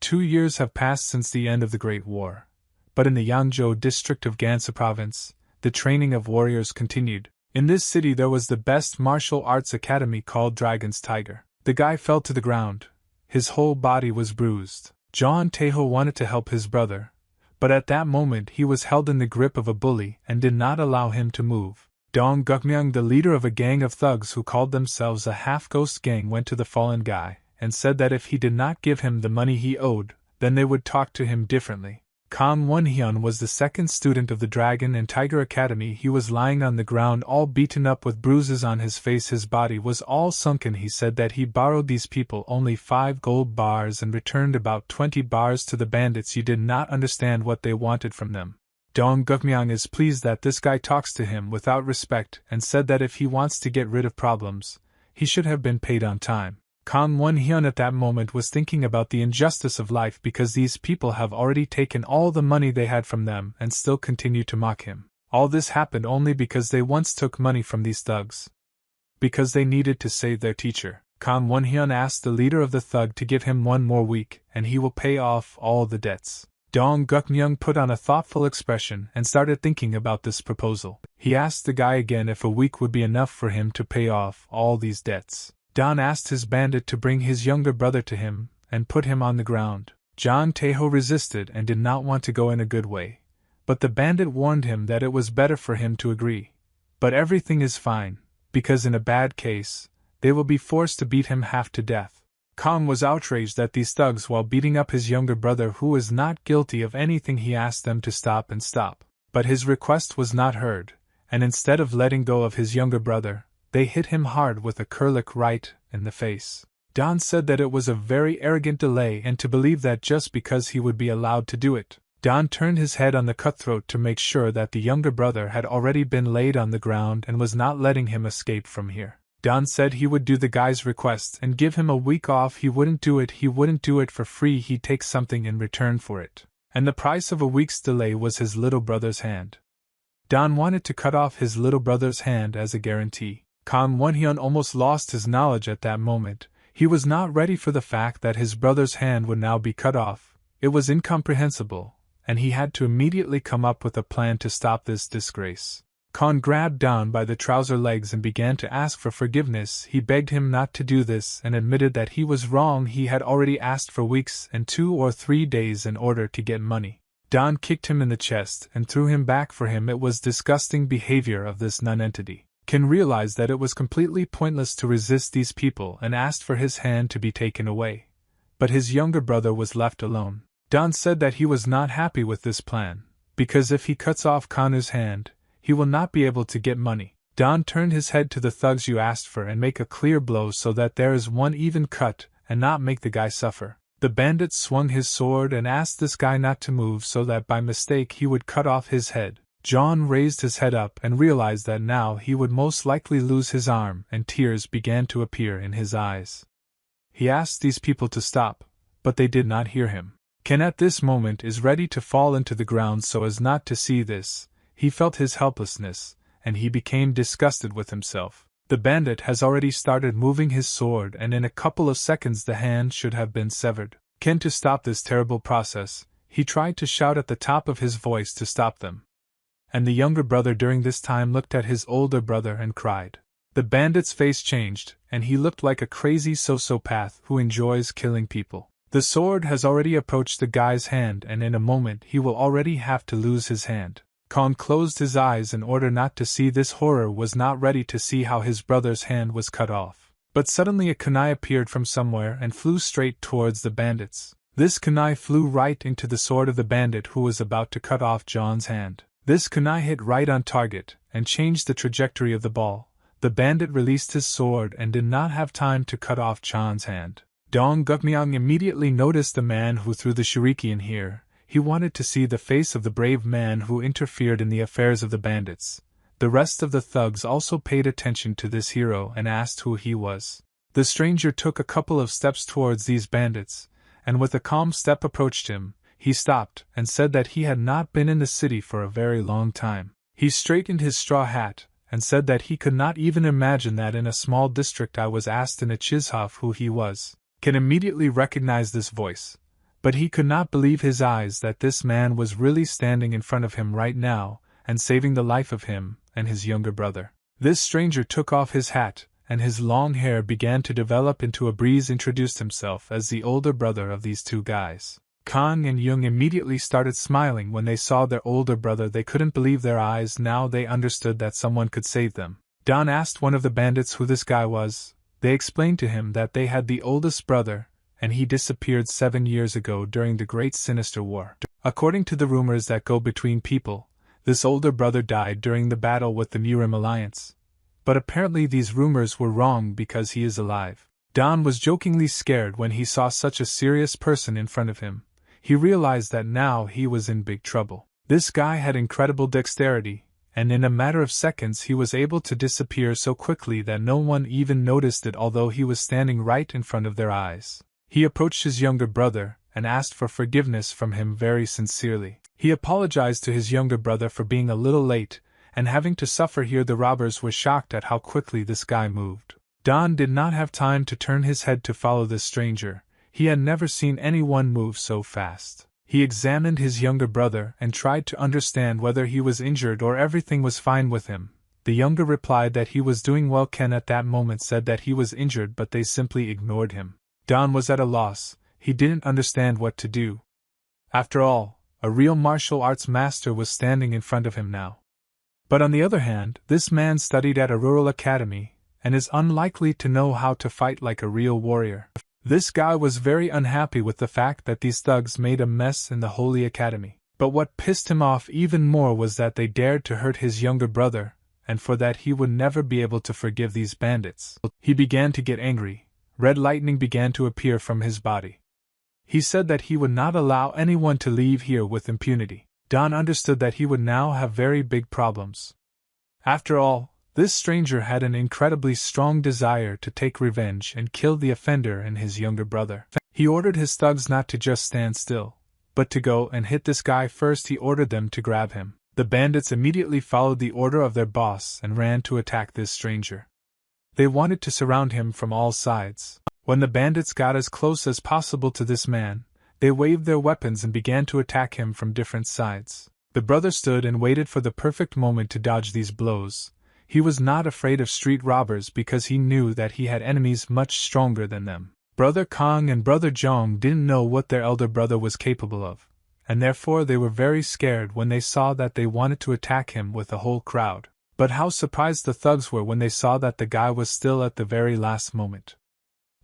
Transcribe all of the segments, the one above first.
2 years have passed since the end of the Great War, but in the Yangzhou district of Gansu province, the training of warriors continued. In this city there was the best martial arts academy called Dragon's Tiger. The guy fell to the ground. His whole body was bruised. John Taeho wanted to help his brother, but at that moment he was held in the grip of a bully and did not allow him to move. Dong Gukmyung, the leader of a gang of thugs who called themselves a half-ghost gang, went to the fallen guy and said that if he did not give him the money he owed, then they would talk to him differently. Kang Won-hyun was the second student of the Dragon and Tiger Academy. He was lying on the ground all beaten up with bruises on his face. His body was all sunken. He said that he borrowed these people only 5 gold bars and returned about 20 bars to the bandits. You did not understand what they wanted from them. Dong Gukmyang is pleased that this guy talks to him without respect and said that if he wants to get rid of problems, he should have been paid on time. Kang Won-hyun at that moment was thinking about the injustice of life because these people have already taken all the money they had from them and still continue to mock him. All this happened only because they once took money from these thugs. Because they needed to save their teacher. Kang Won-hyun asked the leader of the thug to give him 1 more week and he will pay off all the debts. Dong Gukmyung put on a thoughtful expression and started thinking about this proposal. He asked the guy again if a week would be enough for him to pay off all these debts. Don asked his bandit to bring his younger brother to him and put him on the ground. John Taeho resisted and did not want to go in a good way, but the bandit warned him that it was better for him to agree. But everything is fine, because in a bad case, they will be forced to beat him half to death. Kang was outraged that these thugs, while beating up his younger brother who was not guilty of anything, he asked them to stop and stop. But his request was not heard, and instead of letting go of his younger brother, they hit him hard with a curlic right in the face. Don said that it was a very arrogant delay and to believe that just because he would be allowed to do it. Don turned his head on the cutthroat to make sure that the younger brother had already been laid on the ground and was not letting him escape from here. Don said he would do the guy's request and give him a week off. He wouldn't do it for free. He'd take something in return for it. And the price of a week's delay was his little brother's hand. Don wanted to cut off his little brother's hand as a guarantee. Kang Won-hyun almost lost his knowledge at that moment. He was not ready for the fact that his brother's hand would now be cut off. It was incomprehensible, and he had to immediately come up with a plan to stop this disgrace. Kang grabbed Don by the trouser legs and began to ask for forgiveness. He begged him not to do this and admitted that he was wrong. He had already asked for weeks and 2 or 3 days in order to get money. Don kicked him in the chest and threw him back. For him it was disgusting behavior of this non-entity. Ken realized that it was completely pointless to resist these people and asked for his hand to be taken away. But his younger brother was left alone. Don said that he was not happy with this plan, because if he cuts off Kanu's hand, he will not be able to get money. Don turned his head to the thugs. You asked for and make a clear blow so that there is one even cut and not make the guy suffer. The bandit swung his sword and asked this guy not to move so that by mistake he would cut off his head. John raised his head up and realized that now he would most likely lose his arm, and tears began to appear in his eyes. He asked these people to stop, but they did not hear him. Ken at this moment is ready to fall into the ground so as not to see this. He felt his helplessness, and he became disgusted with himself. The bandit has already started moving his sword, and in a couple of seconds the hand should have been severed. Ken, to stop this terrible process, he tried to shout at the top of his voice to stop them. And the younger brother during this time looked at his older brother and cried. The bandit's face changed, and he looked like a crazy sociopath who enjoys killing people. The sword has already approached the guy's hand, and in a moment he will already have to lose his hand. Kang closed his eyes in order not to see this horror. Was not ready to see how his brother's hand was cut off. But suddenly a kunai appeared from somewhere and flew straight towards the bandits. This kunai flew right into the sword of the bandit who was about to cut off John's hand. This kunai hit right on target and changed the trajectory of the ball. The bandit released his sword and did not have time to cut off John's hand. Dong Gukmyang immediately noticed the man who threw the shuriken here. He wanted to see the face of the brave man who interfered in the affairs of the bandits. The rest of the thugs also paid attention to this hero and asked who he was. The stranger took a couple of steps towards these bandits, and with a calm step approached him. He stopped and said that he had not been in the city for a very long time. He straightened his straw hat and said that he could not even imagine that in a small district. I was asked in a Chizhov who he was. Ken immediately recognized this voice. But he could not believe his eyes that this man was really standing in front of him right now, and saving the life of him and his younger brother. This stranger took off his hat, and his long hair began to develop into a breeze. Introduced himself as the older brother of these two guys. Kang and Jung immediately started smiling when they saw their older brother. They couldn't believe their eyes. Now they understood that someone could save them. Don asked one of the bandits who this guy was. They explained to him that they had the oldest brother, and he disappeared 7 years ago during the Great Sinister War. According to the rumors that go between people, this older brother died during the battle with the Murim Alliance. But apparently these rumors were wrong because he is alive. Don was jokingly scared when he saw such a serious person in front of him. He realized that now he was in big trouble. This guy had incredible dexterity, and in a matter of seconds he was able to disappear so quickly that no one even noticed it, although he was standing right in front of their eyes. He approached his younger brother and asked for forgiveness from him very sincerely. He apologized to his younger brother for being a little late and having to suffer here. The robbers were shocked at how quickly this guy moved. Don did not have time to turn his head to follow this stranger. He had never seen anyone move so fast. He examined his younger brother and tried to understand whether he was injured or everything was fine with him. The younger replied that he was doing well. Ken at that moment said that he was injured, but they simply ignored him. Don was at a loss. He didn't understand what to do. After all, a real martial arts master was standing in front of him now. But on the other hand, this man studied at a rural academy and is unlikely to know how to fight like a real warrior. This guy was very unhappy with the fact that these thugs made a mess in the Holy Academy. But what pissed him off even more was that they dared to hurt his younger brother, and for that he would never be able to forgive these bandits. He began to get angry. Red lightning began to appear from his body. He said that he would not allow anyone to leave here with impunity. Don understood that he would now have very big problems. After all, this stranger had an incredibly strong desire to take revenge and kill the offender and his younger brother. He ordered his thugs not to just stand still, but to go and hit this guy first. He ordered them to grab him. The bandits immediately followed the order of their boss and ran to attack this stranger. They wanted to surround him from all sides. When the bandits got as close as possible to this man, they waved their weapons and began to attack him from different sides. The brother stood and waited for the perfect moment to dodge these blows. He was not afraid of street robbers because he knew that he had enemies much stronger than them. Brother Kong and Brother Zhong didn't know what their elder brother was capable of, and therefore they were very scared when they saw that they wanted to attack him with a whole crowd. But how surprised the thugs were when they saw that the guy was still at the very last moment.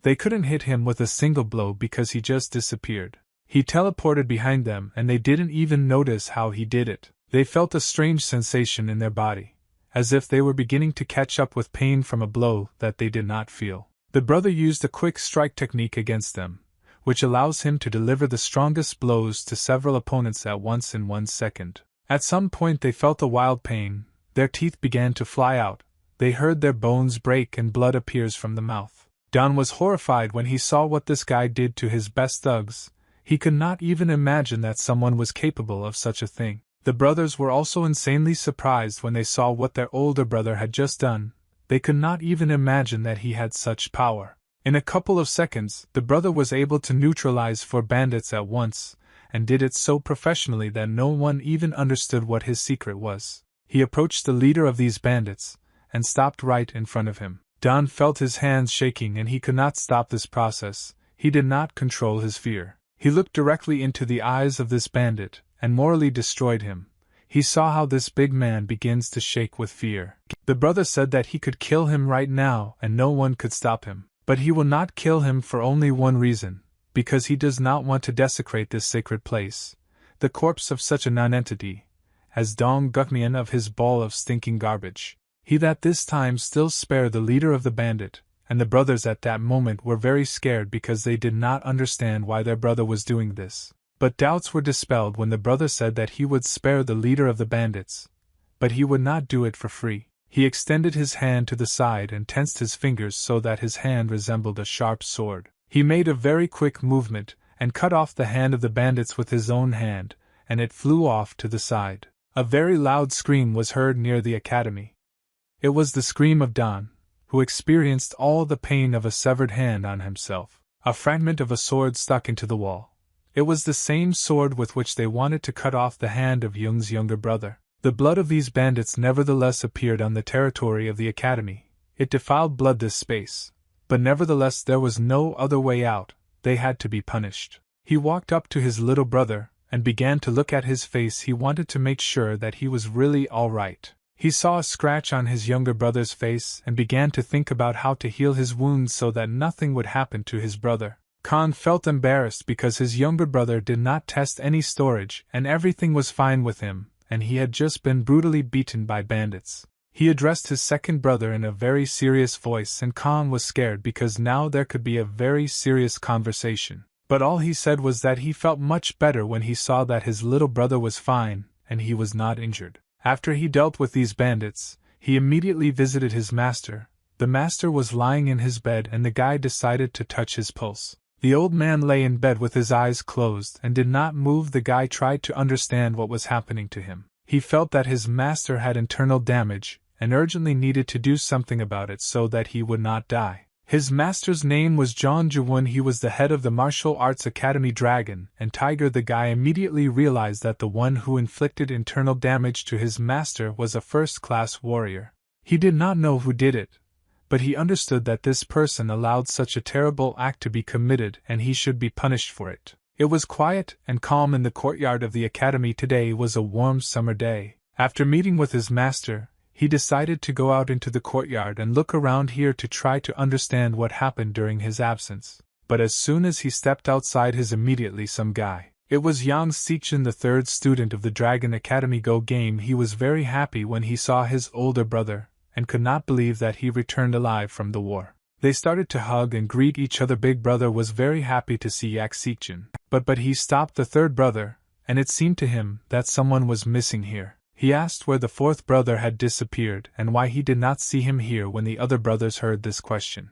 They couldn't hit him with a single blow because he just disappeared. He teleported behind them and they didn't even notice how he did it. They felt a strange sensation in their body, as if they were beginning to catch up with pain from a blow that they did not feel. The brother used a quick strike technique against them, which allows him to deliver the strongest blows to several opponents at once in 1 second. At some point they felt a wild pain, their teeth began to fly out, they heard their bones break and blood appears from the mouth. Don was horrified when he saw what this guy did to his best thugs. He could not even imagine that someone was capable of such a thing. The brothers were also insanely surprised when they saw what their older brother had just done. They could not even imagine that he had such power. In a couple of seconds, the brother was able to neutralize 4 bandits at once, and did it so professionally that no one even understood what his secret was. He approached the leader of these bandits, and stopped right in front of him. Don felt his hands shaking and he could not stop this process. He did not control his fear. He looked directly into the eyes of this bandit, and morally destroyed him. He saw how this big man begins to shake with fear. The brother said that he could kill him right now and no one could stop him. But he will not kill him for only one reason, because he does not want to desecrate this sacred place, the corpse of such a nonentity, as Dong Gukmian of his ball of stinking garbage. He that this time still spare the leader of the bandit, and the brothers at that moment were very scared because they did not understand why their brother was doing this. But doubts were dispelled when the brother said that he would spare the leader of the bandits, but he would not do it for free. He extended his hand to the side and tensed his fingers so that his hand resembled a sharp sword. He made a very quick movement, and cut off the hand of the bandits with his own hand, and it flew off to the side. A very loud scream was heard near the academy. It was the scream of Don, who experienced all the pain of a severed hand on himself. A fragment of a sword stuck into the wall, It was the same sword with which they wanted to cut off the hand of Jung's younger brother. The blood of these bandits nevertheless appeared on the territory of the academy. It defiled blood this space. But nevertheless there was no other way out, they had to be punished. He walked up to his little brother, and began to look at his face. He wanted to make sure that he was really all right. He saw a scratch on his younger brother's face and began to think about how to heal his wounds so that nothing would happen to his brother. Khan felt embarrassed because his younger brother did not test any storage and everything was fine with him, and he had just been brutally beaten by bandits. He addressed his second brother in a very serious voice, and Khan was scared because now there could be a very serious conversation. But all he said was that he felt much better when he saw that his little brother was fine, and he was not injured. After he dealt with these bandits, he immediately visited his master. The master was lying in his bed and the guy decided to touch his pulse. The old man lay in bed with his eyes closed and did not move. The guy tried to understand what was happening to him. He felt that his master had internal damage and urgently needed to do something about it so that he would not die. His master's name was John Jawun. He was the head of the Martial Arts Academy Dragon and Tiger. The guy immediately realized that the one who inflicted internal damage to his master was a first-class warrior. He did not know who did it, but he understood that this person allowed such a terrible act to be committed and he should be punished for it. It was quiet and calm in the courtyard of the academy. Today was a warm summer day. After meeting with his master, he decided to go out into the courtyard and look around here to try to understand what happened during his absence. But as soon as he stepped outside immediately some guy. It was Yang Sichin, the third student of the Dragon Academy Go game. He was very happy when he saw his older brother, and could not believe that he returned alive from the war. They started to hug and greet each other. Big brother was very happy to see Yang Sichin. But he stopped the third brother, and it seemed to him that someone was missing here. He asked where the fourth brother had disappeared and why he did not see him here. When the other brothers heard this question,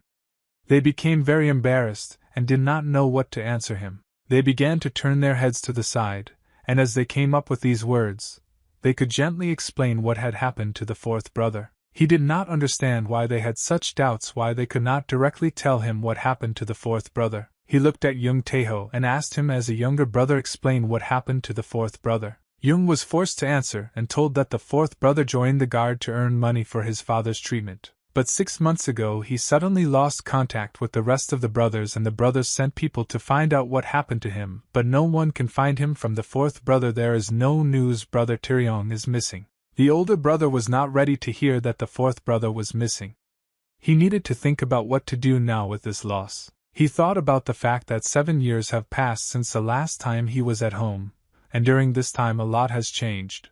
they became very embarrassed and did not know what to answer him. They began to turn their heads to the side, and as they came up with these words, they could gently explain what had happened to the fourth brother. He did not understand why they had such doubts, why they could not directly tell him what happened to the fourth brother. He looked at Jung Taeho and asked him as a younger brother explain what happened to the fourth brother. Jung was forced to answer and told that the fourth brother joined the guard to earn money for his father's treatment. But 6 months ago he suddenly lost contact with the rest of the brothers, and the brothers sent people to find out what happened to him, but no one can find him. From the fourth brother there is no news. Brother Taeyong is missing. The older brother was not ready to hear that the fourth brother was missing. He needed to think about what to do now with this loss. He thought about the fact that 7 years have passed since the last time he was at home, and during this time a lot has changed.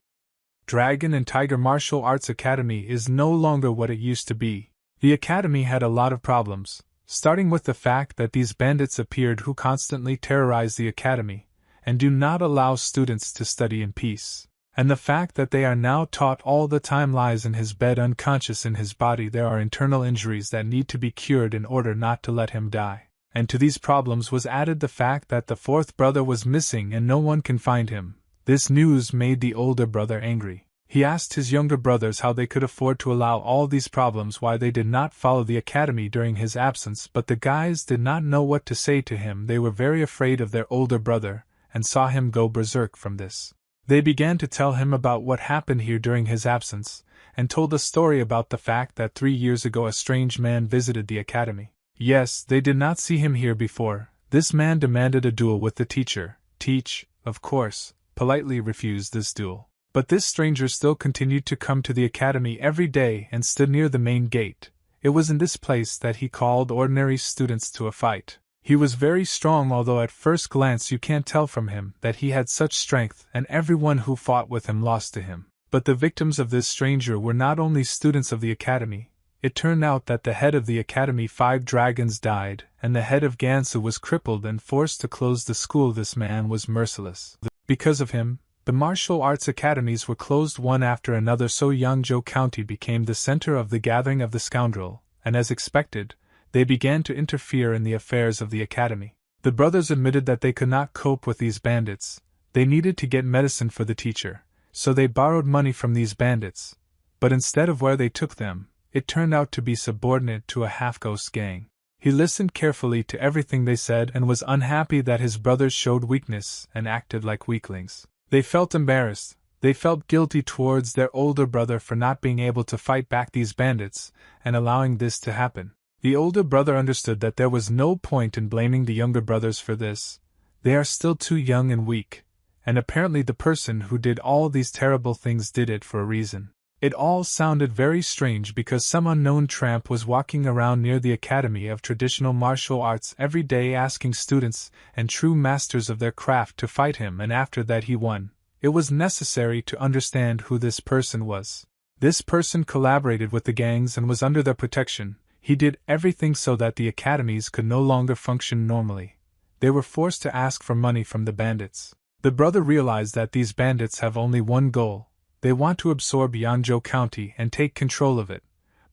Dragon and Tiger Martial Arts Academy is no longer what it used to be. The academy had a lot of problems, starting with the fact that these bandits appeared who constantly terrorize the academy, and do not allow students to study in peace. And the fact that they are now taught all the time. Lies in his bed unconscious. In his body there are internal injuries that need to be cured in order not to let him die. And to these problems was added the fact that the fourth brother was missing and no one can find him. This news made the older brother angry. He asked his younger brothers how they could afford to allow all these problems, why they did not follow the academy during his absence, but the guys did not know what to say to him. They were very afraid of their older brother, and saw him go berserk from this. They began to tell him about what happened here during his absence, and told a story about the fact that 3 years ago a strange man visited the academy. Yes, they did not see him here before. This man demanded a duel with the teacher. Teach, of course, politely refused this duel. But this stranger still continued to come to the academy every day and stood near the main gate. It was in this place that he called ordinary students to a fight. He was very strong, although at first glance you can't tell from him that he had such strength, and everyone who fought with him lost to him. But the victims of this stranger were not only students of the academy. It turned out that the head of the academy 5 dragons died, and the head of Gansu was crippled and forced to close the school. This man was merciless. Because of him, the martial arts academies were closed one after another, so Yangzhou County became the center of the gathering of the scoundrel, and as expected, they began to interfere in the affairs of the academy. The brothers admitted that they could not cope with these bandits. They needed to get medicine for the teacher, so they borrowed money from these bandits. But instead of where they took them, it turned out to be subordinate to a half-ghost gang. He listened carefully to everything they said and was unhappy that his brothers showed weakness and acted like weaklings. They felt embarrassed. They felt guilty towards their older brother for not being able to fight back these bandits and allowing this to happen. The older brother understood that there was no point in blaming the younger brothers for this. They are still too young and weak, and apparently the person who did all these terrible things did it for a reason. It all sounded very strange because some unknown tramp was walking around near the Academy of Traditional Martial Arts every day asking students and true masters of their craft to fight him, and after that he won. It was necessary to understand who this person was. This person collaborated with the gangs and was under their protection. He did everything so that the academies could no longer function normally. They were forced to ask for money from the bandits. The brother realized that these bandits have only one goal. They want to absorb Yanzhou County and take control of it.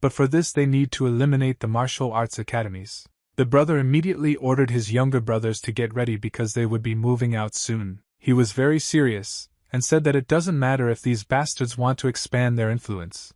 But for this they need to eliminate the martial arts academies. The brother immediately ordered his younger brothers to get ready because they would be moving out soon. He was very serious, and said that it doesn't matter if these bastards want to expand their influence,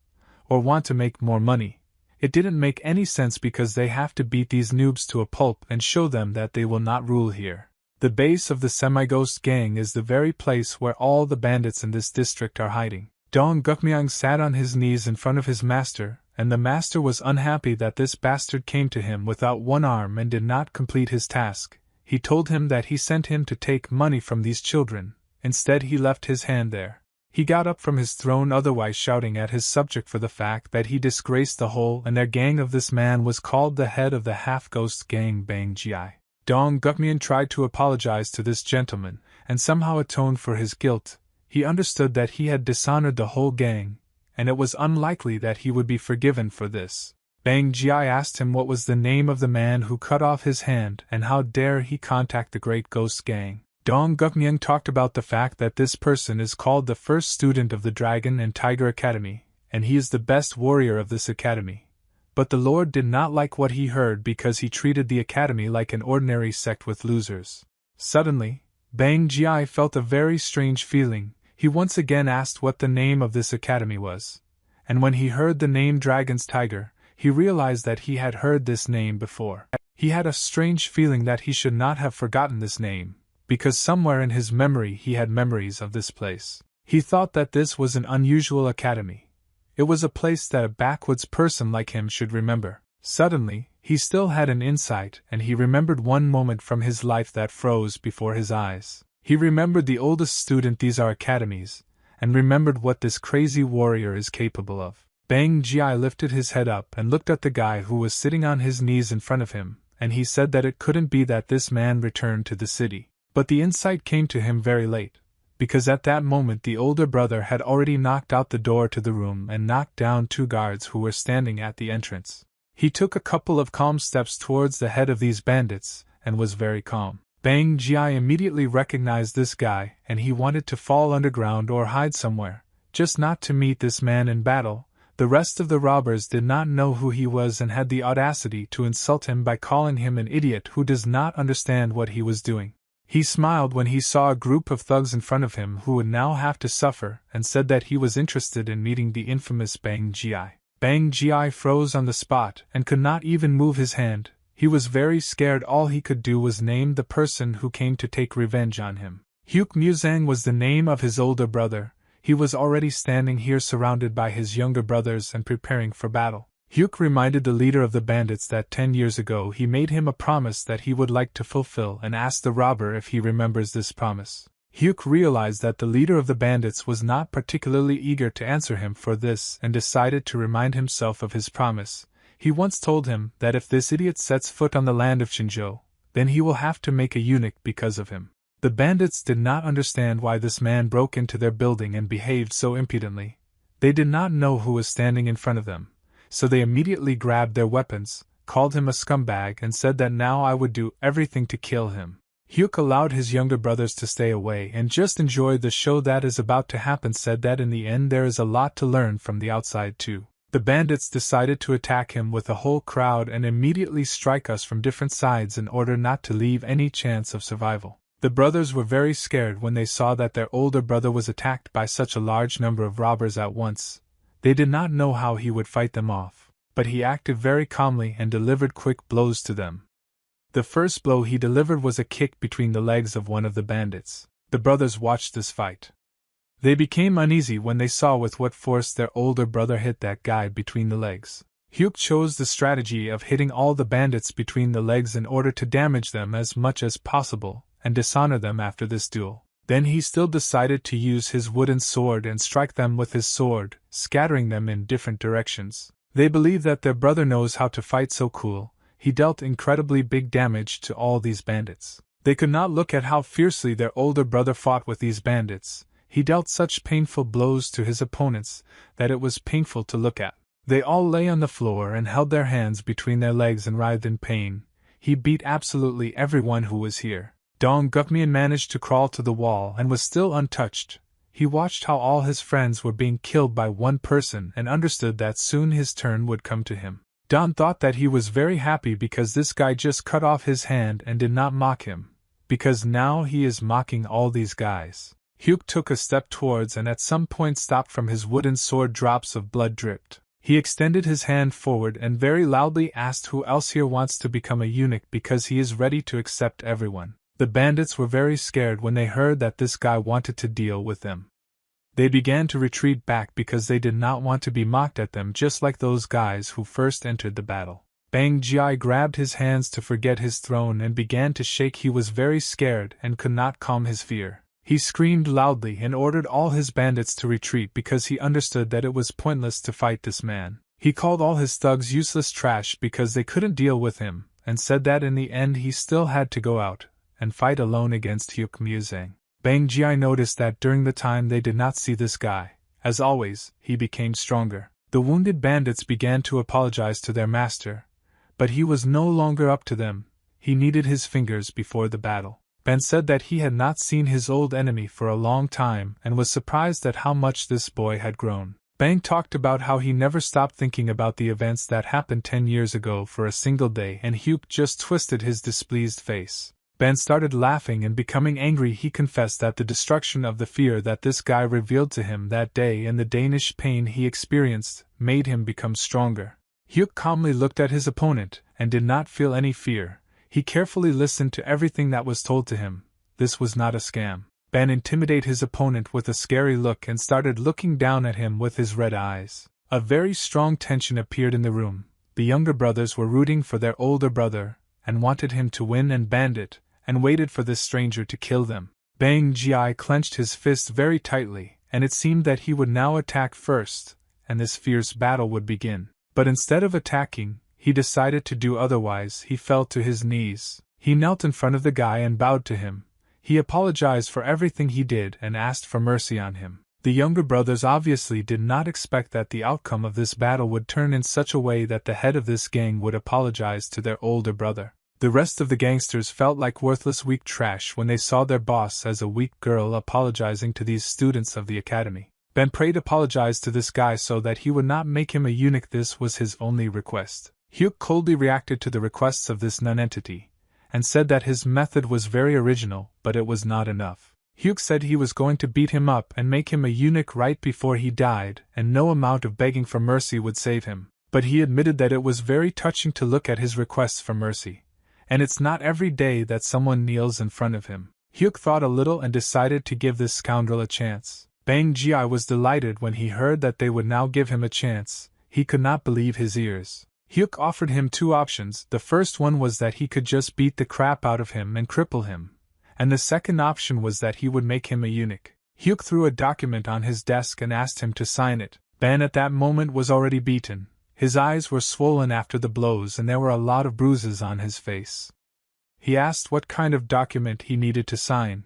or want to make more money. It didn't make any sense because they have to beat these noobs to a pulp and show them that they will not rule here. The base of the semi-ghost gang is the very place where all the bandits in this district are hiding. Dong Gukmyang sat on his knees in front of his master, and the master was unhappy that this bastard came to him without one arm and did not complete his task. He told him that he sent him to take money from these children. Instead he left his hand there. He got up from his throne, otherwise shouting at his subject for the fact that he disgraced the whole and their gang. Of this man was called the head of the half-ghost gang Bang Ji. Dong Gukmian tried to apologize to this gentleman, and somehow atone for his guilt. He understood that he had dishonored the whole gang, and it was unlikely that he would be forgiven for this. Bang Ji asked him what was the name of the man who cut off his hand and how dare he contact the Great Ghost Gang. Dong Gukmyang talked about the fact that this person is called the first student of the Dragon and Tiger Academy, and he is the best warrior of this academy. But the Lord did not like what he heard because he treated the academy like an ordinary sect with losers. Suddenly, Bang Ji felt a very strange feeling. He once again asked what the name of this academy was. And when he heard the name Dragon's Tiger, he realized that he had heard this name before. He had a strange feeling that he should not have forgotten this name, because somewhere in his memory he had memories of this place. He thought that this was an unusual academy. It was a place that a backwoods person like him should remember. Suddenly, he still had an insight, and he remembered one moment from his life that froze before his eyes. He remembered the oldest student these are academies, and remembered what this crazy warrior is capable of. Bang Ji lifted his head up and looked at the guy who was sitting on his knees in front of him, and he said that it couldn't be that this man returned to the city. But the insight came to him very late, because at that moment the older brother had already knocked out the door to the room and knocked down 2 guards who were standing at the entrance. He took a couple of calm steps towards the head of these bandits, and was very calm. Bang Ji immediately recognized this guy, and he wanted to fall underground or hide somewhere, just not to meet this man in battle. The rest of the robbers did not know who he was and had the audacity to insult him by calling him an idiot who does not understand what he was doing. He smiled when he saw a group of thugs in front of him who would now have to suffer, and said that he was interested in meeting the infamous Bang Ji. Bang Ji froze on the spot and could not even move his hand. He was very scared. All he could do was name the person who came to take revenge on him. Huke Muzang was the name of his older brother. He was already standing here surrounded by his younger brothers and preparing for battle. Huke reminded the leader of the bandits that 10 years ago he made him a promise that he would like to fulfill and asked the robber if he remembers this promise. Huke realized that the leader of the bandits was not particularly eager to answer him for this and decided to remind himself of his promise. He once told him that if this idiot sets foot on the land of Xinzhou, then he will have to make a eunuch because of him. The bandits did not understand why this man broke into their building and behaved so impudently. They did not know who was standing in front of them. So they immediately grabbed their weapons, called him a scumbag and said that now I would do everything to kill him. Huke allowed his younger brothers to stay away and just enjoy the show that is about to happen, said that in the end there is a lot to learn from the outside too. The bandits decided to attack him with a whole crowd and immediately strike us from different sides in order not to leave any chance of survival. The brothers were very scared when they saw that their older brother was attacked by such a large number of robbers at once. They did not know how he would fight them off. but he acted very calmly and delivered quick blows to them. The first blow he delivered was a kick between the legs of one of the bandits. The brothers watched this fight. They became uneasy when they saw with what force their older brother hit that guy between the legs. Hyuk chose the strategy of hitting all the bandits between the legs in order to damage them as much as possible and dishonor them after this duel. Then he still decided to use his wooden sword and strike them with his sword, scattering them in different directions. They believe that their brother knows how to fight so cool. He dealt incredibly big damage to all these bandits. They could not look at how fiercely their older brother fought with these bandits. He dealt such painful blows to his opponents that it was painful to look at. They all lay on the floor and held their hands between their legs and writhed in pain. He beat absolutely everyone who was here. Dong Gukmian managed to crawl to the wall and was still untouched. He watched how all his friends were being killed by one person and understood that soon his turn would come to him. Don thought that he was very happy because this guy just cut off his hand and did not mock him, because now he is mocking all these guys. Hyuk took a step towards and at some point stopped from his wooden sword. Drops of blood dripped. He extended his hand forward and very loudly asked who else here wants to become a eunuch because he is ready to accept everyone. The bandits were very scared when they heard that this guy wanted to deal with them. They began to retreat back because they did not want to be mocked at them just like those guys who first entered the battle. Bang Ji grabbed his hands to forget his throne and began to shake. He was very scared and could not calm his fear. He screamed loudly and ordered all his bandits to retreat because he understood that it was pointless to fight this man. He called all his thugs useless trash because they couldn't deal with him, and said that in the end he still had to go out and fight alone against Hyuk Muzang. Bang Ji noticed that during the time they did not see this guy. As always, he became stronger. The wounded bandits began to apologize to their master, but he was no longer up to them. He needed his fingers before the battle. Ben said that he had not seen his old enemy for a long time and was surprised at how much this boy had grown. Bang talked about how he never stopped thinking about the events that happened 10 years ago for a single day, and Hyuk just twisted his displeased face. Ben started laughing and becoming angry. He confessed that the destruction of the fear that this guy revealed to him that day and the Danish pain he experienced made him become stronger. Hyuk calmly looked at his opponent and did not feel any fear. He carefully listened to everything that was told to him. This was not a scam. Ben intimidated his opponent with a scary look and started looking down at him with his red eyes. A very strong tension appeared in the room. The younger brothers were rooting for their older brother and wanted him to win and bandit, and waited for this stranger to kill them. Bang Ji clenched his fist very tightly, and it seemed that he would now attack first, and this fierce battle would begin. But instead of attacking, he decided to do otherwise. He fell to his knees. He knelt in front of the guy and bowed to him. He apologized for everything he did and asked for mercy on him. The younger brothers obviously did not expect that the outcome of this battle would turn in such a way that the head of this gang would apologize to their older brother. The rest of the gangsters felt like worthless weak trash when they saw their boss as a weak girl apologizing to these students of the academy. Ben prayed apologized to this guy so that he would not make him a eunuch. This was his only request. Hyuk coldly reacted to the requests of this nonentity, and said that his method was very original, but it was not enough. Hyuk said he was going to beat him up and make him a eunuch right before he died, and no amount of begging for mercy would save him. But he admitted that it was very touching to look at his requests for mercy, and it's not every day that someone kneels in front of him. Hyuk thought a little and decided to give this scoundrel a chance. Bang Ji was delighted when he heard that they would now give him a chance. He could not believe his ears. Hyuk offered him two options. The first one was that he could just beat the crap out of him and cripple him, and the second option was that he would make him a eunuch. Hyuk threw a document on his desk and asked him to sign it. Ben at that moment was already beaten. His eyes were swollen after the blows and there were a lot of bruises on his face. He asked what kind of document he needed to sign.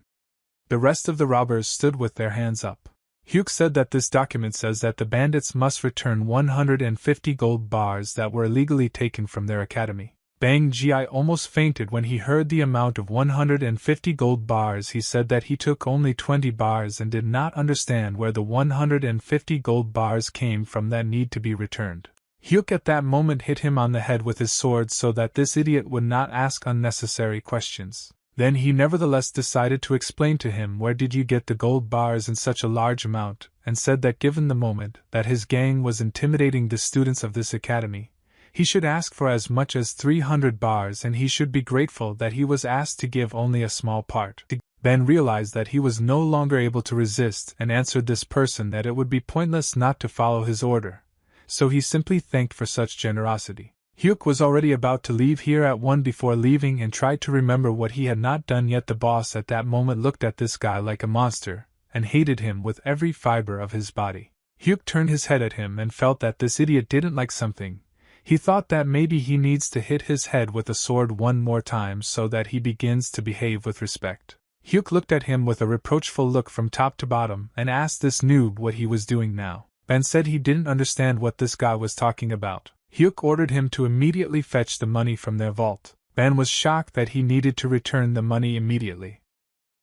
The rest of the robbers stood with their hands up. Hyuk said that this document says that the bandits must return 150 gold bars that were illegally taken from their academy. Bang Ji almost fainted when he heard the amount of 150 gold bars. He said that he took only 20 bars and did not understand where the 150 gold bars came from that need to be returned. Hyuk at that moment hit him on the head with his sword so that this idiot would not ask unnecessary questions. Then he nevertheless decided to explain to him where did you get the gold bars in such a large amount, and said that given the moment that his gang was intimidating the students of this academy, He should ask for as much as 300 bars and he should be grateful that he was asked to give only a small part. Ben realized that he was no longer able to resist and answered this person that it would be pointless not to follow his order, so he simply thanked for such generosity. Hyuk was already about to leave here at 1 before leaving and tried to remember what he had not done yet. The boss at that moment looked at this guy like a monster, and hated him with every fiber of his body. Hyuk turned his head at him and felt that this idiot didn't like something. He thought that maybe he needs to hit his head with a sword one more time so that he begins to behave with respect. Hyuk looked at him with a reproachful look from top to bottom and asked this noob what he was doing now. Ben said he didn't understand what this guy was talking about. Hyuk ordered him to immediately fetch the money from their vault. Ben was shocked that he needed to return the money immediately.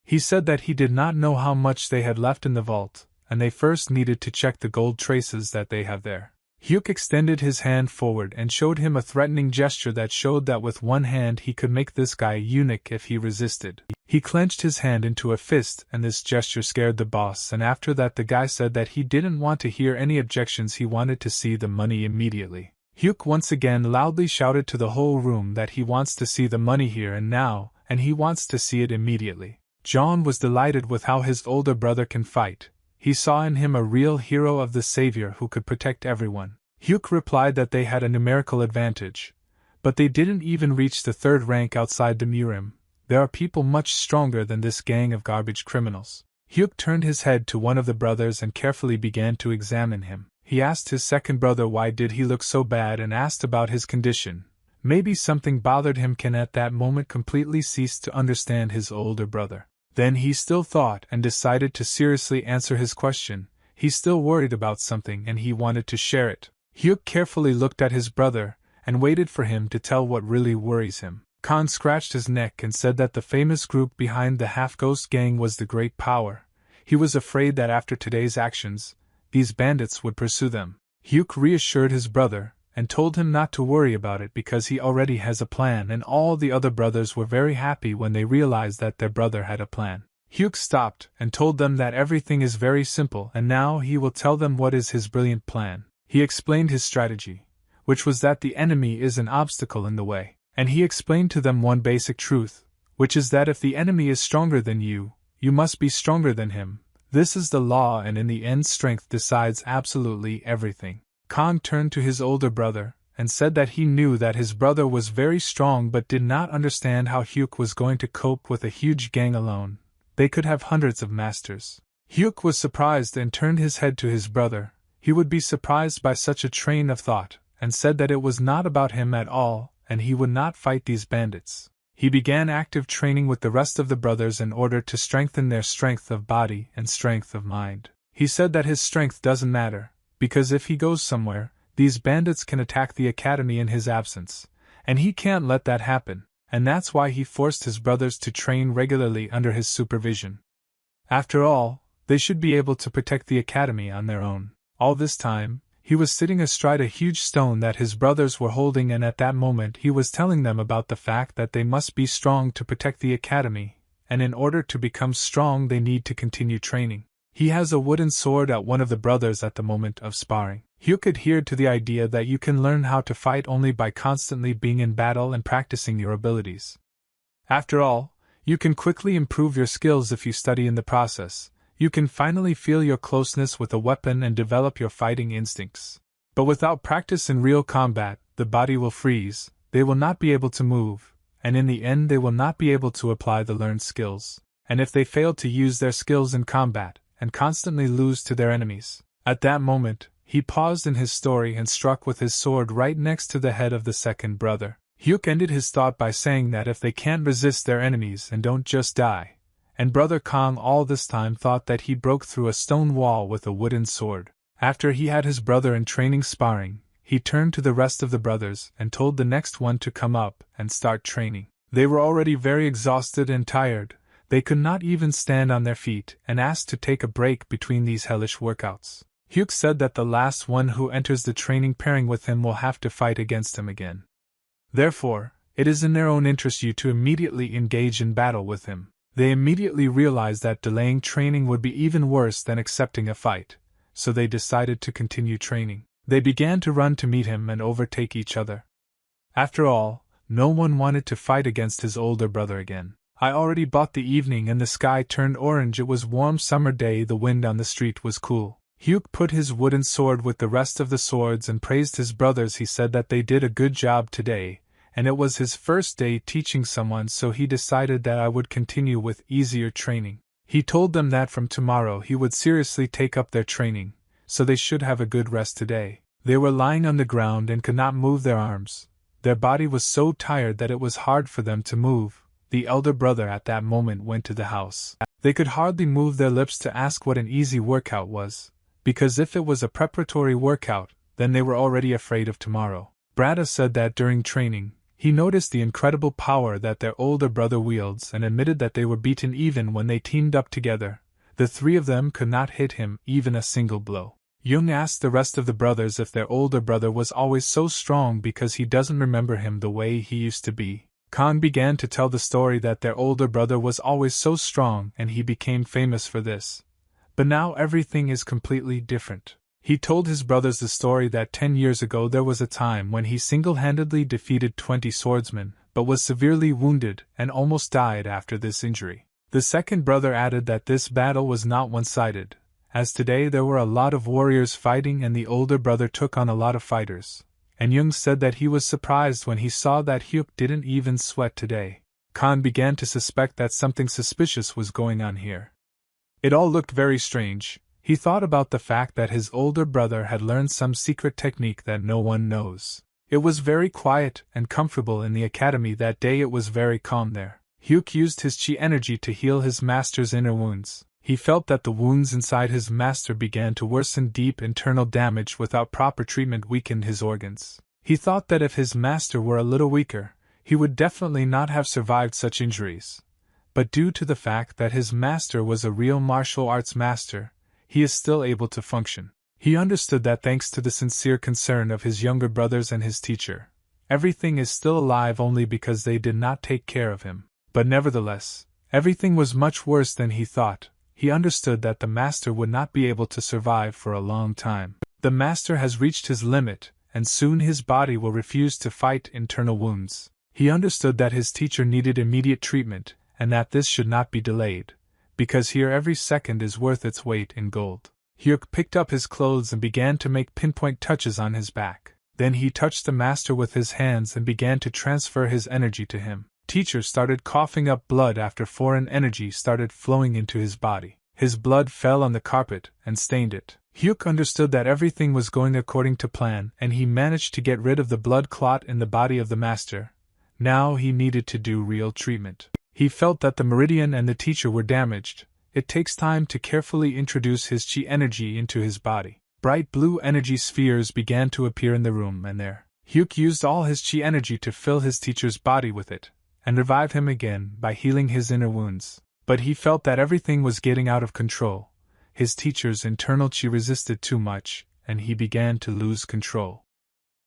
He said that he did not know how much they had left in the vault, and they first needed to check the gold traces that they have there. Hyuk extended his hand forward and showed him a threatening gesture that showed that with one hand he could make this guy a eunuch if he resisted. He clenched his hand into a fist and this gesture scared the boss, and after that the guy said that he didn't want to hear any objections, he wanted to see the money immediately. Hyuk once again loudly shouted to the whole room that he wants to see the money here and now, and he wants to see it immediately. John was delighted with how his older brother can fight. He saw in him a real hero of the savior who could protect everyone. Hyuk replied that they had a numerical advantage, but they didn't even reach the 3rd rank outside the Murim. There are people much stronger than this gang of garbage criminals. Hyuk turned his head to one of the brothers and carefully began to examine him. He asked his second brother why did he look so bad and asked about his condition. Maybe something bothered him. Ken at that moment completely ceased to understand his older brother. Then he still thought and decided to seriously answer his question. He's still worried about something and he wanted to share it. Hyuk carefully looked at his brother and waited for him to tell what really worries him. Khan scratched his neck and said that the famous group behind the half-ghost gang was the Great Power. He was afraid that after today's actions, these bandits would pursue them. Hyuk reassured his brother and told him not to worry about it because he already has a plan, and all the other brothers were very happy when they realized that their brother had a plan. Hyuk stopped and told them that everything is very simple and now he will tell them what is his brilliant plan. He explained his strategy, which was that the enemy is an obstacle in the way, and he explained to them one basic truth, which is that if the enemy is stronger than you, you must be stronger than him. This is the law, and in the end strength decides absolutely everything. Khan turned to his older brother and said that he knew that his brother was very strong but did not understand how Hyuk was going to cope with a huge gang alone. They could have hundreds of masters. Hyuk was surprised and turned his head to his brother. He would be surprised by such a train of thought, and said that it was not about him at all, and he would not fight these bandits. He began active training with the rest of the brothers in order to strengthen their strength of body and strength of mind. He said that his strength doesn't matter, because if he goes somewhere, these bandits can attack the academy in his absence, and he can't let that happen, and that's why he forced his brothers to train regularly under his supervision. After all, they should be able to protect the academy on their own. All this time, he was sitting astride a huge stone that his brothers were holding, and at that moment he was telling them about the fact that they must be strong to protect the academy, and in order to become strong they need to continue training. He has a wooden sword at one of the brothers at the moment of sparring. Hyuk adhered to the idea that you can learn how to fight only by constantly being in battle and practicing your abilities. After all, you can quickly improve your skills if you study in the process. You can finally feel your closeness with a weapon and develop your fighting instincts. But without practice in real combat, the body will freeze, they will not be able to move, and in the end they will not be able to apply the learned skills. And if they fail to use their skills in combat, and constantly lose to their enemies. At that moment, he paused in his story and struck with his sword right next to the head of the second brother. Hyuk ended his thought by saying that if they can't resist their enemies and don't just die, and Brother Kong all this time thought that he broke through a stone wall with a wooden sword. After he had his brother in training sparring, he turned to the rest of the brothers and told the next one to come up and start training. They were already very exhausted and tired. They could not even stand on their feet and asked to take a break between these hellish workouts. Hyuk said that the last one who enters the training pairing with him will have to fight against him again. Therefore, it is in their own interest you to immediately engage in battle with him. They immediately realized that delaying training would be even worse than accepting a fight, so they decided to continue training. They began to run to meet him and overtake each other. After all, no one wanted to fight against his older brother again. I already bought the evening and the sky turned orange. It was warm summer day. The wind on the street was cool. Hyuk put his wooden sword with the rest of the swords and praised his brothers. He said that they did a good job today, and it was his first day teaching someone, so he decided that I would continue with easier training. He told them that from tomorrow he would seriously take up their training, so they should have a good rest today. They were lying on the ground and could not move their arms. Their body was so tired that it was hard for them to move. The elder brother at that moment went to the house. They could hardly move their lips to ask what an easy workout was, because if it was a preparatory workout, then they were already afraid of tomorrow. Brada said that during training, he noticed the incredible power that their older brother wields and admitted that they were beaten even when they teamed up together. The three of them could not hit him even a single blow. Jung asked the rest of the brothers if their older brother was always so strong because he doesn't remember him the way he used to be. Khan began to tell the story that their older brother was always so strong and he became famous for this. But now everything is completely different. He told his brothers the story that 10 years ago there was a time when he single-handedly defeated 20 swordsmen, but was severely wounded and almost died after this injury. The second brother added that this battle was not one-sided, as today there were a lot of warriors fighting and the older brother took on a lot of fighters. And Jung said that he was surprised when he saw that Hyuk didn't even sweat today. Khan began to suspect that something suspicious was going on here. It all looked very strange. He thought about the fact that his older brother had learned some secret technique that no one knows. It was very quiet and comfortable in the academy that day. It was very calm there. Hyuk used his chi energy to heal his master's inner wounds. He felt that the wounds inside his master began to worsen. Deep internal damage without proper treatment weakened his organs. He thought that if his master were a little weaker, he would definitely not have survived such injuries. But due to the fact that his master was a real martial arts master, he is still able to function. He understood that thanks to the sincere concern of his younger brothers and his teacher, everything is still alive only because they did not take care of him. But nevertheless, everything was much worse than he thought. He understood that the master would not be able to survive for a long time. The master has reached his limit, and soon his body will refuse to fight internal wounds. He understood that his teacher needed immediate treatment, and that this should not be delayed, because here every second is worth its weight in gold. Hyuk picked up his clothes and began to make pinpoint touches on his back. Then he touched the master with his hands and began to transfer his energy to him. Teacher started coughing up blood after foreign energy started flowing into his body. His blood fell on the carpet and stained it. Hyuk understood that everything was going according to plan and he managed to get rid of the blood clot in the body of the master. Now he needed to do real treatment. He felt that the meridian and the teacher were damaged. It takes time to carefully introduce his chi energy into his body. Bright blue energy spheres began to appear in the room and there. Hyuk used all his chi energy to fill his teacher's body with it, and revive him again by healing his inner wounds. But he felt that everything was getting out of control. His teacher's internal chi resisted too much, and he began to lose control.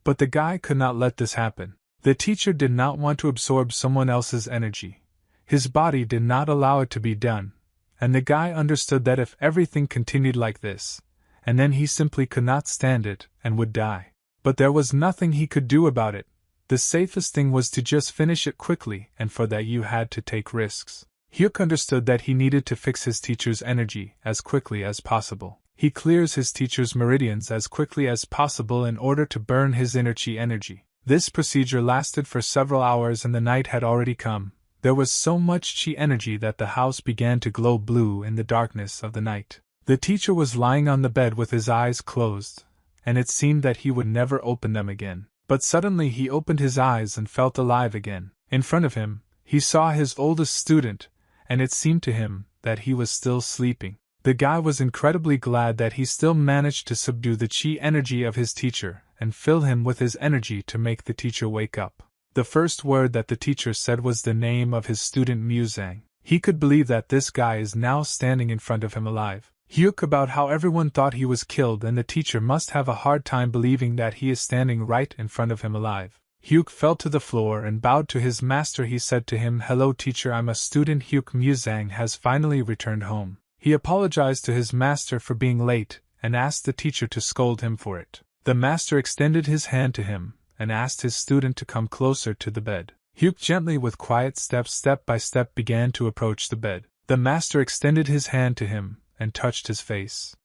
But the guy could not let this happen. The teacher did not want to absorb someone else's energy. His body did not allow it to be done, and the guy understood that if everything continued like this, and then he simply could not stand it and would die. But there was nothing he could do about it. The safest thing was to just finish it quickly, and for that you had to take risks. Hyuk understood that he needed to fix his teacher's energy as quickly as possible. He clears his teacher's meridians as quickly as possible in order to burn his inner chi energy. This procedure lasted for several hours and the night had already come. There was so much chi energy that the house began to glow blue in the darkness of the night. The teacher was lying on the bed with his eyes closed, and it seemed that he would never open them again. But suddenly he opened his eyes and felt alive again. In front of him, he saw his oldest student, and it seemed to him that he was still sleeping. The guy was incredibly glad that he still managed to subdue the chi energy of his teacher and fill him with his energy to make the teacher wake up. The first word that the teacher said was the name of his student Muzang. He could believe that this guy is now standing in front of him alive. Hyuk about how everyone thought he was killed and the teacher must have a hard time believing that he is standing right in front of him alive. Hyuk fell to the floor and bowed to his master. He said to him, "Hello teacher, I'm a student." Hyuk Muzang has finally returned home. He apologized to his master for being late and asked the teacher to scold him for it. The master extended his hand to him, and asked his student to come closer to the bed. Hyuk gently with quiet steps step by step began to approach the bed. The master extended his hand to him, and touched his face.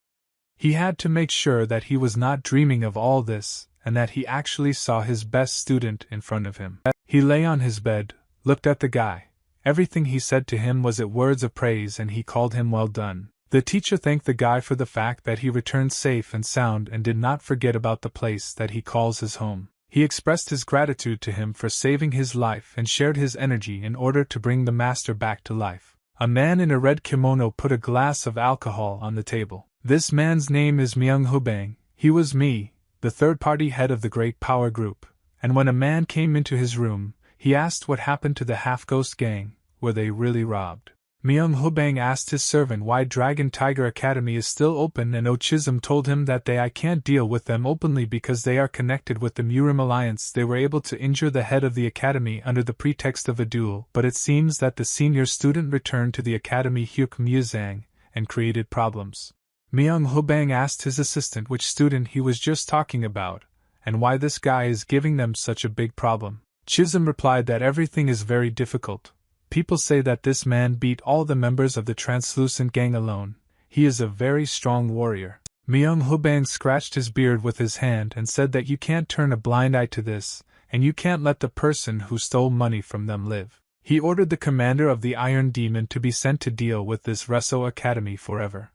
He had to make sure that he was not dreaming of all this, and that he actually saw his best student in front of him. He lay on his bed, looked at the guy. Everything he said to him was words of praise, and he called him well done. The teacher thanked the guy for the fact that he returned safe and sound and did not forget about the place that he calls his home. He expressed his gratitude to him for saving his life and shared his energy in order to bring the master back to life. A man in a red kimono put a glass of alcohol on the table. This man's name is Myung Hubang. He was me, the third-party head of the Great Power Group, and when a man came into his room, he asked what happened to the half-ghost gang. Were they really robbed? Myung Hubang asked his servant why Dragon Tiger Academy is still open, and Ochism told him that I can't deal with them openly because they are connected with the Murim Alliance. They were able to injure the head of the academy under the pretext of a duel, but it seems that the senior student returned to the academy Hyuk Muzang and created problems. Myung Hubang asked his assistant which student he was just talking about, and why this guy is giving them such a big problem. Chisholm replied that everything is very difficult. People say that this man beat all the members of the translucent gang alone. He is a very strong warrior. Myung Hubang scratched his beard with his hand and said that you can't turn a blind eye to this, and you can't let the person who stole money from them live. He ordered the commander of the Iron Demon to be sent to deal with this Resso Academy forever.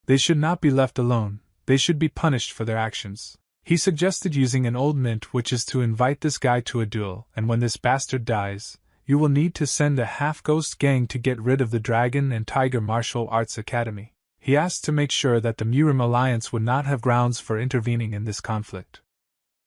They should not be left alone, they should be punished for their actions. He suggested using an old mint, which is to invite this guy to a duel, and when this bastard dies, you will need to send a half-ghost gang to get rid of the Dragon and Tiger Martial Arts Academy. He asked to make sure that the Murim Alliance would not have grounds for intervening in this conflict.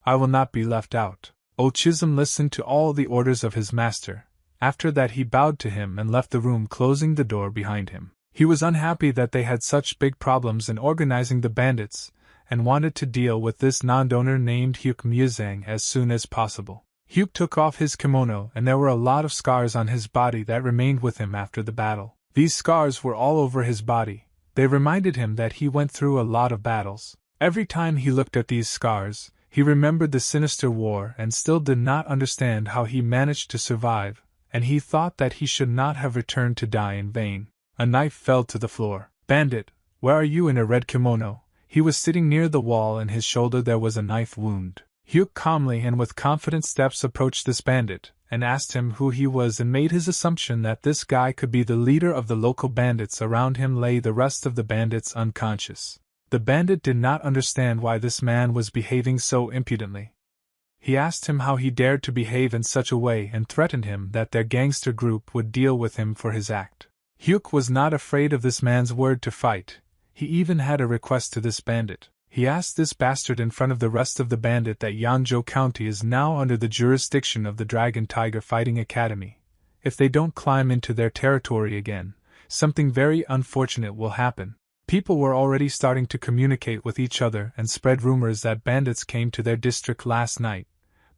I will not be left out. Ochism listened to all the orders of his master. After that he bowed to him and left the room, closing the door behind him. He was unhappy that they had such big problems in organizing the bandits, and wanted to deal with this non-donor named Hyuk Muzang as soon as possible. Hyuk took off his kimono, and there were a lot of scars on his body that remained with him after the battle. These scars were all over his body. They reminded him that he went through a lot of battles. Every time he looked at these scars, he remembered the sinister war and still did not understand how he managed to survive, and he thought that he should not have returned to die in vain. A knife fell to the floor. Bandit, where are you in a red kimono? He was sitting near the wall, and his shoulder there was a knife wound. Hyuk calmly and with confident steps approached this bandit, and asked him who he was, and made his assumption that this guy could be the leader of the local bandits. Around him lay the rest of the bandits unconscious. The bandit did not understand why this man was behaving so impudently. He asked him how he dared to behave in such a way and threatened him that their gangster group would deal with him for his act. Hyuk was not afraid of this man's word to fight. He even had a request to this bandit. He asked this bastard in front of the rest of the bandit that Yeonjo County is now under the jurisdiction of the Dragon Tiger Fighting Academy. If they don't climb into their territory again, something very unfortunate will happen. People were already starting to communicate with each other and spread rumors that bandits came to their district last night,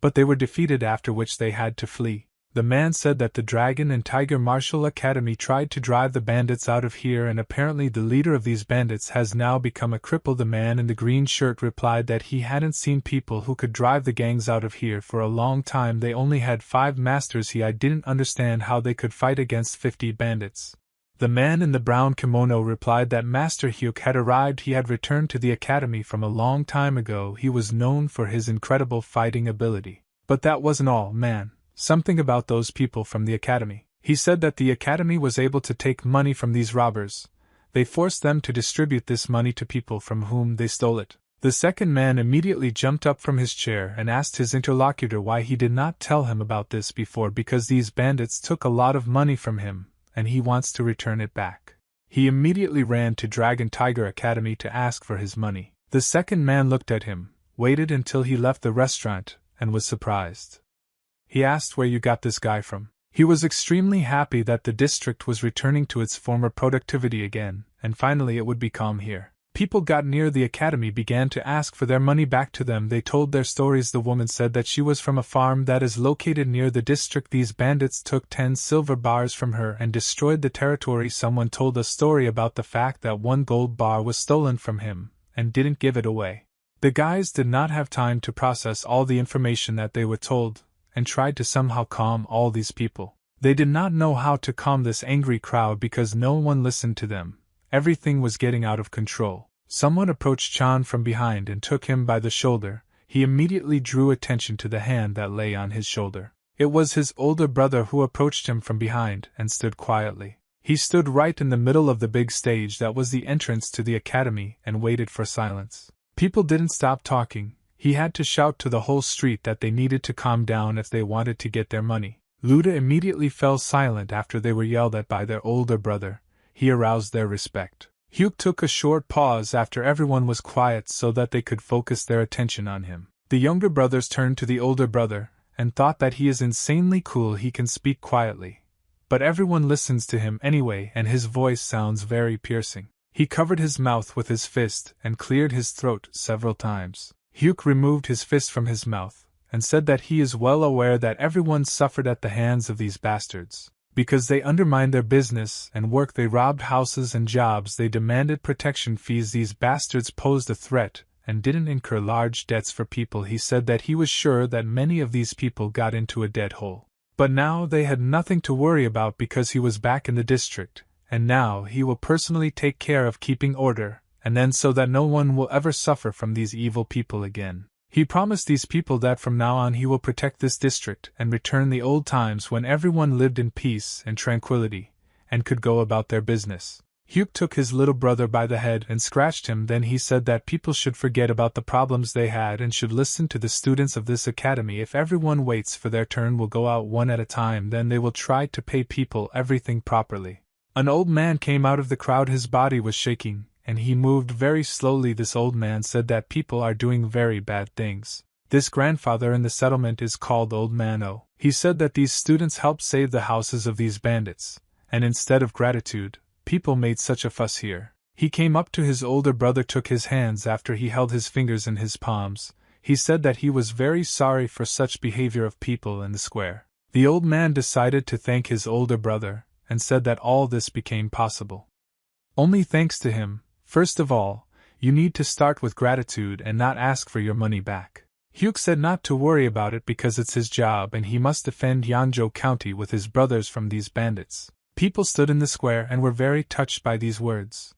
but they were defeated, after which they had to flee. The man said that the Dragon and Tiger Martial Academy tried to drive the bandits out of here, and apparently the leader of these bandits has now become a cripple. The man in the green shirt replied that he hadn't seen people who could drive the gangs out of here for a long time. They only had 5 masters. I didn't understand how they could fight against 50 bandits. The man in the brown kimono replied that Master Hyuk had arrived. He had returned to the academy from a long time ago. He was known for his incredible fighting ability. But that wasn't all, man. Something about those people from the academy. He said that the academy was able to take money from these robbers. They forced them to distribute this money to people from whom they stole it. The second man immediately jumped up from his chair and asked his interlocutor why he did not tell him about this before, because these bandits took a lot of money from him, and he wants to return it back. He immediately ran to Dragon Tiger Academy to ask for his money. The second man looked at him, waited until he left the restaurant, and was surprised. He asked where you got this guy from. He was extremely happy that the district was returning to its former productivity again, and finally it would be calm here. People got near the academy, began to ask for their money back to them. They told their stories. The woman said that she was from a farm that is located near the district. These bandits took 10 silver bars from her and destroyed the territory. Someone told a story about the fact that 1 gold bar was stolen from him, and didn't give it away. The guys did not have time to process all the information that they were told, and tried to somehow calm all these people. They did not know how to calm this angry crowd because no one listened to them. Everything was getting out of control. Someone approached Chan from behind and took him by the shoulder. He immediately drew attention to the hand that lay on his shoulder. It was his older brother who approached him from behind and stood quietly. He stood right in the middle of the big stage that was the entrance to the academy and waited for silence. People didn't stop talking. He had to shout to the whole street that they needed to calm down if they wanted to get their money. Luda immediately fell silent after they were yelled at by their older brother. He aroused their respect. Hyuk took a short pause after everyone was quiet so that they could focus their attention on him. The younger brothers turned to the older brother and thought that he is insanely cool. He can speak quietly, but everyone listens to him anyway, and his voice sounds very piercing. He covered his mouth with his fist and cleared his throat several times. Hyuk removed his fist from his mouth and said that he is well aware that everyone suffered at the hands of these bastards. Because they undermined their business and work, they robbed houses and jobs, they demanded protection fees. These bastards posed a threat and didn't incur large debts for people. He said that he was sure that many of these people got into a debt hole. But now they had nothing to worry about because he was back in the district, and now he will personally take care of keeping order, and then so that no one will ever suffer from these evil people again. He promised these people that from now on he will protect this district and return the old times when everyone lived in peace and tranquility, and could go about their business. Hyuk took his little brother by the head and scratched him. Then he said that people should forget about the problems they had and should listen to the students of this academy. If everyone waits for their turn, will go out one at a time, then they will try to pay people everything properly. An old man came out of the crowd. His body was shaking, and he moved very slowly. This old man said that people are doing very bad things. This grandfather in the settlement is called Old Man O. He said that these students helped save the houses of these bandits, and instead of gratitude, people made such a fuss here. He came up to his older brother, took his hands after he held his fingers in his palms. He said that he was very sorry for such behavior of people in the square. The old man decided to thank his older brother, and said that all this became possible only thanks to him. First of all, you need to start with gratitude and not ask for your money back. Hyuk said not to worry about it because it's his job and he must defend Yeonjo County with his brothers from these bandits. People stood in the square and were very touched by these words.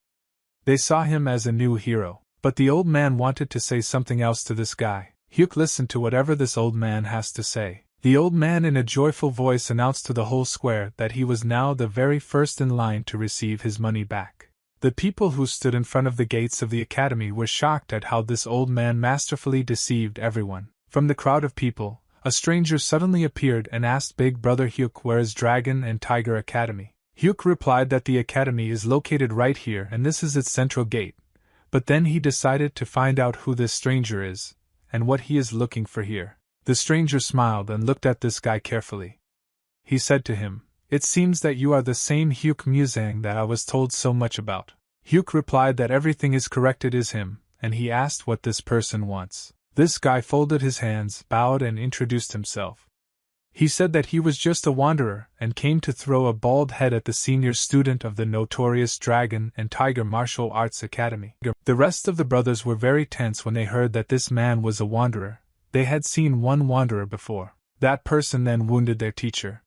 They saw him as a new hero. But the old man wanted to say something else to this guy. Hyuk listened to whatever this old man has to say. The old man in a joyful voice announced to the whole square that he was now the very first in line to receive his money back. The people who stood in front of the gates of the academy were shocked at how this old man masterfully deceived everyone. From the crowd of people, a stranger suddenly appeared and asked Big Brother Hyuk where is Dragon and Tiger Academy. Hyuk replied that the academy is located right here and this is its central gate. But then he decided to find out who this stranger is, and what he is looking for here. The stranger smiled and looked at this guy carefully. He said to him, "It seems that you are the same Hyuk Musang that I was told so much about." Hyuk replied that everything is correct, it is him, and he asked what this person wants. This guy folded his hands, bowed and introduced himself. He said that he was just a wanderer and came to throw a bald head at the senior student of the notorious Dragon and Tiger Martial Arts Academy. The rest of the brothers were very tense when they heard that this man was a wanderer. They had seen one wanderer before. That person then wounded their teacher.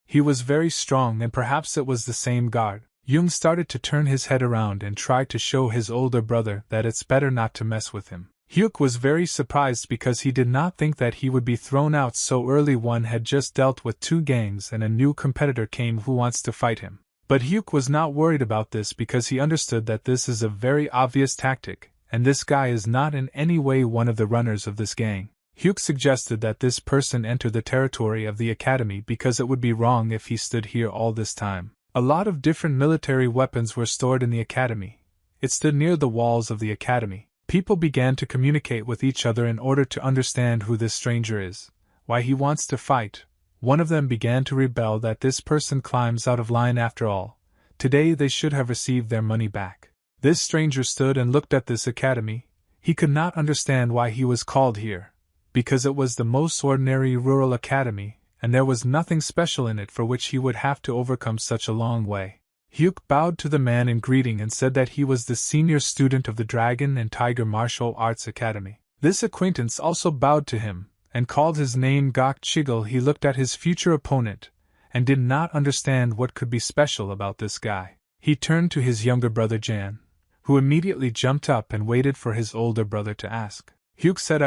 He was very strong and perhaps it was the same guard. Jung started to turn his head around and tried to show his older brother that it's better not to mess with him. Hyuk was very surprised because he did not think that he would be thrown out so early. One had just dealt with two gangs and a new competitor came who wants to fight him. But Hyuk was not worried about this because he understood that this is a very obvious tactic, and this guy is not in any way one of the runners of this gang. Hyuk suggested that this person enter the territory of the academy because it would be wrong if he stood here all this time. A lot of different military weapons were stored in the academy. It stood near the walls of the academy. People began to communicate with each other in order to understand who this stranger is, why he wants to fight. One of them began to rebel that this person climbs out of line after all. Today they should have received their money back. This stranger stood and looked at this academy. He could not understand why he was called here, because it was the most ordinary rural academy, and there was nothing special in it for which he would have to overcome such a long way. Hyuk bowed to the man in greeting and said that he was the senior student of the Dragon and Tiger Martial Arts Academy. This acquaintance also bowed to him, and called his name Gok Chigil. He looked at his future opponent, and did not understand what could be special about this guy. He turned to his younger brother Jan, who immediately jumped up and waited for his older brother to ask. Hyuk said,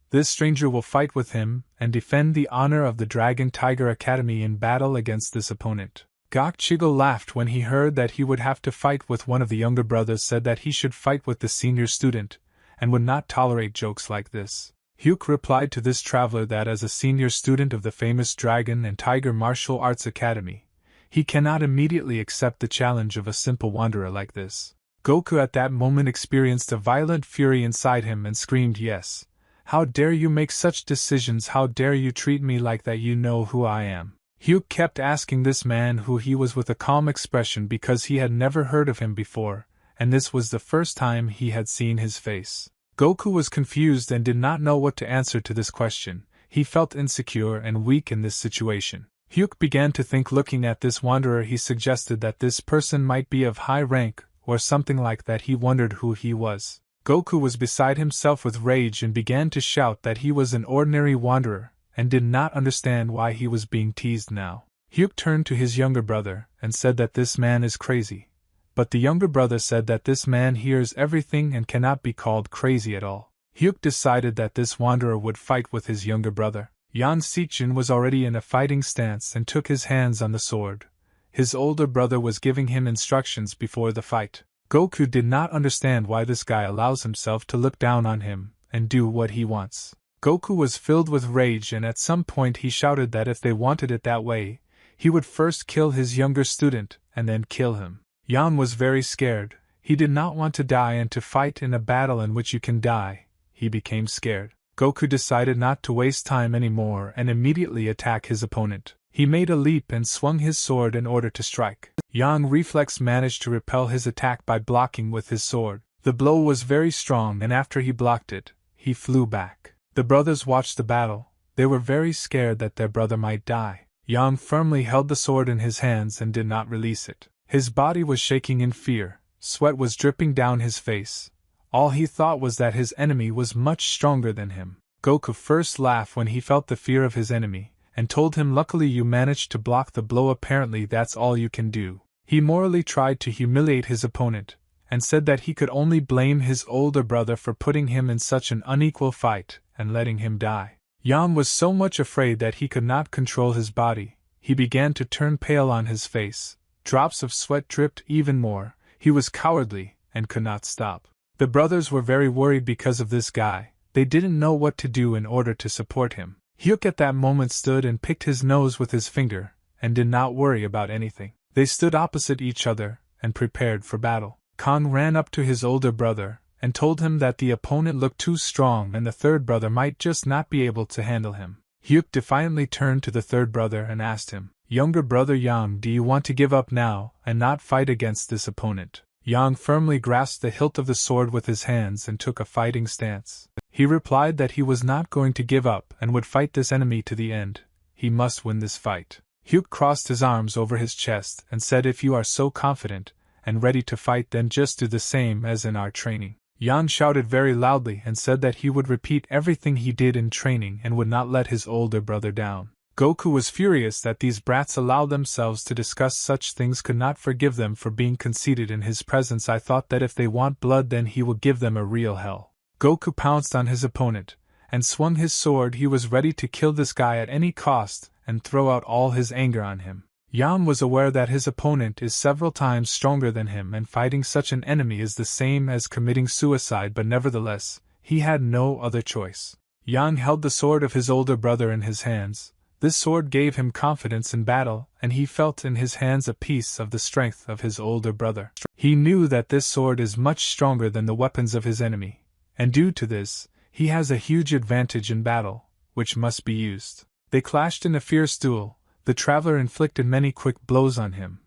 this stranger will fight with him and defend the honor of the Dragon Tiger Academy in battle against this opponent. Gok Chigil laughed when he heard that he would have to fight with one of the younger brothers, said that he should fight with the senior student, and would not tolerate jokes like this. Hyuk replied to this traveler that as a senior student of the famous Dragon and Tiger Martial Arts Academy, he cannot immediately accept the challenge of a simple wanderer like this. Goku at that moment experienced a violent fury inside him and screamed, "Yes! How dare you make such decisions? How dare you treat me like that? You know who I am." Hyuk kept asking this man who he was with a calm expression because he had never heard of him before, and this was the first time he had seen his face. Goku was confused and did not know what to answer to this question. He felt insecure and weak in this situation. Hyuk began to think, looking at this wanderer, he suggested that this person might be of high rank, or something like that. He wondered who he was. Goku was beside himself with rage and began to shout that he was an ordinary wanderer, and did not understand why he was being teased now. Hyuk turned to his younger brother and said that this man is crazy. But the younger brother said that this man hears everything and cannot be called crazy at all. Hyuk decided that this wanderer would fight with his younger brother. Yan Sichin was already in a fighting stance and took his hands on the sword. His older brother was giving him instructions before the fight. Goku did not understand why this guy allows himself to look down on him and do what he wants. Goku was filled with rage, and at some point he shouted that if they wanted it that way, he would first kill his younger student and then kill him. Yan was very scared. He did not want to die and to fight in a battle in which you can die. He became scared. Goku decided not to waste time anymore and immediately attack his opponent. He made a leap and swung his sword in order to strike. Yang Reflex managed to repel his attack by blocking with his sword. The blow was very strong, and after he blocked it, he flew back. The brothers watched the battle. They were very scared that their brother might die. Yang firmly held the sword in his hands and did not release it. His body was shaking in fear. Sweat was dripping down his face. All he thought was that his enemy was much stronger than him. Goku first laughed when he felt the fear of his enemy, and told him, "Luckily you managed to block the blow. Apparently that's all you can do." He morally tried to humiliate his opponent, and said that he could only blame his older brother for putting him in such an unequal fight and letting him die. Yan was so much afraid that he could not control his body. He began to turn pale on his face. Drops of sweat dripped even more. He was cowardly and could not stop. The brothers were very worried because of this guy. They didn't know what to do in order to support him. Hyuk at that moment stood and picked his nose with his finger, and did not worry about anything. They stood opposite each other and prepared for battle. Kang ran up to his older brother and told him that the opponent looked too strong and the third brother might just not be able to handle him. Hyuk defiantly turned to the third brother and asked him, "Younger brother Yang, do you want to give up now and not fight against this opponent?" Yang firmly grasped the hilt of the sword with his hands and took a fighting stance. He replied that he was not going to give up and would fight this enemy to the end. He must win this fight. Hyuk crossed his arms over his chest and said, "If you are so confident and ready to fight, then just do the same as in our training." Yan shouted very loudly and said that he would repeat everything he did in training and would not let his older brother down. Goku was furious that these brats allowed themselves to discuss such things, could not forgive them for being conceited in his presence. I thought that if they want blood, then he will give them a real hell. Goku pounced on his opponent and swung his sword. He was ready to kill this guy at any cost and throw out all his anger on him. Yan was aware that his opponent is several times stronger than him, and fighting such an enemy is the same as committing suicide, but nevertheless, he had no other choice. Yan held the sword of his older brother in his hands. This sword gave him confidence in battle, and he felt in his hands a piece of the strength of his older brother. He knew that this sword is much stronger than the weapons of his enemy, and due to this, he has a huge advantage in battle, which must be used. They clashed in a fierce duel. The traveler inflicted many quick blows on him,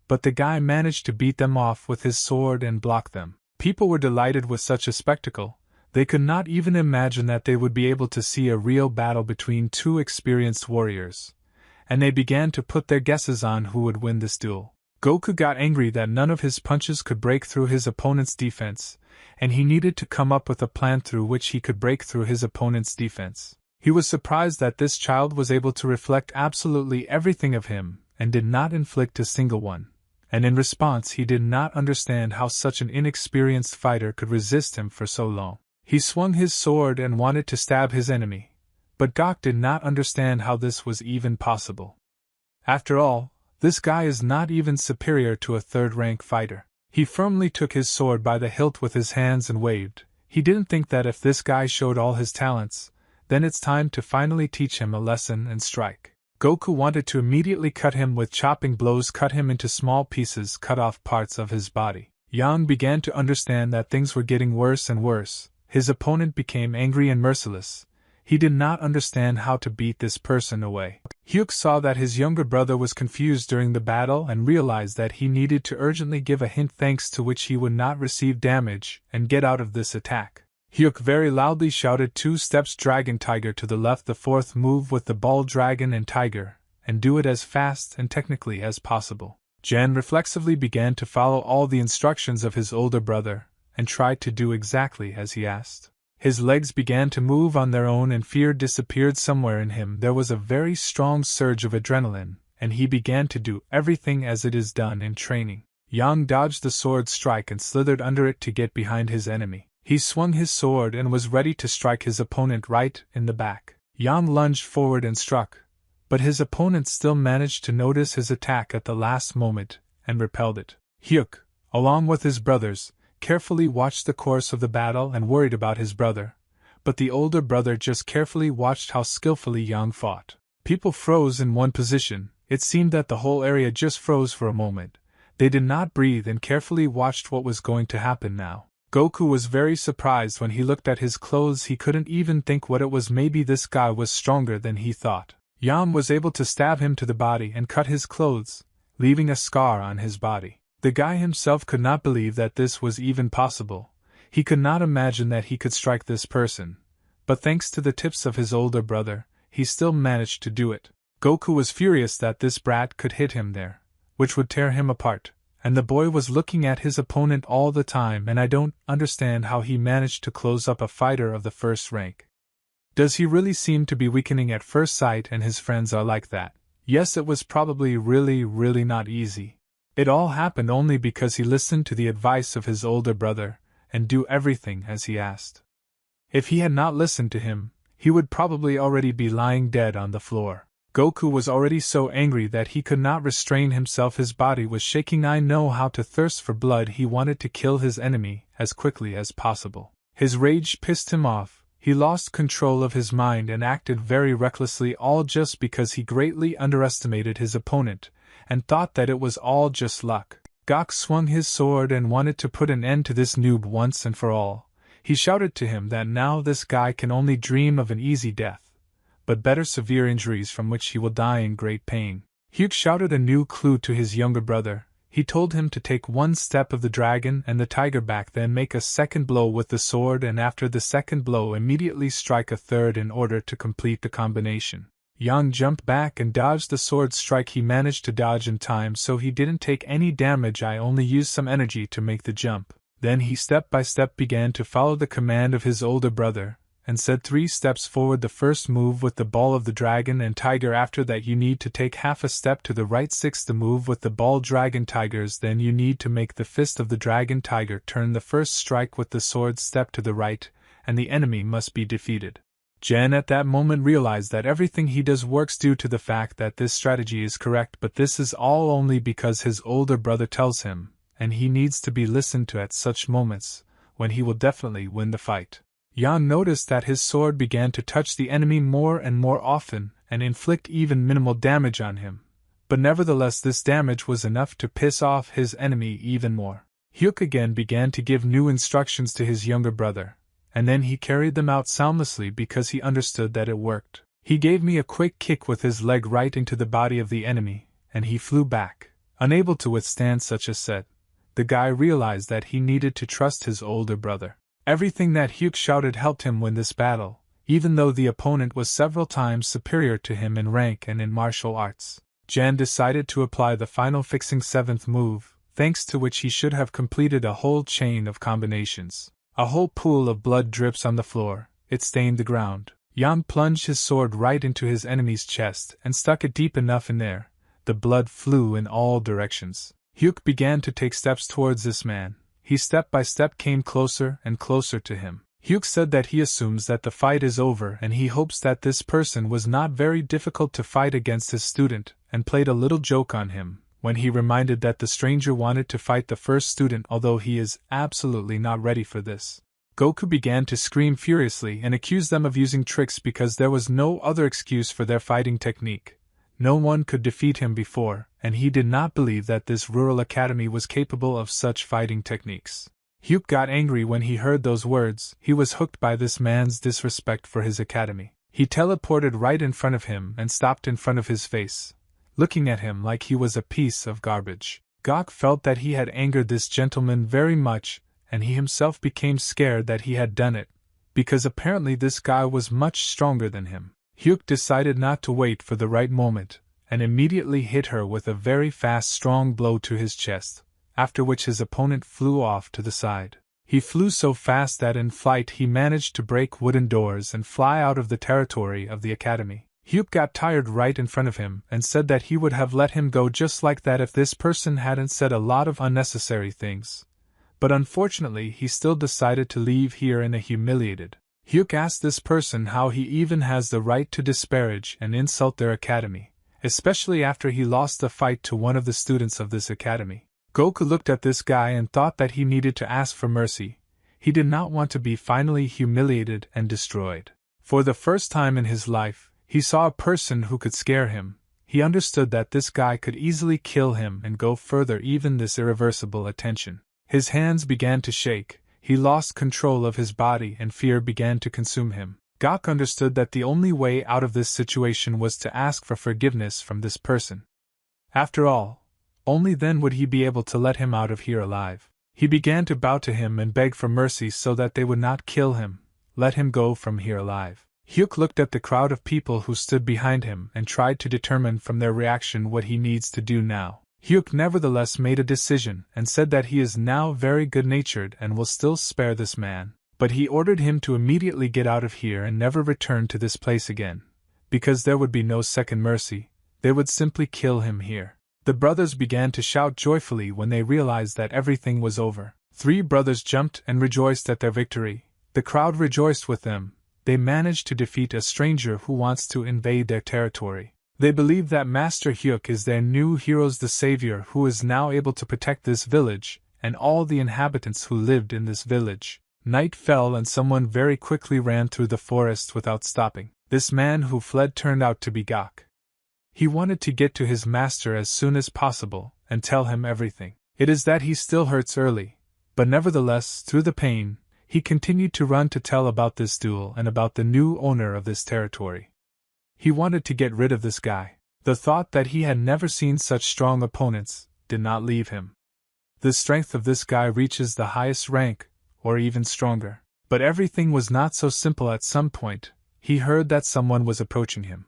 but the guy managed to beat them off with his sword and block them. People were delighted with such a spectacle. They could not even imagine that they would be able to see a real battle between two experienced warriors, and they began to put their guesses on who would win this duel. Goku got angry that none of his punches could break through his opponent's defense, and he needed to come up with a plan through which he could break through his opponent's defense. He was surprised that this child was able to reflect absolutely everything of him, and did not inflict a single one. And in response he did not understand how such an inexperienced fighter could resist him for so long. He swung his sword and wanted to stab his enemy, but Gok did not understand how this was even possible. After all, this guy is not even superior to a third-rank fighter. He firmly took his sword by the hilt with his hands and waved. He didn't think that if this guy showed all his talents, then it's time to finally teach him a lesson and strike. Goku wanted to immediately cut him with chopping blows, cut him into small pieces, cut off parts of his body. Yang began to understand that things were getting worse and worse. His opponent became angry and merciless. He did not understand how to beat this person away. Hyuk saw that his younger brother was confused during the battle and realized that he needed to urgently give a hint thanks to which he would not receive damage and get out of this attack. Hyuk very loudly shouted 2 steps Dragon Tiger to the left, the 4th move with the ball Dragon and Tiger, and do it as fast and technically as possible. Jan reflexively began to follow all the instructions of his older brother, and tried to do exactly as he asked. His legs began to move on their own and fear disappeared somewhere in him. There was a very strong surge of adrenaline, and he began to do everything as it is done in training. Yang dodged the sword strike and slithered under it to get behind his enemy. He swung his sword and was ready to strike his opponent right in the back. Yang lunged forward and struck, but his opponent still managed to notice his attack at the last moment and repelled it. Hyuk, along with his brothers, carefully watched the course of the battle and worried about his brother, but the older brother just carefully watched how skillfully Yang fought. People froze in one position. It seemed that the whole area just froze for a moment. They did not breathe and carefully watched what was going to happen now. Goku was very surprised when he looked at his clothes. He couldn't even think what it was. Maybe this guy was stronger than he thought. Yang was able to stab him to the body and cut his clothes, leaving a scar on his body. The guy himself could not believe that this was even possible. He could not imagine that he could strike this person, but thanks to the tips of his older brother, he still managed to do it. Goku was furious that this brat could hit him there, which would tear him apart, and the boy was looking at his opponent all the time, and I don't understand how he managed to close up a fighter of the first rank. Does he really seem to be weakening at first sight and his friends are like that? Yes, it was probably really not easy. It all happened only because he listened to the advice of his older brother, and do everything as he asked. If he had not listened to him, he would probably already be lying dead on the floor. Goku was already so angry that he could not restrain himself. His body was shaking. I know how to thirst for blood. He wanted to kill his enemy as quickly as possible. His rage pissed him off. He lost control of his mind and acted very recklessly, all just because he greatly underestimated his opponent and thought that it was all just luck. Gok swung his sword and wanted to put an end to this noob once and for all. He shouted to him that now this guy can only dream of an easy death, but better severe injuries from which he will die in great pain. Hyuk shouted a new clue to his younger brother. He told him to take 1 step of the dragon and the tiger back, then make a 2nd blow with the sword, and after the 2nd blow immediately strike a 3rd in order to complete the combination. Yang jumped back and dodged the sword strike. He managed to dodge in time, so he didn't take any damage. I only used some energy to make the jump. Then he step by step began to follow the command of his older brother, and said 3 steps forward the first move with the ball of the dragon and tiger. After that you need to take half a step to the right. 6th the move with the ball dragon tigers. Then you need to make the fist of the dragon tiger turn the first strike with the sword step to the right, and the enemy must be defeated. Jen at that moment realized that everything he does works due to the fact that this strategy is correct, but this is all only because his older brother tells him, and he needs to be listened to at such moments, when he will definitely win the fight. Yang noticed that his sword began to touch the enemy more and more often, and inflict even minimal damage on him, but nevertheless this damage was enough to piss off his enemy even more. Hyuk again began to give new instructions to his younger brother, and then he carried them out soundlessly because he understood that it worked. He gave me a quick kick with his leg right into the body of the enemy, and he flew back, unable to withstand such a set. The guy realized that he needed to trust his older brother. Everything that Hyuk shouted helped him win this battle, even though the opponent was several times superior to him in rank and in martial arts. Jan decided to apply the final fixing 7th move, thanks to which he should have completed a whole chain of combinations. A whole pool of blood drips on the floor, it stained the ground. Jan plunged his sword right into his enemy's chest and stuck it deep enough in there. The blood flew in all directions. Hyuk began to take steps towards this man. He step by step came closer and closer to him. Hyuk said that he assumes that the fight is over and he hopes that this person was not very difficult to fight against his student, and played a little joke on him, when he reminded that the stranger wanted to fight the first student although he is absolutely not ready for this. Goku began to scream furiously and accuse them of using tricks because there was no other excuse for their fighting technique. No one could defeat him before, and he did not believe that this rural academy was capable of such fighting techniques. Hyuk got angry when he heard those words. He was hooked by this man's disrespect for his academy. He teleported right in front of him and stopped in front of his face, looking at him like he was a piece of garbage. Gok felt that he had angered this gentleman very much, and he himself became scared that he had done it, because apparently this guy was much stronger than him. Hyuk decided not to wait for the right moment, and immediately hit her with a very fast strong blow to his chest, after which his opponent flew off to the side. He flew so fast that in flight he managed to break wooden doors and fly out of the territory of the academy. Hyuk got tired right in front of him and said that he would have let him go just like that if this person hadn't said a lot of unnecessary things. But unfortunately he still decided to leave here in a humiliated. Hyuk asked this person how he even has the right to disparage and insult their academy, especially after he lost the fight to one of the students of this academy. Goku looked at this guy and thought that he needed to ask for mercy. He did not want to be finally humiliated and destroyed. For the first time in his life, he saw a person who could scare him. He understood that this guy could easily kill him and go further even this irreversible attention. His hands began to shake. He lost control of his body and fear began to consume him. Gok understood that the only way out of this situation was to ask for forgiveness from this person. After all, only then would he be able to let him out of here alive. He began to bow to him and beg for mercy so that they would not kill him, let him go from here alive. Hyuk looked at the crowd of people who stood behind him and tried to determine from their reaction what he needs to do now. Hyuk nevertheless made a decision and said that he is now very good-natured and will still spare this man, but he ordered him to immediately get out of here and never return to this place again, because there would be no second mercy. They would simply kill him here. The brothers began to shout joyfully when they realized that everything was over. 3 brothers jumped and rejoiced at their victory. The crowd rejoiced with them. They managed to defeat a stranger who wants to invade their territory. They believe that Master Hyuk is their new hero, the savior who is now able to protect this village, and all the inhabitants who lived in this village. Night fell and someone very quickly ran through the forest without stopping. This man who fled turned out to be Gok. He wanted to get to his master as soon as possible, and tell him everything. It is that he still hurts early, but nevertheless, through the pain, he continued to run to tell about this duel and about the new owner of this territory. He wanted to get rid of this guy. The thought that he had never seen such strong opponents did not leave him. The strength of this guy reaches the highest rank, or even stronger. But everything was not so simple. At some point, he heard that someone was approaching him.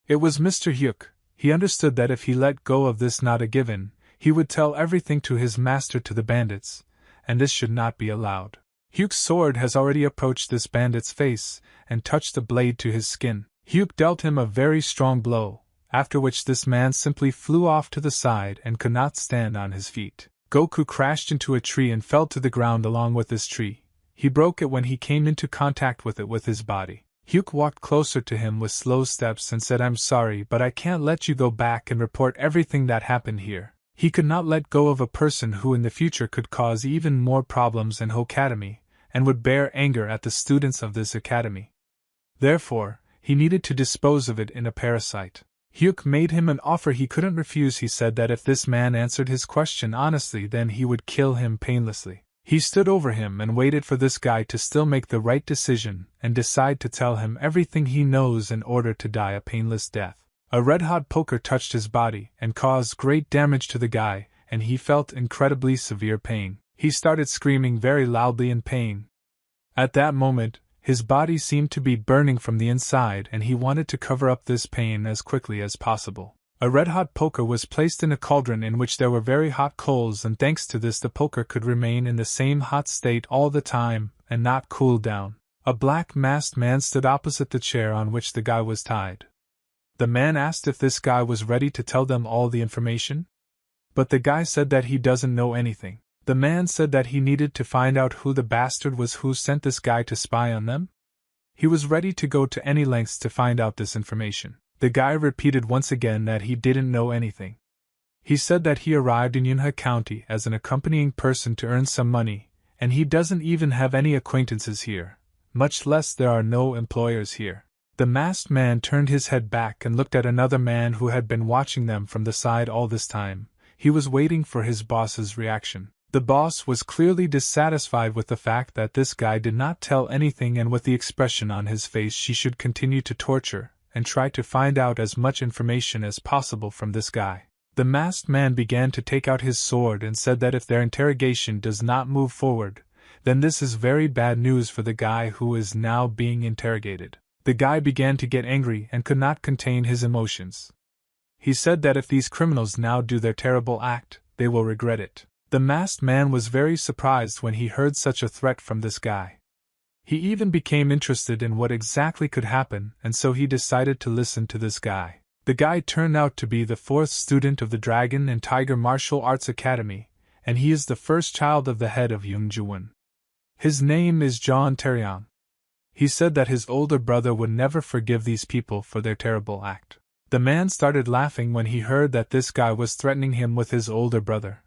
It was Mr. Hyuk. He understood that if he let go of this not a given, he would tell everything to his master, to the bandits, and this should not be allowed. Hyuk's sword has already approached this bandit's face and touched the blade to his skin. Hyuk dealt him a very strong blow, after which this man simply flew off to the side and could not stand on his feet. Goku crashed into a tree and fell to the ground along with this tree. He broke it when he came into contact with it with his body. Hyuk walked closer to him with slow steps and said, "I'm sorry, but I can't let you go back and report everything that happened here." He could not let go of a person who in the future could cause even more problems in Hokademi, and would bear anger at the students of this academy. Therefore, he needed to dispose of it in a parasite. Hyuk made him an offer he couldn't refuse. He said that if this man answered his question honestly, then he would kill him painlessly. He stood over him and waited for this guy to still make the right decision and decide to tell him everything he knows in order to die a painless death. A red-hot poker touched his body and caused great damage to the guy, and he felt incredibly severe pain. He started screaming very loudly in pain. At that moment, his body seemed to be burning from the inside and he wanted to cover up this pain as quickly as possible. A red-hot poker was placed in a cauldron in which there were very hot coals, and thanks to this the poker could remain in the same hot state all the time and not cool down. A black-masked man stood opposite the chair on which the guy was tied. The man asked if this guy was ready to tell them all the information, but the guy said that he doesn't know anything. The man said that he needed to find out who the bastard was who sent this guy to spy on them. He was ready to go to any lengths to find out this information. The guy repeated once again that he didn't know anything. He said that he arrived in Yunhe County as an accompanying person to earn some money, and he doesn't even have any acquaintances here, much less there are no employers here. The masked man turned his head back and looked at another man who had been watching them from the side all this time. He was waiting for his boss's reaction. The boss was clearly dissatisfied with the fact that this guy did not tell anything, and with the expression on his face she should continue to torture and try to find out as much information as possible from this guy. The masked man began to take out his sword and said that if their interrogation does not move forward, then this is very bad news for the guy who is now being interrogated. The guy began to get angry and could not contain his emotions. He said that if these criminals now do their terrible act, they will regret it. The masked man was very surprised when he heard such a threat from this guy. He even became interested in what exactly could happen, and so he decided to listen to this guy. The guy turned out to be the 4th student of the Dragon and Tiger Martial Arts Academy, and he is the first child of the head of Yungjuan. His name is John Taeyang. He said that his older brother would never forgive these people for their terrible act. The man started laughing when he heard that this guy was threatening him with his older brother,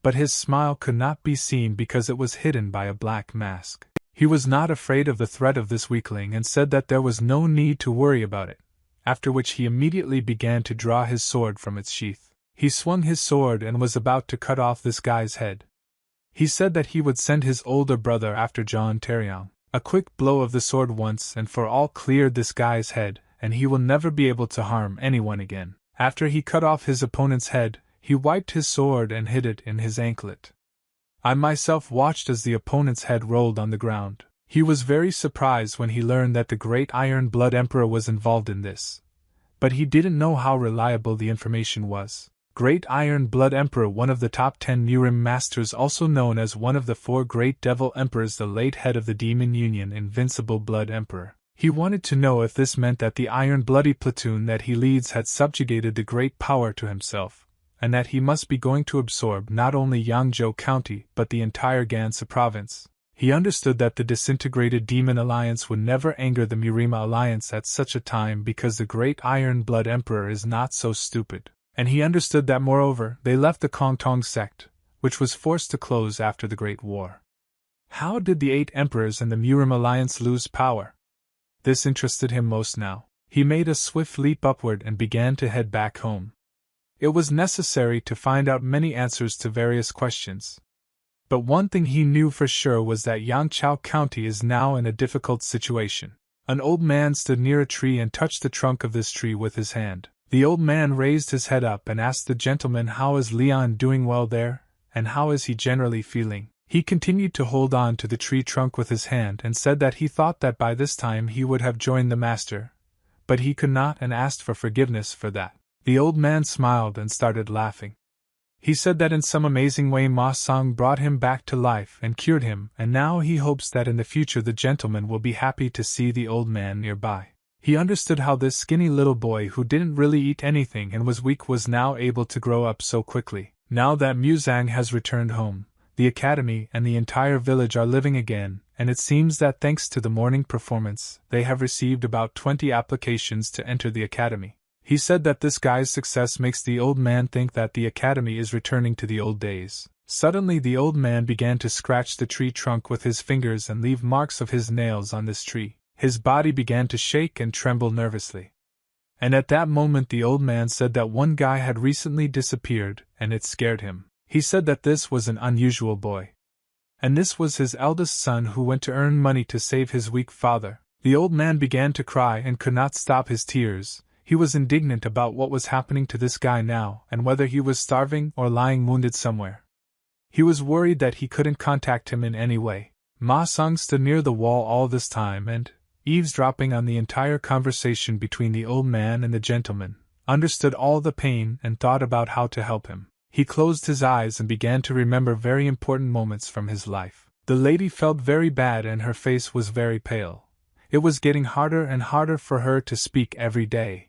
but his smile could not be seen because it was hidden by a black mask. He was not afraid of the threat of this weakling and said that there was no need to worry about it, after which he immediately began to draw his sword from its sheath. He swung his sword and was about to cut off this guy's head. He said that he would send his older brother after John Taeyang. A quick blow of the sword once and for all cleared this guy's head, and he will never be able to harm anyone again. After he cut off his opponent's head, he wiped his sword and hid it in his anklet. I myself watched as the opponent's head rolled on the ground. He was very surprised when he learned that the Great Iron Blood Emperor was involved in this, but he didn't know how reliable the information was. Great Iron Blood Emperor, one of the top 10 Murim masters, also known as one of the 4 Great Devil Emperors, the late head of the Demon Union, Invincible Blood Emperor. He wanted to know if this meant that the Iron Bloody platoon that he leads had subjugated the great power to himself, and that he must be going to absorb not only Yangzhou County but the entire Gansu province. He understood that the disintegrated Demon Alliance would never anger the Murima Alliance at such a time because the Great Iron Blood Emperor is not so stupid. And he understood that moreover they left the Kongtong sect, which was forced to close after the Great War. How did the 8 emperors and the Murim Alliance lose power? This interested him most now. He made a swift leap upward and began to head back home. It was necessary to find out many answers to various questions. But one thing he knew for sure was that Yangzhou County is now in a difficult situation. An old man stood near a tree and touched the trunk of this tree with his hand. The old man raised his head up and asked the gentleman, "How is Leon doing well there, and how is he generally feeling?" He continued to hold on to the tree trunk with his hand and said that he thought that by this time he would have joined the master, but he could not, and asked for forgiveness for that. The old man smiled and started laughing. He said that in some amazing way Ma Song brought him back to life and cured him, and now he hopes that in the future the gentleman will be happy to see the old man nearby. He understood how this skinny little boy who didn't really eat anything and was weak was now able to grow up so quickly. Now that Muzang has returned home, the academy and the entire village are living again, and it seems that thanks to the morning performance, they have received about 20 applications to enter the academy. He said that this guy's success makes the old man think that the academy is returning to the old days. Suddenly the old man began to scratch the tree trunk with his fingers and leave marks of his nails on this tree. His body began to shake and tremble nervously. And at that moment the old man said that one guy had recently disappeared, and it scared him. He said that this was an unusual boy. And this was his eldest son who went to earn money to save his weak father. The old man began to cry and could not stop his tears. He was indignant about what was happening to this guy now, and whether he was starving or lying wounded somewhere. He was worried that he couldn't contact him in any way. Ma Song stood near the wall all this time and, eavesdropping on the entire conversation between the old man and the gentleman, understood all the pain and thought about how to help him. He closed his eyes and began to remember very important moments from his life. The lady felt very bad and her face was very pale. It was getting harder and harder for her to speak every day.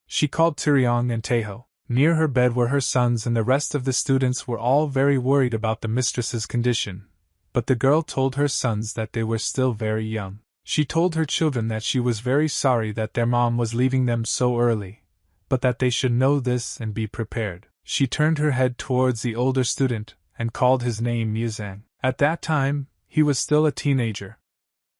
She called Tyryong and Taeho. Near her bed were her sons, and the rest of the students were all very worried about the mistress's condition. But the girl told her sons that they were still very young. She told her children that she was very sorry that their mom was leaving them so early, but that they should know this and be prepared. She turned her head towards the older student and called his name Muzang. At that time, he was still a teenager.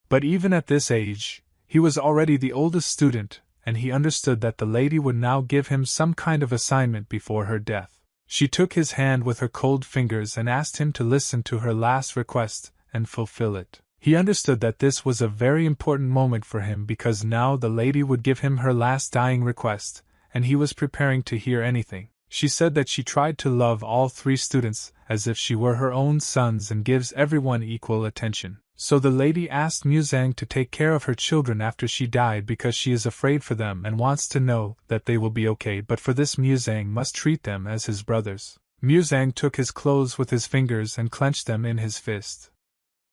But even at this age, he was already the oldest student, and he understood that the lady would now give him some kind of assignment before her death. She took his hand with her cold fingers and asked him to listen to her last request and fulfill it. He understood that this was a very important moment for him because now the lady would give him her last dying request, and he was preparing to hear anything. She said that she tried to love all 3 students as if she were her own sons and gives everyone equal attention. So the lady asked Muzang to take care of her children after she died because she is afraid for them and wants to know that they will be okay, but for this Muzang must treat them as his brothers. Muzang took his clothes with his fingers and clenched them in his fist.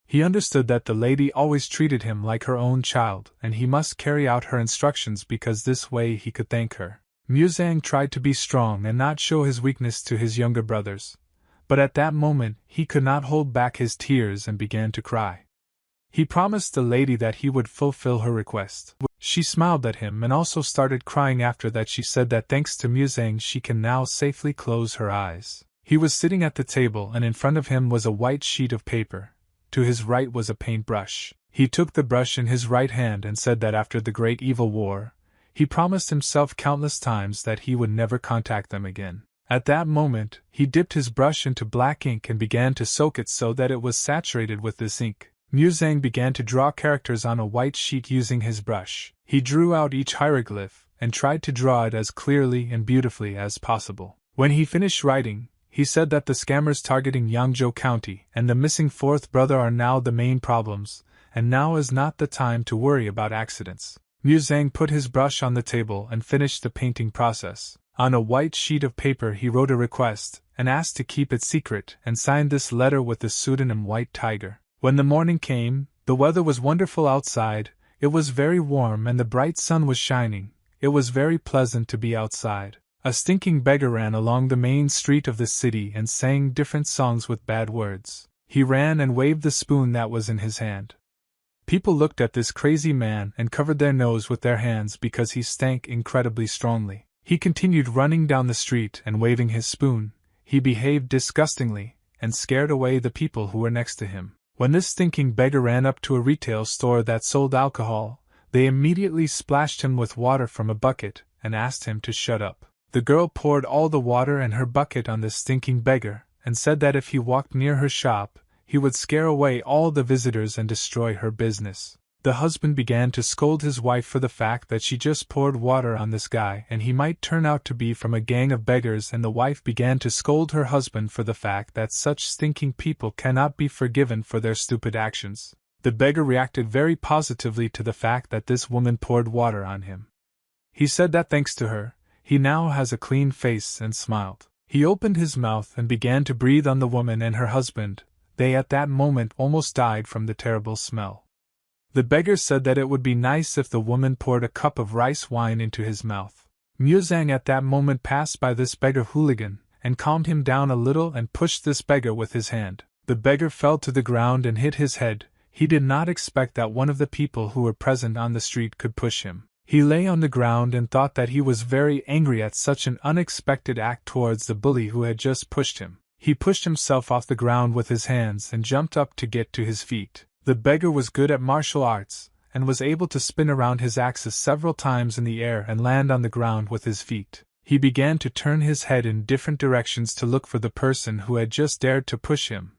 He understood that the lady always treated him like her own child, and he must carry out her instructions because this way he could thank her. Muzang tried to be strong and not show his weakness to his younger brothers, but at that moment he could not hold back his tears and began to cry. He promised the lady that he would fulfill her request. She smiled at him and also started crying. After that she said that thanks to Muzang she can now safely close her eyes. He was sitting at the table and in front of him was a white sheet of paper. To his right was a paintbrush. He took the brush in his right hand and said that after the Great Evil War, he promised himself countless times that he would never contact them again. At that moment, he dipped his brush into black ink and began to soak it so that it was saturated with this ink. Muzang began to draw characters on a white sheet using his brush. He drew out each hieroglyph and tried to draw it as clearly and beautifully as possible. When he finished writing, he said that the scammers targeting Yangzhou County and the missing 4th brother are now the main problems, and now is not the time to worry about accidents. Muzang put his brush on the table and finished the painting process. On a white sheet of paper he wrote a request, and asked to keep it secret, and signed this letter with the pseudonym White Tiger. When the morning came, the weather was wonderful outside, it was very warm and the bright sun was shining. It was very pleasant to be outside. A stinking beggar ran along the main street of the city and sang different songs with bad words. He ran and waved the spoon that was in his hand. People looked at this crazy man and covered their nose with their hands because he stank incredibly strongly. He continued running down the street and waving his spoon. He behaved disgustingly and scared away the people who were next to him. When this stinking beggar ran up to a retail store that sold alcohol, they immediately splashed him with water from a bucket and asked him to shut up. The girl poured all the water and her bucket on this stinking beggar and said that if he walked near her shop, he would scare away all the visitors and destroy her business. The husband began to scold his wife for the fact that she just poured water on this guy and he might turn out to be from a gang of beggars, and the wife began to scold her husband for the fact that such stinking people cannot be forgiven for their stupid actions. The beggar reacted very positively to the fact that this woman poured water on him. He said that thanks to her, he now has a clean face and smiled. He opened his mouth and began to breathe on the woman and her husband. They at that moment almost died from the terrible smell. The beggar said that it would be nice if the woman poured a cup of rice wine into his mouth. Muzang at that moment passed by this beggar hooligan, and calmed him down a little and pushed this beggar with his hand. The beggar fell to the ground and hit his head. He did not expect that one of the people who were present on the street could push him. He lay on the ground and thought that he was very angry at such an unexpected act towards the bully who had just pushed him. He pushed himself off the ground with his hands and jumped up to get to his feet. The beggar was good at martial arts, and was able to spin around his axis several times in the air and land on the ground with his feet. He began to turn his head in different directions to look for the person who had just dared to push him,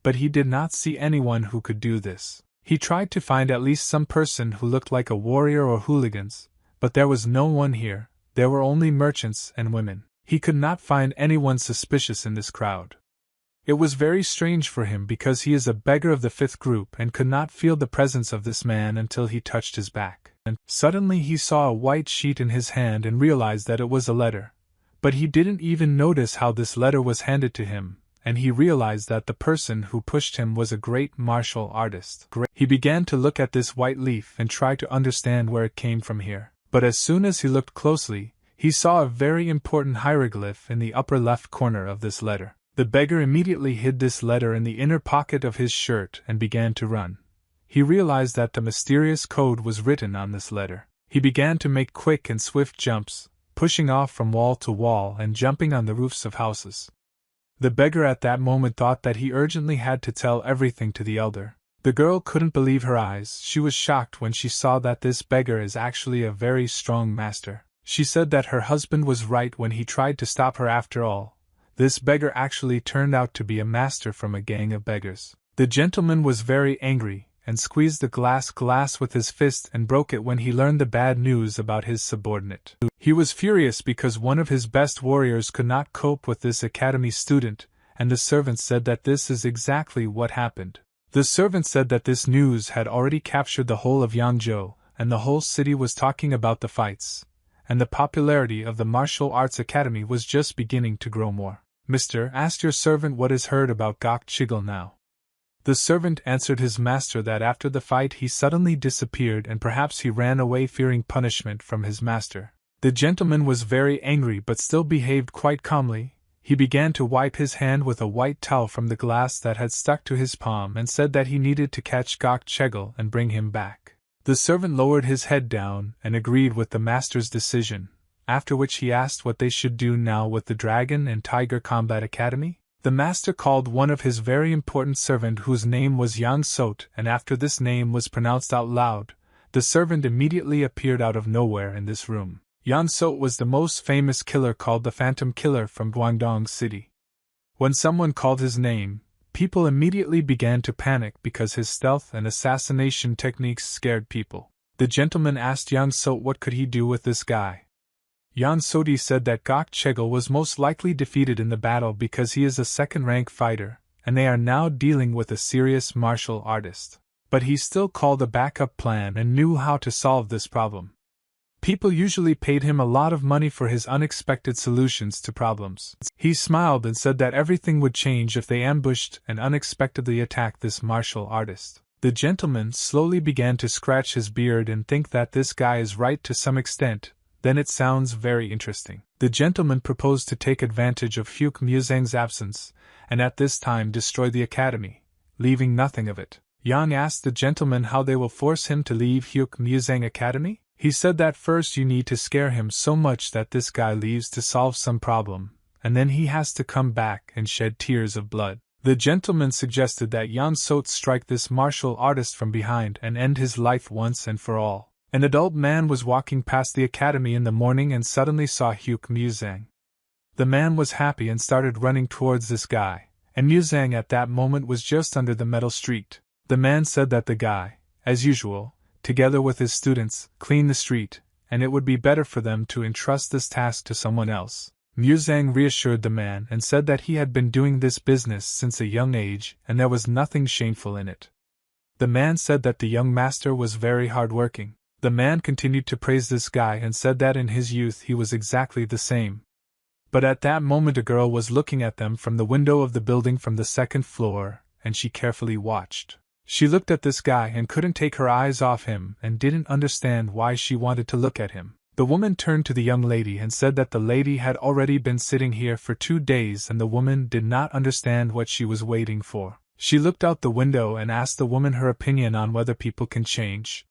but he did not see anyone who could do this. He tried to find at least some person who looked like a warrior or hooligans, but there was no one here. There were only merchants and women. He could not find anyone suspicious in this crowd. It was very strange for him because he is a beggar of the 5th group and could not feel the presence of this man until he touched his back. And suddenly he saw a white sheet in his hand and realized that it was a letter. But he didn't even notice how this letter was handed to him, and he realized that the person who pushed him was a great martial artist. He began to look at this white leaf and try to understand where it came from here. But as soon as he looked closely, he saw a very important hieroglyph in the upper left corner of this letter. The beggar immediately hid this letter in the inner pocket of his shirt and began to run. He realized that the mysterious code was written on this letter. He began to make quick and swift jumps, pushing off from wall to wall and jumping on the roofs of houses. The beggar at that moment thought that he urgently had to tell everything to the elder. The girl couldn't believe her eyes. She was shocked when she saw that this beggar is actually a very strong master. She said that her husband was right when he tried to stop her after all. This beggar actually turned out to be a master from a gang of beggars. The gentleman was very angry and squeezed the glass with his fist and broke it when he learned the bad news about his subordinate. He was furious because one of his best warriors could not cope with this academy student, and the servant said that this is exactly what happened. The servant said that this news had already captured the whole of Yangzhou, and the whole city was talking about the fights, and the popularity of the martial arts academy was just beginning to grow more. Mister, asked your servant what is heard about Gok Chigil now. The servant answered his master that after the fight he suddenly disappeared and perhaps he ran away fearing punishment from his master. The gentleman was very angry but still behaved quite calmly. He began to wipe his hand with a white towel from the glass that had stuck to his palm and said that he needed to catch Gok Chegel and bring him back. The servant lowered his head down and agreed with the master's decision, after which he asked what they should do now with the Dragon and Tiger Combat Academy. The master called one of his very important servant whose name was Yang Sot, and after this name was pronounced out loud, the servant immediately appeared out of nowhere in this room. Yang Sot was the most famous killer called the Phantom Killer from Guangdong City. When someone called his name, people immediately began to panic because his stealth and assassination techniques scared people. The gentleman asked Yang Sot what could he do with this guy. Yang Soti said that Gok Chegel was most likely defeated in the battle because he is a second-rank fighter, and they are now dealing with a serious martial artist. But he still called a backup plan and knew how to solve this problem. People usually paid him a lot of money for his unexpected solutions to problems. He smiled and said that everything would change if they ambushed and unexpectedly attacked this martial artist. The gentleman slowly began to scratch his beard and think that this guy is right to some extent. Then it sounds very interesting. The gentleman proposed to take advantage of Huke Muzang's absence, and at this time destroy the academy, leaving nothing of it. Yang asked the gentleman how they will force him to leave Huke Muzang Academy. He said that first you need to scare him so much that this guy leaves to solve some problem, and then he has to come back and shed tears of blood. The gentleman suggested that Yang Sot strike this martial artist from behind and end his life once and for all. An adult man was walking past the academy in the morning and suddenly saw Huke Muzang. The man was happy and started running towards this guy, and Muzang at that moment was just under the metal street. The man said that the guy, as usual, together with his students, cleaned the street, and it would be better for them to entrust this task to someone else. Muzang reassured the man and said that he had been doing this business since a young age and there was nothing shameful in it. The man said that the young master was very hard-working. The man continued to praise this guy and said that in his youth he was exactly the same. But at that moment a girl was looking at them from the window of the building from the second floor, and she carefully watched. She looked at this guy and couldn't take her eyes off him and didn't understand why she wanted to look at him. The woman turned to the young lady and said that the lady had already been sitting here for 2 days and the woman did not understand what she was waiting for. She looked out the window and asked the woman her opinion on whether people can change.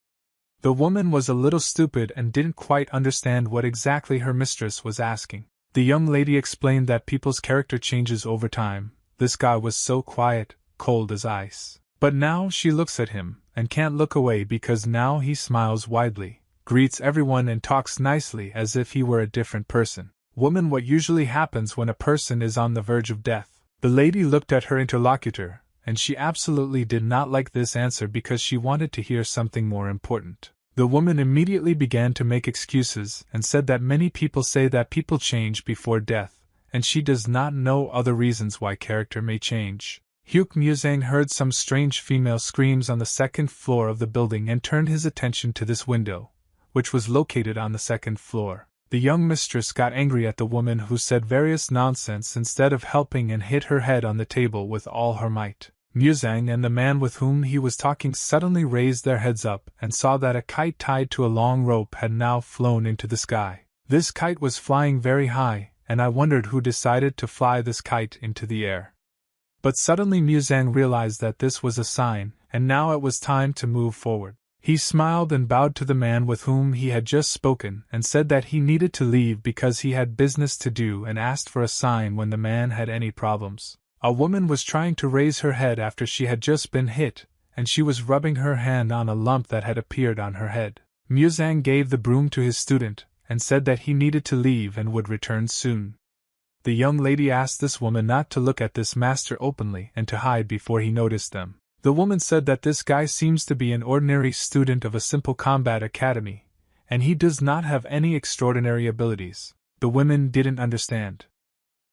The woman was a little stupid and didn't quite understand what exactly her mistress was asking. The young lady explained that people's character changes over time. This guy was so quiet, cold as ice. But now she looks at him, and can't look away because now he smiles widely, greets everyone and talks nicely as if he were a different person. Woman, what usually happens when a person is on the verge of death? The lady looked at her interlocutor, and she absolutely did not like this answer because she wanted to hear something more important. The woman immediately began to make excuses and said that many people say that people change before death, and she does not know other reasons why character may change. Huke Muzang heard some strange female screams on the second floor of the building and turned his attention to this window, which was located on the second floor. The young mistress got angry at the woman who said various nonsense instead of helping and hit her head on the table with all her might. Muzang and the man with whom he was talking suddenly raised their heads up and saw that a kite tied to a long rope had now flown into the sky. This kite was flying very high, and I wondered who decided to fly this kite into the air. But suddenly Muzang realized that this was a sign, and now it was time to move forward. He smiled and bowed to the man with whom he had just spoken and said that he needed to leave because he had business to do and asked for a sign when the man had any problems. A woman was trying to raise her head after she had just been hit, and she was rubbing her hand on a lump that had appeared on her head. Muzang gave the broom to his student and said that he needed to leave and would return soon. The young lady asked this woman not to look at this master openly and to hide before he noticed them. The woman said that this guy seems to be an ordinary student of a simple combat academy, and he does not have any extraordinary abilities. The women didn't understand.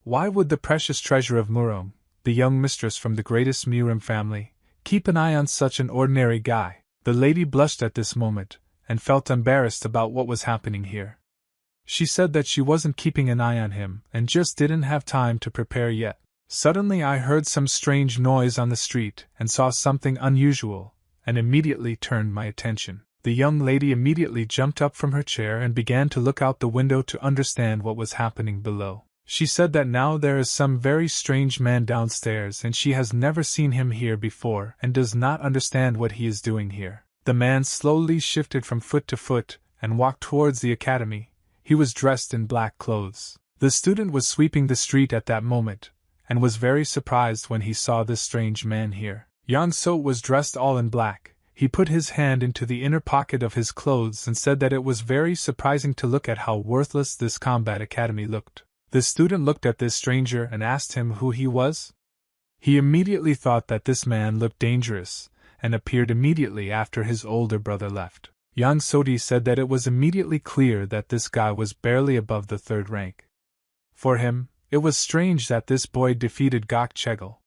Why would the precious treasure of Murong, the young mistress from the greatest Murim family, keep an eye on such an ordinary guy? The lady blushed at this moment, and felt embarrassed about what was happening here. She said that she wasn't keeping an eye on him, and just didn't have time to prepare yet. Suddenly I heard some strange noise on the street, and saw something unusual, and immediately turned my attention. The young lady immediately jumped up from her chair and began to look out the window to understand what was happening below. She said that now there is some very strange man downstairs and she has never seen him here before and does not understand what he is doing here. The man slowly shifted from foot to foot and walked towards the academy. He was dressed in black clothes. The student was sweeping the street at that moment, and was very surprised when he saw this strange man here. Yang So was dressed all in black. He put his hand into the inner pocket of his clothes and said that it was very surprising to look at how worthless this combat academy looked. The student looked at this stranger and asked him who he was. He immediately thought that this man looked dangerous, and appeared immediately after his older brother left. Yang Sodi said that it was immediately clear that this guy was barely above the third rank. For him, it was strange that this boy defeated Gok Chegel.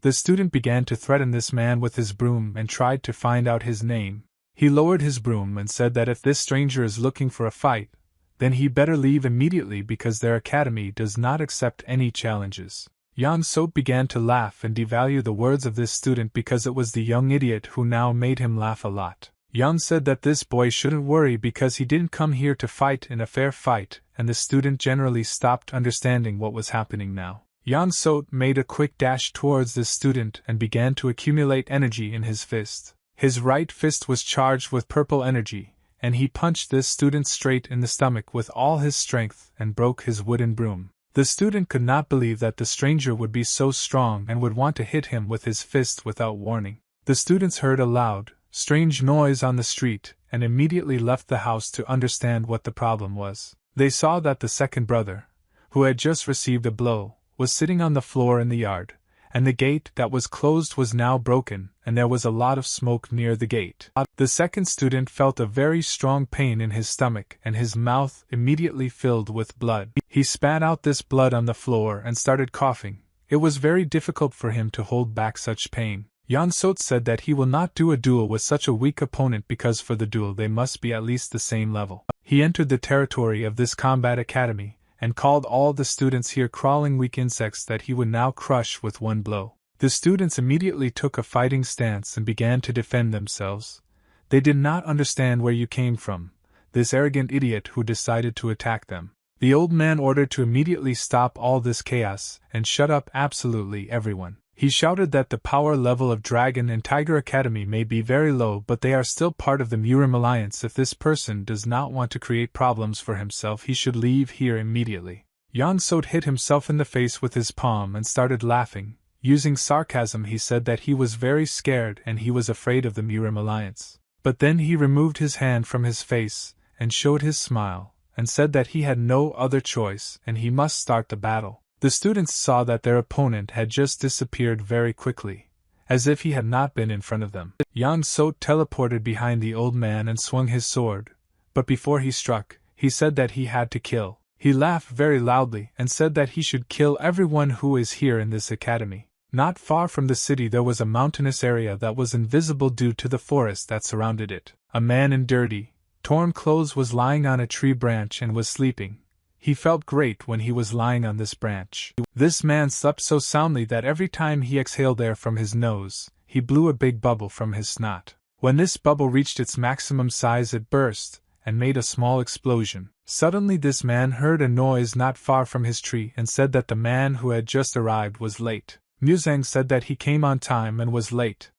The student began to threaten this man with his broom and tried to find out his name. He lowered his broom and said that if this stranger is looking for a fight, then he better leave immediately because their academy does not accept any challenges. Yang So began to laugh and devalue the words of this student because it was the young idiot who now made him laugh a lot. Yang said that this boy shouldn't worry because he didn't come here to fight in a fair fight, and the student generally stopped understanding what was happening now. Yang So made a quick dash towards this student and began to accumulate energy in his fist. His right fist was charged with purple energy, and he punched this student straight in the stomach with all his strength and broke his wooden broom. The student could not believe that the stranger would be so strong and would want to hit him with his fist without warning. The students heard a loud, strange noise on the street and immediately left the house to understand what the problem was. They saw that the second brother, who had just received a blow, was sitting on the floor in the yard, and the gate that was closed was now broken, and there was a lot of smoke near the gate. The second student felt a very strong pain in his stomach and his mouth immediately filled with blood. He spat out this blood on the floor and started coughing. It was very difficult for him to hold back such pain. Yan Sot said that he will not do a duel with such a weak opponent because for the duel they must be at least the same level. He entered the territory of this combat academy, and called all the students here crawling weak insects that he would now crush with one blow. The students immediately took a fighting stance and began to defend themselves. They did not understand where you came from, this arrogant idiot who decided to attack them. The old man ordered to immediately stop all this chaos and shut up absolutely everyone. He shouted that the power level of Dragon and Tiger Academy may be very low, but they are still part of the Murim Alliance. If this person does not want to create problems for himself, he should leave here immediately. Yan Sot hit himself in the face with his palm and started laughing. Using sarcasm, he said that he was very scared and he was afraid of the Murim Alliance. But then he removed his hand from his face and showed his smile, and said that he had no other choice and he must start the battle. The students saw that their opponent had just disappeared very quickly, as if he had not been in front of them. Yang Sot teleported behind the old man and swung his sword, but before he struck, he said that he had to kill. He laughed very loudly and said that he should kill everyone who is here in this academy. Not far from the city there was a mountainous area that was invisible due to the forest that surrounded it. A man in dirty, torn clothes was lying on a tree branch and was sleeping. He felt great when he was lying on this branch. This man slept so soundly that every time he exhaled air from his nose, he blew a big bubble from his snot. When this bubble reached its maximum size, it burst and made a small explosion. Suddenly this man heard a noise not far from his tree and said that the man who had just arrived was late. Muzang said that he came on time and was late.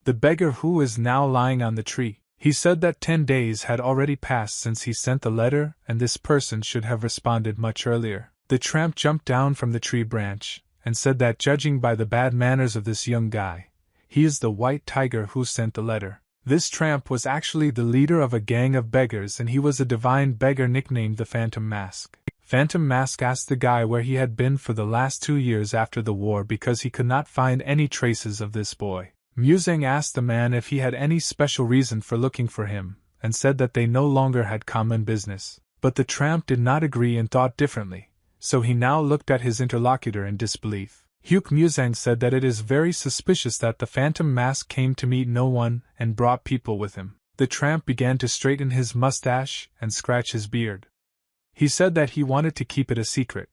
The beggar who is now lying on the tree, he said that 10 days had already passed since he sent the letter and this person should have responded much earlier. The tramp jumped down from the tree branch and said that judging by the bad manners of this young guy, he is the white tiger who sent the letter. This tramp was actually the leader of a gang of beggars and he was a divine beggar nicknamed the Phantom Mask. Phantom Mask asked the guy where he had been for the last 2 years after the war because he could not find any traces of this boy. Muzang asked the man if he had any special reason for looking for him, and said that they no longer had common business. But the tramp did not agree and thought differently, so he now looked at his interlocutor in disbelief. Muzang said that it is very suspicious that the Phantom Mask came to meet no one and brought people with him. The tramp began to straighten his mustache and scratch his beard. He said that he wanted to keep it a secret,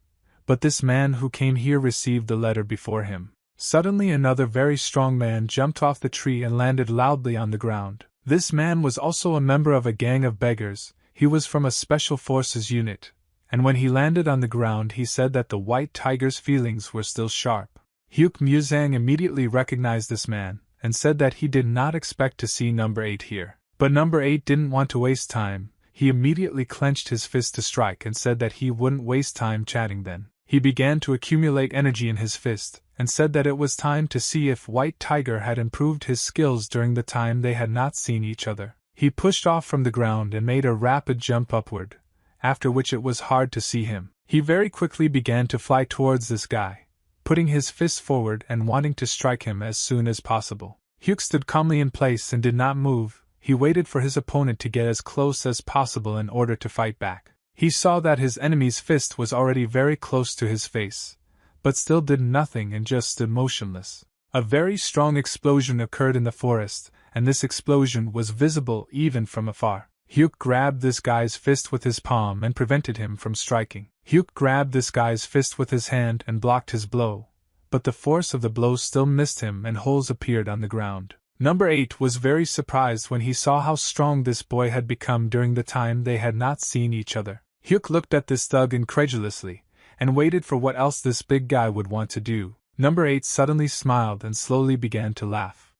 but this man who came here received the letter before him. Suddenly another very strong man jumped off the tree and landed loudly on the ground. This man was also a member of a gang of beggars. He was from a special forces unit, and when he landed on the ground he said that the white tiger's feelings were still sharp. Muzang immediately recognized this man, and said that he did not expect to see number 8 here. But number 8 didn't want to waste time. He immediately clenched his fist to strike and said that he wouldn't waste time chatting then. He began to accumulate energy in his fist, and said that it was time to see if White Tiger had improved his skills during the time they had not seen each other. He pushed off from the ground and made a rapid jump upward, after which it was hard to see him. He very quickly began to fly towards this guy, putting his fist forward and wanting to strike him as soon as possible. Hyuk stood calmly in place and did not move. He waited for his opponent to get as close as possible in order to fight back. He saw that his enemy's fist was already very close to his face, but still did nothing and just stood motionless. A very strong explosion occurred in the forest, and this explosion was visible even from afar. Hyuk grabbed this guy's fist with his palm and prevented him from striking. Hyuk grabbed this guy's fist with his hand and blocked his blow, but the force of the blow still missed him and holes appeared on the ground. Number 8 was very surprised when he saw how strong this boy had become during the time they had not seen each other. Hyuk looked at this thug incredulously, and waited for what else this big guy would want to do. Number 8 suddenly smiled and slowly began to laugh.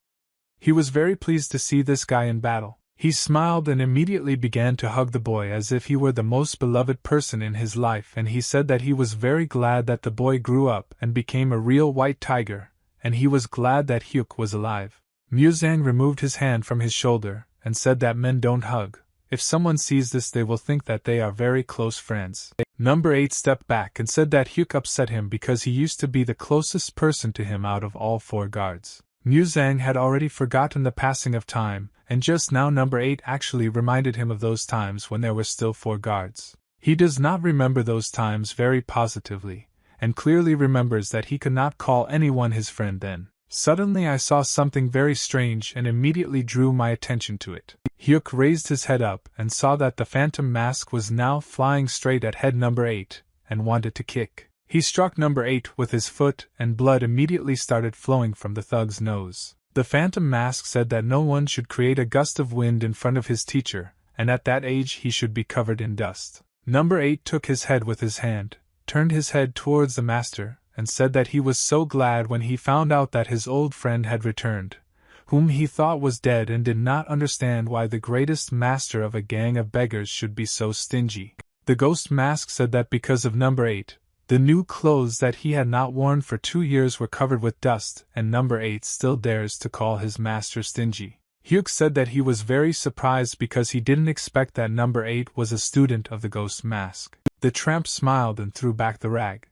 He was very pleased to see this guy in battle. He smiled and immediately began to hug the boy as if he were the most beloved person in his life, and he said that he was very glad that the boy grew up and became a real white tiger, and he was glad that Hyuk was alive. Muzang removed his hand from his shoulder and said that men don't hug. If someone sees this, they will think that they are very close friends. Number 8 stepped back and said that Hyuk upset him because he used to be the closest person to him out of all 4 guards. Muzang had already forgotten the passing of time, and just now number 8 actually reminded him of those times when there were still 4 guards. He does not remember those times very positively, and clearly remembers that he could not call anyone his friend then. Suddenly I saw something very strange and immediately drew my attention to it. Hyuk raised his head up and saw that the Phantom Mask was now flying straight at head number 8, and wanted to kick. He struck number 8 with his foot and blood immediately started flowing from the thug's nose. The Phantom Mask said that no one should create a gust of wind in front of his teacher, and at that age he should be covered in dust. Number 8 took his head with his hand, turned his head towards the master, and said that he was so glad when he found out that his old friend had returned, whom he thought was dead, and did not understand why the greatest master of a gang of beggars should be so stingy. The Ghost Mask said that because of number 8, the new clothes that he had not worn for 2 years were covered with dust, and number 8 still dares to call his master stingy. Hyuk said that he was very surprised because he didn't expect that number 8 was a student of the Ghost Mask. The tramp smiled and threw back the rag.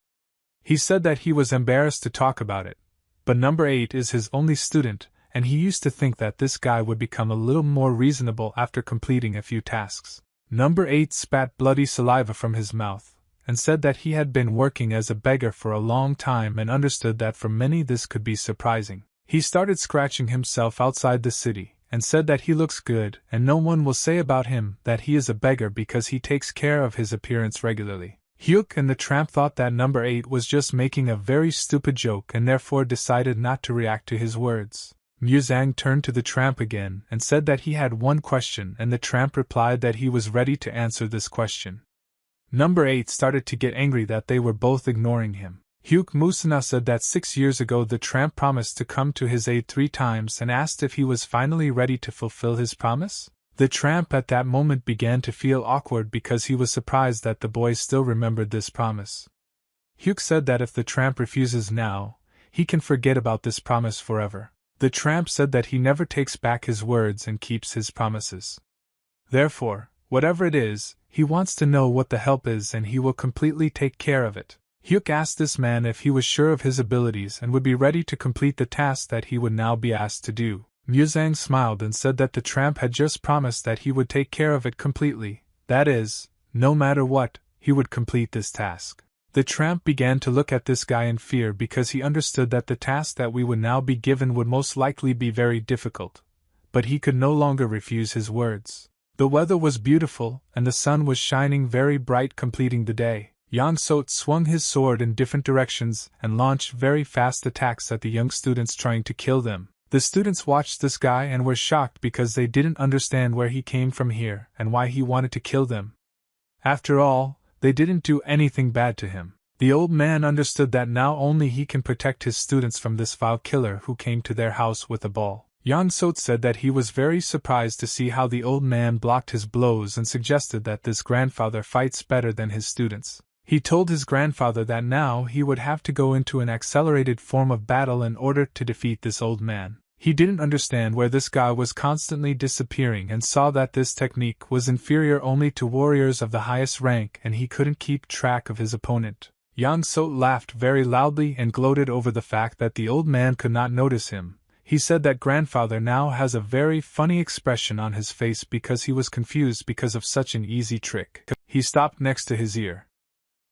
He said that he was embarrassed to talk about it, but number 8 is his only student, and he used to think that this guy would become a little more reasonable after completing a few tasks. Number 8 spat bloody saliva from his mouth, and said that he had been working as a beggar for a long time and understood that for many this could be surprising. He started scratching himself outside the city, and said that he looks good and no one will say about him that he is a beggar because he takes care of his appearance regularly. Hyuk and the tramp thought that number 8 was just making a very stupid joke and therefore decided not to react to his words. Muzang turned to the tramp again and said that he had one question, and the tramp replied that he was ready to answer this question. Number 8 started to get angry that they were both ignoring him. Hyuk Musuna said that 6 years ago the tramp promised to come to his aid 3 times and asked if he was finally ready to fulfill his promise. The tramp at that moment began to feel awkward because he was surprised that the boy still remembered this promise. Hyuk said that if the tramp refuses now, he can forget about this promise forever. The tramp said that he never takes back his words and keeps his promises. Therefore, whatever it is, he wants to know what the help is and he will completely take care of it. Hyuk asked this man if he was sure of his abilities and would be ready to complete the task that he would now be asked to do. Muzang smiled and said that the tramp had just promised that he would take care of it completely, that is, no matter what, he would complete this task. The tramp began to look at this guy in fear because he understood that the task that we would now be given would most likely be very difficult, but he could no longer refuse his words. The weather was beautiful and the sun was shining very bright, completing the day. Yang Sot swung his sword in different directions and launched very fast attacks at the young students trying to kill them. The students watched this guy and were shocked because they didn't understand where he came from here and why he wanted to kill them. After all, they didn't do anything bad to him. The old man understood that now only he can protect his students from this vile killer who came to their house with a ball. Yang Sot said that he was very surprised to see how the old man blocked his blows and suggested that this grandfather fights better than his students. He told his grandfather that now he would have to go into an accelerated form of battle in order to defeat this old man. He didn't understand where this guy was constantly disappearing and saw that this technique was inferior only to warriors of the highest rank and he couldn't keep track of his opponent. Yang Sot laughed very loudly and gloated over the fact that the old man could not notice him. He said that grandfather now has a very funny expression on his face because he was confused because of such an easy trick. He stopped next to his ear.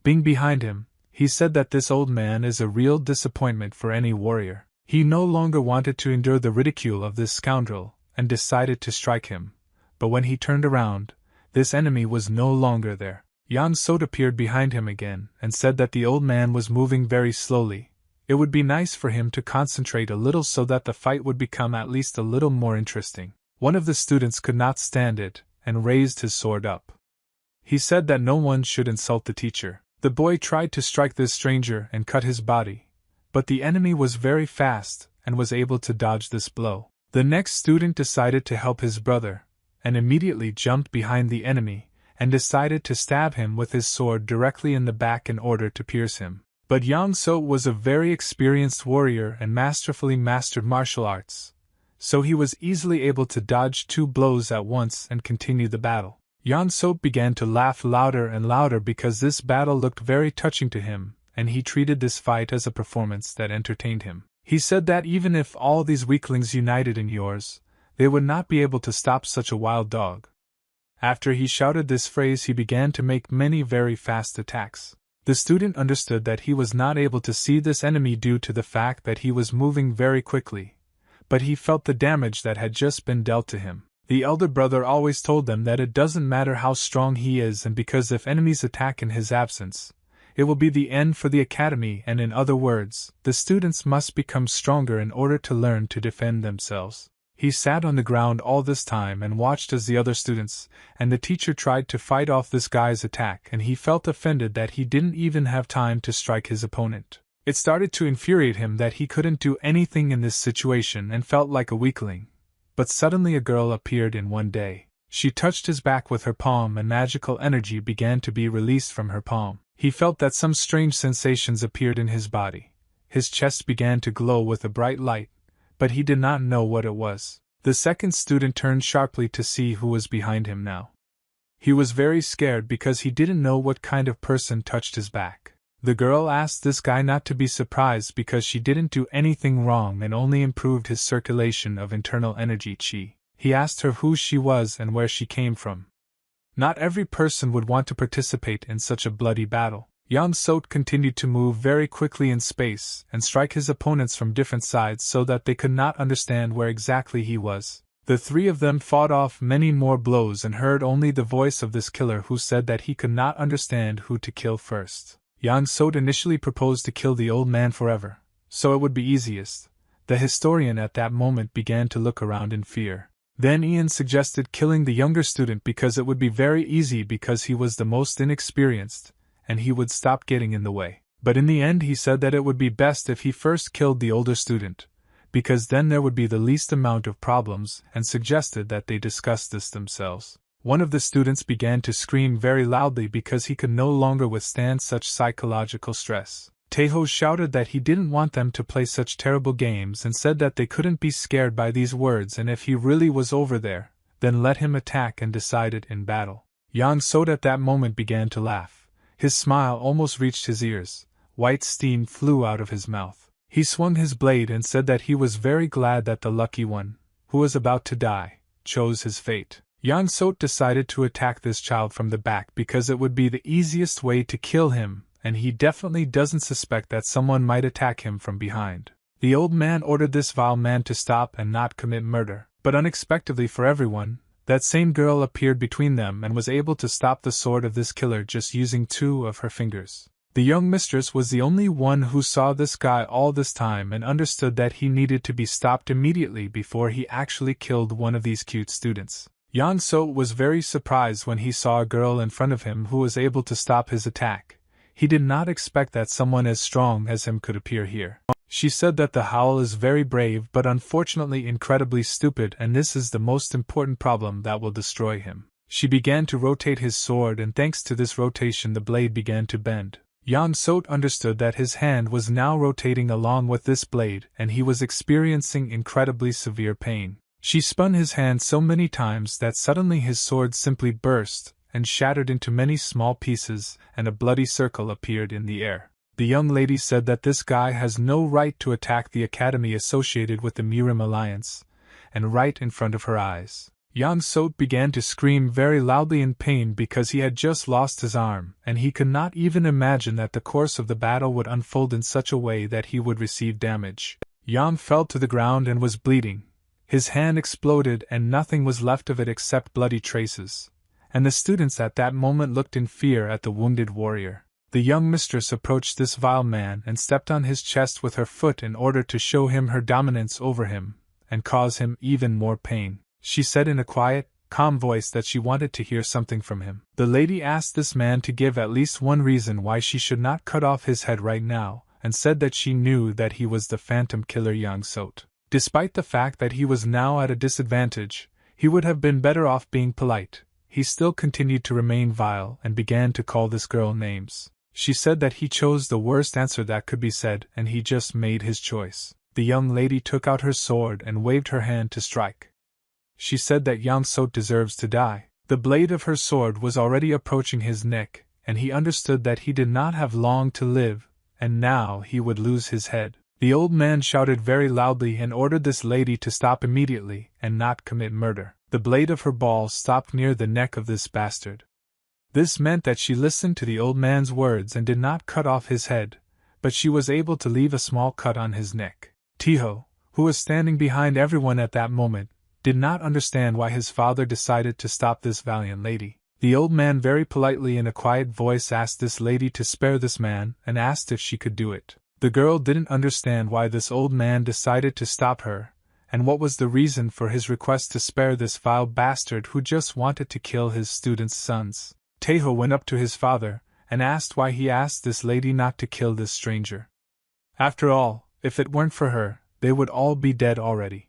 Being behind him, he said that this old man is a real disappointment for any warrior. He no longer wanted to endure the ridicule of this scoundrel, and decided to strike him. But when he turned around, this enemy was no longer there. Yang Sot appeared behind him again, and said that the old man was moving very slowly. It would be nice for him to concentrate a little so that the fight would become at least a little more interesting. One of the students could not stand it, and raised his sword up. He said that no one should insult the teacher. The boy tried to strike this stranger and cut his body, but the enemy was very fast and was able to dodge this blow. The next student decided to help his brother, and immediately jumped behind the enemy and decided to stab him with his sword directly in the back in order to pierce him. But Yang Sot was a very experienced warrior and masterfully mastered martial arts, so he was easily able to dodge 2 blows at once and continue the battle. Yang Sot began to laugh louder and louder because this battle looked very touching to him, and he treated this fight as a performance that entertained him. He said that even if all these weaklings united in yours, they would not be able to stop such a wild dog. After he shouted this phrase, he began to make many very fast attacks. The student understood that he was not able to see this enemy due to the fact that he was moving very quickly, but he felt the damage that had just been dealt to him. The elder brother always told them that it doesn't matter how strong he is, and because if enemies attack in his absence, it will be the end for the academy, and in other words, the students must become stronger in order to learn to defend themselves. He sat on the ground all this time and watched as the other students and the teacher tried to fight off this guy's attack, and he felt offended that he didn't even have time to strike his opponent. It started to infuriate him that he couldn't do anything in this situation and felt like a weakling. But suddenly a girl appeared in one day. She touched his back with her palm and magical energy began to be released from her palm. He felt that some strange sensations appeared in his body. His chest began to glow with a bright light, but he did not know what it was. The second student turned sharply to see who was behind him now. He was very scared because he didn't know what kind of person touched his back. The girl asked this guy not to be surprised because she didn't do anything wrong and only improved his circulation of internal energy chi. He asked her who she was and where she came from. Not every person would want to participate in such a bloody battle. Yang Sot continued to move very quickly in space and strike his opponents from different sides so that they could not understand where exactly he was. The three of them fought off many more blows and heard only the voice of this killer, who said that he could not understand who to kill first. Yang Sot initially proposed to kill the old man forever, so it would be easiest. The historian at that moment began to look around in fear. Then Ian suggested killing the younger student because it would be very easy because he was the most inexperienced, and he would stop getting in the way. But in the end he said that it would be best if he first killed the older student, because then there would be the least amount of problems, and suggested that they discuss this themselves. One of the students began to scream very loudly because he could no longer withstand such psychological stress. Taeho shouted that he didn't want them to play such terrible games and said that they couldn't be scared by these words, and if he really was over there, then let him attack and decide it in battle. Yang Sot at that moment began to laugh. His smile almost reached his ears. White steam flew out of his mouth. He swung his blade and said that he was very glad that the lucky one, who was about to die, chose his fate. Yang Sot decided to attack this child from the back because it would be the easiest way to kill him, and he definitely doesn't suspect that someone might attack him from behind. The old man ordered this vile man to stop and not commit murder, but unexpectedly for everyone, that same girl appeared between them and was able to stop the sword of this killer just using 2 of her fingers. The young mistress was the only one who saw this guy all this time and understood that he needed to be stopped immediately before he actually killed one of these cute students. Yang Sot was very surprised when he saw a girl in front of him who was able to stop his attack. He did not expect that someone as strong as him could appear here. She said that the howl is very brave but unfortunately incredibly stupid, and this is the most important problem that will destroy him. She began to rotate his sword, and thanks to this rotation the blade began to bend. Yang Sot understood that his hand was now rotating along with this blade, and he was experiencing incredibly severe pain. She spun his hand so many times that suddenly his sword simply burst and shattered into many small pieces, and a bloody circle appeared in the air. The young lady said that this guy has no right to attack the academy associated with the Mirim Alliance, and right in front of her eyes. Yang Sot began to scream very loudly in pain because he had just lost his arm, and he could not even imagine that the course of the battle would unfold in such a way that he would receive damage. Yang fell to the ground and was bleeding. His hand exploded and nothing was left of it except bloody traces, and the students at that moment looked in fear at the wounded warrior. The young mistress approached this vile man and stepped on his chest with her foot in order to show him her dominance over him, and cause him even more pain. She said in a quiet, calm voice that she wanted to hear something from him. The lady asked this man to give at least one reason why she should not cut off his head right now, and said that she knew that he was the phantom killer Yang Sot. Despite the fact that he was now at a disadvantage, he would have been better off being polite. He still continued to remain vile and began to call this girl names. She said that he chose the worst answer that could be said, and he just made his choice. The young lady took out her sword and waved her hand to strike. She said that Yang Sot deserves to die. The blade of her sword was already approaching his neck, and he understood that he did not have long to live, and now he would lose his head. The old man shouted very loudly and ordered this lady to stop immediately and not commit murder. The blade of her ball stopped near the neck of this bastard. This meant that she listened to the old man's words and did not cut off his head, but she was able to leave a small cut on his neck. Taeho, who was standing behind everyone at that moment, did not understand why his father decided to stop this valiant lady. The old man very politely in a quiet voice asked this lady to spare this man and asked if she could do it. The girl didn't understand why this old man decided to stop her, and what was the reason for his request to spare this vile bastard who just wanted to kill his students' sons. Taeho went up to his father and asked why he asked this lady not to kill this stranger. After all, if it weren't for her, they would all be dead already.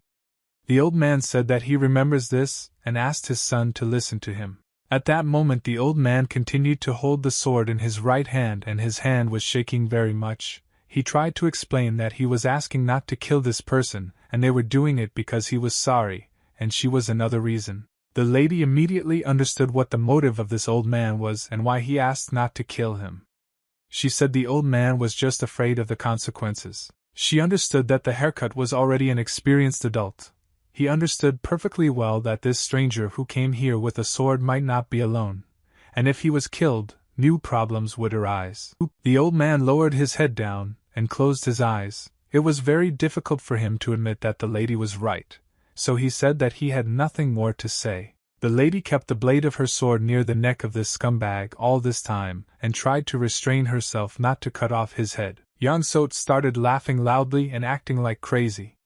The old man said that he remembers this and asked his son to listen to him. At that moment the old man continued to hold the sword in his right hand and his hand was shaking very much. He tried to explain that he was asking not to kill this person, and they were doing it because he was sorry, and she was another reason. The lady immediately understood what the motive of this old man was and why he asked not to kill him. She said the old man was just afraid of the consequences. She understood that the haircut was already an experienced adult. He understood perfectly well that this stranger who came here with a sword might not be alone, and if he was killed, new problems would arise. The old man lowered his head down and closed his eyes. It was very difficult for him to admit that the lady was right, so he said that he had nothing more to say. The lady kept the blade of her sword near the neck of this scumbag all this time, and tried to restrain herself not to cut off his head. Young Sot started laughing loudly and acting like crazy.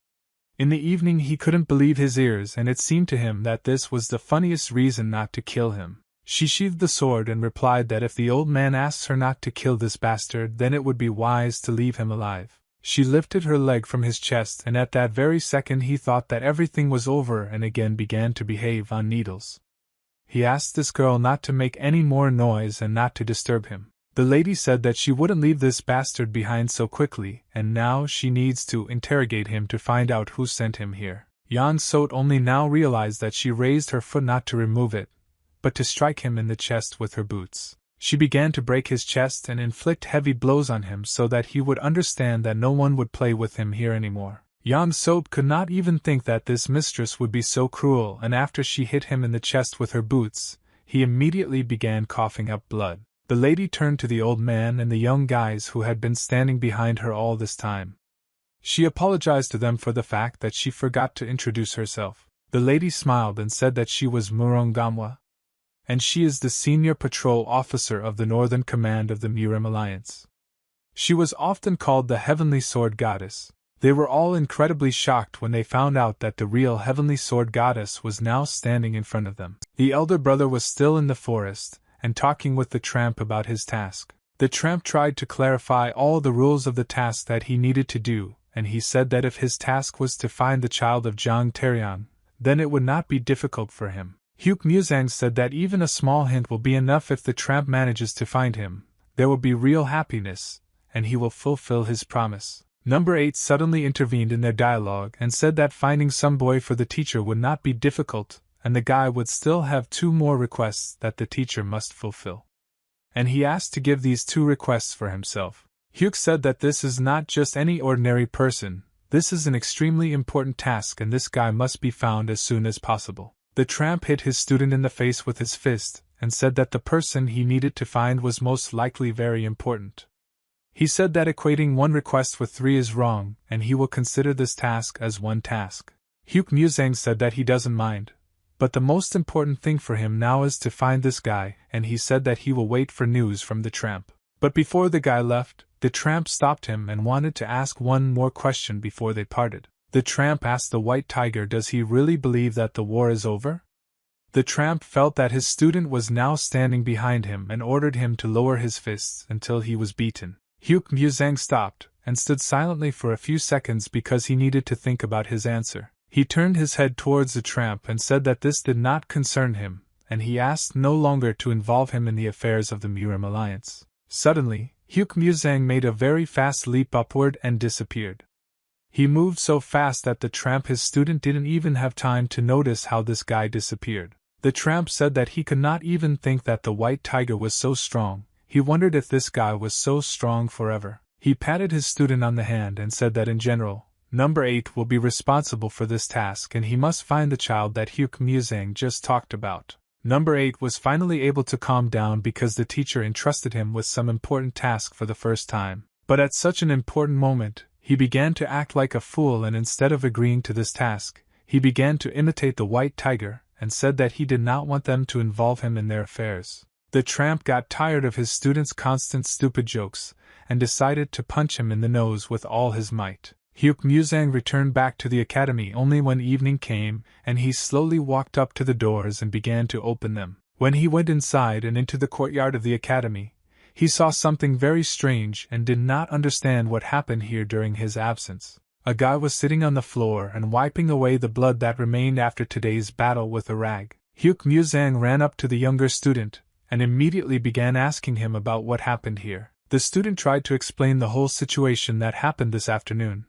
In the evening he couldn't believe his ears, and it seemed to him that this was the funniest reason not to kill him. She sheathed the sword and replied that if the old man asks her not to kill this bastard, then it would be wise to leave him alive. She lifted her leg from his chest, and at that very second he thought that everything was over and again began to behave on needles. He asked this girl not to make any more noise and not to disturb him. The lady said that she wouldn't leave this bastard behind so quickly, and now she needs to interrogate him to find out who sent him here. Jan Sot only now realized that she raised her foot not to remove it, but to strike him in the chest with her boots. She began to break his chest and inflict heavy blows on him so that he would understand that no one would play with him here anymore. Jan Sot could not even think that this mistress would be so cruel, and after she hit him in the chest with her boots, he immediately began coughing up blood. The lady turned to the old man and the young guys who had been standing behind her all this time. She apologized to them for the fact that she forgot to introduce herself. The lady smiled and said that she was Murongamwa, and she is the senior patrol officer of the Northern Command of the Murim Alliance. She was often called the Heavenly Sword Goddess. They were all incredibly shocked when they found out that the real Heavenly Sword Goddess was now standing in front of them. The elder brother was still in the forest, and talking with the tramp about his task. The tramp tried to clarify all the rules of the task that he needed to do, and he said that if his task was to find the child of Zhang Terian, then it would not be difficult for him. Hugh Muzang said that even a small hint will be enough. If the tramp manages to find him, there will be real happiness, and he will fulfill his promise. Number 8 suddenly intervened in their dialogue and said that finding some boy for the teacher would not be difficult, and the guy would still have 2 more requests that the teacher must fulfill. And he asked to give these 2 requests for himself. Hugh said that this is not just any ordinary person, this is an extremely important task, and this guy must be found as soon as possible. The tramp hit his student in the face with his fist, and said that the person he needed to find was most likely very important. He said that equating 1 request with 3 is wrong, and he will consider this task as 1 task. Hugh Muzang said that he doesn't mind, but the most important thing for him now is to find this guy, and he said that he will wait for news from the tramp. But before the guy left, the tramp stopped him and wanted to ask 1 more question before they parted. The tramp asked the white tiger, does he really believe that the war is over? The tramp felt that his student was now standing behind him and ordered him to lower his fists until he was beaten. Hugh Muzang stopped and stood silently for a few seconds because he needed to think about his answer. He turned his head towards the tramp and said that this did not concern him, and he asked no longer to involve him in the affairs of the Murim Alliance. Suddenly, Hugh Muzang made a very fast leap upward and disappeared. He moved so fast that the tramp, his student, didn't even have time to notice how this guy disappeared. The tramp said that he could not even think that the white tiger was so strong. He wondered if this guy was so strong forever. He patted his student on the hand and said that in general, Number 8 will be responsible for this task, and he must find the child that Hugh Muzang just talked about. Number 8 was finally able to calm down because the teacher entrusted him with some important task for the first time. But at such an important moment, he began to act like a fool, and instead of agreeing to this task, he began to imitate the white tiger and said that he did not want them to involve him in their affairs. The tramp got tired of his student's constant stupid jokes and decided to punch him in the nose with all his might. Hugh Muzang returned back to the academy only when evening came, and he slowly walked up to the doors and began to open them. When he went inside and into the courtyard of the academy, he saw something very strange and did not understand what happened here during his absence. A guy was sitting on the floor and wiping away the blood that remained after today's battle with a rag. Hugh Muzang ran up to the younger student and immediately began asking him about what happened here. The student tried to explain the whole situation that happened this afternoon,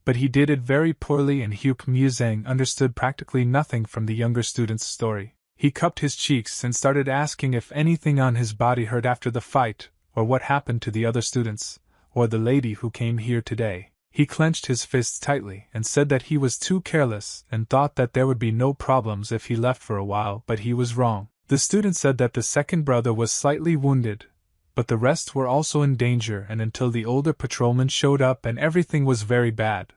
but he did it very poorly, and Hugh Muzang understood practically nothing from the younger student's story. He cupped his cheeks and started asking if anything on his body hurt after the fight, or what happened to the other students, or the lady who came here today. He clenched his fists tightly and said that he was too careless and thought that there would be no problems if he left for a while, but he was wrong. The student said that the second brother was slightly wounded, but the rest were also in danger, and until the older patrolman showed up and everything was very bad.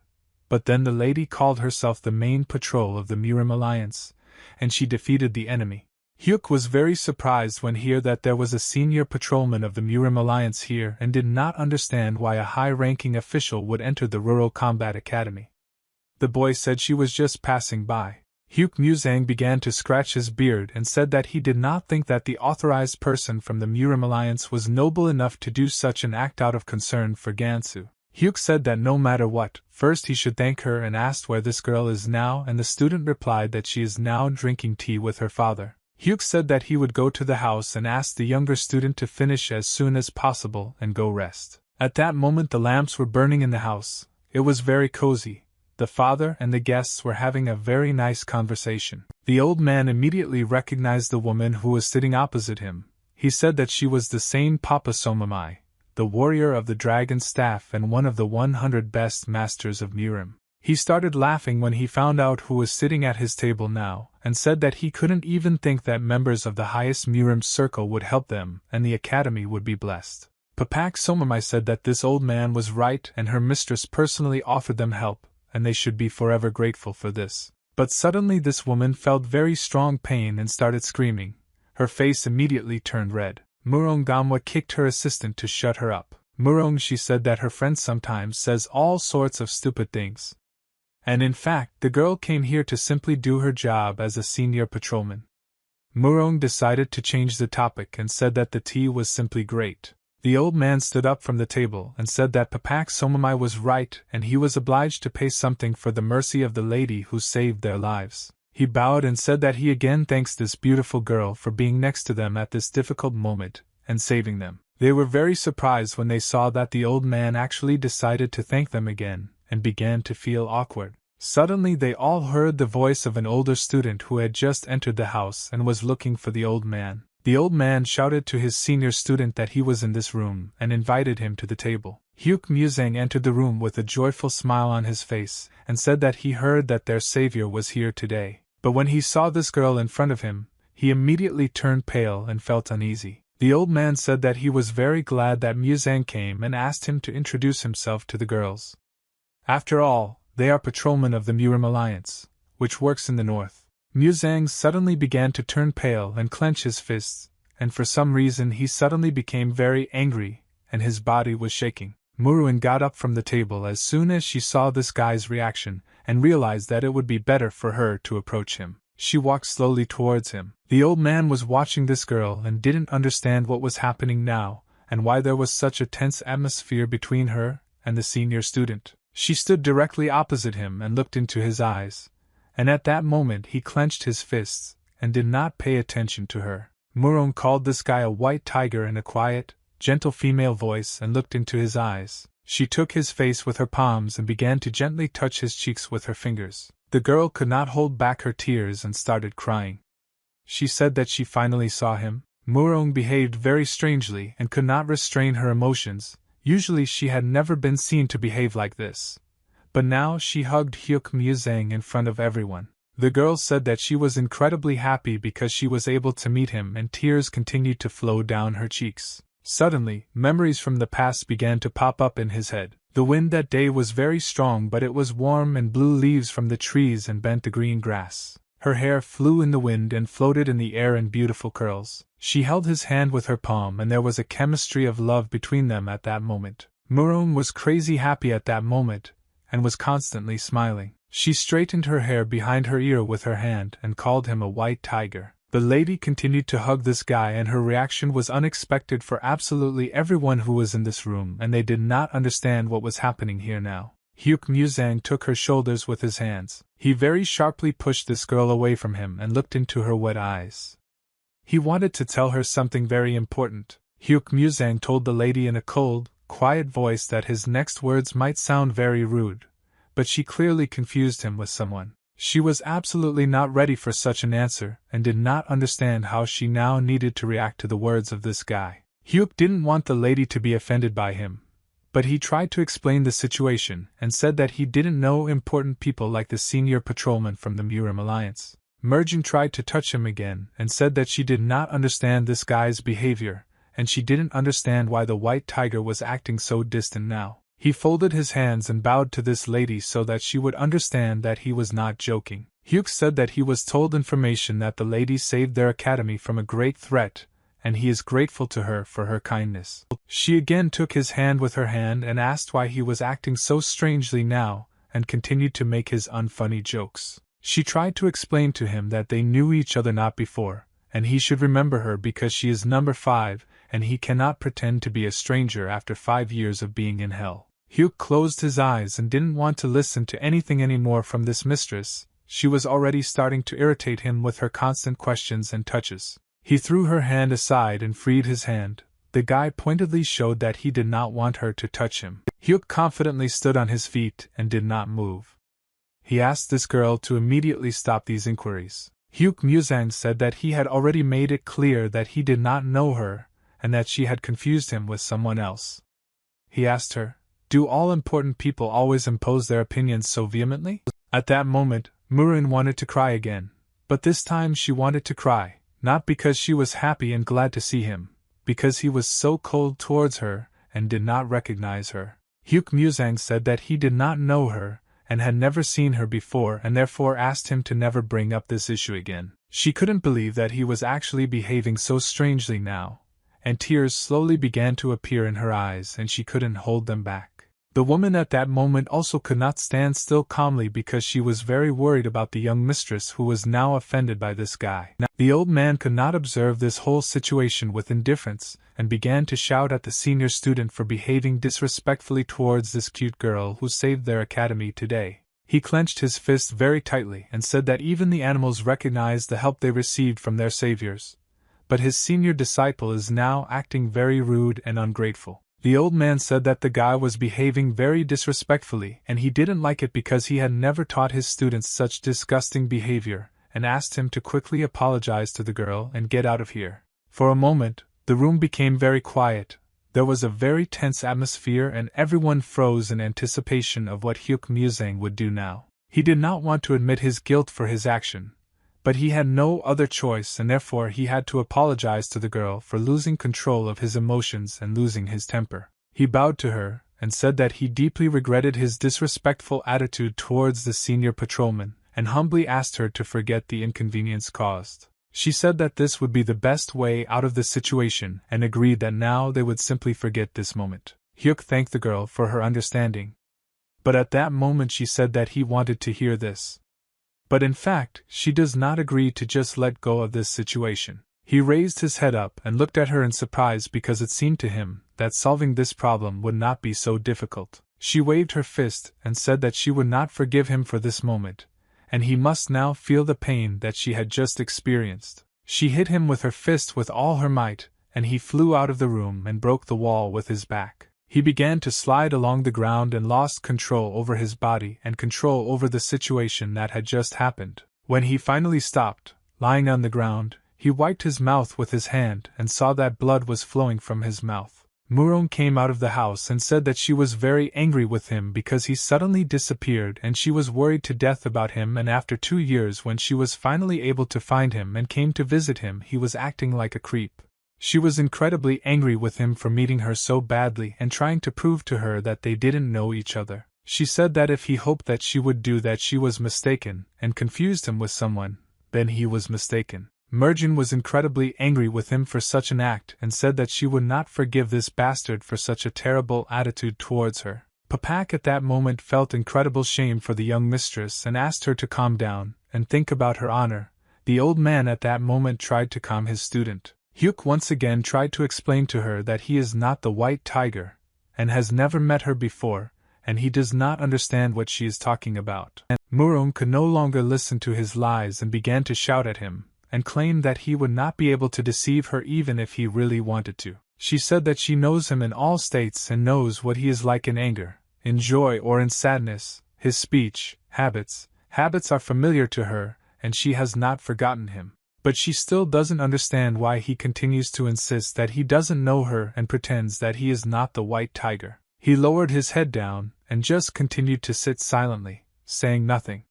But then the lady called herself the main patrol of the Murim Alliance, and she defeated the enemy. Hyuk was very surprised when he heard that there was a senior patrolman of the Murim Alliance here and did not understand why a high-ranking official would enter the Rural Combat Academy. The boy said she was just passing by. Hyuk Muzang began to scratch his beard and said that he did not think that the authorized person from the Murim Alliance was noble enough to do such an act out of concern for Gansu. Hyuk said that no matter what, first he should thank her and asked where this girl is now, and the student replied that she is now drinking tea with her father. Hyuk said that he would go to the house and ask the younger student to finish as soon as possible and go rest. At that moment the lamps were burning in the house. It was very cozy. The father and the guests were having a very nice conversation. The old man immediately recognized the woman who was sitting opposite him. He said that she was the same Papa Somamai, the warrior of the dragon staff and one of the 100 best masters of Murim. He started laughing when he found out who was sitting at his table now, and said that he couldn't even think that members of the highest Murim circle would help them and the academy would be blessed. Papak Somamai said that this old man was right and her mistress personally offered them help, and they should be forever grateful for this. But suddenly this woman felt very strong pain and started screaming. Her face immediately turned red. Murong Gamwa kicked her assistant to shut her up. Murong, she said that her friend sometimes says all sorts of stupid things. And in fact, the girl came here to simply do her job as a senior patrolman. Murong decided to change the topic and said that the tea was simply great. The old man stood up from the table and said that Papak Somamai was right and he was obliged to pay something for the mercy of the lady who saved their lives. He bowed and said that he again thanks this beautiful girl for being next to them at this difficult moment and saving them. They were very surprised when they saw that the old man actually decided to thank them again and began to feel awkward. Suddenly they all heard the voice of an older student who had just entered the house and was looking for the old man. The old man shouted to his senior student that he was in this room and invited him to the table. Hyuk Muzang entered the room with a joyful smile on his face and said that he heard that their savior was here today. But when he saw this girl in front of him, he immediately turned pale and felt uneasy. The old man said that he was very glad that Muzang came and asked him to introduce himself to the girls. After all, they are patrolmen of the Murim Alliance, which works in the north. Muzang suddenly began to turn pale and clench his fists, and for some reason he suddenly became very angry, and his body was shaking. Muruin got up from the table as soon as she saw this guy's reaction, and realized that it would be better for her to approach him. She walked slowly towards him. The old man was watching this girl and didn't understand what was happening now, and why there was such a tense atmosphere between her and the senior student. She stood directly opposite him and looked into his eyes, and at that moment he clenched his fists and did not pay attention to her. Murong called this guy a white tiger in a quiet, gentle female voice and looked into his eyes. She took his face with her palms and began to gently touch his cheeks with her fingers. The girl could not hold back her tears and started crying. She said that she finally saw him. Murong behaved very strangely and could not restrain her emotions. Usually she had never been seen to behave like this. But now she hugged Hyuk Muzang in front of everyone. The girl said that she was incredibly happy because she was able to meet him, and tears continued to flow down her cheeks. Suddenly, memories from the past began to pop up in his head. The wind that day was very strong, but it was warm and blew leaves from the trees and bent the green grass. Her hair flew in the wind and floated in the air in beautiful curls. She held his hand with her palm and there was a chemistry of love between them at that moment. Murong was crazy happy at that moment, and was constantly smiling. She straightened her hair behind her ear with her hand and called him a white tiger. The lady continued to hug this guy, and her reaction was unexpected for absolutely everyone who was in this room, and they did not understand what was happening here now. Hyuk Muzang took her shoulders with his hands. He very sharply pushed this girl away from him and looked into her wet eyes. He wanted to tell her something very important. Hyuk Muzang told the lady in a cold, quiet voice that his next words might sound very rude, but she clearly confused him with someone. She was absolutely not ready for such an answer, and did not understand how she now needed to react to the words of this guy. Hyuk didn't want the lady to be offended by him, but he tried to explain the situation, and said that he didn't know important people like the senior patrolman from the Murim Alliance. Merjin tried to touch him again, and said that she did not understand this guy's behavior, and she didn't understand why the white tiger was acting so distant now. He folded his hands and bowed to this lady so that she would understand that he was not joking. Hyuk said that he was told information that the lady saved their academy from a great threat, and he is grateful to her for her kindness. She again took his hand with her hand and asked why he was acting so strangely now, and continued to make his unfunny jokes. She tried to explain to him that they knew each other not before, and he should remember her because she is number 5, and he cannot pretend to be a stranger after 5 years of being in hell. Hyuk closed his eyes and didn't want to listen to anything anymore from this mistress. She was already starting to irritate him with her constant questions and touches. He threw her hand aside and freed his hand. The guy pointedly showed that he did not want her to touch him. Hyuk confidently stood on his feet and did not move. He asked this girl to immediately stop these inquiries. Hyuk Musang said that he had already made it clear that he did not know her, and that she had confused him with someone else. He asked her, "Do all important people always impose their opinions so vehemently?" At that moment, Murin wanted to cry again, but this time she wanted to cry, not because she was happy and glad to see him, because he was so cold towards her and did not recognize her. Hyuk Musang said that he did not know her and had never seen her before and therefore asked him to never bring up this issue again. She couldn't believe that he was actually behaving so strangely now, and tears slowly began to appear in her eyes and she couldn't hold them back. The woman at that moment also could not stand still calmly because she was very worried about the young mistress who was now offended by this guy. The old man could not observe this whole situation with indifference, and began to shout at the senior student for behaving disrespectfully towards this cute girl who saved their academy today. He clenched his fist very tightly and said that even the animals recognized the help they received from their saviors. But his senior disciple is now acting very rude and ungrateful. The old man said that the guy was behaving very disrespectfully and he didn't like it because he had never taught his students such disgusting behavior, and asked him to quickly apologize to the girl and get out of here. For a moment, the room became very quiet. There was a very tense atmosphere and everyone froze in anticipation of what Hyuk Musang would do now. He did not want to admit his guilt for his action, but he had no other choice and therefore he had to apologize to the girl for losing control of his emotions and losing his temper. He bowed to her and said that he deeply regretted his disrespectful attitude towards the senior patrolman, and humbly asked her to forget the inconvenience caused. She said that this would be the best way out of the situation and agreed that now they would simply forget this moment. Hyuk thanked the girl for her understanding. But at that moment she said that he wanted to hear this. But in fact, she does not agree to just let go of this situation. He raised his head up and looked at her in surprise because it seemed to him that solving this problem would not be so difficult. She waved her fist and said that she would not forgive him for this moment, and he must now feel the pain that she had just experienced. She hit him with her fist with all her might, and he flew out of the room and broke the wall with his back. He began to slide along the ground and lost control over his body and control over the situation that had just happened. When he finally stopped, lying on the ground, he wiped his mouth with his hand and saw that blood was flowing from his mouth. Murong came out of the house and said that she was very angry with him because he suddenly disappeared and she was worried to death about him, and after 2 years when she was finally able to find him and came to visit him he was acting like a creep. She was incredibly angry with him for meeting her so badly and trying to prove to her that they didn't know each other. She said that if he hoped that she would do that she was mistaken and confused him with someone, then he was mistaken. Merjin was incredibly angry with him for such an act and said that she would not forgive this bastard for such a terrible attitude towards her. Papak at that moment felt incredible shame for the young mistress and asked her to calm down and think about her honor. The old man at that moment tried to calm his student. Hyuk once again tried to explain to her that he is not the white tiger, and has never met her before, and he does not understand what she is talking about. Murong could no longer listen to his lies and began to shout at him, and claimed that he would not be able to deceive her even if he really wanted to. She said that she knows him in all states and knows what he is like in anger, in joy or in sadness. His speech, habits are familiar to her, and she has not forgotten him. But she still doesn't understand why he continues to insist that he doesn't know her and pretends that he is not the white tiger. He lowered his head down and just continued to sit silently, saying nothing.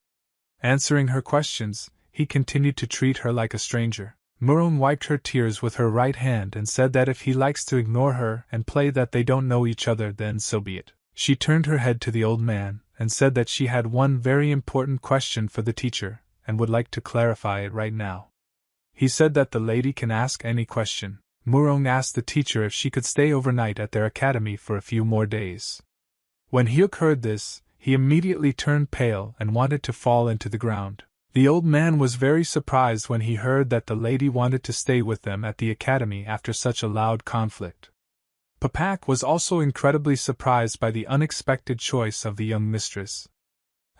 Answering her questions, he continued to treat her like a stranger. Murong wiped her tears with her right hand and said that if he likes to ignore her and play that they don't know each other then so be it. She turned her head to the old man, and said that she had one very important question for the teacher, and would like to clarify it right now. He said that the lady can ask any question. Murong asked the teacher if she could stay overnight at their academy for a few more days. When Hyuk heard this, he immediately turned pale and wanted to fall into the ground. The old man was very surprised when he heard that the lady wanted to stay with them at the academy after such a loud conflict. Papak was also incredibly surprised by the unexpected choice of the young mistress.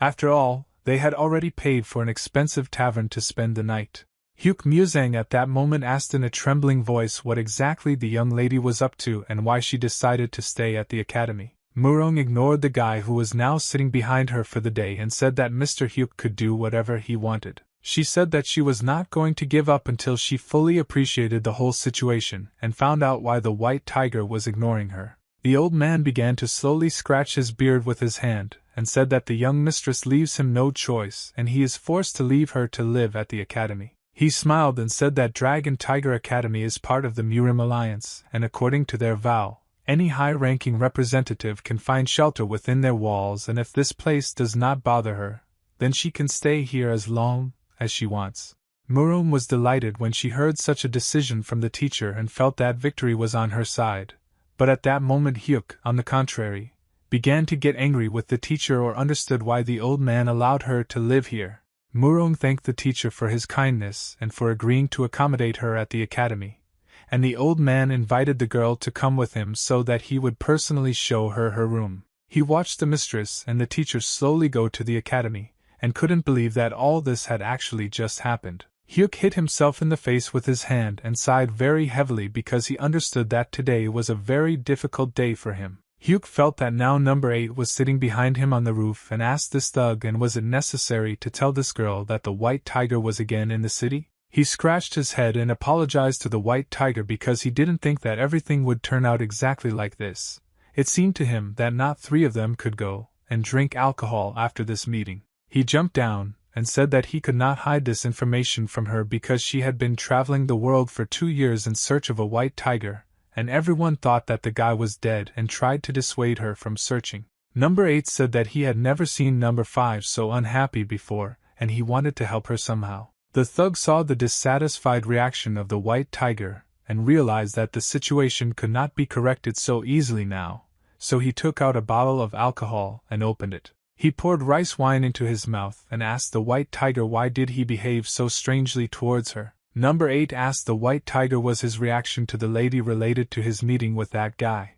After all, they had already paid for an expensive tavern to spend the night. Hyuk Musang at that moment asked in a trembling voice what exactly the young lady was up to and why she decided to stay at the academy. Murong ignored the guy who was now sitting behind her for the day and said that Mr. Hyuk could do whatever he wanted. She said that she was not going to give up until she fully appreciated the whole situation and found out why the white tiger was ignoring her. The old man began to slowly scratch his beard with his hand and said that the young mistress leaves him no choice and he is forced to leave her to live at the academy. He smiled and said that Dragon Tiger Academy is part of the Murim Alliance, and according to their vow, any high-ranking representative can find shelter within their walls, and if this place does not bother her, then she can stay here as long as she wants. Murong was delighted when she heard such a decision from the teacher and felt that victory was on her side, but at that moment Hyuk, on the contrary, began to get angry with the teacher or understood why the old man allowed her to live here. Murong thanked the teacher for his kindness and for agreeing to accommodate her at the academy, and the old man invited the girl to come with him so that he would personally show her her room. He watched the mistress and the teacher slowly go to the academy, and couldn't believe that all this had actually just happened. Hyuk hit himself in the face with his hand and sighed very heavily because he understood that today was a very difficult day for him. Hyuk felt that now number 8 was sitting behind him on the roof and asked this thug, and was it necessary to tell this girl that the white tiger was again in the city? He scratched his head and apologized to the white tiger because he didn't think that everything would turn out exactly like this. It seemed to him that not 3 of them could go and drink alcohol after this meeting. He jumped down and said that he could not hide this information from her because she had been traveling the world for 2 years in search of a white tiger, and everyone thought that the guy was dead and tried to dissuade her from searching. Number 8 said that he had never seen number 5 so unhappy before, and he wanted to help her somehow. The thug saw the dissatisfied reaction of the white tiger, and realized that the situation could not be corrected so easily now, so he took out a bottle of alcohol and opened it. He poured rice wine into his mouth and asked the white tiger why did he behave so strangely towards her. Number 8 asked the white tiger was his reaction to the lady related to his meeting with that guy.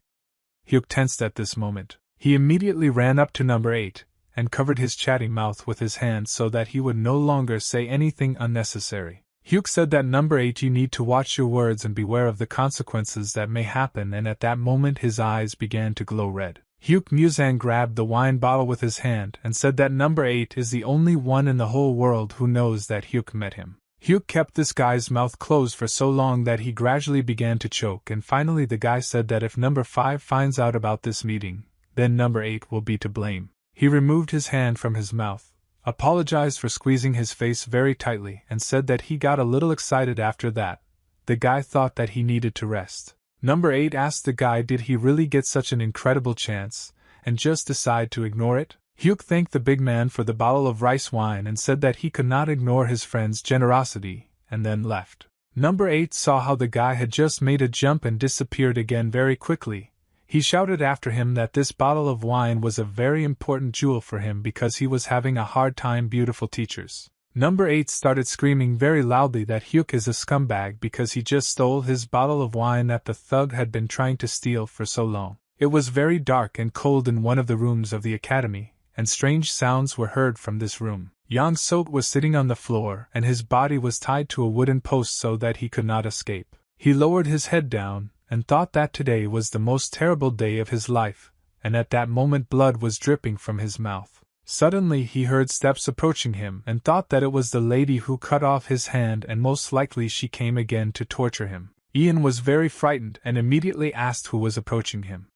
Hyuk tensed at this moment. He immediately ran up to number 8, and covered his chatting mouth with his hand so that he would no longer say anything unnecessary. Hyuk said that number 8, you need to watch your words and beware of the consequences that may happen, and at that moment his eyes began to glow red. Hyuk Musang grabbed the wine bottle with his hand and said that number 8 is the only one in the whole world who knows that Hyuk met him. Hyuk kept this guy's mouth closed for so long that he gradually began to choke, and finally the guy said that if number 5 finds out about this meeting, then number 8 will be to blame. He removed his hand from his mouth, apologized for squeezing his face very tightly, and said that he got a little excited after that. The guy thought that he needed to rest. Number 8 asked the guy did he really get such an incredible chance, and just decide to ignore it? Hyuk thanked the big man for the bottle of rice wine and said that he could not ignore his friend's generosity, and then left. Number 8 saw how the guy had just made a jump and disappeared again very quickly. He shouted after him that this bottle of wine was a very important jewel for him because he was having a hard time, beautiful teachers. Number 8 started screaming very loudly that Hyuk is a scumbag because he just stole his bottle of wine that the thug had been trying to steal for so long. It was very dark and cold in one of the rooms of the academy, and strange sounds were heard from this room. Yang Sot was sitting on the floor and his body was tied to a wooden post so that he could not escape. He lowered his head down and thought that today was the most terrible day of his life, and at that moment blood was dripping from his mouth. Suddenly he heard steps approaching him and thought that it was the lady who cut off his hand, and most likely she came again to torture him. Ian was very frightened and immediately asked who was approaching him.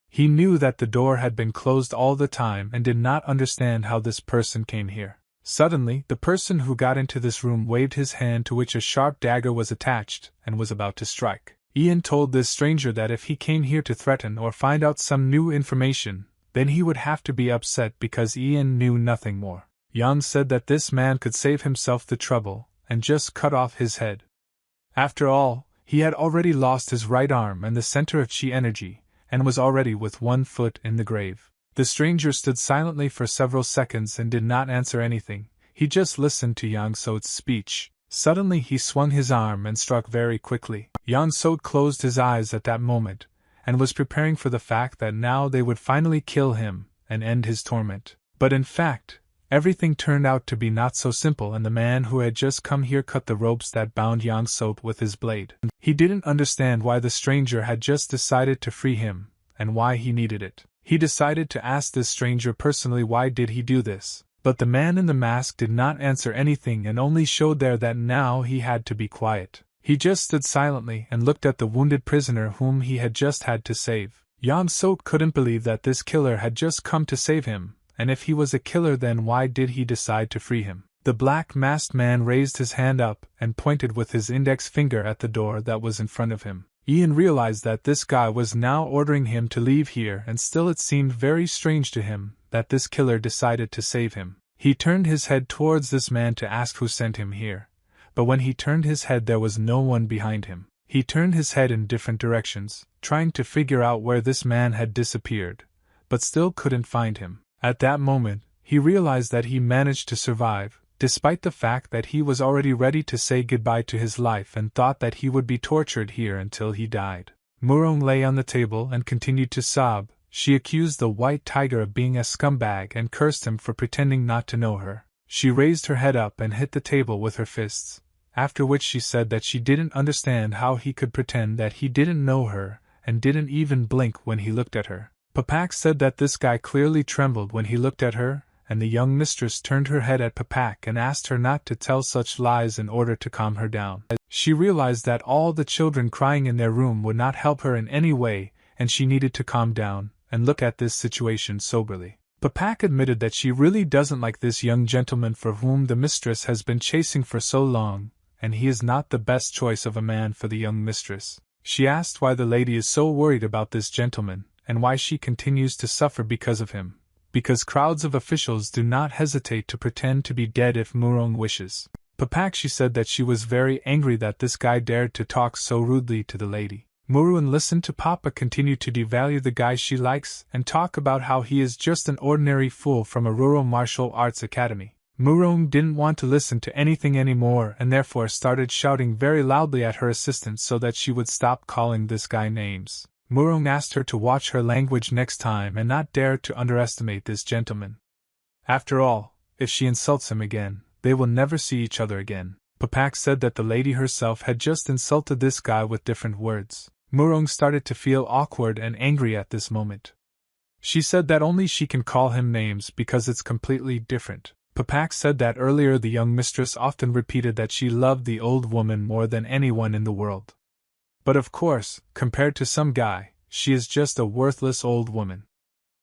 He knew that the door had been closed all the time and did not understand how this person came here. Suddenly, the person who got into this room waved his hand to which a sharp dagger was attached and was about to strike. Ian told this stranger that if he came here to threaten or find out some new information, then he would have to be upset because Ian knew nothing more. Yang said that this man could save himself the trouble and just cut off his head. After all, he had already lost his right arm and the center of chi energy, and was already with one foot in the grave. The stranger stood silently for several seconds and did not answer anything. He just listened to Yang So's speech. Suddenly he swung his arm and struck very quickly. Yang So closed his eyes at that moment, and was preparing for the fact that now they would finally kill him and end his torment. But in fact, everything turned out to be not so simple, and the man who had just come here cut the ropes that bound Yang So with his blade. He didn't understand why the stranger had just decided to free him, and why he needed it. He decided to ask this stranger personally why did he do this. But the man in the mask did not answer anything and only showed there that now he had to be quiet. He just stood silently and looked at the wounded prisoner whom he had just had to save. Yang So couldn't believe that this killer had just come to save him, and if he was a killer then why did he decide to free him? The black masked man raised his hand up and pointed with his index finger at the door that was in front of him. Ian realized that this guy was now ordering him to leave here, and still it seemed very strange to him that this killer decided to save him. He turned his head towards this man to ask who sent him here, but when he turned his head there was no one behind him. He turned his head in different directions, trying to figure out where this man had disappeared, but still couldn't find him. At that moment, he realized that he managed to survive, despite the fact that he was already ready to say goodbye to his life and thought that he would be tortured here until he died. Murong lay on the table and continued to sob. She accused the white tiger of being a scumbag and cursed him for pretending not to know her. She raised her head up and hit the table with her fists, after which she said that she didn't understand how he could pretend that he didn't know her, and didn't even blink when he looked at her. Papak said that this guy clearly trembled when he looked at her, and the young mistress turned her head at Papak and asked her not to tell such lies in order to calm her down. She realized that all the children crying in their room would not help her in any way, and she needed to calm down and look at this situation soberly. Papak admitted that she really doesn't like this young gentleman for whom the mistress has been chasing for so long, and he is not the best choice of a man for the young mistress. She asked why the lady is so worried about this gentleman, and why she continues to suffer because of him. Because crowds of officials do not hesitate to pretend to be dead if Murong wishes. Papak, she said that she was very angry that this guy dared to talk so rudely to the lady. Murong listened to Papa continue to devalue the guy she likes and talk about how he is just an ordinary fool from a rural martial arts academy. Murong didn't want to listen to anything anymore and therefore started shouting very loudly at her assistant so that she would stop calling this guy names. Murong asked her to watch her language next time and not dare to underestimate this gentleman. After all, if she insults him again, they will never see each other again. Papak said that the lady herself had just insulted this guy with different words. Murong started to feel awkward and angry at this moment. She said that only she can call him names because it's completely different. Papak said that earlier the young mistress often repeated that she loved the old woman more than anyone in the world. But of course, compared to some guy, she is just a worthless old woman.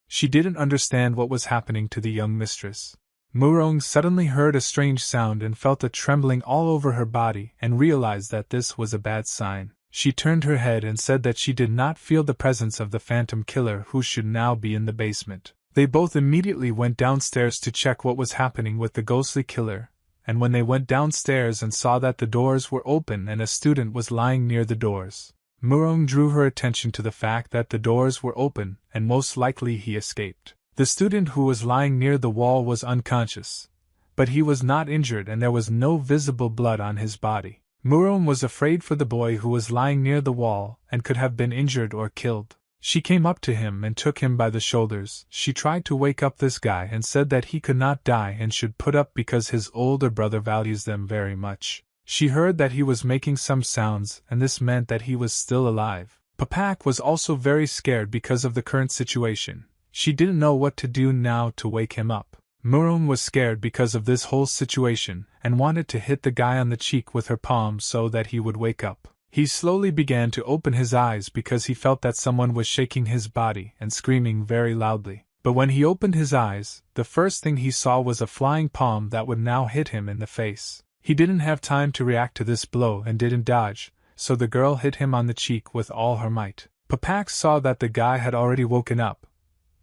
She didn't understand what was happening to the young mistress. Murong suddenly heard a strange sound and felt a trembling all over her body and realized that this was a bad sign. She turned her head and said that she did not feel the presence of the phantom killer who should now be in the basement. They both immediately went downstairs to check what was happening with the ghostly killer, and when they went downstairs and saw that the doors were open and a student was lying near the doors, Murong drew her attention to the fact that the doors were open and most likely he escaped. The student who was lying near the wall was unconscious, but he was not injured and there was no visible blood on his body. Murong was afraid for the boy who was lying near the wall and could have been injured or killed. She came up to him and took him by the shoulders. She tried to wake up this guy and said that he could not die and should put up because his older brother values them very much. She heard that he was making some sounds and this meant that he was still alive. Papak was also very scared because of the current situation. She didn't know what to do now to wake him up. Murong was scared because of this whole situation and wanted to hit the guy on the cheek with her palm so that he would wake up. He slowly began to open his eyes because he felt that someone was shaking his body and screaming very loudly. But when he opened his eyes, the first thing he saw was a flying palm that would now hit him in the face. He didn't have time to react to this blow and didn't dodge, so the girl hit him on the cheek with all her might. Papak saw that the guy had already woken up,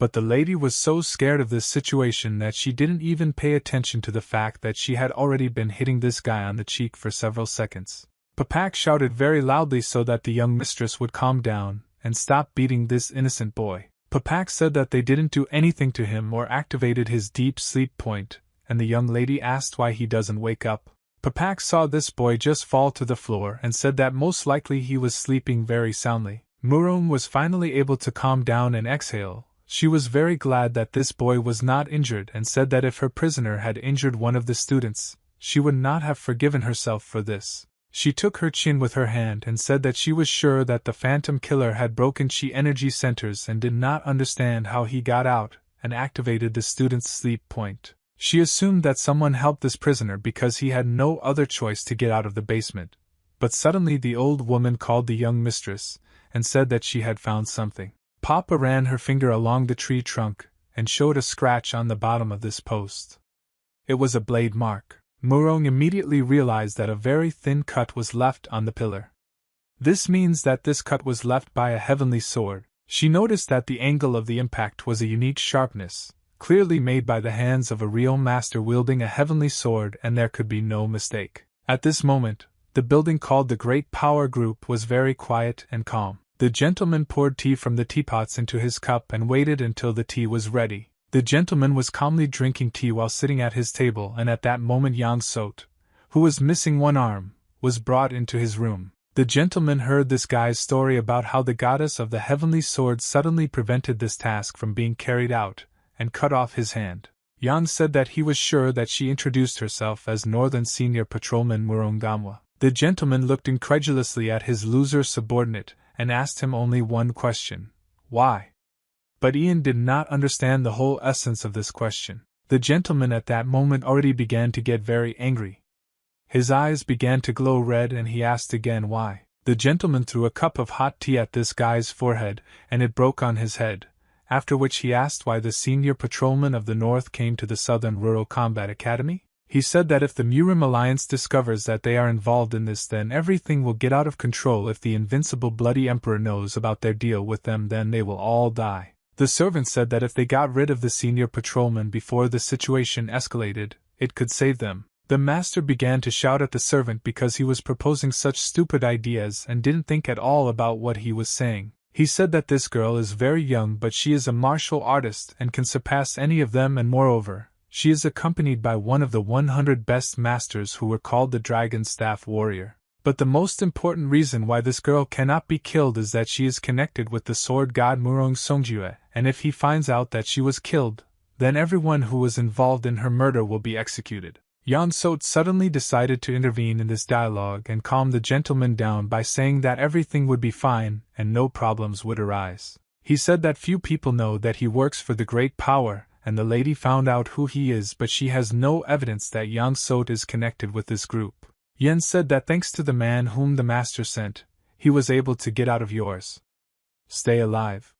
But the lady was so scared of this situation that she didn't even pay attention to the fact that she had already been hitting this guy on the cheek for several seconds. Papak shouted very loudly so that the young mistress would calm down and stop beating this innocent boy. Papak said that they didn't do anything to him or activated his deep sleep point, and the young lady asked why he doesn't wake up. Papak saw this boy just fall to the floor and said that most likely he was sleeping very soundly. Murong was finally able to calm down and exhale. She was very glad that this boy was not injured and said that if her prisoner had injured one of the students, she would not have forgiven herself for this. She took her chin with her hand and said that she was sure that the phantom killer had broken chi energy centers and did not understand how he got out and activated the student's sleep point. She assumed that someone helped this prisoner because he had no other choice to get out of the basement. But suddenly the old woman called the young mistress and said that she had found something. Papa ran her finger along the tree trunk and showed a scratch on the bottom of this post. It was a blade mark. Murong immediately realized that a very thin cut was left on the pillar. This means that this cut was left by a heavenly sword. She noticed that the angle of the impact was a unique sharpness, clearly made by the hands of a real master wielding a heavenly sword, and there could be no mistake. At this moment, the building called the Great Power Group was very quiet and calm. The gentleman poured tea from the teapots into his cup and waited until the tea was ready. The gentleman was calmly drinking tea while sitting at his table, and at that moment Yang Sot, who was missing one arm, was brought into his room. The gentleman heard this guy's story about how the goddess of the heavenly sword suddenly prevented this task from being carried out, and cut off his hand. Yang said that he was sure that she introduced herself as Northern Senior Patrolman Muronggamwa. The gentleman looked incredulously at his loser subordinate, and asked him only one question: why? But Ian did not understand the whole essence of this question. The gentleman at that moment already began to get very angry. His eyes began to glow red and he asked again why. The gentleman threw a cup of hot tea at this guy's forehead, and it broke on his head, after which he asked why the senior patrolman of the North came to the Southern Rural Combat Academy. He said that if the Murim Alliance discovers that they are involved in this, then everything will get out of control. If the invincible Bloody Emperor knows about their deal with them, then they will all die. The servant said that if they got rid of the senior patrolman before the situation escalated, it could save them. The master began to shout at the servant because he was proposing such stupid ideas and didn't think at all about what he was saying. He said that this girl is very young, but she is a martial artist and can surpass any of them, and moreover, she is accompanied by one of the 100 best masters who were called the Dragon Staff Warrior. But the most important reason why this girl cannot be killed is that she is connected with the sword god Murong Songjue, and if he finds out that she was killed, then everyone who was involved in her murder will be executed. Yan Sot suddenly decided to intervene in this dialogue and calm the gentleman down by saying that everything would be fine and no problems would arise. He said that few people know that he works for the Great Power, and the lady found out who he is, but she has no evidence that Yang Sot is connected with this group. Yen said that thanks to the man whom the master sent, he was able to get out of yours. Stay alive.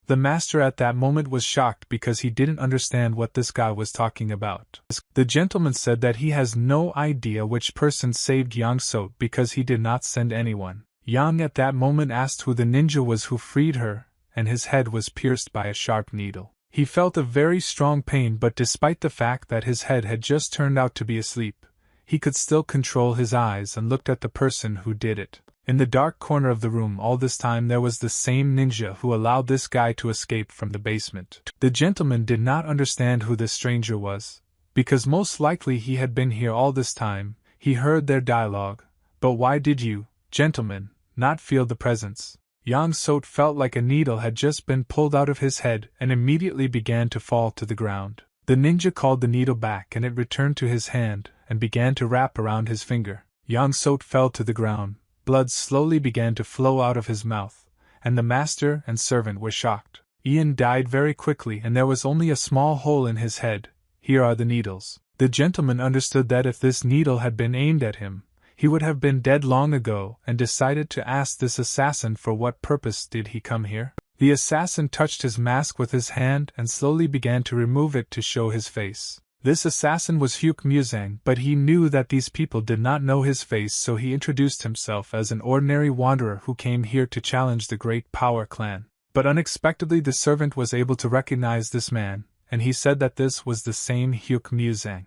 The master at that moment was shocked because he didn't understand what this guy was talking about. The gentleman said that he has no idea which person saved Yang Sot because he did not send anyone. Yang at that moment asked who the ninja was who freed her, and his head was pierced by a sharp needle. He felt a very strong pain, but despite the fact that his head had just turned out to be asleep, he could still control his eyes and looked at the person who did it. In the dark corner of the room all this time there was the same ninja who allowed this guy to escape from the basement. The gentleman did not understand who this stranger was, because most likely he had been here all this time. He heard their dialogue. But why did you, gentlemen, not feel the presence? Yang Sot felt like a needle had just been pulled out of his head and immediately began to fall to the ground. The ninja called the needle back and it returned to his hand and began to wrap around his finger. Yang Sot fell to the ground. Blood slowly began to flow out of his mouth, and the master and servant were shocked. Ian died very quickly and there was only a small hole in his head. Here are the needles. The gentleman understood that if this needle had been aimed at him, he would have been dead long ago, and decided to ask this assassin for what purpose did he come here. The assassin touched his mask with his hand and slowly began to remove it to show his face. This assassin was Hugh Muzang, but he knew that these people did not know his face, so he introduced himself as an ordinary wanderer who came here to challenge the Great Power clan. But unexpectedly the servant was able to recognize this man, and he said that this was the same Hyuk Muzang.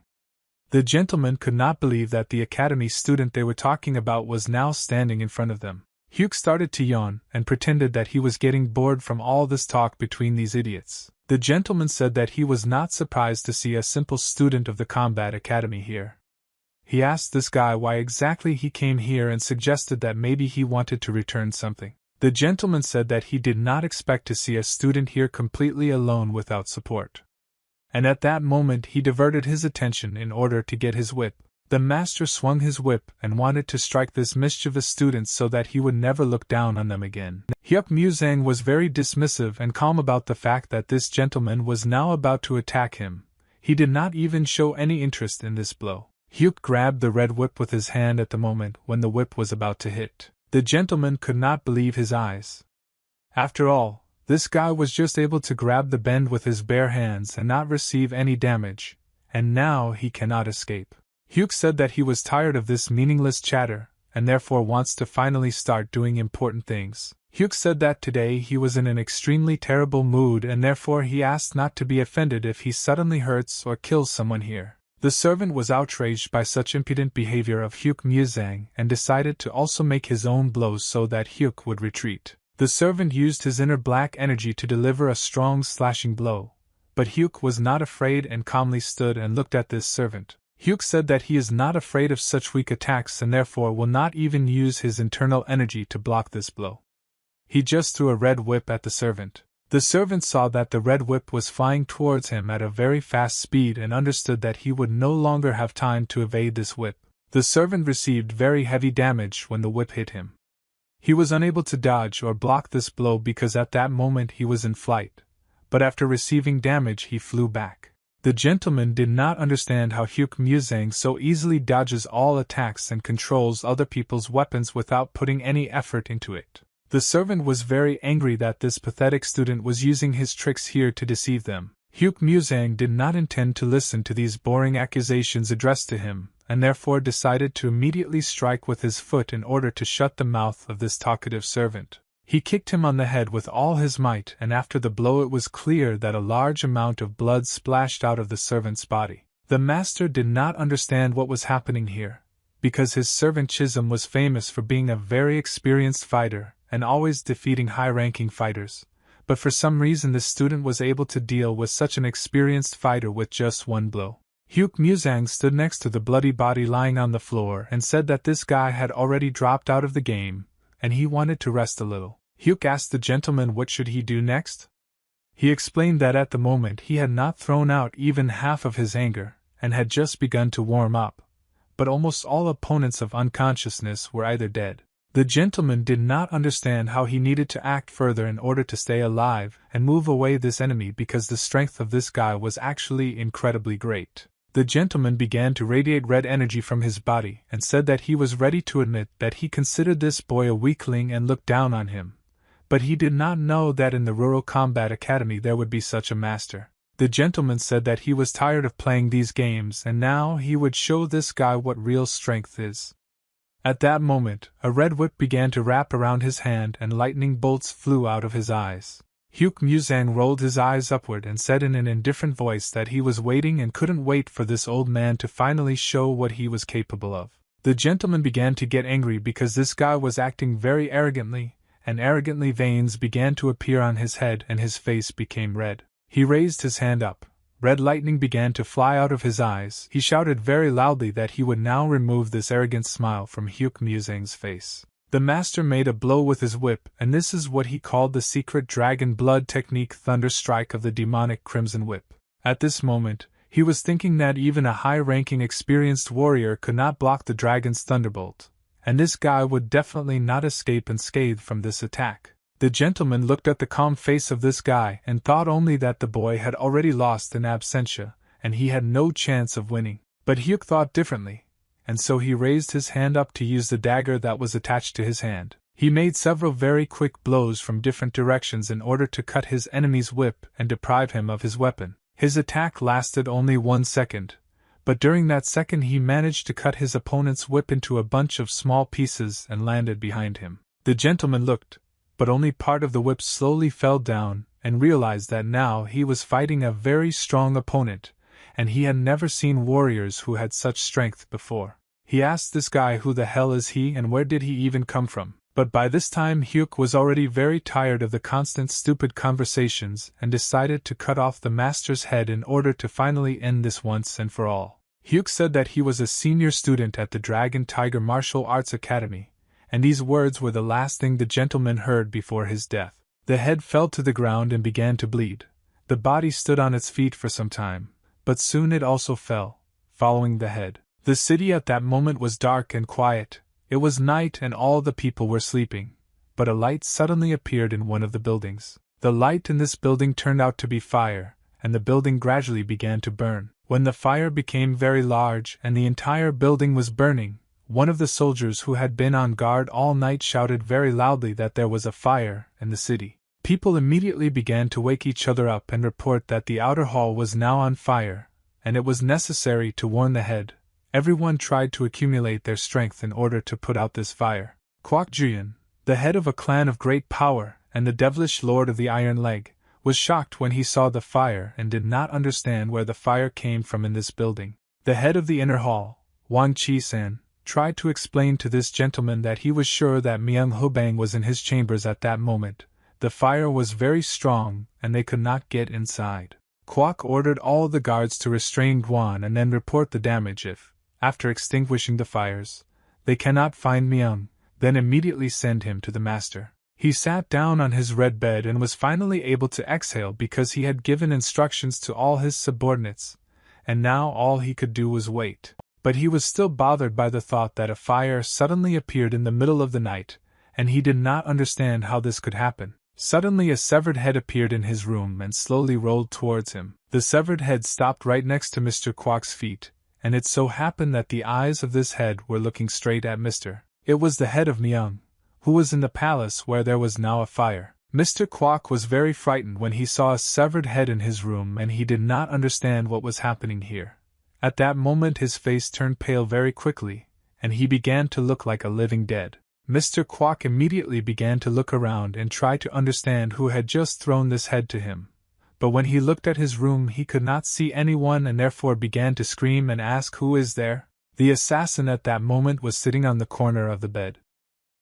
The gentleman could not believe that the academy student they were talking about was now standing in front of them. Hyuk started to yawn and pretended that he was getting bored from all this talk between these idiots. The gentleman said that he was not surprised to see a simple student of the combat academy here. He asked this guy why exactly he came here and suggested that maybe he wanted to return something. The gentleman said that he did not expect to see a student here completely alone without support. And at that moment he diverted his attention in order to get his whip. The master swung his whip and wanted to strike this mischievous student so that he would never look down on them again. Hyuk Muzang was very dismissive and calm about the fact that this gentleman was now about to attack him. He did not even show any interest in this blow. Hyuk grabbed the red whip with his hand at the moment when the whip was about to hit. The gentleman could not believe his eyes. After all, this guy was just able to grab the bend with his bare hands and not receive any damage, and now he cannot escape. Hyuk said that he was tired of this meaningless chatter, and therefore wants to finally start doing important things. Hyuk said that today he was in an extremely terrible mood and therefore he asked not to be offended if he suddenly hurts or kills someone here. The servant was outraged by such impudent behavior of Hyuk Muzang and decided to also make his own blows so that Hyuk would retreat. The servant used his inner black energy to deliver a strong slashing blow, but Hyuk was not afraid and calmly stood and looked at this servant. Hyuk said that he is not afraid of such weak attacks and therefore will not even use his internal energy to block this blow. He just threw a red whip at the servant. The servant saw that the red whip was flying towards him at a very fast speed and understood that he would no longer have time to evade this whip. The servant received very heavy damage when the whip hit him. He was unable to dodge or block this blow because at that moment he was in flight, but after receiving damage he flew back. The gentleman did not understand how Hyuk Muzang so easily dodges all attacks and controls other people's weapons without putting any effort into it. The servant was very angry that this pathetic student was using his tricks here to deceive them. Hyuk Muzang did not intend to listen to these boring accusations addressed to him, and therefore decided to immediately strike with his foot in order to shut the mouth of this talkative servant. He kicked him on the head with all his might, and after the blow it was clear that a large amount of blood splashed out of the servant's body. The master did not understand what was happening here, because his servant Chisholm was famous for being a very experienced fighter and always defeating high-ranking fighters, but for some reason the student was able to deal with such an experienced fighter with just one blow. Hyuk Muzang stood next to the bloody body lying on the floor and said that this guy had already dropped out of the game, and he wanted to rest a little. Hyuk asked the gentleman what should he do next. He explained that at the moment he had not thrown out even half of his anger, and had just begun to warm up, but almost all opponents of unconsciousness were either dead. The gentleman did not understand how he needed to act further in order to stay alive and move away this enemy because the strength of this guy was actually incredibly great. The gentleman began to radiate red energy from his body and said that he was ready to admit that he considered this boy a weakling and looked down on him, but he did not know that in the Rural Combat Academy there would be such a master. The gentleman said that he was tired of playing these games and now he would show this guy what real strength is. At that moment, a red whip began to wrap around his hand and lightning bolts flew out of his eyes. Hyuk Muzang rolled his eyes upward and said in an indifferent voice that he was waiting and couldn't wait for this old man to finally show what he was capable of. The gentleman began to get angry because this guy was acting very arrogantly, and arrogantly veins began to appear on his head and his face became red. He raised his hand up. Red lightning began to fly out of his eyes. He shouted very loudly that he would now remove this arrogant smile from Hyuk Muzang's face. The master made a blow with his whip, and this is what he called the secret dragon blood technique thunder strike of the demonic crimson whip. At this moment, he was thinking that even a high-ranking experienced warrior could not block the dragon's thunderbolt, and this guy would definitely not escape unscathed from this attack. The gentleman looked at the calm face of this guy and thought only that the boy had already lost in absentia, and he had no chance of winning. But Hyuk thought differently, and so he raised his hand up to use the dagger that was attached to his hand. He made several very quick blows from different directions in order to cut his enemy's whip and deprive him of his weapon. His attack lasted only 1 second, but during that second he managed to cut his opponent's whip into a bunch of small pieces and landed behind him. The gentleman looked, but only part of the whip slowly fell down, and realized that now he was fighting a very strong opponent, and he had never seen warriors who had such strength before. He asked this guy who the hell is he and where did he even come from, but by this time Hyuk was already very tired of the constant stupid conversations and decided to cut off the master's head in order to finally end this once and for all. Hyuk said that he was a senior student at the Dragon Tiger Martial Arts Academy, and these words were the last thing the gentleman heard before his death. The head fell to the ground and began to bleed. The body stood on its feet for some time, but soon it also fell, following the head. The city at that moment was dark and quiet. It was night and all the people were sleeping, but a light suddenly appeared in one of the buildings. The light in this building turned out to be fire, and the building gradually began to burn. When the fire became very large and the entire building was burning, one of the soldiers who had been on guard all night shouted very loudly that there was a fire in the city. People immediately began to wake each other up and report that the outer hall was now on fire, and it was necessary to warn the head. Everyone tried to accumulate their strength in order to put out this fire. Kwak Juyan, the head of a clan of great power and the devilish lord of the Iron Leg, was shocked when he saw the fire and did not understand where the fire came from in this building. The head of the inner hall, Wang Chi-san, tried to explain to this gentleman that he was sure that Myung Hobang was in his chambers at that moment. The fire was very strong and they could not get inside. Kwak ordered all the guards to restrain Guan and then report the damage if, after extinguishing the fires, they cannot find Myung, then immediately send him to the master. He sat down on his red bed and was finally able to exhale because he had given instructions to all his subordinates, and now all he could do was wait. But he was still bothered by the thought that a fire suddenly appeared in the middle of the night, and he did not understand how this could happen. Suddenly a severed head appeared in his room and slowly rolled towards him. The severed head stopped right next to Mr. Kwak's feet, and it so happened that the eyes of this head were looking straight at Mr. It was the head of Myung, who was in the palace where there was now a fire. Mr. Kwak was very frightened when he saw a severed head in his room and he did not understand what was happening here. At that moment his face turned pale very quickly, and he began to look like a living dead. Mr. Kwak immediately began to look around and try to understand who had just thrown this head to him. But when he looked at his room he could not see anyone and therefore began to scream and ask who is there. The assassin at that moment was sitting on the corner of the bed.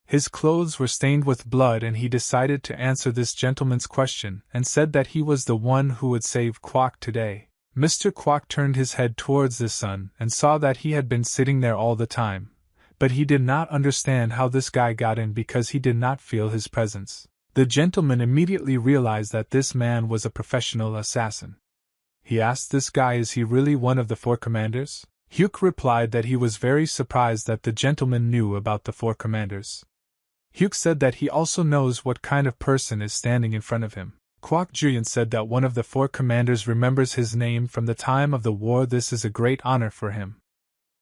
His clothes were stained with blood and he decided to answer this gentleman's question and said that he was the one who would save Kwak today. Mr. Kwak turned his head towards the sun and saw that he had been sitting there all the time, but he did not understand how this guy got in because he did not feel his presence. The gentleman immediately realized that this man was a professional assassin. He asked this guy, is he really one of the four commanders? Hyuk replied that he was very surprised that the gentleman knew about the four commanders. Hyuk said that he also knows what kind of person is standing in front of him. Kwak Juyan said that one of the four commanders remembers his name from the time of the war. This is a great honor for him.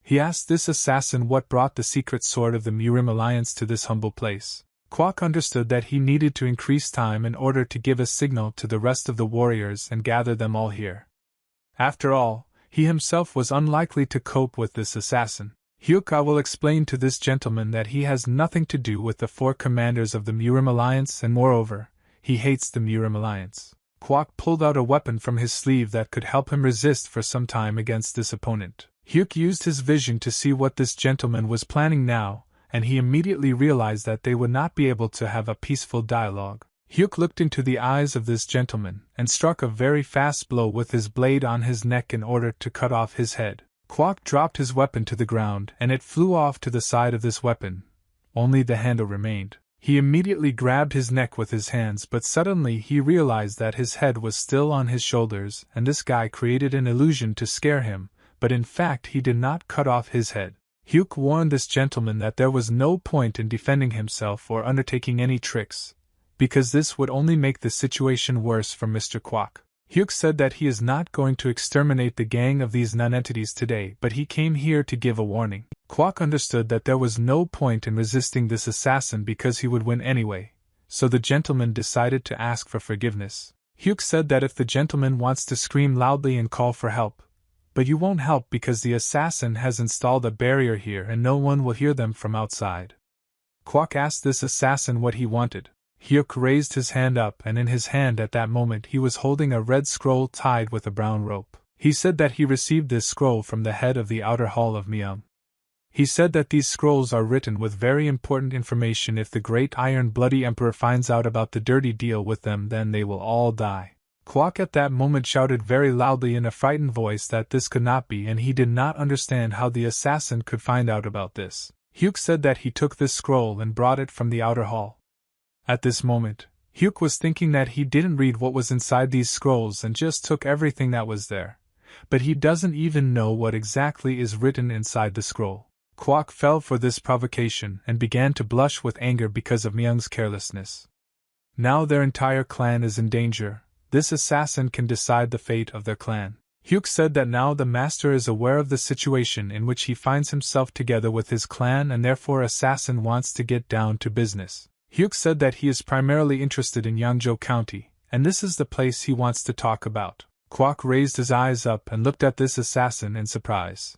He asked this assassin what brought the secret sword of the Murim Alliance to this humble place. Kwak understood that he needed to increase time in order to give a signal to the rest of the warriors and gather them all here. After all, he himself was unlikely to cope with this assassin. Hyuk will explain to this gentleman that he has nothing to do with the four commanders of the Murim Alliance and moreover, he hates the Murim Alliance. Kwak pulled out a weapon from his sleeve that could help him resist for some time against this opponent. Hyuk used his vision to see what this gentleman was planning now, and he immediately realized that they would not be able to have a peaceful dialogue. Hyuk looked into the eyes of this gentleman and struck a very fast blow with his blade on his neck in order to cut off his head. Kwak dropped his weapon to the ground and it flew off to the side of this weapon. Only the handle remained. He immediately grabbed his neck with his hands, but suddenly he realized that his head was still on his shoulders and this guy created an illusion to scare him, but in fact he did not cut off his head. Hyuk warned this gentleman that there was no point in defending himself or undertaking any tricks, because this would only make the situation worse for Mr. Kwak. Hyuk said that he is not going to exterminate the gang of these non-entities today, but he came here to give a warning. Kwak understood that there was no point in resisting this assassin because he would win anyway, so the gentleman decided to ask for forgiveness. Hyuk said that if the gentleman wants to scream loudly and call for help, but you won't help because the assassin has installed a barrier here and no one will hear them from outside. Kwak asked this assassin what he wanted. Hyuk raised his hand up, and in his hand at that moment he was holding a red scroll tied with a brown rope. He said that he received this scroll from the head of the outer hall of Myung. He said that these scrolls are written with very important information. If the great Iron Bloody Emperor finds out about the dirty deal with them, then they will all die. Kwok at that moment shouted very loudly in a frightened voice that this could not be, and he did not understand how the assassin could find out about this. Hyuk said that he took this scroll and brought it from the outer hall. At this moment, Hyuk was thinking that he didn't read what was inside these scrolls and just took everything that was there. But he doesn't even know what exactly is written inside the scroll. Kwok fell for this provocation and began to blush with anger because of Myung's carelessness. Now their entire clan is in danger. This assassin can decide the fate of their clan. Hyuk said that now the master is aware of the situation in which he finds himself together with his clan, and therefore assassin wants to get down to business. Hyuk said that he is primarily interested in Yangzhou County, and this is the place he wants to talk about. Kwok raised his eyes up and looked at this assassin in surprise.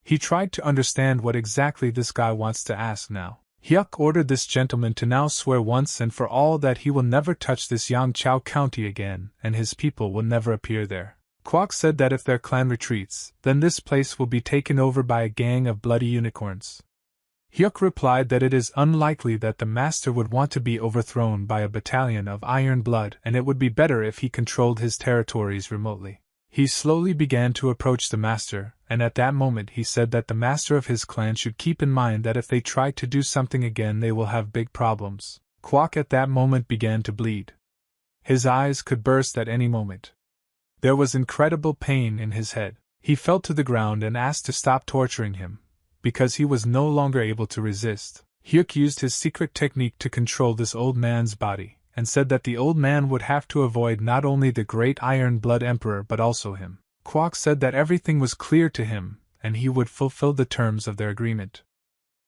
He tried to understand what exactly this guy wants to ask now. Hyuk ordered this gentleman to now swear once and for all that he will never touch this Yangzhou County again, and his people will never appear there. Kwok said that if their clan retreats, then this place will be taken over by a gang of bloody unicorns. Hyuk replied that it is unlikely that the master would want to be overthrown by a battalion of iron blood, and it would be better if he controlled his territories remotely. He slowly began to approach the master, and at that moment he said that the master of his clan should keep in mind that if they try to do something again they will have big problems. Kwok at that moment began to bleed. His eyes could burst at any moment. There was incredible pain in his head. He fell to the ground and asked to stop torturing him, because he was no longer able to resist. Hyuk used his secret technique to control this old man's body, and said that the old man would have to avoid not only the great Iron Blood Emperor but also him. Kwok said that everything was clear to him, and he would fulfill the terms of their agreement.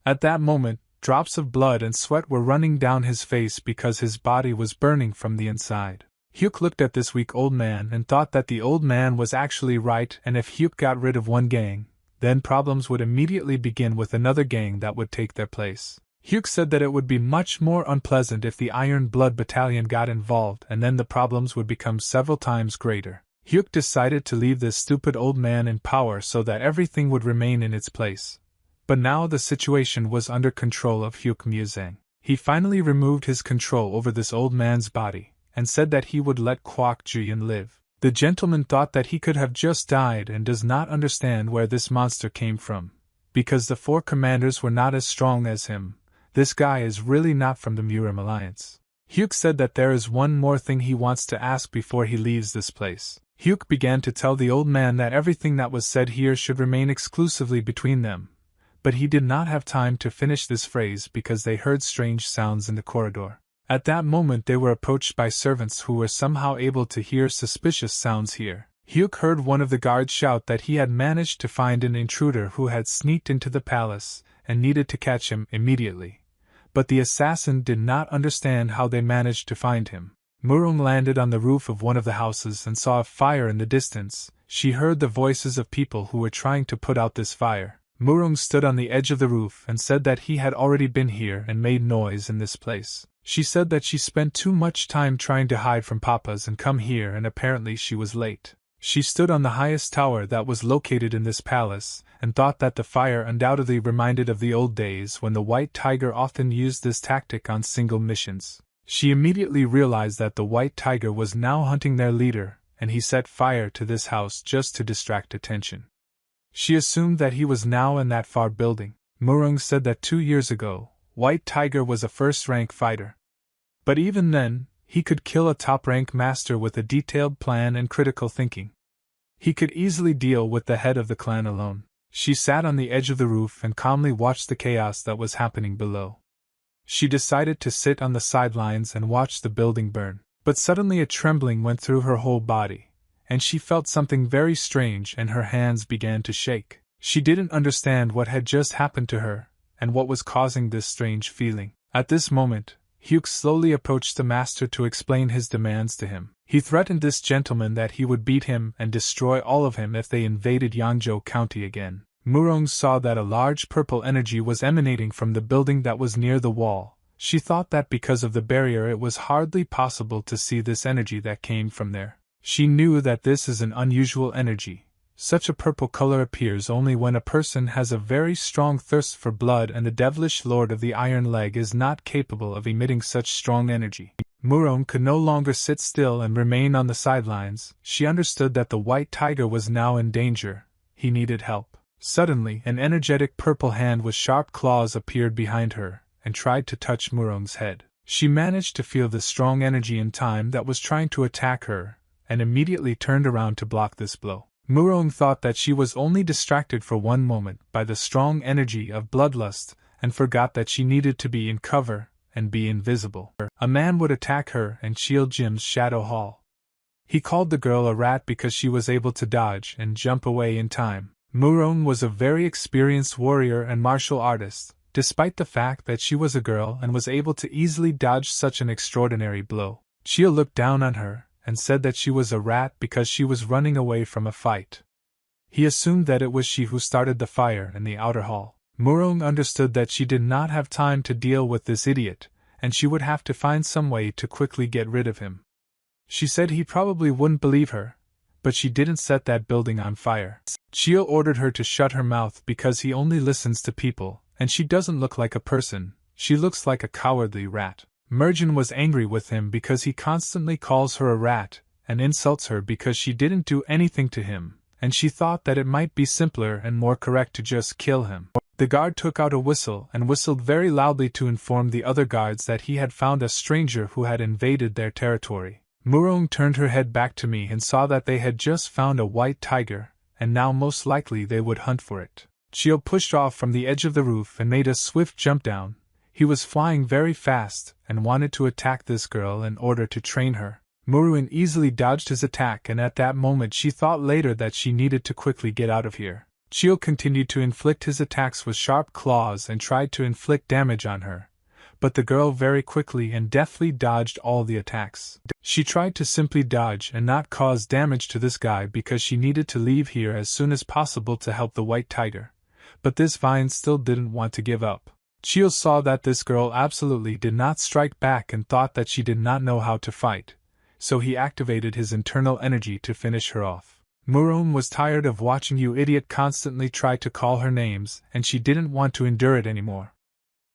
At that moment, drops of blood and sweat were running down his face because his body was burning from the inside. Hyuk looked at this weak old man and thought that the old man was actually right, and if Hyuk got rid of one gang, then problems would immediately begin with another gang that would take their place. Hyuk said that it would be much more unpleasant if the Iron Blood Battalion got involved, and then the problems would become several times greater. Hyuk decided to leave this stupid old man in power so that everything would remain in its place. But now the situation was under control of Hyuk Muzang. He finally removed his control over this old man's body, and said that he would let Kwok Juyin live. The gentleman thought that he could have just died and does not understand where this monster came from, because the 4 commanders were not as strong as him. This guy is really not from the Murim Alliance. Hyuk said that there is one more thing he wants to ask before he leaves this place. Hyuk began to tell the old man that everything that was said here should remain exclusively between them, but he did not have time to finish this phrase because they heard strange sounds in the corridor. At that moment they were approached by servants who were somehow able to hear suspicious sounds here. Hyuk heard one of the guards shout that he had managed to find an intruder who had sneaked into the palace and needed to catch him immediately. But the assassin did not understand how they managed to find him. Murung landed on the roof of one of the houses and saw a fire in the distance. She heard the voices of people who were trying to put out this fire. Murung stood on the edge of the roof and said that he had already been here and made noise in this place. She said that she spent too much time trying to hide from Papa's and come here, and apparently she was late. She stood on the highest tower that was located in this palace, and thought that the fire undoubtedly reminded of the old days when the White Tiger often used this tactic on single missions. She immediately realized that the White Tiger was now hunting their leader, and he set fire to this house just to distract attention. She assumed that he was now in that far building. Murung said that 2 years ago, White Tiger was a first-rank fighter. But even then, he could kill a top-rank master with a detailed plan and critical thinking. He could easily deal with the head of the clan alone. She sat on the edge of the roof and calmly watched the chaos that was happening below. She decided to sit on the sidelines and watch the building burn. But suddenly a trembling went through her whole body, and she felt something very strange and her hands began to shake. She didn't understand what had just happened to her, and what was causing this strange feeling. At this moment, Hyuk slowly approached the master to explain his demands to him. He threatened this gentleman that he would beat him and destroy all of him if they invaded Yangzhou County again. Murong saw that a large purple energy was emanating from the building that was near the wall, She thought that because of the barrier it was hardly possible to see this energy that came from there. She knew that this is an unusual energy. Such a purple color appears only when a person has a very strong thirst for blood, and the devilish lord of the iron leg is not capable of emitting such strong energy. Murong could no longer sit still and remain on the sidelines. She understood that the white tiger was now in danger. He needed help. Suddenly, an energetic purple hand with sharp claws appeared behind her and tried to touch Murong's head. She managed to feel the strong energy in time that was trying to attack her, and immediately turned around to block this blow. Murong thought that she was only distracted for one moment by the strong energy of bloodlust, and forgot that she needed to be in cover and be invisible. A man would attack her and shield Jim's shadow hall. He called the girl a rat because she was able to dodge and jump away in time. Murong was a very experienced warrior and martial artist, despite the fact that she was a girl and was able to easily dodge such an extraordinary blow. Chio looked down on her and said that she was a rat because she was running away from a fight. He assumed that it was she who started the fire in the outer hall. Murong understood that she did not have time to deal with this idiot, and she would have to find some way to quickly get rid of him. She said he probably wouldn't believe her, but she didn't set that building on fire. Chio ordered her to shut her mouth because he only listens to people, and she doesn't look like a person, she looks like a cowardly rat. Merjin was angry with him because he constantly calls her a rat, and insults her because she didn't do anything to him, and she thought that it might be simpler and more correct to just kill him. The guard took out a whistle and whistled very loudly to inform the other guards that he had found a stranger who had invaded their territory. Murong turned her head back to me and saw that they had just found a white tiger, and now most likely they would hunt for it. Chio pushed off from the edge of the roof and made a swift jump down. He was flying very fast and wanted to attack this girl in order to train her. Muruin easily dodged his attack, and at that moment she thought later that she needed to quickly get out of here. Chio continued to inflict his attacks with sharp claws and tried to inflict damage on her, but the girl very quickly and deftly dodged all the attacks. She tried to simply dodge and not cause damage to this guy because she needed to leave here as soon as possible to help the white tiger, but this vine still didn't want to give up. Chio saw that this girl absolutely did not strike back and thought that she did not know how to fight, so he activated his internal energy to finish her off. Murong was tired of watching you idiot constantly try to call her names, and she didn't want to endure it anymore.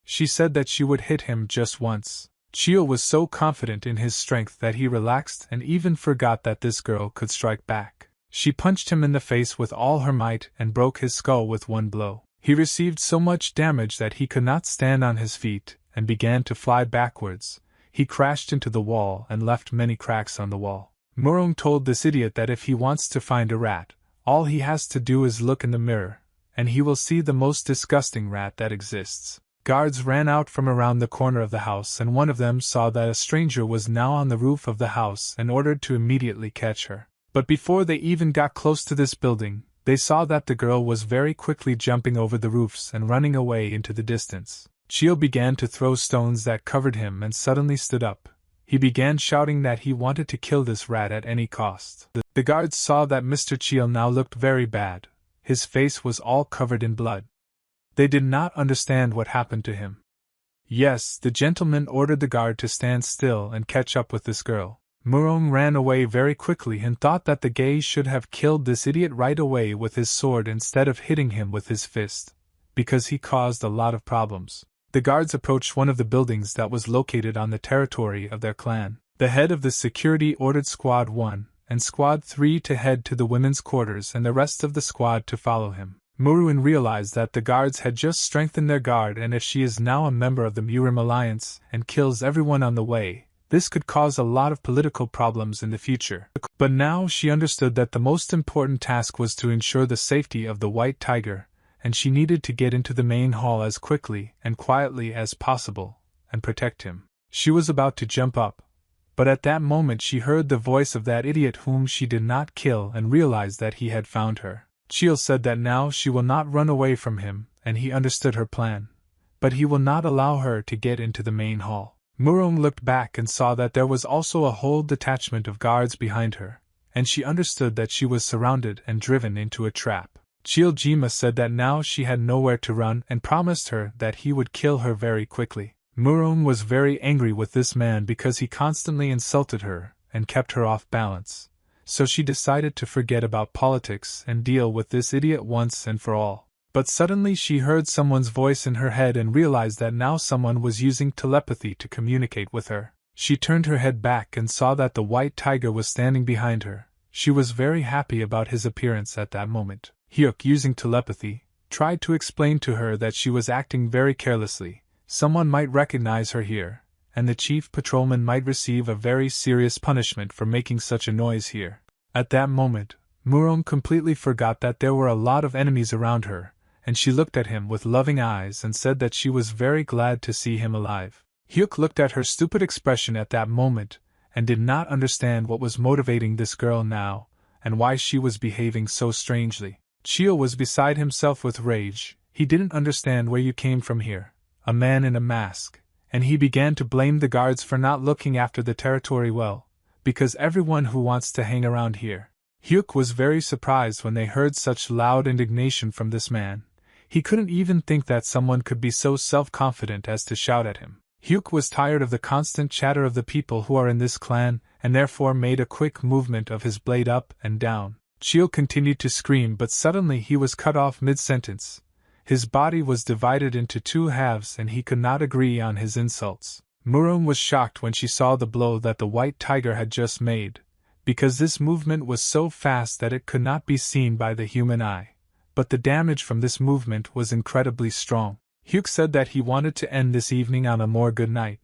She said that she would hit him just once. Chio was so confident in his strength that he relaxed and even forgot that this girl could strike back. She punched him in the face with all her might and broke his skull with one blow. He received so much damage that he could not stand on his feet and began to fly backwards. He crashed into the wall and left many cracks on the wall. Murong told this idiot that if he wants to find a rat, all he has to do is look in the mirror, and he will see the most disgusting rat that exists. Guards ran out from around the corner of the house, and one of them saw that a stranger was now on the roof of the house and ordered to immediately catch her. But before they even got close to this building, they saw that the girl was very quickly jumping over the roofs and running away into the distance. Chio began to throw stones that covered him and suddenly stood up. He began shouting that he wanted to kill this rat at any cost. The guards saw that Mr. Chio now looked very bad. His face was all covered in blood. They did not understand what happened to him. Yes, the gentleman ordered the guard to stand still and catch up with this girl. Murong ran away very quickly and thought that the gaze should have killed this idiot right away with his sword instead of hitting him with his fist, because he caused a lot of problems. The guards approached one of the buildings that was located on the territory of their clan. The head of the security ordered Squad 1 and Squad 3 to head to the women's quarters and the rest of the squad to follow him. Muruin realized that the guards had just strengthened their guard, and if she is now a member of the Murim Alliance and kills everyone on the way, this could cause a lot of political problems in the future. But now she understood that the most important task was to ensure the safety of the white tiger, and she needed to get into the main hall as quickly and quietly as possible and protect him. She was about to jump up, but at that moment she heard the voice of that idiot whom she did not kill and realized that he had found her. Chio said that now she will not run away from him, and he understood her plan, but he will not allow her to get into the main hall. Murong looked back and saw that there was also a whole detachment of guards behind her, and she understood that she was surrounded and driven into a trap. Chiojima said that now she had nowhere to run and promised her that he would kill her very quickly. Murong was very angry with this man because he constantly insulted her and kept her off balance, so she decided to forget about politics and deal with this idiot once and for all. But suddenly she heard someone's voice in her head and realized that now someone was using telepathy to communicate with her. She turned her head back and saw that the white tiger was standing behind her. She was very happy about his appearance at that moment. Hyuk, using telepathy, tried to explain to her that she was acting very carelessly. Someone might recognize her here, and the chief patrolman might receive a very serious punishment for making such a noise here. At that moment, Murong completely forgot that there were a lot of enemies around her, and she looked at him with loving eyes and said that she was very glad to see him alive. Hyuk looked at her stupid expression at that moment, and did not understand what was motivating this girl now, and why she was behaving so strangely. Chio was beside himself with rage. He didn't understand where you came from here, a man in a mask, and he began to blame the guards for not looking after the territory well, because everyone who wants to hang around here. Hyuk was very surprised when they heard such loud indignation from this man. He couldn't even think that someone could be so self-confident as to shout at him. Hyuk was tired of the constant chatter of the people who are in this clan, and therefore made a quick movement of his blade up and down. Chio continued to scream, but suddenly he was cut off mid-sentence. His body was divided into two halves and he could not agree on his insults. Murong was shocked when she saw the blow that the white tiger had just made, because this movement was so fast that it could not be seen by the human eye. But the damage from this movement was incredibly strong. Hyuk said that he wanted to end this evening on a more good night,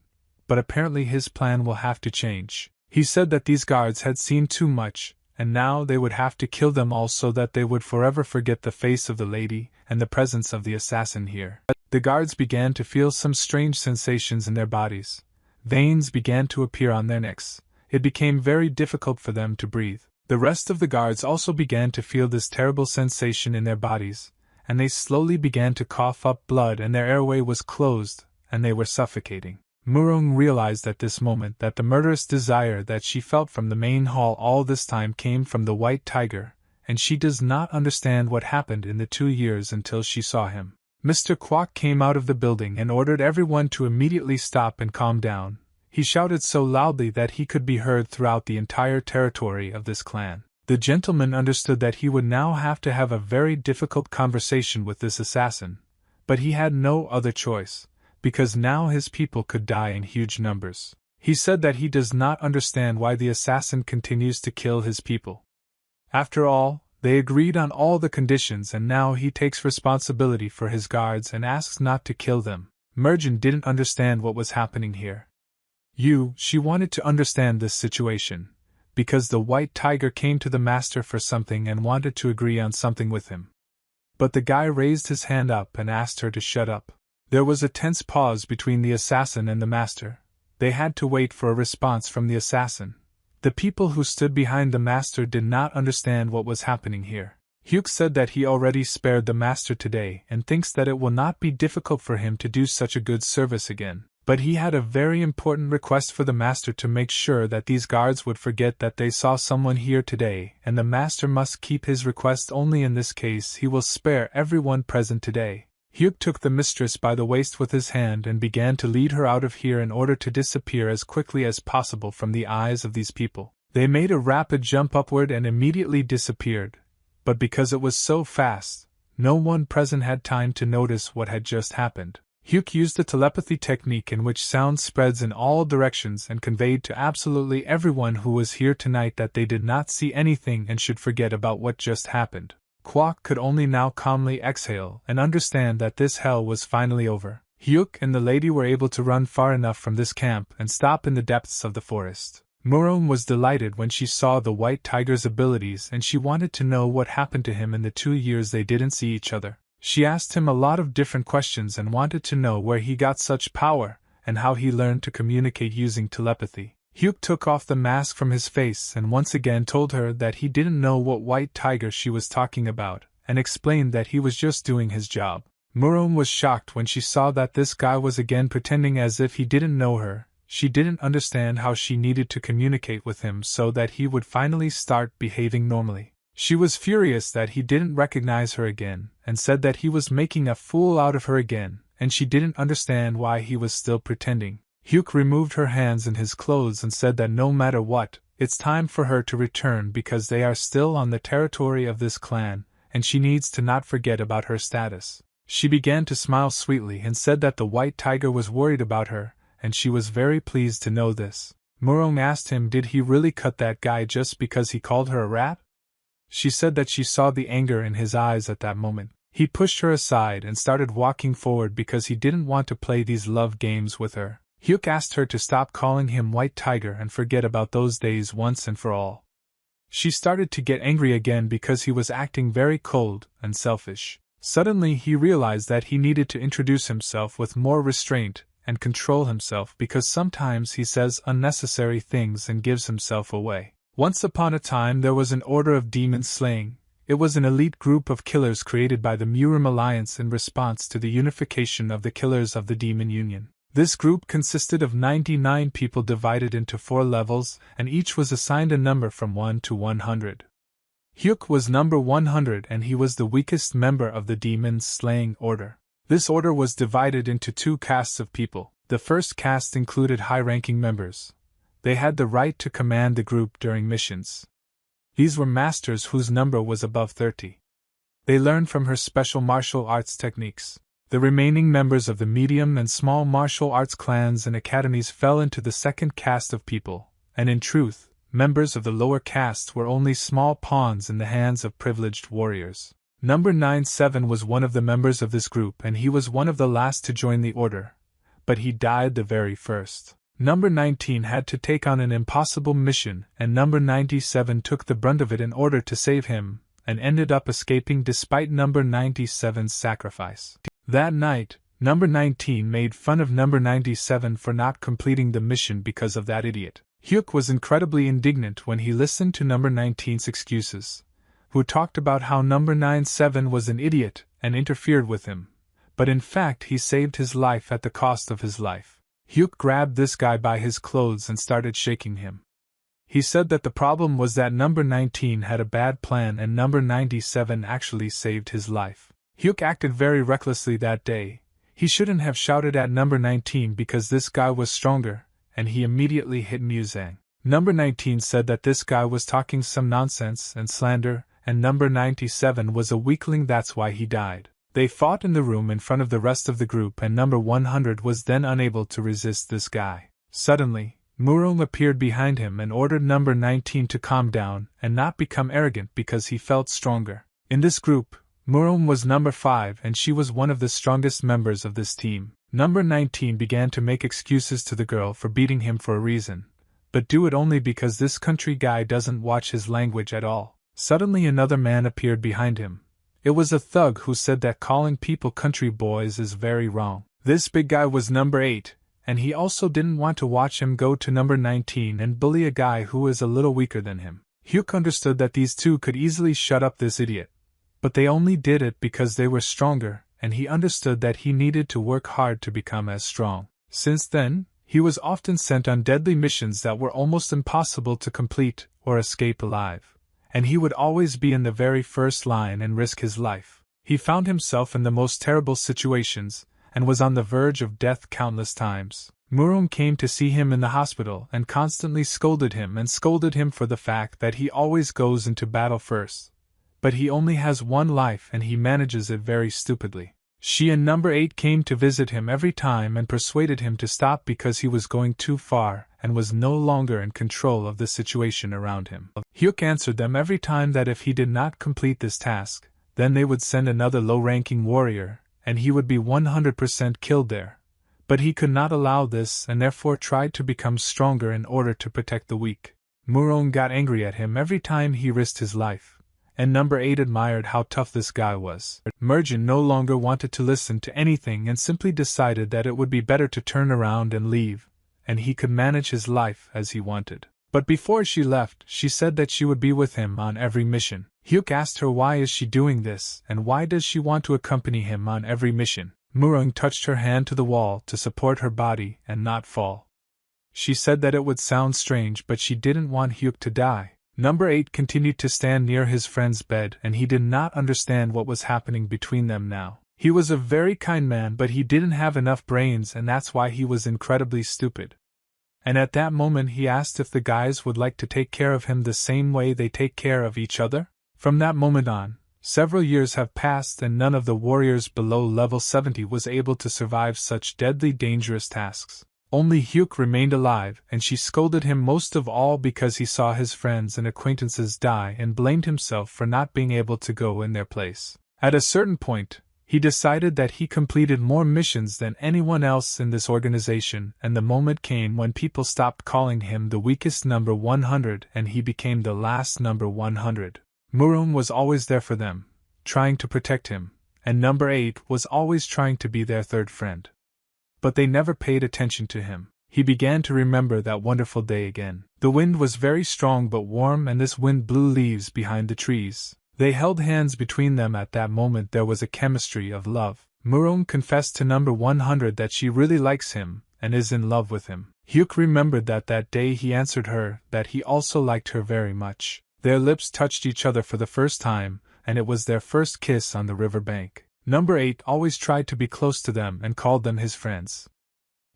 but apparently his plan will have to change. He said that these guards had seen too much, and now they would have to kill them all so that they would forever forget the face of the lady and the presence of the assassin here. The guards began to feel some strange sensations in their bodies. Veins began to appear on their necks. It became very difficult for them to breathe. The rest of the guards also began to feel this terrible sensation in their bodies, and they slowly began to cough up blood and their airway was closed, and they were suffocating. Murong realized at this moment that the murderous desire that she felt from the main hall all this time came from the white tiger, and she does not understand what happened in the 2 years until she saw him. Mr. Kwok came out of the building and ordered everyone to immediately stop and calm down. He shouted so loudly that he could be heard throughout the entire territory of this clan. The gentleman understood that he would now have to have a very difficult conversation with this assassin, but he had no other choice, because now his people could die in huge numbers. He said that he does not understand why the assassin continues to kill his people. After all, they agreed on all the conditions and now he takes responsibility for his guards and asks not to kill them. Merjin didn't understand what was happening here. She wanted to understand this situation, because the white tiger came to the master for something and wanted to agree on something with him. But the guy raised his hand up and asked her to shut up. There was a tense pause between the assassin and the master. They had to wait for a response from the assassin. The people who stood behind the master did not understand what was happening here. Hyuk said that he already spared the master today and thinks that it will not be difficult for him to do such a good service again. But he had a very important request for the master to make sure that these guards would forget that they saw someone here today, and the master must keep his request only in this case. He will spare everyone present today. Hyuk took the mistress by the waist with his hand and began to lead her out of here in order to disappear as quickly as possible from the eyes of these people. They made a rapid jump upward and immediately disappeared, but because it was so fast, no one present had time to notice what had just happened. Hyuk used the telepathy technique in which sound spreads in all directions and conveyed to absolutely everyone who was here tonight that they did not see anything and should forget about what just happened. Kwok could only now calmly exhale and understand that this hell was finally over. Hyuk and the lady were able to run far enough from this camp and stop in the depths of the forest. Murong was delighted when she saw the white tiger's abilities and she wanted to know what happened to him in the 2 years they didn't see each other. She asked him a lot of different questions and wanted to know where he got such power and how he learned to communicate using telepathy. Hyuk took off the mask from his face and once again told her that he didn't know what white tiger she was talking about, and explained that he was just doing his job. Murong was shocked when she saw that this guy was again pretending as if he didn't know her. She didn't understand how she needed to communicate with him so that he would finally start behaving normally. She was furious that he didn't recognize her again, and said that he was making a fool out of her again, and she didn't understand why he was still pretending. Hyuk removed her hands in his clothes and said that no matter what, it's time for her to return because they are still on the territory of this clan, and she needs to not forget about her status. She began to smile sweetly and said that the white tiger was worried about her, and she was very pleased to know this. Murong asked him did he really cut that guy just because he called her a rat? She said that she saw the anger in his eyes at that moment. He pushed her aside and started walking forward because he didn't want to play these love games with her. Hyuk asked her to stop calling him White Tiger and forget about those days once and for all. She started to get angry again because he was acting very cold and selfish. Suddenly he realized that he needed to introduce himself with more restraint and control himself because sometimes he says unnecessary things and gives himself away. Once upon a time there was an order of demon slaying. It was an elite group of killers created by the Murim Alliance in response to the unification of the killers of the Demon Union. This group consisted of 99 people divided into 4 levels, and each was assigned a number from 1 to 100. Hyuk was number 100 and he was the weakest member of the demon slaying order. This order was divided into 2 castes of people. The first caste included high-ranking members. They had the right to command the group during missions. These were masters whose number was above 30. They learned from her special martial arts techniques. The remaining members of the medium and small martial arts clans and academies fell into the second caste of people, and in truth, members of the lower castes were only small pawns in the hands of privileged warriors. Number 97 was one of the members of this group and he was one of the last to join the order, but he died the very first. Number 19 had to take on an impossible mission and number 97 took the brunt of it in order to save him, and ended up escaping despite number 97's sacrifice. That night, number 19 made fun of number 97 for not completing the mission because of that idiot. Hyuk was incredibly indignant when he listened to number 19's excuses, who talked about how number 97 was an idiot and interfered with him, but in fact he saved his life at the cost of his life. Hyuk grabbed this guy by his clothes and started shaking him. He said that the problem was that number 19 had a bad plan and number 97 actually saved his life. Hyuk acted very recklessly that day. He shouldn't have shouted at number 19 because this guy was stronger, and he immediately hit Muzang. Number 19 said that this guy was talking some nonsense and slander, and number 97 was a weakling, that's why he died. They fought in the room in front of the rest of the group and number 100 was then unable to resist this guy. Suddenly, Murong appeared behind him and ordered number 19 to calm down and not become arrogant because he felt stronger. In this group, Murong was number 5 and she was one of the strongest members of this team. Number 19 began to make excuses to the girl for beating him for a reason, but do it only because this country guy doesn't watch his language at all. Suddenly another man appeared behind him. It was a thug who said that calling people country boys is very wrong. This big guy was number 8, and he also didn't want to watch him go to number 19 and bully a guy who is a little weaker than him. Hyuk understood that these two could easily shut up this idiot, but they only did it because they were stronger, and he understood that he needed to work hard to become as strong. Since then, he was often sent on deadly missions that were almost impossible to complete or escape alive. And he would always be in the very first line and risk his life. He found himself in the most terrible situations, and was on the verge of death countless times. Murong came to see him in the hospital and constantly scolded him for the fact that he always goes into battle first. But he only has one life and he manages it very stupidly. She and number 8 came to visit him every time and persuaded him to stop because he was going too far and was no longer in control of the situation around him. Hyuk answered them every time that if he did not complete this task, then they would send another low-ranking warrior, and he would be 100% killed there. But he could not allow this and therefore tried to become stronger in order to protect the weak. Murong got angry at him every time he risked his life, and number 8 admired how tough this guy was. Merjin no longer wanted to listen to anything and simply decided that it would be better to turn around and leave, and he could manage his life as he wanted. But before she left, she said that she would be with him on every mission. Hyuk asked her why is she doing this and why does she want to accompany him on every mission. Murong touched her hand to the wall to support her body and not fall. She said that it would sound strange but she didn't want Hyuk to die. Number 8 continued to stand near his friend's bed and he did not understand what was happening between them now. He was a very kind man, but he didn't have enough brains, and that's why he was incredibly stupid. And at that moment he asked if the guys would like to take care of him the same way they take care of each other. From that moment on, several years have passed and none of the warriors below level 70 was able to survive such deadly dangerous tasks. Only Hyuk remained alive, and she scolded him most of all because he saw his friends and acquaintances die and blamed himself for not being able to go in their place. At a certain point, he decided that he completed more missions than anyone else in this organization, and the moment came when people stopped calling him the weakest number 100 and he became the last number 100. Murung was always there for them, trying to protect him, and number 8 was always trying to be their third friend. But they never paid attention to him. He began to remember that wonderful day again. The wind was very strong but warm, and this wind blew leaves behind the trees. They held hands between them. At that moment there was a chemistry of love. Murung confessed to number 100 that she really likes him, and is in love with him. Hyuk remembered that day he answered her that he also liked her very much. Their lips touched each other for the first time, and it was their first kiss on the river bank. Number 8 always tried to be close to them and called them his friends.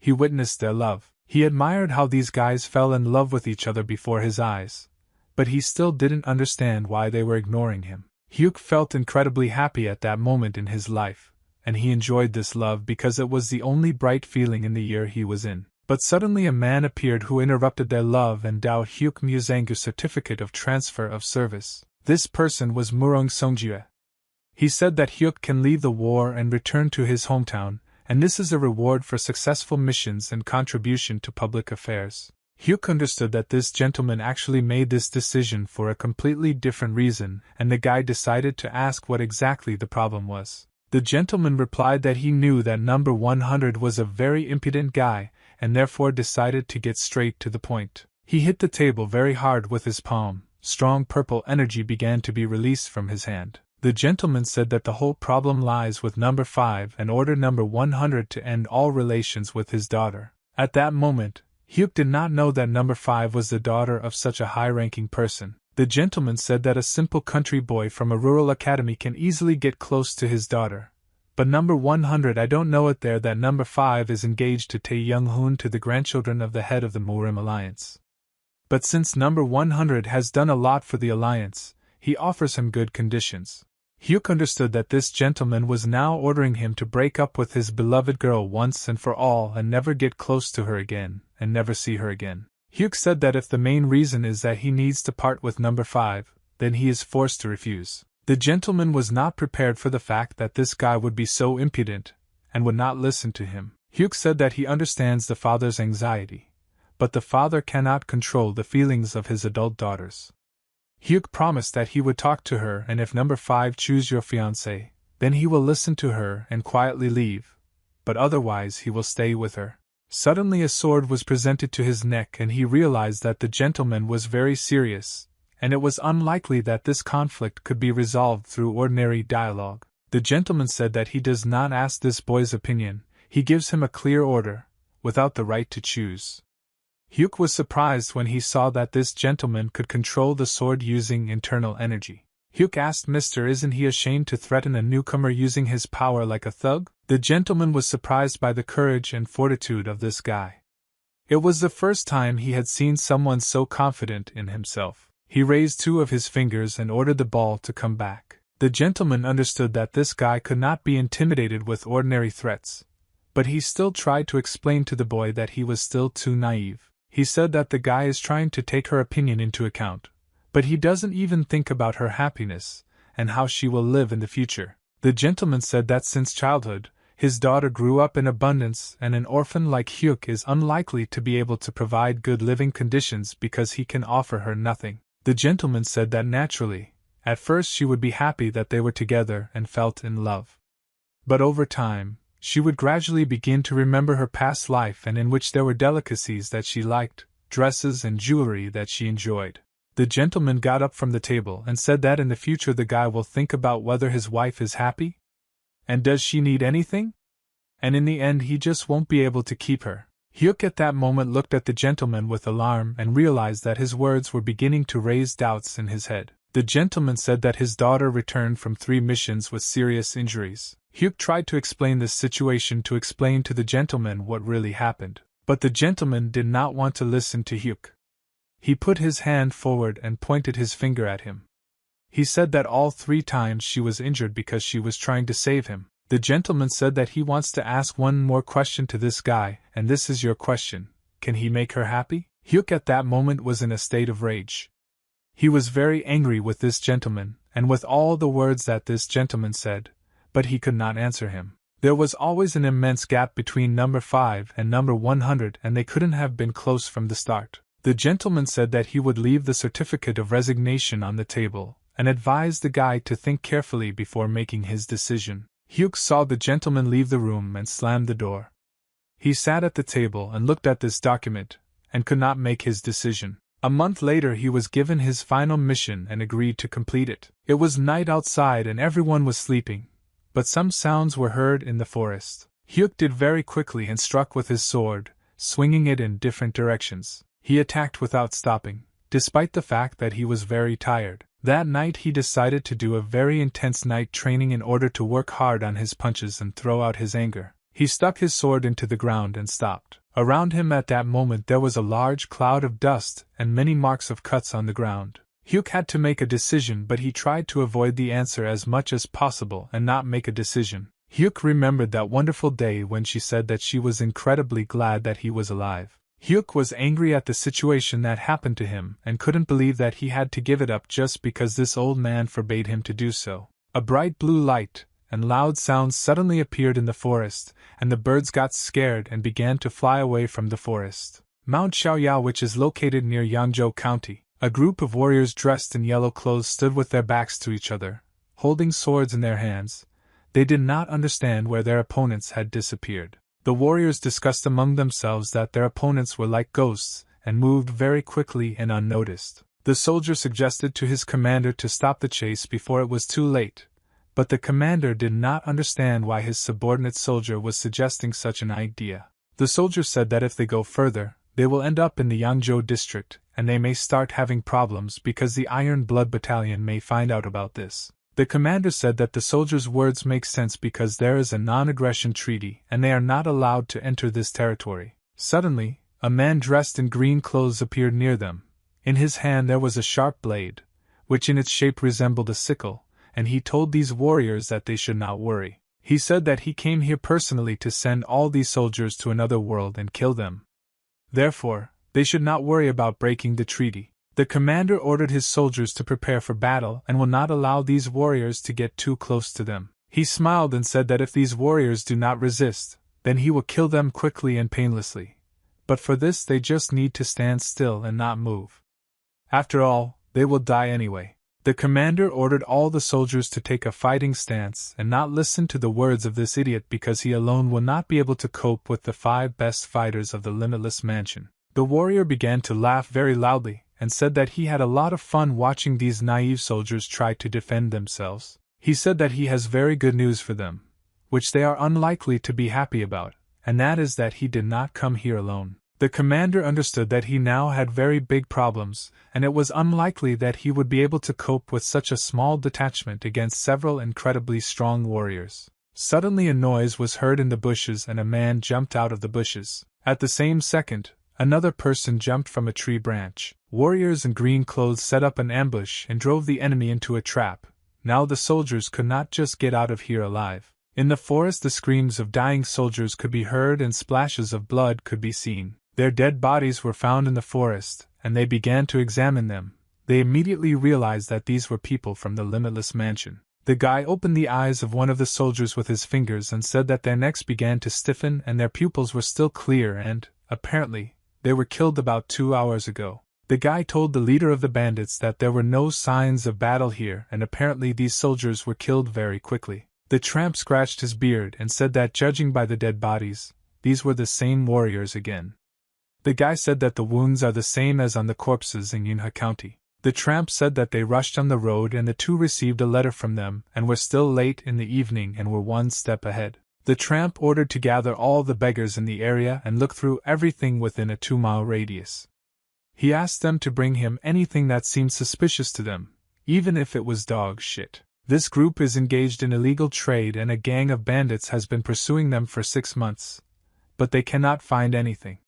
He witnessed their love. He admired how these guys fell in love with each other before his eyes, but he still didn't understand why they were ignoring him. Hyuk felt incredibly happy at that moment in his life, and he enjoyed this love because it was the only bright feeling in the year he was in. But suddenly a man appeared who interrupted their love and doubted Hyuk Muzang's certificate of transfer of service. This person was Murung Songjue. He said that Hyuk can leave the war and return to his hometown, and this is a reward for successful missions and contribution to public affairs. Hyuk understood that this gentleman actually made this decision for a completely different reason, and the guy decided to ask what exactly the problem was. The gentleman replied that he knew that number 100 was a very impudent guy, and therefore decided to get straight to the point. He hit the table very hard with his palm. Strong purple energy began to be released from his hand. The gentleman said that the whole problem lies with number 5 and ordered number 100 to end all relations with his daughter. At that moment, Hyuk did not know that number 5 was the daughter of such a high-ranking person. The gentleman said that a simple country boy from a rural academy can easily get close to his daughter. But number 100, I don't know it there that number 5 is engaged to Tae Young-hoon, to the grandchildren of the head of the Murim alliance. But since number 100 has done a lot for the alliance, he offers him good conditions. Hyuk understood that this gentleman was now ordering him to break up with his beloved girl once and for all and never get close to her again, and never see her again. Hyuk said that if the main reason is that he needs to part with number 5, then he is forced to refuse. The gentleman was not prepared for the fact that this guy would be so impudent, and would not listen to him. Hyuk said that he understands the father's anxiety, but the father cannot control the feelings of his adult daughters. Hyuk promised that he would talk to her, and if number 5 choose your fiancée, then he will listen to her and quietly leave, but otherwise he will stay with her. Suddenly a sword was presented to his neck and he realized that the gentleman was very serious, and it was unlikely that this conflict could be resolved through ordinary dialogue. The gentleman said that he does not ask this boy's opinion, he gives him a clear order, without the right to choose. Hyuk was surprised when he saw that this gentleman could control the sword using internal energy. Hyuk asked, Mister, isn't he ashamed to threaten a newcomer using his power like a thug? The gentleman was surprised by the courage and fortitude of this guy. It was the first time he had seen someone so confident in himself. He raised 2 of his fingers and ordered the ball to come back. The gentleman understood that this guy could not be intimidated with ordinary threats, but he still tried to explain to the boy that he was still too naive. He said that the guy is trying to take her opinion into account, but he doesn't even think about her happiness and how she will live in the future. The gentleman said that since childhood, his daughter grew up in abundance, and an orphan like Hyuk is unlikely to be able to provide good living conditions because he can offer her nothing. The gentleman said that naturally, at first she would be happy that they were together and felt in love. But over time, she would gradually begin to remember her past life, and in which there were delicacies that she liked, dresses and jewelry that she enjoyed. The gentleman got up from the table and said that in the future the guy will think about whether his wife is happy, and does she need anything? And in the end he just won't be able to keep her. Hyuk at that moment looked at the gentleman with alarm and realized that his words were beginning to raise doubts in his head. The gentleman said that his daughter returned from 3 missions with serious injuries. Hyuk tried to explain this situation to explain to the gentleman what really happened, but the gentleman did not want to listen to Hyuk. He put his hand forward and pointed his finger at him. He said that all 3 times she was injured because she was trying to save him. The gentleman said that he wants to ask one more question to this guy, and this is your question: can he make her happy? Hyuk at that moment was in a state of rage. He was very angry with this gentleman, and with all the words that this gentleman said, but he could not answer him. There was always an immense gap between number 5 and number 100, and they couldn't have been close from the start. The gentleman said that he would leave the certificate of resignation on the table, and advised the guy to think carefully before making his decision. Hyuk saw the gentleman leave the room and slammed the door. He sat at the table and looked at this document, and could not make his decision. A month later he was given his final mission and agreed to complete it. It was night outside and everyone was sleeping, but some sounds were heard in the forest. Hyuk did very quickly and struck with his sword, swinging it in different directions. He attacked without stopping, despite the fact that he was very tired. That night he decided to do a very intense night training in order to work hard on his punches and throw out his anger. He stuck his sword into the ground and stopped. Around him at that moment there was a large cloud of dust and many marks of cuts on the ground. Hyuk had to make a decision, but he tried to avoid the answer as much as possible and not make a decision. Hyuk remembered that wonderful day when she said that she was incredibly glad that he was alive. Hyuk was angry at the situation that happened to him and couldn't believe that he had to give it up just because this old man forbade him to do so. A bright blue light and loud sounds suddenly appeared in the forest, and the birds got scared and began to fly away from the forest. Mount Xiaoyao, which is located near Yangzhou County, a group of warriors dressed in yellow clothes stood with their backs to each other, holding swords in their hands. They did not understand where their opponents had disappeared. The warriors discussed among themselves that their opponents were like ghosts and moved very quickly and unnoticed. The soldier suggested to his commander to stop the chase before it was too late, but the commander did not understand why his subordinate soldier was suggesting such an idea. The soldier said that if they go further, they will end up in the Yangzhou district, and they may start having problems because the Iron Blood Battalion may find out about this. The commander said that the soldiers' words make sense because there is a non-aggression treaty and they are not allowed to enter this territory. Suddenly, a man dressed in green clothes appeared near them. In his hand there was a sharp blade, which in its shape resembled a sickle, and he told these warriors that they should not worry. He said that he came here personally to send all these soldiers to another world and kill them. Therefore, they should not worry about breaking the treaty. The commander ordered his soldiers to prepare for battle and will not allow these warriors to get too close to them. He smiled and said that if these warriors do not resist, then he will kill them quickly and painlessly. But for this they just need to stand still and not move. After all, they will die anyway. The commander ordered all the soldiers to take a fighting stance and not listen to the words of this idiot because he alone will not be able to cope with the 5 best fighters of the Limitless Mansion. The warrior began to laugh very loudly and said that he had a lot of fun watching these naive soldiers try to defend themselves. He said that he has very good news for them, which they are unlikely to be happy about, and that is that he did not come here alone. The commander understood that he now had very big problems, and it was unlikely that he would be able to cope with such a small detachment against several incredibly strong warriors. Suddenly a noise was heard in the bushes and a man jumped out of the bushes. At the same second, another person jumped from a tree branch. Warriors in green clothes set up an ambush and drove the enemy into a trap. Now the soldiers could not just get out of here alive. In the forest the screams of dying soldiers could be heard and splashes of blood could be seen. Their dead bodies were found in the forest, and they began to examine them. They immediately realized that these were people from the Limitless Mansion. The guy opened the eyes of one of the soldiers with his fingers and said that their necks began to stiffen and their pupils were still clear and, apparently, they were killed about 2 hours ago. The guy told the leader of the bandits that there were no signs of battle here and apparently these soldiers were killed very quickly. The tramp scratched his beard and said that judging by the dead bodies, these were the same warriors again. The guy said that the wounds are the same as on the corpses in Yunhe County. The tramp said that they rushed on the road and the two received a letter from them and were still late in the evening and were one step ahead. The tramp ordered to gather all the beggars in the area and look through everything within a 2-mile radius. He asked them to bring him anything that seemed suspicious to them, even if it was dog shit. This group is engaged in illegal trade and a gang of bandits has been pursuing them for 6 months. But they cannot find anything.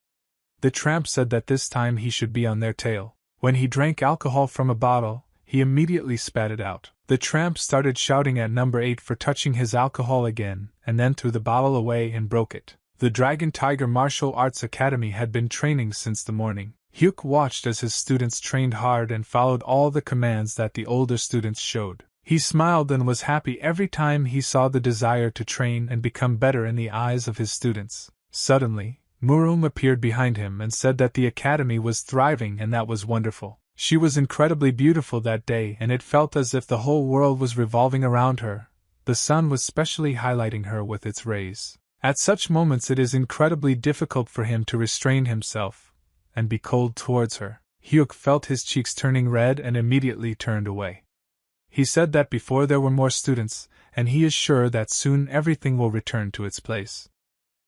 The tramp said that this time he should be on their tail. When he drank alcohol from a bottle, he immediately spat it out. The tramp started shouting at number 8 for touching his alcohol again, and then threw the bottle away and broke it. The Dragon Tiger Martial Arts Academy had been training since the morning. Hyuk watched as his students trained hard and followed all the commands that the older students showed. He smiled and was happy every time he saw the desire to train and become better in the eyes of his students. Suddenly, Murum appeared behind him and said that the academy was thriving and that was wonderful. She was incredibly beautiful that day and it felt as if the whole world was revolving around her. The sun was specially highlighting her with its rays. At such moments it is incredibly difficult for him to restrain himself and be cold towards her. Hyuk felt his cheeks turning red and immediately turned away. He said that before there were more students, and he is sure that soon everything will return to its place.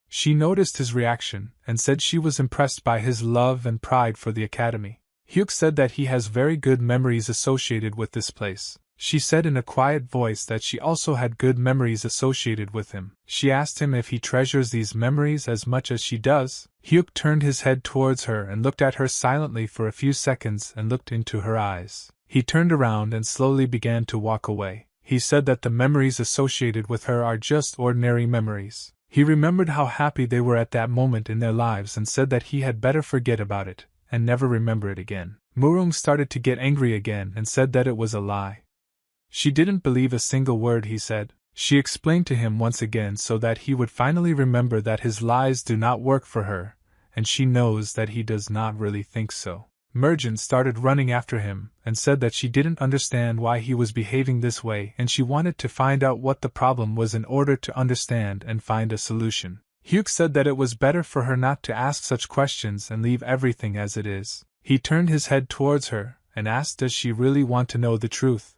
She noticed his reaction and said she was impressed by his love and pride for the academy. Hyuk said that he has very good memories associated with this place. She said in a quiet voice that she also had good memories associated with him. She asked him if he treasures these memories as much as she does. Hyuk turned his head towards her and looked at her silently for a few seconds and looked into her eyes. He turned around and slowly began to walk away. He said that the memories associated with her are just ordinary memories. He remembered how happy they were at that moment in their lives and said that he had better forget about it and never remember it again. Murung started to get angry again and said that it was a lie. She didn't believe a single word he said. She explained to him once again so that he would finally remember that his lies do not work for her, and she knows that he does not really think so. Mergen started running after him and said that she didn't understand why he was behaving this way and she wanted to find out what the problem was in order to understand and find a solution. Hyuk said that it was better for her not to ask such questions and leave everything as it is. He turned his head towards her and asked, does she really want to know the truth?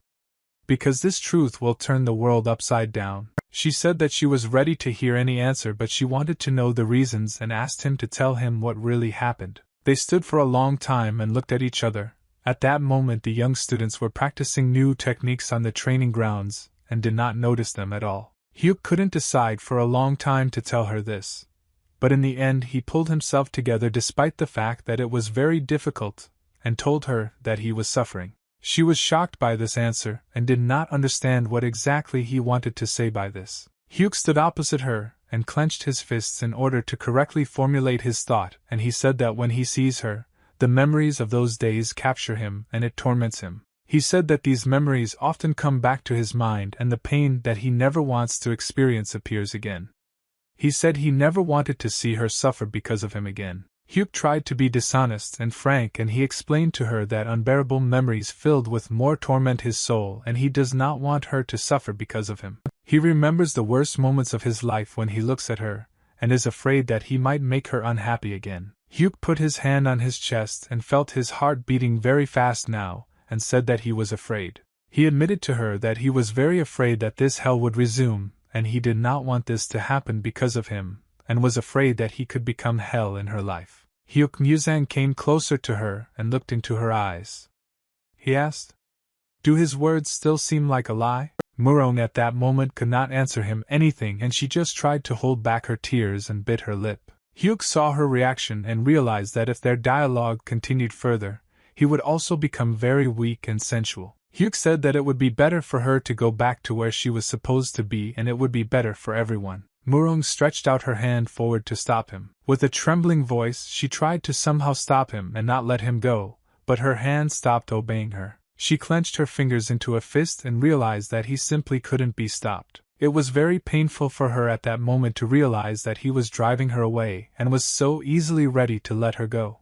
Because this truth will turn the world upside down. She said that she was ready to hear any answer, but she wanted to know the reasons and asked him to tell him what really happened. They stood for a long time and looked at each other. At that moment the young students were practicing new techniques on the training grounds and did not notice them at all. Hyuk couldn't decide for a long time to tell her this. But in the end he pulled himself together despite the fact that it was very difficult, and told her that he was suffering. She was shocked by this answer and did not understand what exactly he wanted to say by this. Hyuk stood opposite her and clenched his fists in order to correctly formulate his thought, and he said that when he sees her, the memories of those days capture him and it torments him. He said that these memories often come back to his mind and the pain that he never wants to experience appears again. He said he never wanted to see her suffer because of him again. Hyuk tried to be dishonest and frank and he explained to her that unbearable memories filled with more torment his soul and he does not want her to suffer because of him. He remembers the worst moments of his life when he looks at her, and is afraid that he might make her unhappy again. Hyuk put his hand on his chest and felt his heart beating very fast now, and said that he was afraid. He admitted to her that he was very afraid that this hell would resume, and he did not want this to happen because of him, and was afraid that he could become hell in her life. Hyuk Muzang came closer to her and looked into her eyes. He asked, "Do his words still seem like a lie?" Murong at that moment could not answer him anything and she just tried to hold back her tears and bit her lip. Hyuk saw her reaction and realized that if their dialogue continued further, he would also become very weak and sensual. Hyuk said that it would be better for her to go back to where she was supposed to be and it would be better for everyone. Murong stretched out her hand forward to stop him. With a trembling voice, she tried to somehow stop him and not let him go, but her hand stopped obeying her. She clenched her fingers into a fist and realized that he simply couldn't be stopped. It was very painful for her at that moment to realize that he was driving her away and was so easily ready to let her go.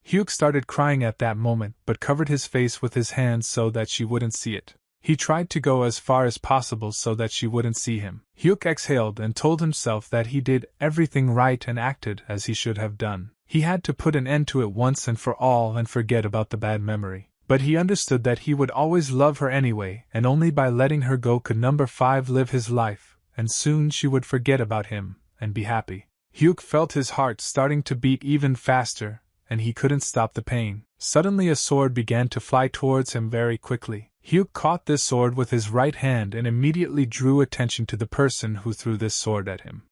Hyuk started crying at that moment but covered his face with his hands so that she wouldn't see it. He tried to go as far as possible so that she wouldn't see him. Hyuk exhaled and told himself that he did everything right and acted as he should have done. He had to put an end to it once and for all and forget about the bad memory. But he understood that he would always love her anyway, and only by letting her go could number 5 live his life, and soon she would forget about him and be happy. Hyuk felt his heart starting to beat even faster, and he couldn't stop the pain. Suddenly a sword began to fly towards him very quickly. Hyuk caught this sword with his right hand and immediately drew attention to the person who threw this sword at him.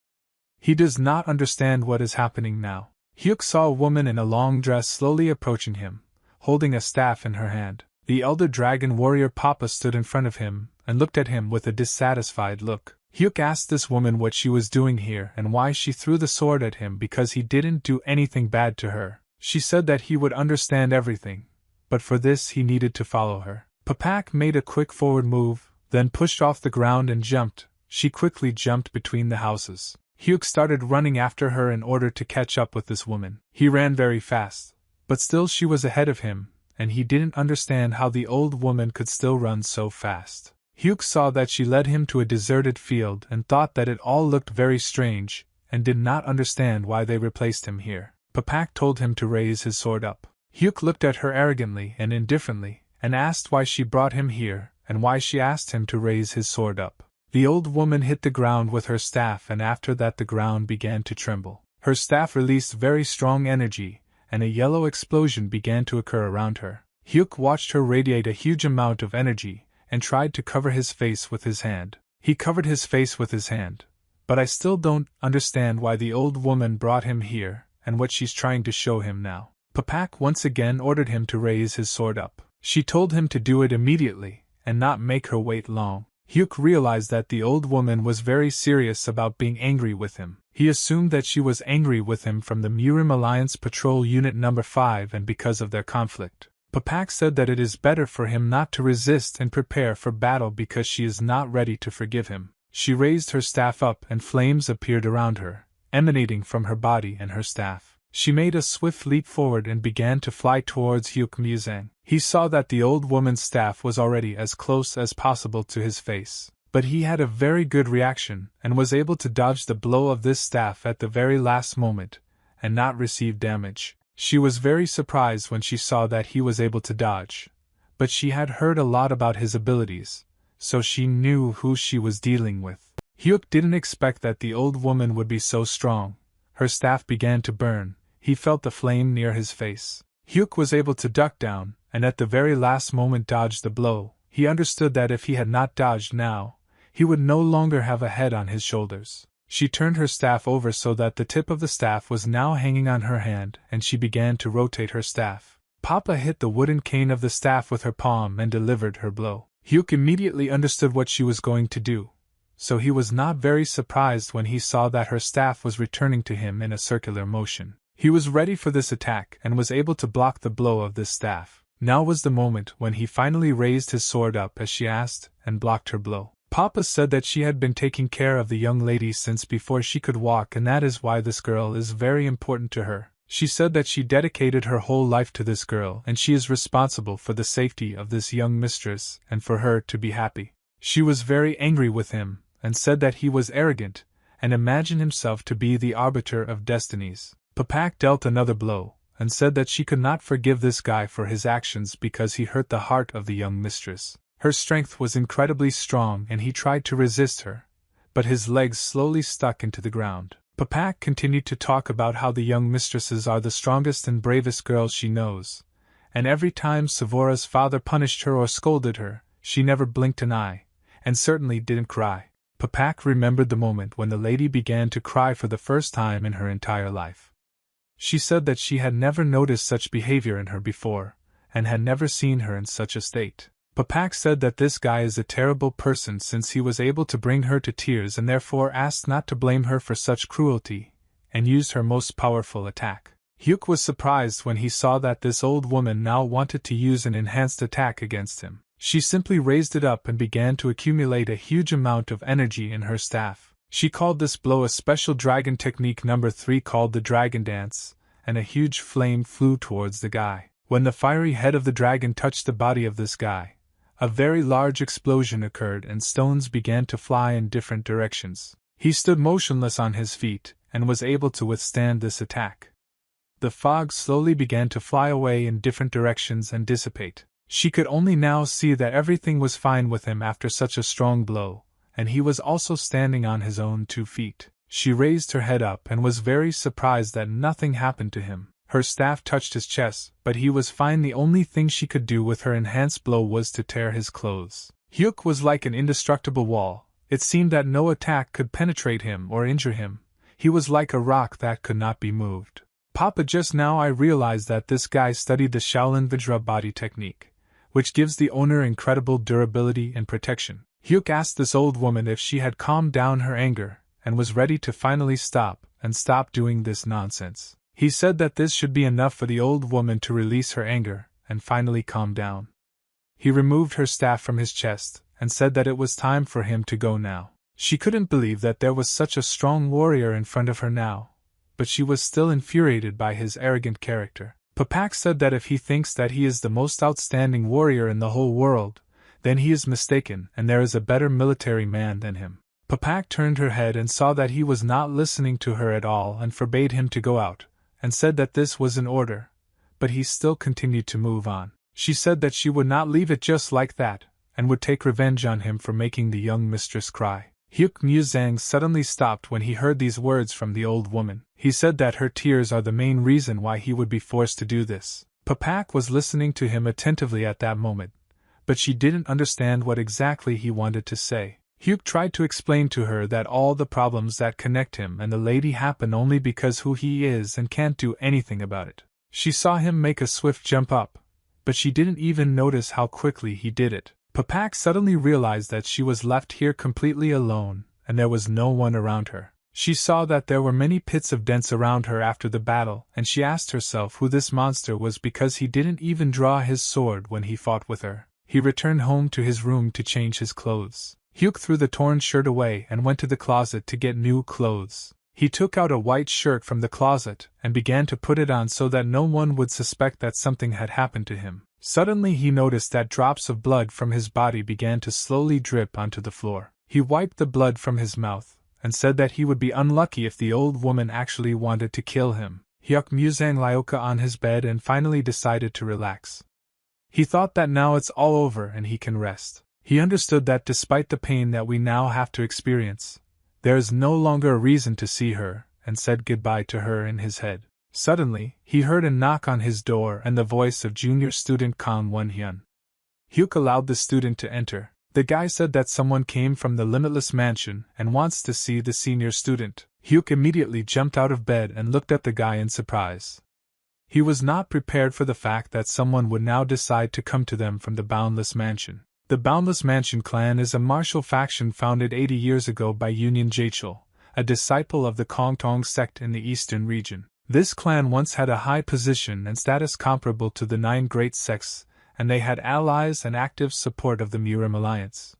He does not understand what is happening now. Hyuk saw a woman in a long dress slowly approaching him, holding a staff in her hand. The elder dragon warrior Papa stood in front of him and looked at him with a dissatisfied look. Hyuk asked this woman what she was doing here and why she threw the sword at him because he didn't do anything bad to her. She said that he would understand everything, but for this he needed to follow her. Papak made a quick forward move, then pushed off the ground and jumped. She quickly jumped between the houses. Hyuk started running after her in order to catch up with this woman. He ran very fast, but still she was ahead of him, and he didn't understand how the old woman could still run so fast. Hyuk saw that she led him to a deserted field and thought that it all looked very strange, and did not understand why they replaced him here. Papak told him to raise his sword up. Hyuk looked at her arrogantly and indifferently, and asked why she brought him here, and why she asked him to raise his sword up. The old woman hit the ground with her staff, and after that the ground began to tremble. Her staff released very strong energy, and a yellow explosion began to occur around her. Hyuk watched her radiate a huge amount of energy, and tried to cover his face with his hand. He covered his face with his hand. But I still don't understand why the old woman brought him here, and what she's trying to show him now. Papak once again ordered him to raise his sword up. She told him to do it immediately, and not make her wait long. Hyuk realized that the old woman was very serious about being angry with him. He assumed that she was angry with him from the Murim Alliance Patrol Unit No. 5 and because of their conflict. Papak said that it is better for him not to resist and prepare for battle because she is not ready to forgive him. She raised her staff up and flames appeared around her, emanating from her body and her staff. She made a swift leap forward and began to fly towards Hyuk Muzang. He saw that the old woman's staff was already as close as possible to his face, but he had a very good reaction and was able to dodge the blow of this staff at the very last moment, and not receive damage. She was very surprised when she saw that he was able to dodge, but she had heard a lot about his abilities, so she knew who she was dealing with. Hyuk didn't expect that the old woman would be so strong. Her staff began to burn. He felt the flame near his face. Hyuk was able to duck down, and at the very last moment dodged the blow. He understood that if he had not dodged now, he would no longer have a head on his shoulders. She turned her staff over so that the tip of the staff was now hanging on her hand, and she began to rotate her staff. Papa hit the wooden cane of the staff with her palm and delivered her blow. Hyuk immediately understood what she was going to do, so he was not very surprised when he saw that her staff was returning to him in a circular motion. He was ready for this attack and was able to block the blow of this staff. Now was the moment when he finally raised his sword up as she asked, and blocked her blow. Papa said that she had been taking care of the young lady since before she could walk, and that is why this girl is very important to her. She said that she dedicated her whole life to this girl and she is responsible for the safety of this young mistress and for her to be happy. She was very angry with him and said that he was arrogant and imagined himself to be the arbiter of destinies. Papak dealt another blow, and said that she could not forgive this guy for his actions because he hurt the heart of the young mistress. Her strength was incredibly strong and he tried to resist her, but his legs slowly stuck into the ground. Papak continued to talk about how the young mistresses are the strongest and bravest girls she knows, and every time Savora's father punished her or scolded her, she never blinked an eye, and certainly didn't cry. Papak remembered the moment when the lady began to cry for the first time in her entire life. She said that she had never noticed such behavior in her before, and had never seen her in such a state. Papak said that this guy is a terrible person since he was able to bring her to tears and therefore asked not to blame her for such cruelty, and used her most powerful attack. Hyuk was surprised when he saw that this old woman now wanted to use an enhanced attack against him. She simply raised it up and began to accumulate a huge amount of energy in her staff. She called this blow a special dragon technique number 3 called the Dragon Dance, and a huge flame flew towards the guy. When the fiery head of the dragon touched the body of this guy, a very large explosion occurred and stones began to fly in different directions. He stood motionless on his feet and was able to withstand this attack. The fog slowly began to fly away in different directions and dissipate. She could only now see that everything was fine with him after such a strong blow, and he was also standing on his own 2 feet. She raised her head up and was very surprised that nothing happened to him. Her staff touched his chest, but he was fine. The only thing she could do with her enhanced blow was to tear his clothes. Hyuk was like an indestructible wall. It seemed that no attack could penetrate him or injure him. He was like a rock that could not be moved. Papa, just now I realized that this guy studied the Shaolin Vajra body technique, which gives the owner incredible durability and protection. Hyuk asked this old woman if she had calmed down her anger and was ready to finally stop doing this nonsense. He said that this should be enough for the old woman to release her anger and finally calm down. He removed her staff from his chest and said that it was time for him to go now. She couldn't believe that there was such a strong warrior in front of her now, but she was still infuriated by his arrogant character. Papak said that if he thinks that he is the most outstanding warrior in the whole world, then he is mistaken and there is a better military man than him. Papak turned her head and saw that he was not listening to her at all and forbade him to go out, and said that this was an order, but he still continued to move on. She said that she would not leave it just like that, and would take revenge on him for making the young mistress cry. Hyuk Muzang suddenly stopped when he heard these words from the old woman. He said that her tears are the main reason why he would be forced to do this. Papak was listening to him attentively at that moment, but she didn't understand what exactly he wanted to say. Hyuk tried to explain to her that all the problems that connect him and the lady happen only because who he is and can't do anything about it. She saw him make a swift jump up, but she didn't even notice how quickly he did it. Papak suddenly realized that she was left here completely alone, and there was no one around her. She saw that there were many pits of dents around her after the battle, and she asked herself who this monster was because he didn't even draw his sword when he fought with her. He returned home to his room to change his clothes. Hyuk threw the torn shirt away and went to the closet to get new clothes. He took out a white shirt from the closet and began to put it on so that no one would suspect that something had happened to him. Suddenly he noticed that drops of blood from his body began to slowly drip onto the floor. He wiped the blood from his mouth and said that he would be unlucky if the old woman actually wanted to kill him. Hyuk Muzang Lyoka on his bed and finally decided to relax. He thought that now it's all over and he can rest. He understood that despite the pain that we now have to experience, there is no longer a reason to see her, and said goodbye to her in his head. Suddenly, he heard a knock on his door and the voice of junior student Kang Won-hyun. Hyuk allowed the student to enter. The guy said that someone came from the Limitless Mansion and wants to see the senior student. Hyuk immediately jumped out of bed and looked at the guy in surprise. He was not prepared for the fact that someone would now decide to come to them from the Boundless Mansion. The Boundless Mansion clan is a martial faction founded 80 years ago by Union Jachul, a disciple of the Kongtong sect in the eastern region. This clan once had a high position and status comparable to the 9 great sects, and they had allies and active support of the Murim Alliance.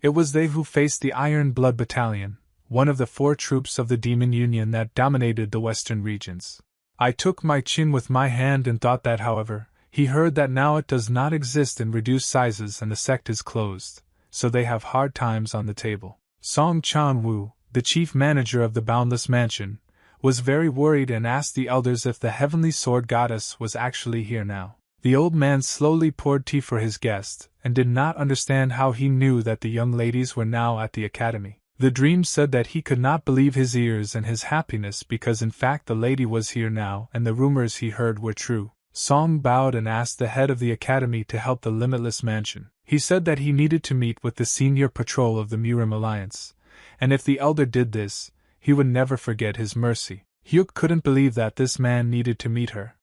It was they who faced the Iron Blood Battalion, one of the 4 troops of the Demon Union that dominated the western regions. I took my chin with my hand and thought that, however, he heard that now it does not exist in reduced sizes and the sect is closed, so they have hard times on the table. Song Chan-woo, the chief manager of the Boundless Mansion, was very worried and asked the elders if the Heavenly Sword Goddess was actually here now. The old man slowly poured tea for his guest, and did not understand how he knew that the young ladies were now at the academy. The dream said that he could not believe his ears and his happiness because in fact the lady was here now and the rumors he heard were true. Song bowed and asked the head of the academy to help the Limitless Mansion. He said that he needed to meet with the senior patrol of the Murim Alliance, and if the elder did this, he would never forget his mercy. Hyuk couldn't believe that this man needed to meet her.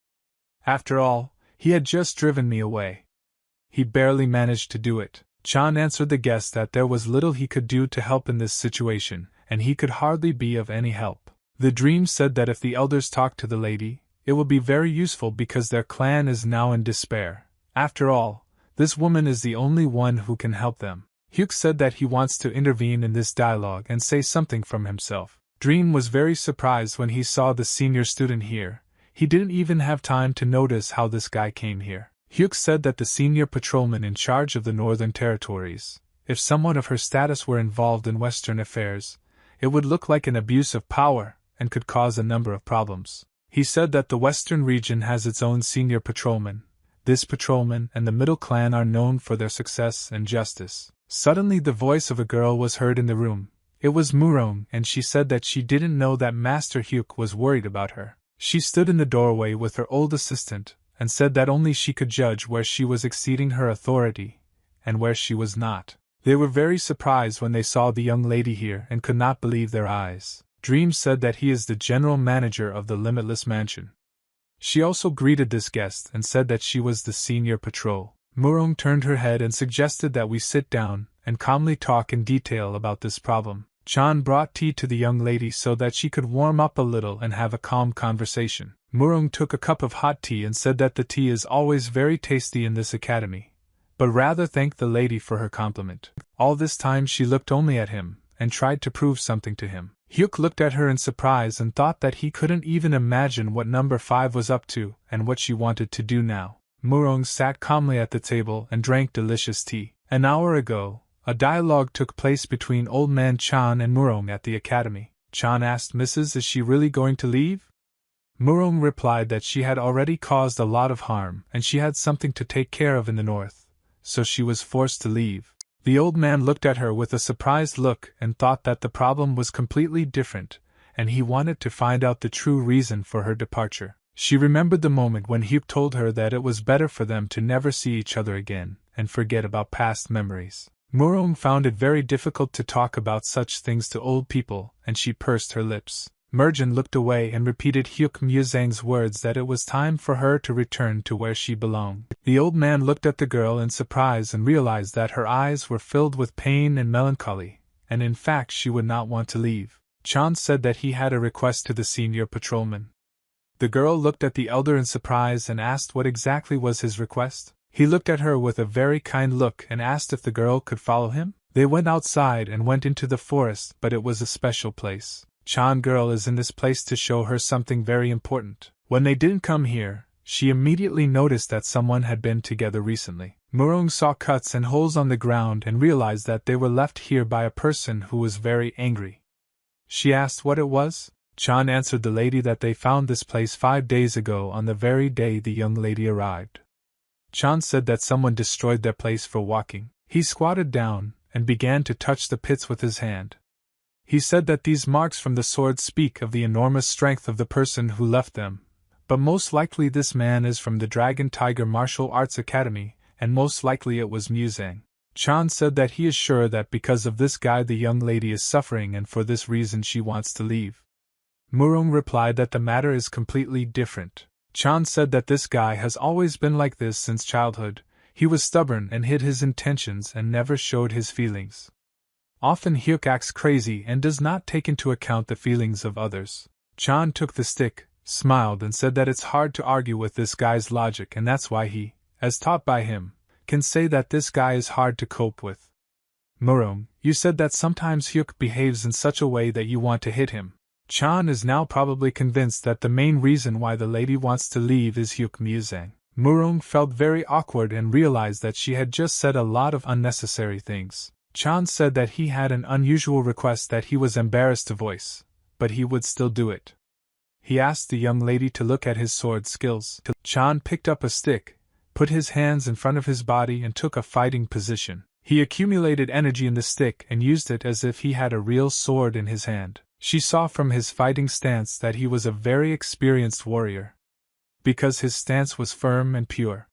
After all, he had just driven me away. He barely managed to do it. Chan answered the guest that there was little he could do to help in this situation, and he could hardly be of any help. The dream said that if the elders talked to the lady, it would be very useful because their clan is now in despair. After all, this woman is the only one who can help them. Hyuk said that he wants to intervene in this dialogue and say something from himself. Dream was very surprised when he saw the senior student here. He didn't even have time to notice how this guy came here. Hyuk said that the senior patrolman in charge of the Northern Territories, if someone of her status were involved in Western affairs, it would look like an abuse of power and could cause a number of problems. He said that the Western region has its own senior patrolman. This patrolman and the Middle Clan are known for their success and justice. Suddenly the voice of a girl was heard in the room. It was Murong, and she said that she didn't know that Master Hyuk was worried about her. She stood in the doorway with her old assistant, and said that only she could judge where she was exceeding her authority, and where she was not. They were very surprised when they saw the young lady here and could not believe their eyes. Dream said that he is the general manager of the Limitless Mansion. She also greeted this guest and said that she was the senior patrol. Murong turned her head and suggested that we sit down and calmly talk in detail about this problem. Chan brought tea to the young lady so that she could warm up a little and have a calm conversation. Murong took a cup of hot tea and said that the tea is always very tasty in this academy, but rather thanked the lady for her compliment. All this time she looked only at him, and tried to prove something to him. Hyuk looked at her in surprise and thought that he couldn't even imagine what number 5 was up to and what she wanted to do now. Murong sat calmly at the table and drank delicious tea. An hour ago, a dialogue took place between Old Man Chan and Murong at the academy. Chan asked Mrs. is she really going to leave? Murong replied that she had already caused a lot of harm and she had something to take care of in the north, so she was forced to leave. The old man looked at her with a surprised look and thought that the problem was completely different, and he wanted to find out the true reason for her departure. She remembered the moment when Hyuk told her that it was better for them to never see each other again and forget about past memories. Murong found it very difficult to talk about such things to old people, and she pursed her lips. Merjin looked away and repeated Hyuk Muzang's words that it was time for her to return to where she belonged. The old man looked at the girl in surprise and realized that her eyes were filled with pain and melancholy, and in fact she would not want to leave. Chan said that he had a request to the senior patrolman. The girl looked at the elder in surprise and asked what exactly was his request. He looked at her with a very kind look and asked if the girl could follow him. They went outside and went into the forest, but it was a special place. Chan girl is in this place to show her something very important. When they didn't come here, she immediately noticed that someone had been together recently. Murong saw cuts and holes on the ground and realized that they were left here by a person who was very angry. She asked what it was. Chan answered the lady that they found this place 5 days ago on the very day the young lady arrived. Chan said that someone destroyed their place for walking. He squatted down and began to touch the pits with his hand. He said that these marks from the sword speak of the enormous strength of the person who left them, but most likely this man is from the Dragon Tiger Martial Arts Academy, and most likely it was Muzang. Chan said that he is sure that because of this guy the young lady is suffering and for this reason she wants to leave. Murong replied that the matter is completely different. Chan said that this guy has always been like this since childhood. He was stubborn and hid his intentions and never showed his feelings. Often Hyuk acts crazy and does not take into account the feelings of others. Chan took the stick, smiled and said that it's hard to argue with this guy's logic and that's why he, as taught by him, can say that this guy is hard to cope with. Murong, you said that sometimes Hyuk behaves in such a way that you want to hit him. Chan is now probably convinced that the main reason why the lady wants to leave is Hyuk Muzang. Murong felt very awkward and realized that she had just said a lot of unnecessary things. Chan said that he had an unusual request that he was embarrassed to voice, but he would still do it. He asked the young lady to look at his sword skills. Chan picked up a stick, put his hands in front of his body and took a fighting position. He accumulated energy in the stick and used it as if he had a real sword in his hand. She saw from his fighting stance that he was a very experienced warrior, because his stance was firm and pure.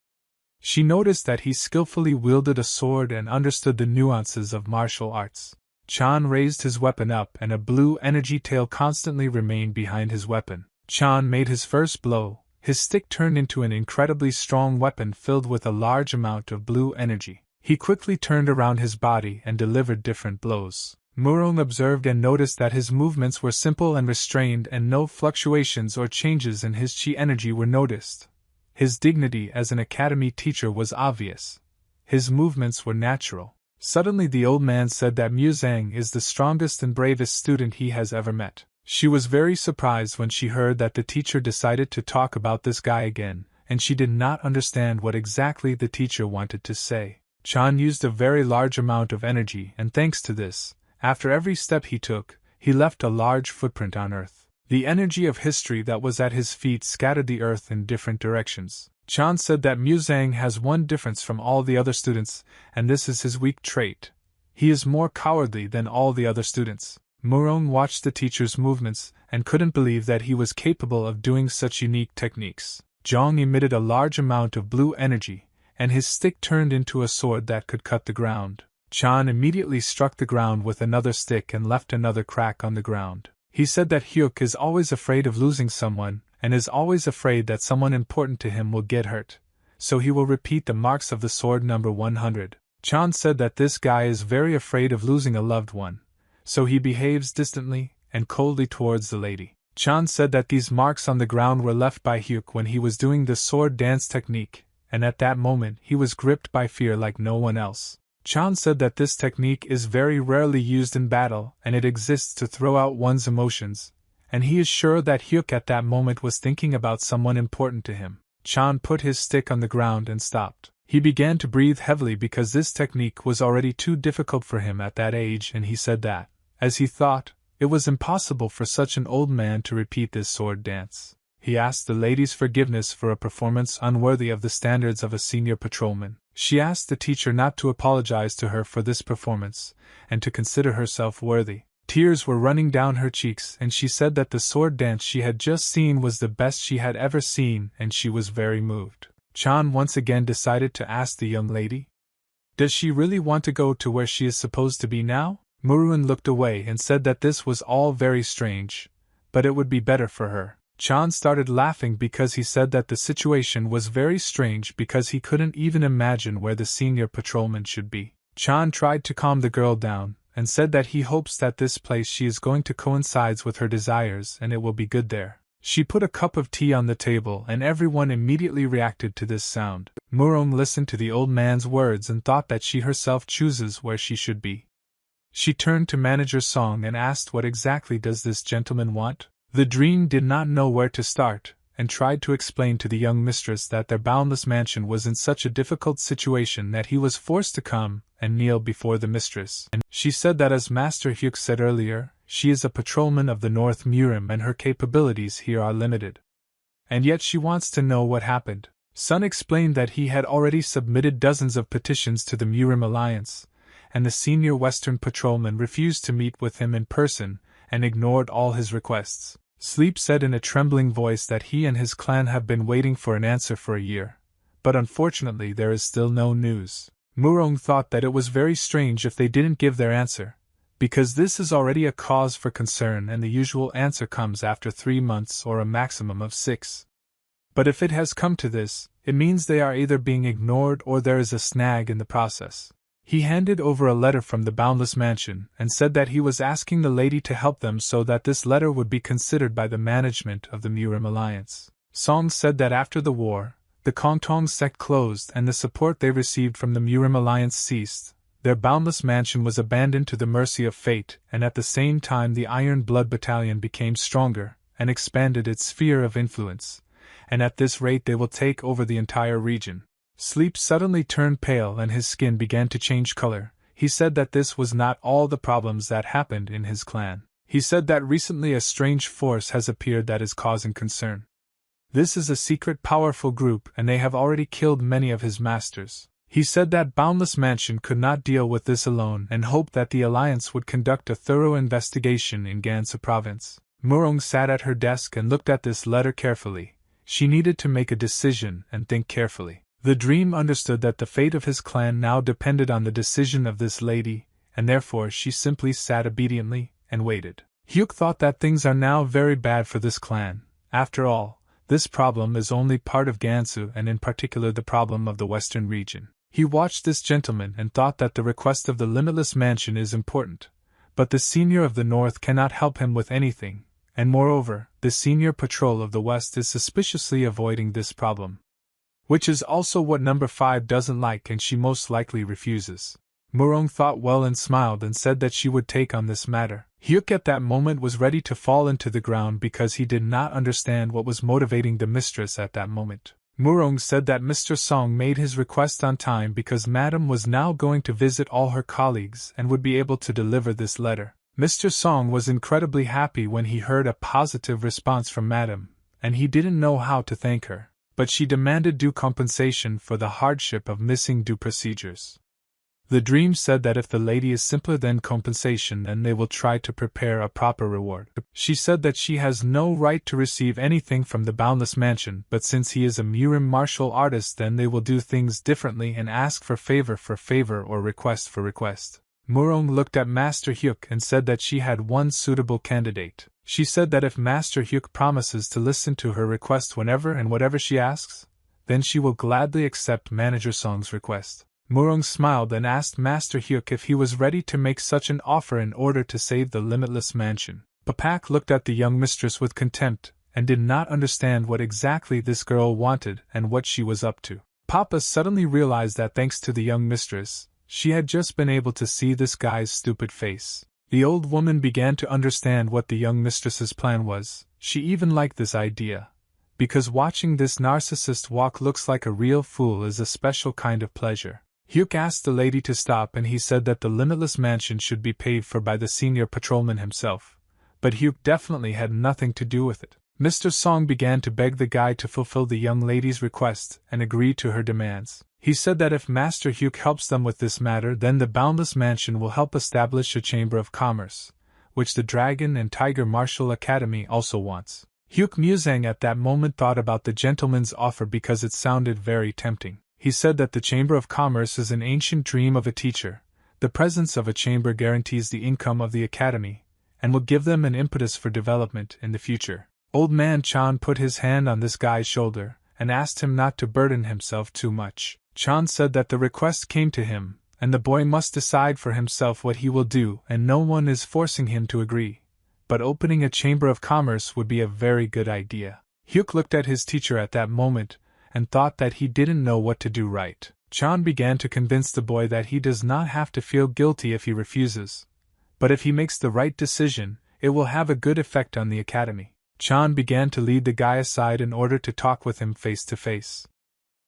She noticed that he skillfully wielded a sword and understood the nuances of martial arts. Chan raised his weapon up and a blue energy tail constantly remained behind his weapon. Chan made his first blow. His stick turned into an incredibly strong weapon filled with a large amount of blue energy. He quickly turned around his body and delivered different blows. Murong observed and noticed that his movements were simple and restrained and no fluctuations or changes in his chi energy were noticed. His dignity as an academy teacher was obvious. His movements were natural. Suddenly the old man said that Muzang is the strongest and bravest student he has ever met. She was very surprised when she heard that the teacher decided to talk about this guy again, and she did not understand what exactly the teacher wanted to say. Chan used a very large amount of energy and thanks to this, after every step he took, he left a large footprint on earth. The energy of history that was at his feet scattered the earth in different directions. Chan said that Muzang has one difference from all the other students, and this is his weak trait. He is more cowardly than all the other students. Murong watched the teacher's movements and couldn't believe that he was capable of doing such unique techniques. Zhang emitted a large amount of blue energy, and his stick turned into a sword that could cut the ground. Chan immediately struck the ground with another stick and left another crack on the ground. He said that Hyuk is always afraid of losing someone, and is always afraid that someone important to him will get hurt, so he will repeat the marks of the sword number 100. Chan said that this guy is very afraid of losing a loved one, so he behaves distantly and coldly towards the lady. Chan said that these marks on the ground were left by Hyuk when he was doing the sword dance technique, and at that moment he was gripped by fear like no one else. Chan said that this technique is very rarely used in battle and it exists to throw out one's emotions, and he is sure that Hyuk at that moment was thinking about someone important to him. Chan put his stick on the ground and stopped. He began to breathe heavily because this technique was already too difficult for him at that age, and he said that, as he thought, it was impossible for such an old man to repeat this sword dance. He asked the lady's forgiveness for a performance unworthy of the standards of a senior patrolman. She asked the teacher not to apologize to her for this performance, and to consider herself worthy. Tears were running down her cheeks, and she said that the sword dance she had just seen was the best she had ever seen, and she was very moved. Chan once again decided to ask the young lady, "Does she really want to go to where she is supposed to be now?" Muruan looked away and said that this was all very strange, but it would be better for her. Chan started laughing because he said that the situation was very strange because he couldn't even imagine where the senior patrolman should be. Chan tried to calm the girl down, and said that he hopes that this place she is going to coincides with her desires and it will be good there. She put a cup of tea on the table and everyone immediately reacted to this sound. Murong listened to the old man's words and thought that she herself chooses where she should be. She turned to Manager Song and asked what exactly does this gentleman want? The dream did not know where to start, and tried to explain to the young mistress that their boundless mansion was in such a difficult situation that he was forced to come and kneel before the mistress. And she said that as Master Hyuk said earlier, she is a patrolman of the North Murim and her capabilities here are limited. And yet she wants to know what happened. Sun explained that he had already submitted dozens of petitions to the Murim Alliance, and the senior Western patrolman refused to meet with him in person and ignored all his requests. Sleep said in a trembling voice that he and his clan have been waiting for an answer for a year, but unfortunately there is still no news. Murong thought that it was very strange if they didn't give their answer, because this is already a cause for concern and the usual answer comes after 3 months or a maximum of 6. But if it has come to this, it means they are either being ignored or there is a snag in the process. He handed over a letter from the Boundless Mansion and said that he was asking the lady to help them so that this letter would be considered by the management of the Murim Alliance. Song said that after the war, the Kongtong sect closed and the support they received from the Murim Alliance ceased. Their Boundless Mansion was abandoned to the mercy of fate, and at the same time the Iron Blood Battalion became stronger and expanded its sphere of influence, and at this rate they will take over the entire region. Sleep suddenly turned pale and his skin began to change color. He said that this was not all the problems that happened in his clan. He said that recently a strange force has appeared that is causing concern. This is a secret powerful group and they have already killed many of his masters. He said that Boundless Mansion could not deal with this alone and hoped that the Alliance would conduct a thorough investigation in Gansu province. Murong sat at her desk and looked at this letter carefully. She needed to make a decision and think carefully. The dream understood that the fate of his clan now depended on the decision of this lady, and therefore she simply sat obediently and waited. Hyuk thought that things are now very bad for this clan. After all, this problem is only part of Gansu and in particular the problem of the western region. He watched this gentleman and thought that the request of the Limitless Mansion is important, but the senior of the north cannot help him with anything, and moreover, the senior patrol of the west is suspiciously avoiding this problem. Which is also what number 5 doesn't like and she most likely refuses. Murong thought well and smiled and said that she would take on this matter. Hyuk at that moment was ready to fall into the ground because he did not understand what was motivating the mistress at that moment. Murong said that Mr. Song made his request on time because Madam was now going to visit all her colleagues and would be able to deliver this letter. Mr. Song was incredibly happy when he heard a positive response from Madam, and he didn't know how to thank her. But she demanded due compensation for the hardship of missing due procedures. The dream said that if the lady is simpler than compensation, then they will try to prepare a proper reward. She said that she has no right to receive anything from the boundless mansion, but since he is a Murim martial artist, then they will do things differently and ask for favor or request for request. Murong looked at Master Hyuk and said that she had one suitable candidate. She said that if Master Hyuk promises to listen to her request whenever and whatever she asks, then she will gladly accept Manager Song's request. Murong smiled and asked Master Hyuk if he was ready to make such an offer in order to save the limitless mansion. Papak looked at the young mistress with contempt and did not understand what exactly this girl wanted and what she was up to. Papa suddenly realized that thanks to the young mistress, she had just been able to see this guy's stupid face. The old woman began to understand what the young mistress's plan was. She even liked this idea, because watching this narcissist walk looks like a real fool is a special kind of pleasure. Hyuk asked the lady to stop and he said that the limitless mansion should be paid for by the senior patrolman himself, but Hyuk definitely had nothing to do with it. Mr. Song began to beg the guy to fulfill the young lady's request and agree to her demands. He said that if Master Hyuk helps them with this matter, then the Boundless Mansion will help establish a Chamber of Commerce, which the Dragon and Tiger Martial Academy also wants. Hyuk Muzang at that moment thought about the gentleman's offer because it sounded very tempting. He said that the Chamber of Commerce is an ancient dream of a teacher. The presence of a chamber guarantees the income of the academy, and will give them an impetus for development in the future. Old man Chan put his hand on this guy's shoulder and asked him not to burden himself too much. Chan said that the request came to him, and the boy must decide for himself what he will do, and no one is forcing him to agree. But opening a chamber of commerce would be a very good idea. Hyuk looked at his teacher at that moment, and thought that he didn't know what to do right. Chan began to convince the boy that he does not have to feel guilty if he refuses, but if he makes the right decision, it will have a good effect on the academy. Chan began to lead the guy aside in order to talk with him face to face.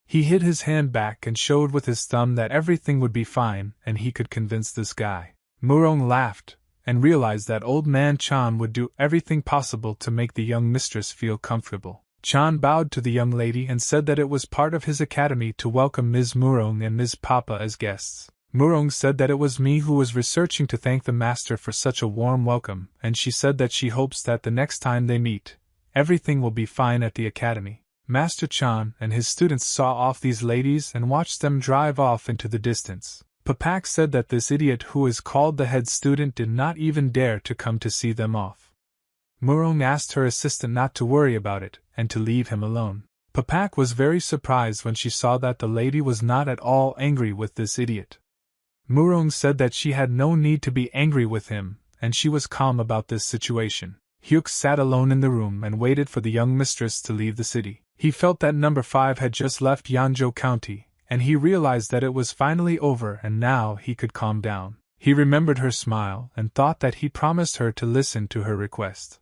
He hid his hand back and showed with his thumb that everything would be fine and he could convince this guy. Murong laughed and realized that old man Chan would do everything possible to make the young mistress feel comfortable. Chan bowed to the young lady and said that it was part of his academy to welcome Ms. Murong and Ms. Papa as guests. Murong said that it was me who was researching to thank the master for such a warm welcome, and she said that she hopes that the next time they meet, everything will be fine at the academy. Master Chan and his students saw off these ladies and watched them drive off into the distance. Papak said that this idiot who is called the head student did not even dare to come to see them off. Murong asked her assistant not to worry about it and to leave him alone. Papak was very surprised when she saw that the lady was not at all angry with this idiot. Murong said that she had no need to be angry with him, and she was calm about this situation. Hyuk sat alone in the room and waited for the young mistress to leave the city. He felt that number 5 had just left Yeonjo County, and he realized that it was finally over and now he could calm down. He remembered her smile and thought that he promised her to listen to her request.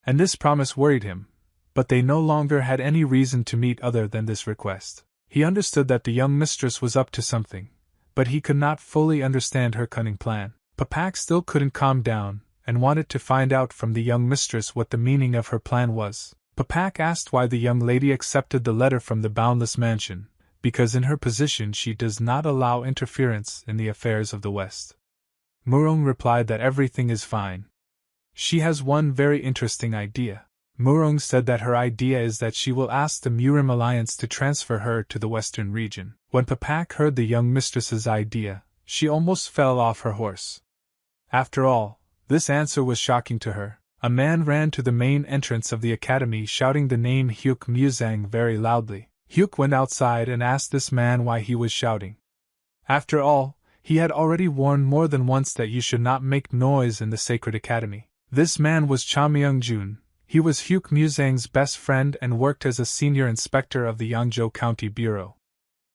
And this promise worried him, but they no longer had any reason to meet other than this request. He understood that the young mistress was up to something, but he could not fully understand her cunning plan. Papak still couldn't calm down, and wanted to find out from the young mistress what the meaning of her plan was. Papak asked why the young lady accepted the letter from the Boundless Mansion, because in her position she does not allow interference in the affairs of the West. Murong replied that everything is fine. She has one very interesting idea. Murong said that her idea is that she will ask the Murim Alliance to transfer her to the Western region. When Papak heard the young mistress's idea, she almost fell off her horse. After all, this answer was shocking to her. A man ran to the main entrance of the academy shouting the name Hyuk Muzang very loudly. Hyuk went outside and asked this man why he was shouting. After all, he had already warned more than once that you should not make noise in the sacred academy. This man was Cha Myung-jun. He was Hyuk Muzang's best friend and worked as a senior inspector of the Yeonjo County Bureau.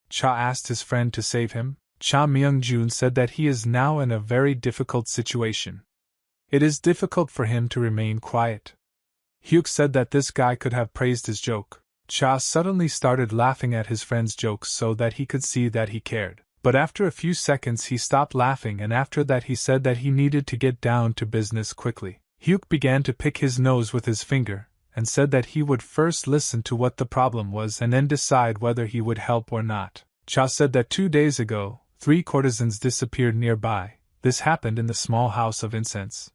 Cha asked his friend to save him. Cha Myung-jun said that he is now in a very difficult situation. It is difficult for him to remain quiet. Hyuk said that this guy could have praised his joke. Cha suddenly started laughing at his friend's jokes so that he could see that he cared. But after a few seconds he stopped laughing, and after that he said that he needed to get down to business quickly. Hyuk began to pick his nose with his finger, and said that he would first listen to what the problem was and then decide whether he would help or not. Cha said that 2 days ago, 3 courtesans disappeared nearby. This happened in the small house of incense.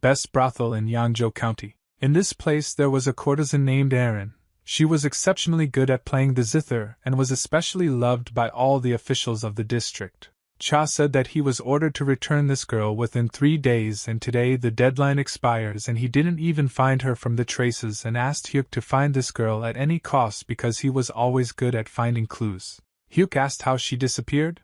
Best brothel in Yangzhou County. In this place there was a courtesan named Erin. She was exceptionally good at playing the zither and was especially loved by all the officials of the district. Cha said that he was ordered to return this girl within 3 days, and today the deadline expires and he didn't even find her from the traces, and asked Hyuk to find this girl at any cost because he was always good at finding clues. Hyuk asked how she disappeared.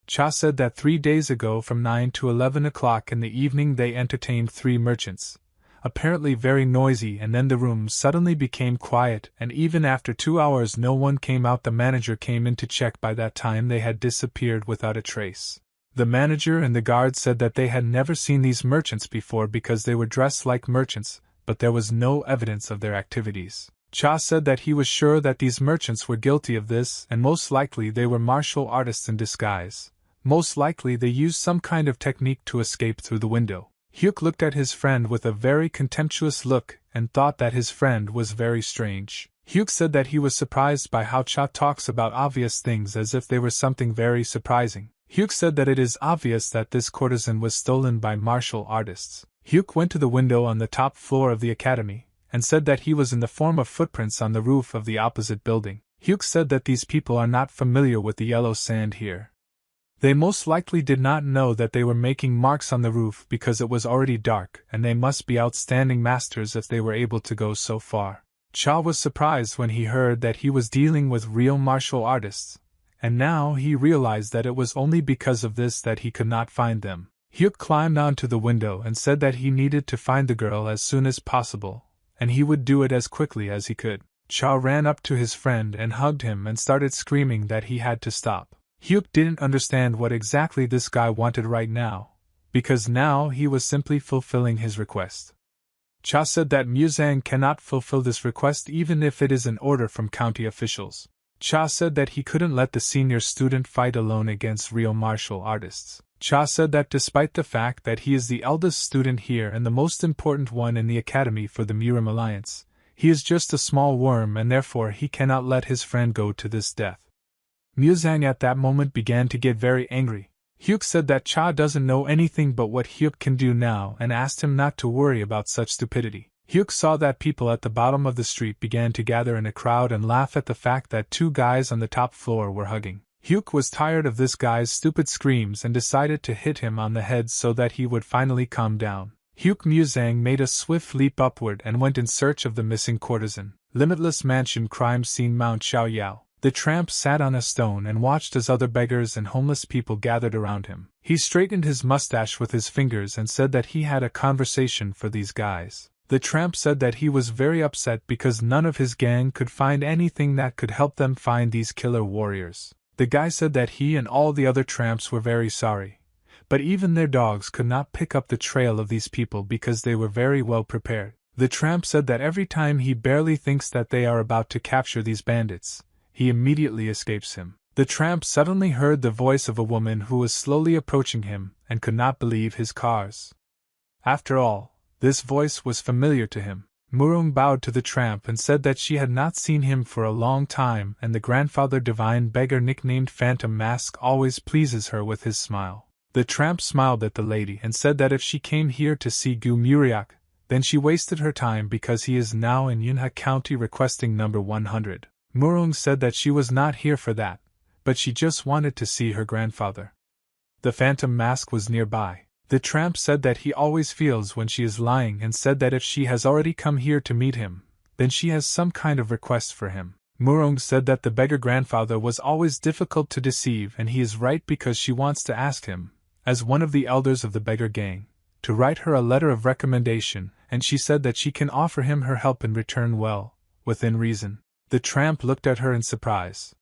Cha said that 3 days ago from 9 to 11 o'clock in the evening they entertained 3 merchants, apparently very noisy, and then the room suddenly became quiet, and even after 2 hours no one came out. The manager came in to check. By that time they had disappeared without a trace. The manager and the guard said that they had never seen these merchants before because they were dressed like merchants, but there was no evidence of their activities. Cha said that he was sure that these merchants were guilty of this, and most likely they were martial artists in disguise. Most likely they used some kind of technique to escape through the window. Hyuk looked at his friend with a very contemptuous look and thought that his friend was very strange. Hyuk said that he was surprised by how Cha talks about obvious things as if they were something very surprising. Hyuk said that it is obvious that this courtesan was stolen by martial artists. Hyuk went to the window on the top floor of the academy and said that he was in the form of footprints on the roof of the opposite building. Hyuk said that these people are not familiar with the yellow sand here. They most likely did not know that they were making marks on the roof because it was already dark, and they must be outstanding masters if they were able to go so far. Cha was surprised when he heard that he was dealing with real martial artists, and now he realized that it was only because of this that he could not find them. Hyuk climbed onto the window and said that he needed to find the girl as soon as possible, and he would do it as quickly as he could. Cha ran up to his friend and hugged him and started screaming that he had to stop. Hyuk didn't understand what exactly this guy wanted right now, because now he was simply fulfilling his request. Cha said that Muzang cannot fulfill this request even if it is an order from county officials. Cha said that he couldn't let the senior student fight alone against real martial artists. Cha said that despite the fact that he is the eldest student here and the most important one in the academy for the Murim Alliance, he is just a small worm and therefore he cannot let his friend go to this death. Muzang at that moment began to get very angry. Hyuk said that Cha doesn't know anything but what Hyuk can do now and asked him not to worry about such stupidity. Hyuk saw that people at the bottom of the street began to gather in a crowd and laugh at the fact that 2 guys on the top floor were hugging. Hyuk was tired of this guy's stupid screams and decided to hit him on the head so that he would finally calm down. Hyuk Muzang made a swift leap upward and went in search of the missing courtesan. Limitless Mansion Crime Scene Mount Xiaoyao. The tramp sat on a stone and watched as other beggars and homeless people gathered around him. He straightened his mustache with his fingers and said that he had a conversation for these guys. The tramp said that he was very upset because none of his gang could find anything that could help them find these killer warriors. The guy said that he and all the other tramps were very sorry, but even their dogs could not pick up the trail of these people because they were very well prepared. The tramp said that every time he barely thinks that they are about to capture these bandits, he immediately escapes him. The tramp suddenly heard the voice of a woman who was slowly approaching him and could not believe his cars. After all, this voice was familiar to him. Murung bowed to the tramp and said that she had not seen him for a long time, and the grandfather divine beggar nicknamed Phantom Mask always pleases her with his smile. The tramp smiled at the lady and said that if she came here to see Gu Muriak, then she wasted her time because he is now in Yunha County requesting number 100. Murung said that she was not here for that, but she just wanted to see her grandfather. The Phantom Mask was nearby. The tramp said that he always feels when she is lying and said that if she has already come here to meet him, then she has some kind of request for him. Murung said that the beggar grandfather was always difficult to deceive, and he is right because she wants to ask him, as one of the elders of the beggar gang, to write her a letter of recommendation, and she said that she can offer him her help in return within reason. The tramp looked at her in surprise.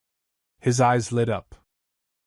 His eyes lit up.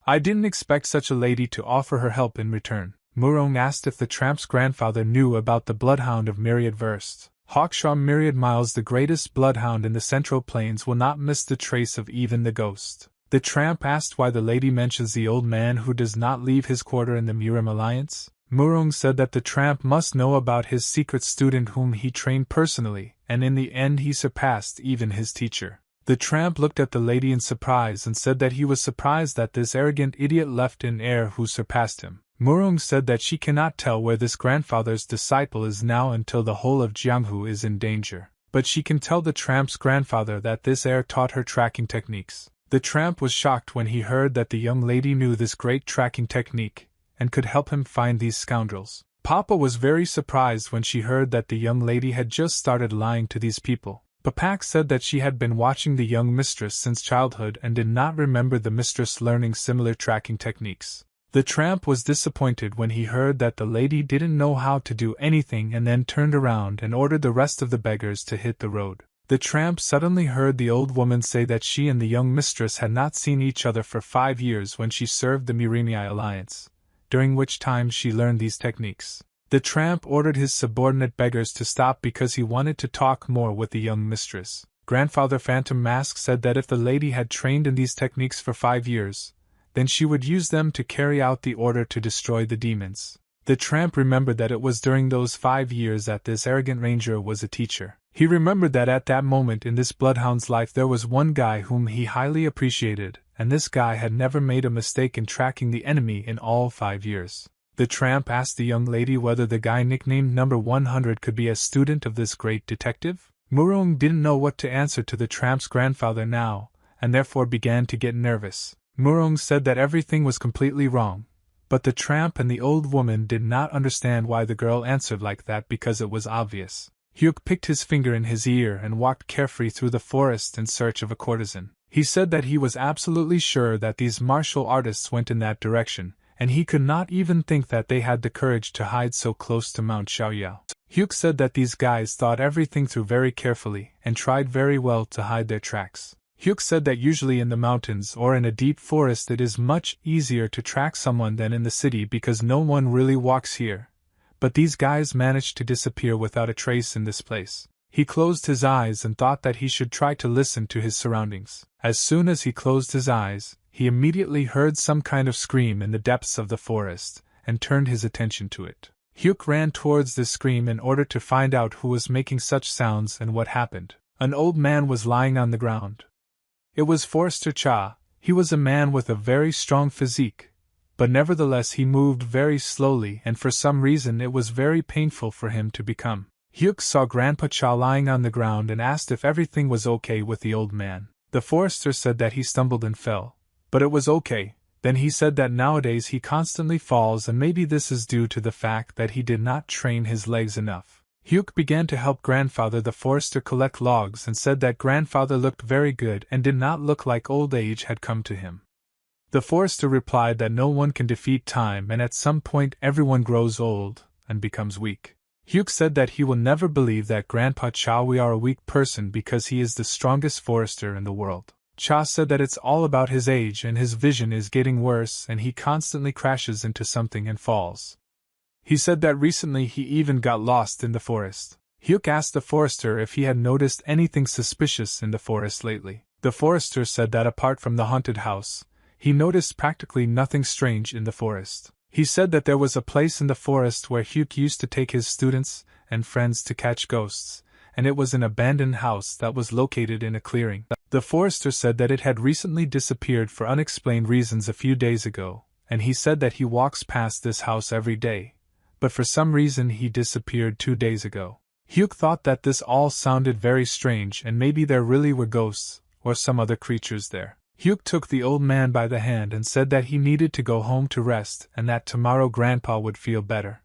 I didn't expect such a lady to offer her help in return. Murung asked if the tramp's grandfather knew about the bloodhound of Myriad Verst. Hawkshaw Myriad Miles, the greatest bloodhound in the Central Plains, will not miss the trace of even the ghost. The tramp asked why the lady mentions the old man who does not leave his quarter in the Murim Alliance. Murung said that the tramp must know about his secret student whom he trained personally, and in the end he surpassed even his teacher. The tramp looked at the lady in surprise and said that he was surprised that this arrogant idiot left an heir who surpassed him. Murong said that she cannot tell where this grandfather's disciple is now until the whole of Jianghu is in danger. But she can tell the tramp's grandfather that this heir taught her tracking techniques. The tramp was shocked when he heard that the young lady knew this great tracking technique and could help him find these scoundrels. Papa was very surprised when she heard that the young lady had just started lying to these people. Papak said that she had been watching the young mistress since childhood and did not remember the mistress learning similar tracking techniques. The tramp was disappointed when he heard that the lady didn't know how to do anything and then turned around and ordered the rest of the beggars to hit the road. The tramp suddenly heard the old woman say that she and the young mistress had not seen each other for 5 years when she served the Mirenii alliance, during which time she learned these techniques. The tramp ordered his subordinate beggars to stop because he wanted to talk more with the young mistress. Grandfather Phantom Mask said that if the lady had trained in these techniques for 5 years, then she would use them to carry out the order to destroy the demons. The tramp remembered that it was during those 5 years that this arrogant ranger was a teacher. He remembered that at that moment in this bloodhound's life there was one guy whom he highly appreciated, and this guy had never made a mistake in tracking the enemy in all 5 years. The tramp asked the young lady whether the guy nicknamed Number 100 could be a student of this great detective. Murong didn't know what to answer to the tramp's grandfather now, and therefore began to get nervous. Murong said that everything was completely wrong, but the tramp and the old woman did not understand why the girl answered like that because it was obvious. Hyuk picked his finger in his ear and walked carefree through the forest in search of a courtesan. He said that he was absolutely sure that these martial artists went in that direction, and he could not even think that they had the courage to hide so close to Mount Xiaoyao. Hyuk said that these guys thought everything through very carefully and tried very well to hide their tracks. Hyuk said that usually in the mountains or in a deep forest it is much easier to track someone than in the city because no one really walks here, but these guys managed to disappear without a trace in this place. He closed his eyes and thought that he should try to listen to his surroundings. As soon as he closed his eyes, he immediately heard some kind of scream in the depths of the forest, and turned his attention to it. Hyuk ran towards this scream in order to find out who was making such sounds and what happened. An old man was lying on the ground. It was Forester Cha. He was a man with a very strong physique, but nevertheless he moved very slowly and for some reason it was very painful for him to become. Hyuk saw Grandpa Cha lying on the ground and asked if everything was okay with the old man. The forester said that he stumbled and fell, but it was okay. Then he said that nowadays he constantly falls and maybe this is due to the fact that he did not train his legs enough. Hyuk began to help grandfather the forester collect logs and said that grandfather looked very good and did not look like old age had come to him. The forester replied that no one can defeat time and at some point everyone grows old and becomes weak. Hyuk said that he will never believe that Grandpa Cha we are a weak person because he is the strongest forester in the world. Cha said that it's all about his age and his vision is getting worse and he constantly crashes into something and falls. He said that recently he even got lost in the forest. Hyuk asked the forester if he had noticed anything suspicious in the forest lately. The forester said that apart from the haunted house, he noticed practically nothing strange in the forest. He said that there was a place in the forest where Hyuk used to take his students and friends to catch ghosts, and it was an abandoned house that was located in a clearing. The forester said that it had recently disappeared for unexplained reasons a few days ago, and he said that he walks past this house every day, but for some reason he disappeared 2 days ago. Hyuk thought that this all sounded very strange and maybe there really were ghosts or some other creatures there. Hyuk took the old man by the hand and said that he needed to go home to rest and that tomorrow Grandpa would feel better.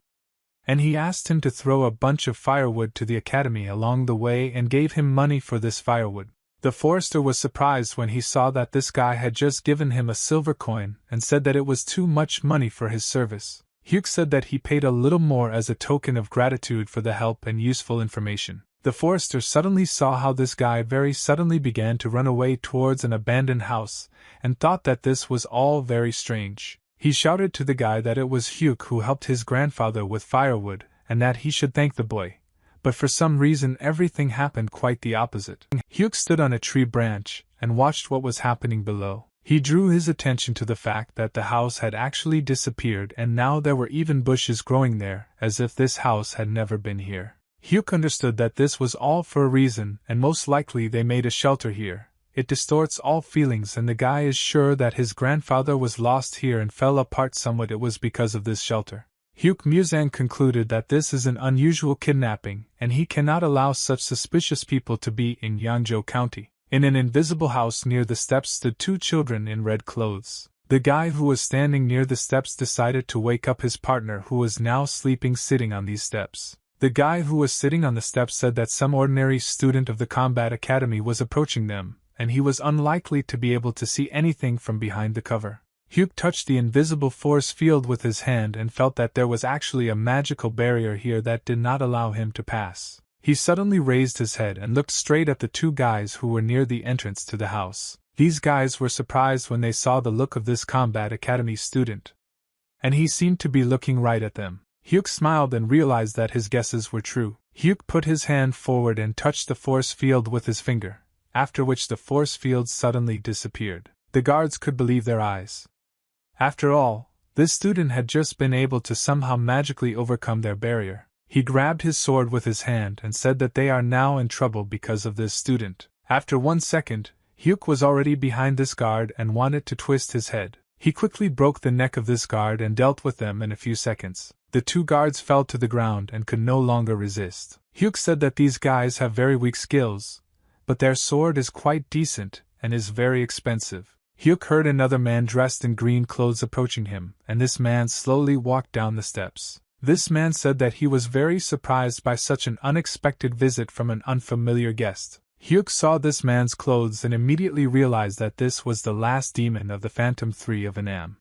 And he asked him to throw a bunch of firewood to the academy along the way and gave him money for this firewood. The forester was surprised when he saw that this guy had just given him a silver coin and said that it was too much money for his service. Hyuk said that he paid a little more as a token of gratitude for the help and useful information. The forester suddenly saw how this guy very suddenly began to run away towards an abandoned house, and thought that this was all very strange. He shouted to the guy that it was Hyuk who helped his grandfather with firewood, and that he should thank the boy. But for some reason everything happened quite the opposite. Hyuk stood on a tree branch, and watched what was happening below. He drew his attention to the fact that the house had actually disappeared and now there were even bushes growing there, as if this house had never been here. Hyuk understood that this was all for a reason and most likely they made a shelter here, it distorts all feelings, and the guy is sure that his grandfather was lost here and fell apart somewhat. It was because of this shelter. Hyuk Musang concluded that this is an unusual kidnapping, and he cannot allow such suspicious people to be in Yangzhou County. In an invisible house near the steps stood two children in red clothes. The guy who was standing near the steps decided to wake up his partner, who was now sleeping sitting on these steps. The guy who was sitting on the steps said that some ordinary student of the combat academy was approaching them, and he was unlikely to be able to see anything from behind the cover. Hyuk touched the invisible force field with his hand and felt that there was actually a magical barrier here that did not allow him to pass. He suddenly raised his head and looked straight at the two guys who were near the entrance to the house. These guys were surprised when they saw the look of this combat academy student, and he seemed to be looking right at them. Hyuk smiled and realized that his guesses were true. Hyuk put his hand forward and touched the force field with his finger, after which the force field suddenly disappeared. The guards could believe their eyes. After all, this student had just been able to somehow magically overcome their barrier. He grabbed his sword with his hand and said that they are now in trouble because of this student. After 1 second, Hyuk was already behind this guard and wanted to twist his head. He quickly broke the neck of this guard and dealt with them in a few seconds. The two guards fell to the ground and could no longer resist. Hyuk said that these guys have very weak skills, but their sword is quite decent and is very expensive. Hyuk heard another man dressed in green clothes approaching him, and this man slowly walked down the steps. This man said that he was very surprised by such an unexpected visit from an unfamiliar guest. Hyuk saw this man's clothes and immediately realized that this was the last demon of the Phantom 3 of Annam.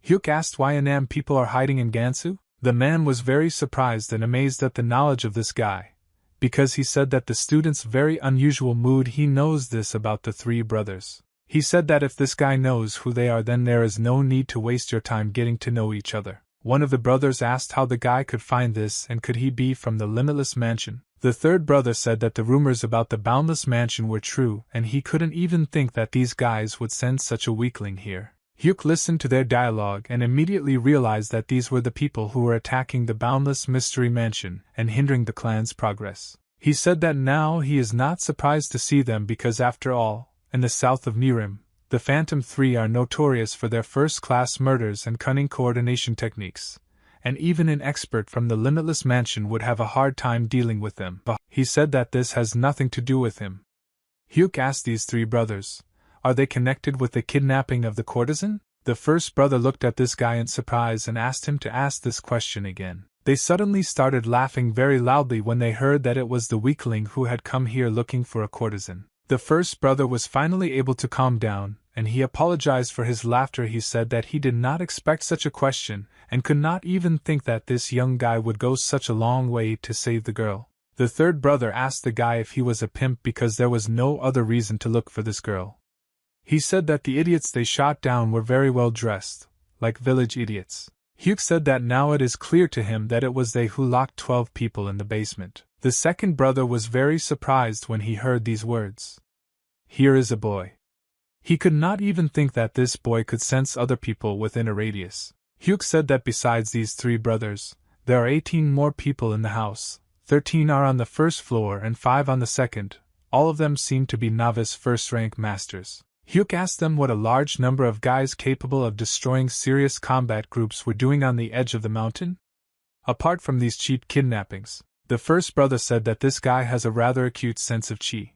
Hyuk asked why Annam people are hiding in Gansu. The man was very surprised and amazed at the knowledge of this guy, because he said that the student's very unusual mood. He knows this about the three brothers. He said that if this guy knows who they are, then there is no need to waste your time getting to know each other. One of the brothers asked how the guy could find this and could he be from the Limitless Mansion. The third brother said that the rumors about the Boundless Mansion were true and he couldn't even think that these guys would send such a weakling here. Hyuk listened to their dialogue and immediately realized that these were the people who were attacking the Boundless Mystery Mansion and hindering the clan's progress. He said that now he is not surprised to see them because after all, in the south of Nirim, the Phantom 3 are notorious for their first-class murders and cunning coordination techniques, and even an expert from the Limitless Mansion would have a hard time dealing with them. But he said that this has nothing to do with him. Hyuk asked these three brothers, are they connected with the kidnapping of the courtesan? The first brother looked at this guy in surprise and asked him to ask this question again. They suddenly started laughing very loudly when they heard that it was the weakling who had come here looking for a courtesan. The first brother was finally able to calm down, and he apologized for his laughter. He said that he did not expect such a question, and could not even think that this young guy would go such a long way to save the girl. The third brother asked the guy if he was a pimp because there was no other reason to look for this girl. He said that the idiots they shot down were very well dressed, like village idiots. Hyuk said that now it is clear to him that it was they who locked 12 people in the basement. The second brother was very surprised when he heard these words. Here is a boy. He could not even think that this boy could sense other people within a radius. Hyuk said that besides these three brothers, there are 18 more people in the house. 13 are on the first floor and 5 on the second. All of them seem to be novice first-rank masters. Hyuk asked them what a large number of guys capable of destroying serious combat groups were doing on the edge of the mountain. Apart from these cheap kidnappings, the first brother said that this guy has a rather acute sense of chi.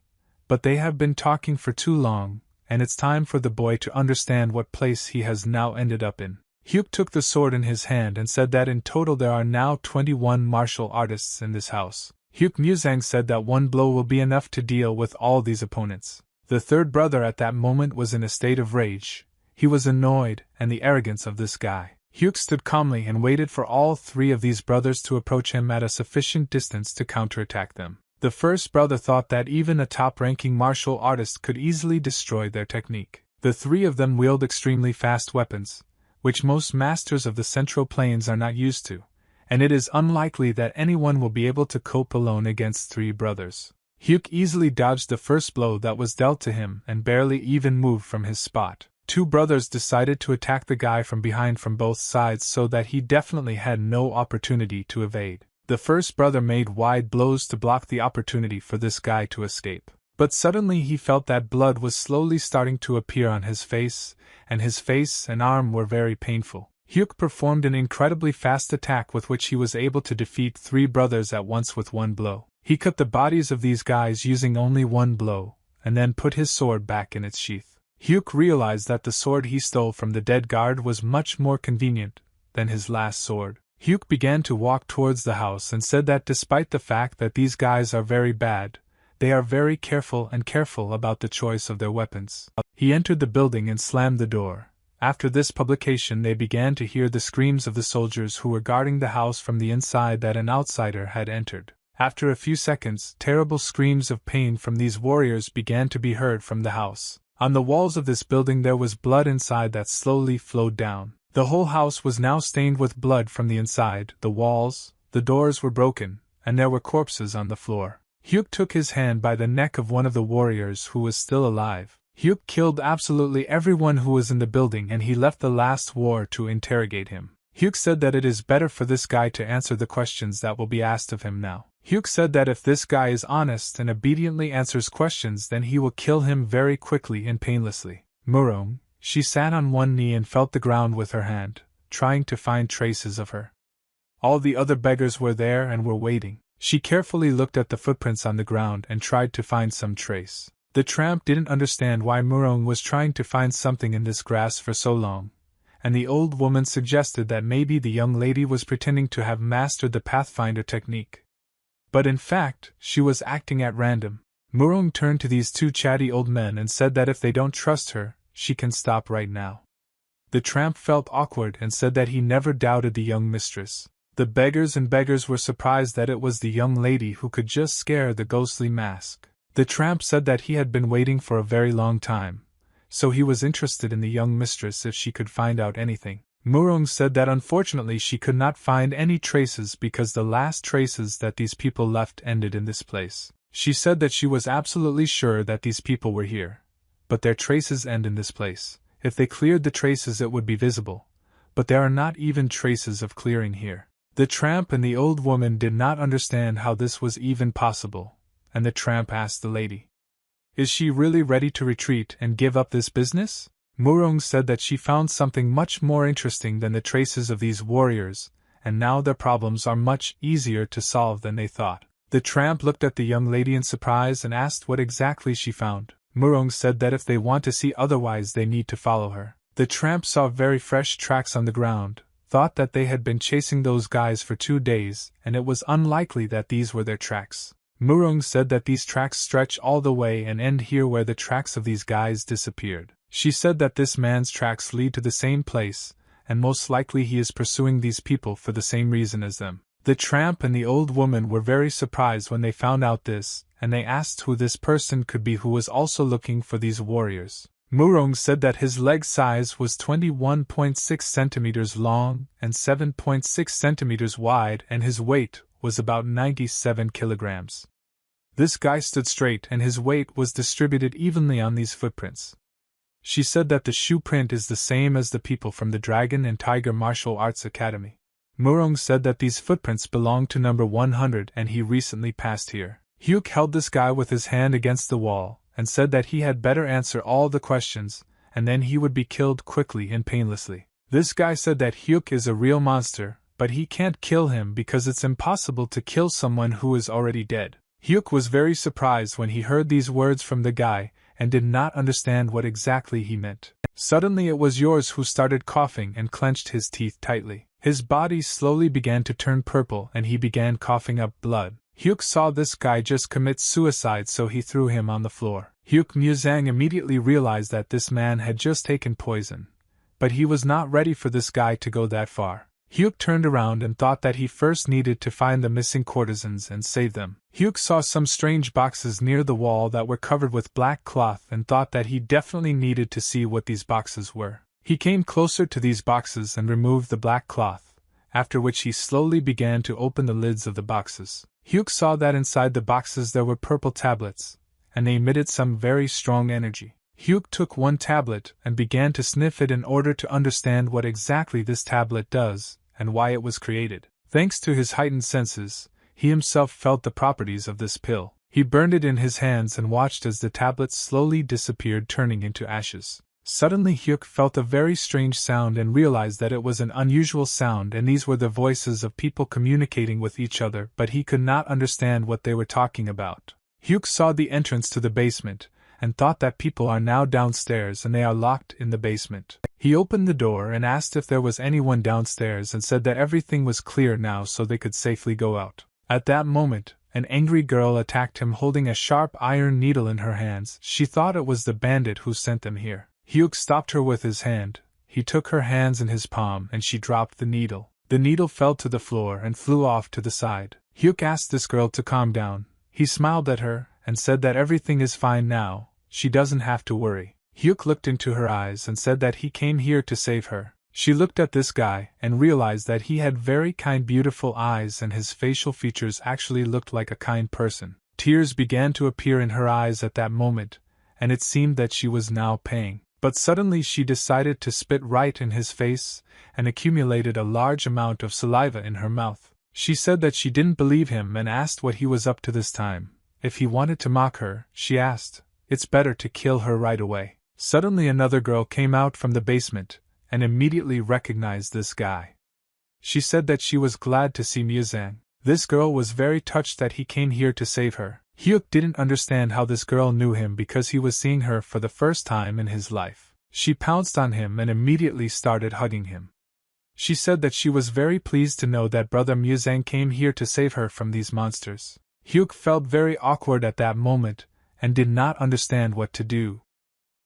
But they have been talking for too long, and it's time for the boy to understand what place he has now ended up in. Hyuk took the sword in his hand and said that in total there are now 21 martial artists in this house. Hyuk Musang said that one blow will be enough to deal with all these opponents. The third brother at that moment was in a state of rage. He was annoyed at the arrogance of this guy. Hyuk stood calmly and waited for all three of these brothers to approach him at a sufficient distance to counterattack them. The first brother thought that even a top-ranking martial artist could easily destroy their technique. The three of them wield extremely fast weapons, which most masters of the Central Plains are not used to, and it is unlikely that anyone will be able to cope alone against three brothers. Hyuk easily dodged the first blow that was dealt to him and barely even moved from his spot. Two brothers decided to attack the guy from behind from both sides so that he definitely had no opportunity to evade. The first brother made wide blows to block the opportunity for this guy to escape. But suddenly he felt that blood was slowly starting to appear on his face, and his face and arm were very painful. Hyuk performed an incredibly fast attack with which he was able to defeat 3 brothers at once with one blow. He cut the bodies of these guys using only one blow, and then put his sword back in its sheath. Hyuk realized that the sword he stole from the dead guard was much more convenient than his last sword. Hyuk began to walk towards the house and said that despite the fact that these guys are very bad, they are very careful about the choice of their weapons. He entered the building and slammed the door. After this publication they began to hear the screams of the soldiers who were guarding the house from the inside that an outsider had entered. After a few seconds, terrible screams of pain from these warriors began to be heard from the house. On the walls of this building there was blood inside that slowly flowed down. The whole house was now stained with blood from the inside, the walls, the doors were broken, and there were corpses on the floor. Hyuk took his hand by the neck of one of the warriors who was still alive. Hyuk killed absolutely everyone who was in the building and he left the last war to interrogate him. Hyuk said that it is better for this guy to answer the questions that will be asked of him now. Hyuk said that if this guy is honest and obediently answers questions then he will kill him very quickly and painlessly. Murong, she sat on one knee and felt the ground with her hand, trying to find traces of her. All the other beggars were there and were waiting. She carefully looked at the footprints on the ground and tried to find some trace. The tramp didn't understand why Murong was trying to find something in this grass for so long, and the old woman suggested that maybe the young lady was pretending to have mastered the Pathfinder technique. But in fact, she was acting at random. Murong turned to these 2 chatty old men and said that if they don't trust her, she can stop right now. The tramp felt awkward and said that he never doubted the young mistress. The beggars were surprised that it was the young lady who could just scare the ghostly mask. The tramp said that he had been waiting for a very long time, so he was interested in the young mistress if she could find out anything. Murong said that unfortunately she could not find any traces because the last traces that these people left ended in this place. She said that she was absolutely sure that these people were here, but their traces end in this place. If they cleared the traces it would be visible, but there are not even traces of clearing here. The tramp and the old woman did not understand how this was even possible, and the tramp asked the lady, "Is she really ready to retreat and give up this business?" Murong said that she found something much more interesting than the traces of these warriors, and now their problems are much easier to solve than they thought. The tramp looked at the young lady in surprise and asked what exactly she found. Murong said that if they want to see otherwise they need to follow her. The tramp saw very fresh tracks on the ground, thought that they had been chasing those guys for 2 days, and it was unlikely that these were their tracks. Murong said that these tracks stretch all the way and end here where the tracks of these guys disappeared. She said that this man's tracks lead to the same place, and most likely he is pursuing these people for the same reason as them. The tramp and the old woman were very surprised when they found out this, and they asked who this person could be who was also looking for these warriors. Murong said that his leg size was 21.6 centimeters long and 7.6 centimeters wide and his weight was about 97 kilograms. This guy stood straight and his weight was distributed evenly on these footprints. She said that the shoe print is the same as the people from the Dragon and Tiger Martial Arts Academy. Murong said that these footprints belonged to number 100 and he recently passed here. Hyuk held this guy with his hand against the wall, and said that he had better answer all the questions, and then he would be killed quickly and painlessly. This guy said that Hyuk is a real monster, but he can't kill him because it's impossible to kill someone who is already dead. Hyuk was very surprised when he heard these words from the guy, and did not understand what exactly he meant. Suddenly it was Yours who started coughing and clenched his teeth tightly. His body slowly began to turn purple and he began coughing up blood. Hyuk saw this guy just commit suicide, so he threw him on the floor. Hyuk Muzang immediately realized that this man had just taken poison, but he was not ready for this guy to go that far. Hyuk turned around and thought that he first needed to find the missing courtesans and save them. Hyuk saw some strange boxes near the wall that were covered with black cloth and thought that he definitely needed to see what these boxes were. He came closer to these boxes and removed the black cloth, after which he slowly began to open the lids of the boxes. Hyuk saw that inside the boxes there were purple tablets, and they emitted some very strong energy. Hyuk took one tablet and began to sniff it in order to understand what exactly this tablet does, and why it was created. Thanks to his heightened senses, he himself felt the properties of this pill. He burned it in his hands and watched as the tablet slowly disappeared, turning into ashes. Suddenly Hyuk felt a very strange sound and realized that it was an unusual sound, and these were the voices of people communicating with each other, but he could not understand what they were talking about. Hyuk saw the entrance to the basement, and thought that people are now downstairs and they are locked in the basement. He opened the door and asked if there was anyone downstairs and said that everything was clear now so they could safely go out. At that moment, an angry girl attacked him holding a sharp iron needle in her hands. She thought it was the bandit who sent them here. Hyuk stopped her with his hand. He took her hands in his palm and she dropped the needle. The needle fell to the floor and flew off to the side. Hyuk asked this girl to calm down. He smiled at her and said that everything is fine now, she doesn't have to worry. Hyuk looked into her eyes and said that he came here to save her. She looked at this guy and realized that he had very kind, beautiful eyes, and his facial features actually looked like a kind person. Tears began to appear in her eyes at that moment, and it seemed that she was now paying. But suddenly she decided to spit right in his face and accumulated a large amount of saliva in her mouth. She said that she didn't believe him and asked what he was up to this time. If he wanted to mock her, she asked, it's better to kill her right away. Suddenly another girl came out from the basement and immediately recognized this guy. She said that she was glad to see Muzang. This girl was very touched that he came here to save her. Hyuk didn't understand how this girl knew him because he was seeing her for the first time in his life. She pounced on him and immediately started hugging him. She said that she was very pleased to know that brother Muzang came here to save her from these monsters. Hyuk felt very awkward at that moment and did not understand what to do.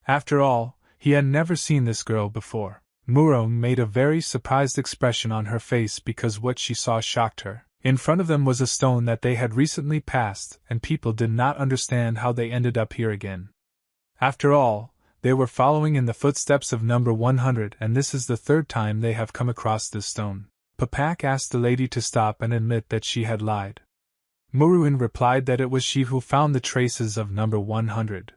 After all, he had never seen this girl before. Murong made a very surprised expression on her face because what she saw shocked her. In front of them was a stone that they had recently passed, and people did not understand how they ended up here again. After all, they were following in the footsteps of number 100, and this is the third time they have come across this stone. Papak asked the lady to stop and admit that she had lied. Muruin replied that it was she who found the traces of number 100.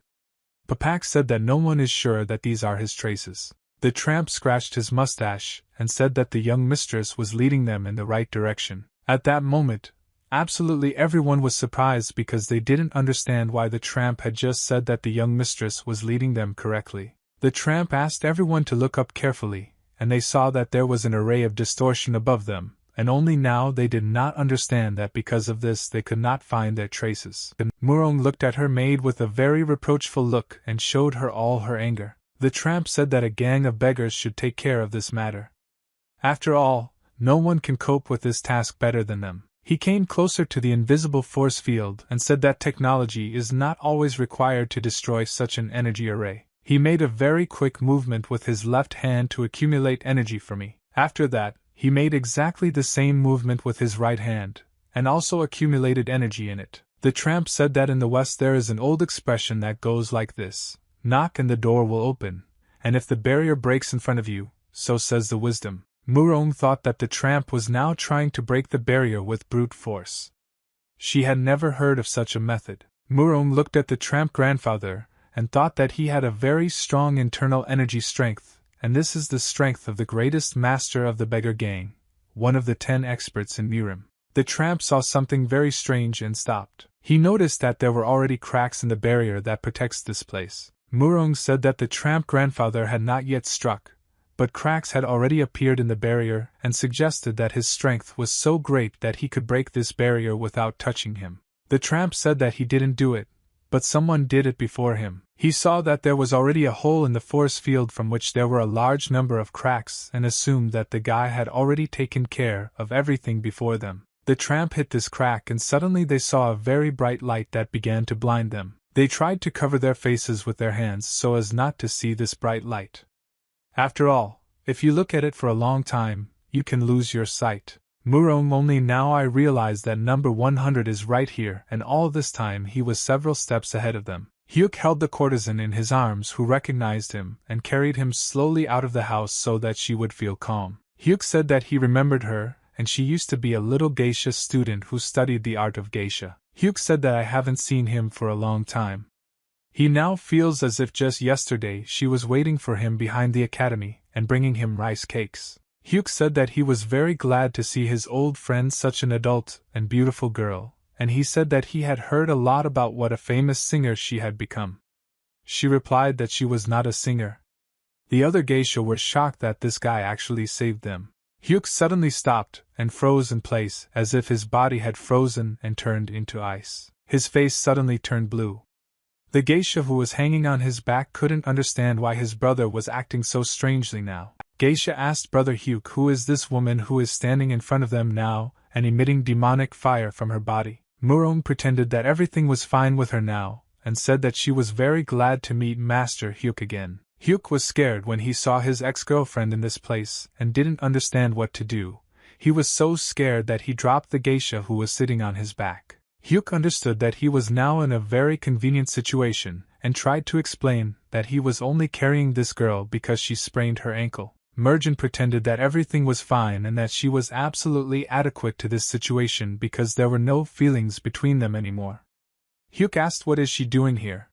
Papak said that no one is sure that these are his traces. The tramp scratched his mustache and said that the young mistress was leading them in the right direction. At that moment, absolutely everyone was surprised because they didn't understand why the tramp had just said that the young mistress was leading them correctly. The tramp asked everyone to look up carefully, and they saw that there was an array of distortion above them, and only now they did not understand that because of this they could not find their traces. Murong looked at her maid with a very reproachful look and showed her all her anger. The tramp said that a gang of beggars should take care of this matter. After all, no one can cope with this task better than them. He came closer to the invisible force field and said that technology is not always required to destroy such an energy array. He made a very quick movement with his left hand to accumulate energy for me. After that, he made exactly the same movement with his right hand, and also accumulated energy in it. The tramp said that in the West there is an old expression that goes like this: knock and the door will open, and if the barrier breaks in front of you, so says the wisdom. Murong thought that the tramp was now trying to break the barrier with brute force. She had never heard of such a method. Murong looked at the tramp grandfather and thought that he had a very strong internal energy strength, and this is the strength of the greatest master of the beggar gang, one of the 10 experts in Mirim. The tramp saw something very strange and stopped. He noticed that there were already cracks in the barrier that protects this place. Murong said that the tramp grandfather had not yet struck, but cracks had already appeared in the barrier and suggested that his strength was so great that he could break this barrier without touching him. The tramp said that he didn't do it, but someone did it before him. He saw that there was already a hole in the force field from which there were a large number of cracks and assumed that the guy had already taken care of everything before them. The tramp hit this crack and suddenly they saw a very bright light that began to blind them. They tried to cover their faces with their hands so as not to see this bright light. After all, if you look at it for a long time, you can lose your sight. Murong only now I realized that number 100 is right here, and all this time he was several steps ahead of them. Hyuk held the courtesan in his arms who recognized him and carried him slowly out of the house so that she would feel calm. Hyuk said that he remembered her, and she used to be a little geisha student who studied the art of geisha. Hyuk said that I haven't seen him for a long time. He now feels as if just yesterday she was waiting for him behind the academy and bringing him rice cakes. Hyuk said that he was very glad to see his old friend, such an adult and beautiful girl, and he said that he had heard a lot about what a famous singer she had become. She replied that she was not a singer. The other geisha were shocked that this guy actually saved them. Hyuk suddenly stopped and froze in place as if his body had frozen and turned into ice. His face suddenly turned blue. The geisha who was hanging on his back couldn't understand why his brother was acting so strangely now. Geisha asked Brother Hyuk, who is this woman who is standing in front of them now and emitting demonic fire from her body. Murong pretended that everything was fine with her now and said that she was very glad to meet Master Hyuk again. Hyuk was scared when he saw his ex-girlfriend in this place and didn't understand what to do. He was so scared that he dropped the geisha who was sitting on his back. Hyuk understood that he was now in a very convenient situation and tried to explain that he was only carrying this girl because she sprained her ankle. Merjin pretended that everything was fine and that she was absolutely adequate to this situation because there were no feelings between them anymore. Hyuk asked what is she doing here.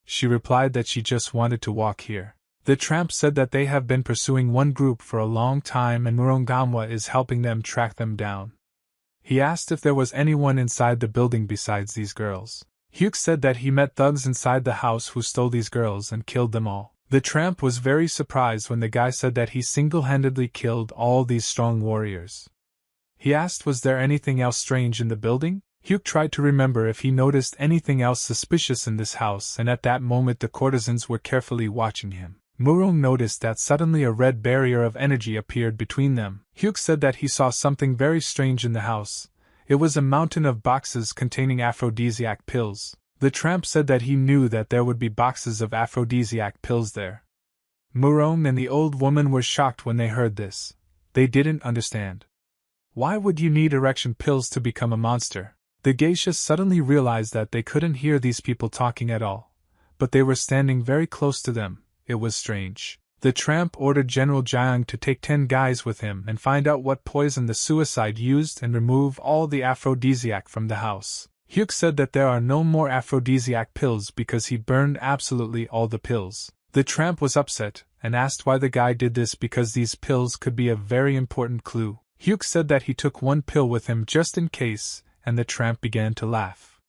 She replied that she just wanted to walk here. The tramp said that they have been pursuing one group for a long time and Murongamwa is helping them track them down. He asked if there was anyone inside the building besides these girls. Hyuk said that he met thugs inside the house who stole these girls and killed them all. The tramp was very surprised when the guy said that he single-handedly killed all these strong warriors. He asked was there anything else strange in the building? Hyuk tried to remember if he noticed anything else suspicious in this house, and at that moment the courtesans were carefully watching him. Murong noticed that suddenly a red barrier of energy appeared between them. Hyuk said that he saw something very strange in the house. It was a mountain of boxes containing aphrodisiac pills. The tramp said that he knew that there would be boxes of aphrodisiac pills there. Murong and the old woman were shocked when they heard this. They didn't understand. Why would you need erection pills to become a monster? The geisha suddenly realized that they couldn't hear these people talking at all, but they were standing very close to them. It was strange. The tramp ordered General Jiang to take 10 guys with him and find out what poison the suicide used and remove all the aphrodisiac from the house. Hyuk said that there are no more aphrodisiac pills because he burned absolutely all the pills. The tramp was upset and asked why the guy did this because these pills could be a very important clue. Hyuk said that he took one pill with him just in case, and the tramp began to laugh.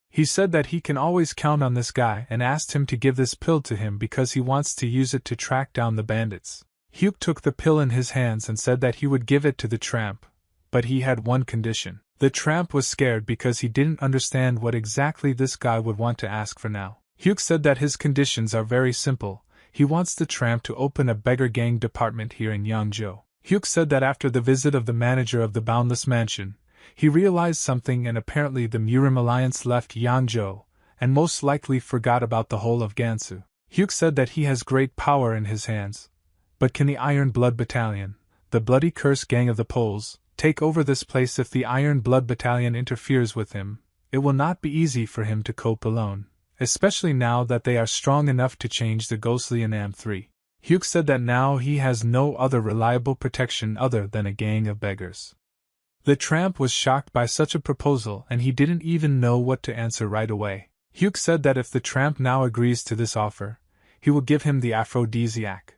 He said that he can always count on this guy and asked him to give this pill to him because he wants to use it to track down the bandits. Hyuk took the pill in his hands and said that he would give it to the tramp, but he had one condition. The tramp was scared because he didn't understand what exactly this guy would want to ask for now. Hyuk said that his conditions are very simple. He wants the tramp to open a beggar gang department here in Yangzhou. Hyuk said that after the visit of the manager of the Boundless Mansion, he realized something and apparently the Murim Alliance left Yangzhou, and most likely forgot about the whole of Gansu. Hyuk said that he has great power in his hands, but can the Iron Blood Battalion, the Bloody Curse gang of the Poles, take over this place if the Iron Blood Battalion interferes with him? It will not be easy for him to cope alone, especially now that they are strong enough to change the ghostly Anam 3. Hyuk said that now he has no other reliable protection other than a gang of beggars. The tramp was shocked by such a proposal and he didn't even know what to answer right away. Hyuk said that if the tramp now agrees to this offer, he will give him the aphrodisiac.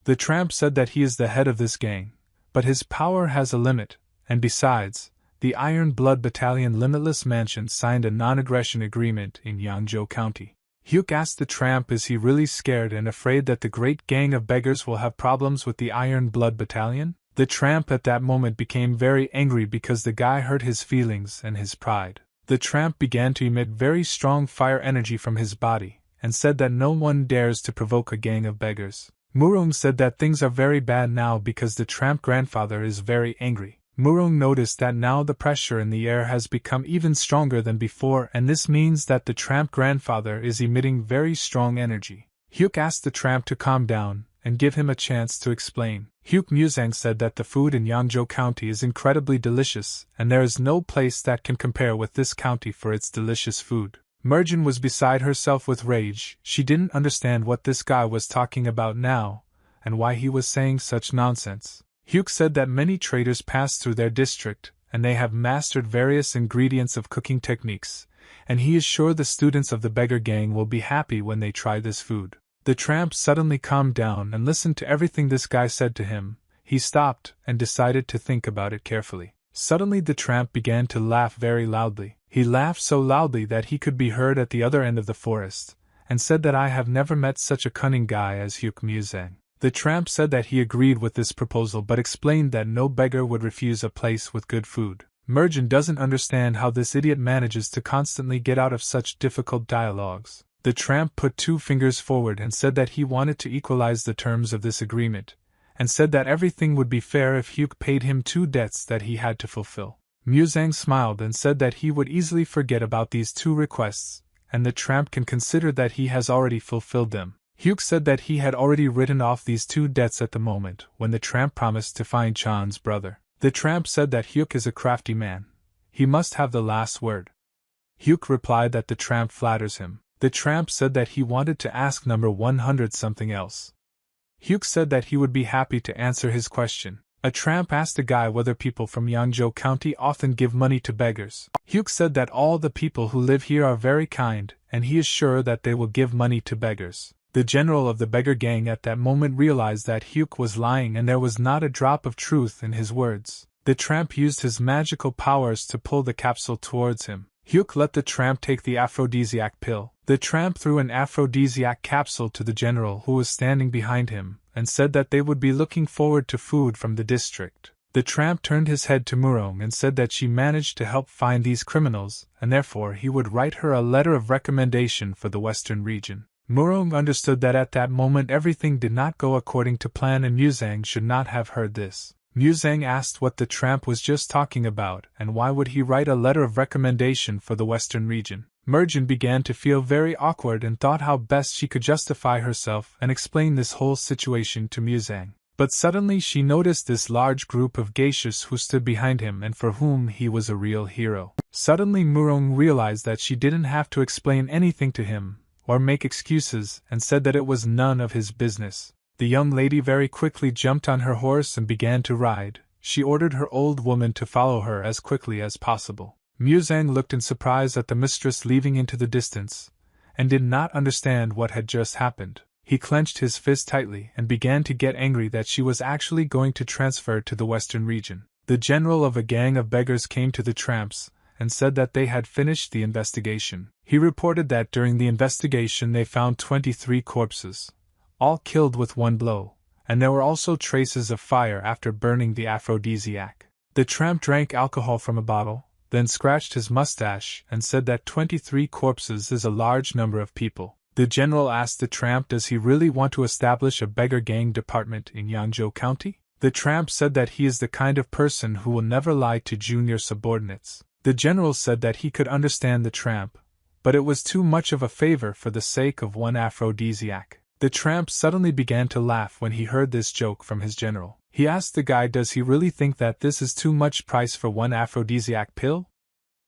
The tramp said that he is the head of this gang, but his power has a limit, and besides, the Iron Blood Battalion Limitless Mansion signed a non-aggression agreement in Yangzhou County. Hyuk asked the tramp is he really scared and afraid that the great gang of beggars will have problems with the Iron Blood Battalion? The tramp at that moment became very angry because the guy hurt his feelings and his pride. The tramp began to emit very strong fire energy from his body, and said that no one dares to provoke a gang of beggars. Murong said that things are very bad now because the tramp grandfather is very angry. Murong noticed that now the pressure in the air has become even stronger than before, and this means that the tramp grandfather is emitting very strong energy. Hyuk asked the tramp to calm down and give him a chance to explain. Hyuk Muzang said that the food in Yangzhou County is incredibly delicious, and there is no place that can compare with this county for its delicious food. Merjin was beside herself with rage. She didn't understand what this guy was talking about now, and why he was saying such nonsense. Hyuk said that many traders pass through their district, and they have mastered various ingredients of cooking techniques, and he is sure the students of the beggar gang will be happy when they try this food. The tramp suddenly calmed down and listened to everything this guy said to him. He stopped and decided to think about it carefully. Suddenly the tramp began to laugh very loudly. He laughed so loudly that he could be heard at the other end of the forest, and said that I have never met such a cunning guy as Hyuk Musang. The tramp said that he agreed with this proposal but explained that no beggar would refuse a place with good food. Merjin doesn't understand how this idiot manages to constantly get out of such difficult dialogues. The tramp put 2 fingers forward and said that he wanted to equalize the terms of this agreement, and said that everything would be fair if Hyuk paid him 2 debts that he had to fulfill. Musang smiled and said that he would easily forget about these 2 requests, and the tramp can consider that he has already fulfilled them. Hyuk said that he had already written off these 2 debts at the moment when the tramp promised to find Chan's brother. The tramp said that Hyuk is a crafty man. He must have the last word. Hyuk replied that the tramp flatters him. The tramp said that he wanted to ask number 100 something else. Hyuk said that he would be happy to answer his question. A tramp asked a guy whether people from Yangzhou County often give money to beggars. Hyuk said that all the people who live here are very kind, and he is sure that they will give money to beggars. The general of the beggar gang at that moment realized that Hyuk was lying and there was not a drop of truth in his words. The tramp used his magical powers to pull the capsule towards him. Hyuk let the tramp take the aphrodisiac pill. The tramp threw an aphrodisiac capsule to the general who was standing behind him, and said that they would be looking forward to food from the district. The tramp turned his head to Murong and said that she managed to help find these criminals, and therefore he would write her a letter of recommendation for the western region. Murong understood that at that moment everything did not go according to plan and Musang should not have heard this. Musang asked what the tramp was just talking about and why would he write a letter of recommendation for the western region. Merjin began to feel very awkward and thought how best she could justify herself and explain this whole situation to Musang. But suddenly she noticed this large group of geishas who stood behind him and for whom he was a real hero. Suddenly Murong realized that she didn't have to explain anything to him or make excuses and said that it was none of his business. The young lady very quickly jumped on her horse and began to ride. She ordered her old woman to follow her as quickly as possible. Musang looked in surprise at the mistress leaving into the distance, and did not understand what had just happened. He clenched his fist tightly and began to get angry that she was actually going to transfer to the western region. The general of a gang of beggars came to the tramps and said that they had finished the investigation. He reported that during the investigation they found 23 corpses, all killed with 1 blow, and there were also traces of fire after burning the aphrodisiac. The tramp drank alcohol from a bottle, then scratched his mustache and said that 23 corpses is a large number of people. The general asked the tramp, does he really want to establish a beggar gang department in Yangzhou County? The tramp said that he is the kind of person who will never lie to junior subordinates. The general said that he could understand the tramp, but it was too much of a favor for the sake of 1 aphrodisiac. The tramp suddenly began to laugh when he heard this joke from his general. He asked the guy, does he really think that this is too much price for 1 aphrodisiac pill?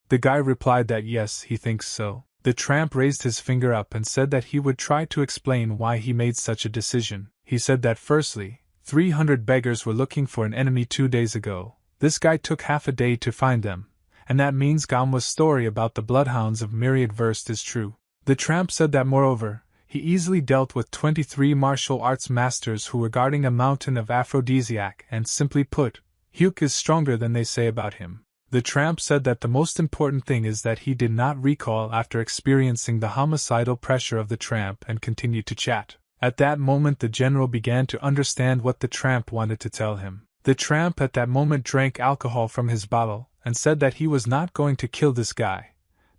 The guy replied that yes, he thinks so. The tramp raised his finger up and said that he would try to explain why he made such a decision. He said that firstly, 300 beggars were looking for an enemy 2 days ago. This guy took half a day to find them, and that means Gamwa's story about the bloodhounds of Myriad Verse is true. The tramp said that moreover, he easily dealt with 23 martial arts masters who were guarding a mountain of aphrodisiac and simply put, Hyuk is stronger than they say about him. The tramp said that the most important thing is that he did not recall after experiencing the homicidal pressure of the tramp and continued to chat. At that moment the general began to understand what the tramp wanted to tell him. The tramp at that moment drank alcohol from his bottle and said that he was not going to kill this guy,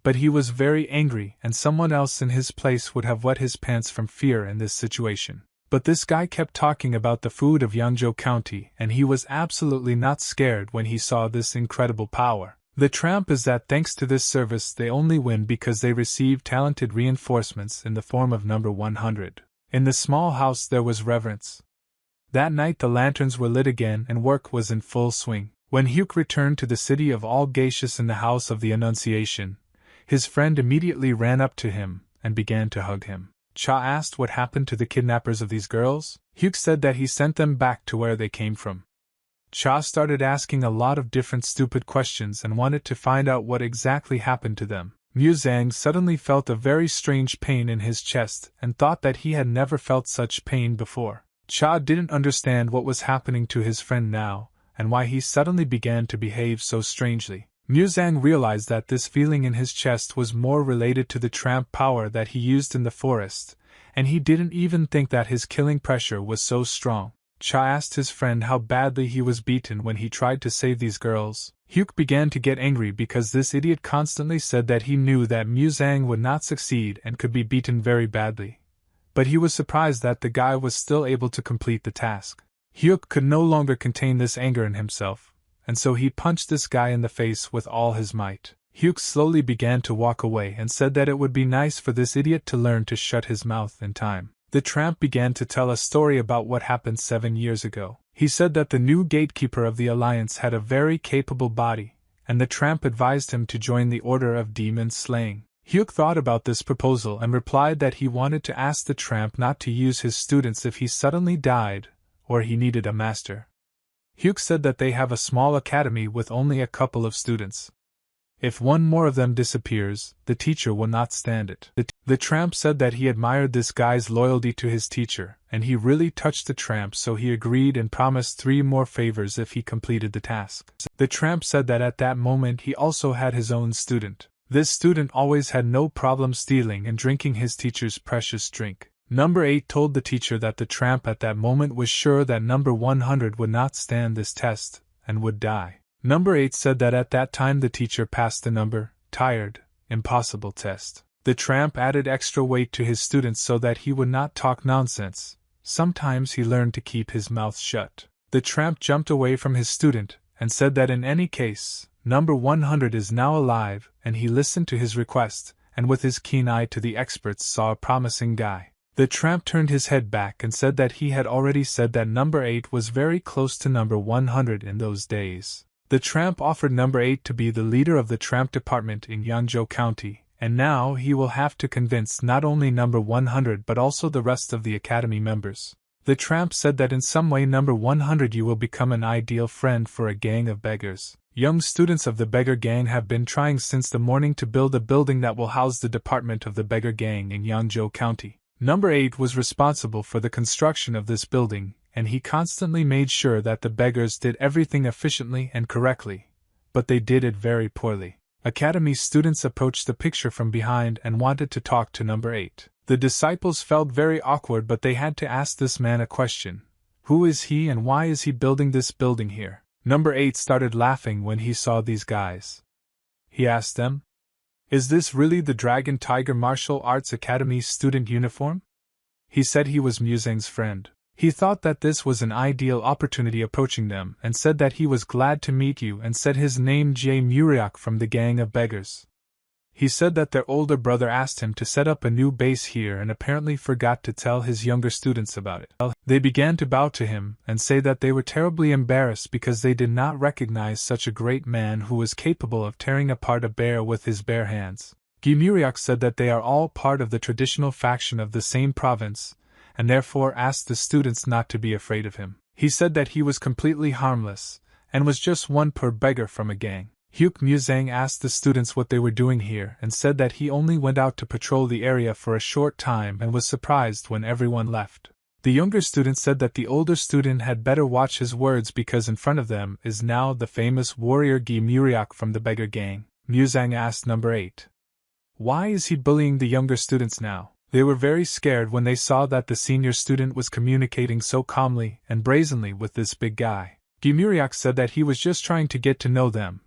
but he was very angry and someone else in his place would have wet his pants from fear in this situation. But this guy kept talking about the food of Yangzhou County and he was absolutely not scared when he saw this incredible power. The tramp is that thanks to this service they only win because they receive talented reinforcements in the form of number 100. In the small house there was reverence. That night the lanterns were lit again and work was in full swing. When Hyuk returned to the city of all geishas in the house of the Annunciation, his friend immediately ran up to him and began to hug him. Cha asked what happened to the kidnappers of these girls. Hyuk said that he sent them back to where they came from. Cha started asking a lot of different stupid questions and wanted to find out what exactly happened to them. Musang suddenly felt a very strange pain in his chest and thought that he had never felt such pain before. Cha didn't understand what was happening to his friend now, and why he suddenly began to behave so strangely. Muzang realized that this feeling in his chest was more related to the tramp power that he used in the forest, and he didn't even think that his killing pressure was so strong. Cha asked his friend how badly he was beaten when he tried to save these girls. Hyuk began to get angry because this idiot constantly said that he knew that Muzang would not succeed and could be beaten very badly. But he was surprised that the guy was still able to complete the task. Hyuk could no longer contain this anger in himself, and so he punched this guy in the face with all his might. Hyuk slowly began to walk away and said that it would be nice for this idiot to learn to shut his mouth in time. The tramp began to tell a story about what happened 7 years ago. He said that the new gatekeeper of the alliance had a very capable body, and the tramp advised him to join the Order of Demon Slaying. Hyuk thought about this proposal and replied that he wanted to ask the tramp not to use his students if he suddenly died, or he needed a master. Hyuk said that they have a small academy with only a couple of students. If one more of them disappears, the teacher will not stand it. The tramp said that he admired this guy's loyalty to his teacher, and he really touched the tramp, so he agreed and promised 3 more favors if he completed the task. The tramp said that at that moment he also had his own student. This student always had no problem stealing and drinking his teacher's precious drink. Number 8 told the teacher that the tramp at that moment was sure that number 100 would not stand this test, and would die. Number 8 said that at that time the teacher passed the number, tired, impossible test. The tramp added extra weight to his students so that he would not talk nonsense. Sometimes he learned to keep his mouth shut. The tramp jumped away from his student, and said that in any case, number 100 is now alive, and he listened to his request, and with his keen eye to the experts saw a promising guy. The tramp turned his head back and said that he had already said that number 8 was very close to number 100 in those days. The tramp offered number 8 to be the leader of the tramp department in Yeonjo County, and now he will have to convince not only number 100 but also the rest of the academy members. The tramp said that in some way number 100 you will become an ideal friend for a gang of beggars. Young students of the beggar gang have been trying since the morning to build a building that will house the department of the beggar gang in Yeonjo County. Number 8 was responsible for the construction of this building, and he constantly made sure that the beggars did everything efficiently and correctly, but they did it very poorly. Academy students approached the picture from behind and wanted to talk to number 8. The disciples felt very awkward, but they had to ask this man a question. Who is he and why is he building this building here? Number 8 started laughing when he saw these guys. He asked them, "Is this really the Dragon Tiger Martial Arts Academy's student uniform?" He said he was Muzang's friend. He thought that this was an ideal opportunity approaching them, and said that he was glad to meet you, and said his name Jae Muriak from the gang of beggars. He said that their older brother asked him to set up a new base here and apparently forgot to tell his younger students about it. They began to bow to him and say that they were terribly embarrassed because they did not recognize such a great man who was capable of tearing apart a bear with his bare hands. Gi Muriak said that they are all part of the traditional faction of the same province, and therefore asked the students not to be afraid of him. He said that he was completely harmless, and was just one poor beggar from a gang. Hyuk Muzang asked the students what they were doing here and said that he only went out to patrol the area for a short time and was surprised when everyone left. The younger student said that the older student had better watch his words because in front of them is now the famous warrior Gi Muriak from the beggar gang. Muzang asked number 8. Why is he bullying the younger students now? They were very scared when they saw that the senior student was communicating so calmly and brazenly with this big guy. Gi Muriak said that he was just trying to get to know them,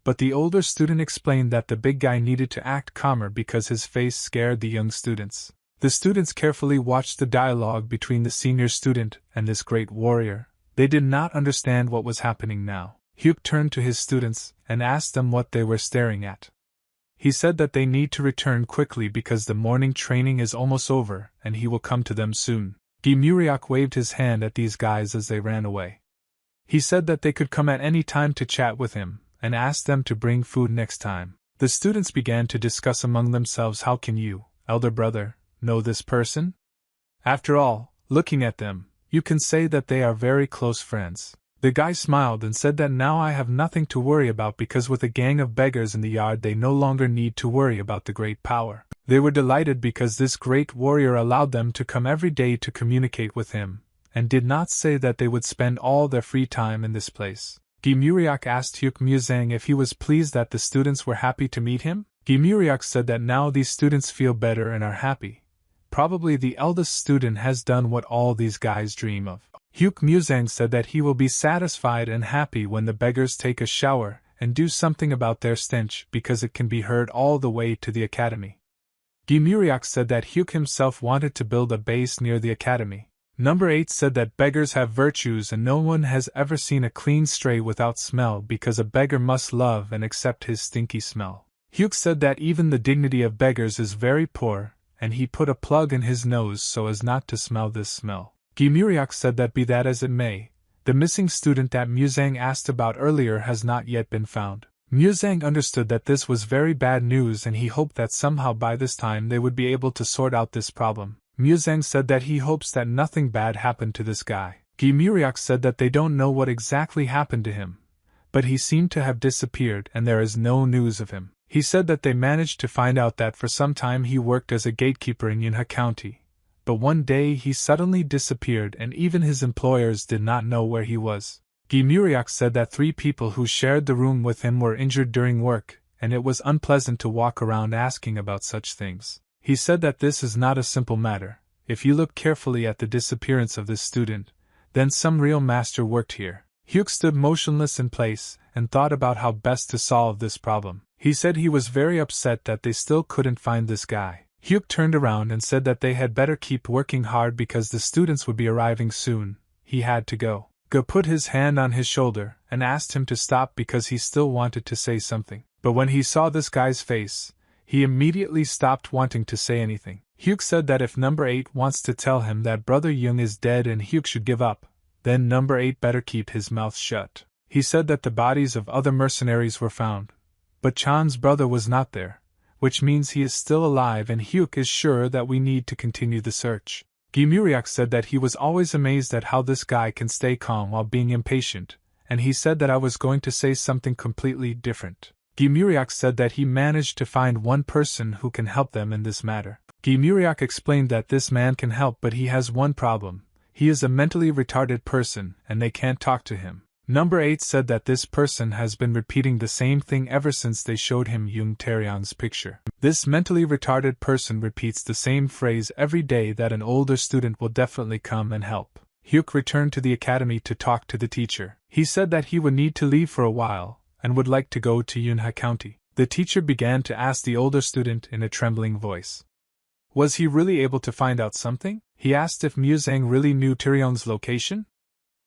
but the older student explained that the big guy needed to act calmer because his face scared the young students. The students carefully watched the dialogue between the senior student and this great warrior. They did not understand what was happening now. Hyuk turned to his students and asked them what they were staring at. He said that they need to return quickly because the morning training is almost over and he will come to them soon. Gi Muriak waved his hand at these guys as they ran away. He said that they could come at any time to chat with him, and asked them to bring food next time. The students began to discuss among themselves, how can you, elder brother, know this person? After all, looking at them, you can say that they are very close friends. The guy smiled and said that now I have nothing to worry about because with a gang of beggars in the yard they no longer need to worry about the great power. They were delighted because this great warrior allowed them to come every day to communicate with him, and did not say that they would spend all their free time in this place. Gi Muriak asked Hyuk Muzang if he was pleased that the students were happy to meet him. Gi Muriak said that now these students feel better and are happy. Probably the eldest student has done what all these guys dream of. Hyuk Muzang said that he will be satisfied and happy when the beggars take a shower and do something about their stench because it can be heard all the way to the academy. Gi Muriak said that Hyuk himself wanted to build a base near the academy. Number 8 said that beggars have virtues and no one has ever seen a clean stray without smell because a beggar must love and accept his stinky smell. Hyuk said that even the dignity of beggars is very poor, and he put a plug in his nose so as not to smell this smell. Gi Muriak said that be that as it may, the missing student that Muzang asked about earlier has not yet been found. Muzang understood that this was very bad news and he hoped that somehow by this time they would be able to sort out this problem. Muzang said that he hopes that nothing bad happened to this guy. Gi Muriak said that they don't know what exactly happened to him, but he seemed to have disappeared and there is no news of him. He said that they managed to find out that for some time he worked as a gatekeeper in Yunha County, but one day he suddenly disappeared and even his employers did not know where he was. Gi Muriak said that 3 people who shared the room with him were injured during work, and it was unpleasant to walk around asking about such things. He said that this is not a simple matter. If you look carefully at the disappearance of this student, then some real master worked here. Hyuk stood motionless in place and thought about how best to solve this problem. He said he was very upset that they still couldn't find this guy. Hyuk turned around and said that they had better keep working hard because the students would be arriving soon. He had to go. Go put his hand on his shoulder and asked him to stop because he still wanted to say something. But when he saw this guy's face, he immediately stopped wanting to say anything. Hyuk said that if number 8 wants to tell him that brother Jung is dead and Hyuk should give up, then number 8 better keep his mouth shut. He said that the bodies of other mercenaries were found, but Chan's brother was not there, which means he is still alive and Hyuk is sure that we need to continue the search. Gi Muriak said that he was always amazed at how this guy can stay calm while being impatient, and he said that I was going to say something completely different. Gi Muriak said that he managed to find one person who can help them in this matter. Gi Muriak explained that this man can help but he has one problem. He is a mentally retarded person and they can't talk to him. Number 8 said that this person has been repeating the same thing ever since they showed him Jung Taeryong's picture. This mentally retarded person repeats the same phrase every day that an older student will definitely come and help. Hyuk returned to the academy to talk to the teacher. He said that he would need to leave for a while and would like to go to Yunha County. The teacher began to ask the older student in a trembling voice. Was he really able to find out something? He asked if Muzang really knew Taeryong's location.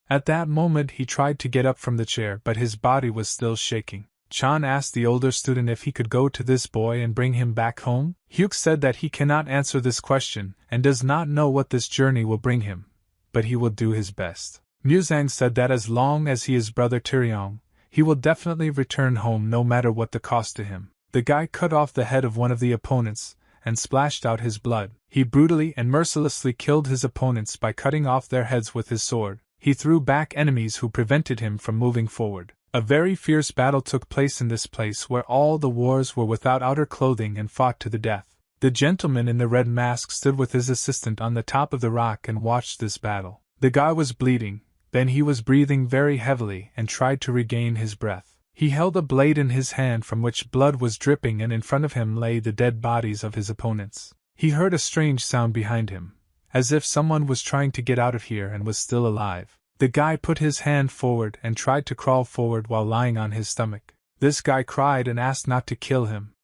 At that moment he tried to get up from the chair but his body was still shaking. Chan asked the older student if he could go to this boy and bring him back home. Hyuk said that he cannot answer this question and does not know what this journey will bring him, but he will do his best. Muzang said that as long as he is brother Taeryong, he will definitely return home no matter what the cost to him. The guy cut off the head of one of the opponents and splashed out his blood. He brutally and mercilessly killed his opponents by cutting off their heads with his sword. He threw back enemies who prevented him from moving forward. A very fierce battle took place in this place where all the wars were without outer clothing and fought to the death. The gentleman in the red mask stood with his assistant on the top of the rock and watched this battle. The guy was bleeding, then he was breathing very heavily and tried to regain his breath. He held a blade in his hand from which blood was dripping and in front of him lay the dead bodies of his opponents. He heard a strange sound behind him, as if someone was trying to get out of here and was still alive. The guy put his hand forward and tried to crawl forward while lying on his stomach. This guy cried and asked not to kill him.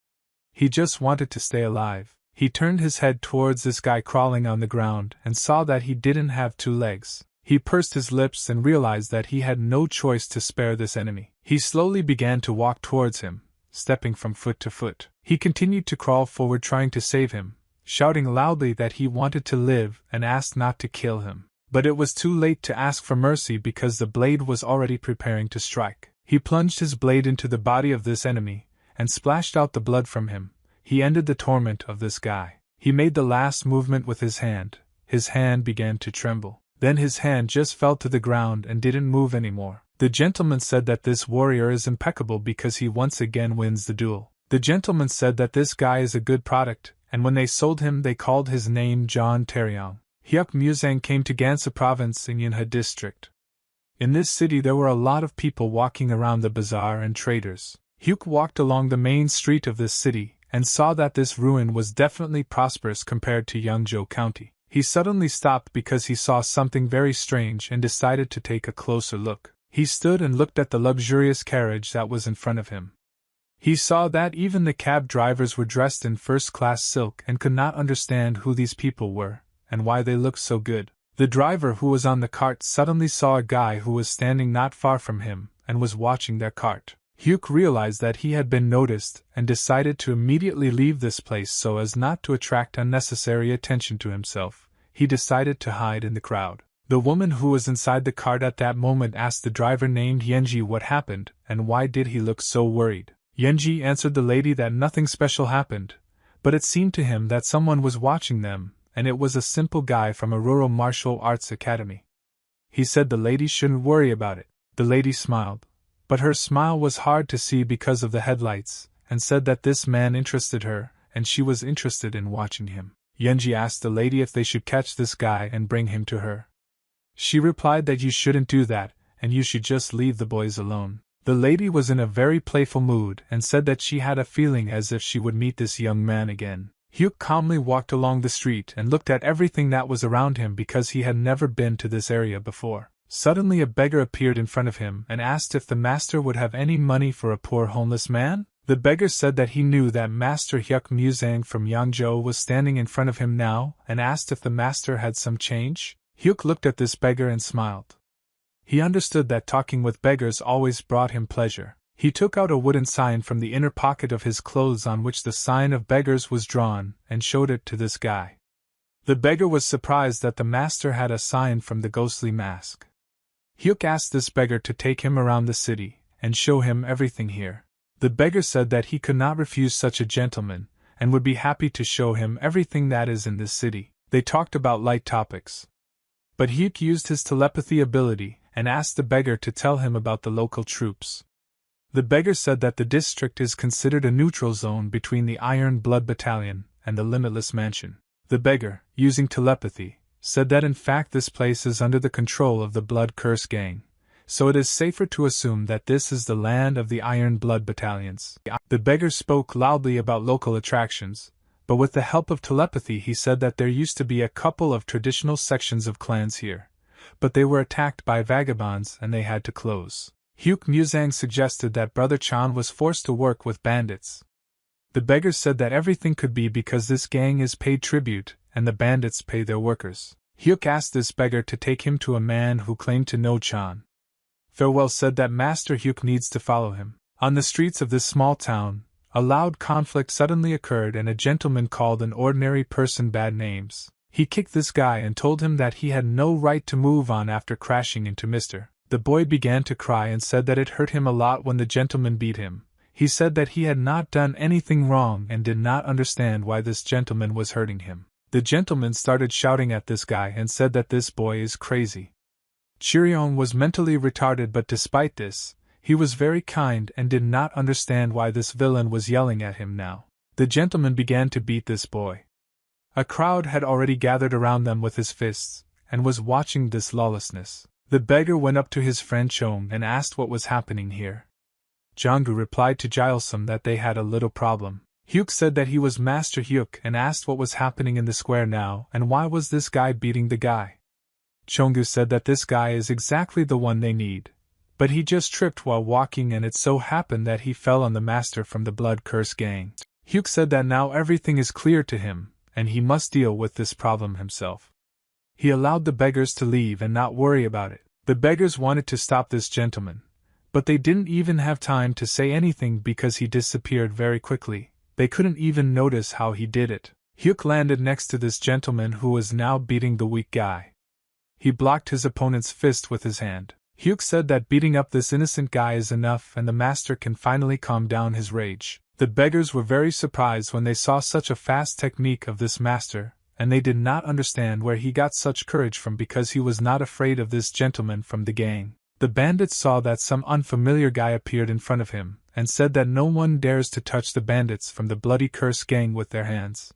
He just wanted to stay alive. He turned his head towards this guy crawling on the ground and saw that he didn't have 2 legs. He pursed his lips and realized that he had no choice to spare this enemy. He slowly began to walk towards him, stepping from foot to foot. He continued to crawl forward trying to save him, shouting loudly that he wanted to live and asked not to kill him. But it was too late to ask for mercy because the blade was already preparing to strike. He plunged his blade into the body of this enemy and splashed out the blood from him. He ended the torment of this guy. He made the last movement with his hand. His hand began to tremble. Then his hand just fell to the ground and didn't move anymore. The gentleman said that this warrior is impeccable because he once again wins the duel. The gentleman said that this guy is a good product, and when they sold him they called his name John Taeryong. Hyuk Muzang came to Gansu Province in Yunha District. In this city there were a lot of people walking around the bazaar and traders. Hyuk walked along the main street of this city and saw that this ruin was definitely prosperous compared to Yeongjo County. He suddenly stopped because he saw something very strange and decided to take a closer look. He stood and looked at the luxurious carriage that was in front of him. He saw that even the cab drivers were dressed in first-class silk and could not understand who these people were and why they looked so good. The driver who was on the cart suddenly saw a guy who was standing not far from him and was watching their cart. Hyuk realized that he had been noticed and decided to immediately leave this place so as not to attract unnecessary attention to himself. He decided to hide in the crowd. The woman who was inside the cart at that moment asked the driver named Yenji what happened and why did he look so worried. Yenji answered the lady that nothing special happened, but it seemed to him that someone was watching them, and it was a simple guy from a rural martial arts academy. He said the lady shouldn't worry about it. The lady smiled, but her smile was hard to see because of the headlights, and said that this man interested her, and she was interested in watching him. Yenji asked the lady if they should catch this guy and bring him to her. She replied that you shouldn't do that, and you should just leave the boys alone. The lady was in a very playful mood and said that she had a feeling as if she would meet this young man again. Hyuk calmly walked along the street and looked at everything that was around him because he had never been to this area before. Suddenly a beggar appeared in front of him and asked if the master would have any money for a poor homeless man. The beggar said that he knew that Master Hyuk Musang from Yeongjo was standing in front of him now and asked if the master had some change. Hyuk looked at this beggar and smiled. He understood that talking with beggars always brought him pleasure. He took out a wooden sign from the inner pocket of his clothes on which the sign of beggars was drawn and showed it to this guy. The beggar was surprised that the master had a sign from the ghostly mask. Hyuk asked this beggar to take him around the city and show him everything here. The beggar said that he could not refuse such a gentleman and would be happy to show him everything that is in this city. They talked about light topics. But Hyuk used his telepathy ability and asked the beggar to tell him about the local troops. The beggar said that the district is considered a neutral zone between the Iron Blood Battalion and the Limitless Mansion. The beggar, using telepathy, said that in fact this place is under the control of the Blood Curse Gang, so it is safer to assume that this is the land of the Iron Blood Battalions. The beggar spoke loudly about local attractions, but with the help of telepathy he said that there used to be a couple of traditional sections of clans here, but they were attacked by vagabonds and they had to close. Hyuk Musang suggested that Brother Chan was forced to work with bandits. The beggar said that everything could be because this gang is paid tribute and the bandits pay their workers. Hyuk asked this beggar to take him to a man who claimed to know Chan. Farewell said that Master Hyuk needs to follow him. On the streets of this small town, a loud conflict suddenly occurred and a gentleman called an ordinary person bad names. He kicked this guy and told him that he had no right to move on after crashing into Mr. The boy began to cry and said that it hurt him a lot when the gentleman beat him. He said that he had not done anything wrong and did not understand why this gentleman was hurting him. The gentleman started shouting at this guy and said that this boy is crazy. Chirion was mentally retarded, but despite this, he was very kind and did not understand why this villain was yelling at him now. The gentleman began to beat this boy. A crowd had already gathered around them with his fists, and was watching this lawlessness. The beggar went up to his friend Chong and asked what was happening here. Jonggu replied to Jilsum that they had a little problem. Hyuk said that he was Master Hyuk and asked what was happening in the square now and why was this guy beating the guy. Chonggu said that this guy is exactly the one they need, but he just tripped while walking and it so happened that he fell on the master from the Blood Curse Gang. Hyuk said that now everything is clear to him, and he must deal with this problem himself. He allowed the beggars to leave and not worry about it. The beggars wanted to stop this gentleman, but they didn't even have time to say anything because he disappeared very quickly. They couldn't even notice how he did it. Hyuk landed next to this gentleman who was now beating the weak guy. He blocked his opponent's fist with his hand. Hyuk said that beating up this innocent guy is enough and the master can finally calm down his rage. The beggars were very surprised when they saw such a fast technique of this master, and they did not understand where he got such courage from because he was not afraid of this gentleman from the gang. The bandits saw that some unfamiliar guy appeared in front of him, and said that no one dares to touch the bandits from the Bloody Curse Gang with their hands.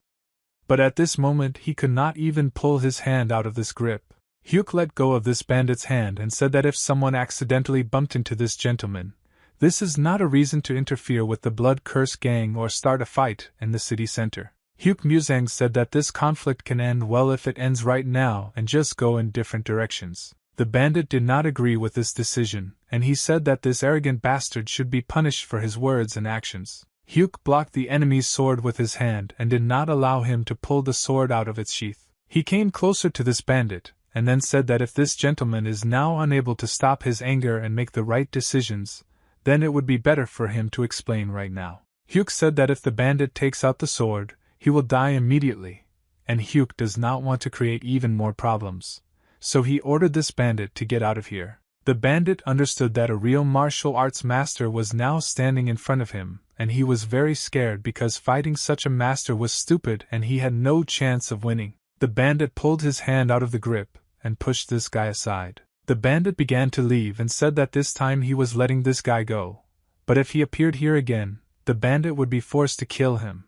But at this moment he could not even pull his hand out of this grip. Hyuk let go of this bandit's hand and said that if someone accidentally bumped into this gentleman, this is not a reason to interfere with the Blood Curse gang or start a fight in the city center. Hyuk Musang said that this conflict can end well if it ends right now and just go in different directions. The bandit did not agree with this decision, and he said that this arrogant bastard should be punished for his words and actions. Hyuk blocked the enemy's sword with his hand and did not allow him to pull the sword out of its sheath. He came closer to this bandit, and then said that if this gentleman is now unable to stop his anger and make the right decisions, then it would be better for him to explain right now. Hyuk said that if the bandit takes out the sword, he will die immediately, and Hyuk does not want to create even more problems, so he ordered this bandit to get out of here. The bandit understood that a real martial arts master was now standing in front of him, and he was very scared because fighting such a master was stupid and he had no chance of winning. The bandit pulled his hand out of the grip and pushed this guy aside. The bandit began to leave and said that this time he was letting this guy go, but if he appeared here again, the bandit would be forced to kill him.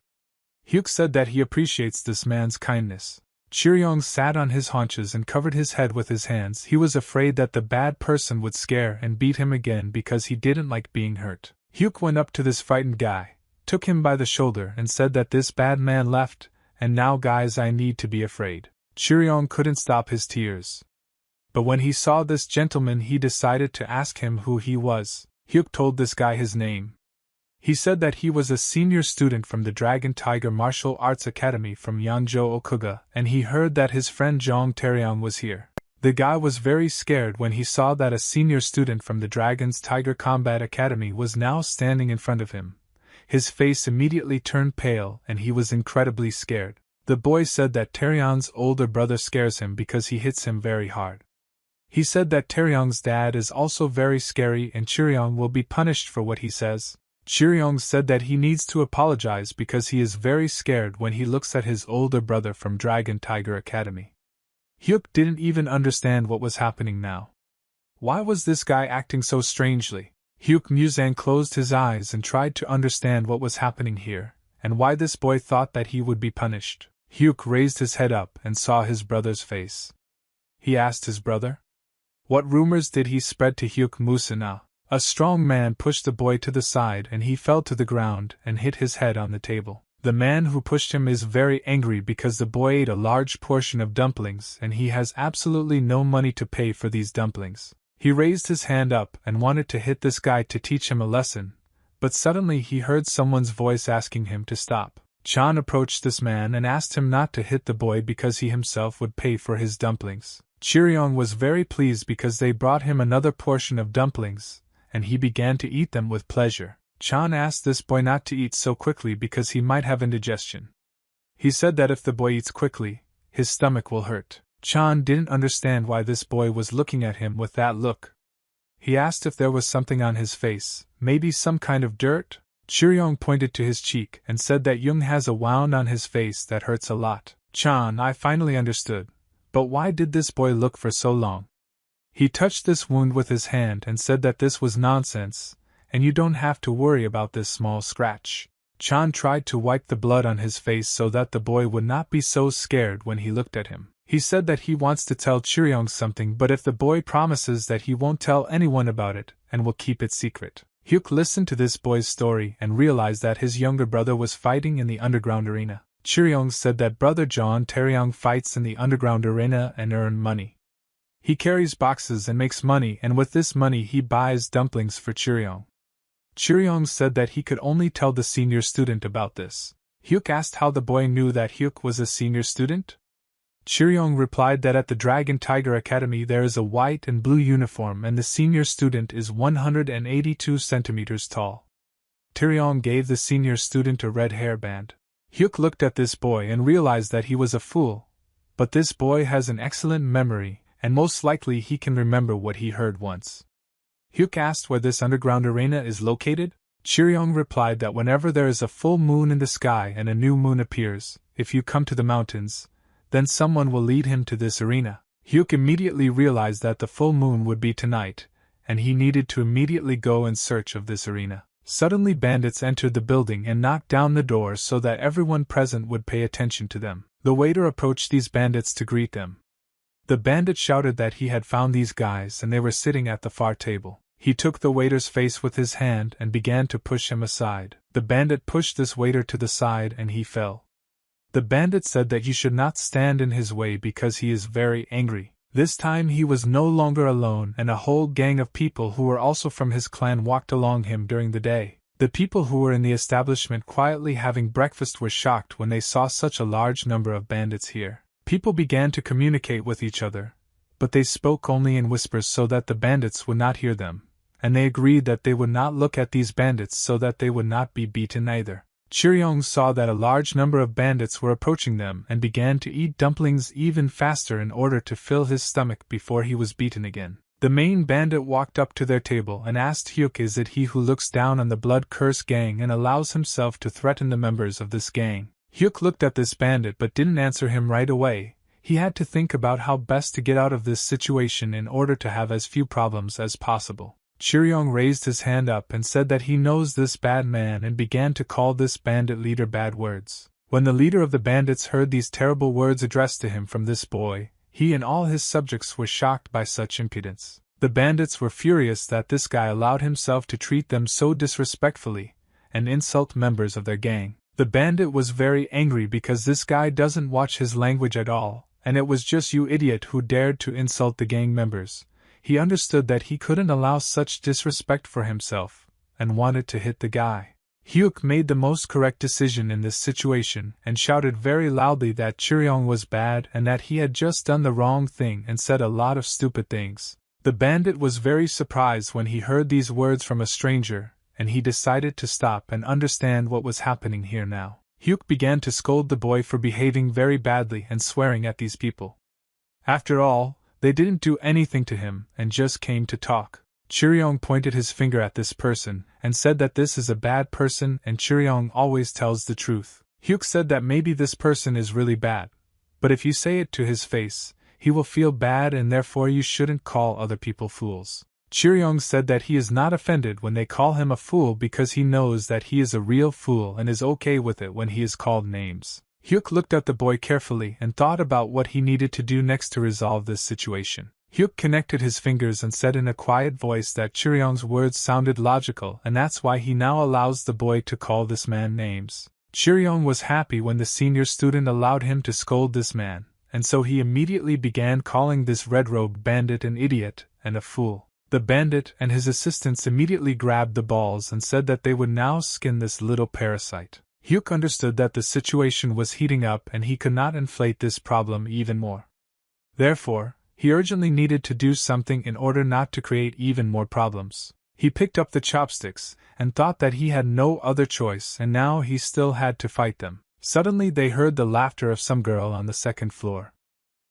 Hyuk said that he appreciates this man's kindness. Chiryong sat on his haunches and covered his head with his hands. He was afraid that the bad person would scare and beat him again because he didn't like being hurt. Hyuk went up to this frightened guy, took him by the shoulder and said that this bad man left, and now guys I need to be afraid. Chiryong couldn't stop his tears. But when he saw this gentleman he decided to ask him who he was. Hyuk told this guy his name. He said that he was a senior student from the Dragon Tiger Martial Arts Academy from Yanzhou Okuga, and he heard that his friend Zhang Taeyang was here. The guy was very scared when he saw that a senior student from the Dragon's Tiger Combat Academy was now standing in front of him. His face immediately turned pale and he was incredibly scared. The boy said that Taeyang's older brother scares him because he hits him very hard. He said that Taeyang's dad is also very scary and Chiryong will be punished for what he says. Chiryong said that he needs to apologize because he is very scared when he looks at his older brother from Dragon Tiger Academy. Hyuk didn't even understand what was happening now. Why was this guy acting so strangely? Hyuk Musang closed his eyes and tried to understand what was happening here, and why this boy thought that he would be punished. Hyuk raised his head up and saw his brother's face. He asked his brother. What rumors did he spread to Hyuk Musina? A strong man pushed the boy to the side and he fell to the ground and hit his head on the table. The man who pushed him is very angry because the boy ate a large portion of dumplings and he has absolutely no money to pay for these dumplings. He raised his hand up and wanted to hit this guy to teach him a lesson, but suddenly he heard someone's voice asking him to stop. Chan approached this man and asked him not to hit the boy because he himself would pay for his dumplings. Chiryong was very pleased because they brought him another portion of dumplings, and he began to eat them with pleasure. Chan asked this boy not to eat so quickly because he might have indigestion. He said that if the boy eats quickly, his stomach will hurt. Chan didn't understand why this boy was looking at him with that look. He asked if there was something on his face, maybe some kind of dirt. Chiryong pointed to his cheek and said that Jung has a wound on his face that hurts a lot. Chan, I finally understood. But why did this boy look for so long? He touched this wound with his hand and said that this was nonsense, and you don't have to worry about this small scratch. Chan tried to wipe the blood on his face so that the boy would not be so scared when he looked at him. He said that he wants to tell Chiryong something, but if the boy promises that he won't tell anyone about it and will keep it secret. Hyuk listened to this boy's story and realized that his younger brother was fighting in the underground arena. Chiryong said that brother John Taeyang fights in the underground arena and earn money. He carries boxes and makes money, and with this money he buys dumplings for Chiryong. Chiryong said that he could only tell the senior student about this. Hyuk asked how the boy knew that Hyuk was a senior student. Chiryong replied that at the Dragon Tiger Academy there is a white and blue uniform and the senior student is 182 centimeters tall. Chiryong gave the senior student a red hairband. Hyuk looked at this boy and realized that he was a fool, but this boy has an excellent memory, and most likely he can remember what he heard once. Hyuk asked where this underground arena is located. Chiryong replied that whenever there is a full moon in the sky and a new moon appears, if you come to the mountains, then someone will lead him to this arena. Hyuk immediately realized that the full moon would be tonight, and he needed to immediately go in search of this arena. Suddenly bandits entered the building and knocked down the door so that everyone present would pay attention to them. The waiter approached these bandits to greet them. The bandit shouted that he had found these guys and they were sitting at the far table. He took the waiter's face with his hand and began to push him aside. The bandit pushed this waiter to the side and he fell. The bandit said that he should not stand in his way because he is very angry. This time he was no longer alone and a whole gang of people who were also from his clan walked along him during the day. The people who were in the establishment quietly having breakfast were shocked when they saw such a large number of bandits here. People began to communicate with each other, but they spoke only in whispers so that the bandits would not hear them, and they agreed that they would not look at these bandits so that they would not be beaten either. Chiryong saw that a large number of bandits were approaching them and began to eat dumplings even faster in order to fill his stomach before he was beaten again. The main bandit walked up to their table and asked Hyuk, "Is it he who looks down on the Blood Curse gang and allows himself to threaten the members of this gang?" Hyuk looked at this bandit but didn't answer him right away. He had to think about how best to get out of this situation in order to have as few problems as possible. Chiryong raised his hand up and said that he knows this bad man and began to call this bandit leader bad words. When the leader of the bandits heard these terrible words addressed to him from this boy, he and all his subjects were shocked by such impudence. The bandits were furious that this guy allowed himself to treat them so disrespectfully and insult members of their gang. The bandit was very angry because this guy doesn't watch his language at all, and it was just you idiot who dared to insult the gang members. He understood that he couldn't allow such disrespect for himself, and wanted to hit the guy. Hyuk made the most correct decision in this situation and shouted very loudly that Chiryong was bad and that he had just done the wrong thing and said a lot of stupid things. The bandit was very surprised when he heard these words from a stranger, and he decided to stop and understand what was happening here now. Hyuk began to scold the boy for behaving very badly and swearing at these people. After all, they didn't do anything to him and just came to talk. Chiryong pointed his finger at this person and said that this is a bad person and Chiryong always tells the truth. Hyuk said that maybe this person is really bad, but if you say it to his face, he will feel bad and therefore you shouldn't call other people fools. Chiryong said that he is not offended when they call him a fool because he knows that he is a real fool and is okay with it when he is called names. Hyuk looked at the boy carefully and thought about what he needed to do next to resolve this situation. Hyuk connected his fingers and said in a quiet voice that Chiryong's words sounded logical and that's why he now allows the boy to call this man names. Chiryong was happy when the senior student allowed him to scold this man, and so he immediately began calling this red-robed bandit an idiot and a fool. The bandit and his assistants immediately grabbed the balls and said that they would now skin this little parasite. Hyuk understood that the situation was heating up and he could not inflate this problem even more. Therefore, he urgently needed to do something in order not to create even more problems. He picked up the chopsticks and thought that he had no other choice and now he still had to fight them. Suddenly they heard the laughter of some girl on the second floor.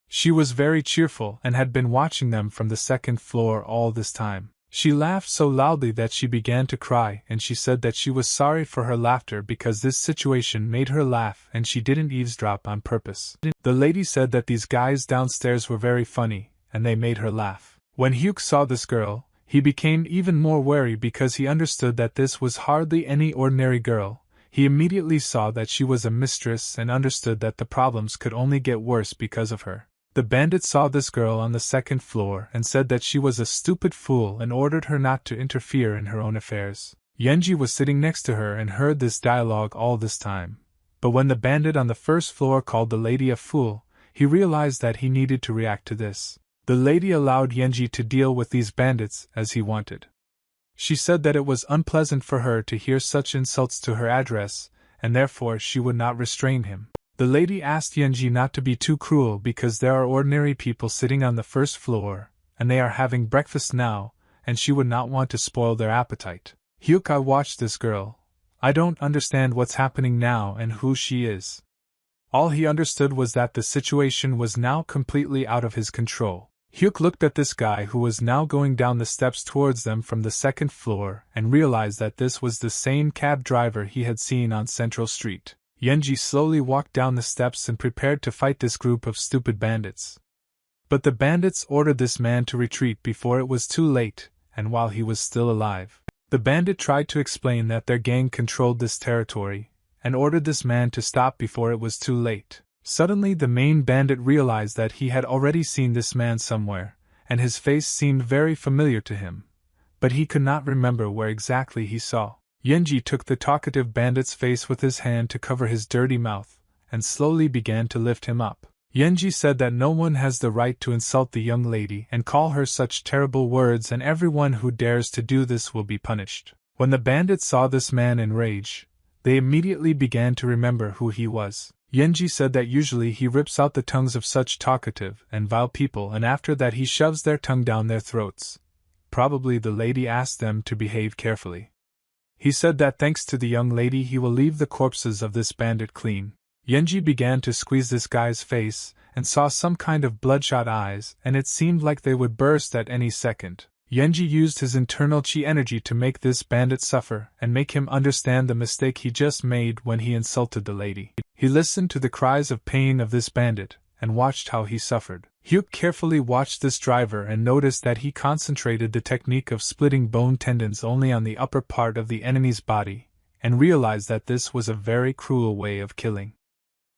She was very cheerful and had been watching them from the second floor all this time. She laughed so loudly that she began to cry and she said that she was sorry for her laughter because this situation made her laugh and she didn't eavesdrop on purpose. The lady said that these guys downstairs were very funny and they made her laugh. When Hyuk saw this girl, he became even more wary because he understood that this was hardly any ordinary girl. He immediately saw that she was a mistress and understood that the problems could only get worse because of her. The bandit saw this girl on the second floor and said that she was a stupid fool and ordered her not to interfere in her own affairs. Yenji was sitting next to her and heard this dialogue all this time. But when the bandit on the first floor called the lady a fool, he realized that he needed to react to this. The lady allowed Yenji to deal with these bandits as he wanted. She said that it was unpleasant for her to hear such insults to her address, and therefore she would not restrain him. The lady asked Yenji not to be too cruel because there are ordinary people sitting on the first floor, and they are having breakfast now, and she would not want to spoil their appetite. Hyuk watched this girl. I don't understand what's happening now and who she is. All he understood was that the situation was now completely out of his control. Hyuk looked at this guy who was now going down the steps towards them from the second floor and realized that this was the same cab driver he had seen on Central Street. Yenji slowly walked down the steps and prepared to fight this group of stupid bandits. But the bandits ordered this man to retreat before it was too late, and while he was still alive. The bandit tried to explain that their gang controlled this territory, and ordered this man to stop before it was too late. Suddenly the main bandit realized that he had already seen this man somewhere, and his face seemed very familiar to him, but he could not remember where exactly he saw. Yenji took the talkative bandit's face with his hand to cover his dirty mouth, and slowly began to lift him up. Yenji said that no one has the right to insult the young lady and call her such terrible words, and everyone who dares to do this will be punished. When the bandits saw this man in rage, they immediately began to remember who he was. Yenji said that usually he rips out the tongues of such talkative and vile people, and after that he shoves their tongue down their throats. Probably the lady asked them to behave carefully. He said that thanks to the young lady he will leave the corpses of this bandit clean. Yenji began to squeeze this guy's face, and saw some kind of bloodshot eyes, and it seemed like they would burst at any second. Yenji used his internal chi energy to make this bandit suffer and make him understand the mistake he just made when he insulted the lady. He listened to the cries of pain of this bandit, and watched how he suffered. Hyuk carefully watched this driver and noticed that he concentrated the technique of splitting bone tendons only on the upper part of the enemy's body, and realized that this was a very cruel way of killing.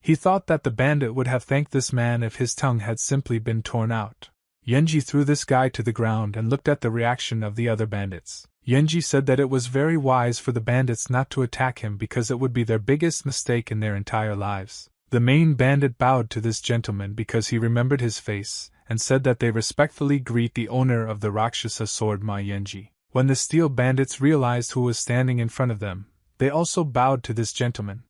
He thought that the bandit would have thanked this man if his tongue had simply been torn out. Yenji threw this guy to the ground and looked at the reaction of the other bandits. Yenji said that it was very wise for the bandits not to attack him because it would be their biggest mistake in their entire lives. The main bandit bowed to this gentleman because he remembered his face, and said that they respectfully greet the owner of the Rakshasa sword Ma Yenji. When the steel bandits realized who was standing in front of them, they also bowed to this gentleman.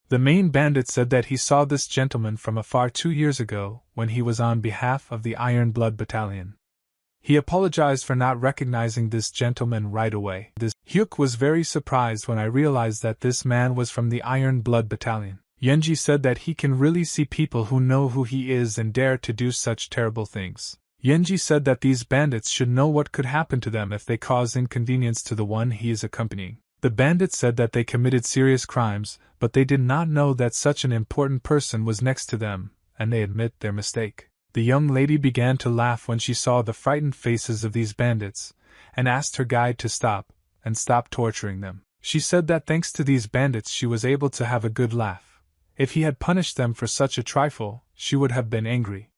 The main bandit said that he saw this gentleman from afar 2 years ago when he was on behalf of the Iron Blood Battalion. He apologized for not recognizing this gentleman right away. Hyuk was very surprised when I realized that this man was from the Iron Blood Battalion. Yenji said that he can really see people who know who he is and dare to do such terrible things. Yenji said that these bandits should know what could happen to them if they cause inconvenience to the one he is accompanying. The bandits said that they committed serious crimes, but they did not know that such an important person was next to them, and they admit their mistake. The young lady began to laugh when she saw the frightened faces of these bandits, and asked her guide to stop torturing them. She said that thanks to these bandits she was able to have a good laugh. If he had punished them for such a trifle, she would have been angry.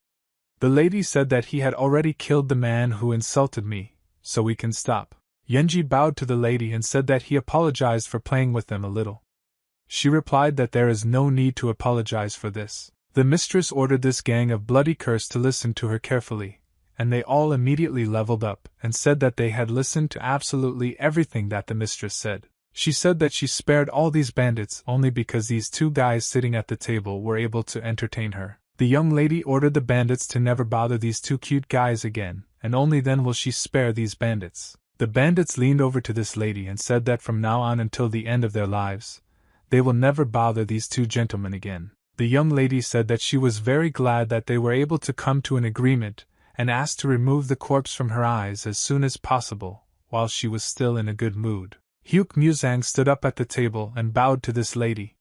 The lady said that he had already killed the man who insulted me, so we can stop. Yenji bowed to the lady and said that he apologized for playing with them a little. She replied that there is no need to apologize for this. The mistress ordered this gang of bloody curs to listen to her carefully, and they all immediately leveled up and said that they had listened to absolutely everything that the mistress said. She said that she spared all these bandits only because these two guys sitting at the table were able to entertain her. The young lady ordered the bandits to never bother these two cute guys again, and only then will she spare these bandits. The bandits leaned over to this lady and said that from now on until the end of their lives, they will never bother these two gentlemen again. The young lady said that she was very glad that they were able to come to an agreement, and asked to remove the corpse from her eyes as soon as possible, while she was still in a good mood. Hyuk Muzang stood up at the table and bowed to this lady.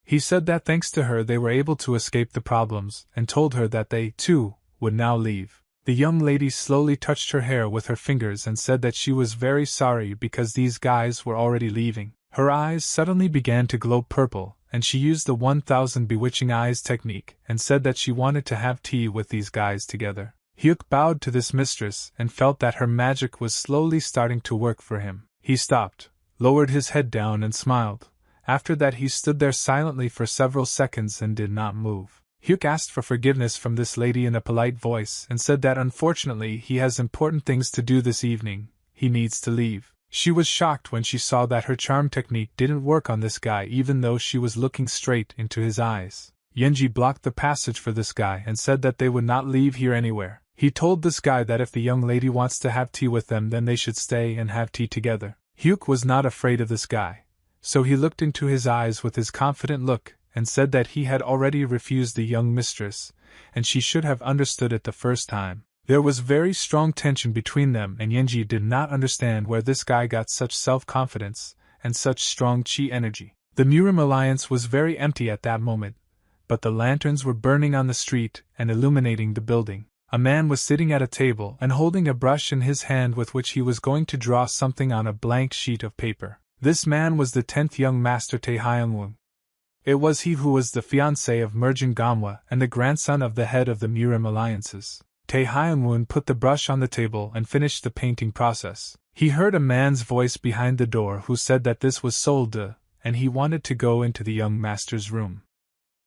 He said that thanks to her they were able to escape the problems, and told her that they, too, would now leave. The young lady slowly touched her hair with her fingers and said that she was very sorry because these guys were already leaving. Her eyes suddenly began to glow purple, and she used the 1000 bewitching eyes technique and said that she wanted to have tea with these guys together. Hyuk bowed to this mistress and felt that her magic was slowly starting to work for him. He stopped, lowered his head down and smiled. After that he stood there silently for several seconds and did not move. Hyuk asked for forgiveness from this lady in a polite voice and said that unfortunately he has important things to do this evening, he needs to leave. She was shocked when she saw that her charm technique didn't work on this guy even though she was looking straight into his eyes. Yenji blocked the passage for this guy and said that they would not leave here anywhere. He told this guy that if the young lady wants to have tea with them then they should stay and have tea together. Hyuk was not afraid of this guy, so he looked into his eyes with his confident look and said that he had already refused the young mistress, and she should have understood it the first time. There was very strong tension between them and Yenji did not understand where this guy got such self-confidence and such strong chi energy. The Murim Alliance was very empty at that moment, but the lanterns were burning on the street and illuminating the building. A man was sitting at a table and holding a brush in his hand with which he was going to draw something on a blank sheet of paper. This man was the 10th young master Tae Hyung-woo. It was he who was the fiancé of Merjin Gamwa and the grandson of the head of the Murim alliances. Tae Hyun-won put the brush on the table and finished the painting process. He heard a man's voice behind the door who said that this was Sol-de, and he wanted to go into the young master's room.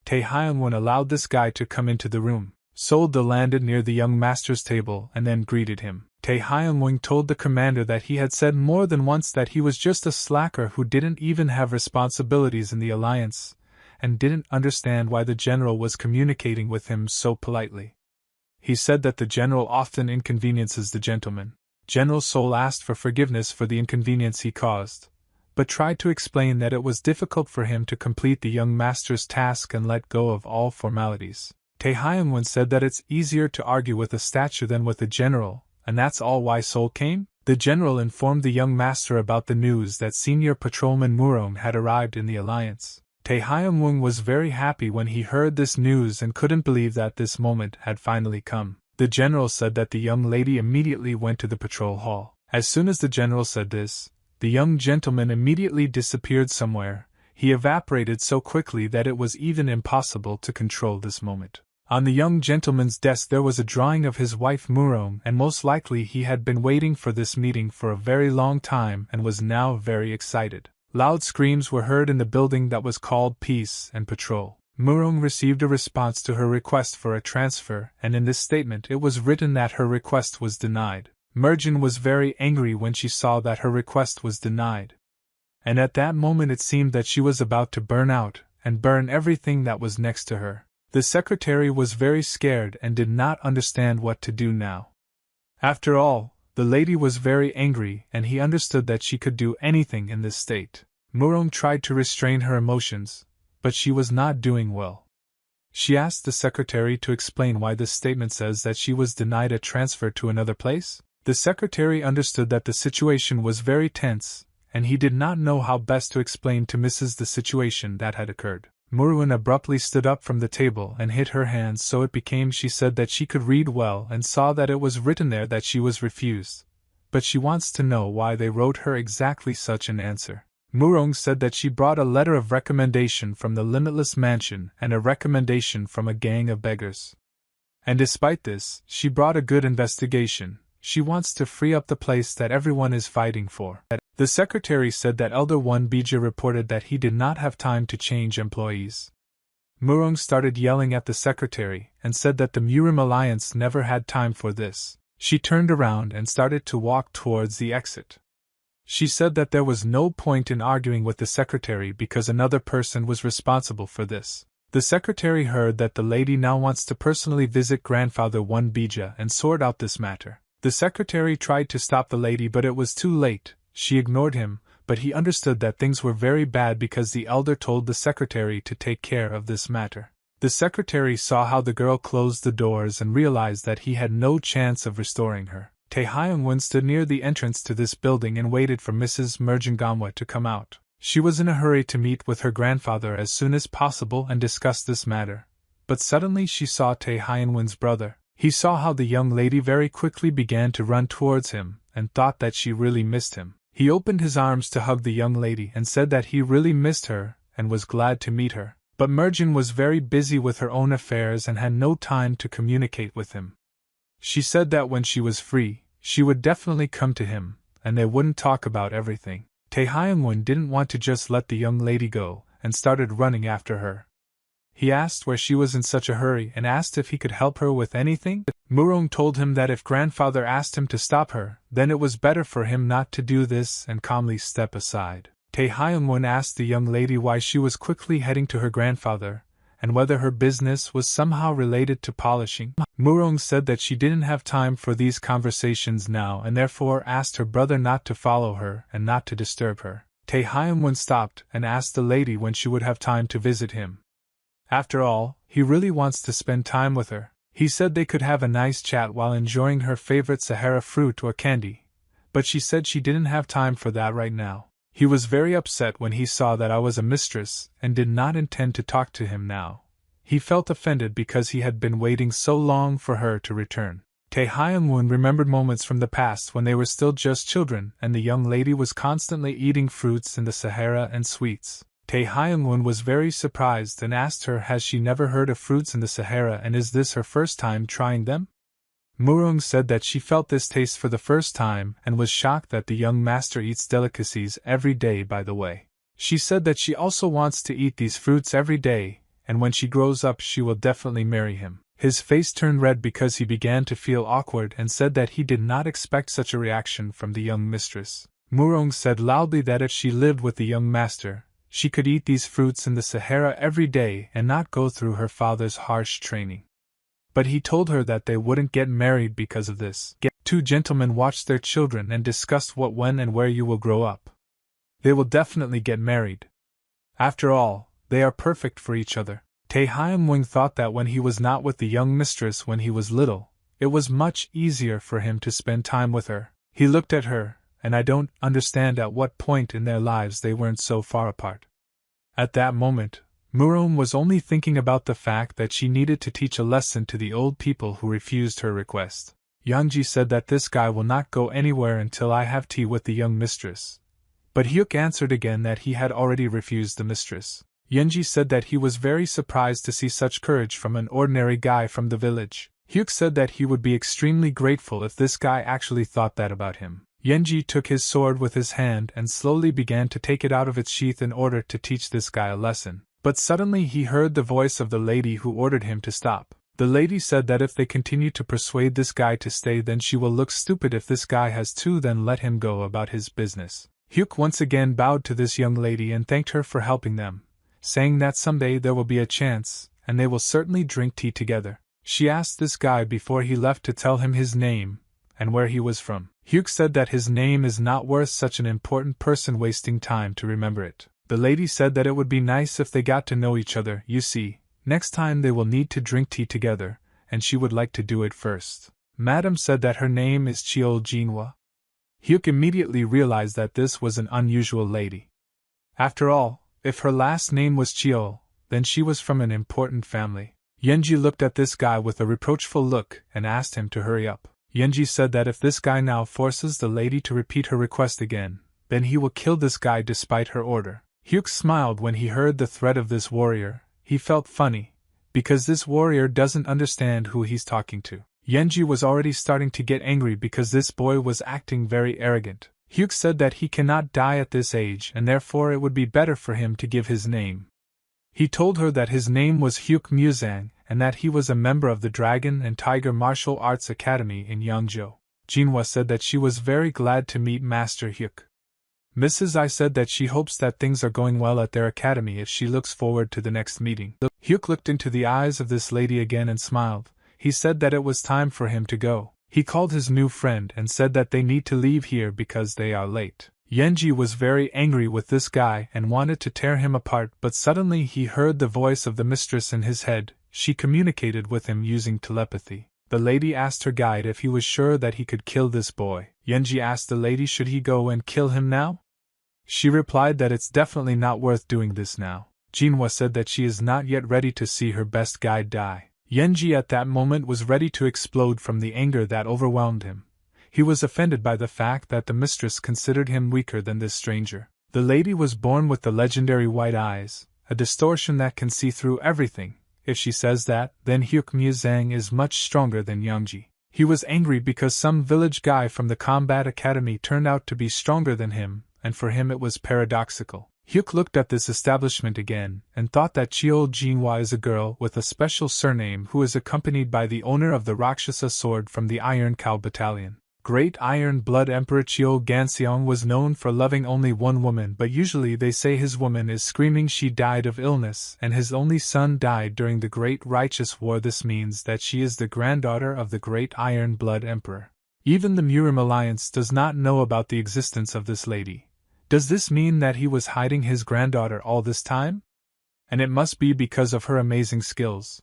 Tae Hyun-won allowed this guy to come into the room. Sol-de landed near the young master's table and then greeted him. Tae Hyun-won told the commander that he had said more than once that he was just a slacker who didn't even have responsibilities in the alliance, and didn't understand why the general was communicating with him so politely. He said that the general often inconveniences the gentleman. General Sol asked for forgiveness for the inconvenience he caused, but tried to explain that it was difficult for him to complete the young master's task and let go of all formalities. Tae Hyun-won said that it's easier to argue with a statue than with a general, and that's all why Sol came? The general informed the young master about the news that senior patrolman Murong had arrived in the alliance. Tae Hyun-won was very happy when he heard this news and couldn't believe that this moment had finally come. The general said that the young lady immediately went to the patrol hall. As soon as the general said this, the young gentleman immediately disappeared somewhere. He evaporated so quickly that it was even impossible to control this moment. On the young gentleman's desk there was a drawing of his wife Murong, and most likely he had been waiting for this meeting for a very long time and was now very excited. Loud screams were heard in the building that was called Peace and Patrol. Murong received a response to her request for a transfer, and in this statement it was written that her request was denied. Merjin was very angry when she saw that her request was denied. And at that moment it seemed that she was about to burn out, and burn everything that was next to her. The secretary was very scared and did not understand what to do now. After all, the lady was very angry and he understood that she could do anything in this state. Murong tried to restrain her emotions, but she was not doing well. She asked the secretary to explain why this statement says that she was denied a transfer to another place. The secretary understood that the situation was very tense, and he did not know how best to explain to Mrs. the situation that had occurred. Murong abruptly stood up from the table and hit her hands so it became she said that she could read well and saw that it was written there that she was refused, but she wants to know why they wrote her exactly such an answer. Murong said that she brought a letter of recommendation from the Limitless Mansion and a recommendation from a gang of beggars. And despite this, she brought a good investigation. She wants to free up the place that everyone is fighting for. The secretary said that Elder One Bija reported that he did not have time to change employees. Murong started yelling at the secretary and said that the Murim Alliance never had time for this. She turned around and started to walk towards the exit. She said that there was no point in arguing with the secretary because another person was responsible for this. The secretary heard that the lady now wants to personally visit grandfather One Bija and sort out this matter. The secretary tried to stop the lady but it was too late. She ignored him, but he understood that things were very bad because the elder told the secretary to take care of this matter. The secretary saw how the girl closed the doors and realized that he had no chance of restoring her. Tae Hyun-won stood near the entrance to this building and waited for Mrs. Merjin-gamwa to come out. She was in a hurry to meet with her grandfather as soon as possible and discuss this matter, but suddenly she saw Tae Hyun-won's brother. He saw how the young lady very quickly began to run towards him and thought that she really missed him. He opened his arms to hug the young lady and said that he really missed her and was glad to meet her. But Merjin was very busy with her own affairs and had no time to communicate with him. She said that when she was free, she would definitely come to him, and they wouldn't talk about everything. Tae Hyun-won didn't want to just let the young lady go, and started running after her. He asked where she was in such a hurry and asked if he could help her with anything. Murong told him that if grandfather asked him to stop her, then it was better for him not to do this and calmly step aside. Tae Hyun-won asked the young lady why she was quickly heading to her grandfather, and whether her business was somehow related to polishing. Murong said that she didn't have time for these conversations now and therefore asked her brother not to follow her and not to disturb her. Tae Hyun-won stopped and asked the lady when she would have time to visit him. After all, he really wants to spend time with her. He said they could have a nice chat while enjoying her favorite Sahara fruit or candy, but she said she didn't have time for that right now. He was very upset when he saw that I was a mistress and did not intend to talk to him now. He felt offended because he had been waiting so long for her to return. Tae Hyun-won remembered moments from the past when they were still just children and the young lady was constantly eating fruits in the Sahara and sweets. Tae-hyung-won was very surprised and asked her has she never heard of fruits in the Sahara and is this her first time trying them? Murung said that she felt this taste for the first time and was shocked that the young master eats delicacies every day by the way. She said that she also wants to eat these fruits every day, and when she grows up she will definitely marry him. His face turned red because he began to feel awkward and said that he did not expect such a reaction from the young mistress. Murung said loudly that if she lived with the young master, she could eat these fruits in the Sahara every day and not go through her father's harsh training. But he told her that they wouldn't get married because of this. Two gentlemen watched their children and discussed what, when, and where you will grow up. They will definitely get married. After all, they are perfect for each other. Tae-hyung-won thought that when he was not with the young mistress when he was little, it was much easier for him to spend time with her. He looked at her, and I don't understand at what point in their lives they weren't so far apart. At that moment, Murung was only thinking about the fact that she needed to teach a lesson to the old people who refused her request. Youngji said that this guy will not go anywhere until I have tea with the young mistress. But Hyuk answered again that he had already refused the mistress. Youngji said that he was very surprised to see such courage from an ordinary guy from the village. Hyuk said that he would be extremely grateful if this guy actually thought that about him. Yenji took his sword with his hand and slowly began to take it out of its sheath in order to teach this guy a lesson. But suddenly he heard the voice of the lady who ordered him to stop. The lady said that if they continue to persuade this guy to stay then she will look stupid if this guy has to then let him go about his business. Hyuk once again bowed to this young lady and thanked her for helping them, saying that someday there will be a chance, and they will certainly drink tea together. She asked this guy before he left to tell him his name, and where he was from. Hyuk said that his name is not worth such an important person wasting time to remember it. The lady said that it would be nice if they got to know each other, you see, next time they will need to drink tea together, and she would like to do it first. Madam said that her name is Cheol Jinhwa. Hyuk immediately realized that this was an unusual lady. After all, if her last name was Cheol, then she was from an important family. Yenji looked at this guy with a reproachful look and asked him to hurry up. Yenji said that if this guy now forces the lady to repeat her request again, then he will kill this guy despite her order. Hyuk smiled when he heard the threat of this warrior. He felt funny, because this warrior doesn't understand who he's talking to. Yenji was already starting to get angry because this boy was acting very arrogant. Hyuk said that he cannot die at this age and therefore it would be better for him to give his name. He told her that his name was Hyuk Muzang and that he was a member of the Dragon and Tiger Martial Arts Academy in Yangzhou. Jinhwa said that she was very glad to meet Master Hyuk. Mrs. I said that she hopes that things are going well at their academy if she looks forward to the next meeting. Hyuk looked into the eyes of this lady again and smiled. He said that it was time for him to go. He called his new friend and said that they need to leave here because they are late. Yenji was very angry with this guy and wanted to tear him apart, but suddenly he heard the voice of the mistress in his head. She communicated with him using telepathy. The lady asked her guide if he was sure that he could kill this boy. Yenji asked the lady should he go and kill him now? She replied that it's definitely not worth doing this now. Jinhwa said that she is not yet ready to see her best guide die. Yenji at that moment was ready to explode from the anger that overwhelmed him. He was offended by the fact that the mistress considered him weaker than this stranger. The lady was born with the legendary white eyes, a distortion that can see through everything. If she says that, then Hyuk Muzang is much stronger than Youngji. He was angry because some village guy from the combat academy turned out to be stronger than him, and for him it was paradoxical. Hyuk looked at this establishment again, and thought that Cheol Jinhwa is a girl with a special surname who is accompanied by the owner of the Rakshasa sword from the Iron Cow Battalion. Great Iron Blood Emperor Cheol Ganseong was known for loving only one woman, but usually they say his woman is screaming she died of illness and his only son died during the Great Righteous War. This means that she is the granddaughter of the Great Iron Blood Emperor. Even the Murim Alliance does not know about the existence of this lady. Does this mean that he was hiding his granddaughter all this time? And it must be because of her amazing skills.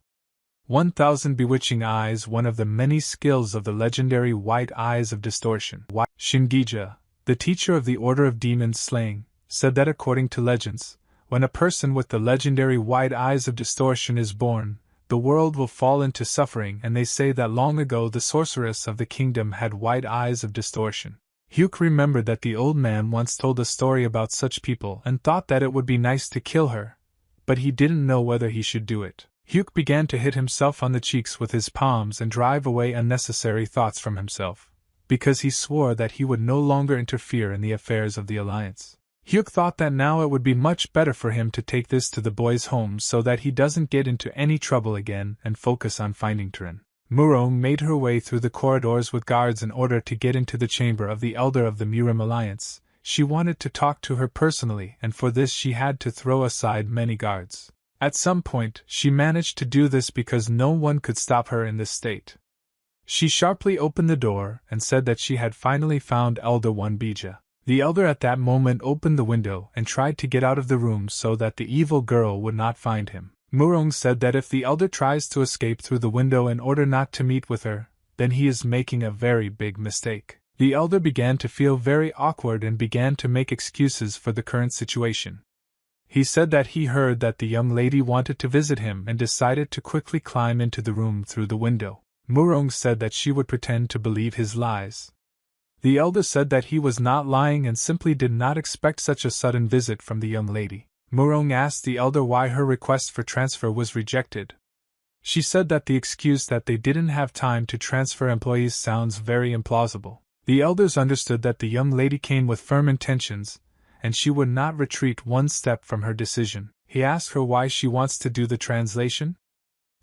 1,000 bewitching eyes, one of the many skills of the legendary White Eyes of Distortion. Shingija, the teacher of the Order of Demon Slaying, said that according to legends, when a person with the legendary White Eyes of Distortion is born, the world will fall into suffering, and they say that long ago the sorceress of the kingdom had white eyes of distortion. Hyuk remembered that the old man once told a story about such people and thought that it would be nice to kill her, but he didn't know whether he should do it. Hyuk began to hit himself on the cheeks with his palms and drive away unnecessary thoughts from himself, because he swore that he would no longer interfere in the affairs of the alliance. Hyuk thought that now it would be much better for him to take this to the boys' home so that he doesn't get into any trouble again and focus on finding Turin. Murong made her way through the corridors with guards in order to get into the chamber of the elder of the Murim alliance. She wanted to talk to her personally, and for this she had to throw aside many guards. At some point, she managed to do this because no one could stop her in this state. She sharply opened the door and said that she had finally found Elder One Bija. The elder at that moment opened the window and tried to get out of the room so that the evil girl would not find him. Murong said that if the elder tries to escape through the window in order not to meet with her, then he is making a very big mistake. The elder began to feel very awkward and began to make excuses for the current situation. He said that he heard that the young lady wanted to visit him and decided to quickly climb into the room through the window. Murong said that she would pretend to believe his lies. The elder said that he was not lying and simply did not expect such a sudden visit from the young lady. Murong asked the elder why her request for transfer was rejected. She said that the excuse that they didn't have time to transfer employees sounds very implausible. The elders understood that the young lady came with firm intentions, and she would not retreat one step from her decision. He asked her why she wants to do the translation.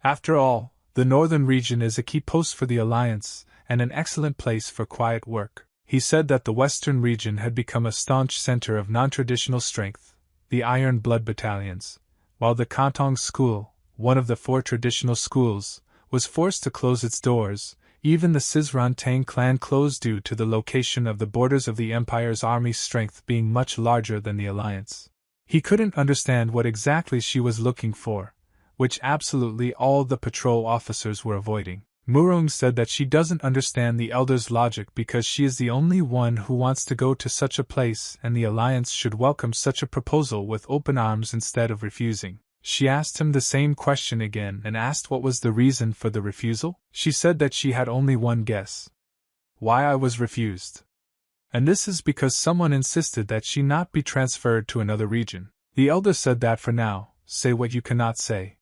After all, the northern region is a key post for the alliance, and an excellent place for quiet work. He said that the western region had become a staunch center of non-traditional strength, the Iron Blood Battalions, while the Kantong School, one of the 4 traditional schools, was forced to close its doors. Even the Sizran Tang clan closed due to the location of the borders of the Empire's army's strength being much larger than the alliance. He couldn't understand what exactly she was looking for, which absolutely all the patrol officers were avoiding. Murong said that she doesn't understand the elder's logic because she is the only one who wants to go to such a place, and the alliance should welcome such a proposal with open arms instead of refusing. She asked him the same question again and asked what was the reason for the refusal. She said that she had only one guess. Why I was refused. And this is because someone insisted that she not be transferred to another region. The elder said that for now, say what you cannot say.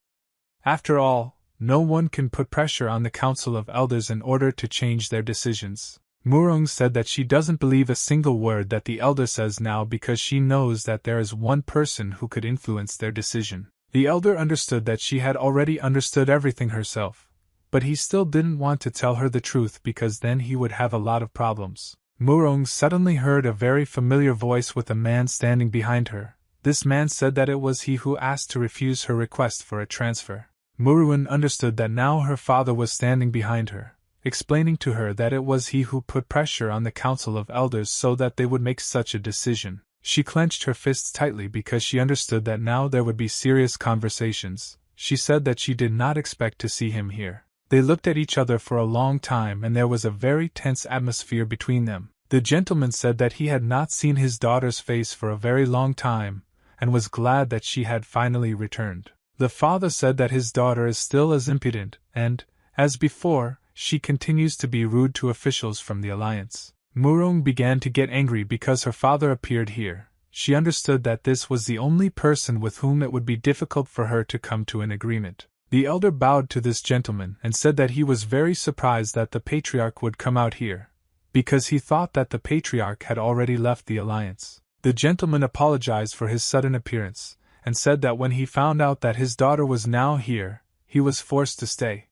After all, no one can put pressure on the Council of Elders in order to change their decisions. Murong said that she doesn't believe a single word that the elder says now because she knows that there is one person who could influence their decision. The elder understood that she had already understood everything herself, but he still didn't want to tell her the truth because then he would have a lot of problems. Murong suddenly heard a very familiar voice with a man standing behind her. This man said that it was he who asked to refuse her request for a transfer. Muruan understood that now her father was standing behind her, explaining to her that it was he who put pressure on the Council of Elders so that they would make such a decision. She clenched her fists tightly because she understood that now there would be serious conversations. She said that she did not expect to see him here. They looked at each other for a long time and there was a very tense atmosphere between them. The gentleman said that he had not seen his daughter's face for a very long time, and was glad that she had finally returned. The father said that his daughter is still as impudent, and, as before, she continues to be rude to officials from the alliance. Murong began to get angry because her father appeared here. She understood that this was the only person with whom it would be difficult for her to come to an agreement. The elder bowed to this gentleman and said that he was very surprised that the patriarch would come out here, because he thought that the patriarch had already left the alliance. The gentleman apologized for his sudden appearance, and said that when he found out that his daughter was now here, he was forced to stay.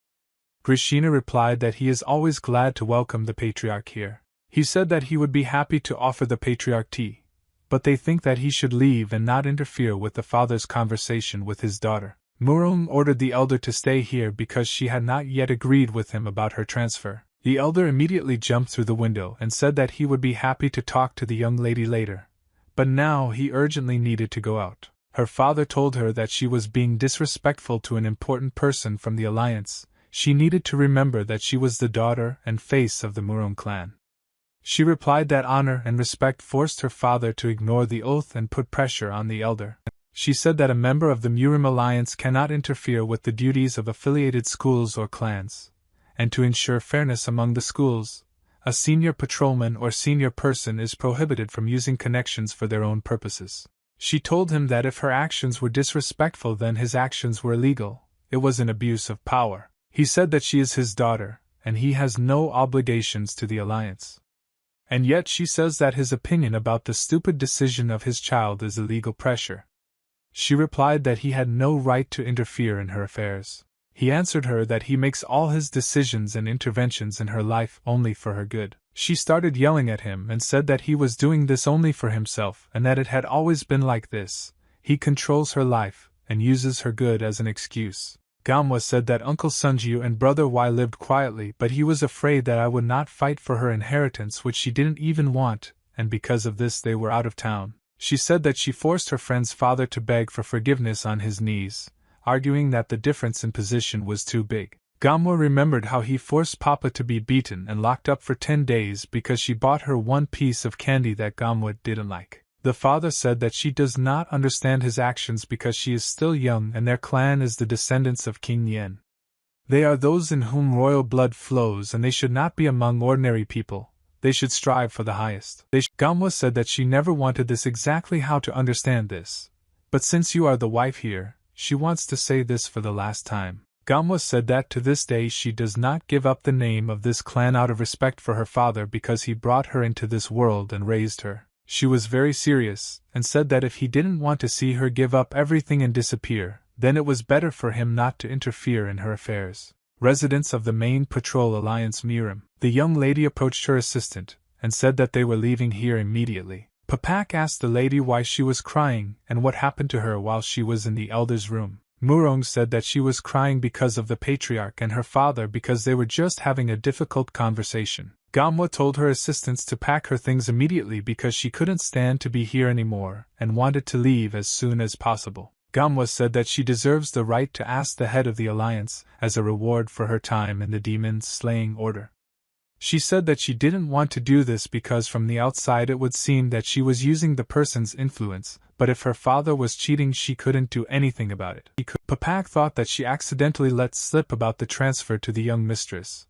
Krishna replied that he is always glad to welcome the patriarch here. He said that he would be happy to offer the patriarch tea, but they think that he should leave and not interfere with the father's conversation with his daughter. Murong ordered the elder to stay here because she had not yet agreed with him about her transfer. The elder immediately jumped through the window and said that he would be happy to talk to the young lady later, but now he urgently needed to go out. Her father told her that she was being disrespectful to an important person from the alliance. She needed to remember that she was the daughter and face of the Murong clan. She replied that honor and respect forced her father to ignore the oath and put pressure on the elder. She said that a member of the Murim alliance cannot interfere with the duties of affiliated schools or clans, and to ensure fairness among the schools, a senior patrolman or senior person is prohibited from using connections for their own purposes. She told him that if her actions were disrespectful, then his actions were illegal. It was an abuse of power. He said that she is his daughter, and he has no obligations to the alliance. And yet she says that his opinion about the stupid decision of his child is illegal pressure. She replied that he had no right to interfere in her affairs. He answered her that he makes all his decisions and interventions in her life only for her good. She started yelling at him and said that he was doing this only for himself and that it had always been like this. He controls her life and uses her good as an excuse. Manhwa said that Uncle Sunju and Brother Y lived quietly, but he was afraid that I would not fight for her inheritance, which she didn't even want, and because of this they were out of town. She said that she forced her friend's father to beg for forgiveness on his knees, arguing that the difference in position was too big. Manhwa remembered how he forced Papa to be beaten and locked up for 10 days because she bought her one piece of candy that Manhwa didn't like. The father said that she does not understand his actions because she is still young and their clan is the descendants of King Yen. They are those in whom royal blood flows and they should not be among ordinary people. They should strive for the highest. Manhwa said that she never wanted this exactly how to understand this. But since you are the wife here, she wants to say this for the last time. Manhwa said that to this day she does not give up the name of this clan out of respect for her father because he brought her into this world and raised her. She was very serious, and said that if he didn't want to see her give up everything and disappear, then it was better for him not to interfere in her affairs. Residents of the main patrol alliance Miram. The young lady approached her assistant, and said that they were leaving here immediately. Papak asked the lady why she was crying and what happened to her while she was in the elder's room. Murong said that she was crying because of the patriarch and her father because they were just having a difficult conversation. Manhwa told her assistants to pack her things immediately because she couldn't stand to be here anymore and wanted to leave as soon as possible. Manhwa said that she deserves the right to ask the head of the alliance as a reward for her time in the demon-slaying order. She said that she didn't want to do this because from the outside it would seem that she was using the person's influence, but if her father was cheating she couldn't do anything about it. Papak thought that she accidentally let slip about the transfer to the young mistress,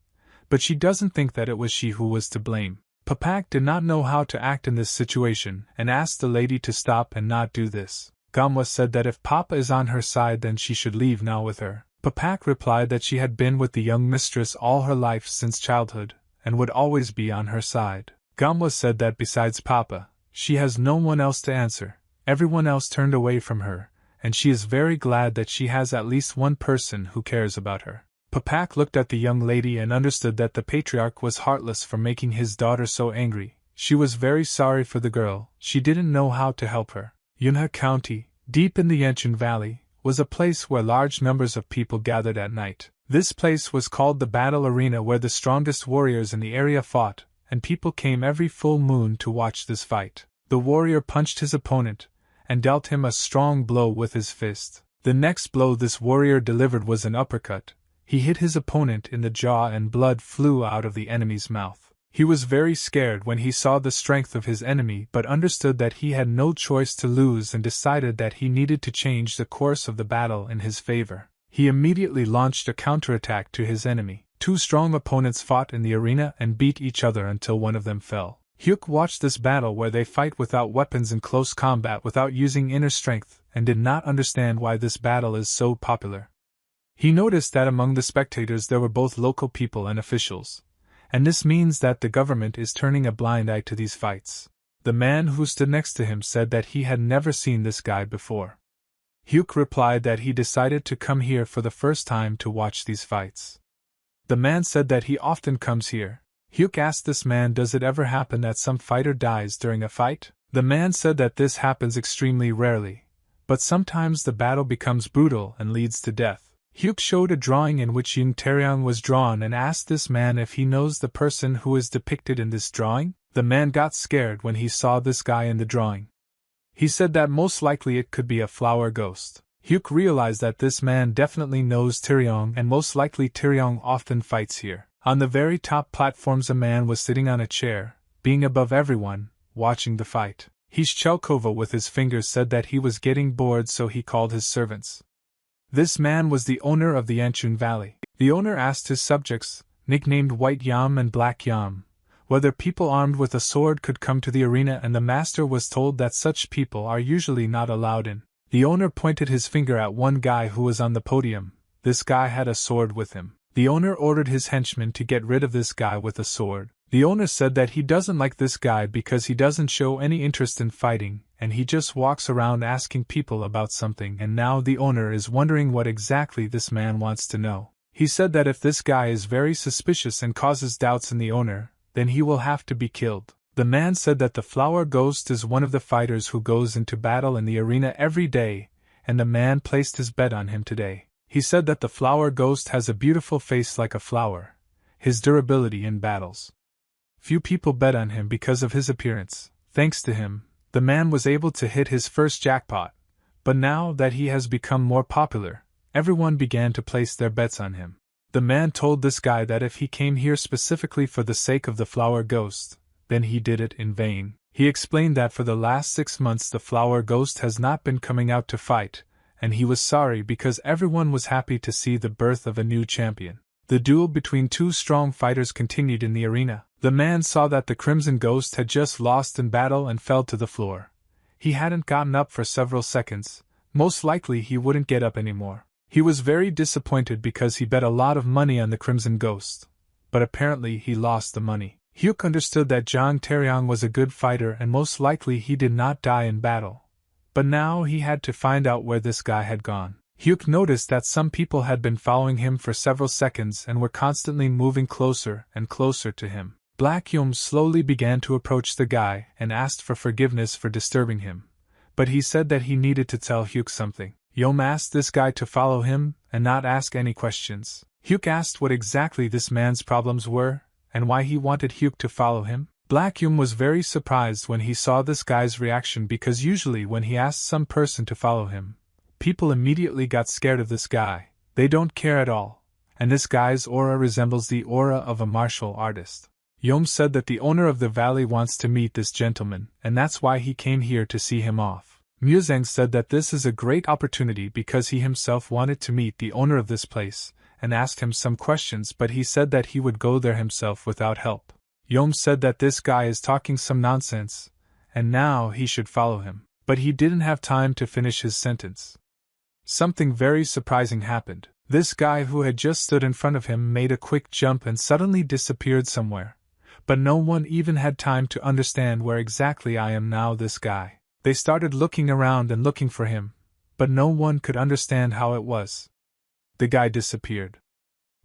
but she doesn't think that it was she who was to blame. Papak did not know how to act in this situation and asked the lady to stop and not do this. Manhwa said that if Papa is on her side then she should leave now with her. Papak replied that she had been with the young mistress all her life since childhood, and would always be on her side. Manhwa said that besides Papa, she has no one else to answer. Everyone else turned away from her, and she is very glad that she has at least one person who cares about her. Papak looked at the young lady and understood that the patriarch was heartless for making his daughter so angry. She was very sorry for the girl, she didn't know how to help her. Yunhe County, deep in the Yanchun Valley, was a place where large numbers of people gathered at night. This place was called the battle arena where the strongest warriors in the area fought, and people came every full moon to watch this fight. The warrior punched his opponent, and dealt him a strong blow with his fist. The next blow this warrior delivered was an uppercut. He hit his opponent in the jaw and blood flew out of the enemy's mouth. He was very scared when he saw the strength of his enemy but understood that he had no choice to lose and decided that he needed to change the course of the battle in his favor. He immediately launched a counterattack to his enemy. Two strong opponents fought in the arena and beat each other until one of them fell. Hyuk watched this battle where they fight without weapons in close combat without using inner strength and did not understand why this battle is so popular. He noticed that among the spectators there were both local people and officials, and this means that the government is turning a blind eye to these fights. The man who stood next to him said that he had never seen this guy before. Hyuk replied that he decided to come here for the first time to watch these fights. The man said that he often comes here. Hyuk asked this man, does it ever happen that some fighter dies during a fight? The man said that this happens extremely rarely, but sometimes the battle becomes brutal and leads to death. Hyuk showed a drawing in which Yung Taeyong was drawn and asked this man if he knows the person who is depicted in this drawing. The man got scared when he saw this guy in the drawing. He said that most likely it could be a flower ghost. Hyuk realized that this man definitely knows Taeyong and most likely Taeyong often fights here. On the very top platforms a man was sitting on a chair, being above everyone, watching the fight. Chelkova with his fingers said that he was getting bored so he called his servants. This man was the owner of the Yanchun Valley. The owner asked his subjects, nicknamed White Yam and Black Yam, whether people armed with a sword could come to the arena, and the master was told that such people are usually not allowed in. The owner pointed his finger at one guy who was on the podium. This guy had a sword with him. The owner ordered his henchmen to get rid of this guy with a sword. The owner said that he doesn't like this guy because he doesn't show any interest in fighting, and he just walks around asking people about something, and now the owner is wondering what exactly this man wants to know. He said that if this guy is very suspicious and causes doubts in the owner, then he will have to be killed. The man said that the flower ghost is one of the fighters who goes into battle in the arena every day, and the man placed his bet on him today. He said that the flower ghost has a beautiful face like a flower, his durability in battles. Few people bet on him because of his appearance. Thanks to him, the man was able to hit his first jackpot, but now that he has become more popular, everyone began to place their bets on him. The man told this guy that if he came here specifically for the sake of the flower ghost, then he did it in vain. He explained that for the last 6 months the flower ghost has not been coming out to fight, and he was sorry because everyone was happy to see the birth of a new champion. The duel between two strong fighters continued in the arena. The man saw that the Crimson Ghost had just lost in battle and fell to the floor. He hadn't gotten up for several seconds. Most likely he wouldn't get up anymore. He was very disappointed because he bet a lot of money on the Crimson Ghost, but apparently he lost the money. Hyuk understood that Jang Taeyong was a good fighter and most likely he did not die in battle. But now he had to find out where this guy had gone. Hyuk noticed that some people had been following him for several seconds and were constantly moving closer and closer to him. Black Yum slowly began to approach the guy and asked for forgiveness for disturbing him, but he said that he needed to tell Hyuk something. Yum asked this guy to follow him and not ask any questions. Hyuk asked what exactly this man's problems were and why he wanted Hyuk to follow him. Black Yum was very surprised when he saw this guy's reaction because usually when he asked some person to follow him, people immediately got scared of this guy. They don't care at all, and this guy's aura resembles the aura of a martial artist. Yom said that the owner of the valley wants to meet this gentleman, and that's why he came here to see him off. Muzang said that this is a great opportunity because he himself wanted to meet the owner of this place, and asked him some questions, but he said that he would go there himself without help. Yom said that this guy is talking some nonsense, and now he should follow him, but he didn't have time to finish his sentence. Something very surprising happened. This guy who had just stood in front of him made a quick jump and suddenly disappeared somewhere. But no one even had time to understand where exactly I am now. This guy. They started looking around and looking for him, but no one could understand how it was. The guy disappeared.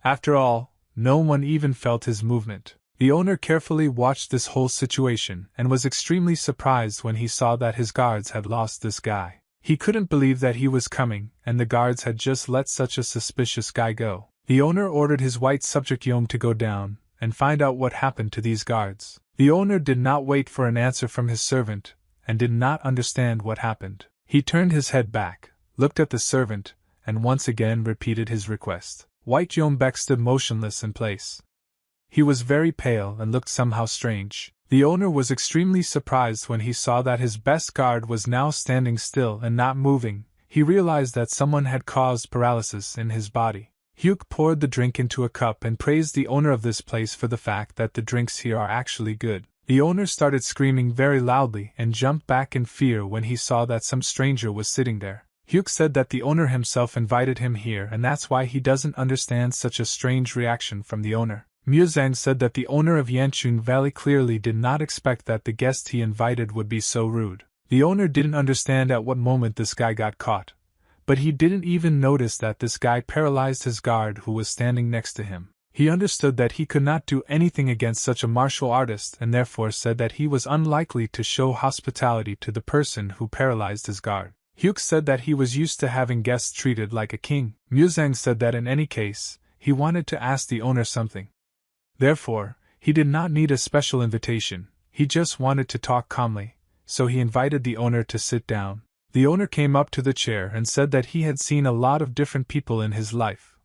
After all, no one even felt his movement. The owner carefully watched this whole situation and was extremely surprised when he saw that his guards had lost this guy. He couldn't believe that he was coming, and the guards had just let such a suspicious guy go. The owner ordered his white subject Yom to go down and find out what happened to these guards. The owner did not wait for an answer from his servant, and did not understand what happened. He turned his head back, looked at the servant, and once again repeated his request. White Yom Beck stood motionless in place. He was very pale and looked somehow strange. The owner was extremely surprised when he saw that his best guard was now standing still and not moving. He realized that someone had caused paralysis in his body. Hyuk poured the drink into a cup and praised the owner of this place for the fact that the drinks here are actually good. The owner started screaming very loudly and jumped back in fear when he saw that some stranger was sitting there. Hyuk said that the owner himself invited him here and that's why he doesn't understand such a strange reaction from the owner. Muzang said that the owner of Yanchun Valley clearly did not expect that the guest he invited would be so rude. The owner didn't understand at what moment this guy got caught, but he didn't even notice that this guy paralyzed his guard who was standing next to him. He understood that he could not do anything against such a martial artist and therefore said that he was unlikely to show hospitality to the person who paralyzed his guard. Hyuk said that he was used to having guests treated like a king. Muzang said that in any case, he wanted to ask the owner something. Therefore, he did not need a special invitation, he just wanted to talk calmly, so he invited the owner to sit down. The owner came up to the chair and said that he had seen a lot of different people in his life,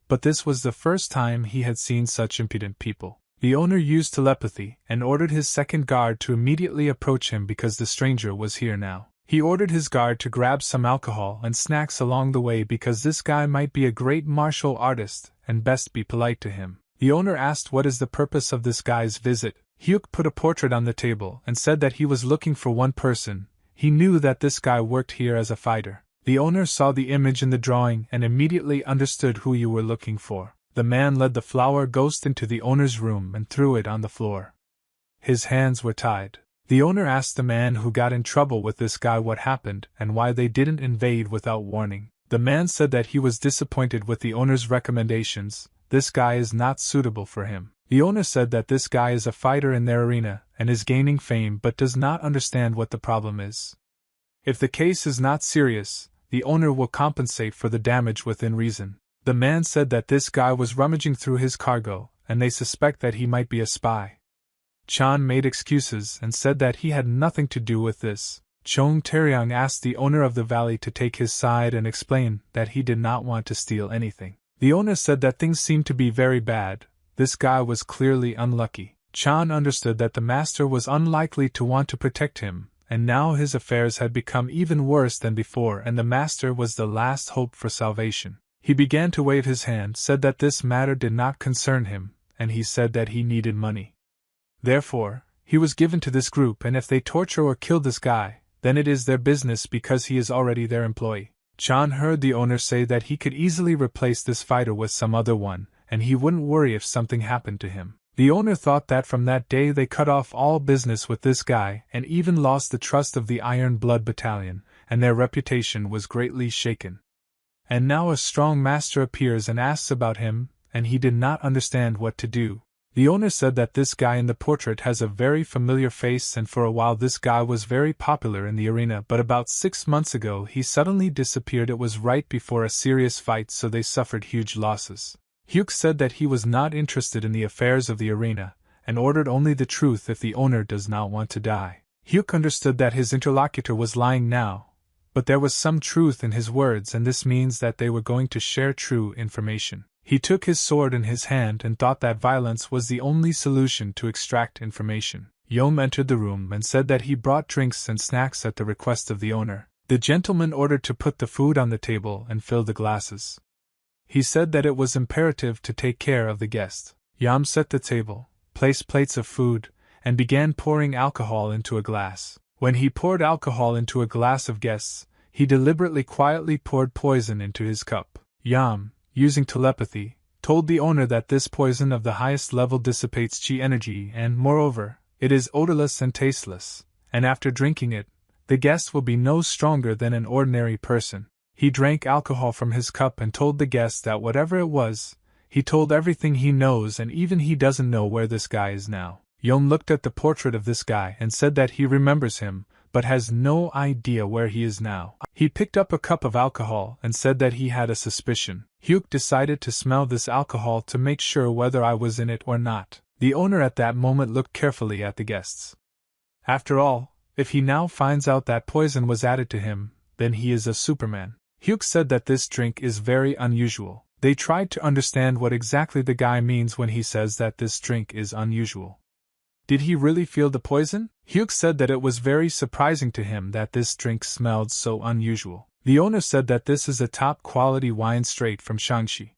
but this was the first time he had seen such impudent people. The owner used telepathy and ordered his second guard to immediately approach him because the stranger was here now. He ordered his guard to grab some alcohol and snacks along the way because this guy might be a great martial artist and best be polite to him. The owner asked what is the purpose of this guy's visit. Hyuk put a portrait on the table and said that he was looking for one person. He knew that this guy worked here as a fighter. The owner saw the image in the drawing and immediately understood who you were looking for. The man led the flower ghost into the owner's room and threw it on the floor. His hands were tied. The owner asked the man who got in trouble with this guy what happened and why they didn't invade without warning. The man said that he was disappointed with the owner's recommendations. This guy is not suitable for him. The owner said that this guy is a fighter in their arena and is gaining fame but does not understand what the problem is. If the case is not serious, the owner will compensate for the damage within reason. The man said that this guy was rummaging through his cargo, and they suspect that he might be a spy. Chan made excuses and said that he had nothing to do with this. Chong Taeryong asked the owner of the valley to take his side and explain that he did not want to steal anything. The owner said that things seemed to be very bad. This guy was clearly unlucky. Chan understood that the master was unlikely to want to protect him, and now his affairs had become even worse than before and the master was the last hope for salvation. He began to wave his hand, said that this matter did not concern him, and he said that he needed money. Therefore, he was given to this group, and if they torture or kill this guy, then it is their business because he is already their employee. Chan heard the owner say that he could easily replace this fighter with some other one, and he wouldn't worry if something happened to him. The owner thought that from that day they cut off all business with this guy and even lost the trust of the Iron Blood Battalion, and their reputation was greatly shaken. And now a strong master appears and asks about him, and he did not understand what to do. The owner said that this guy in the portrait has a very familiar face, and for a while this guy was very popular in the arena, but about 6 months ago he suddenly disappeared. It was right before a serious fight, so they suffered huge losses. Hyuk said that he was not interested in the affairs of the arena, and ordered only the truth if the owner does not want to die. Hyuk understood that his interlocutor was lying now, but there was some truth in his words, and this means that they were going to share true information. He took his sword in his hand and thought that violence was the only solution to extract information. Yom entered the room and said that he brought drinks and snacks at the request of the owner. The gentleman ordered to put the food on the table and fill the glasses. He said that it was imperative to take care of the guest. Yam set the table, placed plates of food, and began pouring alcohol into a glass. When he poured alcohol into a glass of guests, he deliberately quietly poured poison into his cup. Yam, using telepathy, told the owner that this poison of the highest level dissipates chi energy and, moreover, it is odorless and tasteless, and after drinking it, the guest will be no stronger than an ordinary person. He drank alcohol from his cup and told the guest that whatever it was, he told everything he knows, and even he doesn't know where this guy is now. Yom looked at the portrait of this guy and said that he remembers him, but has no idea where he is now. He picked up a cup of alcohol and said that he had a suspicion. Hyuk decided to smell this alcohol to make sure whether I was in it or not. The owner at that moment looked carefully at the guests. After all, if he now finds out that poison was added to him, then he is a Superman. Hyuk said that this drink is very unusual. They tried to understand what exactly the guy means when he says that this drink is unusual. Did he really feel the poison? Hyuk said that it was very surprising to him that this drink smelled so unusual. The owner said that this is a top-quality wine straight from Shaanxi.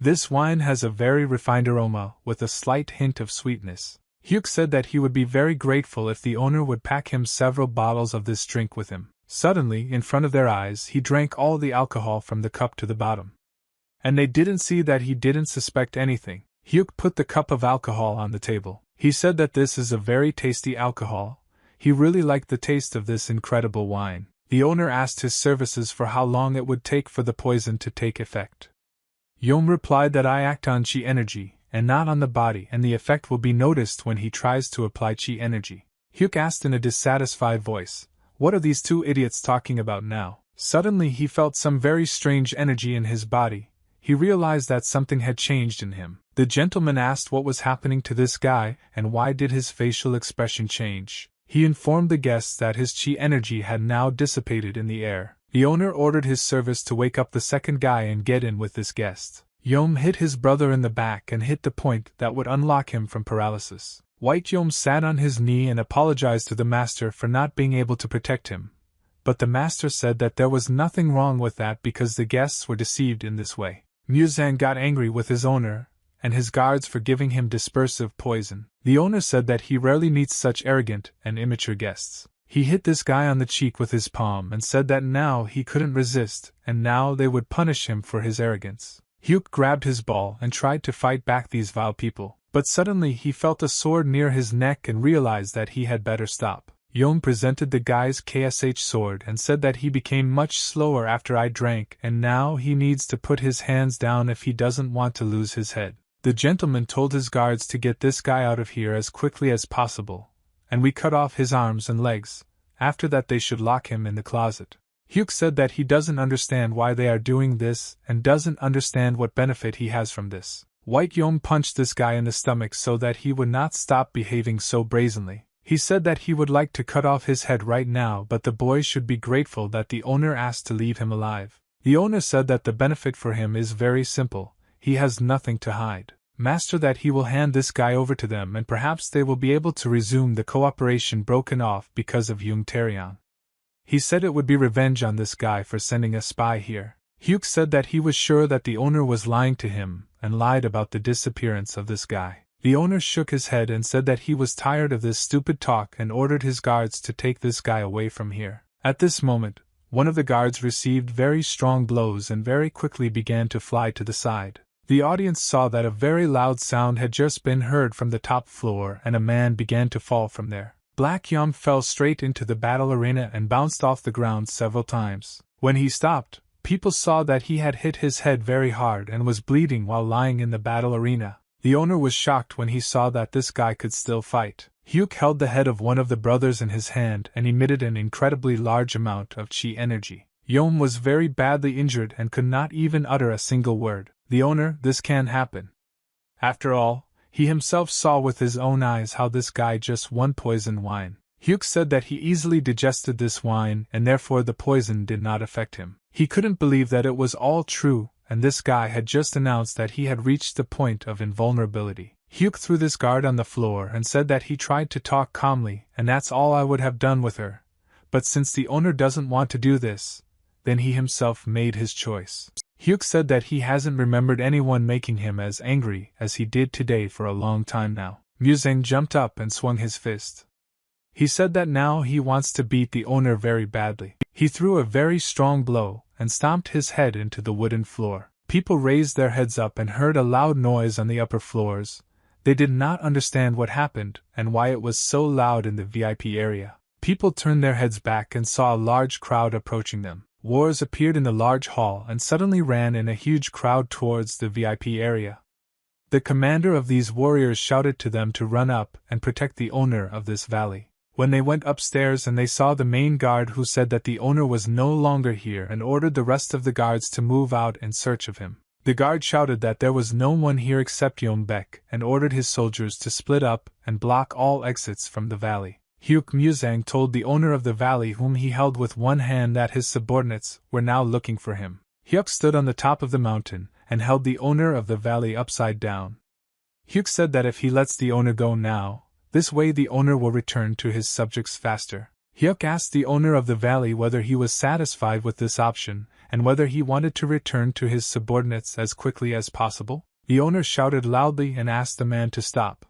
This wine has a very refined aroma with a slight hint of sweetness. Hyuk said that he would be very grateful if the owner would pack him several bottles of this drink with him. Suddenly, in front of their eyes, he drank all the alcohol from the cup to the bottom. And they didn't see that he didn't suspect anything. Hyuk put the cup of alcohol on the table. He said that this is a very tasty alcohol. He really liked the taste of this incredible wine. The owner asked his services for how long it would take for the poison to take effect. Yom replied that I act on chi energy, and not on the body, and the effect will be noticed when he tries to apply chi energy. Hyuk asked in a dissatisfied voice, "What are these two idiots talking about now?" Suddenly he felt some very strange energy in his body. He realized that something had changed in him. The gentleman asked what was happening to this guy, and why did his facial expression change. He informed the guests that his chi energy had now dissipated in the air. The owner ordered his servants to wake up the second guy and get in with this guest. Yom hit his brother in the back and hit the point that would unlock him from paralysis. White Yom sat on his knee and apologized to the master for not being able to protect him. But the master said that there was nothing wrong with that because the guests were deceived in this way. Muzan got angry with his owner, and his guards for giving him dispersive poison. The owner said that he rarely meets such arrogant and immature guests. He hit this guy on the cheek with his palm and said that now he couldn't resist, and now they would punish him for his arrogance. Hyuk grabbed his ball and tried to fight back these vile people, but suddenly he felt a sword near his neck and realized that he had better stop. Yom presented the guy's KSH sword and said that he became much slower after I drank and now he needs to put his hands down if he doesn't want to lose his head. The gentleman told his guards to get this guy out of here as quickly as possible, and we cut off his arms and legs. After that they should lock him in the closet. Hyuk said that he doesn't understand why they are doing this and doesn't understand what benefit he has from this. White Yom punched this guy in the stomach so that he would not stop behaving so brazenly. He said that he would like to cut off his head right now, but the boy should be grateful that the owner asked to leave him alive. The owner said that the benefit for him is very simple, he has nothing to hide. Master, that he will hand this guy over to them and perhaps they will be able to resume the cooperation broken off because of Jung Taeyang. He said it would be revenge on this guy for sending a spy here. Hyuk said that he was sure that the owner was lying to him and lied about the disappearance of this guy. The owner shook his head and said that he was tired of this stupid talk and ordered his guards to take this guy away from here. At this moment, one of the guards received very strong blows and very quickly began to fly to the side. The audience saw that a very loud sound had just been heard from the top floor and a man began to fall from there. Black Yom fell straight into the battle arena and bounced off the ground several times. When he stopped, people saw that he had hit his head very hard and was bleeding while lying in the battle arena. The owner was shocked when he saw that this guy could still fight. Hyuk held the head of one of the brothers in his hand and emitted an incredibly large amount of chi energy. Yom was very badly injured and could not even utter a single word. The owner, this can happen. After all, he himself saw with his own eyes how this guy just won poison wine. Hyuk said that he easily digested this wine and therefore the poison did not affect him. He couldn't believe that it was all true, and this guy had just announced that he had reached the point of invulnerability. Hyuk threw this guard on the floor and said that he tried to talk calmly, and that's all I would have done with her. But since the owner doesn't want to do this, then he himself made his choice. Hyuk said that he hasn't remembered anyone making him as angry as he did today for a long time now. Muzang jumped up and swung his fist. He said that now he wants to beat the owner very badly. He threw a very strong blow and stomped his head into the wooden floor. People raised their heads up and heard a loud noise on the upper floors. They did not understand what happened and why it was so loud in the VIP area. People turned their heads back and saw a large crowd approaching them. Warriors appeared in the large hall and suddenly ran in a huge crowd towards the VIP area. The commander of these warriors shouted to them to run up and protect the owner of this valley. When they went upstairs and they saw the main guard, who said that the owner was no longer here and ordered the rest of the guards to move out in search of him. The guard shouted that there was no one here except Yeonbaek and ordered his soldiers to split up and block all exits from the valley. Hyuk Muzang told the owner of the valley, whom he held with one hand, that his subordinates were now looking for him. Hyuk stood on the top of the mountain and held the owner of the valley upside down. Hyuk said that if he lets the owner go now, this way the owner will return to his subjects faster. Hyuk asked the owner of the valley whether he was satisfied with this option and whether he wanted to return to his subordinates as quickly as possible. The owner shouted loudly and asked the man to stop.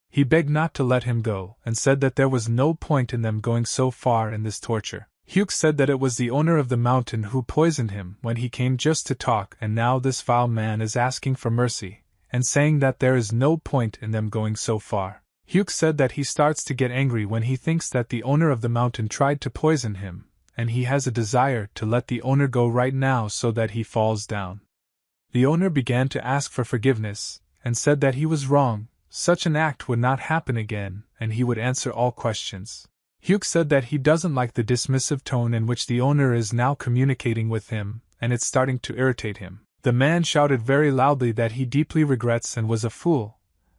He begged not to let him go and said that there was no point in them going so far in this torture. Hyuk said that it was the owner of the mountain who poisoned him when he came just to talk, and now this vile man is asking for mercy and saying that there is no point in them going so far. Hyuk said that he starts to get angry when he thinks that the owner of the mountain tried to poison him, and he has a desire to let the owner go right now so that he falls down. The owner began to ask for forgiveness and said that he was wrong. Such an act would not happen again, and he would answer all questions. Hyuk said that he doesn't like the dismissive tone in which the owner is now communicating with him, and it's starting to irritate him. The man shouted very loudly that he deeply regrets and was a fool,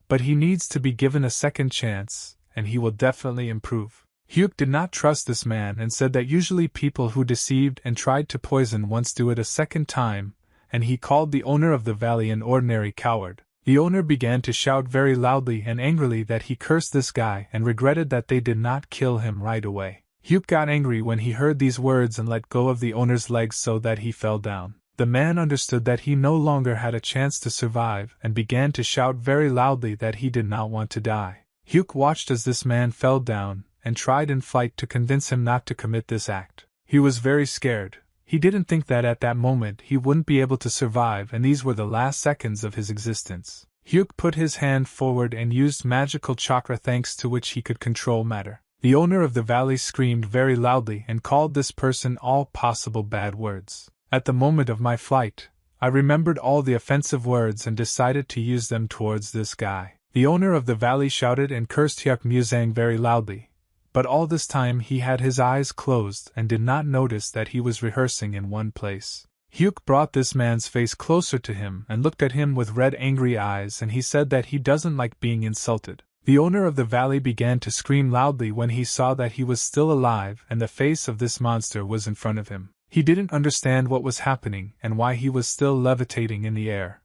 but he needs to be given a second chance, and he will definitely improve. Hyuk did not trust this man and said that usually people who deceived and tried to poison once do it a second time, and he called the owner of the valley an ordinary coward. The owner began to shout very loudly and angrily that he cursed this guy and regretted that they did not kill him right away. Hyuk got angry when he heard these words and let go of the owner's legs so that he fell down. The man understood that he no longer had a chance to survive and began to shout very loudly that he did not want to die. Hyuk watched as this man fell down and tried in flight to convince him not to commit this act. He was very scared. He didn't think that at that moment he wouldn't be able to survive, and these were the last seconds of his existence. Hyuk put his hand forward and used magical chakra, thanks to which he could control matter. The owner of the valley screamed very loudly and called this person all possible bad words. At the moment of my flight, I remembered all the offensive words and decided to use them towards this guy. The owner of the valley shouted and cursed Hyuk Muzang very loudly, but all this time he had his eyes closed and did not notice that he was rehearsing in one place. Hyuk brought this man's face closer to him and looked at him with red angry eyes, and he said that he doesn't like being insulted. The owner of the valley began to scream loudly when he saw that he was still alive and the face of this monster was in front of him. He didn't understand what was happening and why he was still levitating in the air.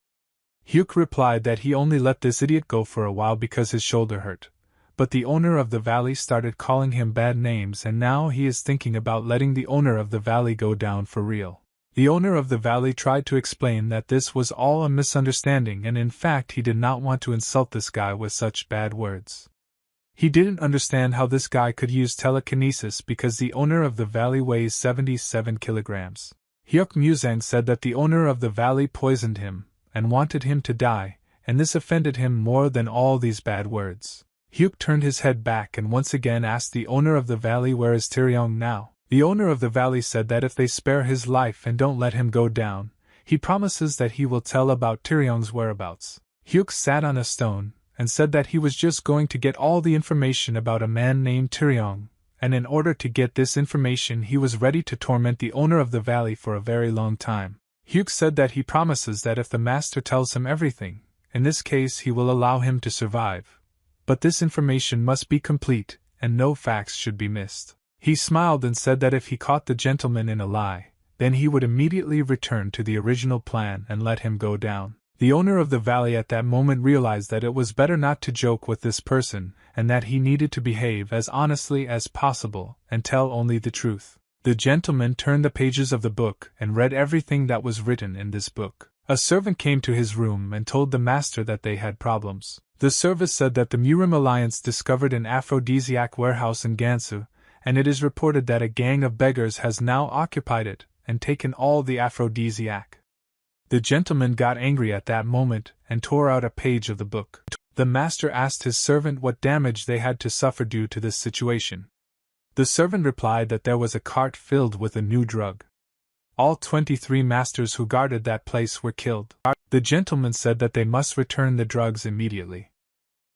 Hyuk replied that he only let this idiot go for a while because his shoulder hurt. But the owner of the valley started calling him bad names, and now he is thinking about letting the owner of the valley go down for real. The owner of the valley tried to explain that this was all a misunderstanding, and in fact he did not want to insult this guy with such bad words. He didn't understand how this guy could use telekinesis because the owner of the valley weighs 77 kilograms. Hyuk Muzang said that the owner of the valley poisoned him and wanted him to die, and this offended him more than all these bad words. Hyuk turned his head back and once again asked the owner of the valley, where is Taeyong now? The owner of the valley said that if they spare his life and don't let him go down, he promises that he will tell about Taeyong's whereabouts. Hyuk sat on a stone and said that he was just going to get all the information about a man named Taeyong, and in order to get this information he was ready to torment the owner of the valley for a very long time. Hyuk said that he promises that if the master tells him everything, in this case he will allow him to survive. But this information must be complete, and no facts should be missed. He smiled and said that if he caught the gentleman in a lie, then he would immediately return to the original plan and let him go down. The owner of the valley at that moment realized that it was better not to joke with this person, and that he needed to behave as honestly as possible and tell only the truth. The gentleman turned the pages of the book and read everything that was written in this book. A servant came to his room and told the master that they had problems. The servant said that the Murim Alliance discovered an aphrodisiac warehouse in Gansu, and it is reported that a gang of beggars has now occupied it and taken all the aphrodisiac. The gentleman got angry at that moment and tore out a page of the book. The master asked his servant what damage they had to suffer due to this situation. The servant replied that there was a cart filled with a new drug. All 23 masters who guarded that place were killed. The gentleman said that they must return the drugs immediately.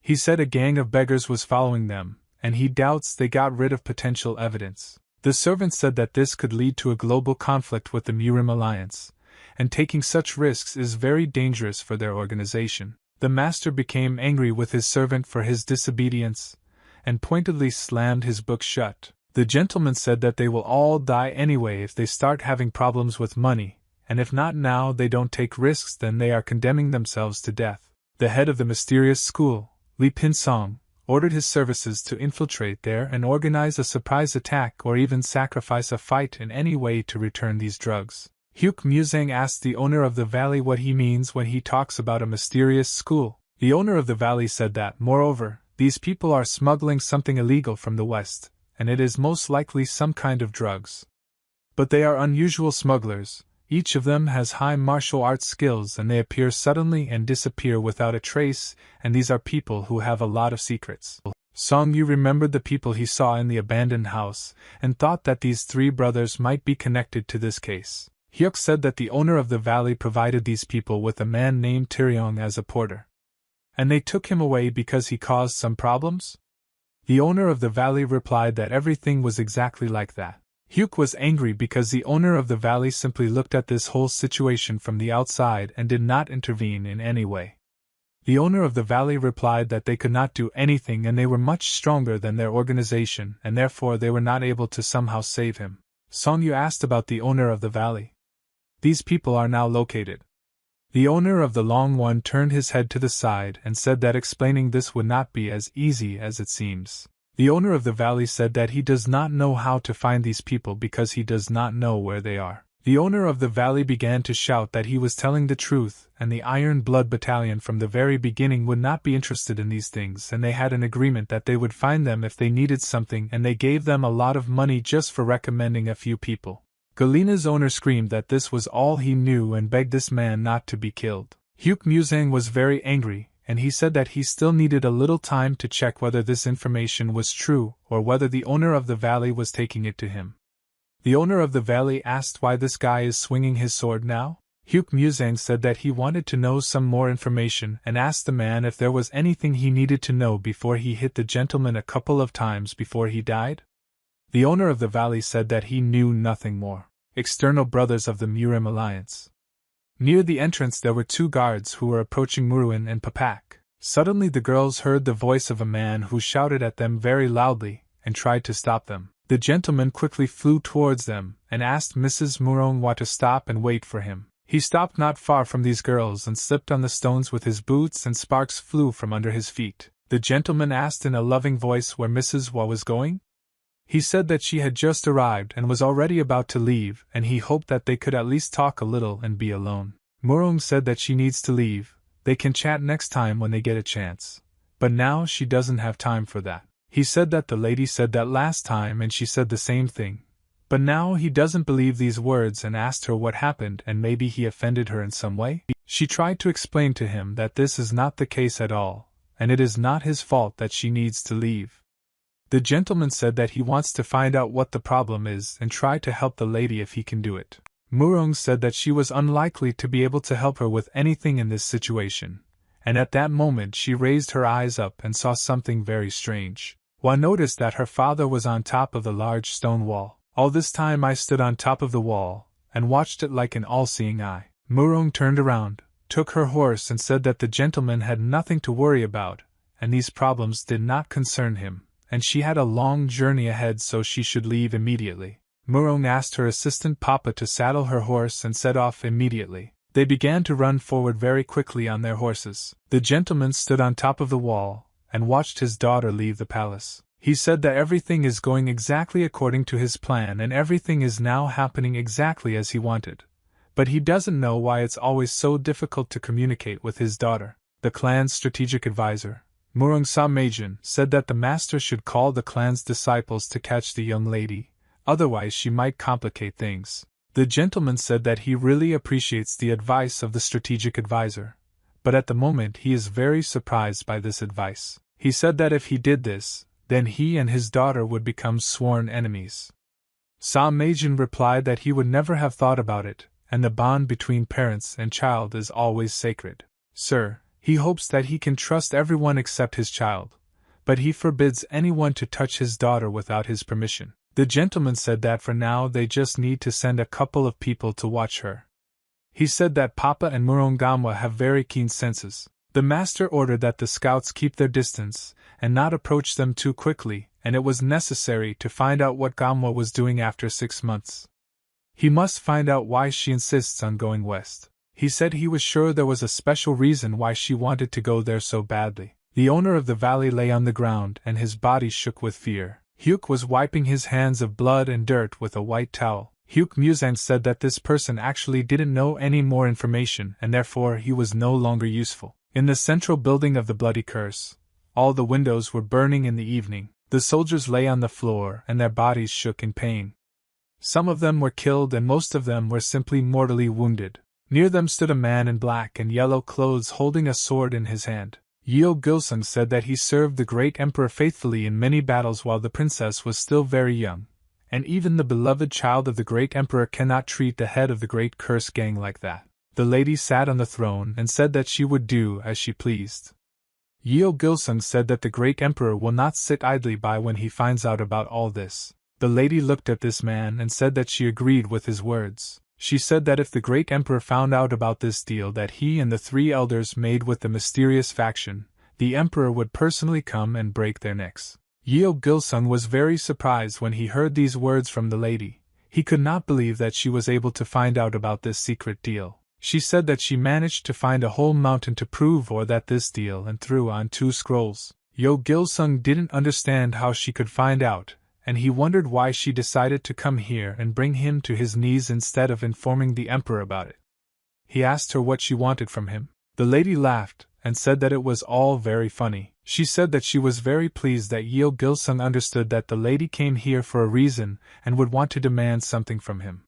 He said a gang of beggars was following them, and he doubts they got rid of potential evidence. The servant said that this could lead to a global conflict with the Murim Alliance, and taking such risks is very dangerous for their organization. The master became angry with his servant for his disobedience, and pointedly slammed his book shut. The gentleman said that they will all die anyway if they start having problems with money, and if not now they don't take risks, then they are condemning themselves to death. The head of the mysterious school, Lee Pin-song, ordered his services to infiltrate there and organize a surprise attack or even sacrifice a fight in any way to return these drugs. Hyuk Muzang asked the owner of the valley what he means when he talks about a mysterious school. The owner of the valley said that, moreover, these people are smuggling something illegal from the west, and it is most likely some kind of drugs. But they are unusual smugglers. Each of them has high martial arts skills, and they appear suddenly and disappear without a trace, and these are people who have a lot of secrets. Song Yu remembered the people he saw in the abandoned house, and thought that these three brothers might be connected to this case. Hyuk said that the owner of the valley provided these people with a man named Taeyong as a porter. And they took him away because he caused some problems? The owner of the valley replied that everything was exactly like that. Hyuk was angry because the owner of the valley simply looked at this whole situation from the outside and did not intervene in any way. The owner of the valley replied that they could not do anything and they were much stronger than their organization and therefore they were not able to somehow save him. Song Yu asked about the owner of the valley. These people are now located. The owner of the Long One turned his head to the side and said that explaining this would not be as easy as it seems. The owner of the valley said that he does not know how to find these people because he does not know where they are. The owner of the valley began to shout that he was telling the truth, and the Iron Blood Battalion from the very beginning would not be interested in these things, and they had an agreement that they would find them if they needed something, and they gave them a lot of money just for recommending a few people. Galena's owner screamed that this was all he knew and begged this man not to be killed. Hugh Musang was very angry, and he said that he still needed a little time to check whether this information was true or whether the owner of the valley was taking it to him. The owner of the valley asked why this guy is swinging his sword now. Hugh Musang said that he wanted to know some more information and asked the man if there was anything he needed to know before he hit the gentleman a couple of times before he died. The owner of the valley said that he knew nothing more. External brothers of the Murim alliance. Near the entrance there were two guards who were approaching Muruin and Papak. Suddenly the girls heard the voice of a man who shouted at them very loudly and tried to stop them. The gentleman quickly flew towards them and asked Mrs. Manhwa to stop and wait for him. He stopped not far from these girls and slipped on the stones with his boots, and sparks flew from under his feet. The gentleman asked in a loving voice where Mrs. Manhwa was going. He said that she had just arrived and was already about to leave, and he hoped that they could at least talk a little and be alone. Murong said that she needs to leave. They can chat next time when they get a chance. But now she doesn't have time for that. He said that the lady said that last time and she said the same thing. But now he doesn't believe these words and asked her what happened, and maybe he offended her in some way. She tried to explain to him that this is not the case at all, and it is not his fault that she needs to leave. The gentleman said that he wants to find out what the problem is and try to help the lady if he can do it. Murong said that she was unlikely to be able to help her with anything in this situation, and at that moment she raised her eyes up and saw something very strange. One noticed that her father was on top of the large stone wall. All this time I stood on top of the wall and watched it like an all-seeing eye. Murong turned around, took her horse and said that the gentleman had nothing to worry about, and these problems did not concern him, and she had a long journey ahead, so she should leave immediately. Murong asked her assistant Papa to saddle her horse and set off immediately. They began to run forward very quickly on their horses. The gentleman stood on top of the wall and watched his daughter leave the palace. He said that everything is going exactly according to his plan and everything is now happening exactly as he wanted. But he doesn't know why it's always so difficult to communicate with his daughter. The clan's strategic advisor, Murong Samajin, said that the master should call the clan's disciples to catch the young lady, otherwise she might complicate things. The gentleman said that he really appreciates the advice of the strategic advisor, but at the moment he is very surprised by this advice. He said that if he did this, then he and his daughter would become sworn enemies. Samajin replied that he would never have thought about it, and the bond between parents and child is always sacred. Sir, he hopes that he can trust everyone except his child, but he forbids anyone to touch his daughter without his permission. The gentleman said that for now they just need to send a couple of people to watch her. He said that Papa and Murong Gamwa have very keen senses. The master ordered that the scouts keep their distance and not approach them too quickly, and it was necessary to find out what Gamwa was doing after 6 months. He must find out why she insists on going west. He said he was sure there was a special reason why she wanted to go there so badly. The owner of the valley lay on the ground and his body shook with fear. Hugh was wiping his hands of blood and dirt with a white towel. Hugh Musang said that this person actually didn't know any more information and therefore he was no longer useful. In the central building of the Bloody Curse, all the windows were burning in the evening. The soldiers lay on the floor and their bodies shook in pain. Some of them were killed and most of them were simply mortally wounded. Near them stood a man in black and yellow clothes holding a sword in his hand. Yeo Gilsung said that he served the great emperor faithfully in many battles while the princess was still very young, and even the beloved child of the great emperor cannot treat the head of the great curse gang like that. The lady sat on the throne and said that she would do as she pleased. Yeo Gilsung said that the great emperor will not sit idly by when he finds out about all this. The lady looked at this man and said that she agreed with his words. She said that if the great emperor found out about this deal that he and the 3 elders made with the mysterious faction, the emperor would personally come and break their necks. Yeo Gilsung was very surprised when he heard these words from the lady. He could not believe that she was able to find out about this secret deal. She said that she managed to find a whole mountain to prove or that this deal and threw on 2 scrolls. Yeo Gilsung didn't understand how she could find out, and he wondered why she decided to come here and bring him to his knees instead of informing the emperor about it. He asked her what she wanted from him. The lady laughed, and said that it was all very funny. She said that she was very pleased that Yeo Gilsung understood that the lady came here for a reason and would want to demand something from him.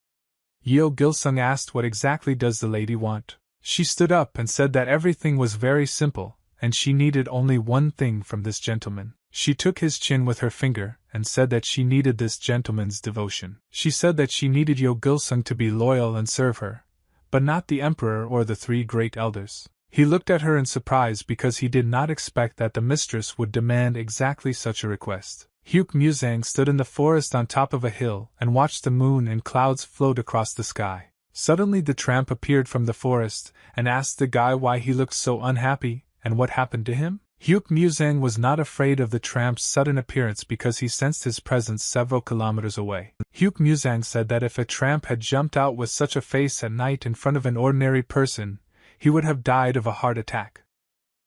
Yeo Gilsung asked what exactly does the lady want. She stood up and said that everything was very simple, and she needed only one thing from this gentleman. She took his chin with her finger and said that she needed this gentleman's devotion. She said that she needed Yeo Gilsung to be loyal and serve her, but not the emperor or the three great elders. He looked at her in surprise because he did not expect that the mistress would demand exactly such a request. Hyuk Musang stood in the forest on top of a hill and watched the moon and clouds float across the sky. Suddenly the tramp appeared from the forest and asked the guy why he looked so unhappy and what happened to him. Hyuk Musang was not afraid of the tramp's sudden appearance because he sensed his presence several kilometers away. Hyuk Musang said that if a tramp had jumped out with such a face at night in front of an ordinary person, he would have died of a heart attack.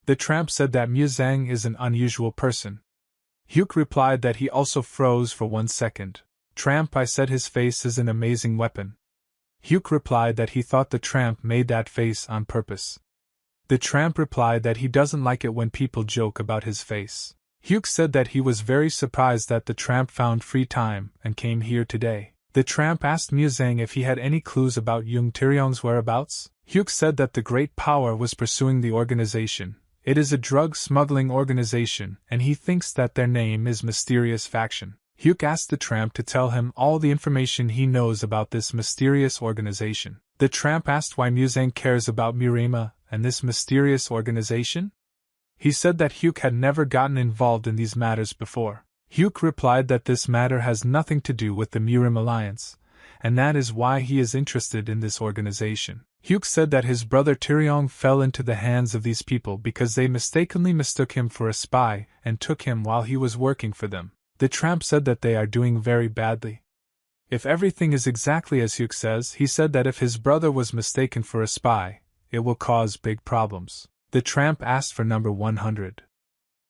The tramp said that Musang is an unusual person. Hyuk replied that he also froze for 1 second. Tramp, I said his face is an amazing weapon. Hyuk replied that he thought the tramp made that face on purpose. The tramp replied that he doesn't like it when people joke about his face. Hyuk said that he was very surprised that the tramp found free time and came here today. The tramp asked Musang if he had any clues about Jung Taeryong's whereabouts. Hyuk said that the Great Power was pursuing the organization. It is a drug smuggling organization, and he thinks that their name is Mysterious Faction. Hyuk asked the tramp to tell him all the information he knows about this mysterious organization. The tramp asked why Musang cares about Murima and this mysterious organization. He said that Hyuk had never gotten involved in these matters before. Hyuk replied that this matter has nothing to do with the Murim Alliance, and that is why he is interested in this organization. Hyuk said that his brother Taeryong fell into the hands of these people because they mistakenly mistook him for a spy and took him while he was working for them. The tramp said that they are doing very badly. If everything is exactly as Hyuk says, he said that if his brother was mistaken for a spy, it will cause big problems. The tramp asked for number 100.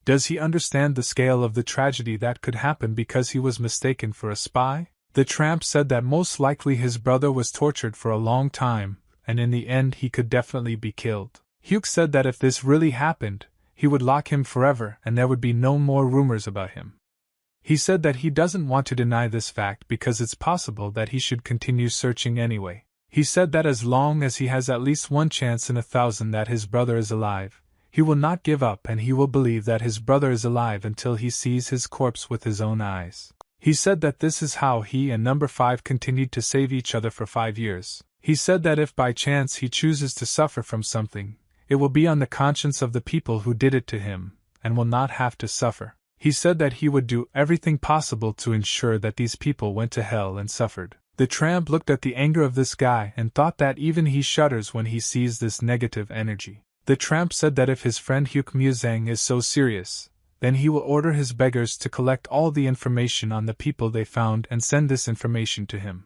Does he understand the scale of the tragedy that could happen because he was mistaken for a spy? The tramp said that most likely his brother was tortured for a long time, and in the end he could definitely be killed. Hyuk said that if this really happened, he would lock him forever and there would be no more rumors about him. He said that he doesn't want to deny this fact because it's possible that he should continue searching anyway. He said that as long as he has at least 1 chance in 1,000 that his brother is alive, he will not give up and he will believe that his brother is alive until he sees his corpse with his own eyes. He said that this is how he and number 5 continued to save each other for 5 years. He said that if by chance he chooses to suffer from something, it will be on the conscience of the people who did it to him, and will not have to suffer. He said that he would do everything possible to ensure that these people went to hell and suffered. The tramp looked at the anger of this guy and thought that even he shudders when he sees this negative energy. The tramp said that if his friend Hyuk Musang is so serious, then he will order his beggars to collect all the information on the people they found and send this information to him.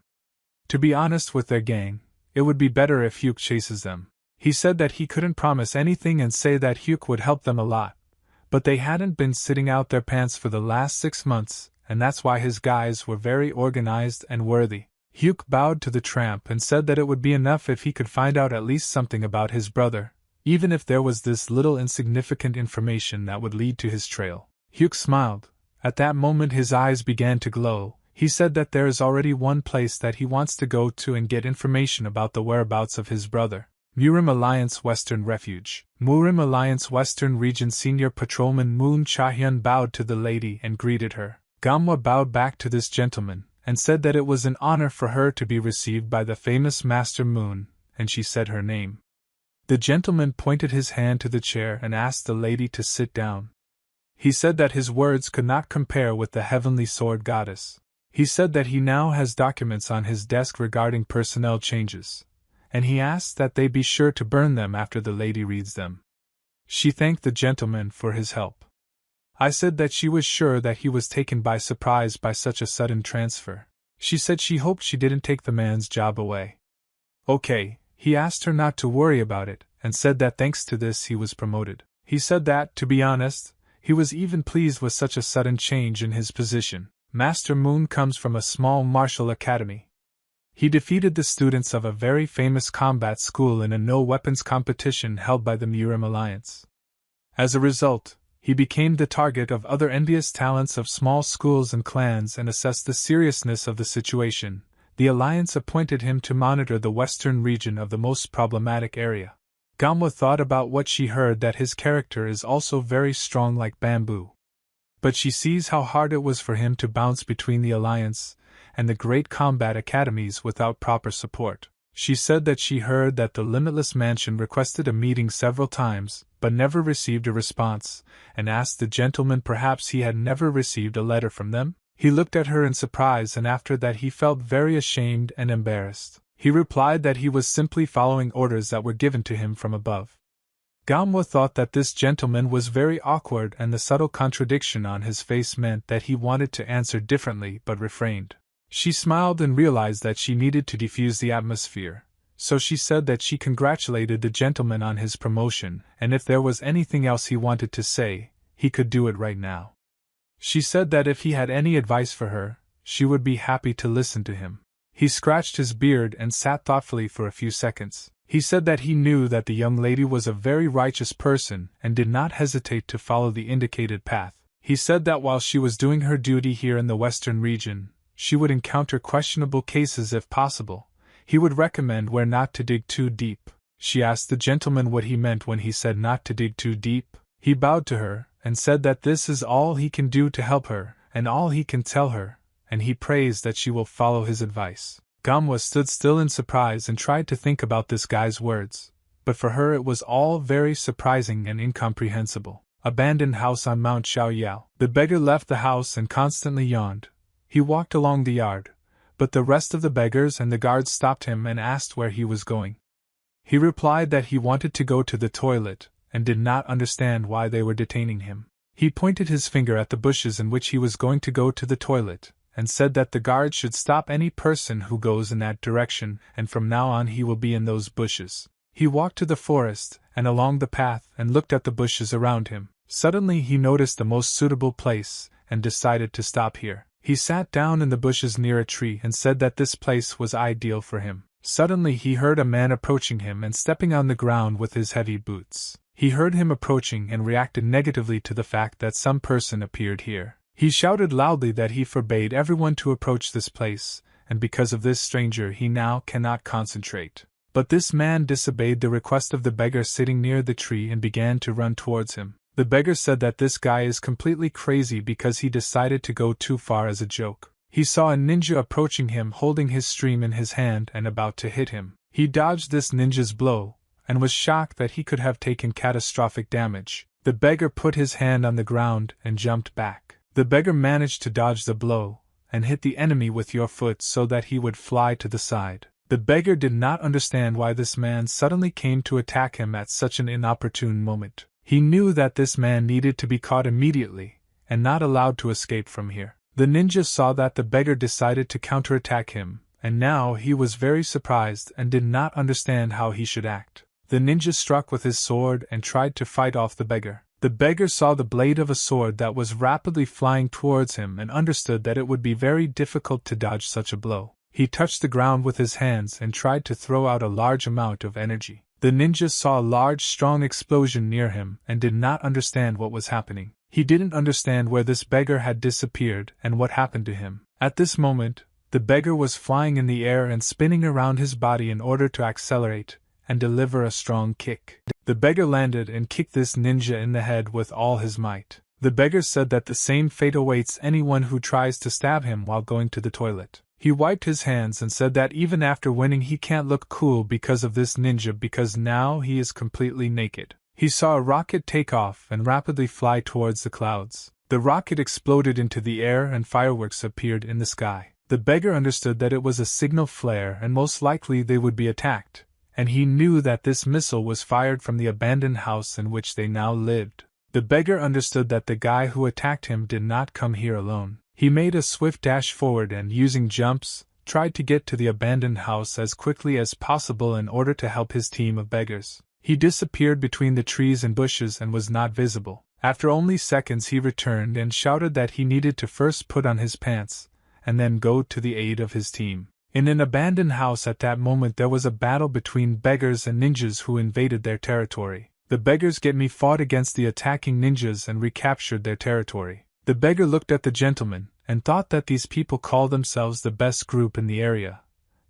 To be honest with their gang, it would be better if Hyuk chases them. He said that he couldn't promise anything and say that Hyuk would help them a lot, but they hadn't been sitting out their pants for the last 6 months, and that's why his guys were very organized and worthy. Hyuk bowed to the tramp and said that it would be enough if he could find out at least something about his brother, even if there was this little insignificant information that would lead to his trail. Hyuk smiled. At that moment his eyes began to glow. He said that there is already one place that he wants to go to and get information about the whereabouts of his brother. Murim Alliance Western Refuge. Murim Alliance Western Region Senior Patrolman Moon Chahyun bowed to the lady and greeted her. Gamwa bowed back to this gentleman, and said that it was an honor for her to be received by the famous Master Moon, and she said her name. The gentleman pointed his hand to the chair and asked the lady to sit down. He said that his words could not compare with the heavenly sword goddess. He said that he now has documents on his desk regarding personnel changes, and he asked that they be sure to burn them after the lady reads them. She thanked the gentleman for his help. I said that she was sure that he was taken by surprise by such a sudden transfer. She said she hoped she didn't take the man's job away. Okay. He asked her not to worry about it, and said that thanks to this he was promoted. He said that, to be honest, he was even pleased with such a sudden change in his position. Master Moon comes from a small martial academy. He defeated the students of a very famous combat school in a no-weapons competition held by the Murim Alliance. As a result, he became the target of other envious talents of small schools and clans and assessed the seriousness of the situation. The Alliance appointed him to monitor the western region of the most problematic area. Gamwa thought about what she heard, that his character is also very strong like bamboo. But she sees how hard it was for him to bounce between the Alliance and the great combat academies without proper support. She said that she heard that the Limitless Mansion requested a meeting several times, but never received a response, and asked the gentleman perhaps he had never received a letter from them. He looked at her in surprise, and after that he felt very ashamed and embarrassed. He replied that he was simply following orders that were given to him from above. Gamwa thought that this gentleman was very awkward, and the subtle contradiction on his face meant that he wanted to answer differently but refrained. She smiled and realized that she needed to defuse the atmosphere, so she said that she congratulated the gentleman on his promotion, and if there was anything else he wanted to say, he could do it right now. She said that if he had any advice for her, she would be happy to listen to him. He scratched his beard and sat thoughtfully for a few seconds. He said that he knew that the young lady was a very righteous person and did not hesitate to follow the indicated path. He said that while she was doing her duty here in the western region, she would encounter questionable cases if possible. He would recommend where not to dig too deep. She asked the gentleman what he meant when he said not to dig too deep. He bowed to her and said that this is all he can do to help her, and all he can tell her, and he prays that she will follow his advice. Gamwa stood still in surprise and tried to think about this guy's words, but for her it was all very surprising and incomprehensible. Abandoned house on Mount Xiaoyao. The beggar left the house and constantly yawned. He walked along the yard, but the rest of the beggars and the guards stopped him and asked where he was going. He replied that he wanted to go to the toilet, and did not understand why they were detaining him. He pointed his finger at the bushes in which he was going to go to the toilet, and said that the guards should stop any person who goes in that direction, and from now on he will be in those bushes. He walked to the forest, and along the path, and looked at the bushes around him. Suddenly he noticed the most suitable place, and decided to stop here. He sat down in the bushes near a tree and said that this place was ideal for him. Suddenly he heard a man approaching him and stepping on the ground with his heavy boots. He heard him approaching and reacted negatively to the fact that some person appeared here. He shouted loudly that he forbade everyone to approach this place, and because of this stranger he now cannot concentrate. But this man disobeyed the request of the beggar sitting near the tree and began to run towards him. The beggar said that this guy is completely crazy because he decided to go too far as a joke. He saw a ninja approaching him holding his stream in his hand and about to hit him. He dodged this ninja's blow, and was shocked that he could have taken catastrophic damage. The beggar put his hand on the ground and jumped back. The beggar managed to dodge the blow, and hit the enemy with your foot so that he would fly to the side. The beggar did not understand why this man suddenly came to attack him at such an inopportune moment. He knew that this man needed to be caught immediately, and not allowed to escape from here. The ninja saw that the beggar decided to counterattack him, and now he was very surprised and did not understand how he should act. The ninja struck with his sword and tried to fight off the beggar. The beggar saw the blade of a sword that was rapidly flying towards him and understood that it would be very difficult to dodge such a blow. He touched the ground with his hands and tried to throw out a large amount of energy. The ninja saw a large, strong explosion near him and did not understand what was happening. He didn't understand where this beggar had disappeared and what happened to him. At this moment, the beggar was flying in the air and spinning around his body in order to accelerate and deliver a strong kick. The beggar landed and kicked this ninja in the head with all his might. The beggar said that the same fate awaits anyone who tries to stab him while going to the toilet. He wiped his hands and said that even after winning he can't look cool because of this ninja because now he is completely naked. He saw a rocket take off and rapidly fly towards the clouds. The rocket exploded into the air and fireworks appeared in the sky. The beggar understood that it was a signal flare and most likely they would be attacked, and he knew that this missile was fired from the abandoned house in which they now lived. The beggar understood that the guy who attacked him did not come here alone. He made a swift dash forward and, using jumps, tried to get to the abandoned house as quickly as possible in order to help his team of beggars. He disappeared between the trees and bushes and was not visible. After only seconds he returned and shouted that he needed to first put on his pants, and then go to the aid of his team. In an abandoned house at that moment there was a battle between beggars and ninjas who invaded their territory. The beggars fought against the attacking ninjas and recaptured their territory. The beggar looked at the gentleman, and thought that these people called themselves the best group in the area.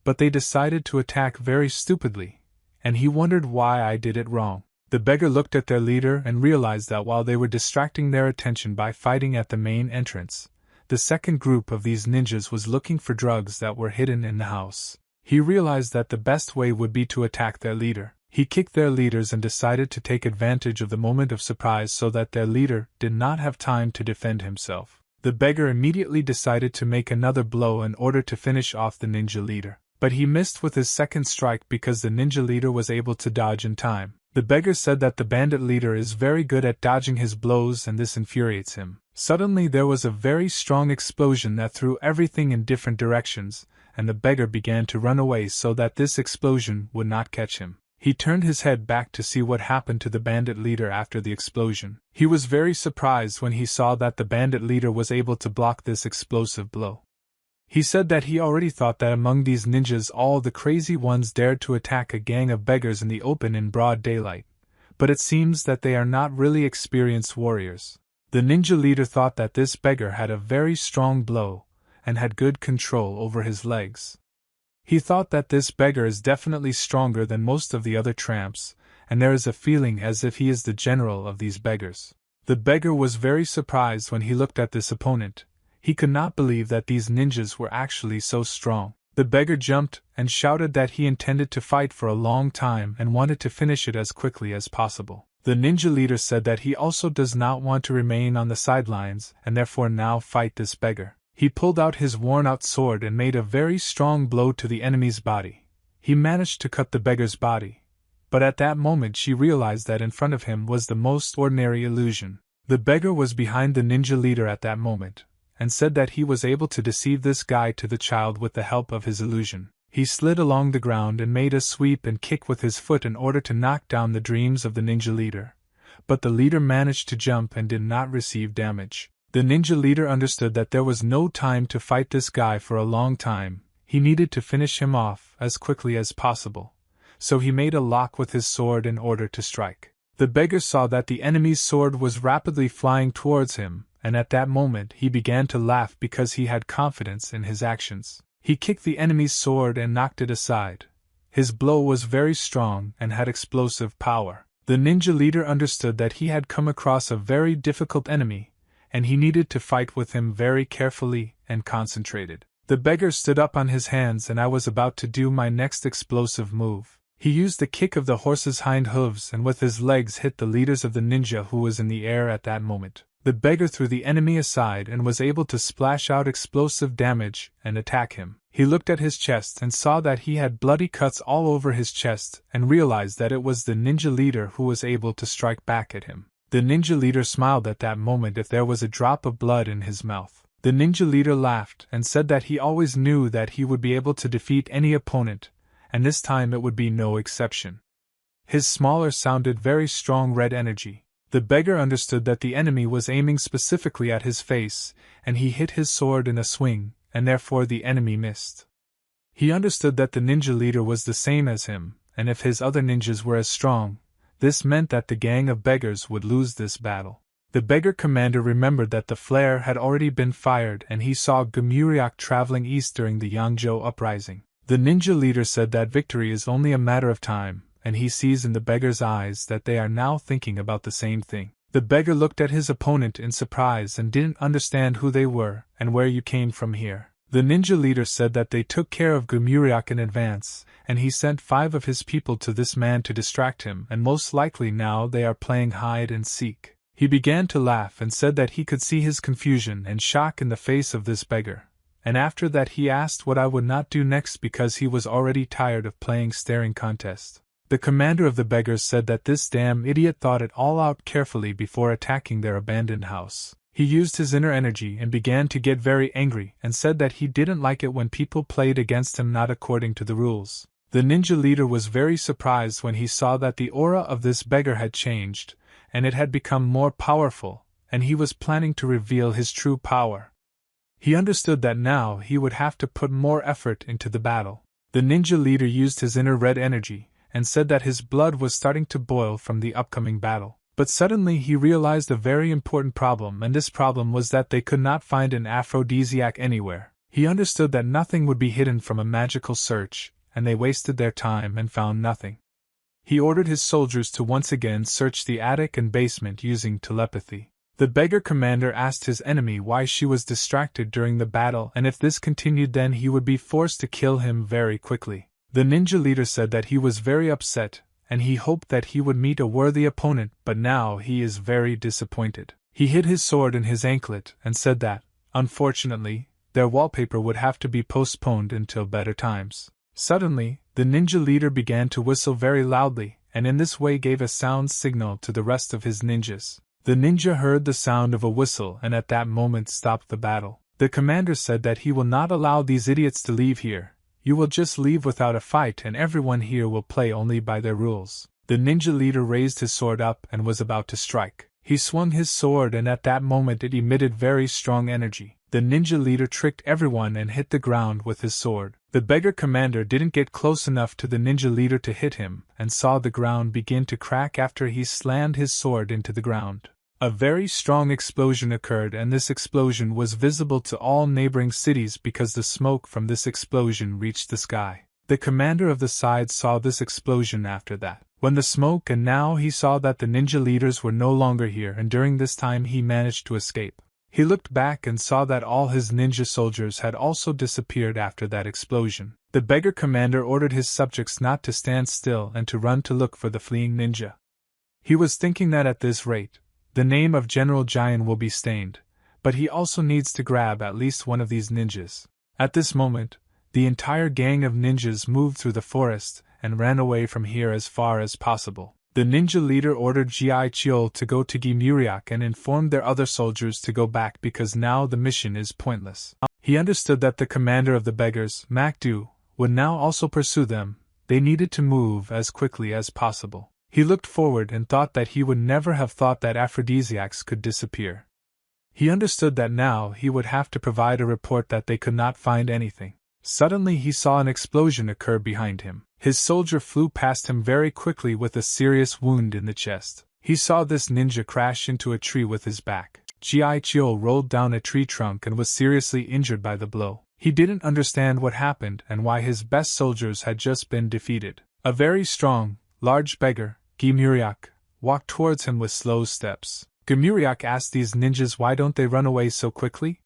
But they decided to attack very stupidly, and he wondered why I did it wrong. The beggar looked at their leader and realized that while they were distracting their attention by fighting at the main entrance, the second group of these ninjas was looking for drugs that were hidden in the house. He realized that the best way would be to attack their leader. He kicked their leaders and decided to take advantage of the moment of surprise so that their leader did not have time to defend himself. The beggar immediately decided to make another blow in order to finish off the ninja leader. But he missed with his second strike because the ninja leader was able to dodge in time. The beggar said that the bandit leader is very good at dodging his blows and this infuriates him. Suddenly there was a very strong explosion that threw everything in different directions, and the beggar began to run away so that this explosion would not catch him. He turned his head back to see what happened to the bandit leader after the explosion. He was very surprised when he saw that the bandit leader was able to block this explosive blow. He said that he already thought that among these ninjas all the crazy ones dared to attack a gang of beggars in the open in broad daylight, but it seems that they are not really experienced warriors. The ninja leader thought that this beggar had a very strong blow, and had good control over his legs. He thought that this beggar is definitely stronger than most of the other tramps, and there is a feeling as if he is the general of these beggars. The beggar was very surprised when he looked at this opponent. He could not believe that these ninjas were actually so strong. The beggar jumped and shouted that he intended to fight for a long time and wanted to finish it as quickly as possible. The ninja leader said that he also does not want to remain on the sidelines and therefore now fight this beggar. He pulled out his worn-out sword and made a very strong blow to the enemy's body. He managed to cut the beggar's body, but at that moment she realized that in front of him was the most ordinary illusion. The beggar was behind the ninja leader at that moment, and said that he was able to deceive this guy to the child with the help of his illusion. He slid along the ground and made a sweep and kick with his foot in order to knock down the dreams of the ninja leader, but the leader managed to jump and did not receive damage. The ninja leader understood that there was no time to fight this guy for a long time. He needed to finish him off as quickly as possible, so he made a lock with his sword in order to strike. The beggar saw that the enemy's sword was rapidly flying towards him, and at that moment he began to laugh because he had confidence in his actions. He kicked the enemy's sword and knocked it aside. His blow was very strong and had explosive power. The ninja leader understood that he had come across a very difficult enemy, and he needed to fight with him very carefully and concentrated. The beggar stood up on his hands and I was about to do my next explosive move. He used the kick of the horse's hind hooves and with his legs hit the leaders of the ninja who was in the air at that moment. The beggar threw the enemy aside and was able to splash out explosive damage and attack him. He looked at his chest and saw that he had bloody cuts all over his chest and realized that it was the ninja leader who was able to strike back at him. The ninja leader smiled at that moment if there was a drop of blood in his mouth. The ninja leader laughed and said that he always knew that he would be able to defeat any opponent, and this time it would be no exception. His smaller sounded very strong red energy. The beggar understood that the enemy was aiming specifically at his face, and he hit his sword in a swing, and therefore the enemy missed. He understood that the ninja leader was the same as him, and if his other ninjas were as strong, this meant that the gang of beggars would lose this battle. The beggar commander remembered that the flare had already been fired and he saw Gumuriak traveling east during the Yangzhou uprising. The ninja leader said that victory is only a matter of time, and he sees in the beggar's eyes that they are now thinking about the same thing. The beggar looked at his opponent in surprise and didn't understand who they were and where you came from here. The ninja leader said that they took care of Gumuriak in advance, and he sent 5 of his people to this man to distract him, and most likely now they are playing hide and seek. He began to laugh and said that he could see his confusion and shock in the face of this beggar, and after that he asked what I would not do next because he was already tired of playing staring contest. The commander of the beggars said that this damn idiot thought it all out carefully before attacking their abandoned house. He used his inner energy and began to get very angry and said that he didn't like it when people played against him not according to the rules. The ninja leader was very surprised when he saw that the aura of this beggar had changed, and it had become more powerful, and he was planning to reveal his true power. He understood that now he would have to put more effort into the battle. The ninja leader used his inner red energy, and said that his blood was starting to boil from the upcoming battle. But suddenly he realized a very important problem, and this problem was that they could not find an aphrodisiac anywhere. He understood that nothing would be hidden from a magical search, and they wasted their time and found nothing. He ordered his soldiers to once again search the attic and basement using telepathy. The beggar commander asked his enemy why she was distracted during the battle, and if this continued then he would be forced to kill him very quickly. The ninja leader said that he was very upset, and he hoped that he would meet a worthy opponent, but now he is very disappointed. He hid his sword in his anklet and said that, unfortunately, their wallpaper would have to be postponed until better times. Suddenly, the ninja leader began to whistle very loudly, and in this way gave a sound signal to the rest of his ninjas. The ninja heard the sound of a whistle and at that moment stopped the battle. The commander said that he will not allow these idiots to leave here. You will just leave without a fight and everyone here will play only by their rules. The ninja leader raised his sword up and was about to strike. He swung his sword and at that moment it emitted very strong energy. The ninja leader tricked everyone and hit the ground with his sword. The beggar commander didn't get close enough to the ninja leader to hit him and saw the ground begin to crack after he slammed his sword into the ground. A very strong explosion occurred, and this explosion was visible to all neighboring cities because the smoke from this explosion reached the sky. The commander of the side saw this explosion after that. When the smoke and now he saw that the ninja leaders were no longer here, and during this time he managed to escape. He looked back and saw that all his ninja soldiers had also disappeared after that explosion. The beggar commander ordered his subjects not to stand still and to run to look for the fleeing ninja. He was thinking that at this rate, the name of General Jian will be stained, but he also needs to grab at least one of these ninjas. At this moment, the entire gang of ninjas moved through the forest and ran away from here as far as possible. The ninja leader ordered Ji Chiol to go to Gimuriak and informed their other soldiers to go back because now the mission is pointless. He understood that the commander of the beggars, Makdu, would now also pursue them. They needed to move as quickly as possible. He looked forward and thought that he would never have thought that aphrodisiacs could disappear. He understood that now he would have to provide a report that they could not find anything. Suddenly he saw an explosion occur behind him. His soldier flew past him very quickly with a serious wound in the chest. He saw this ninja crash into a tree with his back. Ji Chiol rolled down a tree trunk and was seriously injured by the blow. He didn't understand what happened and why his best soldiers had just been defeated. A very strong, large beggar, Gimuriak, walked towards him with slow steps. Gimuriak asked these ninjas why don't they run away so quickly?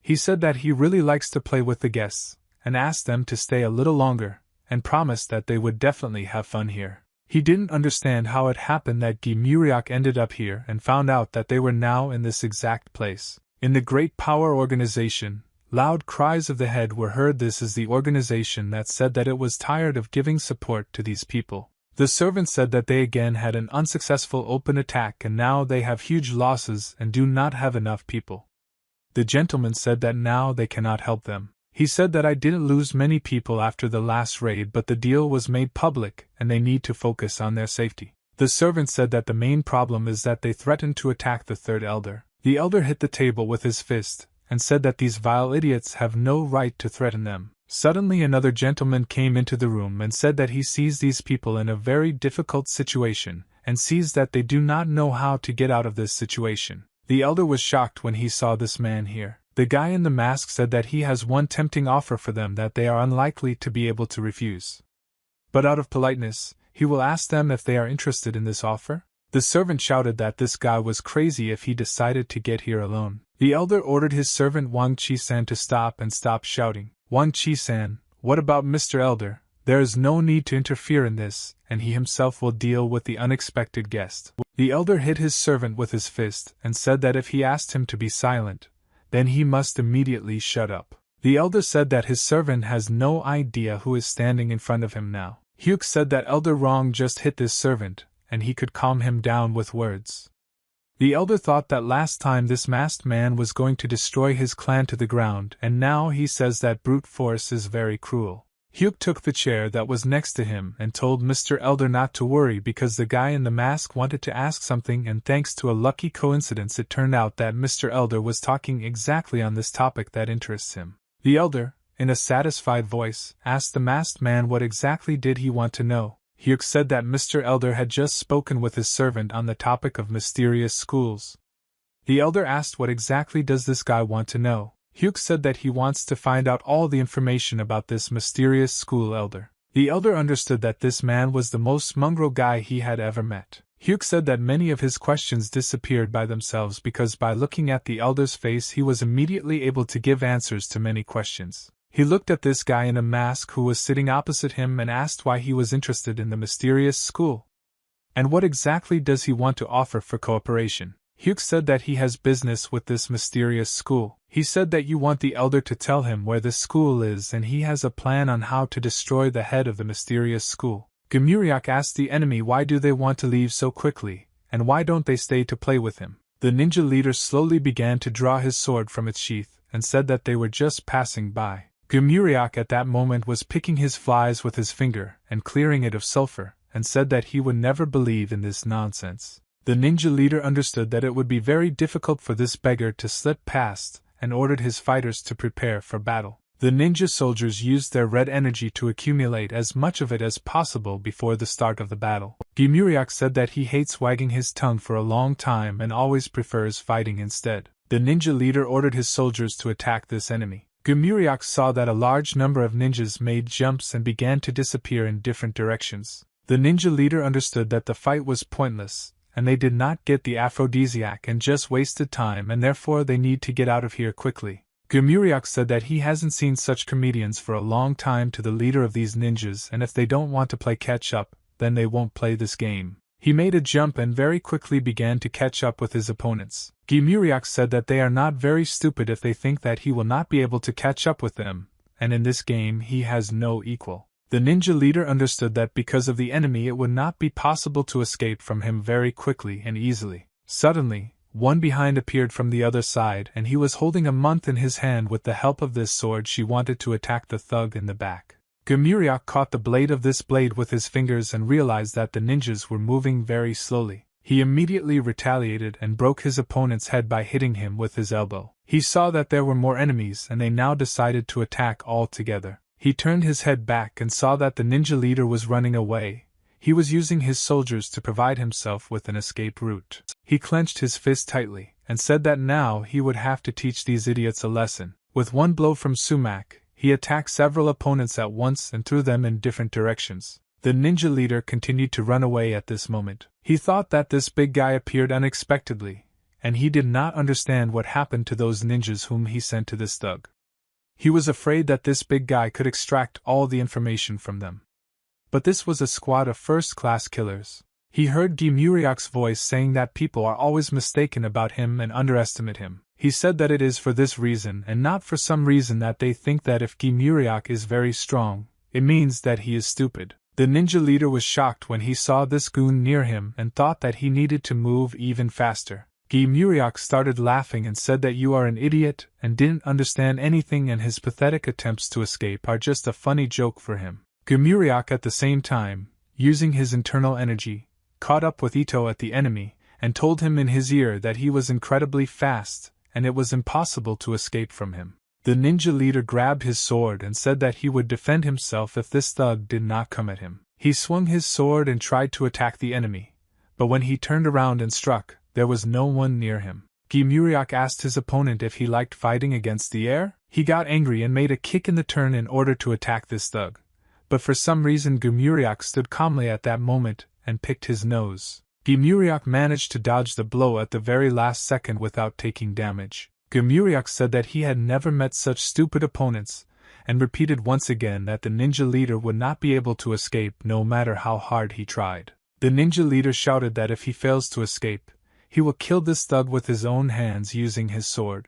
He said that he really likes to play with the guests, and asked them to stay a little longer, and promised that they would definitely have fun here. He didn't understand how it happened that Gimuriak ended up here and found out that they were now in this exact place. In the Great Power Organization, loud cries of the head were heard. This is the organization that said that it was tired of giving support to these people. The servant said that they again had an unsuccessful open attack and now they have huge losses and do not have enough people. The gentleman said that now they cannot help them. He said that I didn't lose many people after the last raid, but the deal was made public and they need to focus on their safety. The servant said that the main problem is that they threatened to attack the third elder. The elder hit the table with his fist and said that these vile idiots have no right to threaten them. Suddenly another gentleman came into the room and said that he sees these people in a very difficult situation and sees that they do not know how to get out of this situation. The elder was shocked when he saw this man here. The guy in the mask said that he has one tempting offer for them that they are unlikely to be able to refuse. But out of politeness, he will ask them if they are interested in this offer. The servant shouted that this guy was crazy if he decided to get here alone. The elder ordered his servant Wang Chi-san to stop and stop shouting. Wang Chi-san, what about Mr. Elder? There is no need to interfere in this, and he himself will deal with the unexpected guest. The elder hit his servant with his fist and said that if he asked him to be silent, then he must immediately shut up. The elder said that his servant has no idea who is standing in front of him now. Hyuk said that Elder Rong just hit this servant, and he could calm him down with words. The elder thought that last time this masked man was going to destroy his clan to the ground, and now he says that brute force is very cruel. Hyuk took the chair that was next to him and told Mr. Elder not to worry because the guy in the mask wanted to ask something, and thanks to a lucky coincidence it turned out that Mr. Elder was talking exactly on this topic that interests him. The Elder, in a satisfied voice, asked the masked man what exactly did he want to know. Hyuk said that Mr. Elder had just spoken with his servant on the topic of mysterious schools. The Elder asked what exactly does this guy want to know. Hyuk said that he wants to find out all the information about this mysterious school elder. The Elder understood that this man was the most mongrel guy he had ever met. Hyuk said that many of his questions disappeared by themselves because by looking at the Elder's face he was immediately able to give answers to many questions. He looked at this guy in a mask who was sitting opposite him and asked why he was interested in the mysterious school. And what exactly does he want to offer for cooperation? Hyuk said that he has business with this mysterious school. He said that you want the Elder to tell him where this school is and he has a plan on how to destroy the head of the mysterious school. Gumuryeok asked the enemy why do they want to leave so quickly, and why don't they stay to play with him. The ninja leader slowly began to draw his sword from its sheath, and said that they were just passing by. Gumuryeok at that moment was picking his flies with his finger and clearing it of sulfur, and said that he would never believe in this nonsense. The ninja leader understood that it would be very difficult for this beggar to slip past, and ordered his fighters to prepare for battle. The ninja soldiers used their red energy to accumulate as much of it as possible before the start of the battle. Gumuryeok said that he hates wagging his tongue for a long time and always prefers fighting instead. The ninja leader ordered his soldiers to attack this enemy. Gumuryeok saw that a large number of ninjas made jumps and began to disappear in different directions. The ninja leader understood that the fight was pointless, and they did not get the aphrodisiac and just wasted time, and therefore they need to get out of here quickly. Gumuryeok said that he hasn't seen such comedians for a long time to the leader of these ninjas, and if they don't want to play catch-up, then they won't play this game. He made a jump and very quickly began to catch up with his opponents. Gumuryeok said that they are not very stupid if they think that he will not be able to catch up with them, and in this game he has no equal. The ninja leader understood that because of the enemy it would not be possible to escape from him very quickly and easily. Suddenly, one behind appeared from the other side, and he was holding a month in his hand. With the help of this sword she wanted to attack the thug in the back. Gumuryeok caught the blade of this blade with his fingers and realized that the ninjas were moving very slowly. He immediately retaliated and broke his opponent's head by hitting him with his elbow. He saw that there were more enemies and they now decided to attack all together. He turned his head back and saw that the ninja leader was running away. He was using his soldiers to provide himself with an escape route. He clenched his fist tightly, and said that now he would have to teach these idiots a lesson. With one blow from sumac, he attacked several opponents at once and threw them in different directions. The ninja leader continued to run away at this moment. He thought that this big guy appeared unexpectedly, and he did not understand what happened to those ninjas whom he sent to this thug. He was afraid that this big guy could extract all the information from them. But this was a squad of first-class killers. He heard Gumuryeok's voice saying that people are always mistaken about him and underestimate him. He said that it is for this reason and not for some reason that they think that if Gumuryeok is very strong, it means that he is stupid. The ninja leader was shocked when he saw this goon near him and thought that he needed to move even faster. Gumuryeok started laughing and said that you are an idiot and didn't understand anything, and his pathetic attempts to escape are just a funny joke for him. Gumuryeok at the same time, using his internal energy, caught up with Ito at the enemy, and told him in his ear that he was incredibly fast, and it was impossible to escape from him. The ninja leader grabbed his sword and said that he would defend himself if this thug did not come at him. He swung his sword and tried to attack the enemy, but when he turned around and struck, there was no one near him. Gumuryeok asked his opponent if he liked fighting against the air. He got angry and made a kick in the turn in order to attack this thug. But for some reason Gumuryeok stood calmly at that moment and picked his nose. Gumuryeok managed to dodge the blow at the very last second without taking damage. Gumuryeok said that he had never met such stupid opponents, and repeated once again that the ninja leader would not be able to escape no matter how hard he tried. The ninja leader shouted that if he fails to escape, he will kill this thug with his own hands using his sword.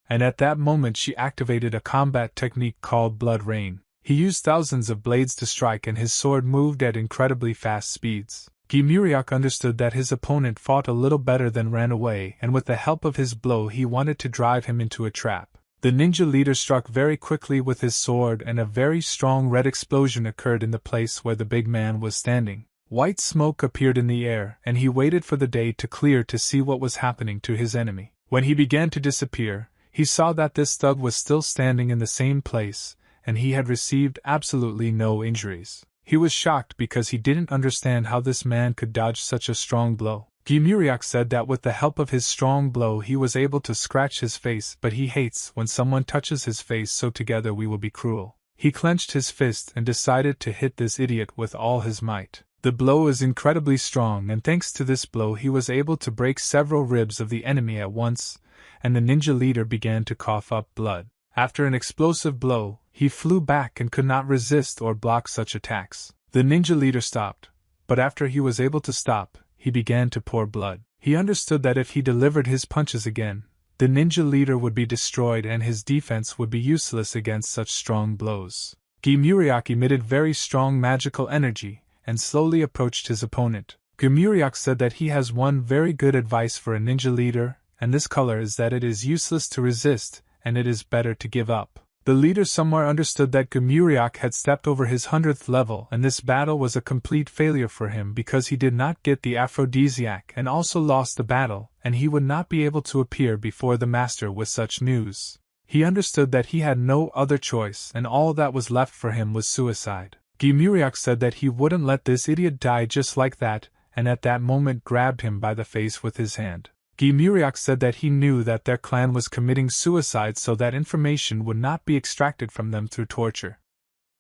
And at that moment she activated a combat technique called Blood Rain. He used thousands of blades to strike and his sword moved at incredibly fast speeds. Gumuryeok understood that his opponent fought a little better than ran away, and with the help of his blow he wanted to drive him into a trap. The ninja leader struck very quickly with his sword and a very strong red explosion occurred in the place where the big man was standing. White smoke appeared in the air and he waited for the day to clear to see what was happening to his enemy. When he began to disappear, he saw that this thug was still standing in the same place, and he had received absolutely no injuries. He was shocked because he didn't understand how this man could dodge such a strong blow. Gimuriak said that with the help of his strong blow he was able to scratch his face, but he hates when someone touches his face, so together we will be cruel. He clenched his fist and decided to hit this idiot with all his might. The blow is incredibly strong, and thanks to this blow he was able to break several ribs of the enemy at once, and the ninja leader began to cough up blood. After an explosive blow, he flew back and could not resist or block such attacks. The ninja leader stopped, but after he was able to stop, he began to pour blood. He understood that if he delivered his punches again, the ninja leader would be destroyed and his defense would be useless against such strong blows. Gimuriak emitted very strong magical energy and slowly approached his opponent. Gimuriak said that he has one very good advice for a ninja leader, and this color is that it is useless to resist, and it is better to give up. The leader somewhere understood that Gimuriak had stepped over his 100th level, and this battle was a complete failure for him because he did not get the aphrodisiac and also lost the battle, and he would not be able to appear before the master with such news. He understood that he had no other choice, and all that was left for him was suicide. Gimuriak said that he wouldn't let this idiot die just like that, and at that moment grabbed him by the face with his hand. Gimuriak said that he knew that their clan was committing suicide so that information would not be extracted from them through torture.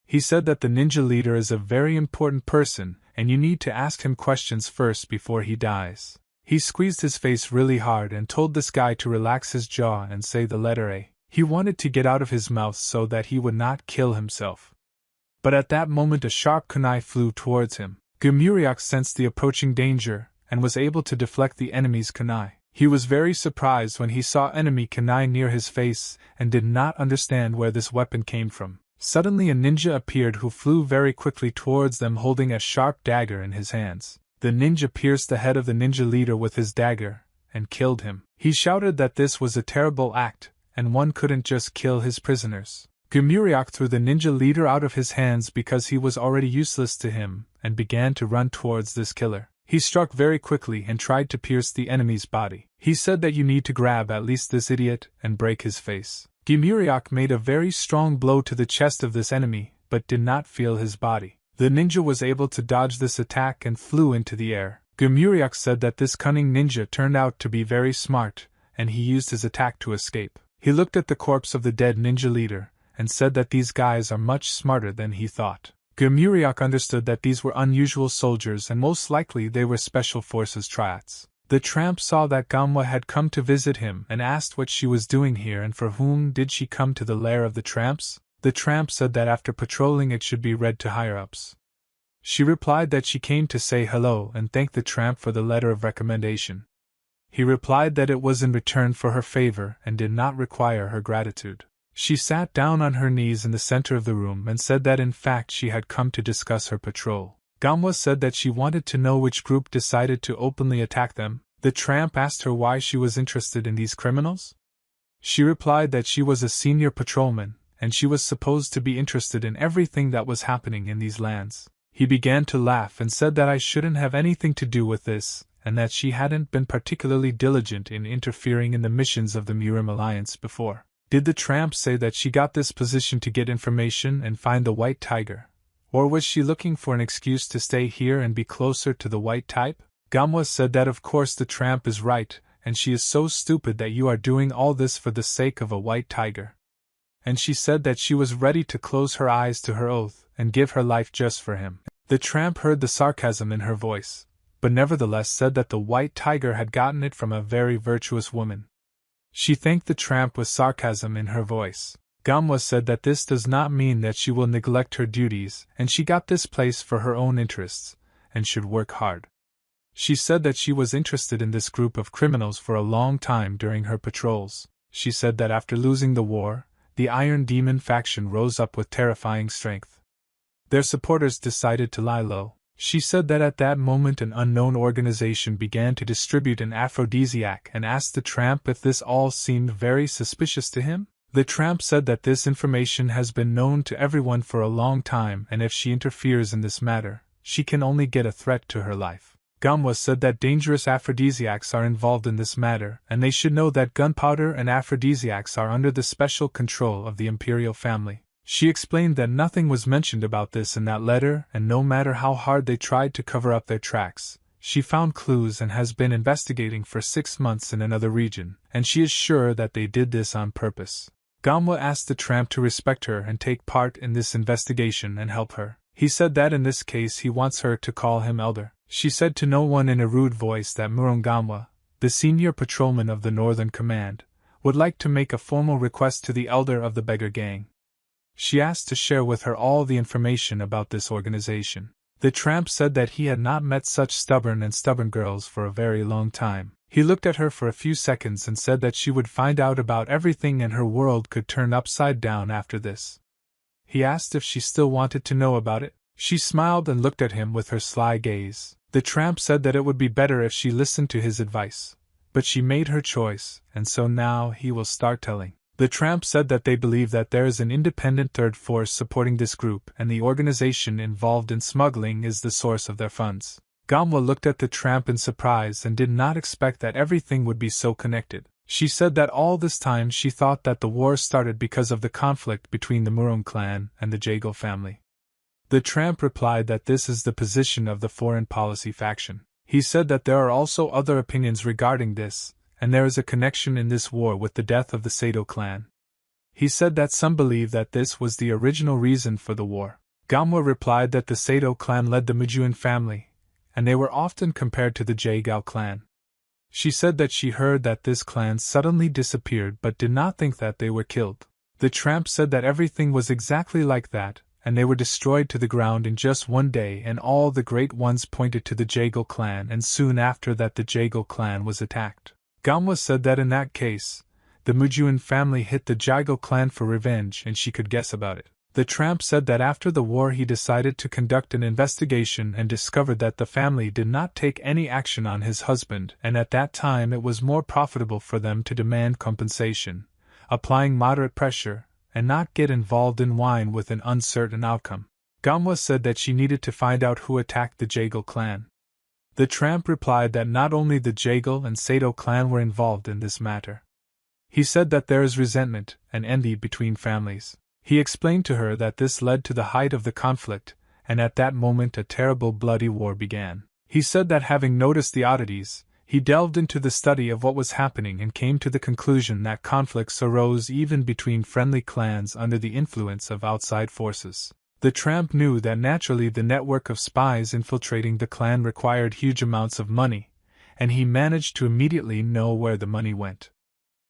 He said that the ninja leader is a very important person, and you need to ask him questions first before he dies. He squeezed his face really hard and told this guy to relax his jaw and say the letter A. He wanted to get out of his mouth so that he would not kill himself. But at that moment a sharp kunai flew towards him. Gimuriak sensed the approaching danger, and was able to deflect the enemy's kunai. He was very surprised when he saw enemy kunai near his face, and did not understand where this weapon came from. Suddenly a ninja appeared who flew very quickly towards them holding a sharp dagger in his hands. The ninja pierced the head of the ninja leader with his dagger, and killed him. He shouted that this was a terrible act, and one couldn't just kill his prisoners. Gimuriak threw the ninja leader out of his hands because he was already useless to him, and began to run towards this killer. He struck very quickly and tried to pierce the enemy's body. He said that you need to grab at least this idiot and break his face. Gimuriak made a very strong blow to the chest of this enemy, but did not feel his body. The ninja was able to dodge this attack and flew into the air. Gimuriak said that this cunning ninja turned out to be very smart, and he used his attack to escape. He looked at the corpse of the dead ninja leader, and said that these guys are much smarter than he thought. Gimuriak understood that these were unusual soldiers and most likely they were Special Forces triads. The tramp saw that Gamwa had come to visit him and asked what she was doing here and for whom did she come to the lair of the tramps. The tramp said that after patrolling it should be read to higher-ups. She replied that she came to say hello and thank the tramp for the letter of recommendation. He replied that it was in return for her favor and did not require her gratitude. She sat down on her knees in the center of the room and said that in fact she had come to discuss her patrol. Gamwa said that she wanted to know which group decided to openly attack them. The tramp asked her why she was interested in these criminals. She replied that she was a senior patrolman, and she was supposed to be interested in everything that was happening in these lands. He began to laugh and said that I shouldn't have anything to do with this, and that she hadn't been particularly diligent in interfering in the missions of the Murim Alliance before. Did the tramp say that she got this position to get information and find the white tiger? Or was she looking for an excuse to stay here and be closer to the white type? Gamwa said that of course the tramp is right, and she is so stupid that you are doing all this for the sake of a white tiger. And she said that she was ready to close her eyes to her oath and give her life just for him. The tramp heard the sarcasm in her voice, but nevertheless said that the white tiger had gotten it from a very virtuous woman. She thanked the tramp with sarcasm in her voice. Gamwa said that this does not mean that she will neglect her duties, and she got this place for her own interests, and should work hard. She said that she was interested in this group of criminals for a long time during her patrols. She said that after losing the war, the Iron Demon faction rose up with terrifying strength. Their supporters decided to lie low. She said that at that moment an unknown organization began to distribute an aphrodisiac and asked the tramp if this all seemed very suspicious to him. The tramp said that this information has been known to everyone for a long time, and if she interferes in this matter, she can only get a threat to her life. Manhwa said that dangerous aphrodisiacs are involved in this matter, and they should know that gunpowder and aphrodisiacs are under the special control of the imperial family. She explained that nothing was mentioned about this in that letter, and no matter how hard they tried to cover up their tracks, she found clues and has been investigating for 6 months in another region, and she is sure that they did this on purpose. Manhwa asked the tramp to respect her and take part in this investigation and help her. He said that in this case he wants her to call him elder. She said to no one in a rude voice that Manhwa, the senior patrolman of the Northern Command, would like to make a formal request to the elder of the beggar gang. She asked to share with her all the information about this organization. The tramp said that he had not met such stubborn girls for a very long time. He looked at her for a few seconds and said that she would find out about everything and her world could turn upside down after this. He asked if she still wanted to know about it. She smiled and looked at him with her sly gaze. The tramp said that it would be better if she listened to his advice, but she made her choice, and so now he will start telling. The tramp said that they believe that there is an independent third force supporting this group and the organization involved in smuggling is the source of their funds. Manhwa looked at the tramp in surprise and did not expect that everything would be so connected. She said that all this time she thought that the war started because of the conflict between the Murong clan and the Jagal family. The tramp replied that this is the position of the foreign policy faction. He said that there are also other opinions regarding this, and there is a connection in this war with the death of the Sato clan. He said that some believe that this was the original reason for the war. Manhwa replied that the Sato clan led the Mujuan family, and they were often compared to the Jagal clan. She said that she heard that this clan suddenly disappeared but did not think that they were killed. The tramp said that everything was exactly like that, and they were destroyed to the ground in just one day, and all the great ones pointed to the Jagal clan, and soon after that the Jagal clan was attacked. Manhwa said that in that case, the Mujuan family hit the Jagal clan for revenge and she could guess about it. The tramp said that after the war he decided to conduct an investigation and discovered that the family did not take any action on his husband, and at that time it was more profitable for them to demand compensation, applying moderate pressure, and not get involved in wine with an uncertain outcome. Manhwa said that she needed to find out who attacked the Jagal clan. The tramp replied that not only the Jagal and Sato clan were involved in this matter. He said that there is resentment and envy between families. He explained to her that this led to the height of the conflict, and at that moment a terrible bloody war began. He said that having noticed the oddities, he delved into the study of what was happening and came to the conclusion that conflicts arose even between friendly clans under the influence of outside forces. The tramp knew that naturally the network of spies infiltrating the clan required huge amounts of money, and he managed to immediately know where the money went.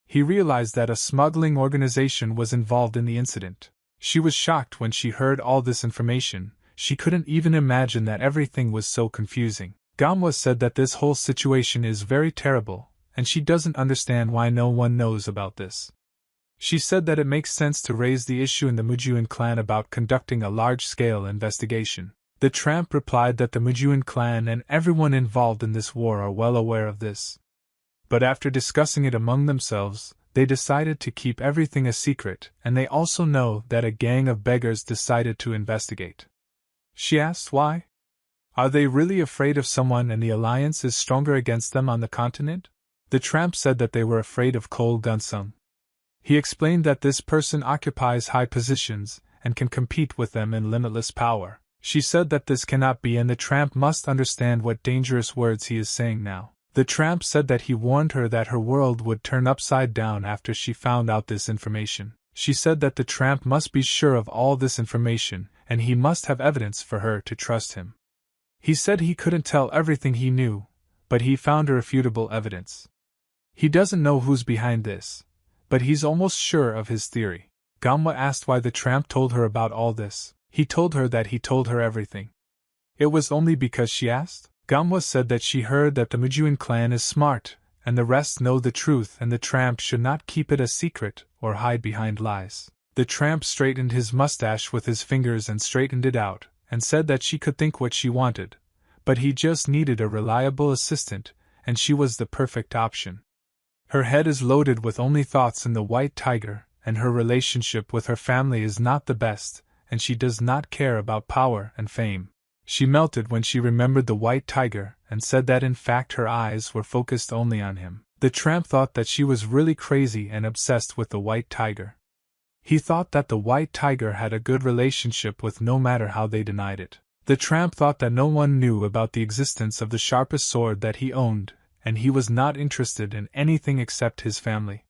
He realized that a smuggling organization was involved in the incident. She was shocked when she heard all this information. She couldn't even imagine that everything was so confusing. Manhwa said that this whole situation is very terrible, and she doesn't understand why no one knows about this. She said that it makes sense to raise the issue in the Mujuan clan about conducting a large-scale investigation. The tramp replied that the Mujuan clan and everyone involved in this war are well aware of this. But after discussing it among themselves, they decided to keep everything a secret, and they also know that a gang of beggars decided to investigate. She asked why. Are they really afraid of someone and the alliance is stronger against them on the continent? The tramp said that they were afraid of Cole Gunsung. He explained that this person occupies high positions and can compete with them in limitless power. She said that this cannot be, and the tramp must understand what dangerous words he is saying now. The tramp said that he warned her that her world would turn upside down after she found out this information. She said that the tramp must be sure of all this information, and he must have evidence for her to trust him. He said he couldn't tell everything he knew, but he found irrefutable evidence. He doesn't know who's behind this, but he's almost sure of his theory. Manhwa asked why the tramp told her about all this. He told her that he told her everything. It was only because she asked? Manhwa said that she heard that the Mujuan clan is smart, and the rest know the truth, and the tramp should not keep it a secret or hide behind lies. The tramp straightened his mustache with his fingers and straightened it out, and said that she could think what she wanted, but he just needed a reliable assistant, and she was the perfect option. Her head is loaded with only thoughts in the white tiger, and her relationship with her family is not the best, and she does not care about power and fame. She melted when she remembered the white tiger and said that in fact her eyes were focused only on him. The tramp thought that she was really crazy and obsessed with the white tiger. He thought that the white tiger had a good relationship with no matter how they denied it. The tramp thought that no one knew about the existence of the sharpest sword that he owned, and he was not interested in anything except his family.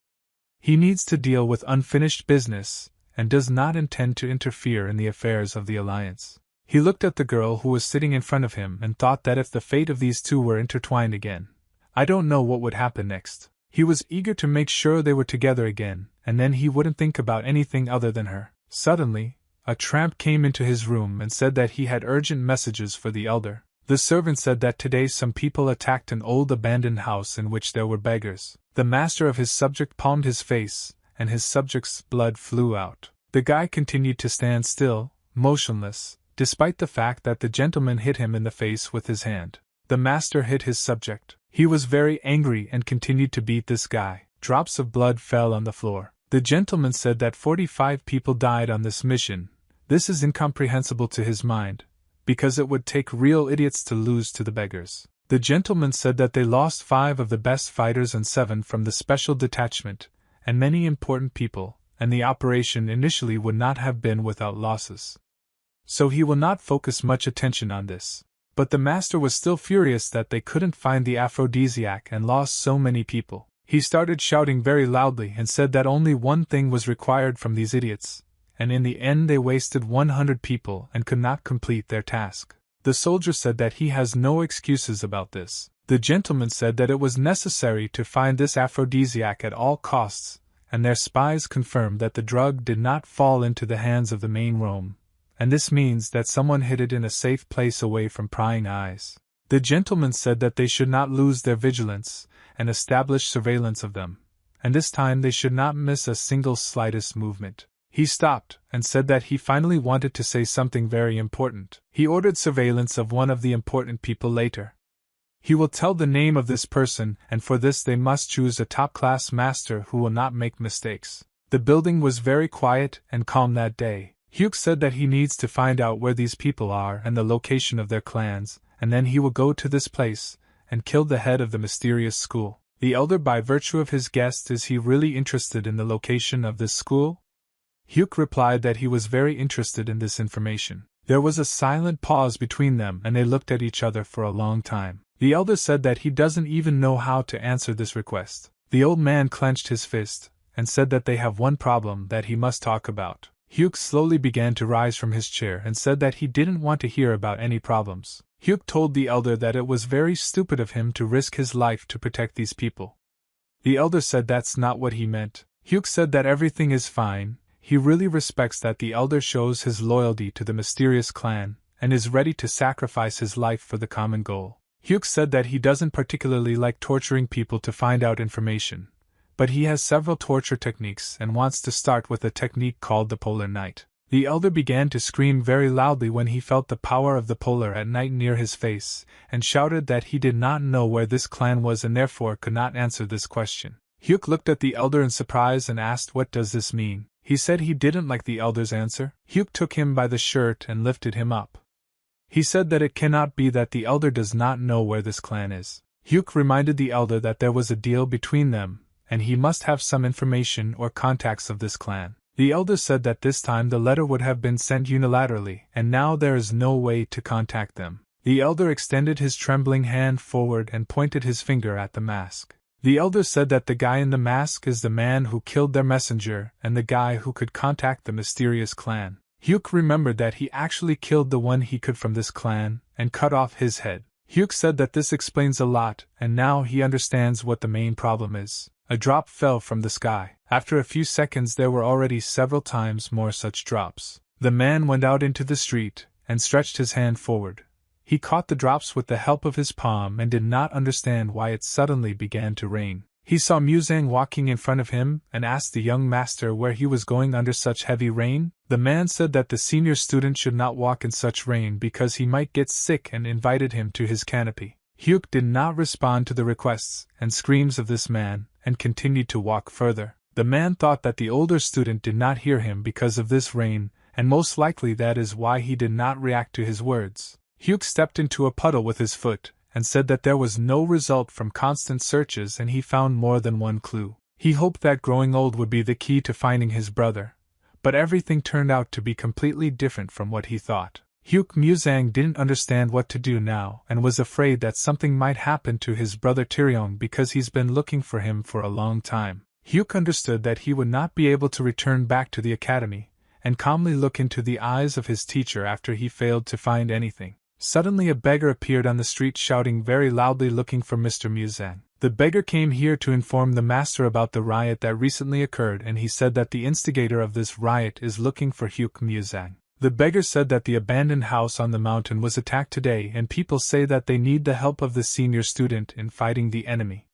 He needs to deal with unfinished business, and does not intend to interfere in the affairs of the alliance. He looked at the girl who was sitting in front of him and thought that if the fate of these two were intertwined again, I don't know what would happen next. He was eager to make sure they were together again, and then he wouldn't think about anything other than her. Suddenly, a tramp came into his room and said that he had urgent messages for the elder. The servant said that today some people attacked an old abandoned house in which there were beggars. The master of his subject palmed his face, and his subject's blood flew out. The guy continued to stand still, motionless, despite the fact that the gentleman hit him in the face with his hand. The master hit his subject. He was very angry and continued to beat this guy. Drops of blood fell on the floor. The gentleman said that 45 people died on this mission. This is incomprehensible to his mind, because it would take real idiots to lose to the beggars. The gentleman said that they lost 5 of the best fighters and 7 from the special detachment, and many important people, and the operation initially would not have been without losses. So he will not focus much attention on this. But the master was still furious that they couldn't find the aphrodisiac and lost so many people. He started shouting very loudly and said that only one thing was required from these idiots, and in the end they wasted 100 people and could not complete their task. The soldier said that he has no excuses about this. The gentleman said that it was necessary to find this aphrodisiac at all costs, and their spies confirmed that the drug did not fall into the hands of the main Rome, and this means that someone hid it in a safe place away from prying eyes. The gentleman said that they should not lose their vigilance, and establish surveillance of them, and this time they should not miss a single slightest movement. He stopped, and said that he finally wanted to say something very important. He ordered surveillance of one of the important people later. He will tell the name of this person, and for this they must choose a top-class master who will not make mistakes. The building was very quiet and calm that day. Hugh said that he needs to find out where these people are and the location of their clans, and then he will go to this place and kill the head of the mysterious school. The elder, by virtue of his guest, is he really interested in the location of this school? Hugh replied that he was very interested in this information. There was a silent pause between them and they looked at each other for a long time. The elder said that he doesn't even know how to answer this request. The old man clenched his fist and said that they have one problem that he must talk about. Hugh slowly began to rise from his chair and said that he didn't want to hear about any problems. Hugh told the elder that it was very stupid of him to risk his life to protect these people. The elder said that's not what he meant. Hugh said that everything is fine. He really respects that the elder shows his loyalty to the mysterious clan, and is ready to sacrifice his life for the common goal. Hugh said that he doesn't particularly like torturing people to find out information, but he has several torture techniques and wants to start with a technique called the polar night. The elder began to scream very loudly when he felt the power of the polar at night near his face, and shouted that he did not know where this clan was and therefore could not answer this question. Hugh looked at the elder in surprise and asked, "What does this mean?" He said he didn't like the elder's answer. Hugh took him by the shirt and lifted him up. He said that it cannot be that the elder does not know where this clan is. Hugh reminded the elder that there was a deal between them, and he must have some information or contacts of this clan. The elder said that this time the letter would have been sent unilaterally, and now there is no way to contact them. The elder extended his trembling hand forward and pointed his finger at the mask. The elder said that the guy in the mask is the man who killed their messenger and the guy who could contact the mysterious clan. Hugh remembered that he actually killed the one he could from this clan and cut off his head. Hugh said that this explains a lot, and now he understands what the main problem is. A drop fell from the sky. After a few seconds there were already several times more such drops. The man went out into the street and stretched his hand forward. He caught the drops with the help of his palm and did not understand why it suddenly began to rain. He saw Muzang walking in front of him and asked the young master where he was going under such heavy rain. The man said that the senior student should not walk in such rain because he might get sick and invited him to his canopy. Hugh did not respond to the requests and screams of this man and continued to walk further. The man thought that the older student did not hear him because of this rain, and most likely that is why he did not react to his words. Hugh stepped into a puddle with his foot, and said that there was no result from constant searches and he found more than one clue. He hoped that growing old would be the key to finding his brother, but everything turned out to be completely different from what he thought. Hugh Muzang didn't understand what to do now and was afraid that something might happen to his brother Tyryong because he's been looking for him for a long time. Hugh understood that he would not be able to return back to the academy and calmly look into the eyes of his teacher after he failed to find anything. Suddenly a beggar appeared on the street shouting very loudly looking for Mr. Muzang. The beggar came here to inform the master about the riot that recently occurred, and he said that the instigator of this riot is looking for Hugh Muzang. The beggar said that the abandoned house on the mountain was attacked today and people say that they need the help of the senior student in fighting the enemy.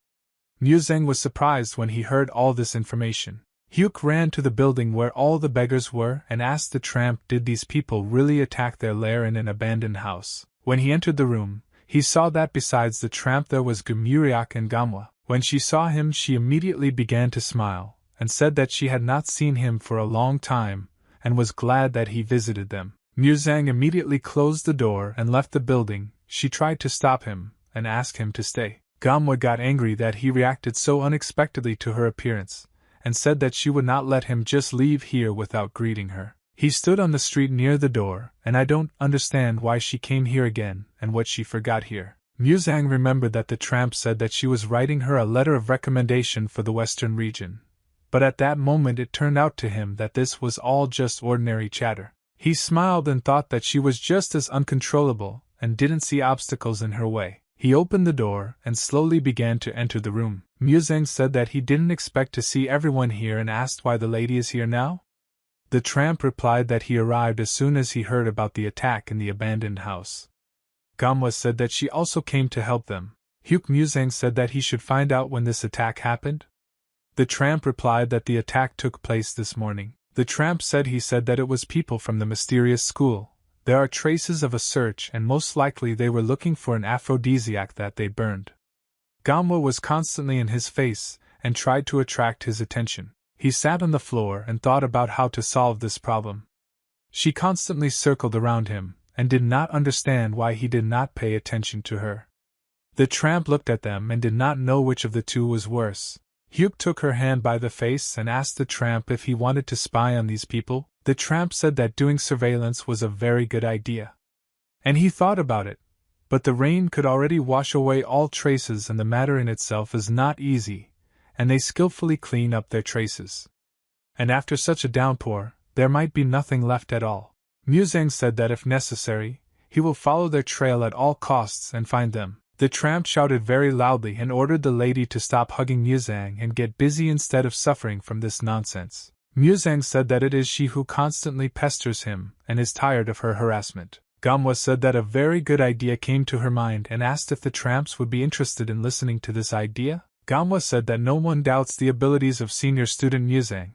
Muzang was surprised when he heard all this information. Hugh ran to the building where all the beggars were and asked the tramp did these people really attack their lair in an abandoned house. When he entered the room, he saw that besides the tramp there was Gumuriak and Gamwa. When she saw him she immediately began to smile, and said that she had not seen him for a long time, and was glad that he visited them. Muzang immediately closed the door and left the building. She tried to stop him, and asked him to stay. Gamwa got angry that he reacted so unexpectedly to her appearance, and said that she would not let him just leave here without greeting her. He stood on the street near the door, and I don't understand why she came here again, and what she forgot here. Muzang remembered that the tramp said that she was writing her a letter of recommendation for the western region. But at that moment it turned out to him that this was all just ordinary chatter. He smiled and thought that she was just as uncontrollable, and didn't see obstacles in her way. He opened the door and slowly began to enter the room. Muzang said that he didn't expect to see everyone here and asked why the lady is here now. The tramp replied that he arrived as soon as he heard about the attack in the abandoned house. Gamwa said that she also came to help them. Hugh Muzang said that he should find out when this attack happened. The tramp replied that the attack took place this morning. The tramp said that it was people from the mysterious school. There are traces of a search and most likely they were looking for an aphrodisiac that they burned. Gamwa was constantly in his face and tried to attract his attention. He sat on the floor and thought about how to solve this problem. She constantly circled around him and did not understand why he did not pay attention to her. The tramp looked at them and did not know which of the two was worse. Hugh took her hand by the face and asked the tramp if he wanted to spy on these people. The tramp said that doing surveillance was a very good idea. And he thought about it, but the rain could already wash away all traces and the matter in itself is not easy, and they skillfully clean up their traces. And after such a downpour, there might be nothing left at all. Muzang said that if necessary, he will follow their trail at all costs and find them. The tramp shouted very loudly and ordered the lady to stop hugging Muzang and get busy instead of suffering from this nonsense. Muzang said that it is she who constantly pesters him and is tired of her harassment. Gamwa said that a very good idea came to her mind and asked if the tramps would be interested in listening to this idea. Gamwa said that no one doubts the abilities of senior student Muzang,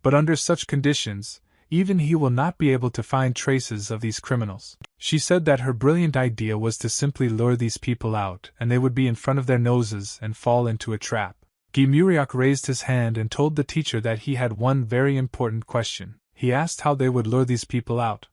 but under such conditions, even he will not be able to find traces of these criminals. She said that her brilliant idea was to simply lure these people out and they would be in front of their noses and fall into a trap. Gimuriak raised his hand and told the teacher that he had one very important question. He asked how they would lure these people out.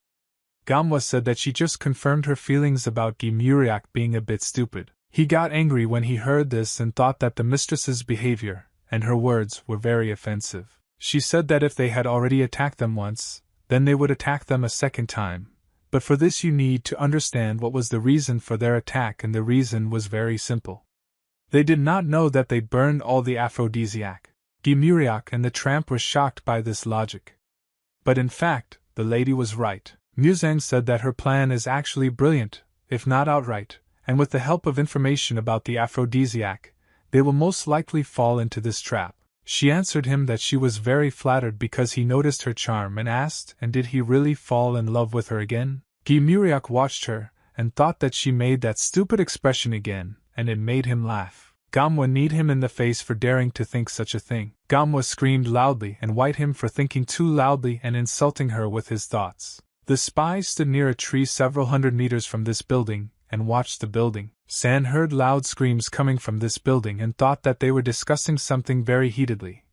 Gamwa said that she just confirmed her feelings about Gimuriak being a bit stupid. He got angry when he heard this and thought that the mistress's behavior and her words were very offensive. She said that if they had already attacked them once, then they would attack them a second time. But for this you need to understand what was the reason for their attack, and the reason was very simple. They did not know that they burned all the aphrodisiac. Gimuriak and the tramp were shocked by this logic. But in fact, the lady was right. Muzang said that her plan is actually brilliant, if not outright, and with the help of information about the aphrodisiac, they will most likely fall into this trap. She answered him that she was very flattered because he noticed her charm and asked, and did he really fall in love with her again? Gimuriak watched her, and thought that she made that stupid expression again, and it made him laugh. Gamwa kneed him in the face for daring to think such a thing. Gamwa screamed loudly and white him for thinking too loudly and insulting her with his thoughts. The spy stood near a tree several hundred meters from this building, and watched the building. San heard loud screams coming from this building and thought that they were discussing something very heatedly.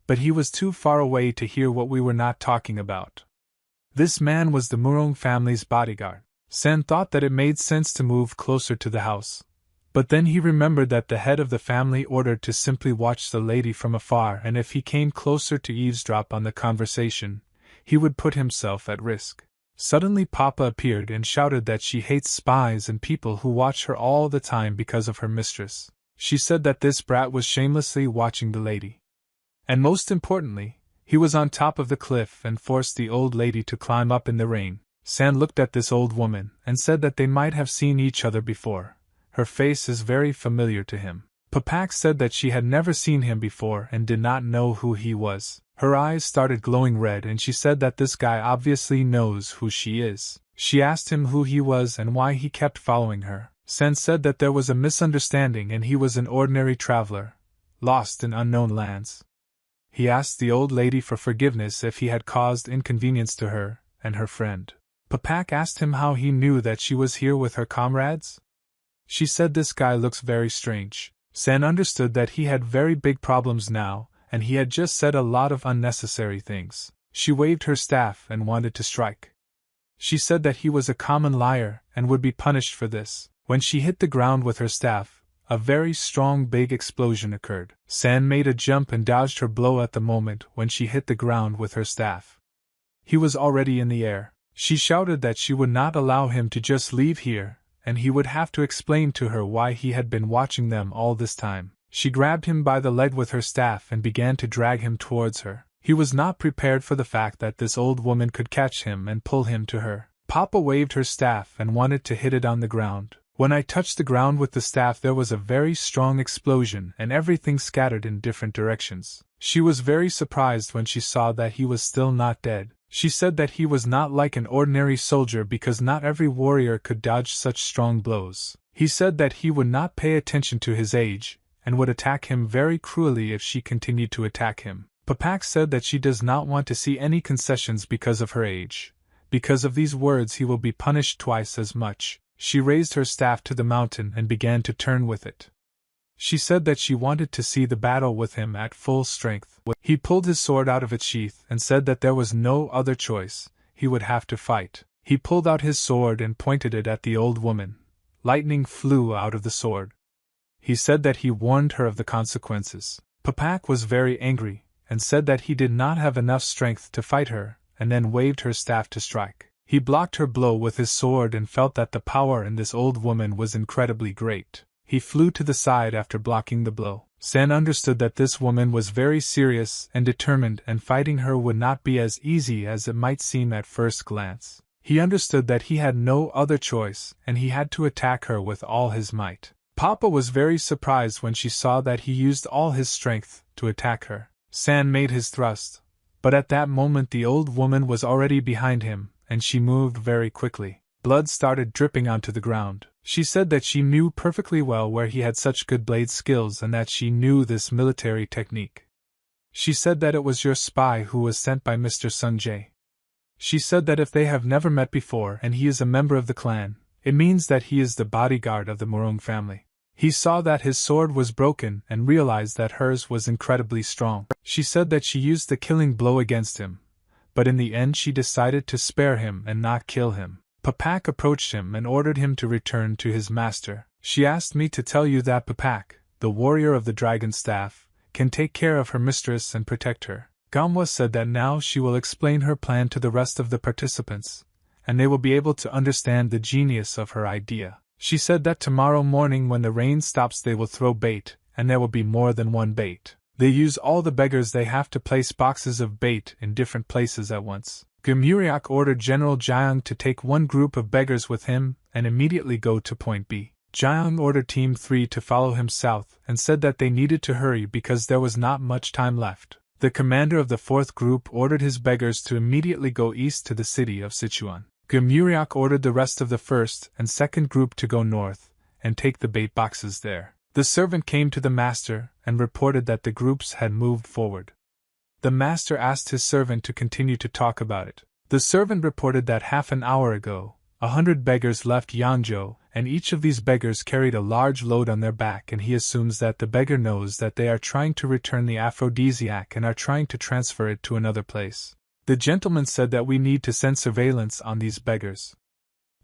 but he was too far away to hear what we were not talking about. This man was the Murong family's bodyguard. San thought that it made sense to move closer to the house. But then he remembered that the head of the family ordered to simply watch the lady from afar, and if he came closer to eavesdrop on the conversation, he would put himself at risk. Suddenly Papa appeared and shouted that she hates spies and people who watch her all the time because of her mistress. She said that this brat was shamelessly watching the lady. And most importantly, he was on top of the cliff and forced the old lady to climb up in the rain. San looked at this old woman and said that they might have seen each other before. Her face is very familiar to him. Papak said that she had never seen him before and did not know who he was. Her eyes started glowing red and she said that this guy obviously knows who she is. She asked him who he was and why he kept following her. Sen said that there was a misunderstanding and he was an ordinary traveler, lost in unknown lands. He asked the old lady for forgiveness if he had caused inconvenience to her and her friend. Papak asked him how he knew that she was here with her comrades. She said this guy looks very strange. Sen understood that he had very big problems now, and he had just said a lot of unnecessary things. She waved her staff and wanted to strike. She said that he was a common liar and would be punished for this. When she hit the ground with her staff, a very strong big explosion occurred. San made a jump and dodged her blow at the moment when she hit the ground with her staff. He was already in the air. She shouted that she would not allow him to just leave here, and he would have to explain to her why he had been watching them all this time. She grabbed him by the leg with her staff and began to drag him towards her. He was not prepared for the fact that this old woman could catch him and pull him to her. Papa waved her staff and wanted to hit it on the ground. When I touched the ground with the staff there was a very strong explosion and everything scattered in different directions. She was very surprised when she saw that he was still not dead. She said that he was not like an ordinary soldier because not every warrior could dodge such strong blows. He said that he would not pay attention to his age, and would attack him very cruelly if she continued to attack him. Papak said that she does not want to see any concessions because of her age. Because of these words he will be punished twice as much. She raised her staff to the mountain and began to turn with it. She said that she wanted to see the battle with him at full strength. He pulled his sword out of its sheath and said that there was no other choice, he would have to fight. He pulled out his sword and pointed it at the old woman. Lightning flew out of the sword. He said that he warned her of the consequences. Papak was very angry, and said that he did not have enough strength to fight her, and then waved her staff to strike. He blocked her blow with his sword and felt that the power in this old woman was incredibly great. He flew to the side after blocking the blow. San understood that this woman was very serious and determined, and fighting her would not be as easy as it might seem at first glance. He understood that he had no other choice, and he had to attack her with all his might. Papa was very surprised when she saw that he used all his strength to attack her. San made his thrust, but at that moment the old woman was already behind him, and she moved very quickly. Blood started dripping onto the ground. She said that she knew perfectly well where he had such good blade skills and that she knew this military technique. She said that it was your spy who was sent by Mr. Sunjae. She said that if they have never met before and he is a member of the clan, it means that he is the bodyguard of the Murong family. He saw that his sword was broken and realized that hers was incredibly strong. She said that she used the killing blow against him, but in the end she decided to spare him and not kill him. Papak approached him and ordered him to return to his master. She asked me to tell you that Papak, the warrior of the dragon staff, can take care of her mistress and protect her. Gamwa said that now she will explain her plan to the rest of the participants, and they will be able to understand the genius of her idea. She said that tomorrow morning when the rain stops they will throw bait, and there will be more than one bait. They use all the beggars they have to place boxes of bait in different places at once. Gumuriak ordered General Jiang to take one group of beggars with him and immediately go to Point B. Jiang ordered Team 3 to follow him south and said that they needed to hurry because there was not much time left. The commander of the fourth group ordered his beggars to immediately go east to the city of Sichuan. Gumuriak ordered the rest of the first and second group to go north and take the bait boxes there. The servant came to the master and reported that the groups had moved forward. The master asked his servant to continue to talk about it. The servant reported that half an hour ago, 100 beggars left Yangzhou, and each of these beggars carried a large load on their back, and he assumes that the beggar knows that they are trying to return the aphrodisiac and are trying to transfer it to another place. The gentleman said that we need to send surveillance on these beggars.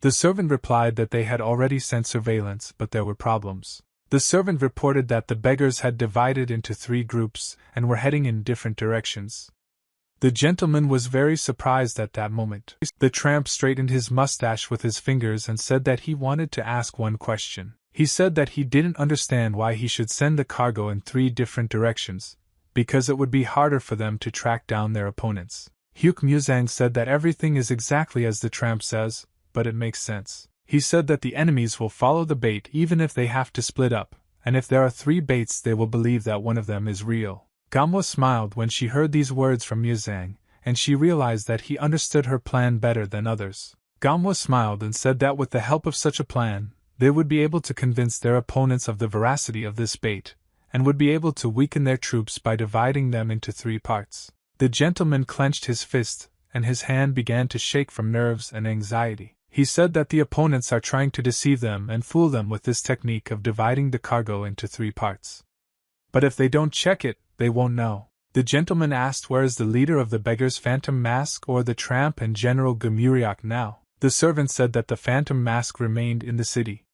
The servant replied that they had already sent surveillance, but there were problems. The servant reported that the beggars had divided into 3 groups and were heading in different directions. The gentleman was very surprised at that moment. The tramp straightened his mustache with his fingers and said that he wanted to ask one question. He said that he didn't understand why he should send the cargo in 3 different directions, because it would be harder for them to track down their opponents. Hugh Muzang said that everything is exactly as the tramp says, but it makes sense. He said that the enemies will follow the bait even if they have to split up, and if there are 3 baits they will believe that one of them is real. Gamwa smiled when she heard these words from Muzang, and she realized that he understood her plan better than others. Gamwa smiled and said that with the help of such a plan, they would be able to convince their opponents of the veracity of this bait, and would be able to weaken their troops by dividing them into 3 parts. The gentleman clenched his fist, and his hand began to shake from nerves and anxiety. He said that the opponents are trying to deceive them and fool them with this technique of dividing the cargo into 3 parts. But if they don't check it, they won't know. The gentleman asked where is the leader of the beggar's phantom mask or the tramp and General Gumuriak now. The servant said that the phantom mask remained in the city.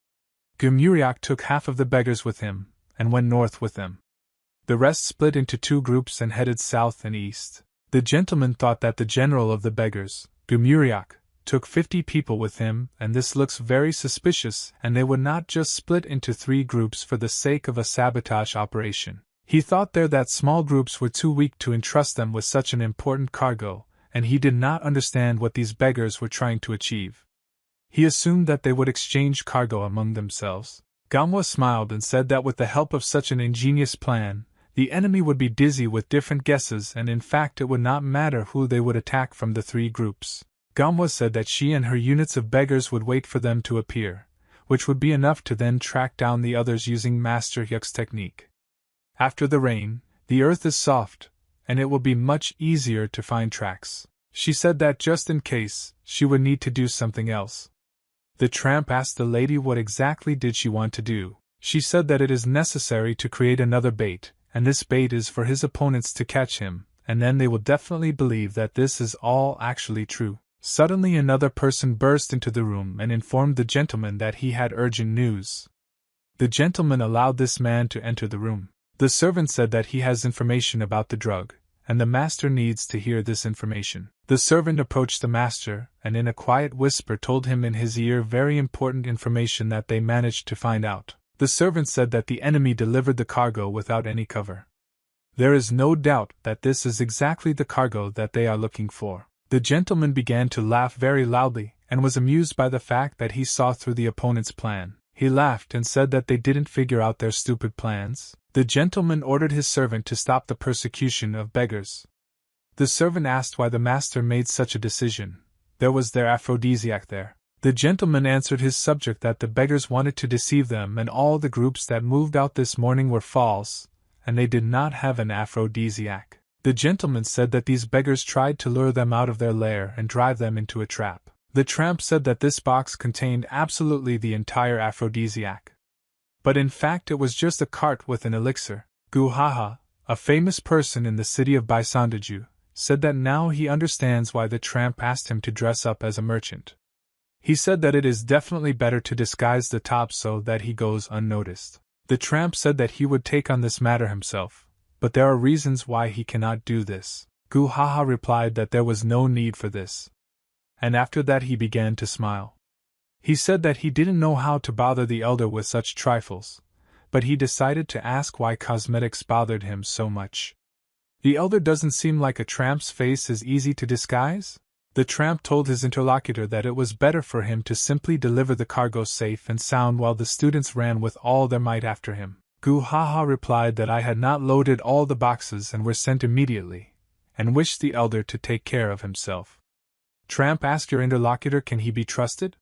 Gumuriak took half of the beggars with him, and went north with them. The rest split into 2 groups and headed south and east. The gentleman thought that the general of the beggars, Gumuriak, took 50 people with him, and this looks very suspicious, and they would not just split into 3 groups for the sake of a sabotage operation. He thought there that small groups were too weak to entrust them with such an important cargo, and he did not understand what these beggars were trying to achieve. He assumed that they would exchange cargo among themselves. Gamwa smiled and said that with the help of such an ingenious plan, the enemy would be dizzy with different guesses, and in fact it would not matter who they would attack from the 3 groups. Gamwa said that she and her units of beggars would wait for them to appear, which would be enough to then track down the others using Master Hyuk's technique. After the rain, the earth is soft, and it will be much easier to find tracks. She said that just in case, she would need to do something else. The tramp asked the lady what exactly did she want to do. She said that it is necessary to create another bait, and this bait is for his opponents to catch him, and then they will definitely believe that this is all actually true. Suddenly another person burst into the room and informed the gentleman that he had urgent news. The gentleman allowed this man to enter the room. The servant said that he has information about the drug, and the master needs to hear this information. The servant approached the master, and in a quiet whisper told him in his ear very important information that they managed to find out. The servant said that the enemy delivered the cargo without any cover. There is no doubt that this is exactly the cargo that they are looking for. The gentleman began to laugh very loudly, and was amused by the fact that he saw through the opponent's plan. He laughed and said that they didn't figure out their stupid plans. The gentleman ordered his servant to stop the persecution of beggars. The servant asked why the master made such a decision. There was their aphrodisiac there. The gentleman answered his subject that the beggars wanted to deceive them, and all the groups that moved out this morning were false, and they did not have an aphrodisiac. The gentleman said that these beggars tried to lure them out of their lair and drive them into a trap. The tramp said that this box contained absolutely the entire aphrodisiac. But in fact it was just a cart with an elixir. Guhaha, a famous person in the city of Baisandaju, said that now he understands why the tramp asked him to dress up as a merchant. He said that it is definitely better to disguise the top so that he goes unnoticed. The tramp said that he would take on this matter himself, but there are reasons why he cannot do this. Guhaha replied that there was no need for this. And after that he began to smile. He said that he didn't know how to bother the elder with such trifles, but he decided to ask why cosmetics bothered him so much. The elder doesn't seem like a tramp's face is easy to disguise? The tramp told his interlocutor that it was better for him to simply deliver the cargo safe and sound while the students ran with all their might after him. Guhaha replied that I had not loaded all the boxes and were sent immediately, and wished the elder to take care of himself. Tramp asked your interlocutor can he be trusted?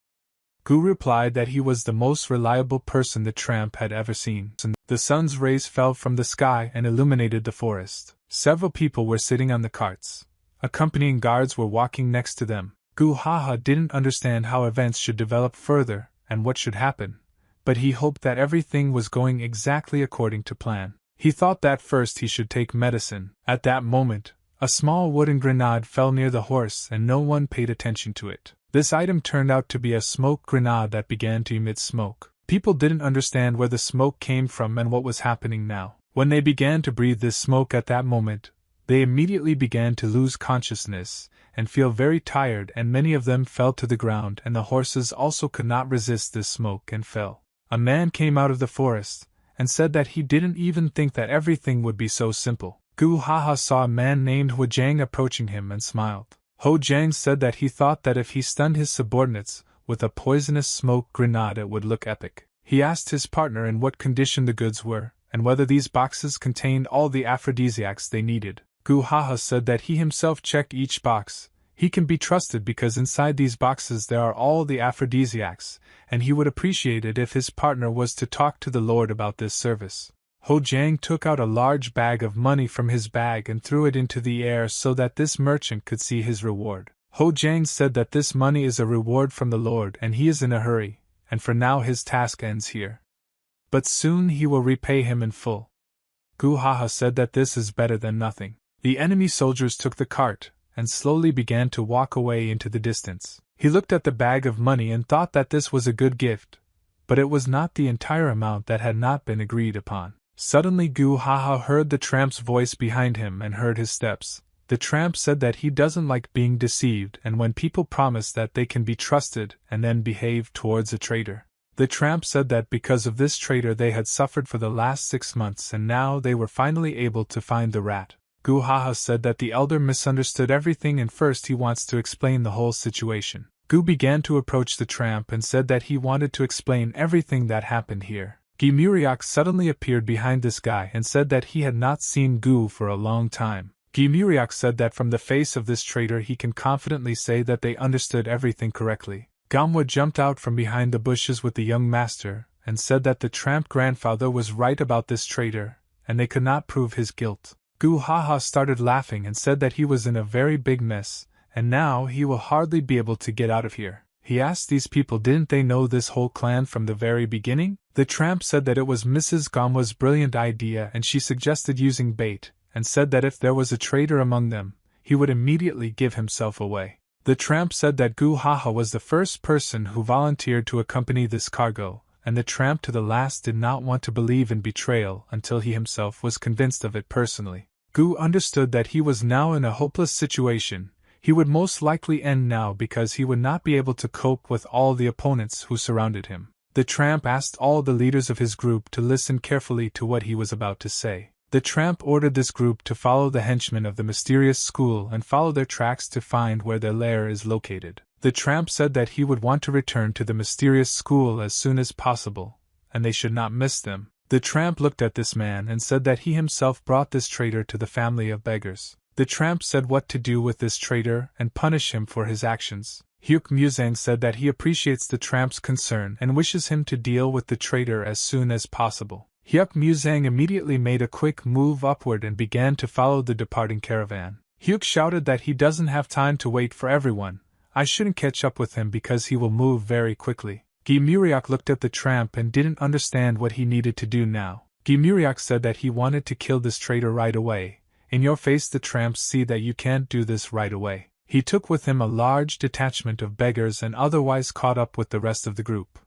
Gu replied that he was the most reliable person the tramp had ever seen. The sun's rays fell from the sky and illuminated the forest. Several people were sitting on the carts. Accompanying guards were walking next to them. Gu Haha didn't understand how events should develop further and what should happen, but he hoped that everything was going exactly according to plan. He thought that first he should take medicine. At that moment, a small wooden grenade fell near the horse and no one paid attention to it. This item turned out to be a smoke grenade that began to emit smoke. People didn't understand where the smoke came from and what was happening now. When they began to breathe this smoke at that moment, they immediately began to lose consciousness and feel very tired, and many of them fell to the ground, and the horses also could not resist this smoke and fell. A man came out of the forest and said that he didn't even think that everything would be so simple. Gu Haha saw a man named Hu Jiang approaching him and smiled. Hu Jiang said that he thought that if he stunned his subordinates with a poisonous smoke grenade it would look epic. He asked his partner in what condition the goods were, and whether these boxes contained all the aphrodisiacs they needed. Gu Haha said that he himself checked each box. He can be trusted because inside these boxes there are all the aphrodisiacs, and he would appreciate it if his partner was to talk to the Lord about this service. Hu Jiang took out a large bag of money from his bag and threw it into the air so that this merchant could see his reward. Hu Jiang said that this money is a reward from the Lord and he is in a hurry, and for now his task ends here. But soon he will repay him in full. Gu Haha said that this is better than nothing. The enemy soldiers took the cart and slowly began to walk away into the distance. He looked at the bag of money and thought that this was a good gift, but it was not the entire amount that had not been agreed upon. Suddenly Gu Haha heard the tramp's voice behind him and heard his steps. The tramp said that he doesn't like being deceived and when people promise that they can be trusted and then behave towards a traitor. The tramp said that because of this traitor they had suffered for the last 6 months and now they were finally able to find the rat. Gu Haha said that the elder misunderstood everything and first he wants to explain the whole situation. Gu began to approach the tramp and said that he wanted to explain everything that happened here. Gi Muriak suddenly appeared behind this guy and said that he had not seen Gu for a long time. Gi Muriak said that from the face of this traitor he can confidently say that they understood everything correctly. Gamwa jumped out from behind the bushes with the young master and said that the tramp grandfather was right about this traitor, and they could not prove his guilt. Gu Haha started laughing and said that he was in a very big mess, and now he will hardly be able to get out of here. He asked these people didn't they know this whole clan from the very beginning? The tramp said that it was Mrs. Gamwa's brilliant idea and she suggested using bait, and said that if there was a traitor among them, he would immediately give himself away. The tramp said that Gu Haha was the first person who volunteered to accompany this cargo, and the tramp to the last did not want to believe in betrayal until he himself was convinced of it personally. Gu understood that he was now in a hopeless situation. He would most likely end now because he would not be able to cope with all the opponents who surrounded him. The tramp asked all the leaders of his group to listen carefully to what he was about to say. The tramp ordered this group to follow the henchmen of the mysterious school and follow their tracks to find where their lair is located. The tramp said that he would want to return to the mysterious school as soon as possible, and they should not miss them. The tramp looked at this man and said that he himself brought this traitor to the family of beggars. The tramp said what to do with this traitor and punish him for his actions. Hyuk Muzang said that he appreciates the tramp's concern and wishes him to deal with the traitor as soon as possible. Hyuk Muzang immediately made a quick move upward and began to follow the departing caravan. Hyuk shouted that he doesn't have time to wait for everyone. I shouldn't catch up with him because he will move very quickly. Gi Muriak looked at the tramp and didn't understand what he needed to do now. Gi Muriak said that he wanted to kill this traitor right away. In your face the tramps see that you can't do this right away. He took with him a large detachment of beggars and otherwise caught up with the rest of the group.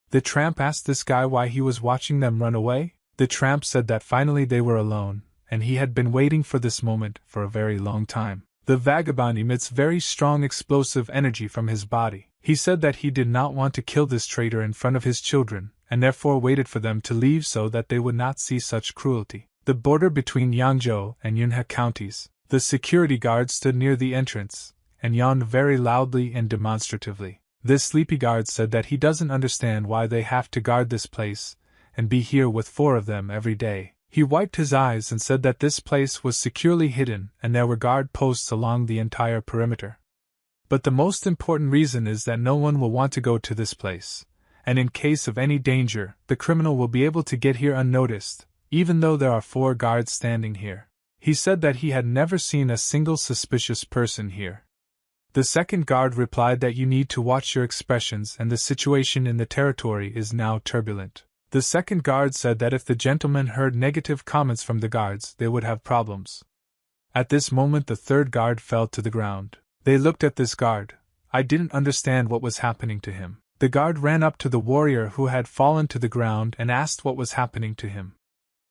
The tramp asked this guy why he was watching them run away. The tramp said that finally they were alone, and he had been waiting for this moment for a very long time. The vagabond emits very strong explosive energy from his body. He said that he did not want to kill this traitor in front of his children, and therefore waited for them to leave so that they would not see such cruelty. The border between Yangzhou and Yunhe counties. The security guard stood near the entrance, and yawned very loudly and demonstratively. This sleepy guard said that he doesn't understand why they have to guard this place, and be here with 4 of them every day. He wiped his eyes and said that this place was securely hidden and there were guard posts along the entire perimeter. But the most important reason is that no one will want to go to this place, and in case of any danger, the criminal will be able to get here unnoticed, even though there are 4 guards standing here. He said that he had never seen a single suspicious person here. The second guard replied that you need to watch your expressions and the situation in the territory is now turbulent. The second guard said that if the gentleman heard negative comments from the guards, they would have problems. At this moment the third guard fell to the ground. They looked at this guard. I didn't understand what was happening to him. The guard ran up to the warrior who had fallen to the ground and asked what was happening to him.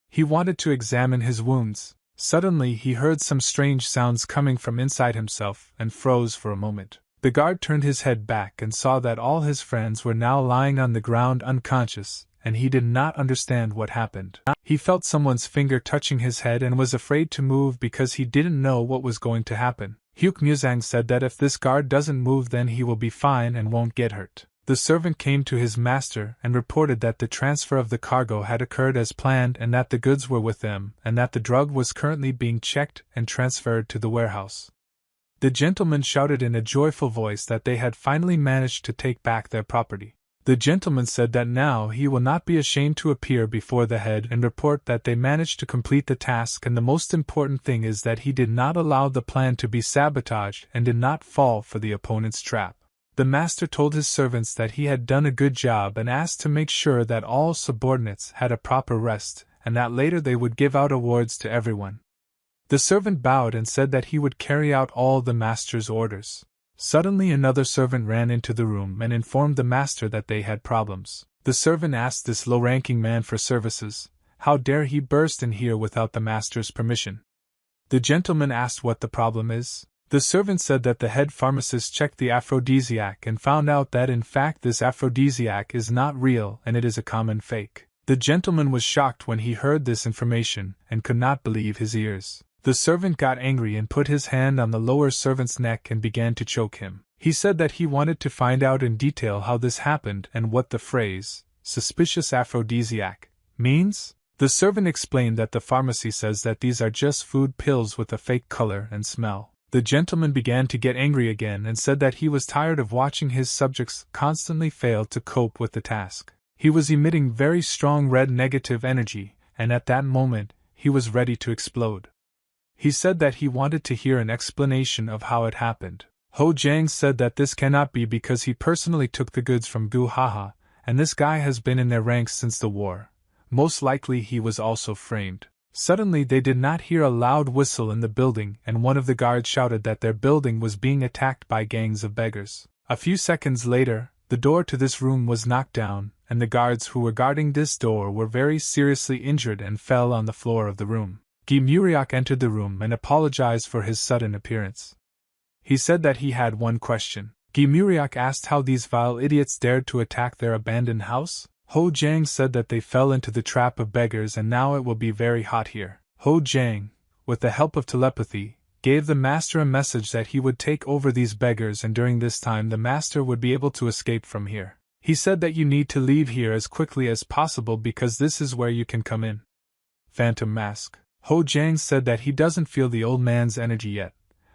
He wanted to examine his wounds. Suddenly he heard some strange sounds coming from inside himself and froze for a moment. The guard turned his head back and saw that all his friends were now lying on the ground unconscious, and he did not understand what happened. He felt someone's finger touching his head and was afraid to move because he didn't know what was going to happen. Hyuk Muzang said that if this guard doesn't move then he will be fine and won't get hurt. The servant came to his master and reported that the transfer of the cargo had occurred as planned and that the goods were with them and that the drug was currently being checked and transferred to the warehouse. The gentleman shouted in a joyful voice that they had finally managed to take back their property. The gentleman said that now he will not be ashamed to appear before the head and report that they managed to complete the task, and the most important thing is that he did not allow the plan to be sabotaged and did not fall for the opponent's trap. The master told his servants that he had done a good job and asked to make sure that all subordinates had a proper rest, and that later they would give out awards to everyone. The servant bowed and said that he would carry out all the master's orders. Suddenly another servant ran into the room and informed the master that they had problems. The servant asked this low-ranking man for services. How dare he burst in here without the master's permission? The gentleman asked what the problem is. The servant said that the head pharmacist checked the aphrodisiac and found out that in fact this aphrodisiac is not real and it is a common fake. The gentleman was shocked when he heard this information and could not believe his ears. The servant got angry and put his hand on the lower servant's neck and began to choke him. He said that he wanted to find out in detail how this happened and what the phrase, suspicious aphrodisiac, means. The servant explained that the pharmacy says that these are just food pills with a fake color and smell. The gentleman began to get angry again and said that he was tired of watching his subjects constantly fail to cope with the task. He was emitting very strong red negative energy, and at that moment, he was ready to explode. He said that he wanted to hear an explanation of how it happened. Ho Jiang said that this cannot be because he personally took the goods from Gu Haha, and this guy has been in their ranks since the war. Most likely he was also framed. Suddenly they did not hear a loud whistle in the building and one of the guards shouted that their building was being attacked by gangs of beggars. A few seconds later, the door to this room was knocked down, and the guards who were guarding this door were very seriously injured and fell on the floor of the room. Gi Muriak entered the room and apologized for his sudden appearance. He said that he had one question. Gi Muriak asked how these vile idiots dared to attack their abandoned house. Ho Jiang said that they fell into the trap of beggars and now it will be very hot here. Ho Jiang, with the help of telepathy, gave the master a message that he would take over these beggars and during this time the master would be able to escape from here. He said that you need to leave here as quickly as possible because this is where you can come in. Phantom Mask. Ho Jiang said that he doesn't feel the old man's energy yet,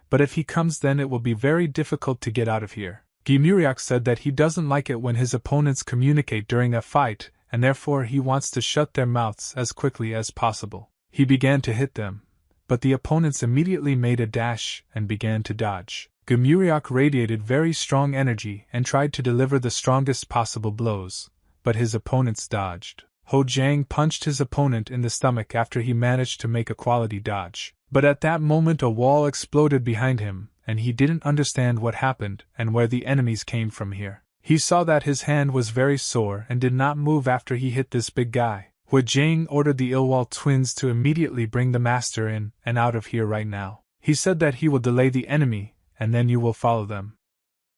but if he comes then it will be very difficult to get out of here. Gi Muriak said that he doesn't like it when his opponents communicate during a fight, and therefore he wants to shut their mouths as quickly as possible. He began to hit them, but the opponents immediately made a dash and began to dodge. Gi Muriak radiated very strong energy and tried to deliver the strongest possible blows, but his opponents dodged. Ho Jiang punched his opponent in the stomach after he managed to make a quality dodge. But at that moment a wall exploded behind him, and he didn't understand what happened and where the enemies came from here. He saw that his hand was very sore and did not move after he hit this big guy. Hu Jiang ordered the Ilwal twins to immediately bring the master in and out of here right now. He said that he will delay the enemy, and then you will follow them.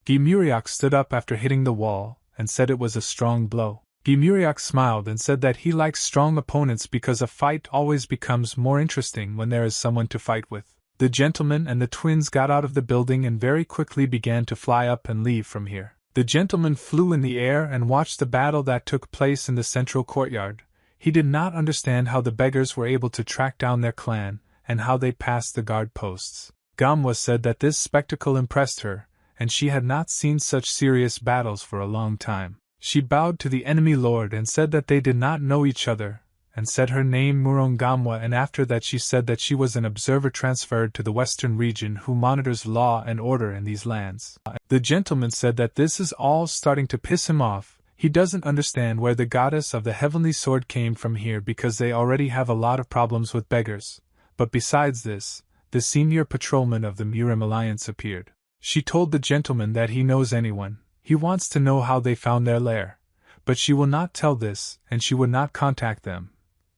Gi Muriak stood up after hitting the wall, and said it was a strong blow. Gi Muriak smiled and said that he likes strong opponents because a fight always becomes more interesting when there is someone to fight with. The gentleman and the twins got out of the building and very quickly began to fly up and leave from here. The gentleman flew in the air and watched the battle that took place in the central courtyard. He did not understand how the beggars were able to track down their clan, and how they passed the guard posts. Gamwa said that this spectacle impressed her, and she had not seen such serious battles for a long time. She bowed to the enemy lord and said that they did not know each other, and said her name Murongamwa, and after that she said that she was an observer transferred to the western region who monitors law and order in these lands. The gentleman said that this is all starting to piss him off. He doesn't understand where the goddess of the heavenly sword came from here because they already have a lot of problems with beggars. But besides this, the senior patrolman of the Murim Alliance appeared. She told the gentleman that he knows anyone. He wants to know how they found their lair. But she will not tell this, and she would not contact them.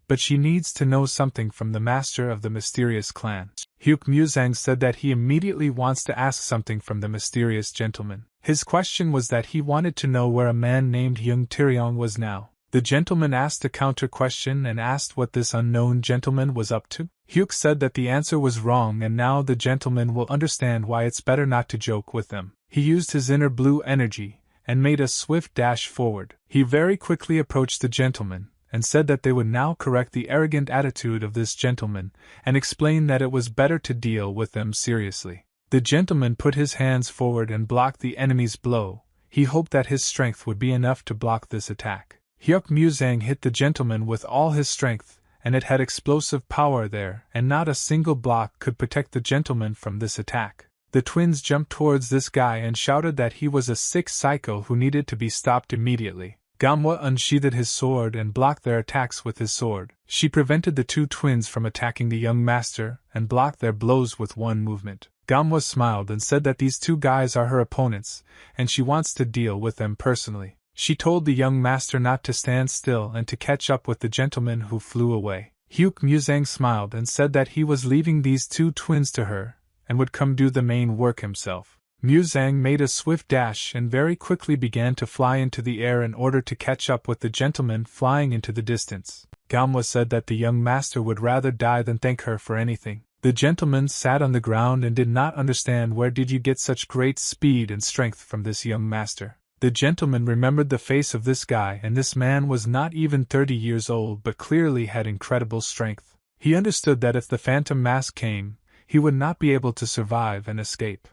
But she needs to know something from the master of the mysterious clan. Hyuk Muzang said that he immediately wants to ask something from the mysterious gentleman. His question was that he wanted to know where a man named Hyung Taeryong was now. The gentleman asked a counter question and asked what this unknown gentleman was up to. Hyuk said that the answer was wrong, and now the gentleman will understand why it's better not to joke with them. He used his inner blue energy and made a swift dash forward. He very quickly approached the gentleman and said that they would now correct the arrogant attitude of this gentleman and explain that it was better to deal with them seriously. The gentleman put his hands forward and blocked the enemy's blow. He hoped that his strength would be enough to block this attack. Hyuk Muzang hit the gentleman with all his strength, and it had explosive power there, and not a single block could protect the gentleman from this attack. The twins jumped towards this guy and shouted that he was a sick psycho who needed to be stopped immediately. Gamwa unsheathed his sword and blocked their attacks with his sword. She prevented the two twins from attacking the young master and blocked their blows with one movement. Gamwa smiled and said that these two guys are her opponents, and she wants to deal with them personally. She told the young master not to stand still and to catch up with the gentleman who flew away. Hyuk Muzang smiled and said that he was leaving these two twins to her, and would come do the main work himself. Muzang made a swift dash and very quickly began to fly into the air in order to catch up with the gentleman flying into the distance. Gamwa said that the young master would rather die than thank her for anything. The gentleman sat on the ground and did not understand where did you get such great speed and strength from this young master. The gentleman remembered the face of this guy, and this man was not even 30 years old but clearly had incredible strength. He understood that if the phantom mask came, he would not be able to survive and escape.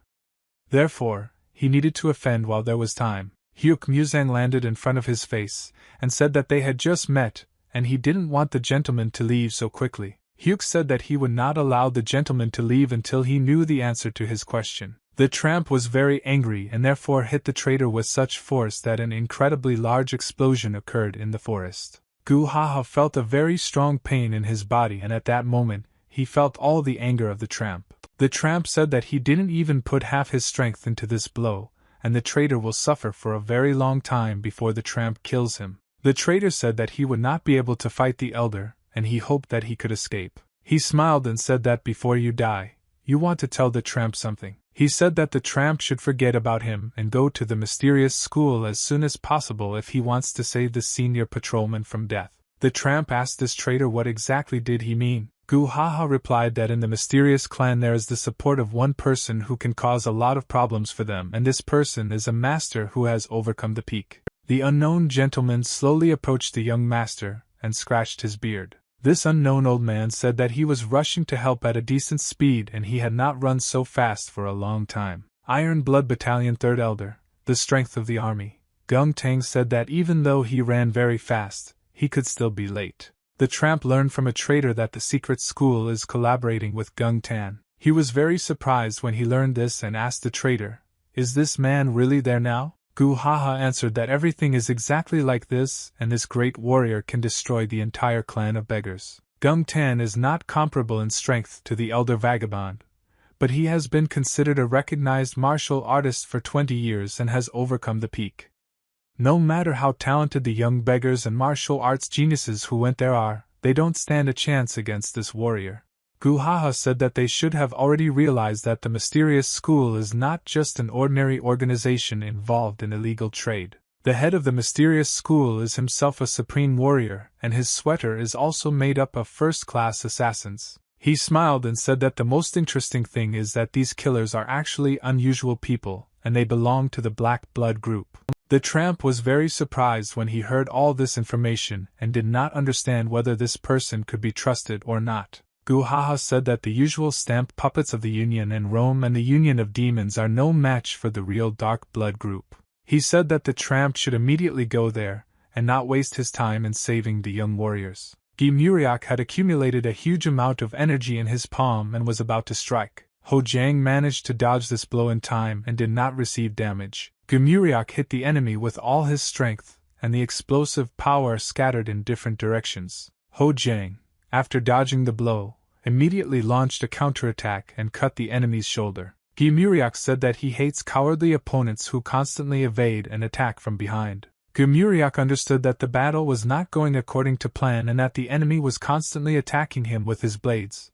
Therefore, he needed to offend while there was time. Hyuk Muzang landed in front of his face, and said that they had just met, and he didn't want the gentleman to leave so quickly. Hyuk said that he would not allow the gentleman to leave until he knew the answer to his question. The tramp was very angry and therefore hit the traitor with such force that an incredibly large explosion occurred in the forest. Gu Haha felt a very strong pain in his body, and at that moment, he felt all the anger of the tramp. The tramp said that he didn't even put half his strength into this blow, and the traitor will suffer for a very long time before the tramp kills him. The traitor said that he would not be able to fight the elder, and he hoped that he could escape. He smiled and said that before you die, you want to tell the tramp something. He said that the tramp should forget about him and go to the mysterious school as soon as possible if he wants to save the senior patrolman from death. The tramp asked this traitor what exactly did he mean. Gu Haha replied that in the mysterious clan there is the support of one person who can cause a lot of problems for them, and this person is a master who has overcome the peak. The unknown gentleman slowly approached the young master and scratched his beard. This unknown old man said that he was rushing to help at a decent speed and he had not run so fast for a long time. Iron Blood Battalion 3rd Elder, the strength of the army. Gung Tang said that even though he ran very fast, he could still be late. The tramp learned from a traitor that the secret school is collaborating with Gung Tan. He was very surprised when he learned this and asked the traitor, "Is this man really there now?" Gu Haha answered that everything is exactly like this, and this great warrior can destroy the entire clan of beggars. Gung Tan is not comparable in strength to the elder vagabond, but he has been considered a recognized martial artist for 20 years and has overcome the peak. No matter how talented the young beggars and martial arts geniuses who went there are, they don't stand a chance against this warrior. Gu Haha said that they should have already realized that the mysterious school is not just an ordinary organization involved in illegal trade. The head of the mysterious school is himself a supreme warrior, and his sweater is also made up of first-class assassins. He smiled and said that the most interesting thing is that these killers are actually unusual people, and they belong to the Black Blood group. The tramp was very surprised when he heard all this information and did not understand whether this person could be trusted or not. Gu Haha said that the usual stamp puppets of the Union and Rome and the Union of Demons are no match for the real Dark Blood group. He said that the tramp should immediately go there, and not waste his time in saving the young warriors. Muriak had accumulated a huge amount of energy in his palm and was about to strike. Ho Jiang managed to dodge this blow in time and did not receive damage. Muriak hit the enemy with all his strength, and the explosive power scattered in different directions. Ho Jiang, after dodging the blow, immediately launched a counterattack and cut the enemy's shoulder. Muriak said that he hates cowardly opponents who constantly evade and attack from behind. Muriak understood that the battle was not going according to plan and that the enemy was constantly attacking him with his blades.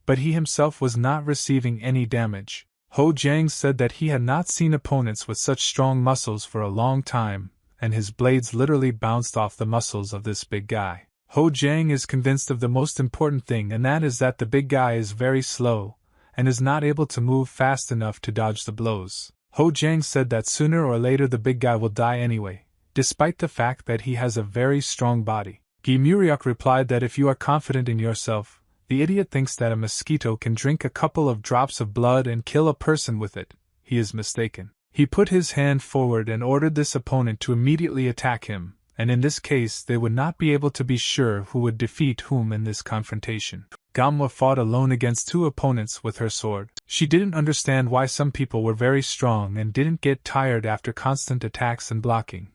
But he himself was not receiving any damage. Ho Jiang said that he had not seen opponents with such strong muscles for a long time, and his blades literally bounced off the muscles of this big guy. Ho Jiang is convinced of the most important thing, and that is that the big guy is very slow, and is not able to move fast enough to dodge the blows. Ho Jiang said that sooner or later the big guy will die anyway, despite the fact that he has a very strong body. Muriak replied that if you are confident in yourself, the idiot thinks that a mosquito can drink a couple of drops of blood and kill a person with it. He is mistaken. He put his hand forward and ordered this opponent to immediately attack him, and in this case they would not be able to be sure who would defeat whom in this confrontation. Manhwa fought alone against two opponents with her sword. She didn't understand why some people were very strong and didn't get tired after constant attacks and blocking,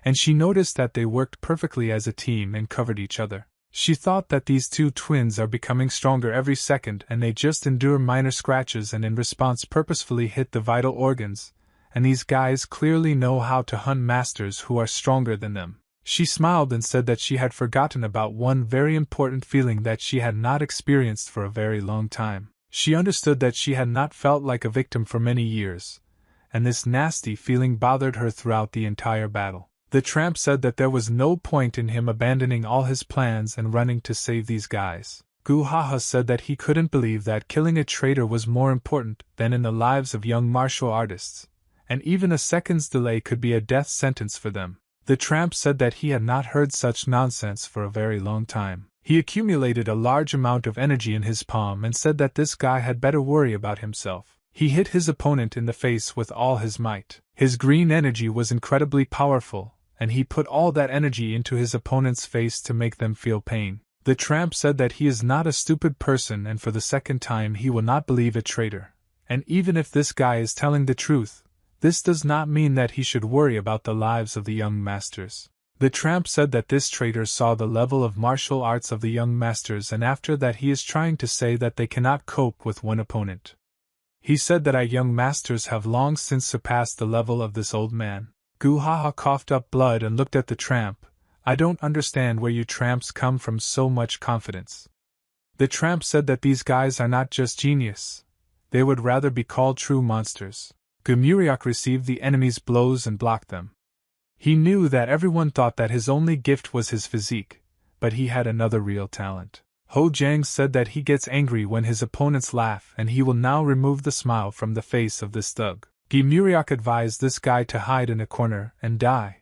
and she noticed that they worked perfectly as a team and covered each other. She thought that these two twins are becoming stronger every second and they just endure minor scratches and in response purposefully hit the vital organs, and these guys clearly know how to hunt masters who are stronger than them. She smiled and said that she had forgotten about one very important feeling that she had not experienced for a very long time. She understood that she had not felt like a victim for many years, and this nasty feeling bothered her throughout the entire battle. The tramp said that there was no point in him abandoning all his plans and running to save these guys. Guhaha said that he couldn't believe that killing a traitor was more important than in the lives of young martial artists, and even a second's delay could be a death sentence for them. The tramp said that he had not heard such nonsense for a very long time. He accumulated a large amount of energy in his palm and said that this guy had better worry about himself. He hit his opponent in the face with all his might. His green energy was incredibly powerful, and he put all that energy into his opponent's face to make them feel pain. The tramp said that he is not a stupid person and for the second time he will not believe a traitor. And even if this guy is telling the truth, this does not mean that he should worry about the lives of the young masters. The tramp said that this traitor saw the level of martial arts of the young masters and after that he is trying to say that they cannot cope with one opponent. He said that our young masters have long since surpassed the level of this old man. Guhaha coughed up blood and looked at the tramp. I don't understand where you tramps come from so much confidence. The tramp said that these guys are not just genius. They would rather be called true monsters. Muriak received the enemy's blows and blocked them. He knew that everyone thought that his only gift was his physique, but he had another real talent. Ho Jiang said that he gets angry when his opponents laugh and he will now remove the smile from the face of this thug. Muriak advised this guy to hide in a corner and die.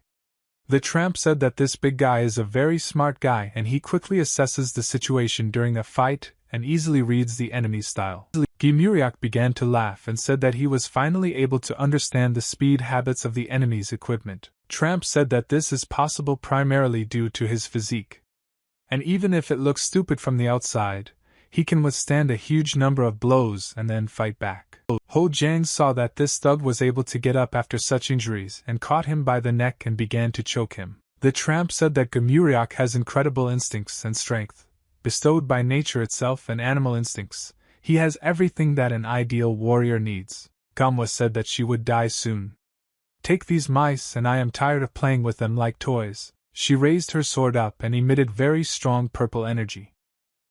The tramp said that this big guy is a very smart guy and he quickly assesses the situation during a fight and easily reads the enemy's style. Muriak began to laugh and said that he was finally able to understand the speed habits of the enemy's equipment. Tramp said that this is possible primarily due to his physique. And even if it looks stupid from the outside, he can withstand a huge number of blows and then fight back. Ho Jiang saw that this thug was able to get up after such injuries and caught him by the neck and began to choke him. The tramp said that Muriak has incredible instincts and strength, bestowed by nature itself and animal instincts. He has everything that an ideal warrior needs. Manhwa said that she would die soon. Take these mice and I am tired of playing with them like toys. She raised her sword up and emitted very strong purple energy.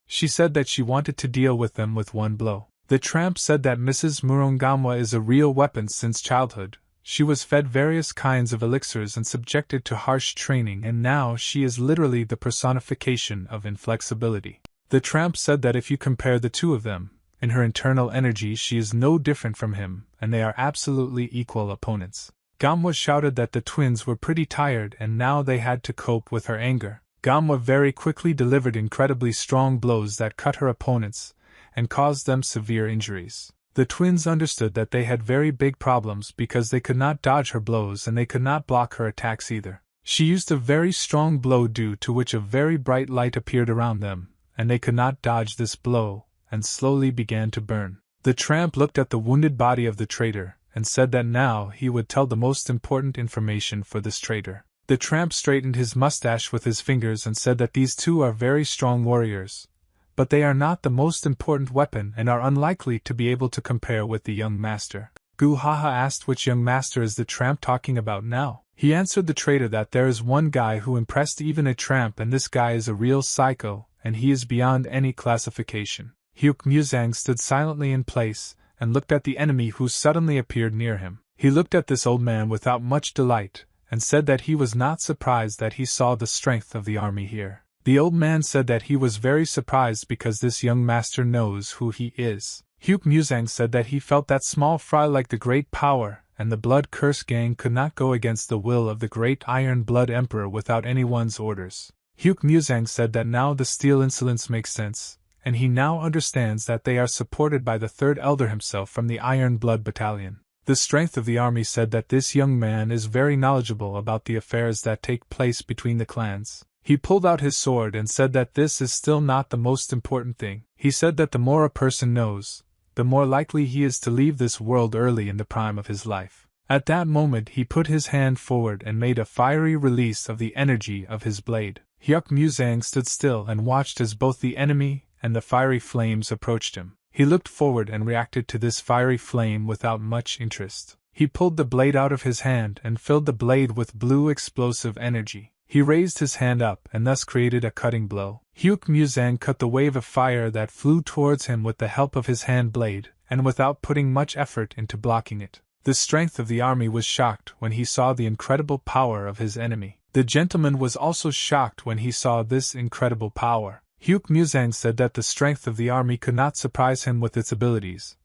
She said that she wanted to deal with them with one blow. The tramp said that Mrs. Murongamwa is a real weapon since childhood. She was fed various kinds of elixirs and subjected to harsh training and now she is literally the personification of inflexibility. The tramp said that if you compare the two of them, in her internal energy she is no different from him, and they are absolutely equal opponents. Manhwa shouted that the twins were pretty tired and now they had to cope with her anger. Manhwa very quickly delivered incredibly strong blows that cut her opponents and caused them severe injuries. The twins understood that they had very big problems because they could not dodge her blows and they could not block her attacks either. She used a very strong blow due to which a very bright light appeared around them, and they could not dodge this blow, and slowly began to burn. The tramp looked at the wounded body of the traitor, and said that now he would tell the most important information for this traitor. The tramp straightened his mustache with his fingers and said that these two are very strong warriors, but they are not the most important weapon and are unlikely to be able to compare with the young master. Guhaha asked which young master is the tramp talking about now. He answered the traitor that there is one guy who impressed even a tramp, and this guy is a real psycho, and he is beyond any classification. Hyuk Muzang stood silently in place, and looked at the enemy who suddenly appeared near him. He looked at this old man without much delight, and said that he was not surprised that he saw the strength of the army here. The old man said that he was very surprised because this young master knows who he is. Hyuk Muzang said that he felt that small fry like the great power, and the Blood Curse gang could not go against the will of the great Iron Blood Emperor without anyone's orders. Hyuk Muzang said that now the Steel Insolence makes sense, and he now understands that they are supported by the third elder himself from the Iron Blood Battalion. The strength of the army said that this young man is very knowledgeable about the affairs that take place between the clans. He pulled out his sword and said that this is still not the most important thing. He said that the more a person knows, the more likely he is to leave this world early in the prime of his life. At that moment he put his hand forward and made a fiery release of the energy of his blade. Hyuk Muzang stood still and watched as both the enemy and the fiery flames approached him. He looked forward and reacted to this fiery flame without much interest. He pulled the blade out of his hand and filled the blade with blue explosive energy. He raised his hand up and thus created a cutting blow. Hyuk Muzang cut the wave of fire that flew towards him with the help of his hand blade, and without putting much effort into blocking it. The strength of the army was shocked when he saw the incredible power of his enemy. The gentleman was also shocked when he saw this incredible power. Hyuk Muzang said that the strength of the army could not surprise him with its abilities,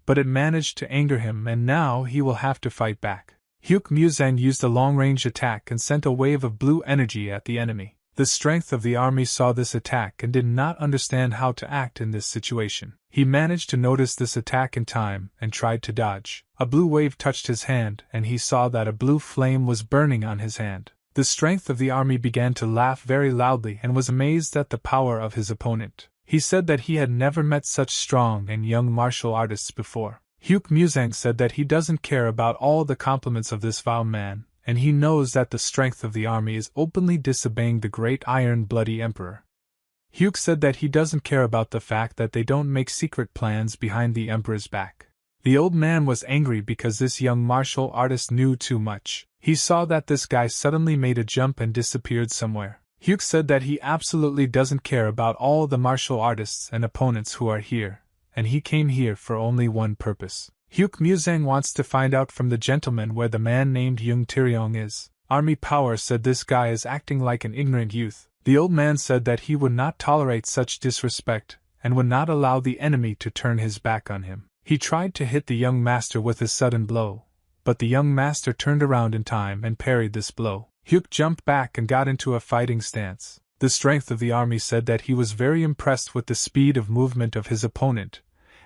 but it managed to anger him, and now he will have to fight back. Hyuk Muzang used a long-range attack and sent a wave of blue energy at the enemy. The strength of the army saw this attack and did not understand how to act in this situation. He managed to notice this attack in time and tried to dodge. A blue wave touched his hand, and he saw that a blue flame was burning on his hand. The strength of the army began to laugh very loudly and was amazed at the power of his opponent. He said that he had never met such strong and young martial artists before. Hyuk Muzang said that he doesn't care about all the compliments of this vile man, and he knows that the strength of the army is openly disobeying the great Iron Bloody Emperor. Hyuk said that he doesn't care about the fact that they don't make secret plans behind the Emperor's back. The old man was angry because this young martial artist knew too much. He saw that this guy suddenly made a jump and disappeared somewhere. Hyuk said that he absolutely doesn't care about all the martial artists and opponents who are here, and he came here for only one purpose. Hyuk Muzang wants to find out from the gentleman where the man named Jung Taeryong is. Army Power said this guy is acting like an ignorant youth. The old man said that he would not tolerate such disrespect, and would not allow the enemy to turn his back on him. He tried to hit the young master with his sudden blow, but the young master turned around in time and parried this blow. Hyuk jumped back and got into a fighting stance. The strength of the army said that he was very impressed with the speed of movement of his opponent,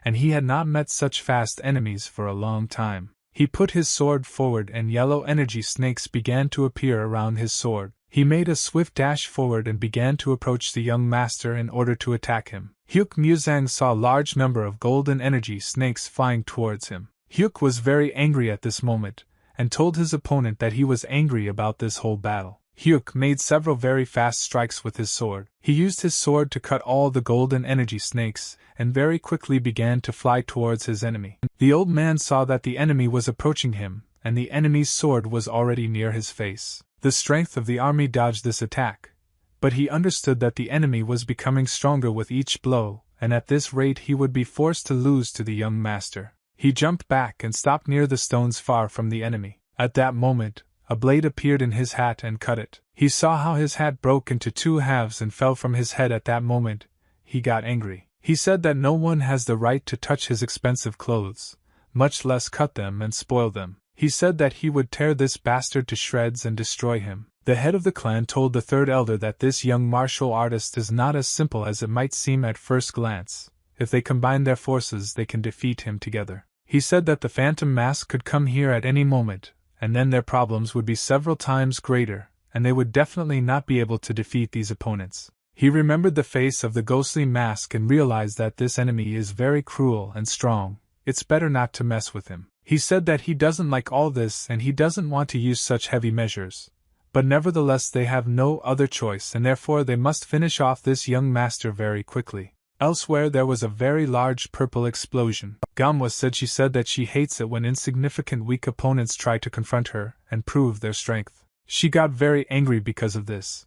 and he had not met such fast enemies for a long time. He put his sword forward and yellow energy snakes began to appear around his sword. He made a swift dash forward and began to approach the young master in order to attack him. Hyuk Muzang saw a large number of golden energy snakes flying towards him. Hyuk was very angry at this moment, and told his opponent that he was angry about this whole battle. Hyuk made several very fast strikes with his sword. He used his sword to cut all the golden energy snakes, and very quickly began to fly towards his enemy. The old man saw that the enemy was approaching him, and the enemy's sword was already near his face. The strength of the army dodged this attack, but he understood that the enemy was becoming stronger with each blow, and at this rate he would be forced to lose to the young master. He jumped back and stopped near the stones far from the enemy. At that moment, a blade appeared in his hat and cut it. He saw how his hat broke into two halves and fell from his head. At that moment, he got angry. He said that no one has the right to touch his expensive clothes, much less cut them and spoil them. He said that he would tear this bastard to shreds and destroy him. The head of the clan told the third elder that this young martial artist is not as simple as it might seem at first glance. If they combine their forces, they can defeat him together. He said that the phantom mask could come here at any moment, and then their problems would be several times greater, and they would definitely not be able to defeat these opponents. He remembered the face of the ghostly mask and realized that this enemy is very cruel and strong. It's better not to mess with him. He said that he doesn't like all this and he doesn't want to use such heavy measures. But nevertheless they have no other choice and therefore they must finish off this young master very quickly. Elsewhere there was a very large purple explosion. Manhwa said she said that she hates it when insignificant weak opponents try to confront her and prove their strength. She got very angry because of this.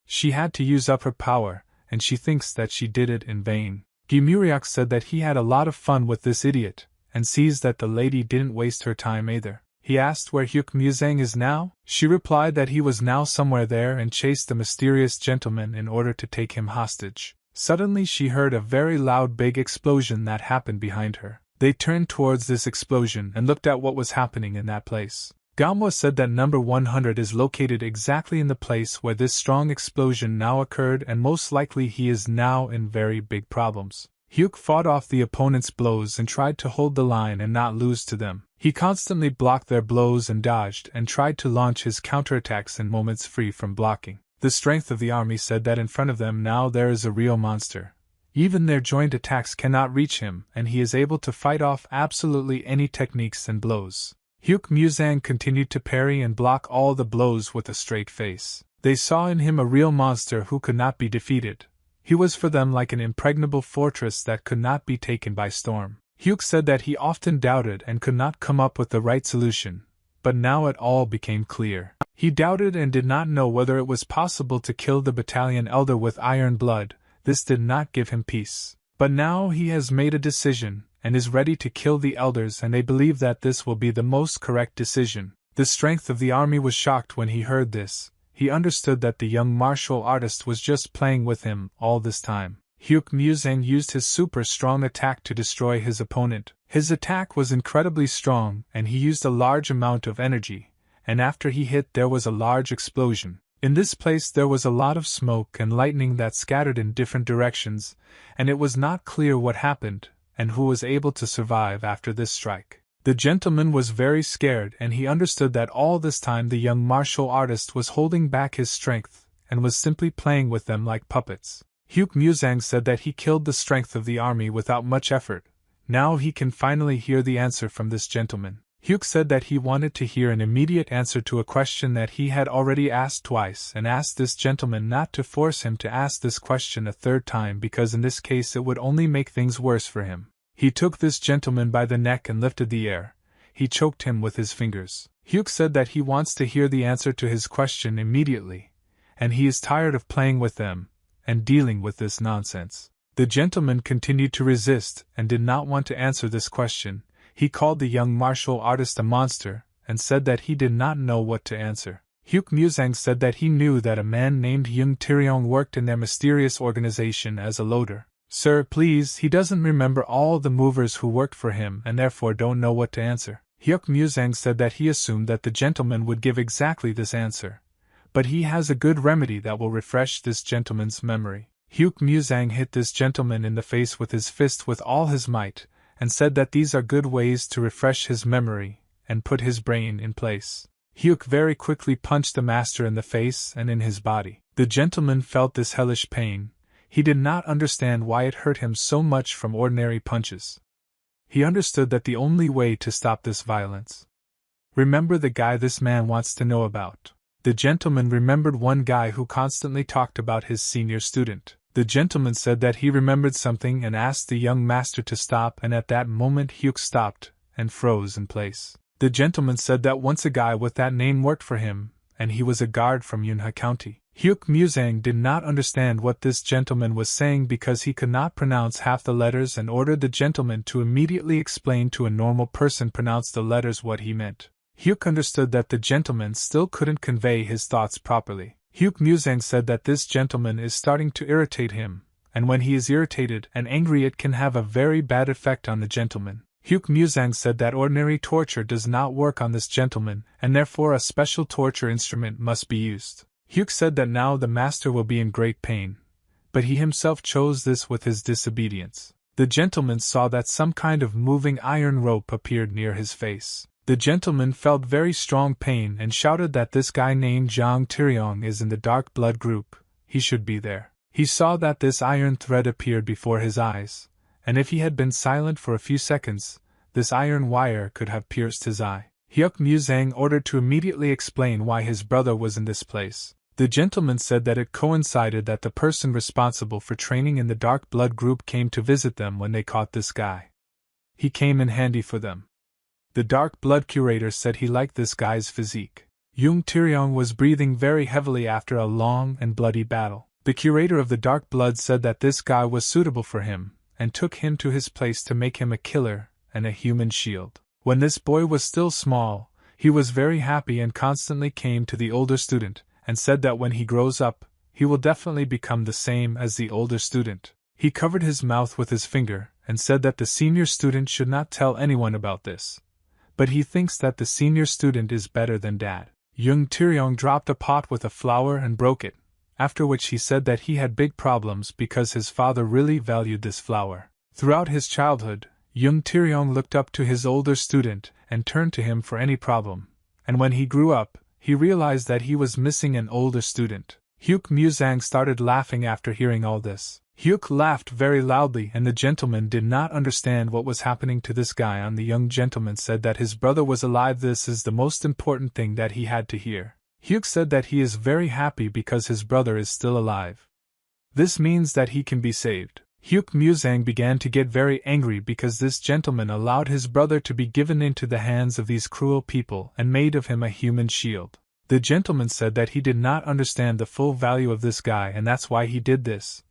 She had to use up her power, and she thinks that she did it in vain. Gimuriak said that he had a lot of fun with this idiot, and sees that the lady didn't waste her time either. He asked where Hyuk Muzang is now. She replied that he was now somewhere there and chased the mysterious gentleman in order to take him hostage. Suddenly she heard a very loud big explosion that happened behind her. They turned towards this explosion and looked at what was happening in that place. Manhwa said that number 100 is located exactly in the place where this strong explosion now occurred and most likely he is now in very big problems. Hyuk fought off the opponent's blows and tried to hold the line and not lose to them. He constantly blocked their blows and dodged and tried to launch his counterattacks in moments free from blocking. The strength of the army said that in front of them now there is a real monster. Even their joint attacks cannot reach him and he is able to fight off absolutely any techniques and blows. Hyuk Muzang continued to parry and block all the blows with a straight face. They saw in him a real monster who could not be defeated. He was for them like an impregnable fortress that could not be taken by storm. Hyuk said that he often doubted and could not come up with the right solution, but now it all became clear. He doubted and did not know whether it was possible to kill the battalion elder with iron blood. This did not give him peace. But now he has made a decision, and is ready to kill the elders and they believe that this will be the most correct decision. The strength of the army was shocked when he heard this. He understood that the young martial artist was just playing with him all this time. Hyuk Muzang used his super strong attack to destroy his opponent. His attack was incredibly strong and he used a large amount of energy, and after he hit there was a large explosion. In this place there was a lot of smoke and lightning that scattered in different directions, and it was not clear what happened, and who was able to survive after this strike. The gentleman was very scared and he understood that all this time the young martial artist was holding back his strength, and was simply playing with them like puppets. Hyuk Muzang said that he killed the strength of the army without much effort. Now he can finally hear the answer from this gentleman. Hyuk said that he wanted to hear an immediate answer to a question that he had already asked twice and asked this gentleman not to force him to ask this question a third time because in this case it would only make things worse for him. He took this gentleman by the neck and lifted the air. He choked him with his fingers. Hyuk said that he wants to hear the answer to his question immediately, and he is tired of playing with them and dealing with this nonsense. The gentleman continued to resist and did not want to answer this question. He called the young martial artist a monster, and said that he did not know what to answer. Hyuk Muzang said that he knew that a man named Young Taeyong worked in their mysterious organization as a loader. Sir, please, he doesn't remember all the movers who worked for him and therefore don't know what to answer. Hyuk Muzang said that he assumed that the gentleman would give exactly this answer, but he has a good remedy that will refresh this gentleman's memory. Hyuk Muzang hit this gentleman in the face with his fist with all his might, and said that these are good ways to refresh his memory and put his brain in place. Hyuk very quickly punched the master in the face and in his body. The gentleman felt this hellish pain. He did not understand why it hurt him so much from ordinary punches. He understood that the only way to stop this violence. Remember the guy this man wants to know about. The gentleman remembered one guy who constantly talked about his senior student. The gentleman said that he remembered something and asked the young master to stop, and at that moment Hyuk stopped and froze in place. The gentleman said that once a guy with that name worked for him, and he was a guard from Yunha County. Hyuk Muzang did not understand what this gentleman was saying because he could not pronounce half the letters and ordered the gentleman to immediately explain to a normal person pronounce the letters what he meant. Hyuk understood that the gentleman still couldn't convey his thoughts properly. Hyuk Muzang said that this gentleman is starting to irritate him, and when he is irritated and angry it can have a very bad effect on the gentleman. Hyuk Muzang said that ordinary torture does not work on this gentleman, and therefore a special torture instrument must be used. Hyuk said that now the master will be in great pain, but he himself chose this with his disobedience. The gentleman saw that some kind of moving iron rope appeared near his face. The gentleman felt very strong pain and shouted that this guy named Zhang Tiryong is in the dark blood group, he should be there. He saw that this iron thread appeared before his eyes, and if he had been silent for a few seconds, this iron wire could have pierced his eye. Hyuk Muzang ordered to immediately explain why his brother was in this place. The gentleman said that it coincided that the person responsible for training in the dark blood group came to visit them when they caught this guy. He came in handy for them. The dark blood curator said he liked this guy's physique. Jung Tiryong was breathing very heavily after a long and bloody battle. The curator of the dark blood said that this guy was suitable for him, and took him to his place to make him a killer and a human shield. When this boy was still small, he was very happy and constantly came to the older student, and said that when he grows up, he will definitely become the same as the older student. He covered his mouth with his finger, and said that the senior student should not tell anyone about this. But he thinks that the senior student is better than dad. Jung Tiryong dropped a pot with a flower and broke it, after which he said that he had big problems because his father really valued this flower. Throughout his childhood, Jung Tiryong looked up to his older student and turned to him for any problem, and when he grew up, he realized that he was missing an older student. Hyuk Muzang started laughing after hearing all this. Hyuk laughed very loudly, and the gentleman did not understand what was happening to this guy. And the young gentleman said that his brother was alive. This is the most important thing that he had to hear. Hyuk said that he is very happy because his brother is still alive. This means that he can be saved. Hyuk Muzang began to get very angry because this gentleman allowed his brother to be given into the hands of these cruel people and made of him a human shield. The gentleman said that he did not understand the full value of this guy and that's why he did this.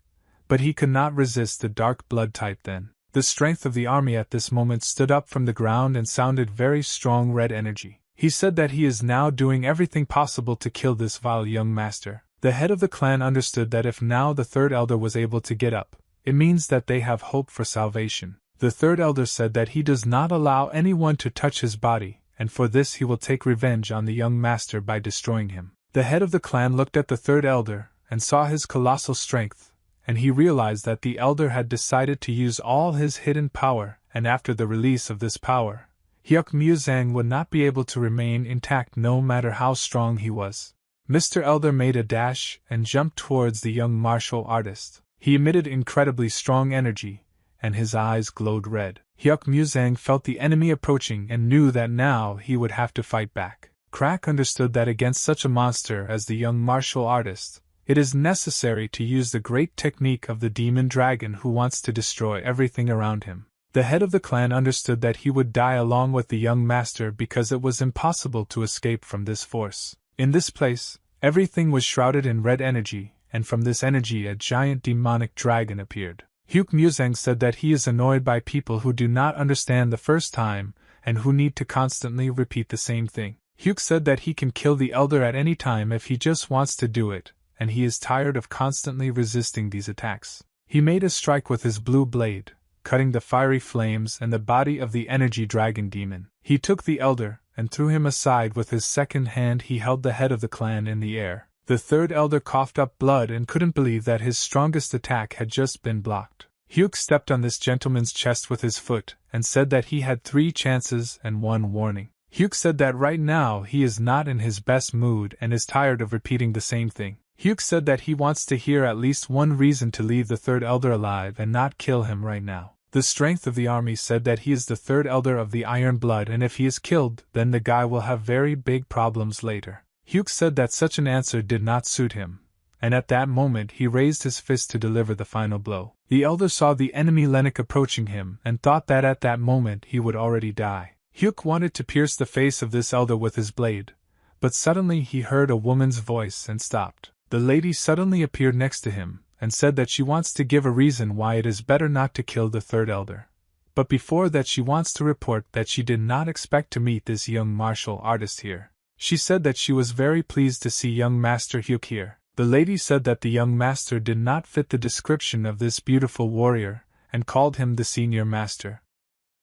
But he could not resist the dark blood type then. The strength of the army at this moment stood up from the ground and sounded very strong red energy. He said that he is now doing everything possible to kill this vile young master. The head of the clan understood that if now the third elder was able to get up, it means that they have hope for salvation. The third elder said that he does not allow anyone to touch his body, and for this he will take revenge on the young master by destroying him. The head of the clan looked at the third elder and saw his colossal strength, and he realized that the elder had decided to use all his hidden power, and after the release of this power, Hyuk Muzang would not be able to remain intact no matter how strong he was. Mr. Elder made a dash and jumped towards the young martial artist. He emitted incredibly strong energy, and his eyes glowed red. Hyuk Muzang felt the enemy approaching and knew that now he would have to fight back. Crack understood that against such a monster as the young martial artist, it is necessary to use the great technique of the demon dragon who wants to destroy everything around him. The head of the clan understood that he would die along with the young master because it was impossible to escape from this force. In this place, everything was shrouded in red energy, and from this energy a giant demonic dragon appeared. Hyuk Muzang said that he is annoyed by people who do not understand the first time, and who need to constantly repeat the same thing. Hyuk said that he can kill the elder at any time if he just wants to do it, and he is tired of constantly resisting these attacks. He made a strike with his blue blade, cutting the fiery flames and the body of the energy dragon demon. He took the elder, and threw him aside with his second hand. He held the head of the clan in the air. The third elder coughed up blood and couldn't believe that his strongest attack had just been blocked. Hyuk stepped on this gentleman's chest with his foot, and said that he had 3 chances and 1 warning. Hyuk said that right now he is not in his best mood and is tired of repeating the same thing. Hyuk said that he wants to hear at least one reason to leave the third elder alive and not kill him right now. The strength of the army said that he is the third elder of the Iron Blood, and if he is killed, then the guy will have very big problems later. Hyuk said that such an answer did not suit him, and at that moment he raised his fist to deliver the final blow. The elder saw the enemy Lennox approaching him and thought that at that moment he would already die. Hyuk wanted to pierce the face of this elder with his blade, but suddenly he heard a woman's voice and stopped. The lady suddenly appeared next to him, and said that she wants to give a reason why it is better not to kill the third elder. But before that she wants to report that she did not expect to meet this young martial artist here. She said that she was very pleased to see young Master Hyuk here. The lady said that the young master did not fit the description of this beautiful warrior, and called him the senior master.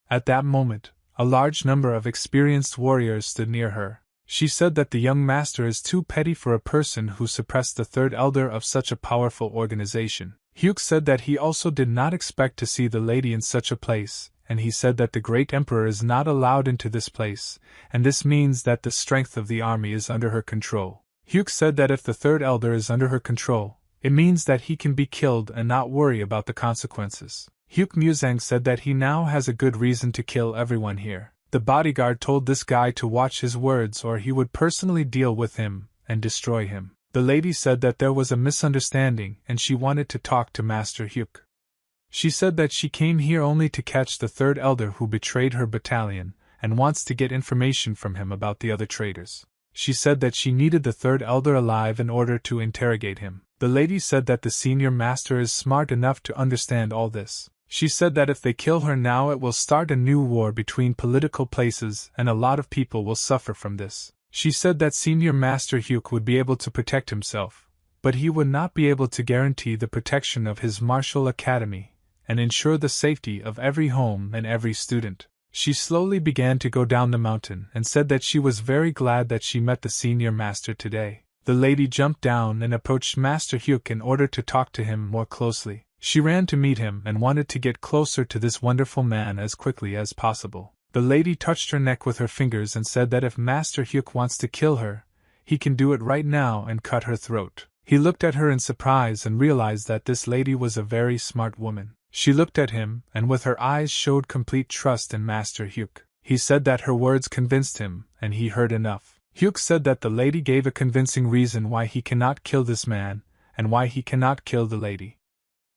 At that moment, a large number of experienced warriors stood near her. She said that the young master is too petty for a person who suppressed the third elder of such a powerful organization. Hyuk said that he also did not expect to see the lady in such a place, and he said that the great emperor is not allowed into this place, and this means that the strength of the army is under her control. Hyuk said that if the third elder is under her control, it means that he can be killed and not worry about the consequences. Hyuk Musang said that he now has a good reason to kill everyone here. The bodyguard told this guy to watch his words or he would personally deal with him and destroy him. The lady said that there was a misunderstanding and she wanted to talk to Master Hyuk. She said that she came here only to catch the third elder who betrayed her battalion and wants to get information from him about the other traitors. She said that she needed the third elder alive in order to interrogate him. The lady said that the senior master is smart enough to understand all this. She said that if they kill her now it will start a new war between political places and a lot of people will suffer from this. She said that Senior Master Hyuk would be able to protect himself, but he would not be able to guarantee the protection of his martial academy and ensure the safety of every home and every student. She slowly began to go down the mountain and said that she was very glad that she met the Senior Master today. The lady jumped down and approached Master Hyuk in order to talk to him more closely. She ran to meet him and wanted to get closer to this wonderful man as quickly as possible. The lady touched her neck with her fingers and said that if Master Hyuk wants to kill her, he can do it right now and cut her throat. He looked at her in surprise and realized that this lady was a very smart woman. She looked at him and with her eyes showed complete trust in Master Hyuk. He said that her words convinced him and he heard enough. Hyuk said that the lady gave a convincing reason why he cannot kill this man and why he cannot kill the lady.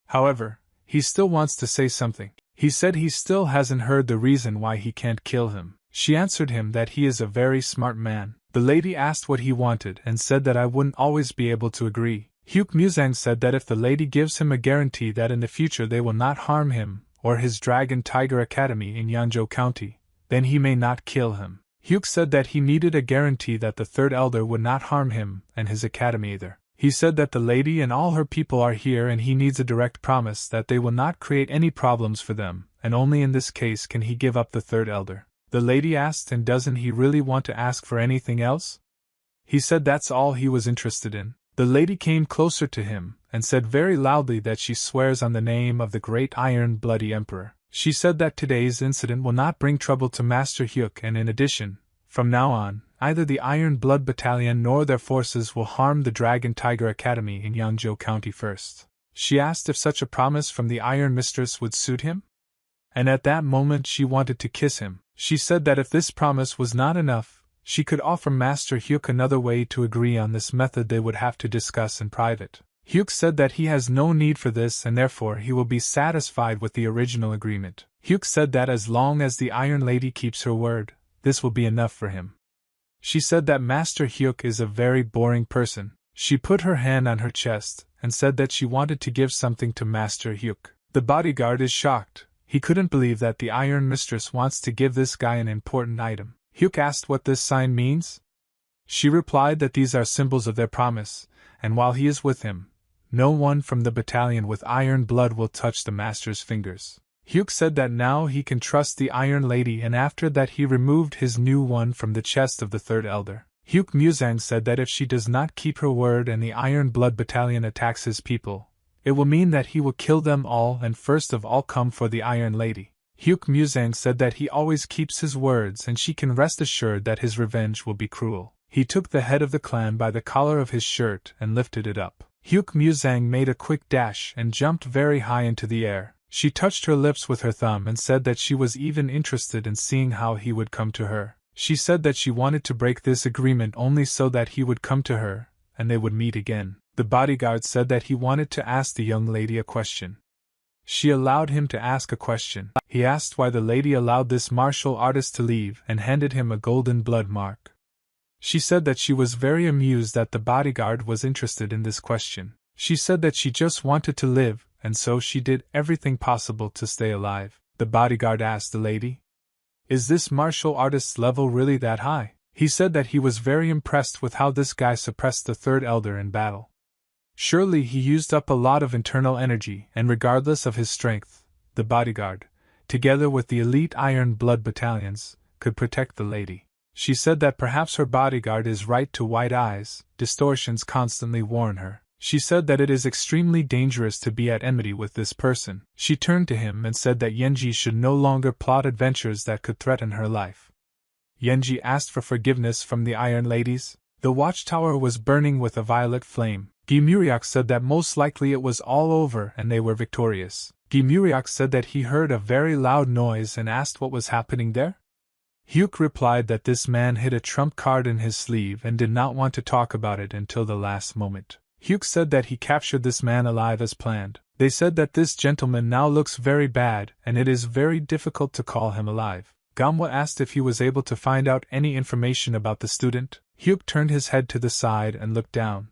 However, he still wants to say something. He said he still hasn't heard the reason why he can't kill him. She answered him that he is a very smart man. The lady asked what he wanted and said that I wouldn't always be able to agree. Hyuk Musang said that if the lady gives him a guarantee that in the future they will not harm him or his Dragon Tiger Academy in Yeonjo County, then he may not kill him. Hyuk said that he needed a guarantee that the third elder would not harm him and his academy either. He said that the lady and all her people are here and he needs a direct promise that they will not create any problems for them, and only in this case can he give up the third elder. The lady asked, and doesn't he really want to ask for anything else? He said that's all he was interested in. The lady came closer to him and said very loudly that she swears on the name of the great Iron Bloody Emperor. She said that today's incident will not bring trouble to Master Hyuk and in addition, from now on, either the Iron Blood Battalion nor their forces will harm the Dragon Tiger Academy in Yeonjo County first. She asked if such a promise from the Iron Mistress would suit him, and at that moment she wanted to kiss him. She said that if this promise was not enough, she could offer Master Hyuk another way to agree on this method they would have to discuss in private. Hyuk said that he has no need for this and therefore he will be satisfied with the original agreement. Hyuk said that as long as the Iron Lady keeps her word, this will be enough for him. She said that Master Hyuk is a very boring person. She put her hand on her chest and said that she wanted to give something to Master Hyuk. The bodyguard is shocked. He couldn't believe that the Iron Mistress wants to give this guy an important item. Hyuk asked what this sign means. She replied that these are symbols of their promise, and while he is with him, no one from the battalion with iron blood will touch the master's fingers. Hyuk said that now he can trust the Iron Lady and after that he removed his new one from the chest of the third elder. Hyuk Musang said that if she does not keep her word and the Iron Blood Battalion attacks his people, it will mean that he will kill them all and first of all come for the Iron Lady. Hyuk Musang said that he always keeps his words and she can rest assured that his revenge will be cruel. He took the head of the clan by the collar of his shirt and lifted it up. Hyuk Musang made a quick dash and jumped very high into the air. She touched her lips with her thumb and said that she was even interested in seeing how he would come to her. She said that she wanted to break this agreement only so that he would come to her, and they would meet again. The bodyguard said that he wanted to ask the young lady a question. She allowed him to ask a question. He asked why the lady allowed this martial artist to leave and handed him a golden blood mark. She said that she was very amused that the bodyguard was interested in this question. She said that she just wanted to live, and so she did everything possible to stay alive. The bodyguard asked the lady, "Is this martial artist's level really that high?" He said that he was very impressed with how this guy suppressed the third elder in battle. Surely he used up a lot of internal energy, and regardless of his strength, the bodyguard, together with the elite Iron Blood battalions, could protect the lady. She said that perhaps her bodyguard is right to white eyes, distortions constantly warn her. She said that it is extremely dangerous to be at enmity with this person. She turned to him and said that Yenji should no longer plot adventures that could threaten her life. Yenji asked for forgiveness from the Iron Ladies. The watchtower was burning with a violet flame. Gimuryak said that most likely it was all over and they were victorious. Gimuryak said that he heard a very loud noise and asked what was happening there. Hyuk replied that this man hid a trump card in his sleeve and did not want to talk about it until the last moment. Hyuk said that he captured this man alive as planned. They said that this gentleman now looks very bad and it is very difficult to call him alive. Gamwa asked if he was able to find out any information about the student. Hyuk turned his head to the side and looked down.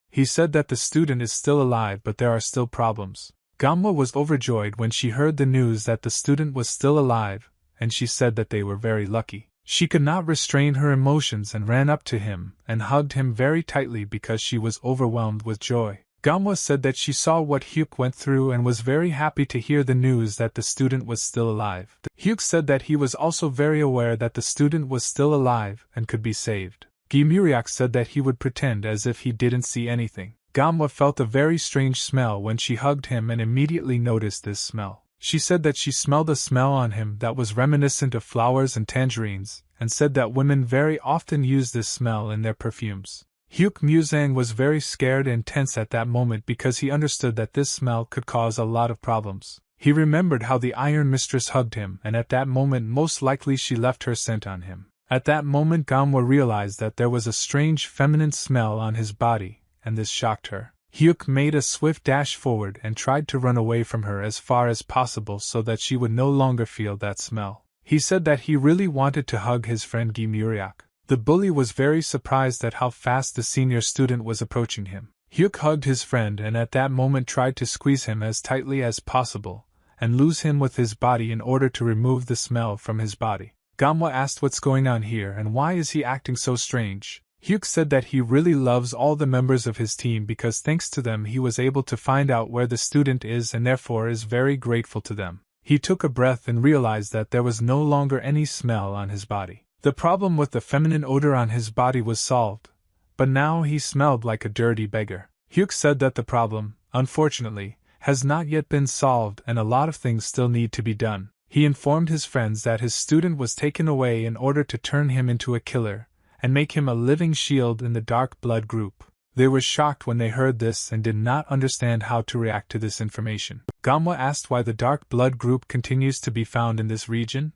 He said that the student is still alive but there are still problems. Gamwa was overjoyed when she heard the news that the student was still alive, and she said that they were very lucky. She could not restrain her emotions and ran up to him and hugged him very tightly because she was overwhelmed with joy. Gamwa said that she saw what Hyuk went through and was very happy to hear the news that the student was still alive. Hyuk said that he was also very aware that the student was still alive and could be saved. Gimuryak said that he would pretend as if he didn't see anything. Gamwa felt a very strange smell when she hugged him and immediately noticed this smell. She said that she smelled a smell on him that was reminiscent of flowers and tangerines, and said that women very often use this smell in their perfumes. Hyuk Muzang was very scared and tense at that moment because he understood that this smell could cause a lot of problems. He remembered how the Iron Mistress hugged him, and at that moment most likely she left her scent on him. At that moment Gamwa realized that there was a strange feminine smell on his body, and this shocked her. Hyuk made a swift dash forward and tried to run away from her as far as possible so that she would no longer feel that smell. He said that he really wanted to hug his friend Gimuryak. The bully was very surprised at how fast the senior student was approaching him. Hyuk hugged his friend and at that moment tried to squeeze him as tightly as possible, and lose him with his body in order to remove the smell from his body. Gamwa asked what's going on here and why is he acting so strange. Hyuk said that he really loves all the members of his team because thanks to them he was able to find out where the student is and therefore is very grateful to them. He took a breath and realized that there was no longer any smell on his body. The problem with the feminine odor on his body was solved, but now he smelled like a dirty beggar. Hyuk said that the problem, unfortunately, has not yet been solved and a lot of things still need to be done. He informed his friends that his student was taken away in order to turn him into a killer, and make him a living shield in the Dark Blood group. They were shocked when they heard this and did not understand how to react to this information. Gamwa asked why the Dark Blood group continues to be found in this region.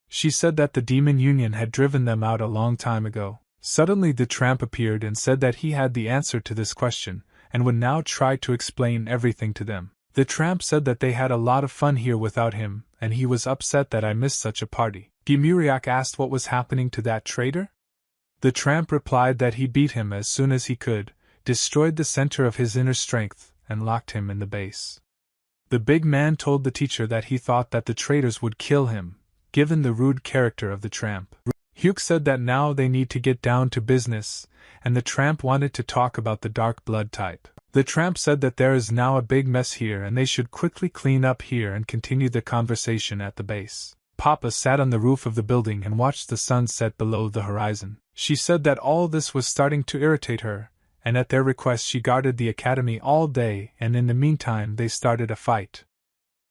She said that the Demon Union had driven them out a long time ago. Suddenly the tramp appeared and said that he had the answer to this question, and would now try to explain everything to them. The tramp said that they had a lot of fun here without him, and he was upset that I missed such a party. Gimuryak asked what was happening to that traitor. The tramp replied that he beat him as soon as he could, destroyed the center of his inner strength, and locked him in the base. The big man told the teacher that he thought that the traitors would kill him, given the rude character of the tramp. Hyuk said that now they need to get down to business, and the tramp wanted to talk about the Dark Blood type. The tramp said that there is now a big mess here and they should quickly clean up here and continue the conversation at the base. Papa sat on the roof of the building and watched the sun set below the horizon. She said that all this was starting to irritate her, and at their request she guarded the academy all day and in the meantime they started a fight.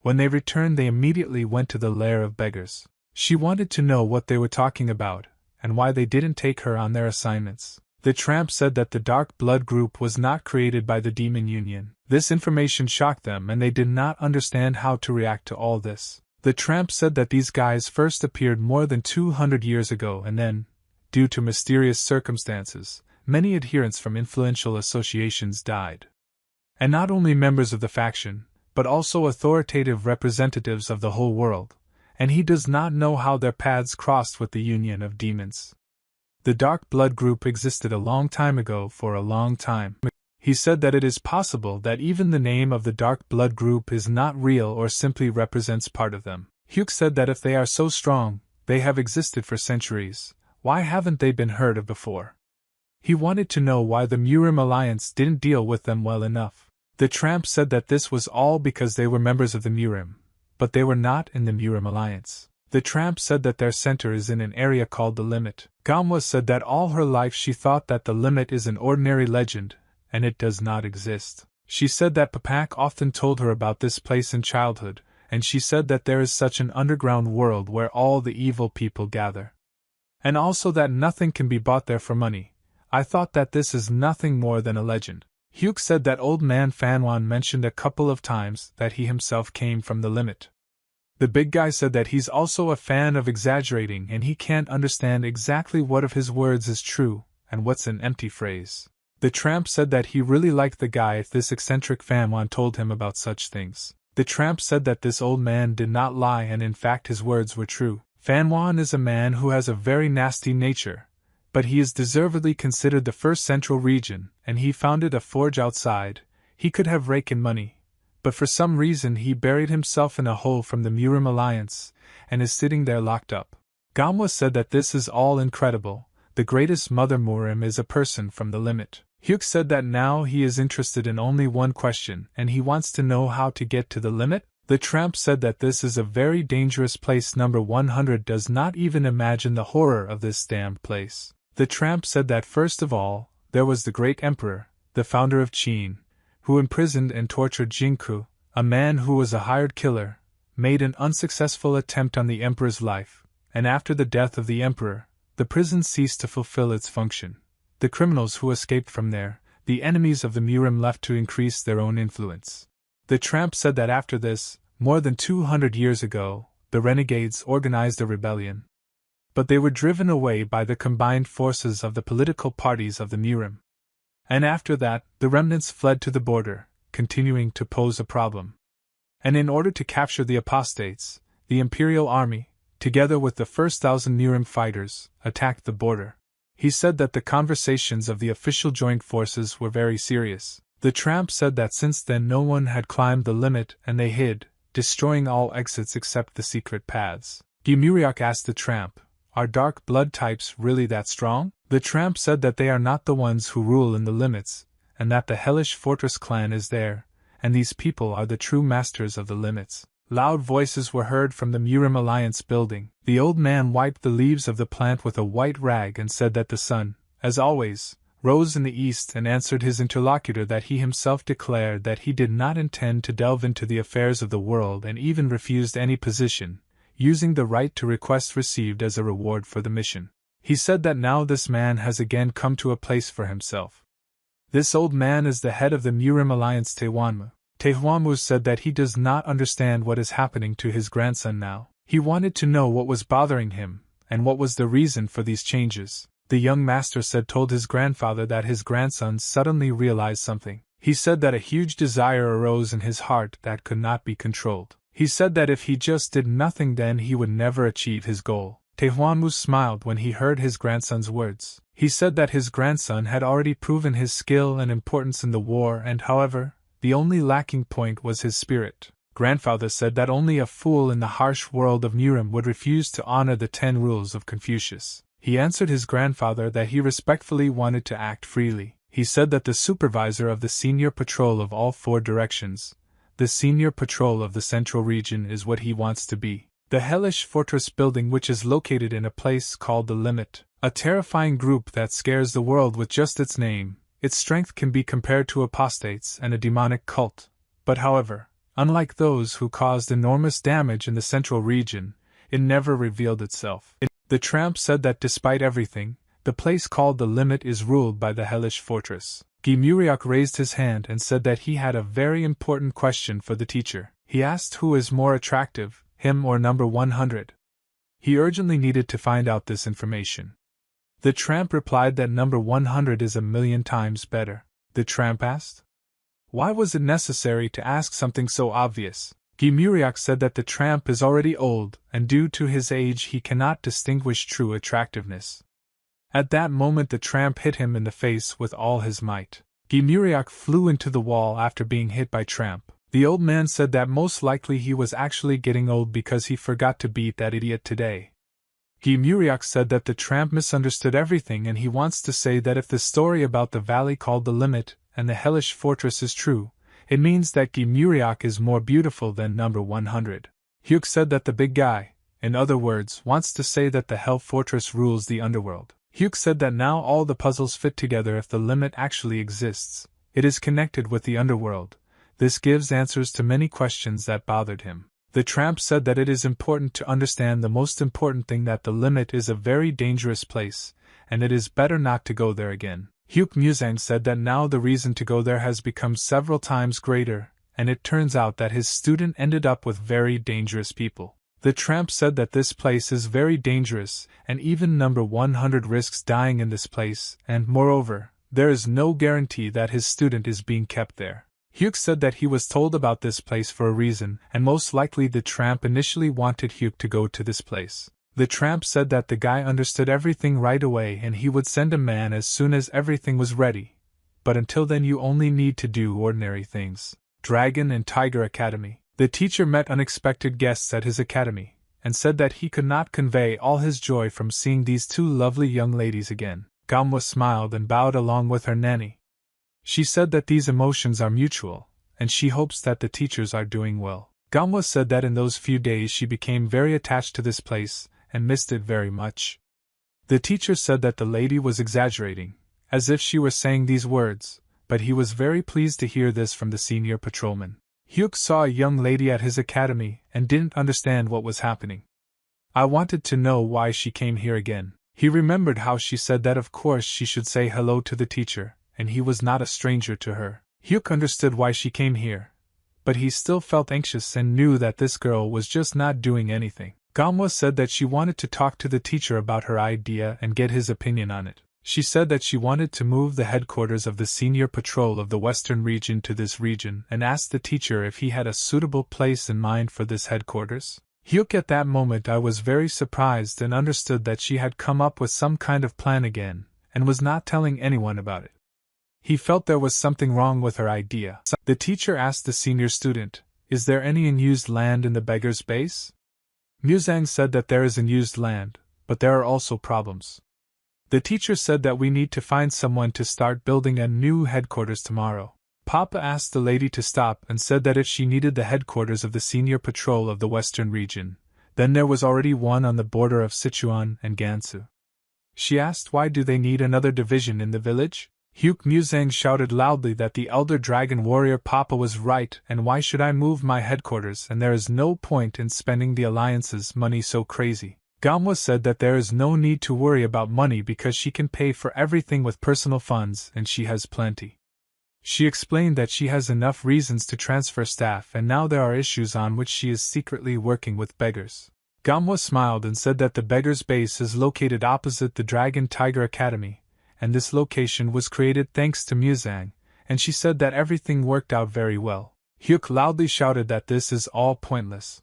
When they returned they immediately went to the lair of beggars. She wanted to know what they were talking about, and why they didn't take her on their assignments. The tramp said that the Dark Blood group was not created by the Demon Union. This information shocked them and they did not understand how to react to all this. The tramp said that these guys first appeared more than 200 years ago and then, due to mysterious circumstances, many adherents from influential associations died. And not only members of the faction, but also authoritative representatives of the whole world, and he does not know how their paths crossed with the Union of Demons. The Dark Blood group existed a long time ago for a long time. He said that it is possible that even the name of the Dark Blood group is not real or simply represents part of them. Hyuk said that if they are so strong, they have existed for centuries, why haven't they been heard of before? He wanted to know why the Murim Alliance didn't deal with them well enough. The tramp said that this was all because they were members of the Murim, but they were not in the Murim Alliance. The tramp said that their center is in an area called the Limit. Gamwa said that all her life she thought that the Limit is an ordinary legend, and it does not exist. She said that Papak often told her about this place in childhood, and she said that there is such an underground world where all the evil people gather. And also that nothing can be bought there for money. I thought that this is nothing more than a legend. Hyuk said that old man Fanwan mentioned a couple of times that he himself came from the limit. The big guy said that he's also a fan of exaggerating and he can't understand exactly what of his words is true and what's an empty phrase. The tramp said that he really liked the guy if this eccentric Fanwan told him about such things. The tramp said that this old man did not lie and in fact his words were true. Fanwan is a man who has a very nasty nature, but he is deservedly considered the first central region, and he founded a forge outside. He could have rake in money, but for some reason he buried himself in a hole from the Murim alliance, and is sitting there locked up. Gamwa said that this is all incredible. The greatest mother Murim is a person from the limit. Hyuk said that now he is interested in only one question, and he wants to know how to get to the limit. The tramp said that this is a very dangerous place. Number 100 does not even imagine the horror of this damned place. The tramp said that first of all, there was the great emperor, the founder of Qin, who imprisoned and tortured Jinku, a man who was a hired killer, made an unsuccessful attempt on the emperor's life, and after the death of the emperor, the prison ceased to fulfill its function. The criminals who escaped from there, the enemies of the Murim left to increase their own influence. The tramp said that after this, more than 200 years ago, the renegades organized a rebellion. But they were driven away by the combined forces of the political parties of the Murim. And after that, the remnants fled to the border, continuing to pose a problem. And in order to capture the apostates, the imperial army, together with the first 1,000 Murim fighters, attacked the border. He said that the conversations of the official joint forces were very serious. The tramp said that since then no one had climbed the limit and they hid, destroying all exits except the secret paths. Gimuriak asked the tramp, "Are dark blood types really that strong?" The tramp said that they are not the ones who rule in the limits, and that the hellish fortress clan is there, and these people are the true masters of the limits. Loud voices were heard from the Murim Alliance building. The old man wiped the leaves of the plant with a white rag and said that the sun, as always, rose in the east and answered his interlocutor that he himself declared that he did not intend to delve into the affairs of the world and even refused any position, using the right to request received as a reward for the mission. He said that now this man has again come to a place for himself. This old man is the head of the Murim Alliance Taehwanmu. Taehwanmu said that he does not understand what is happening to his grandson now. He wanted to know what was bothering him, and what was the reason for these changes. The young master told his grandfather that his grandson suddenly realized something. He said that a huge desire arose in his heart that could not be controlled. He said that if he just did nothing then he would never achieve his goal. Taehwanmu smiled when he heard his grandson's words. He said that his grandson had already proven his skill and importance in the war and however, the only lacking point was his spirit. Grandfather said that only a fool in the harsh world of Murim would refuse to honor the 10 rules of Confucius. He answered his grandfather that he respectfully wanted to act freely. He said that the supervisor of the senior patrol of all 4 directions, the senior patrol of the central region is what he wants to be. The hellish fortress building which is located in a place called the Limit, a terrifying group that scares the world with just its name. Its strength can be compared to apostates and a demonic cult, but however, unlike those who caused enormous damage in the central region, it never revealed itself. The tramp said that despite everything, the place called the Limit is ruled by the hellish fortress. Gimuriak raised his hand and said that he had a very important question for the teacher. He asked who is more attractive, him or number 100. He urgently needed to find out this information. The tramp replied that number 100 is 1,000,000 times better. The tramp asked, why was it necessary to ask something so obvious? Gimuriak said that the tramp is already old, and due to his age he cannot distinguish true attractiveness. At that moment the tramp hit him in the face with all his might. Gimuriak flew into the wall after being hit by tramp. The old man said that most likely he was actually getting old because he forgot to beat that idiot today. Gimuriak said that the tramp misunderstood everything and he wants to say that if the story about the valley called the Limit and the hellish fortress is true, it means that Gimuriak is more beautiful than number 100. Hyuk said that the big guy, in other words, wants to say that the hell fortress rules the underworld. Hyuk said that now all the puzzles fit together if the Limit actually exists, It is connected with the underworld. This gives answers to many questions that bothered him. The tramp said that it is important to understand the most important thing, that the limit is a very dangerous place, and it is better not to go there again. Hyuk Musang said that now the reason to go there has become several times greater, and it turns out that his student ended up with very dangerous people. The tramp said that this place is very dangerous, and even number 100 risks dying in this place, and moreover, there is no guarantee that his student is being kept there. Hyuk said that he was told about this place for a reason, and most likely the tramp initially wanted Hyuk to go to this place. The tramp said that the guy understood everything right away and he would send a man as soon as everything was ready. But until then you only need to do ordinary things. Dragon and Tiger Academy. The teacher met unexpected guests at his academy, and said that he could not convey all his joy from seeing these two lovely young ladies again. Gamwa smiled and bowed along with her nanny. She said that these emotions are mutual, and she hopes that the teachers are doing well. Gamwa said that in those few days she became very attached to this place, and missed it very much. The teacher said that the lady was exaggerating, as if she were saying these words, but he was very pleased to hear this from the senior patrolman. Hyuk saw a young lady at his academy and didn't understand what was happening. I wanted to know why she came here again. He remembered how she said that of course she should say hello to the teacher, and he was not a stranger to her. Hyuk understood why she came here, but he still felt anxious and knew that this girl was just not doing anything. Gamwa said that she wanted to talk to the teacher about her idea and get his opinion on it. She said that she wanted to move the headquarters of the senior patrol of the western region to this region and asked the teacher if he had a suitable place in mind for this headquarters. Hyuk, at that moment I was very surprised and understood that she had come up with some kind of plan again, and was not telling anyone about it. He felt there was something wrong with her idea. The teacher asked the senior student, "Is there any unused land in the beggar's base?" Musang said that there is unused land, but there are also problems. The teacher said that we need to find someone to start building a new headquarters tomorrow. Papa asked the lady to stop and said that if she needed the headquarters of the senior patrol of the western region, then there was already one on the border of Sichuan and Gansu. She asked why do they need another division in the village? Hyuk Musang shouted loudly that the elder dragon warrior Papa was right, and why should I move my headquarters, and there is no point in spending the alliance's money so crazy. Gamwa said that there is no need to worry about money because she can pay for everything with personal funds and she has plenty. She explained that she has enough reasons to transfer staff and now there are issues on which she is secretly working with beggars. Gamwa smiled and said that the beggar's base is located opposite the Dragon Tiger Academy, and this location was created thanks to Musang, and she said that everything worked out very well. Hyuk loudly shouted that this is all pointless.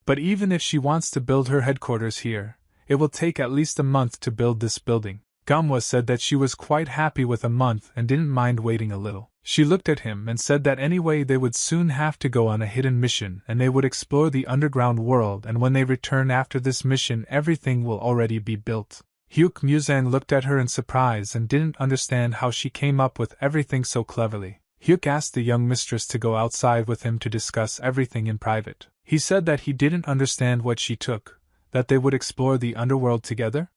But even if she wants to build her headquarters here, it will take at least a month to build this building. Gamwa said that she was quite happy with a month and didn't mind waiting a little. She looked at him and said that anyway they would soon have to go on a hidden mission and they would explore the underground world, and when they return after this mission everything will already be built. Hyuk Musang looked at her in surprise and didn't understand how she came up with everything so cleverly. Hyuk asked the young mistress to go outside with him to discuss everything in private. He said that he didn't understand what she took, that they would explore the underworld together?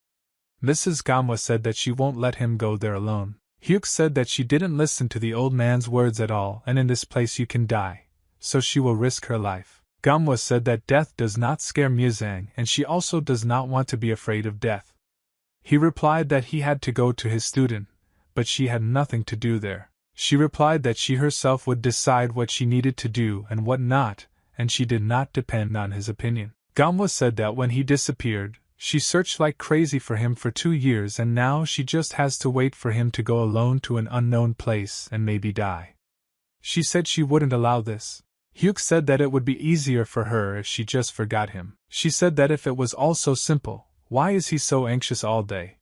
Mrs. Gamwa said that she won't let him go there alone. Hyuk said that she didn't listen to the old man's words at all, and in this place you can die, so she will risk her life. Gamwa said that death does not scare Musang and she also does not want to be afraid of death. He replied that he had to go to his student, but she had nothing to do there. She replied that she herself would decide what she needed to do and what not, and she did not depend on his opinion. Gamwa said that when he disappeared, she searched like crazy for him for 2 years and now she just has to wait for him to go alone to an unknown place and maybe die. She said she wouldn't allow this. Hyuk said that it would be easier for her if she just forgot him. She said that if it was all so simple, why is he so anxious all day?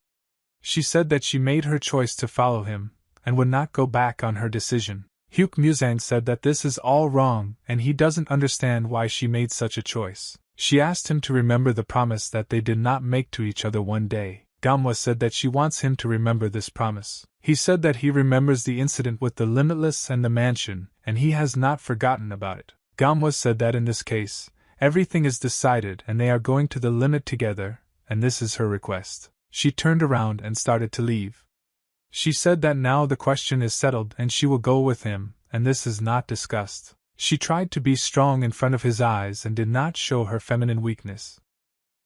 She said that she made her choice to follow him, and would not go back on her decision. Hyuk Musang said that this is all wrong and he doesn't understand why she made such a choice. She asked him to remember the promise that they did not make to each other one day. Gamwa said that she wants him to remember this promise. He said that he remembers the incident with the Limitless and the mansion, and he has not forgotten about it. Gamwa said that in this case, everything is decided and they are going to the limit together, and this is her request. She turned around and started to leave. She said that now the question is settled and she will go with him, and this is not discussed. She tried to be strong in front of his eyes and did not show her feminine weakness.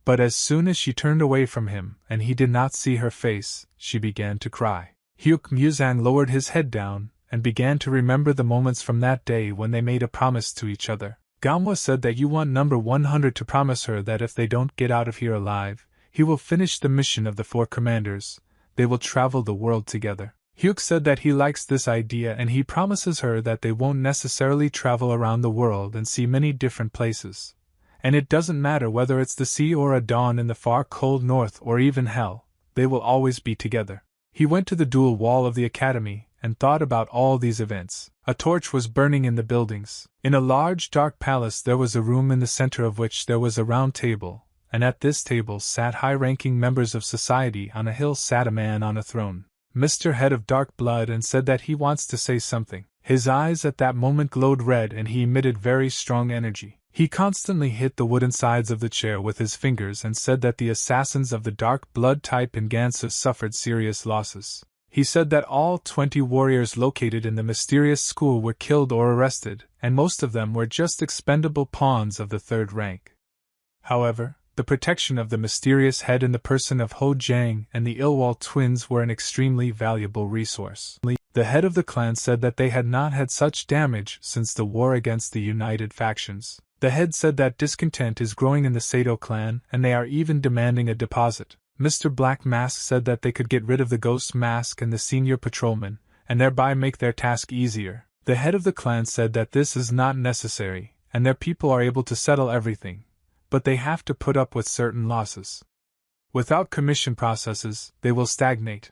But as soon as she turned away from him and he did not see her face, she began to cry. Hyuk Muzang lowered his head down and began to remember the moments from that day when they made a promise to each other. Gamwa said that you want number 100 to promise her that if they don't get out of here alive, he will finish the mission of the 4 commanders. They will travel the world together. Hyuk said that he likes this idea and he promises her that they won't necessarily travel around the world and see many different places. And it doesn't matter whether it's the sea or a dawn in the far cold north or even hell, they will always be together. He went to the dual wall of the academy and thought about all these events. A torch was burning in the buildings. In a large dark palace there was a room in the center of which there was a round table, and at this table sat high-ranking members of society. On a hill sat a man on a throne, Mr. Head of Dark Blood, and said that he wants to say something. His eyes at that moment glowed red and he emitted very strong energy. He constantly hit the wooden sides of the chair with his fingers and said that the assassins of the dark blood type in Gansu suffered serious losses. He said that all 20 warriors located in the mysterious school were killed or arrested, and most of them were just expendable pawns of the 3rd rank. However, the protection of the mysterious head in the person of Ho Jiang and the Ilwal twins were an extremely valuable resource. The head of the clan said that they had not had such damage since the war against the united factions. The head said that discontent is growing in the Sato clan and they are even demanding a deposit. Mr. Black Mask said that they could get rid of the Ghost Mask and the senior patrolman, and thereby make their task easier. The head of the clan said that this is not necessary, and their people are able to settle everything, but they have to put up with certain losses. Without commission processes, they will stagnate.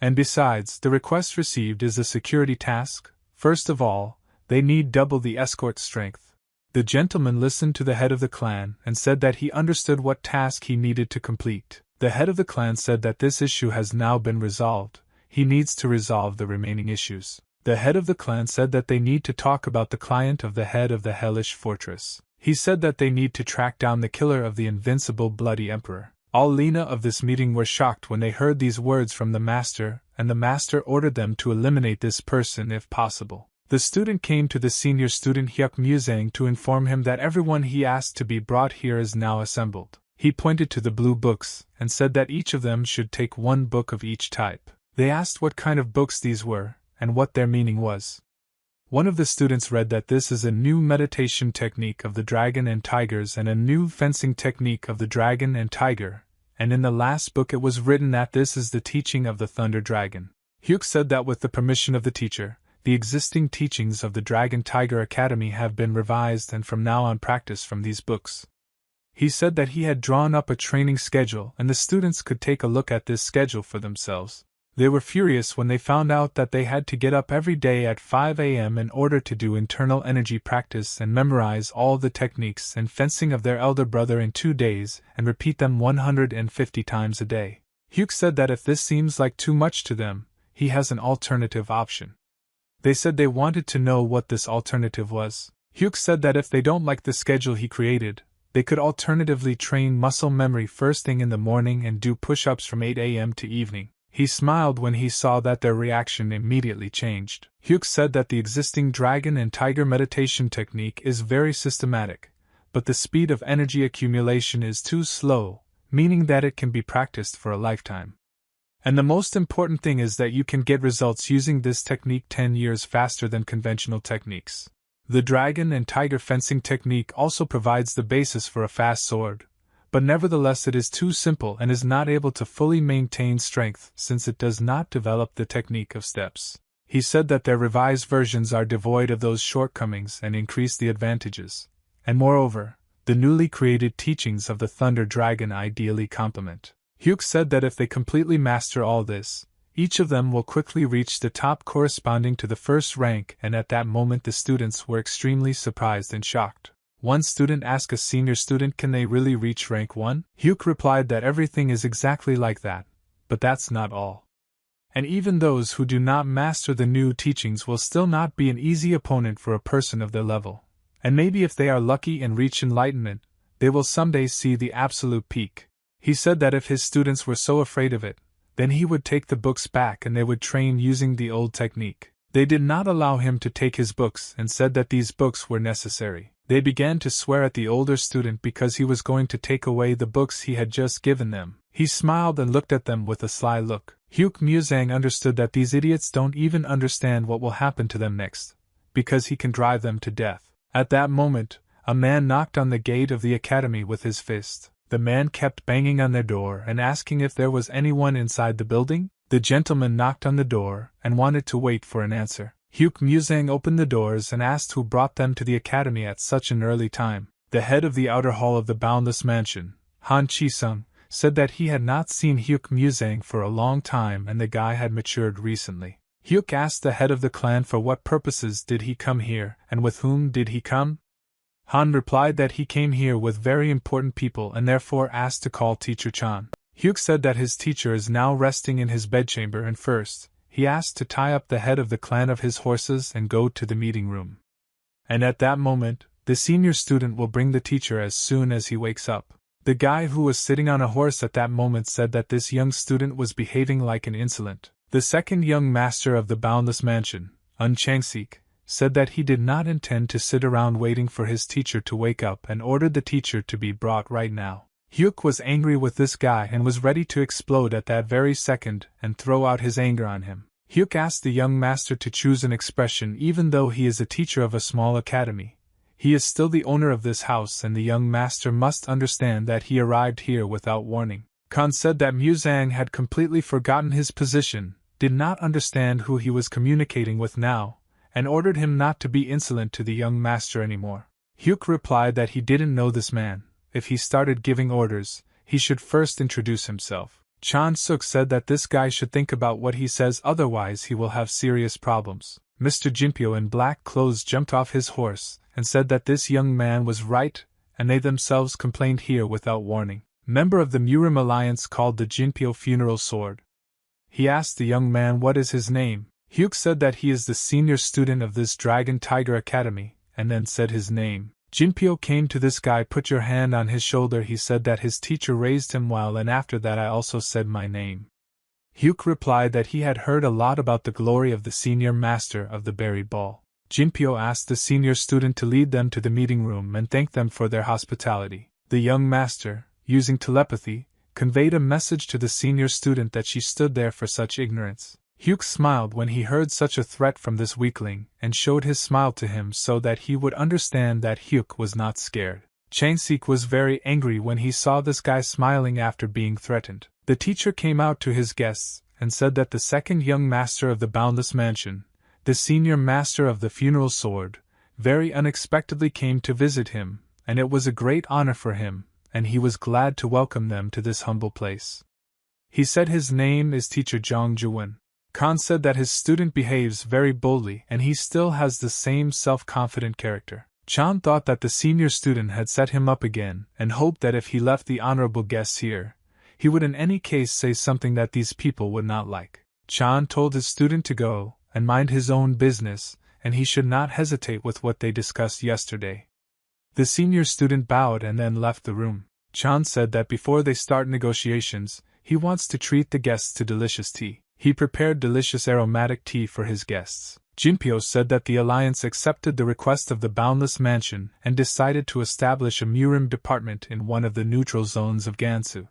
And besides, the request received is a security task. First of all, they need double the escort strength. The gentleman listened to the head of the clan and said that he understood what task he needed to complete. The head of the clan said that this issue has now been resolved. He needs to resolve the remaining issues. The head of the clan said that they need to talk about the client of the head of the hellish fortress. He said that they need to track down the killer of the invincible bloody emperor. All Lena of this meeting were shocked when they heard these words from the master, and the master ordered them to eliminate this person if possible. The student came to the senior student Hyuk Muzang to inform him that everyone he asked to be brought here is now assembled. He pointed to the blue books and said that each of them should take 1 book of each type. They asked what kind of books these were and what their meaning was. One of the students read that this is a new meditation technique of the dragon and tigers and a new fencing technique of the dragon and tiger, and in the last book it was written that this is the teaching of the thunder dragon. Hyuk said that with the permission of the teacher, the existing teachings of the Dragon Tiger Academy have been revised and from now on practice from these books. He said that he had drawn up a training schedule and the students could take a look at this schedule for themselves. They were furious when they found out that they had to get up every day at 5 a.m. in order to do internal energy practice and memorize all the techniques and fencing of their elder brother in 2 days and repeat them 150 times a day. Hyuk said that if this seems like too much to them, he has an alternative option. They said they wanted to know what this alternative was. Hyuk said that if they don't like the schedule he created, they could alternatively train muscle memory first thing in the morning and do push-ups from 8 a.m. to evening. He smiled when he saw that their reaction immediately changed. Hyuk said that the existing dragon and tiger meditation technique is very systematic, but the speed of energy accumulation is too slow, meaning that it can be practiced for a lifetime. And the most important thing is that you can get results using this technique 10 years faster than conventional techniques. The dragon and tiger fencing technique also provides the basis for a fast sword, but nevertheless it is too simple and is not able to fully maintain strength since it does not develop the technique of steps. He said that their revised versions are devoid of those shortcomings and increase the advantages, and moreover, the newly created teachings of the Thunder Dragon ideally complement. Hyuk said that if they completely master all this, each of them will quickly reach the top corresponding to the first rank, and at that moment the students were extremely surprised and shocked. One student asked a senior student, can they really reach rank 1? Hyuk replied that everything is exactly like that, but that's not all. And even those who do not master the new teachings will still not be an easy opponent for a person of their level. And maybe if they are lucky and reach enlightenment, they will someday see the absolute peak. He said that if his students were so afraid of it, Then he would take the books back and they would train using the old technique. They did not allow him to take his books and said that these books were necessary. They began to swear at the older student because he was going to take away the books he had just given them. He smiled and looked at them with a sly look. Hyuk Muzang understood that these idiots don't even understand what will happen to them next, because he can drive them to death. At that moment, a man knocked on the gate of the academy with his fist. The man kept banging on their door and asking if there was anyone inside the building. The gentleman knocked on the door and wanted to wait for an answer. Hyuk Muzang opened the doors and asked who brought them to the academy at such an early time. The head of the outer hall of the Boundless Mansion, Han Chi-sung, said that he had not seen Hyuk Muzang for a long time and the guy had matured recently. Hyuk asked the head of the clan for what purposes did he come here and with whom did he come. Han replied that he came here with very important people and therefore asked to call Teacher Chan. Hyuk said that his teacher is now resting in his bedchamber and first, he asked to tie up the head of the clan of his horses and go to the meeting room. And at that moment, the senior student will bring the teacher as soon as he wakes up. The guy who was sitting on a horse at that moment said that this young student was behaving like an insolent. The second young master of the Boundless Mansion, Un Chang-sik, said that he did not intend to sit around waiting for his teacher to wake up and ordered the teacher to be brought right now. Hyuk was angry with this guy and was ready to explode at that very second and throw out his anger on him. Hyuk asked the young master to choose an expression. Even though he is a teacher of a small academy, he is still the owner of this house and the young master must understand that he arrived here without warning. Khan said that Muzang had completely forgotten his position, did not understand who he was communicating with now, and ordered him not to be insolent to the young master anymore. Hyuk replied that he didn't know this man. If he started giving orders, he should first introduce himself. Chan Suk said that this guy should think about what he says, otherwise he will have serious problems. Mr. Jinpyo in black clothes jumped off his horse and said that this young man was right, and they themselves complained here without warning. Member of the Murim Alliance called the Jinpyo funeral sword. He asked the young man what is his name. Hyuk said that he is the senior student of this Dragon Tiger Academy, and then said his name. Jinpyo came to this guy, put your hand on his shoulder. He said that his teacher raised him while, and after that I also said my name. Hyuk replied that he had heard a lot about the glory of the senior master of the Berry Ball. Jinpyo asked the senior student to lead them to the meeting room and thank them for their hospitality. The young master, using telepathy, conveyed a message to the senior student that she stood there for such ignorance. Hyuk smiled when he heard such a threat from this weakling, and showed his smile to him so that he would understand that Hyuk was not scared. Chang-sik was very angry when he saw this guy smiling after being threatened. The teacher came out to his guests, and said that the second young master of the Boundless Mansion, the senior master of the funeral sword, very unexpectedly came to visit him, and it was a great honor for him, and he was glad to welcome them to this humble place. He said his name is Teacher Jong Ju-won. Khan said that his student behaves very boldly and he still has the same self-confident character. Chan thought that the senior student had set him up again and hoped that if he left the honorable guests here, he would in any case say something that these people would not like. Chan told his student to go and mind his own business, and he should not hesitate with what they discussed yesterday. The senior student bowed and then left the room. Chan said that before they start negotiations, he wants to treat the guests to delicious tea. He prepared delicious aromatic tea for his guests. Jinpyo said that the alliance accepted the request of the Boundless Mansion and decided to establish a Murim department in one of the neutral zones of Gansu.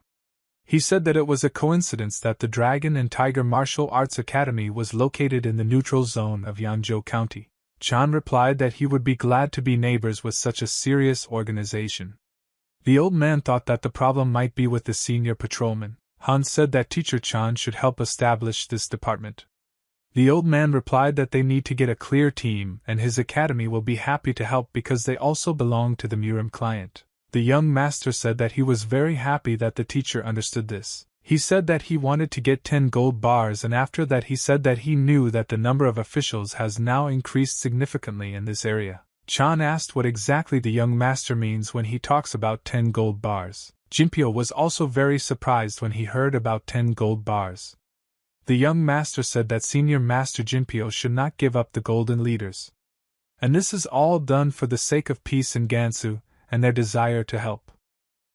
He said that it was a coincidence that the Dragon and Tiger Martial Arts Academy was located in the neutral zone of Yangzhou County. Chan replied that he would be glad to be neighbors with such a serious organization. The old man thought that the problem might be with the senior patrolman. Han said that Teacher Chan should help establish this department. The old man replied that they need to get a clear team and his academy will be happy to help because they also belong to the Murim client. The young master said that he was very happy that the teacher understood this. He said that he wanted to get 10 gold bars, and after that he said that he knew that the number of officials has now increased significantly in this area. Chan asked what exactly the young master means when he talks about 10 gold bars. Jinpyo was also very surprised when he heard about 10 gold bars. The young master said that Senior Master Jinpyo should not give up the golden leaders. And this is all done for the sake of peace in Gansu and their desire to help.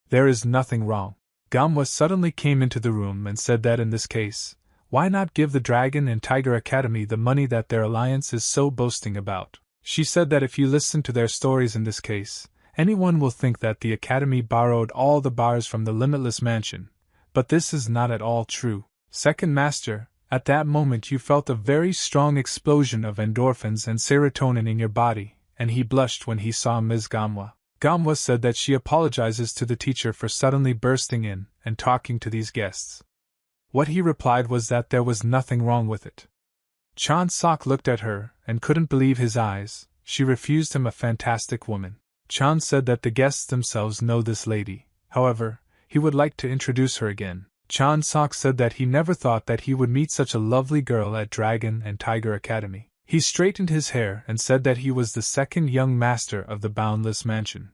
There is nothing wrong. Gamwa suddenly came into the room and said that in this case, why not give the Dragon and Tiger Academy the money that their alliance is so boasting about? She said that if you listen to their stories in this case, anyone will think that the Academy borrowed all the bars from the Limitless Mansion, but this is not at all true. Second Master, at that moment you felt a very strong explosion of endorphins and serotonin in your body, and he blushed when he saw Ms. Gamwa. Gamwa said that she apologizes to the teacher for suddenly bursting in and talking to these guests. What he replied was that there was nothing wrong with it. Chan Sok looked at her and couldn't believe his eyes. She refused him, a fantastic woman. Chan said that the guests themselves know this lady, however, he would like to introduce her again. Chan Sok said that he never thought that he would meet such a lovely girl at Dragon and Tiger Academy. He straightened his hair and said that he was the second young master of the Boundless Mansion.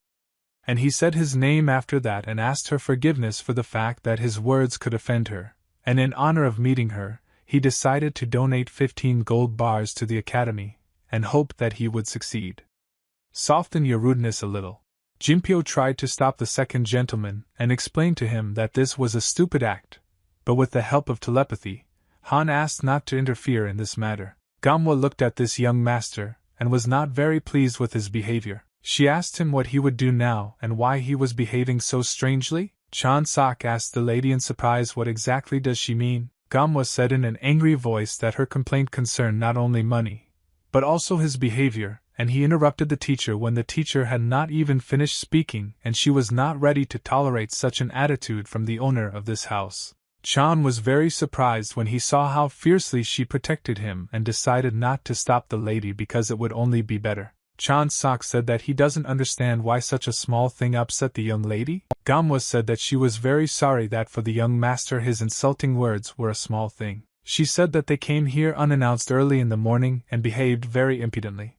And he said his name after that and asked her forgiveness for the fact that his words could offend her, and in honor of meeting her, he decided to donate 15 gold bars to the Academy, and hoped that he would succeed. Soften your rudeness a little. Jinpyo tried to stop the second gentleman and explained to him that this was a stupid act, but with the help of telepathy, Han asked not to interfere in this matter. Gamwa looked at this young master and was not very pleased with his behavior. She asked him what he would do now and why he was behaving so strangely. Chan Sok asked the lady in surprise what exactly does she mean. Gamwa said in an angry voice that her complaint concerned not only money, but also his behavior, and he interrupted the teacher when the teacher had not even finished speaking, and she was not ready to tolerate such an attitude from the owner of this house. Chan was very surprised when he saw how fiercely she protected him and decided not to stop the lady because it would only be better. Chan Sok said that he doesn't understand why such a small thing upset the young lady. Gamwa said that she was very sorry that for the young master his insulting words were a small thing. She said that they came here unannounced early in the morning and behaved very impudently.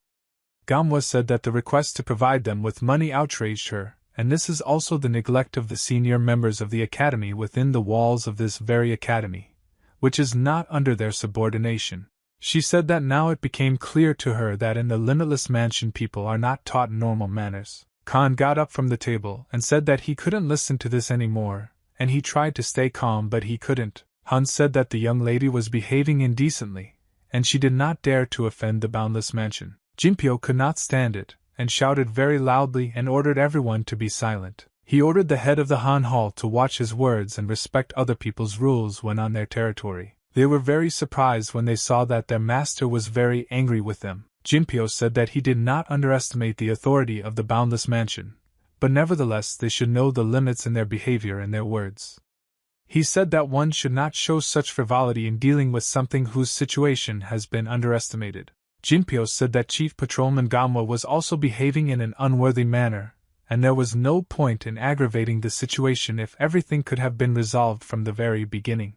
Gamwa said that the request to provide them with money outraged her, and this is also the neglect of the senior members of the academy within the walls of this very academy, which is not under their subordination. She said that now it became clear to her that in the Limitless Mansion people are not taught normal manners. Khan got up from the table and said that he couldn't listen to this anymore, and he tried to stay calm but he couldn't. Han said that the young lady was behaving indecently, and she did not dare to offend the Boundless Mansion. Jinpyo could not stand it, and shouted very loudly and ordered everyone to be silent. He ordered the head of the Han Hall to watch his words and respect other people's rules when on their territory. They were very surprised when they saw that their master was very angry with them. Jinpyo said that he did not underestimate the authority of the Boundless Mansion, but nevertheless they should know the limits in their behavior and their words. He said that one should not show such frivolity in dealing with something whose situation has been underestimated. Jinpyo said that Chief Patrolman Gamwa was also behaving in an unworthy manner, and there was no point in aggravating the situation if everything could have been resolved from the very beginning.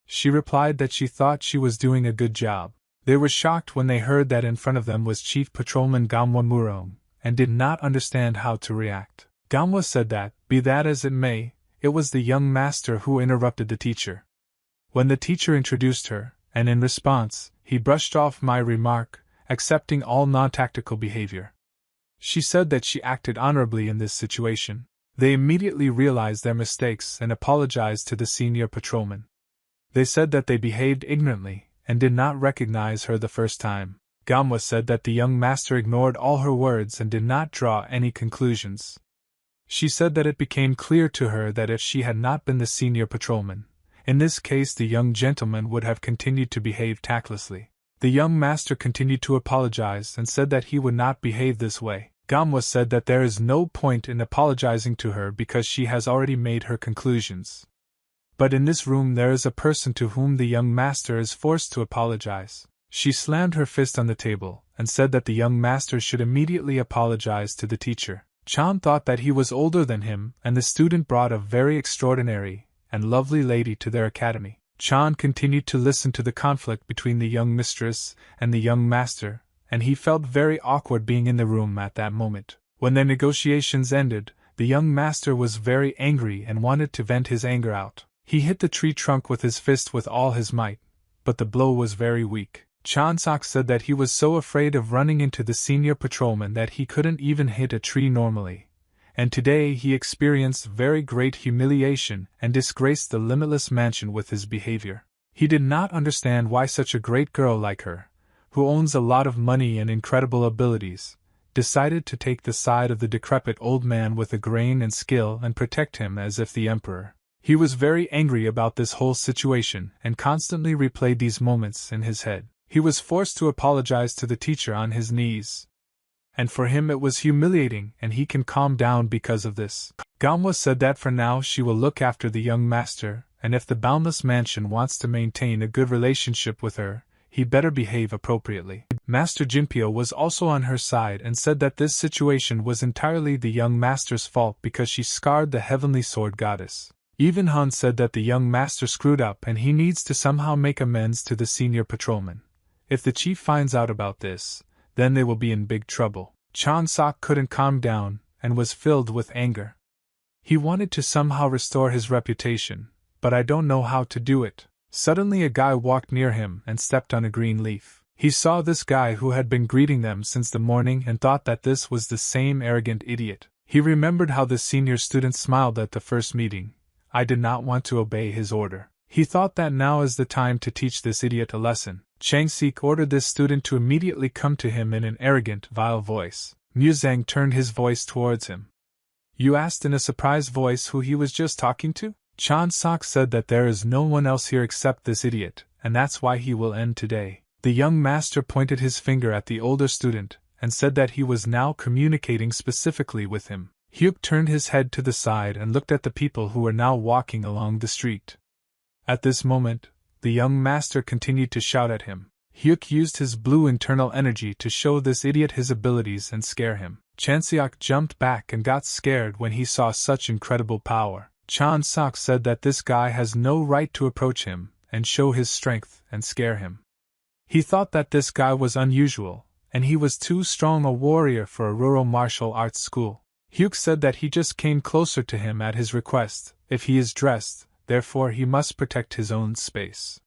She replied that she thought she was doing a good job. They were shocked when they heard that in front of them was Chief Patrolman Gamwa Murong, and did not understand how to react. Gamwa said that, be that as it may, it was the young master who interrupted the teacher. When the teacher introduced her, and in response, he brushed off my remark, accepting all non-tactical behavior. She said that she acted honorably in this situation. They immediately realized their mistakes and apologized to the senior patrolman. They said that they behaved ignorantly, and did not recognize her the first time. Gamwa said that the young master ignored all her words and did not draw any conclusions. She said that it became clear to her that if she had not been the senior patrolman, in this case the young gentleman would have continued to behave tactlessly. The young master continued to apologize and said that he would not behave this way. Gamwa said that there is no point in apologizing to her because she has already made her conclusions. But in this room there is a person to whom the young master is forced to apologize. She slammed her fist on the table and said that the young master should immediately apologize to the teacher. Chan thought that he was older than him, and the student brought a very extraordinary and lovely lady to their academy. Chan continued to listen to the conflict between the young mistress and the young master, and he felt very awkward being in the room at that moment. When their negotiations ended, the young master was very angry and wanted to vent his anger out. He hit the tree trunk with his fist with all his might, but the blow was very weak. Chan Sok said that he was so afraid of running into the senior patrolman that he couldn't even hit a tree normally, and today he experienced very great humiliation and disgraced the limitless mansion with his behavior. He did not understand why such a great girl like her, who owns a lot of money and incredible abilities, decided to take the side of the decrepit old man with a grain and skill and protect him as if the emperor. He was very angry about this whole situation and constantly replayed these moments in his head. He was forced to apologize to the teacher on his knees, and for him it was humiliating, and he can calm down because of this. Ganhwa said that for now she will look after the young master, and if the boundless mansion wants to maintain a good relationship with her, he better behave appropriately. Master Jinpyo was also on her side and said that this situation was entirely the young master's fault because she scarred the heavenly sword goddess. Even Han said that the young master screwed up and he needs to somehow make amends to the senior patrolman. If the chief finds out about this, then they will be in big trouble. Chan Sok couldn't calm down and was filled with anger. He wanted to somehow restore his reputation, but I don't know how to do it. Suddenly a guy walked near him and stepped on a green leaf. He saw this guy who had been greeting them since the morning and thought that this was the same arrogant idiot. He remembered how the senior student smiled at the first meeting. I did not want to obey his order. He thought that now is the time to teach this idiot a lesson. Chang Sik ordered this student to immediately come to him in an arrogant, vile voice. Muzang turned his voice towards him. You asked in a surprised voice who he was just talking to? Chan Sok said that there is no one else here except this idiot, and that's why he will end today. The young master pointed his finger at the older student, and said that he was now communicating specifically with him. Hyuk turned his head to the side and looked at the people who were now walking along the street. At this moment, the young master continued to shout at him. Hyuk used his blue internal energy to show this idiot his abilities and scare him. Chanseok jumped back and got scared when he saw such incredible power. Chan Sok said that this guy has no right to approach him and show his strength and scare him. He thought that this guy was unusual, and he was too strong a warrior for a rural martial arts school. Hyuk said that he just came closer to him at his request. If he is dressed, therefore he must protect his own space.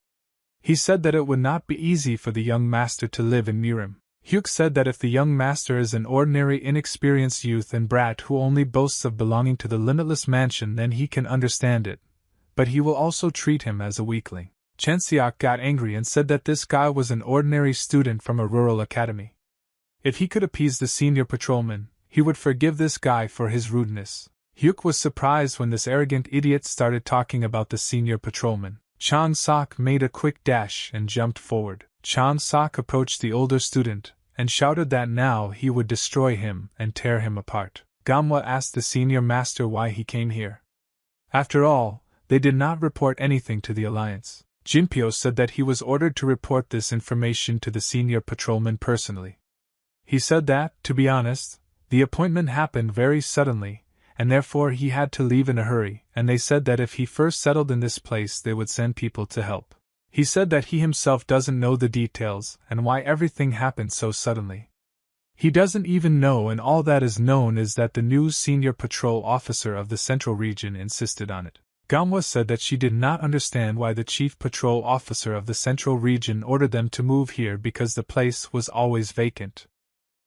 He said that it would not be easy for the young master to live in Mirim. Hyuk said that if the young master is an ordinary inexperienced youth and brat who only boasts of belonging to the limitless mansion, then he can understand it, but he will also treat him as a weakling. Chanseok got angry and said that this guy was an ordinary student from a rural academy. If he could appease the senior patrolman, he would forgive this guy for his rudeness. Hyuk was surprised when this arrogant idiot started talking about the senior patrolman. Chan Sok made a quick dash and jumped forward. Chan Sok approached the older student and shouted that now he would destroy him and tear him apart. Ganhwa asked the senior master why he came here. After all, they did not report anything to the alliance. Jinpyo said that he was ordered to report this information to the senior patrolman personally. He said that, to be honest, the appointment happened very suddenly, and therefore he had to leave in a hurry, and they said that if he first settled in this place they would send people to help. He said that he himself doesn't know the details and why everything happened so suddenly. He doesn't even know, and all that is known is that the new senior patrol officer of the Central Region insisted on it. Ganhwa said that she did not understand why the chief patrol officer of the Central Region ordered them to move here because the place was always vacant.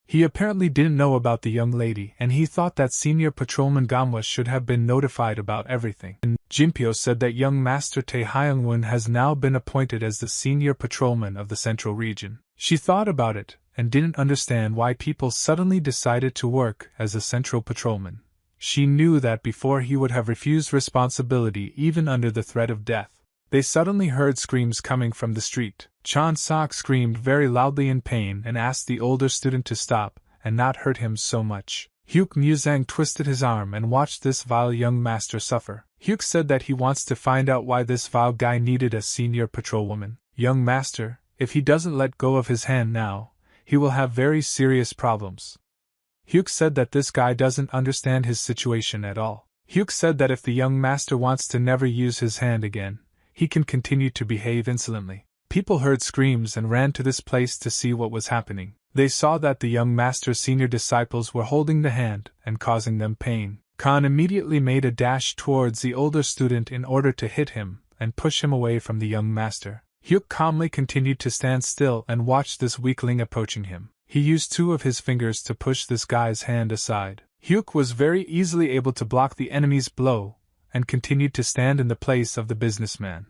He apparently didn't know about the young lady, and he thought that Senior Patrolman Ganhwa should have been notified about everything. Jinpyo said that young Master Tae Hyung-won has now been appointed as the Senior Patrolman of the Central Region. She thought about it, and didn't understand why people suddenly decided to work as a Central Patrolman. She knew that before he would have refused responsibility even under the threat of death. They suddenly heard screams coming from the street. Chan Sok screamed very loudly in pain and asked the older student to stop and not hurt him so much. Hyuk Muzang twisted his arm and watched this vile young master suffer. Hyuk said that he wants to find out why this vile guy needed a senior patrolwoman. Young master, if he doesn't let go of his hand now, he will have very serious problems. Hyuk said that this guy doesn't understand his situation at all. Hyuk said that if the young master wants to never use his hand again, he can continue to behave insolently. People heard screams and ran to this place to see what was happening. They saw that the young master's senior disciples were holding the hand and causing them pain. Khan immediately made a dash towards the older student in order to hit him and push him away from the young master. Hyuk calmly continued to stand still and watch this weakling approaching him. He used two of his fingers to push this guy's hand aside. Hyuk was very easily able to block the enemy's blow, and continued to stand in the place of the businessman.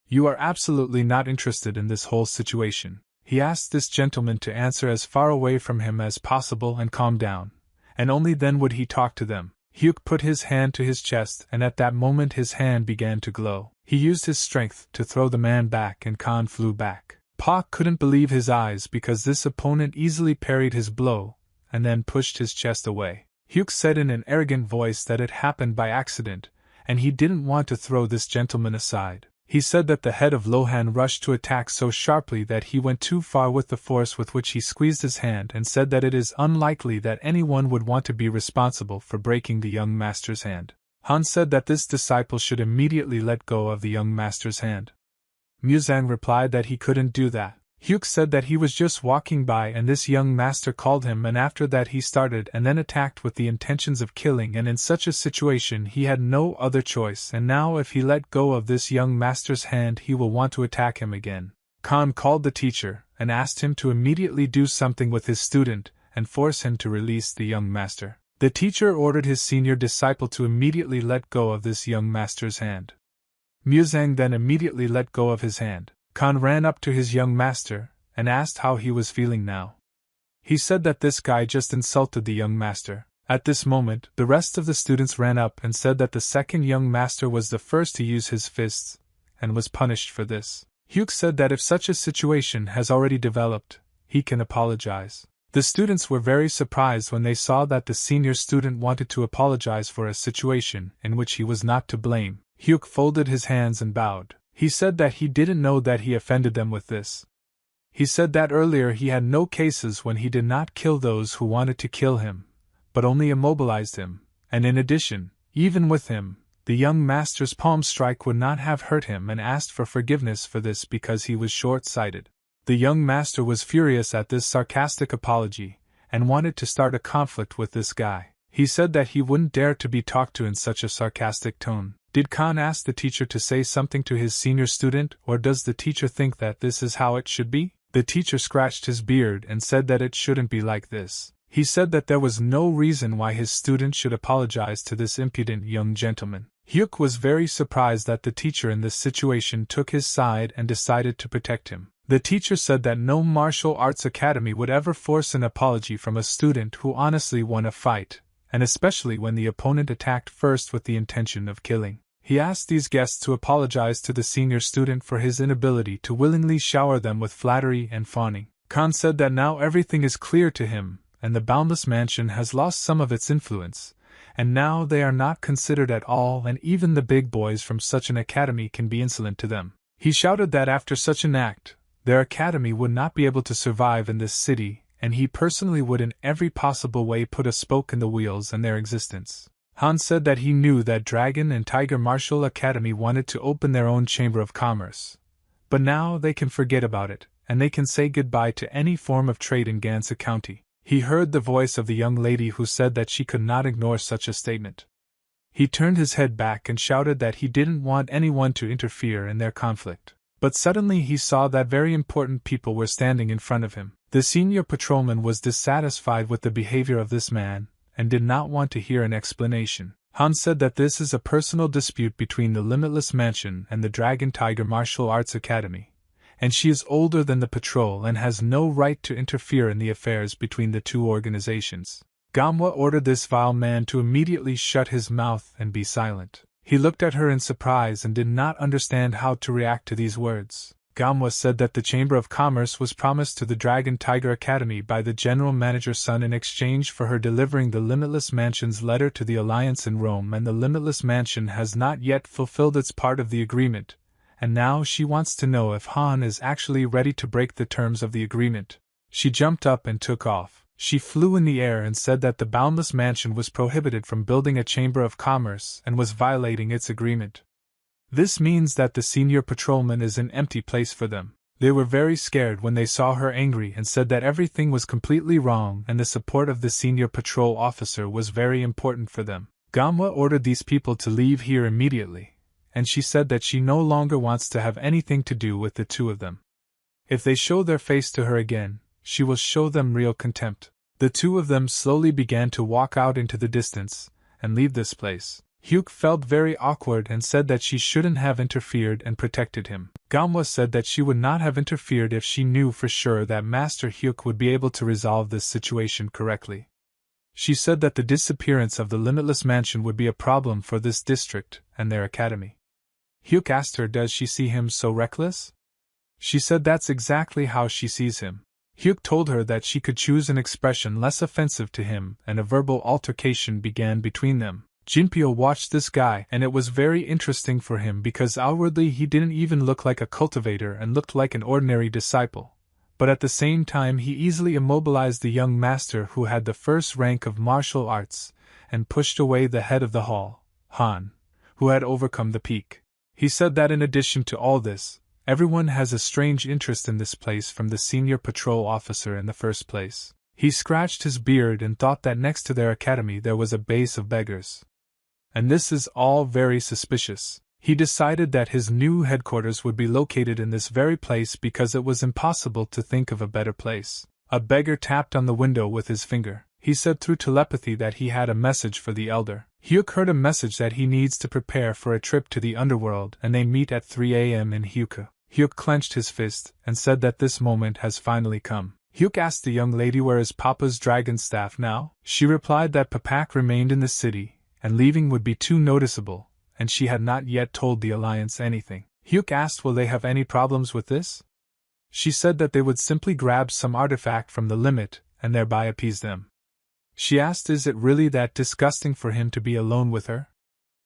You are absolutely not interested in this whole situation. He asked this gentleman to answer as far away from him as possible and calm down, and only then would he talk to them. Hyuk put his hand to his chest, and at that moment his hand began to glow. He used his strength to throw the man back, and Khan flew back. Pa couldn't believe his eyes because this opponent easily parried his blow, and then pushed his chest away. Hyuk said in an arrogant voice that it happened by accident, and he didn't want to throw this gentleman aside. He said that the head of Lohan rushed to attack so sharply that he went too far with the force with which he squeezed his hand, and said that it is unlikely that anyone would want to be responsible for breaking the young master's hand. Han said that this disciple should immediately let go of the young master's hand. Muzang replied that he couldn't do that. Hyuk said that he was just walking by and this young master called him, and after that he started and then attacked with the intentions of killing, and in such a situation he had no other choice, and now if he let go of this young master's hand he will want to attack him again. Khan called the teacher and asked him to immediately do something with his student and force him to release the young master. The teacher ordered his senior disciple to immediately let go of this young master's hand. Muzang then immediately let go of his hand. Khan ran up to his young master and asked how he was feeling now. He said that this guy just insulted the young master. At this moment, the rest of the students ran up and said that the second young master was the first to use his fists and was punished for this. Hyuk said that if such a situation has already developed, he can apologize. The students were very surprised when they saw that the senior student wanted to apologize for a situation in which he was not to blame. Hyuk folded his hands and bowed. He said that he didn't know that he offended them with this. He said that earlier he had no cases when he did not kill those who wanted to kill him, but only immobilized him, and in addition, even with him, the young master's palm strike would not have hurt him, and asked for forgiveness for this because he was short-sighted. The young master was furious at this sarcastic apology, and wanted to start a conflict with this guy. He said that he wouldn't dare to be talked to in such a sarcastic tone. Did Khan ask the teacher to say something to his senior student, or does the teacher think that this is how it should be? The teacher scratched his beard and said that it shouldn't be like this. He said that there was no reason why his student should apologize to this impudent young gentleman. Hyuk was very surprised that the teacher in this situation took his side and decided to protect him. The teacher said that no martial arts academy would ever force an apology from a student who honestly won a fight, and especially when the opponent attacked first with the intention of killing. He asked these guests to apologize to the senior student for his inability to willingly shower them with flattery and fawning. Khan said that now everything is clear to him, and the Boundless Mansion has lost some of its influence, and now they are not considered at all, and even the big boys from such an academy can be insolent to them. He shouted that after such an act, their academy would not be able to survive in this city, and he personally would in every possible way put a spoke in the wheels in their existence. Han said that he knew that Dragon and Tiger Martial Academy wanted to open their own Chamber of Commerce, but now they can forget about it, and they can say goodbye to any form of trade in Gansu County. He heard the voice of the young lady who said that she could not ignore such a statement. He turned his head back and shouted that he didn't want anyone to interfere in their conflict. But suddenly he saw that very important people were standing in front of him. The senior patrolman was dissatisfied with the behavior of this man, and did not want to hear an explanation. Han said that this is a personal dispute between the Limitless Mansion and the Dragon Tiger Martial Arts Academy, and she is older than the patrol and has no right to interfere in the affairs between the two organizations. Gamwa ordered this vile man to immediately shut his mouth and be silent. He looked at her in surprise and did not understand how to react to these words. Gamwa said that the Chamber of Commerce was promised to the Dragon Tiger Academy by the General Manager's son in exchange for her delivering the Limitless Mansion's letter to the Alliance in Rome, and the Limitless Mansion has not yet fulfilled its part of the agreement, and now she wants to know if Han is actually ready to break the terms of the agreement. She jumped up and took off. She flew in the air and said that the Boundless Mansion was prohibited from building a Chamber of Commerce and was violating its agreement. This means that the senior patrolman is an empty place for them. They were very scared when they saw her angry and said that everything was completely wrong and the support of the senior patrol officer was very important for them. Gamwa ordered these people to leave here immediately, and she said that she no longer wants to have anything to do with the two of them. If they show their face to her again, she will show them real contempt. The two of them slowly began to walk out into the distance and leave this place. Hyuk felt very awkward and said that she shouldn't have interfered and protected him. Manhwa said that she would not have interfered if she knew for sure that Master Hyuk would be able to resolve this situation correctly. She said that the disappearance of the Limitless Mansion would be a problem for this district and their academy. Hyuk asked her, does she see him so reckless? She said that's exactly how she sees him. Hyuk told her that she could choose an expression less offensive to him, and a verbal altercation began between them. Jinpyo watched this guy, and it was very interesting for him because outwardly he didn't even look like a cultivator and looked like an ordinary disciple. But at the same time he easily immobilized the young master who had the first rank of martial arts, and pushed away the head of the hall, Han, who had overcome the peak. He said that in addition to all this, everyone has a strange interest in this place from the senior patrol officer in the first place. He scratched his beard and thought that next to their academy there was a base of beggars. And this is all very suspicious. He decided that his new headquarters would be located in this very place because it was impossible to think of a better place. A beggar tapped on the window with his finger. He said through telepathy that he had a message for the elder. Hyuk heard a message that he needs to prepare for a trip to the underworld and they meet at 3 a.m. in Hyuk. Hyuk clenched his fist and said that this moment has finally come. Hyuk asked the young lady where is Papa's dragon staff now. She replied that Papak remained in the city, and leaving would be too noticeable, and she had not yet told the Alliance anything. Hyuk asked will they have any problems with this? She said that they would simply grab some artifact from the limit, and thereby appease them. She asked is it really that disgusting for him to be alone with her?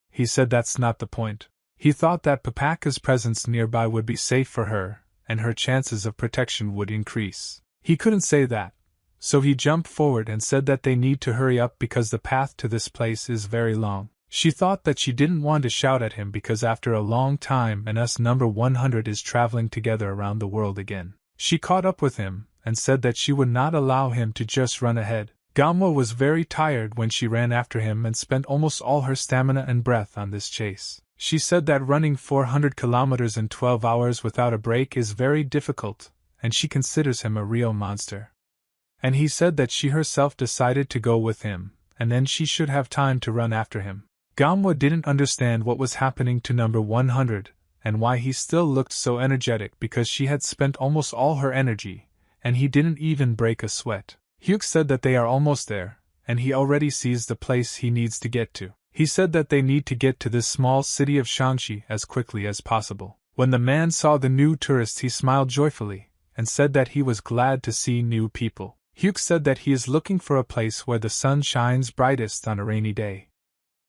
He said that's not the point. He thought that Papaka's presence nearby would be safe for her, and her chances of protection would increase. He couldn't say that, so he jumped forward and said that they need to hurry up because the path to this place is very long. She thought that she didn't want to shout at him because after a long time and us number 100 is traveling together around the world again. She caught up with him and said that she would not allow him to just run ahead. Manhwa was very tired when she ran after him and spent almost all her stamina and breath on this chase. She said that running 400 kilometers in 12 hours without a break is very difficult, and she considers him a real monster. And he said that she herself decided to go with him, and then she should have time to run after him. Manhwa didn't understand what was happening to number 100, and why he still looked so energetic because she had spent almost all her energy, and he didn't even break a sweat. Hyuk said that they are almost there, and he already sees the place he needs to get to. He said that they need to get to this small city of Shangxi as quickly as possible. When the man saw the new tourists he smiled joyfully, and said that he was glad to see new people. Hyuk said that he is looking for a place where the sun shines brightest on a rainy day.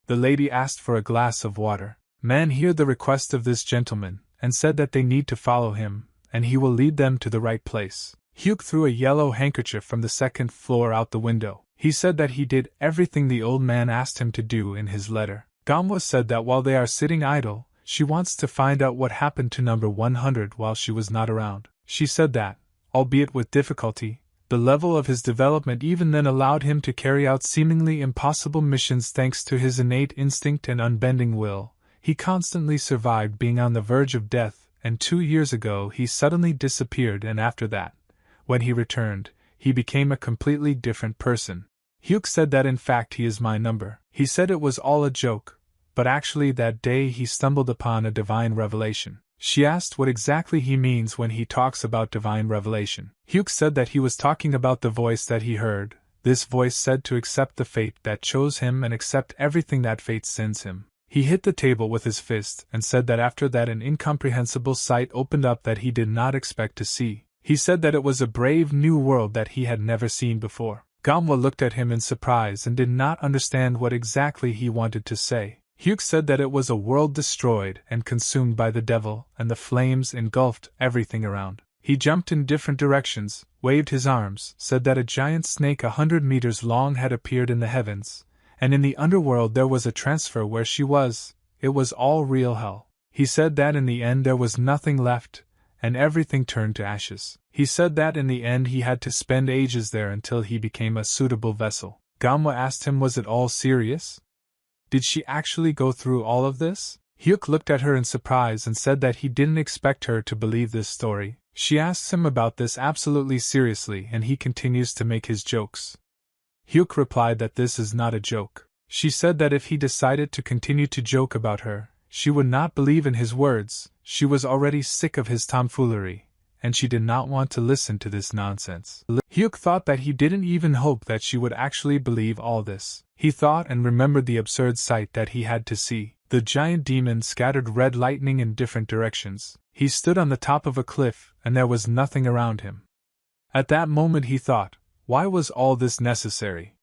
The lady asked for a glass of water. Man heard the request of this gentleman, and said that they need to follow him, and he will lead them to the right place. Hyuk threw a yellow handkerchief from the second floor out the window. He said that he did everything the old man asked him to do in his letter. Manhwa said that while they are sitting idle, she wants to find out what happened to number 100 while she was not around. She said that, albeit with difficulty, the level of his development even then allowed him to carry out seemingly impossible missions thanks to his innate instinct and unbending will. He constantly survived being on the verge of death, and 2 years ago he suddenly disappeared, and after that, when he returned, he became a completely different person. Hyuk said that in fact he is my number. He said it was all a joke, but actually that day he stumbled upon a divine revelation. She asked what exactly he means when he talks about divine revelation. Hyuk said that he was talking about the voice that he heard. This voice said to accept the fate that chose him and accept everything that fate sends him. He hit the table with his fist and said that after that an incomprehensible sight opened up that he did not expect to see. He said that it was a brave new world that he had never seen before. Manhwa looked at him in surprise and did not understand what exactly he wanted to say. Hyuk said that it was a world destroyed and consumed by the devil, and the flames engulfed everything around. He jumped in different directions, waved his arms, said that a giant snake 100 meters long had appeared in the heavens, and in the underworld there was a transfer where she was. It was all real hell. He said that in the end there was nothing left, and everything turned to ashes. He said that in the end he had to spend ages there until he became a suitable vessel. Manhwa asked him was it all serious? Did she actually go through all of this? Hyuk looked at her in surprise and said that he didn't expect her to believe this story. She asks him about this absolutely seriously and he continues to make his jokes. Hyuk replied that this is not a joke. She said that if he decided to continue to joke about her, she would not believe in his words. She was already sick of his tomfoolery, and she did not want to listen to this nonsense. Hyuk thought that he didn't even hope that she would actually believe all this. He thought and remembered the absurd sight that he had to see. The giant demon scattered red lightning in different directions. He stood on the top of a cliff, and there was nothing around him. At that moment he thought, why was all this necessary?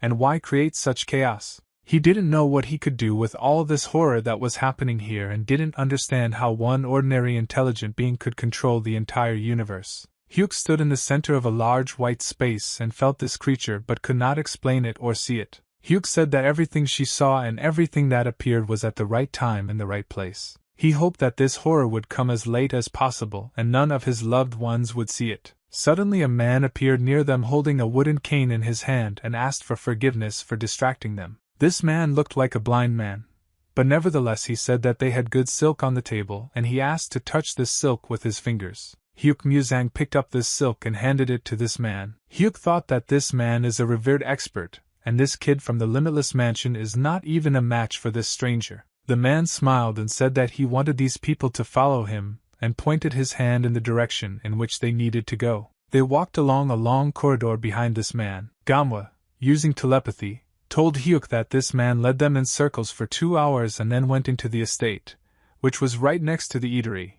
And why create such chaos? He didn't know what he could do with all this horror that was happening here and didn't understand how one ordinary intelligent being could control the entire universe. Hyuk stood in the center of a large white space and felt this creature but could not explain it or see it. Hyuk said that everything she saw and everything that appeared was at the right time and the right place. He hoped that this horror would come as late as possible and none of his loved ones would see it. Suddenly a man appeared near them holding a wooden cane in his hand and asked for forgiveness for distracting them. This man looked like a blind man, but nevertheless he said that they had good silk on the table and he asked to touch this silk with his fingers. Hyuk Muzang picked up this silk and handed it to this man. Hyuk thought that this man is a revered expert, and this kid from the Limitless Mansion is not even a match for this stranger. The man smiled and said that he wanted these people to follow him, and pointed his hand in the direction in which they needed to go. They walked along a long corridor behind this man. Manhwa, using telepathy, told Hyuk that this man led them in circles for 2 hours and then went into the estate, which was right next to the eatery,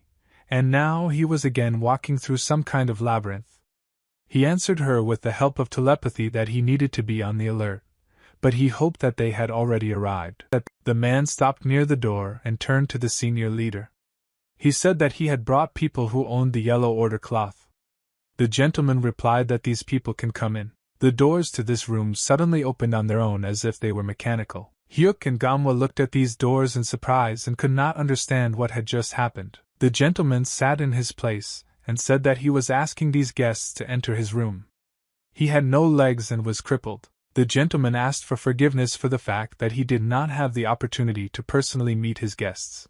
and now he was again walking through some kind of labyrinth. He answered her with the help of telepathy that he needed to be on the alert, but he hoped that they had already arrived. The man stopped near the door and turned to the senior leader. He said that he had brought people who owned the yellow order cloth. The gentleman replied that these people can come in. The doors to this room suddenly opened on their own as if they were mechanical. Hyuk and Manhwa looked at these doors in surprise and could not understand what had just happened. The gentleman sat in his place and said that he was asking these guests to enter his room. He had no legs and was crippled. The gentleman asked for forgiveness for the fact that he did not have the opportunity to personally meet his guests.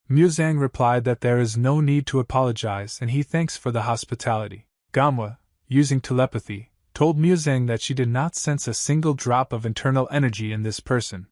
Muzang replied that there is no need to apologize and he thanks for the hospitality. Manhwa, using telepathy, told Muzang that she did not sense a single drop of internal energy in this person.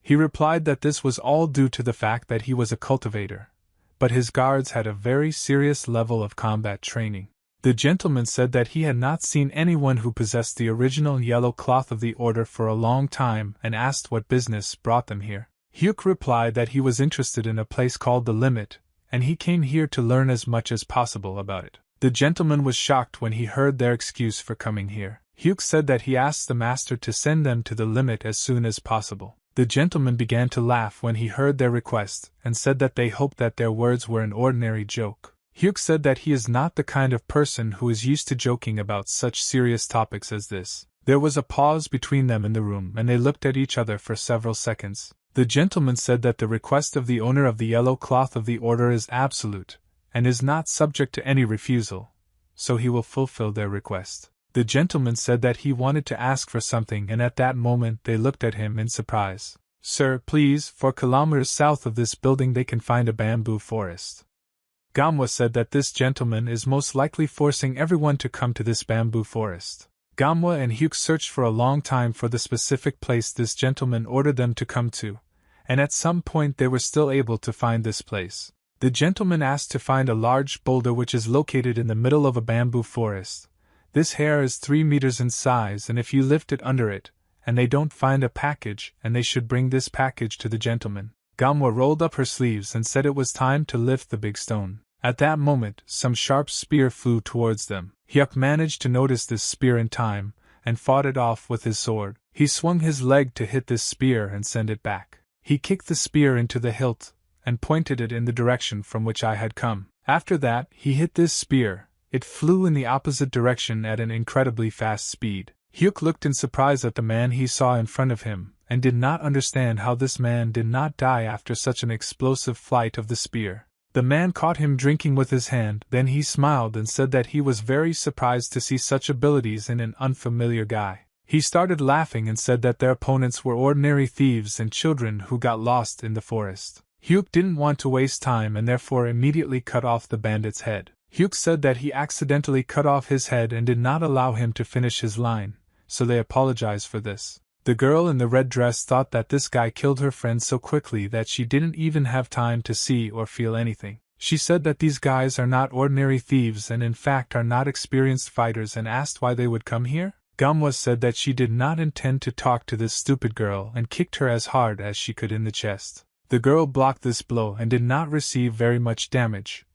He replied that this was all due to the fact that he was a cultivator, but his guards had a very serious level of combat training. The gentleman said that he had not seen anyone who possessed the original yellow cloth of the order for a long time and asked what business brought them here. Hyuk replied that he was interested in a place called The Limit, and he came here to learn as much as possible about it. The gentleman was shocked when he heard their excuse for coming here. Hyuk said that he asked the master to send them to The Limit as soon as possible. The gentleman began to laugh when he heard their request and said that they hoped that their words were an ordinary joke. Hyuk said that he is not the kind of person who is used to joking about such serious topics as this. There was a pause between them in the room and they looked at each other for several seconds. The gentleman said that the request of the owner of the yellow cloth of the order is absolute, and is not subject to any refusal, so he will fulfill their request. The gentleman said that he wanted to ask for something and at that moment they looked at him in surprise. Sir, please, 4 kilometers south of this building they can find a bamboo forest. Manhwa said that this gentleman is most likely forcing everyone to come to this bamboo forest. Manhwa and Hyuk searched for a long time for the specific place this gentleman ordered them to come to, and at some point they were still able to find this place. The gentleman asked to find a large boulder which is located in the middle of a bamboo forest. This hair is 3 meters in size and if you lift it under it, and they don't find a package and they should bring this package to the gentleman. Manhwa rolled up her sleeves and said it was time to lift the big stone. At that moment, some sharp spear flew towards them. Hyuk managed to notice this spear in time, and fought it off with his sword. He swung his leg to hit this spear and send it back. He kicked the spear into the hilt, and pointed it in the direction from which I had come. After that, he hit this spear. It flew in the opposite direction at an incredibly fast speed. Hyuk looked in surprise at the man he saw in front of him, and did not understand how this man did not die after such an explosive flight of the spear. The man caught him drinking with his hand, then he smiled and said that he was very surprised to see such abilities in an unfamiliar guy. He started laughing and said that their opponents were ordinary thieves and children who got lost in the forest. Hyuk didn't want to waste time and therefore immediately cut off the bandit's head. Hyuk said that he accidentally cut off his head and did not allow him to finish his line, so they apologized for this. The girl in the red dress thought that this guy killed her friend so quickly that she didn't even have time to see or feel anything. She said that these guys are not ordinary thieves and in fact are not experienced fighters and asked why they would come here. Gamwa said that she did not intend to talk to this stupid girl and kicked her as hard as she could in the chest. The girl blocked this blow and did not receive very much damage,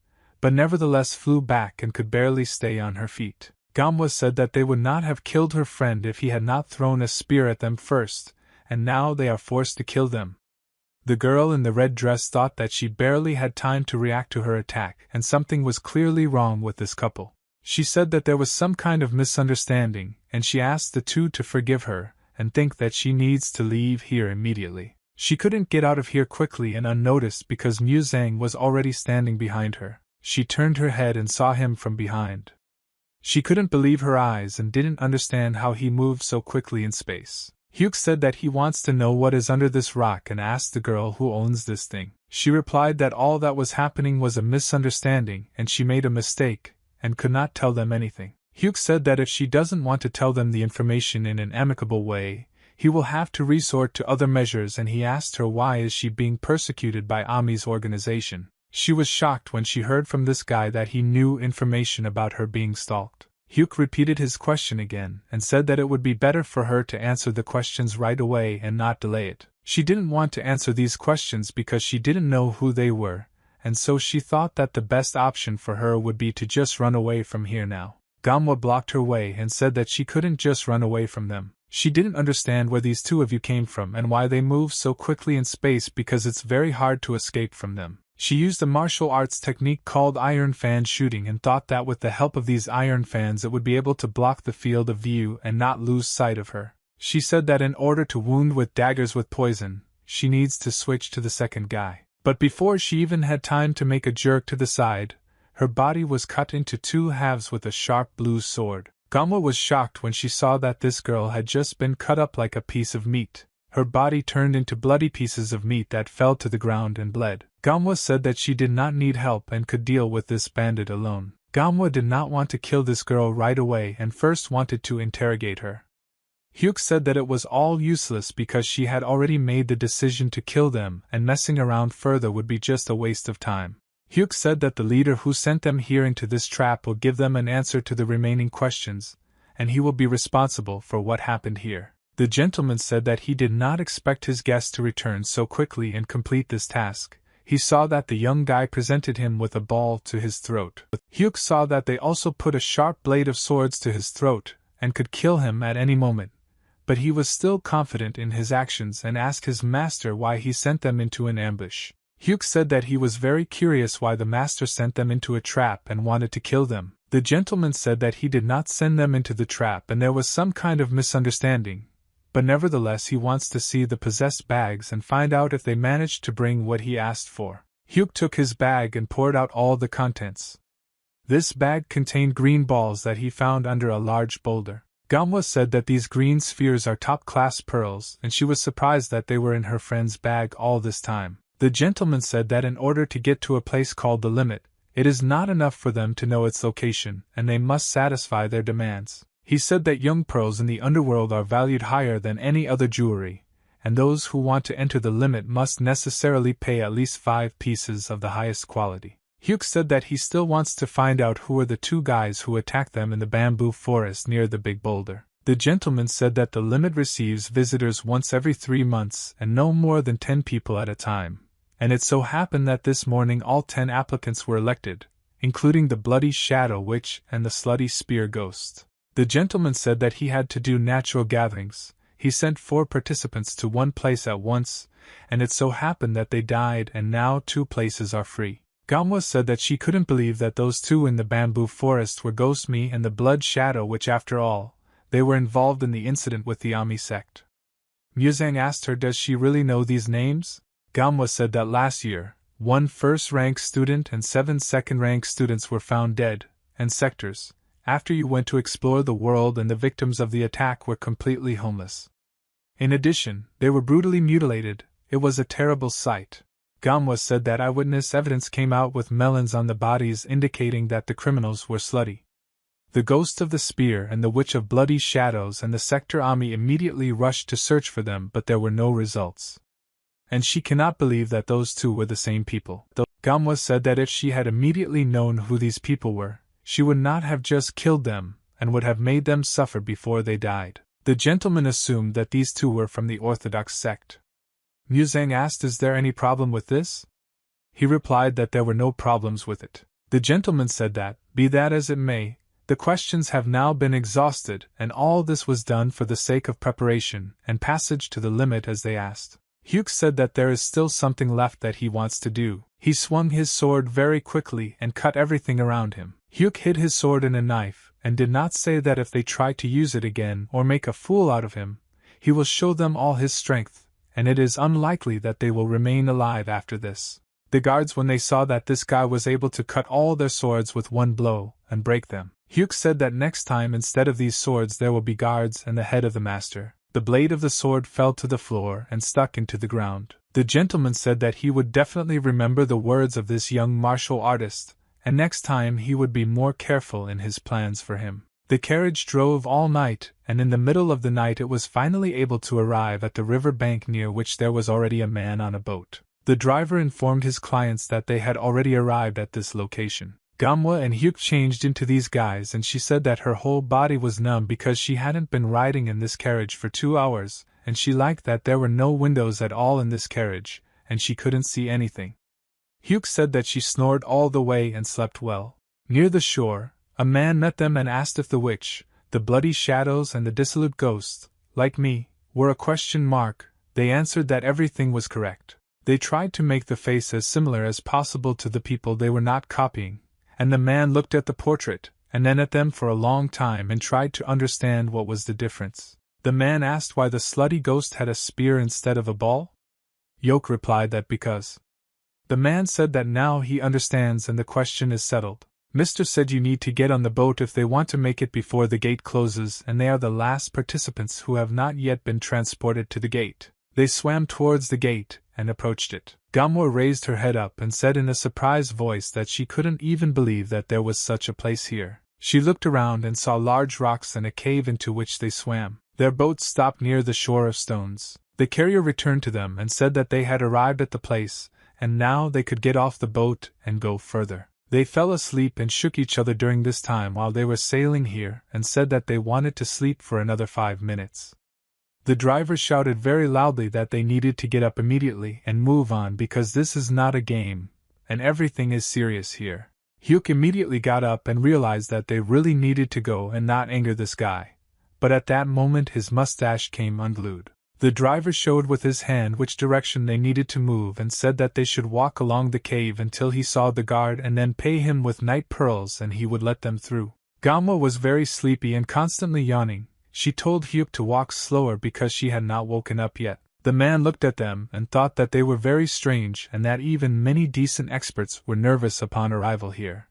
but nevertheless flew back and could barely stay on her feet. Gamwa said that they would not have killed her friend if he had not thrown a spear at them first, and now they are forced to kill them. The girl in the red dress thought that she barely had time to react to her attack, and something was clearly wrong with this couple. She said that there was some kind of misunderstanding, and she asked the two to forgive her, and think that she needs to leave here immediately. She couldn't get out of here quickly and unnoticed because Muzang was already standing behind her. She turned her head and saw him from behind. She couldn't believe her eyes and didn't understand how he moved so quickly in space. Hyuk said that he wants to know what is under this rock and asked the girl who owns this thing. She replied that all that was happening was a misunderstanding and she made a mistake and could not tell them anything. Hyuk said that if she doesn't want to tell them the information in an amicable way, he will have to resort to other measures, and he asked her why is she being persecuted by Ami's organization. She was shocked when she heard from this guy that he knew information about her being stalked. Hyuk repeated his question again and said that it would be better for her to answer the questions right away and not delay it. She didn't want to answer these questions because she didn't know who they were, and so she thought that the best option for her would be to just run away from here now. Gamwa blocked her way and said that she couldn't just run away from them. She didn't understand where these two of you came from and why they move so quickly in space because it's very hard to escape from them. She used a martial arts technique called iron fan shooting and thought that with the help of these iron fans it would be able to block the field of view and not lose sight of her. She said that in order to wound with daggers with poison, she needs to switch to the second guy. But before she even had time to make a jerk to the side, her body was cut into two halves with a sharp blue sword. Gamwa was shocked when she saw that this girl had just been cut up like a piece of meat. Her body turned into bloody pieces of meat that fell to the ground and bled. Gamwa said that she did not need help and could deal with this bandit alone. Gamwa did not want to kill this girl right away and first wanted to interrogate her. Hyuk said that it was all useless because she had already made the decision to kill them and messing around further would be just a waste of time. Hyuk said that the leader who sent them here into this trap will give them an answer to the remaining questions, and he will be responsible for what happened here. The gentleman said that he did not expect his guest to return so quickly and complete this task. He saw that the young guy presented him with a ball to his throat. Hyuk saw that they also put a sharp blade of swords to his throat and could kill him at any moment. But he was still confident in his actions and asked his master why he sent them into an ambush. Hyuk said that he was very curious why the master sent them into a trap and wanted to kill them. The gentleman said that he did not send them into the trap and there was some kind of misunderstanding, but nevertheless he wants to see the possessed bags and find out if they managed to bring what he asked for. Hyuk took his bag and poured out all the contents. This bag contained green balls that he found under a large boulder. Gamwa said that these green spheres are top-class pearls, and she was surprised that they were in her friend's bag all this time. The gentleman said that in order to get to a place called the limit, it is not enough for them to know its location, and they must satisfy their demands. He said that young pearls in the underworld are valued higher than any other jewelry, and those who want to enter the limit must necessarily pay at least 5 pieces of the highest quality. Hyuk said that he still wants to find out who are the two guys who attacked them in the bamboo forest near the big boulder. The gentleman said that the limit receives visitors once every 3 months and no more than 10 people at a time, and it so happened that this morning all 10 applicants were elected, including the Bloody Shadow Witch and the Slutty Spear Ghost. The gentleman said that he had to do natural gatherings. He sent 4 participants to one place at once, and it so happened that they died and now 2 places are free. Gamwa said that she couldn't believe that those 2 in the bamboo forest were Ghost Me and the Blood Shadow Witch after all. They were involved in the incident with the Ami sect. Muzang asked her does she really know these names? Gamwa said that last year, 1 first-rank student and 7 second-rank students were found dead, and sectors, after you went to explore the world and the victims of the attack were completely homeless. In addition, they were brutally mutilated. It was a terrible sight. Gamwa said that eyewitness evidence came out with melons on the bodies indicating that the criminals were slutty. The Ghost of the Spear and the Witch of Bloody Shadows and the Sector Ami immediately rushed to search for them, but there were no results. And she cannot believe that those two were the same people. Though Manhwa said that if she had immediately known who these people were, she would not have just killed them, and would have made them suffer before they died. The gentleman assumed that these two were from the Orthodox sect. Muzang asked, "Is there any problem with this?" He replied that there were no problems with it. The gentleman said that, be that as it may, the questions have now been exhausted, and all this was done for the sake of preparation and passage to the limit as they asked. Hyuk said that there is still something left that he wants to do. He swung his sword very quickly and cut everything around him. Hyuk hid his sword in a knife, and did not say that if they try to use it again or make a fool out of him, he will show them all his strength, and it is unlikely that they will remain alive after this. The guards, when they saw that this guy was able to cut all their swords with one blow and break them, Hyuk said that next time instead of these swords there will be guards and the head of the master. The blade of the sword fell to the floor and stuck into the ground. The gentleman said that he would definitely remember the words of this young martial artist, and next time he would be more careful in his plans for him. The carriage drove all night, and in the middle of the night it was finally able to arrive at the river bank, near which there was already a man on a boat. The driver informed his clients that they had already arrived at this location. Manhwa and Hyuk changed into these guys, and she said that her whole body was numb because she hadn't been riding in this carriage for 2 hours, and she liked that there were no windows at all in this carriage, and she couldn't see anything. Hyuk said that she snored all the way and slept well. Near the shore, a man met them and asked if the witch, the bloody shadows and the dissolute ghost, like me, were a question mark. They answered that everything was correct. They tried to make the face as similar as possible to the people they were not copying, and the man looked at the portrait, and then at them for a long time and tried to understand what was the difference. The man asked why the slutty ghost had a spear instead of a ball. Hyuk replied that because. The man said that now he understands and the question is settled. Mr. said you need to get on the boat if they want to make it before the gate closes, and they are the last participants who have not yet been transported to the gate. They swam towards the gate and approached it. Manhwa raised her head up and said in a surprised voice that she couldn't even believe that there was such a place here. She looked around and saw large rocks and a cave into which they swam. Their boat stopped near the shore of stones. The carrier returned to them and said that they had arrived at the place, and now they could get off the boat and go further. They fell asleep and shook each other during this time while they were sailing here, and said that they wanted to sleep for another 5 minutes. The driver shouted very loudly that they needed to get up immediately and move on because this is not a game, and everything is serious here. Hyuk immediately got up and realized that they really needed to go and not anger this guy, but at that moment his mustache came unglued. The driver showed with his hand which direction they needed to move and said that they should walk along the cave until he saw the guard and then pay him with night pearls and he would let them through. Manhwa was very sleepy and constantly yawning. She told Hyuk to walk slower because she had not woken up yet. The man looked at them and thought that they were very strange and that even many decent experts were nervous upon arrival here.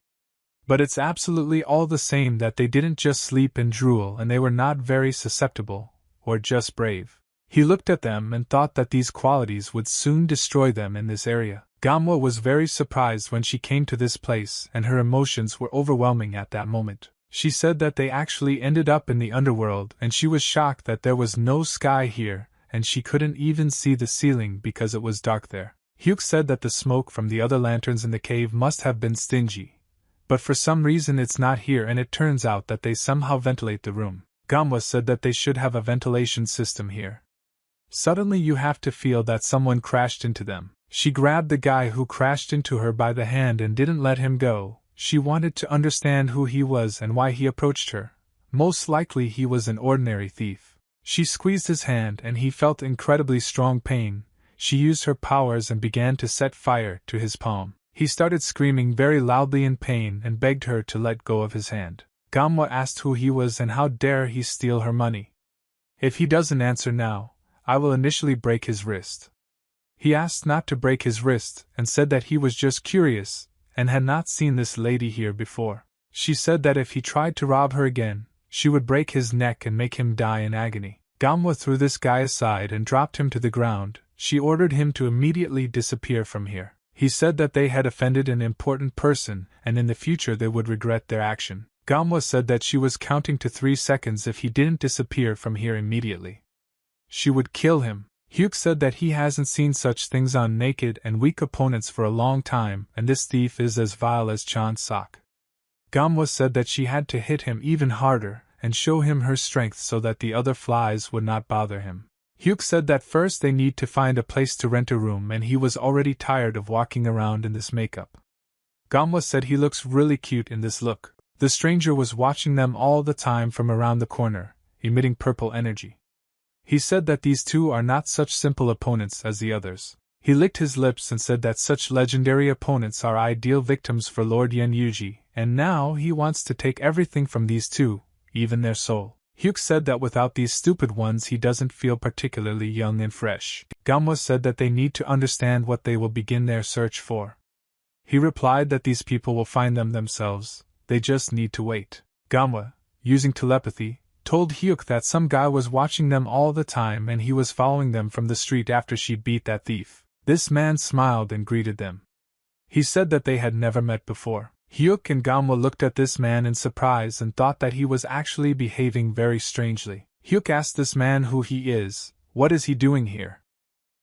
But it's absolutely all the same that they didn't just sleep and drool, and they were not very susceptible, or just brave. He looked at them and thought that these qualities would soon destroy them in this area. Manhwa was very surprised when she came to this place, and her emotions were overwhelming at that moment. She said that they actually ended up in the underworld, and she was shocked that there was no sky here, and she couldn't even see the ceiling because it was dark there. Hyuk said that the smoke from the other lanterns in the cave must have been stingy, but for some reason it's not here, and it turns out that they somehow ventilate the room. Manhwa said that they should have a ventilation system here. Suddenly you have to feel that someone crashed into them. She grabbed the guy who crashed into her by the hand and didn't let him go. She wanted to understand who he was and why he approached her. Most likely he was an ordinary thief. She squeezed his hand and he felt incredibly strong pain. She used her powers and began to set fire to his palm. He started screaming very loudly in pain and begged her to let go of his hand. Manhwa asked who he was and how dare he steal her money. If he doesn't answer now, I will initially break his wrist. He asked not to break his wrist and said that he was just curious and had not seen this lady here before. She said that if he tried to rob her again, she would break his neck and make him die in agony. Manhwa threw this guy aside and dropped him to the ground. She ordered him to immediately disappear from here. He said that they had offended an important person and in the future they would regret their action. Gamwa said that she was counting to 3 seconds if he didn't disappear from here immediately. She would kill him. Hyuk said that he hasn't seen such things on naked and weak opponents for a long time, and this thief is as vile as Chan Sok. Gamwa said that she had to hit him even harder and show him her strength so that the other flies would not bother him. Hyuk said that first they need to find a place to rent a room, and he was already tired of walking around in this makeup. Gamwa said he looks really cute in this look. The stranger was watching them all the time from around the corner, emitting purple energy. He said that these two are not such simple opponents as the others. He licked his lips and said that such legendary opponents are ideal victims for Lord Yen Yuji, and now he wants to take everything from these two, even their soul. Hyuk said that without these stupid ones he doesn't feel particularly young and fresh. Gamwa said that they need to understand what they will begin their search for. He replied that these people will find them themselves, they just need to wait. Gamwa, using telepathy, told Hyuk that some guy was watching them all the time and he was following them from the street after she beat that thief. This man smiled and greeted them. He said that they had never met before. Hyuk and Gamwa looked at this man in surprise and thought that he was actually behaving very strangely. Hyuk asked this man who he is, what is he doing here?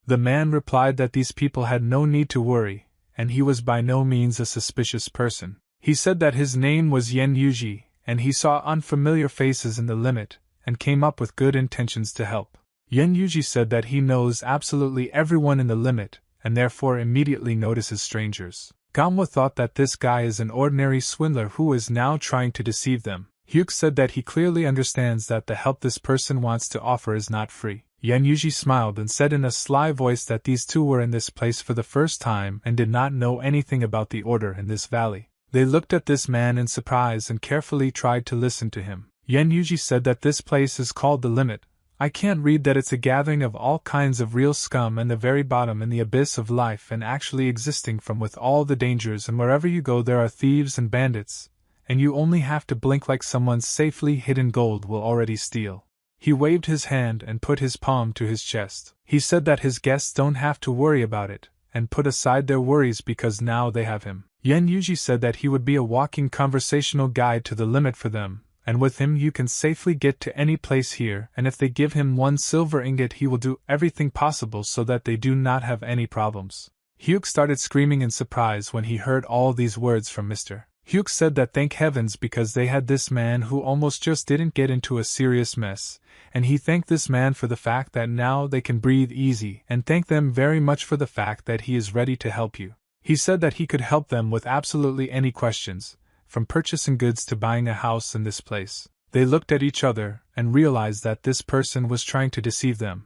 The man replied that these people had no need to worry, and he was by no means a suspicious person. He said that his name was Yen Yuji, and he saw unfamiliar faces in the limit, and came up with good intentions to help. Yen Yuji said that he knows absolutely everyone in the limit, and therefore immediately notices strangers. Gamwa thought that this guy is an ordinary swindler who is now trying to deceive them. Hyuk said that he clearly understands that the help this person wants to offer is not free. Yen Yuji smiled and said in a sly voice that these two were in this place for the first time and did not know anything about the order in this valley. They looked at this man in surprise and carefully tried to listen to him. Yen Yuji said that this place is called the Limit. I can't read that it's a gathering of all kinds of real scum and the very bottom in the abyss of life and actually existing from with all the dangers, and wherever you go there are thieves and bandits, and you only have to blink like someone's safely hidden gold will already steal. He waved his hand and put his palm to his chest. He said that his guests don't have to worry about it, and put aside their worries because now they have him. Yen Yuji said that he would be a walking conversational guide to the limit for them, and with him you can safely get to any place here, and if they give him 1 silver ingot he will do everything possible so that they do not have any problems. Hyuk started screaming in surprise when he heard all these words from Mr. Hyuk said that thank heavens because they had this man who almost just didn't get into a serious mess, and he thanked this man for the fact that now they can breathe easy, and thanked them very much for the fact that he is ready to help you. He said that he could help them with absolutely any questions, from purchasing goods to buying a house in this place. They looked at each other and realized that this person was trying to deceive them,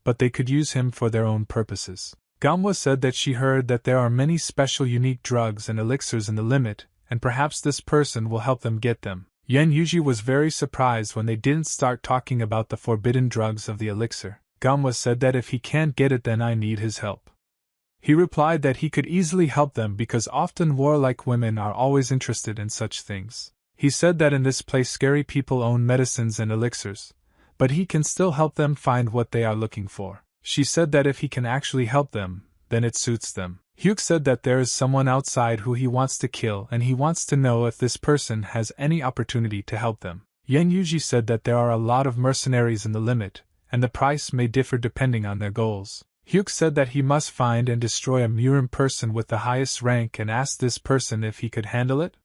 but they could use him for their own purposes. Gamwa said that she heard that there are many special unique drugs and elixirs in the limit, and perhaps this person will help them get them. Yen Yuji was very surprised when they didn't start talking about the forbidden drugs of the elixir. Gamwa said that if he can't get it then I need his help. He replied that he could easily help them because often warlike women are always interested in such things. He said that in this place scary people own medicines and elixirs, but he can still help them find what they are looking for. She said that if he can actually help them, then it suits them. Hyuk said that there is someone outside who he wants to kill and he wants to know if this person has any opportunity to help them. Yen Yuji said that there are a lot of mercenaries in the limit, and the price may differ depending on their goals. Hyuk said that he must find and destroy a Murim person with the highest rank and asked this person if he could handle it.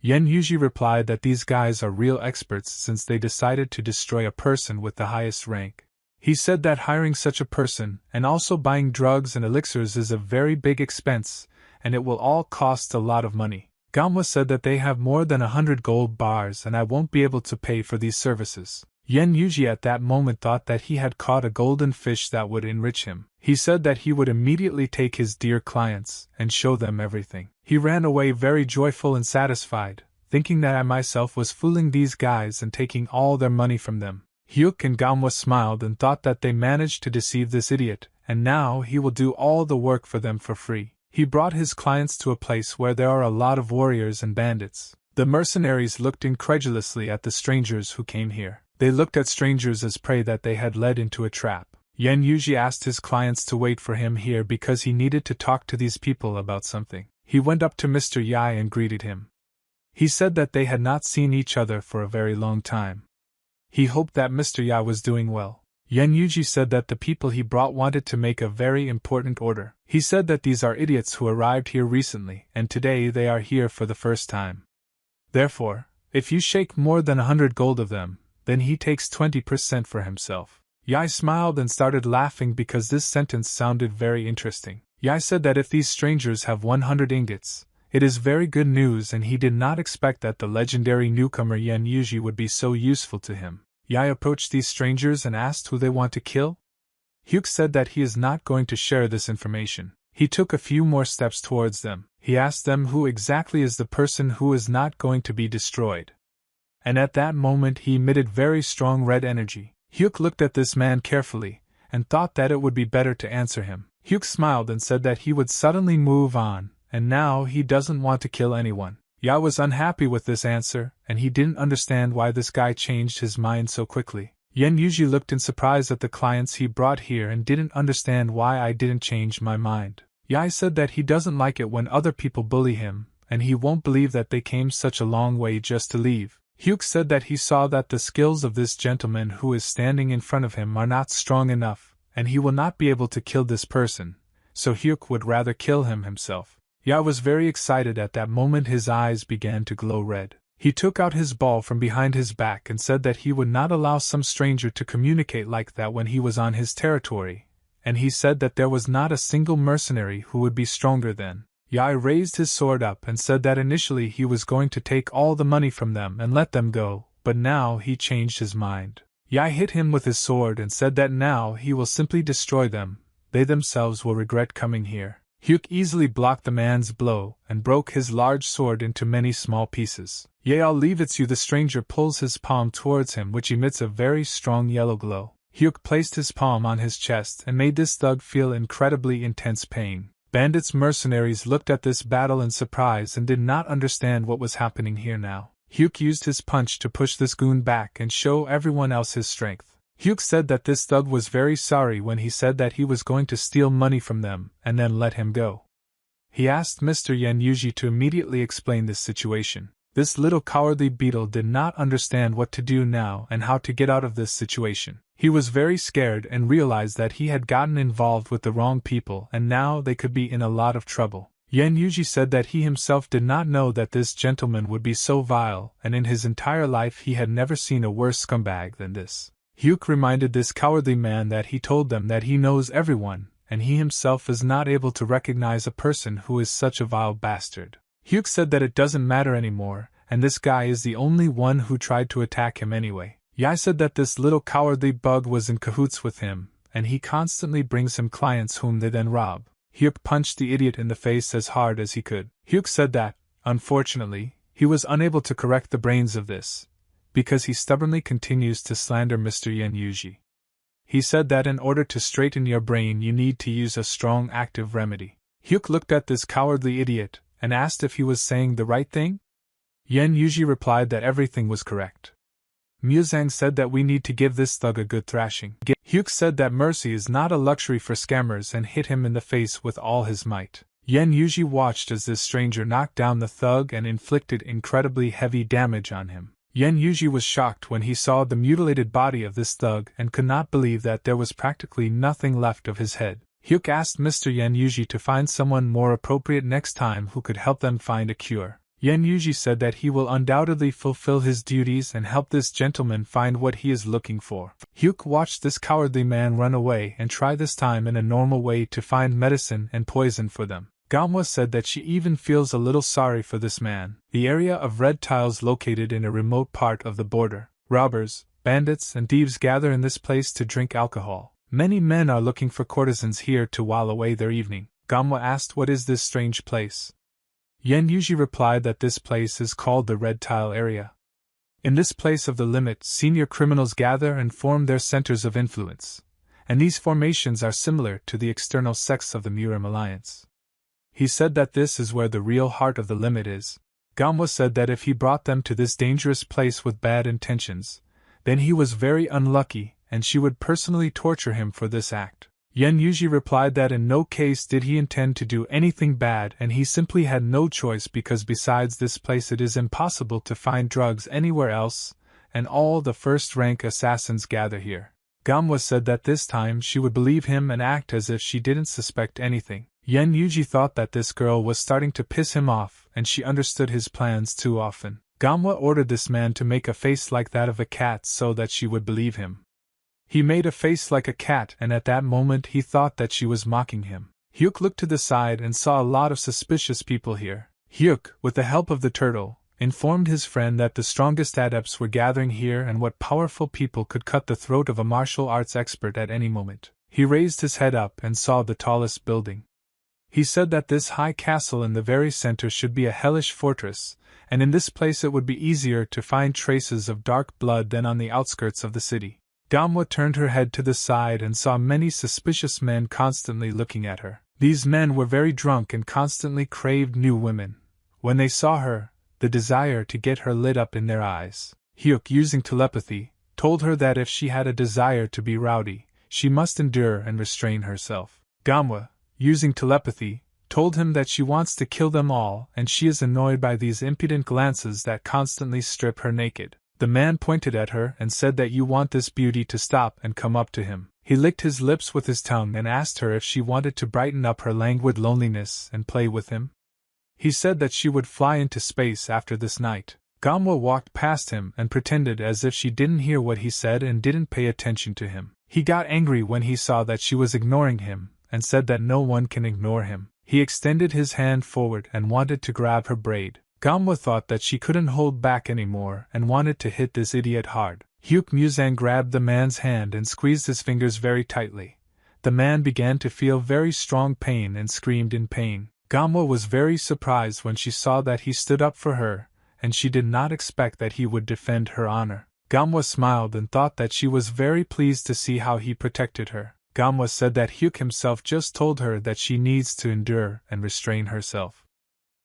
Yen Yuji replied that these guys are real experts since they decided to destroy a person with the highest rank. He said that hiring such a person and also buying drugs and elixirs is a very big expense, and it will all cost a lot of money. Gamwa said that they have more than 100 gold bars and I won't be able to pay for these services. Yen Yuji at that moment thought that he had caught a golden fish that would enrich him. He said that he would immediately take his dear clients and show them everything. He ran away very joyful and satisfied, thinking that I myself was fooling these guys and taking all their money from them. Hyuk and Gamwa smiled and thought that they managed to deceive this idiot, and now he will do all the work for them for free. He brought his clients to a place where there are a lot of warriors and bandits. The mercenaries looked incredulously at the strangers who came here. They looked at strangers as prey that they had led into a trap. Yen Yuji asked his clients to wait for him here because he needed to talk to these people about something. He went up to Mr. Yai and greeted him. He said that they had not seen each other for a very long time. He hoped that Mr. Ya was doing well. Yen Yuji said that the people he brought wanted to make a very important order. He said that these are idiots who arrived here recently, and today they are here for the first time. Therefore, if you shake more than 100 gold of them, then he takes 20% for himself. Yai smiled and started laughing because this sentence sounded very interesting. Yai said that if these strangers have 100 ingots, it is very good news, and he did not expect that the legendary newcomer Yen Yuji would be so useful to him. Yai approached these strangers and asked who they want to kill. Hyuk said that he is not going to share this information. He took a few more steps towards them. He asked them who exactly is the person who is not going to be destroyed. And at that moment he emitted very strong red energy. Hyuk looked at this man carefully, and thought that it would be better to answer him. Hyuk smiled and said that he would suddenly move on, and now he doesn't want to kill anyone. Ya was unhappy with this answer, and he didn't understand why this guy changed his mind so quickly. Yen Yuji looked in surprise at the clients he brought here and didn't understand why I didn't change my mind. Yai said that he doesn't like it when other people bully him, and he won't believe that they came such a long way just to leave. Hyuk said that he saw that the skills of this gentleman who is standing in front of him are not strong enough, and he will not be able to kill this person, so Hyuk would rather kill him himself. Ya was very excited at that moment. His eyes began to glow red. He took out his ball from behind his back and said that he would not allow some stranger to communicate like that when he was on his territory, and he said that there was not a single mercenary who would be stronger than. Yai raised his sword up and said that initially he was going to take all the money from them and let them go, but now he changed his mind. Yai hit him with his sword and said that now he will simply destroy them. They themselves will regret coming here. Hyuk easily blocked the man's blow and broke his large sword into many small pieces. Yea, I'll leave it's you. The stranger pulls his palm towards him, which emits a very strong yellow glow. Hyuk placed his palm on his chest and made this thug feel incredibly intense pain. Bandits mercenaries looked at this battle in surprise and did not understand what was happening here now. Hyuk used his punch to push this goon back and show everyone else his strength. Hyuk said that this thug was very sorry when he said that he was going to steal money from them and then let him go. He asked Mr. Yen Yuji to immediately explain this situation. This little cowardly beetle did not understand what to do now and how to get out of this situation. He was very scared and realized that he had gotten involved with the wrong people and now they could be in a lot of trouble. Yen Yuji said that he himself did not know that this gentleman would be so vile, and in his entire life he had never seen a worse scumbag than this. Hyuk reminded this cowardly man that he told them that he knows everyone, and he himself is not able to recognize a person who is such a vile bastard. Hyuk said that it doesn't matter anymore, and this guy is the only one who tried to attack him anyway. Yai said that this little cowardly bug was in cahoots with him, and he constantly brings him clients whom they then rob. Hyuk punched the idiot in the face as hard as he could. Hyuk said that, unfortunately, he was unable to correct the brains of this, because he stubbornly continues to slander Mr. Yen Yuji. He said that in order to straighten your brain you need to use a strong active remedy. Hyuk looked at this cowardly idiot and asked if he was saying the right thing. Yen Yuji replied that everything was correct. Muzang said that we need to give this thug a good thrashing. Hyuk said that mercy is not a luxury for scammers and hit him in the face with all his might. Yen Yuji watched as this stranger knocked down the thug and inflicted incredibly heavy damage on him. Yen Yuji was shocked when he saw the mutilated body of this thug and could not believe that there was practically nothing left of his head. Hyuk asked Mr. Yen Yuji to find someone more appropriate next time who could help them find a cure. Yen Yuji said that he will undoubtedly fulfill his duties and help this gentleman find what he is looking for. Hyuk watched this cowardly man run away and try this time in a normal way to find medicine and poison for them. Gamwa said that she even feels a little sorry for this man. The area of red tiles located in a remote part of the border. Robbers, bandits, and thieves gather in this place to drink alcohol. Many men are looking for courtesans here to while away their evening. Gamwa asked what is this strange place. Yen Yuji replied that this place is called the Red Tile Area. In this place of the limit, senior criminals gather and form their centers of influence, and these formations are similar to the external sects of the Murim Alliance. He said that this is where the real heart of the limit is. Gamwa said that if he brought them to this dangerous place with bad intentions, then he was very unlucky and she would personally torture him for this act. Yen Yuji replied that in no case did he intend to do anything bad, and he simply had no choice because besides this place it is impossible to find drugs anywhere else, and all the first-rank assassins gather here. Manhwa said that this time she would believe him and act as if she didn't suspect anything. Yen Yuji thought that this girl was starting to piss him off, and she understood his plans too often. Manhwa ordered this man to make a face like that of a cat so that she would believe him. He made a face like a cat, and at that moment he thought that she was mocking him. Hyuk looked to the side and saw a lot of suspicious people here. Hyuk, with the help of the turtle, informed his friend that the strongest adepts were gathering here and what powerful people could cut the throat of a martial arts expert at any moment. He raised his head up and saw the tallest building. He said that this high castle in the very center should be a hellish fortress, and in this place it would be easier to find traces of dark blood than on the outskirts of the city. Manhwa turned her head to the side and saw many suspicious men constantly looking at her. These men were very drunk and constantly craved new women. When they saw her, the desire to get her lit up in their eyes. Hyuk, using telepathy, told her that if she had a desire to be rowdy, she must endure and restrain herself. Manhwa, using telepathy, told him that she wants to kill them all and she is annoyed by these impudent glances that constantly strip her naked. The man pointed at her and said that you want this beauty to stop and come up to him. He licked his lips with his tongue and asked her if she wanted to brighten up her languid loneliness and play with him. He said that she would fly into space after this night. Manhwa walked past him and pretended as if she didn't hear what he said and didn't pay attention to him. He got angry when he saw that she was ignoring him and said that no one can ignore him. He extended his hand forward and wanted to grab her braid. Manhwa thought that she couldn't hold back anymore and wanted to hit this idiot hard. Hyuk Muzang grabbed the man's hand and squeezed his fingers very tightly. The man began to feel very strong pain and screamed in pain. Manhwa was very surprised when she saw that he stood up for her, and she did not expect that he would defend her honor. Manhwa smiled and thought that she was very pleased to see how he protected her. Manhwa said that Hyuk himself just told her that she needs to endure and restrain herself.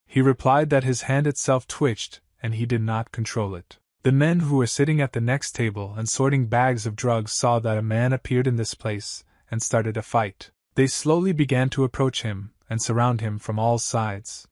He replied that his hand itself twitched, and he did not control it. The men who were sitting at the next table and sorting bags of drugs saw that a man appeared in this place, and started a fight. They slowly began to approach him, and surround him from all sides.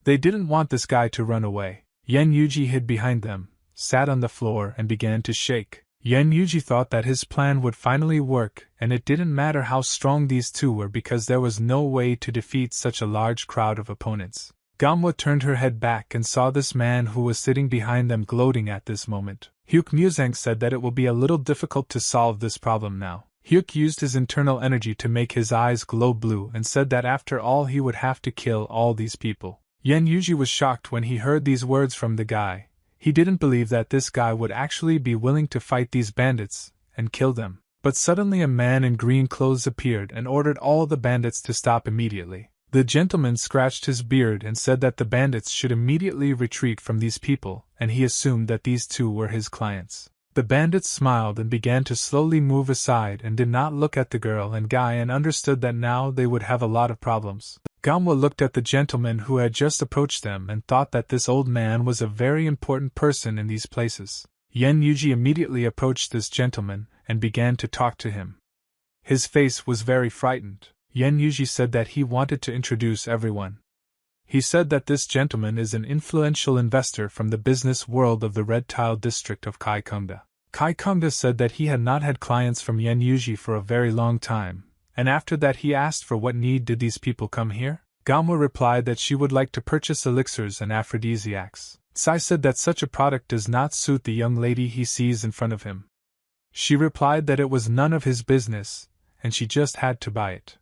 They didn't want this guy to run away. Yen Yuji hid behind them, sat on the floor and began to shake. Yen Yuji thought that his plan would finally work, and it didn't matter how strong these two were because there was no way to defeat such a large crowd of opponents. Manhwa turned her head back and saw this man who was sitting behind them gloating at this moment. Hyuk Muzang said that it will be a little difficult to solve this problem now. Hyuk used his internal energy to make his eyes glow blue and said that after all he would have to kill all these people. Yen Yuji was shocked when he heard these words from the guy. He didn't believe that this guy would actually be willing to fight these bandits and kill them. But suddenly a man in green clothes appeared and ordered all the bandits to stop immediately. The gentleman scratched his beard and said that the bandits should immediately retreat from these people, and he assumed that these two were his clients. The bandits smiled and began to slowly move aside and did not look at the girl and guy and understood that now they would have a lot of problems. Manhwa looked at the gentleman who had just approached them and thought that this old man was a very important person in these places. Yen Yuji immediately approached this gentleman and began to talk to him. His face was very frightened. Yen Yuji said that he wanted to introduce everyone. He said that this gentleman is an influential investor from the business world of the Red Tile district of Kaikongda. Kaikongda said that he had not had clients from Yen Yuji for a very long time, and after that he asked for what need did these people come here. Manhwa replied that she would like to purchase elixirs and aphrodisiacs. Sai said that such a product does not suit the young lady he sees in front of him. She replied that it was none of his business, and she just had to buy it.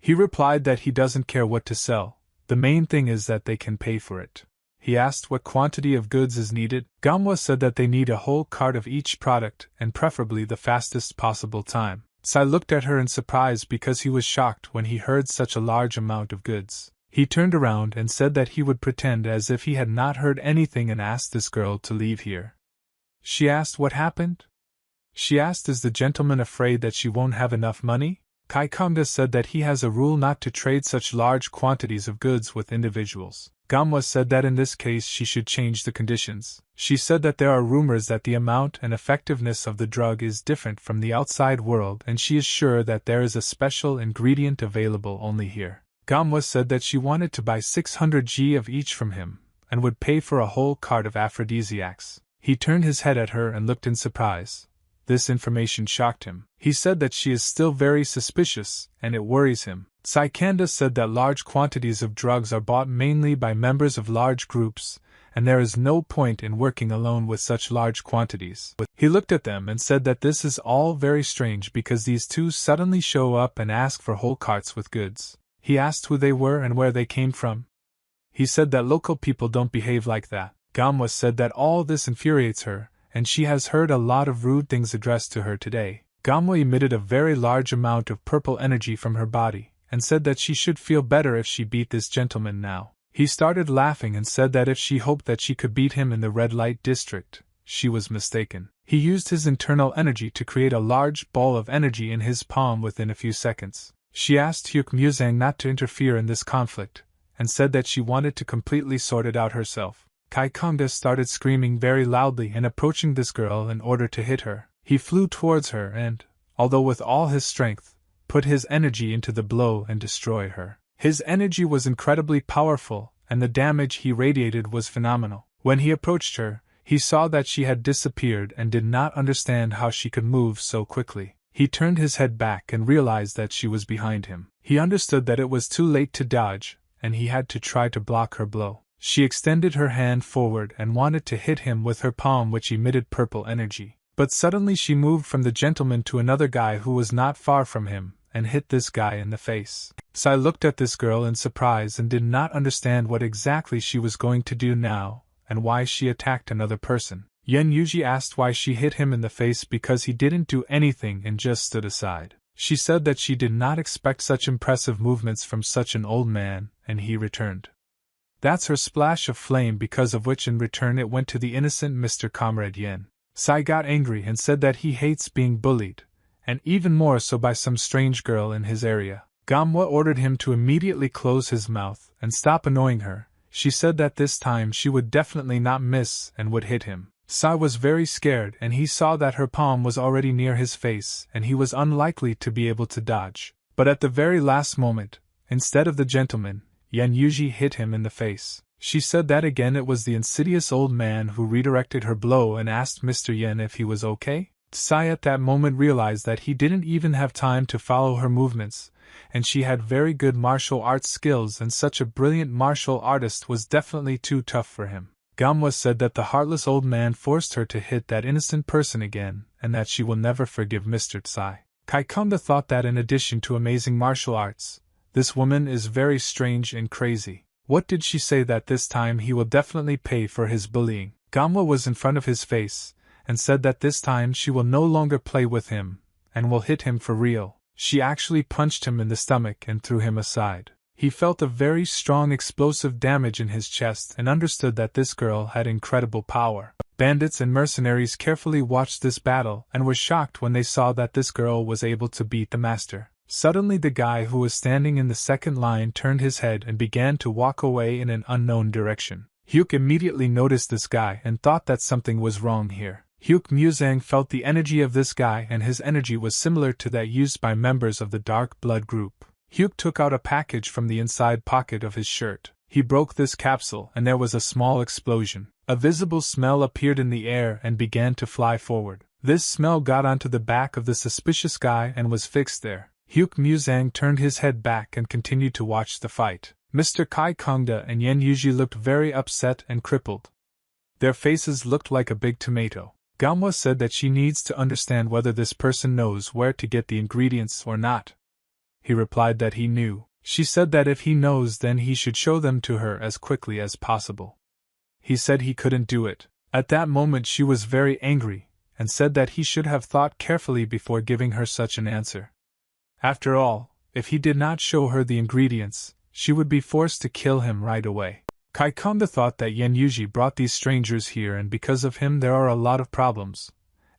He replied that he doesn't care what to sell, the main thing is that they can pay for it. He asked what quantity of goods is needed. Manhwa said that they need a whole cart of each product and preferably the fastest possible time. Sai looked at her in surprise because he was shocked when he heard such a large amount of goods. He turned around and said that he would pretend as if he had not heard anything and asked this girl to leave here. She asked what happened? She asked, is the gentleman afraid that she won't have enough money? Kaikongda said that he has a rule not to trade such large quantities of goods with individuals. Gamwa said that in this case she should change the conditions. She said that there are rumors that the amount and effectiveness of the drug is different from the outside world, and she is sure that there is a special ingredient available only here. Gamwa said that she wanted to buy 600 G of each from him, and would pay for a whole cart of aphrodisiacs. He turned his head at her and looked in surprise. This information shocked him. He said that she is still very suspicious, and it worries him. Saikanda said that large quantities of drugs are bought mainly by members of large groups, and there is no point in working alone with such large quantities. He looked at them and said that this is all very strange because these two suddenly show up and ask for whole carts with goods. He asked who they were and where they came from. He said that local people don't behave like that. Gamwa said that all this infuriates her, and she has heard a lot of rude things addressed to her today. Gamwa emitted a very large amount of purple energy from her body, and said that she should feel better if she beat this gentleman now. He started laughing and said that if she hoped that she could beat him in the red light district, she was mistaken. He used his internal energy to create a large ball of energy in his palm within a few seconds. She asked Hyuk Muzang not to interfere in this conflict, and said that she wanted to completely sort it out herself. Kaikongda started screaming very loudly and approaching this girl in order to hit her. He flew towards her and, although with all his strength, put his energy into the blow and destroy her. His energy was incredibly powerful, and the damage he radiated was phenomenal. When he approached her, he saw that she had disappeared and did not understand how she could move so quickly. He turned his head back and realized that she was behind him. He understood that it was too late to dodge, and he had to try to block her blow. She extended her hand forward and wanted to hit him with her palm, which emitted purple energy. But suddenly she moved from the gentleman to another guy who was not far from him, and hit this guy in the face. Sai looked at this girl in surprise and did not understand what exactly she was going to do now, and why she attacked another person. Yen Yuji asked why she hit him in the face because he didn't do anything and just stood aside. She said that she did not expect such impressive movements from such an old man, and he returned. That's her splash of flame, because of which in return it went to the innocent Mr. Comrade Yen. Sai got angry and said that he hates being bullied, and even more so by some strange girl in his area. Gamwa ordered him to immediately close his mouth and stop annoying her. She said that this time she would definitely not miss and would hit him. Sai was very scared, and he saw that her palm was already near his face and he was unlikely to be able to dodge. But at the very last moment, instead of the gentleman, Yen Yuji hit him in the face. She said that again it was the insidious old man who redirected her blow and asked Mr. Yen if he was okay. Sai at that moment realized that he didn't even have time to follow her movements, and she had very good martial arts skills, and such a brilliant martial artist was definitely too tough for him. Gamwa said that the heartless old man forced her to hit that innocent person again, and that she will never forgive Mr. Tsai. Kaikonda thought that in addition to amazing martial arts, this woman is very strange and crazy. What did she say that this time he will definitely pay for his bullying? Gamwa was in front of his face, and said that this time she will no longer play with him, and will hit him for real. She actually punched him in the stomach and threw him aside. He felt a very strong explosive damage in his chest and understood that this girl had incredible power. Bandits and mercenaries carefully watched this battle and were shocked when they saw that this girl was able to beat the master. Suddenly the guy who was standing in the second line turned his head and began to walk away in an unknown direction. Hyuk immediately noticed this guy and thought that something was wrong here. Hyuk Muzang felt the energy of this guy, and his energy was similar to that used by members of the Dark Blood group. Hyuk took out a package from the inside pocket of his shirt. He broke this capsule and there was a small explosion. A visible smell appeared in the air and began to fly forward. This smell got onto the back of the suspicious guy and was fixed there. Hyuk Muzang turned his head back and continued to watch the fight. Mr. Kai Kongda and Yen Yuji looked very upset and crippled. Their faces looked like a big tomato. Gamwa said that she needs to understand whether this person knows where to get the ingredients or not. He replied that he knew. She said that if he knows, then he should show them to her as quickly as possible. He said he couldn't do it. At that moment she was very angry, and said that he should have thought carefully before giving her such an answer. After all, if he did not show her the ingredients, she would be forced to kill him right away. Kaikonda thought that Yen Yuji brought these strangers here, and because of him there are a lot of problems,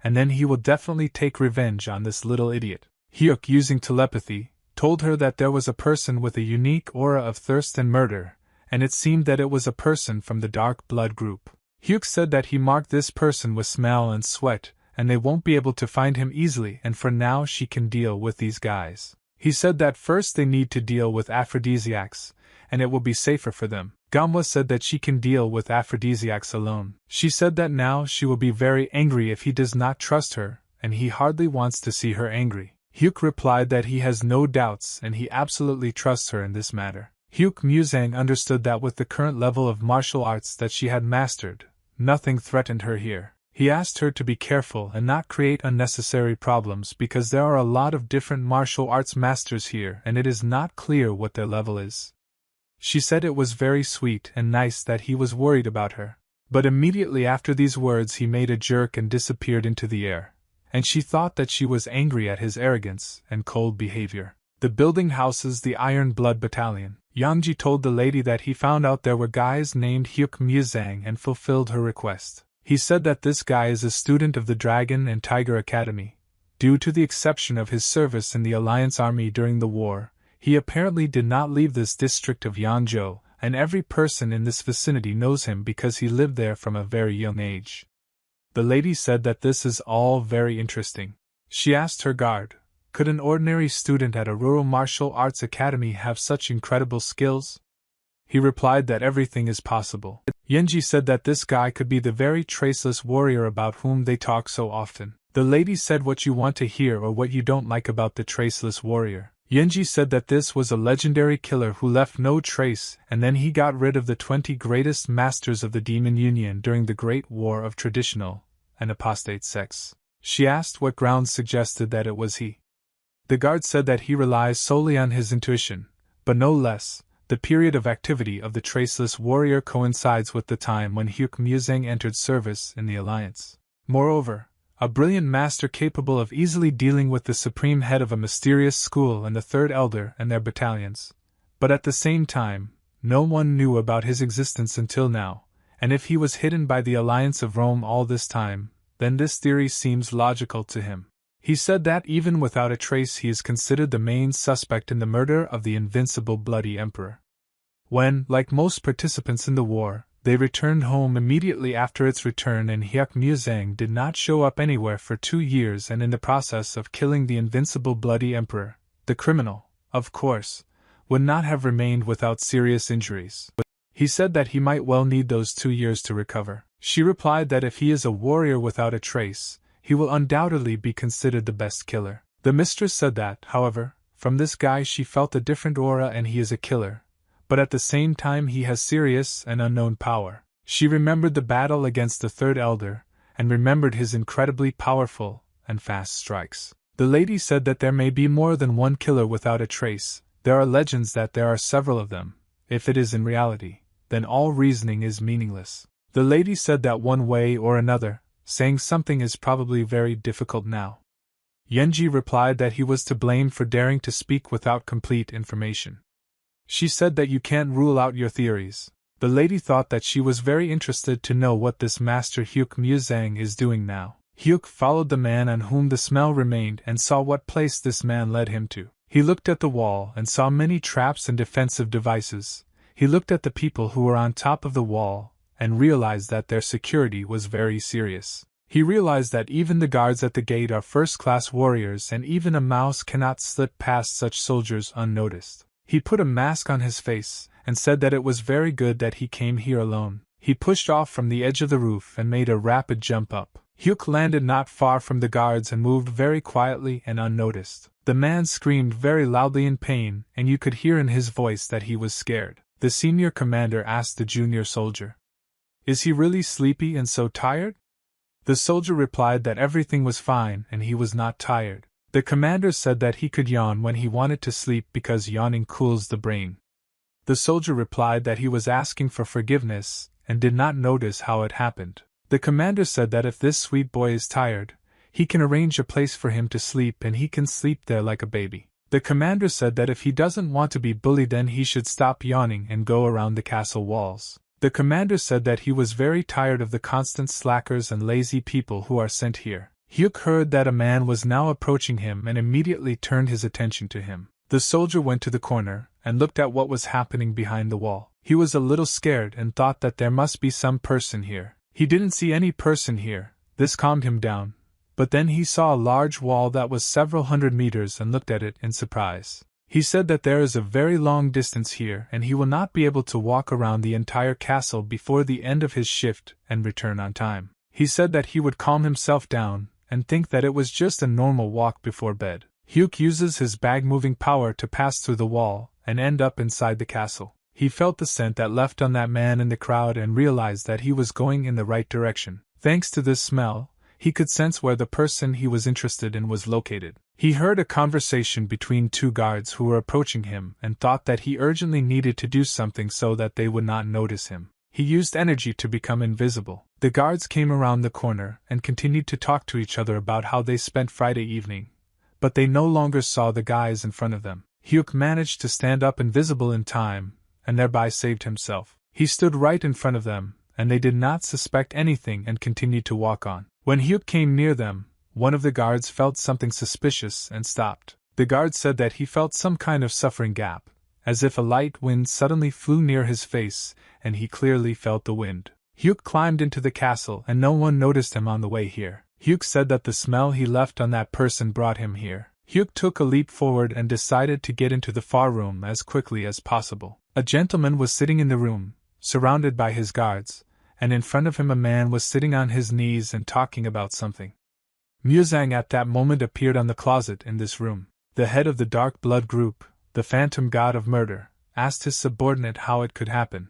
and then he will definitely take revenge on this little idiot. Hyuk, using telepathy, told her that there was a person with a unique aura of thirst and murder, and it seemed that it was a person from the dark blood group. Hyuk said that he marked this person with smell and sweat, and they won't be able to find him easily, and for now she can deal with these guys. He said that first they need to deal with aphrodisiacs, and it will be safer for them. Gamwa said that she can deal with aphrodisiacs alone. She said that now she will be very angry if he does not trust her, and he hardly wants to see her angry. Hyuk replied that he has no doubts and he absolutely trusts her in this matter. Hyuk Muzang understood that with the current level of martial arts that she had mastered, nothing threatened her here. He asked her to be careful and not create unnecessary problems because there are a lot of different martial arts masters here and it is not clear what their level is. She said it was very sweet and nice that he was worried about her. But immediately after these words he made a jerk and disappeared into the air, and she thought that she was angry at his arrogance and cold behavior. The building houses the Iron Blood Battalion. Yangji told the lady that he found out there were guys named Hyuk Muzang and fulfilled her request. He said that this guy is a student of the Dragon and Tiger Academy. Due to the exception of his service in the Alliance Army during the war, he apparently did not leave this district of Yanzhou, and every person in this vicinity knows him because he lived there from a very young age. The lady said that this is all very interesting. She asked her guard, could an ordinary student at a rural martial arts academy have such incredible skills? He replied that everything is possible. Yenji said that this guy could be the very traceless warrior about whom they talk so often. The lady said what you want to hear or what you don't like about the traceless warrior. Yenji said that this was a legendary killer who left no trace, and then he got rid of the 20 greatest masters of the Demon Union during the Great War of traditional and apostate sects. She asked what grounds suggested that it was he. The guard said that he relies solely on his intuition, but no less. The period of activity of the traceless warrior coincides with the time when Hyuk Muzang entered service in the Alliance. Moreover, a brilliant master capable of easily dealing with the supreme head of a mysterious school and the third elder and their battalions. But at the same time, no one knew about his existence until now, and if he was hidden by the Alliance of Rome all this time, then this theory seems logical to him. He said that even without a trace he is considered the main suspect in the murder of the invincible Bloody Emperor. When, like most participants in the war, they returned home immediately after its return and Hyuk Muzang did not show up anywhere for 2 years and in the process of killing the invincible Bloody Emperor, the criminal, of course, would not have remained without serious injuries. He said that he might well need those 2 years to recover. She replied that if he is a warrior without a trace, he will undoubtedly be considered the best killer. The mistress said that, however, from this guy she felt a different aura and he is a killer, but at the same time he has serious and unknown power. She remembered the battle against the third elder, and remembered his incredibly powerful and fast strikes. The lady said that there may be more than one killer without a trace. There are legends that there are several of them. If it is in reality, then all reasoning is meaningless. The lady said that one way or another, saying something is probably very difficult now. Yenji replied that he was to blame for daring to speak without complete information. She said that you can't rule out your theories. The lady thought that she was very interested to know what this master Hyuk Muzang is doing now. Hyuk followed the man on whom the smell remained and saw what place this man led him to. He looked at the wall and saw many traps and defensive devices. He looked at the people who were on top of the wall and realized that their security was very serious. He realized that even the guards at the gate are first-class warriors and even a mouse cannot slip past such soldiers unnoticed. He put a mask on his face and said that it was very good that he came here alone. He pushed off from the edge of the roof and made a rapid jump up. Hyuk landed not far from the guards and moved very quietly and unnoticed. The man screamed very loudly in pain, and you could hear in his voice that he was scared. The senior commander asked the junior soldier, "Is he really sleepy and so tired?" The soldier replied that everything was fine and he was not tired. The commander said that he could yawn when he wanted to sleep because yawning cools the brain. The soldier replied that he was asking for forgiveness and did not notice how it happened. The commander said that if this sweet boy is tired, he can arrange a place for him to sleep and he can sleep there like a baby. The commander said that if he doesn't want to be bullied then he should stop yawning and go around the castle walls. The commander said that he was very tired of the constant slackers and lazy people who are sent here. Hyuk heard that a man was now approaching him and immediately turned his attention to him. The soldier went to the corner and looked at what was happening behind the wall. He was a little scared and thought that there must be some person here. He didn't see any person here. This calmed him down. But then he saw a large wall that was several hundred meters and looked at it in surprise. He said that there is a very long distance here and he will not be able to walk around the entire castle before the end of his shift and return on time. He said that he would calm himself down and think that it was just a normal walk before bed. Hyuk uses his bag-moving power to pass through the wall and end up inside the castle. He felt the scent that left on that man in the crowd and realized that he was going in the right direction. Thanks to this smell, he could sense where the person he was interested in was located. He heard a conversation between two guards who were approaching him and thought that he urgently needed to do something so that they would not notice him. He used energy to become invisible. The guards came around the corner and continued to talk to each other about how they spent Friday evening, but they no longer saw the guys in front of them. Hyuk managed to stand up invisible in time, and thereby saved himself. He stood right in front of them, and they did not suspect anything and continued to walk on. When Hyuk came near them, one of the guards felt something suspicious and stopped. The guard said that he felt some kind of suffering gap, as if a light wind suddenly flew near his face, and he clearly felt the wind. Hyuk climbed into the castle and no one noticed him on the way here. Hyuk said that the smell he left on that person brought him here. Hyuk took a leap forward and decided to get into the far room as quickly as possible. A gentleman was sitting in the room, surrounded by his guards, and in front of him a man was sitting on his knees and talking about something. Muzang at that moment appeared on the closet in this room. The head of the Dark Blood group, the phantom god of murder, asked his subordinate how it could happen.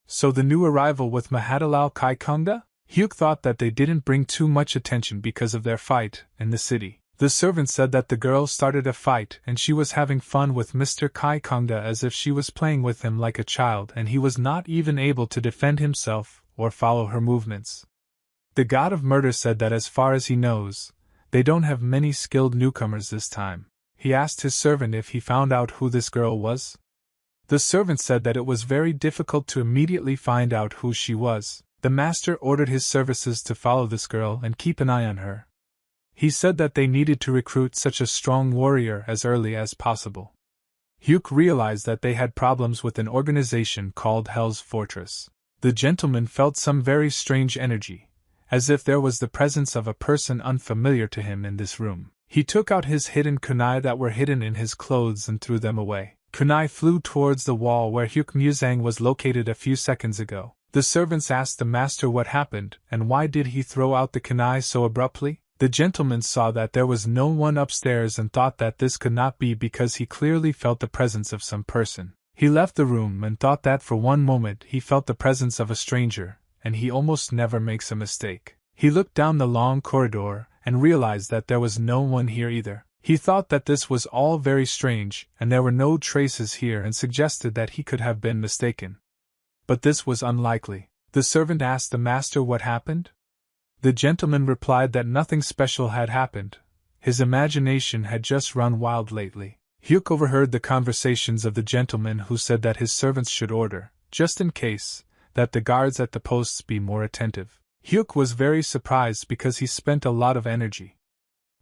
So the new arrival with Mahadalal Kaikongda? Hyuk thought that they didn't bring too much attention because of their fight in the city. The servant said that the girl started a fight and she was having fun with Mr. Kaikongda as if she was playing with him like a child and he was not even able to defend himself or follow her movements. The god of murder said that as far as he knows, they don't have many skilled newcomers this time. He asked his servant if he found out who this girl was. The servant said that it was very difficult to immediately find out who she was. The master ordered his services to follow this girl and keep an eye on her. He said that they needed to recruit such a strong warrior as early as possible. Hyuk realized that they had problems with an organization called Hell's Fortress. The gentleman felt some very strange energy, as if there was the presence of a person unfamiliar to him in this room. He took out his hidden kunai that were hidden in his clothes and threw them away. Kunai flew towards the wall where Hyuk Muzang was located a few seconds ago. The servants asked the master what happened and why did he throw out the kunai so abruptly. The gentleman saw that there was no one upstairs and thought that this could not be because he clearly felt the presence of some person. He left the room and thought that for one moment he felt the presence of a stranger, and he almost never makes a mistake. He looked down the long corridor and realized that there was no one here either. He thought that this was all very strange and there were no traces here and suggested that he could have been mistaken. But this was unlikely. The servant asked the master what happened. The gentleman replied that nothing special had happened. His imagination had just run wild lately. Hyuk overheard the conversations of the gentleman who said that his servants should order, just in case, that the guards at the posts be more attentive. Hyuk was very surprised because he spent a lot of energy.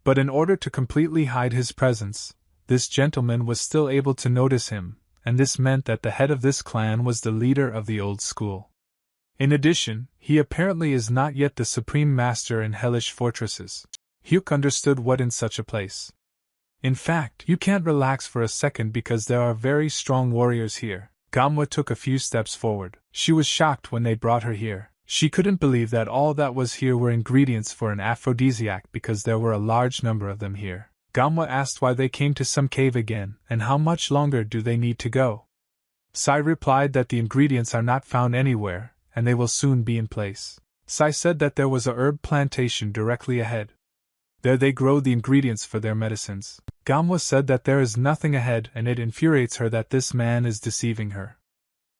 But in order to completely hide his presence, this gentleman was still able to notice him, and this meant that the head of this clan was the leader of the old school. In addition, he apparently is not yet the supreme master in hellish fortresses. Hyuk understood what in such a place. In fact, you can't relax for a second because there are very strong warriors here. Gamwa took a few steps forward. She was shocked when they brought her here. She couldn't believe that all that was here were ingredients for an aphrodisiac because there were a large number of them here. Gamwa asked why they came to some cave again and how much longer do they need to go. Sai replied that the ingredients are not found anywhere and they will soon be in place. Sai said that there was a herb plantation directly ahead. There they grow the ingredients for their medicines. Gamwa said that there is nothing ahead and it infuriates her that this man is deceiving her.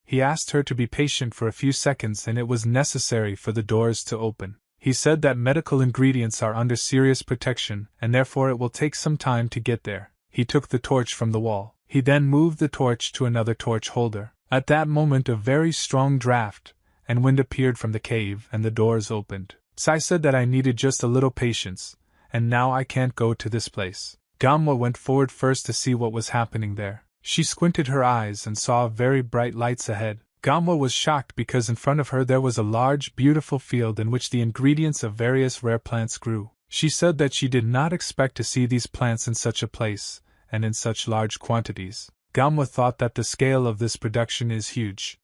He asked her to be patient for a few seconds and it was necessary for the doors to open. He said that medical ingredients are under serious protection and therefore it will take some time to get there. He took the torch from the wall. He then moved the torch to another torch holder. At that moment a very strong draft and wind appeared from the cave and the doors opened. Sai said that I needed just a little patience, and now I can't go to this place. Gamwa went forward first to see what was happening there. She squinted her eyes and saw very bright lights ahead. Gamwa was shocked because in front of her there was a large, beautiful field in which the ingredients of various rare plants grew. She said that she did not expect to see these plants in such a place, and in such large quantities. Gamwa thought that the scale of this production is huge.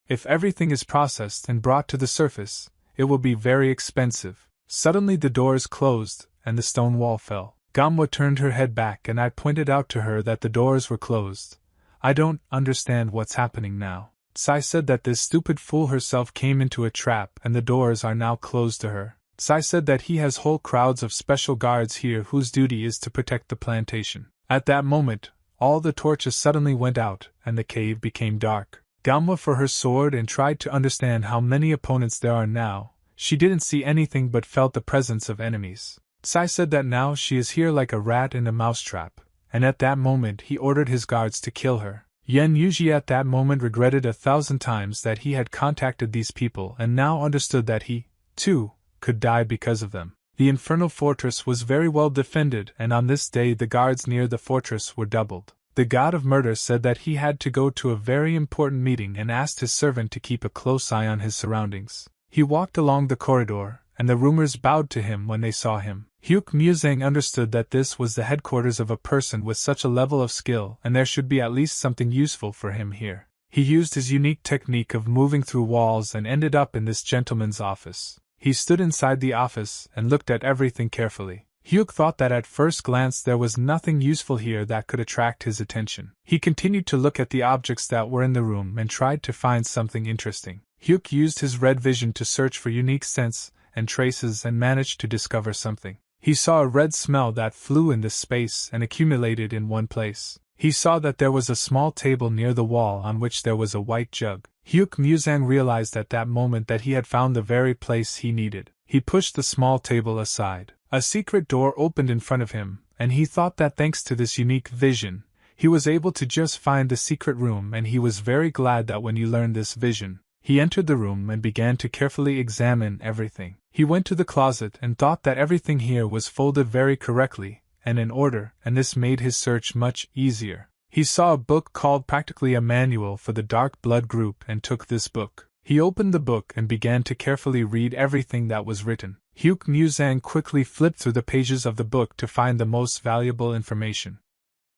If everything is processed and brought to the surface, it will be very expensive. Suddenly the doors closed, and the stone wall fell. Gamwa turned her head back and I pointed out to her that the doors were closed. I don't understand what's happening now. Sai said that this stupid fool herself came into a trap and the doors are now closed to her. Sai said that he has whole crowds of special guards here whose duty is to protect the plantation. At that moment, all the torches suddenly went out and the cave became dark. Gamwa for her sword and tried to understand how many opponents there are now. She didn't see anything but felt the presence of enemies. Sai said that now she is here like a rat in a mousetrap, and at that moment he ordered his guards to kill her. Yen Yuji at that moment regretted 1,000 times that he had contacted these people and now understood that he, too, could die because of them. The infernal fortress was very well defended, and on this day the guards near the fortress were doubled. The god of murder said that he had to go to a very important meeting and asked his servant to keep a close eye on his surroundings. He walked along the corridor, and the roomers bowed to him when they saw him. Hyuk Muzang understood that this was the headquarters of a person with such a level of skill and there should be at least something useful for him here. He used his unique technique of moving through walls and ended up in this gentleman's office. He stood inside the office and looked at everything carefully. Hyuk thought that at first glance there was nothing useful here that could attract his attention. He continued to look at the objects that were in the room and tried to find something interesting. Hyuk used his red vision to search for unique scents and traces and managed to discover something. He saw a red smell that flew in this space and accumulated in one place. He saw that there was a small table near the wall on which there was a white jug. Hyuk Muzang realized at that moment that he had found the very place he needed. He pushed the small table aside. A secret door opened in front of him, and he thought that thanks to this unique vision, he was able to just find the secret room, and he was very glad that when he learned this vision, he entered the room and began to carefully examine everything. He went to the closet and thought that everything here was folded very correctly and in order, and this made his search much easier. He saw a book called practically a manual for the Dark Blood group and took this book. He opened the book and began to carefully read everything that was written. Hyuk Muzang quickly flipped through the pages of the book to find the most valuable information.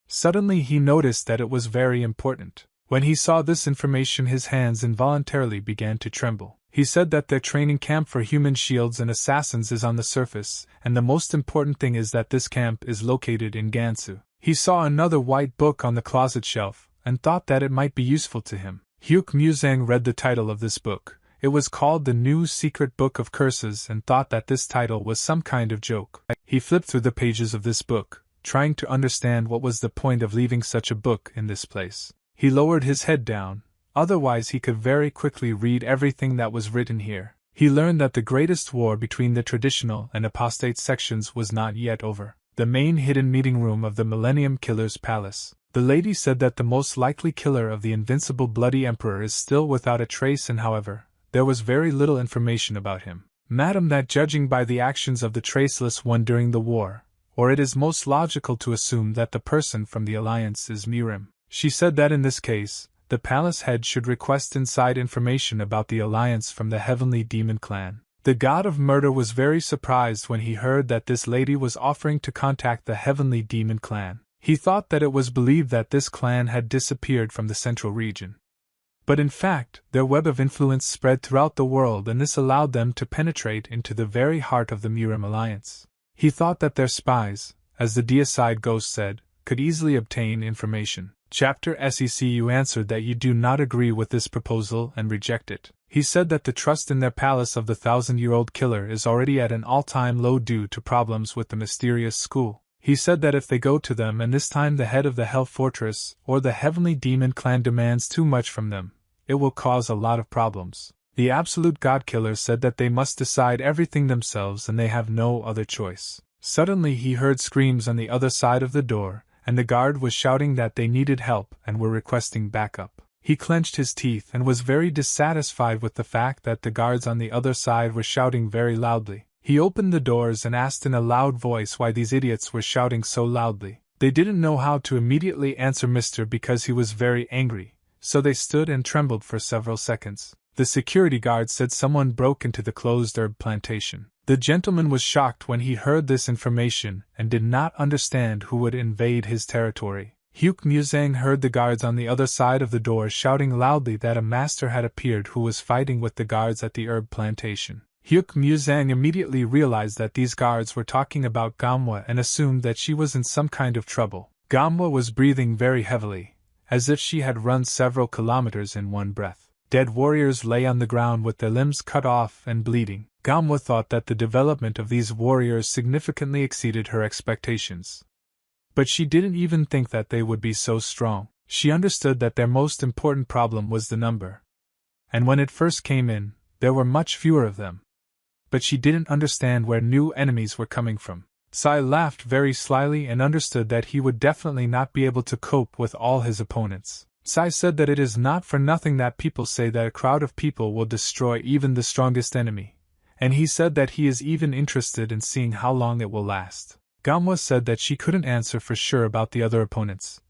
Suddenly he noticed that it was very important. When he saw this information, his hands involuntarily began to tremble. He said that their training camp for human shields and assassins is on the surface, and the most important thing is that this camp is located in Gansu. He saw another white book on the closet shelf, and thought that it might be useful to him. Hyuk Muzang read the title of this book. It was called The New Secret Book of Curses and thought that this title was some kind of joke. He flipped through the pages of this book, trying to understand what was the point of leaving such a book in this place. He lowered his head down, otherwise he could very quickly read everything that was written here. He learned that the greatest war between the traditional and apostate sections was not yet over. The main hidden meeting room of the Millennium Killer's palace. The lady said that the most likely killer of the invincible Bloody Emperor is still without a trace, and however, there was very little information about him. Madam, that judging by the actions of the traceless one during the war, or it is most logical to assume that the person from the alliance is Mirim. She said that in this case, the palace head should request inside information about the alliance from the Heavenly Demon Clan. The god of murder was very surprised when he heard that this lady was offering to contact the Heavenly Demon Clan. He thought that it was believed that this clan had disappeared from the central region. But in fact, their web of influence spread throughout the world, and this allowed them to penetrate into the very heart of the Mirim alliance. He thought that their spies, as the deicide ghost said, could easily obtain information. Chapter SECU answered that you do not agree with this proposal and reject it. He said that the trust in their palace of the 1,000-year-old killer is already at an all-time low due to problems with the mysterious school. He said that if they go to them and this time the head of the Hell Fortress or the Heavenly Demon Clan demands too much from them, it will cause a lot of problems. The Absolute God Killer said that they must decide everything themselves and they have no other choice. Suddenly he heard screams on the other side of the door, and the guard was shouting that they needed help and were requesting backup. He clenched his teeth and was very dissatisfied with the fact that the guards on the other side were shouting very loudly. He opened the doors and asked in a loud voice why these idiots were shouting so loudly. They didn't know how to immediately answer Mr. because he was very angry, so they stood and trembled for several seconds. The security guard said someone broke into the closed herb plantation. The gentleman was shocked when he heard this information and did not understand who would invade his territory. Hyuk Muzang heard the guards on the other side of the door shouting loudly that a master had appeared who was fighting with the guards at the herb plantation. Hyuk Muzang immediately realized that these guards were talking about Gamwa and assumed that she was in some kind of trouble. Gamwa was breathing very heavily, as if she had run several kilometers in one breath. Dead warriors lay on the ground with their limbs cut off and bleeding. Gamwa thought that the development of these warriors significantly exceeded her expectations. But she didn't even think that they would be so strong. She understood that their most important problem was the number. And when it first came in, there were much fewer of them. But she didn't understand where new enemies were coming from. Sai laughed very slyly and understood that he would definitely not be able to cope with all his opponents. Sai said that it is not for nothing that people say that a crowd of people will destroy even the strongest enemy, and he said that he is even interested in seeing how long it will last. Gamwa said that she couldn't answer for sure about the other opponents,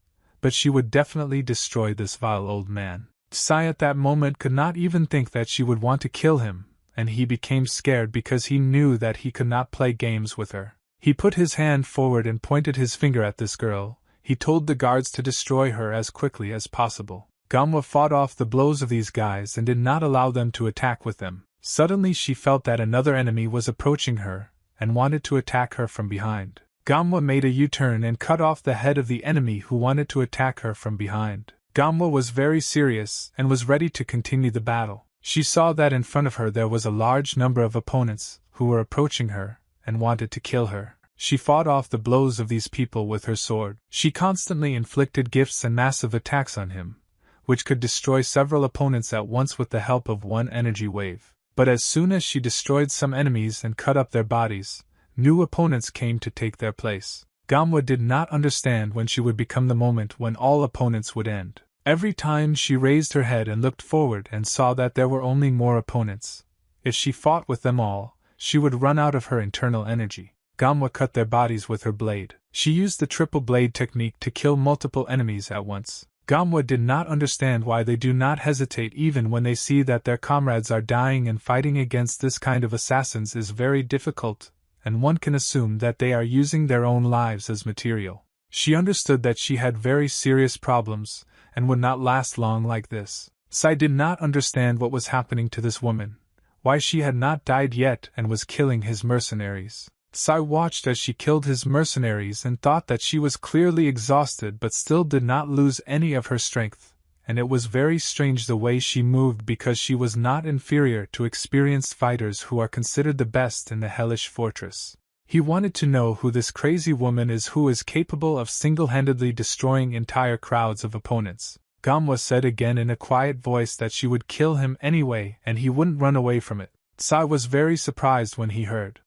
but she would definitely destroy this vile old man. Sai at that moment could not even think that she would want to kill him, and he became scared because he knew that he could not play games with her. He put his hand forward and pointed his finger at this girl. He told the guards to destroy her as quickly as possible. Gamwa fought off the blows of these guys and did not allow them to attack with them. Suddenly she felt that another enemy was approaching her, and wanted to attack her from behind. Gamwa made a U-turn and cut off the head of the enemy who wanted to attack her from behind. Gamwa was very serious and was ready to continue the battle. She saw that in front of her there was a large number of opponents who were approaching her and wanted to kill her. She fought off the blows of these people with her sword. She constantly inflicted gifts and massive attacks on him, which could destroy several opponents at once with the help of one energy wave. But as soon as she destroyed some enemies and cut up their bodies, new opponents came to take their place. Gamwa did not understand when she would become the moment when all opponents would end. Every time she raised her head and looked forward and saw that there were only more opponents, if she fought with them all, she would run out of her internal energy. Gamwa cut their bodies with her blade. She used the triple blade technique to kill multiple enemies at once. Gamwa did not understand why they do not hesitate even when they see that their comrades are dying, and fighting against this kind of assassins is very difficult, and one can assume that they are using their own lives as material. She understood that she had very serious problems, and would not last long like this. Sai did not understand what was happening to this woman, why she had not died yet and was killing his mercenaries. Sai watched as she killed his mercenaries and thought that she was clearly exhausted but still did not lose any of her strength, and it was very strange the way she moved because she was not inferior to experienced fighters who are considered the best in the hellish fortress. He wanted to know who this crazy woman is who is capable of single-handedly destroying entire crowds of opponents. Gamwa said again in a quiet voice that she would kill him anyway and he wouldn't run away from it. Sai was very surprised when he heard.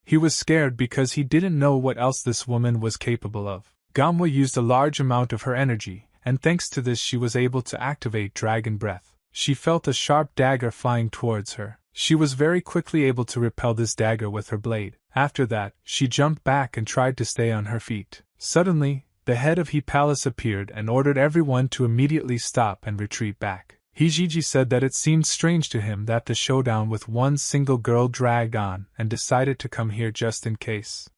He was scared because he didn't know what else this woman was capable of. Gamwa used a large amount of her energy, and thanks to this she was able to activate Dragon Breath. She felt a sharp dagger flying towards her. She was very quickly able to repel this dagger with her blade. After that, she jumped back and tried to stay on her feet. Suddenly, the head of He Palace appeared and ordered everyone to immediately stop and retreat back. Hijiji said that it seemed strange to him that the showdown with one single girl dragged on and decided to come here just in case.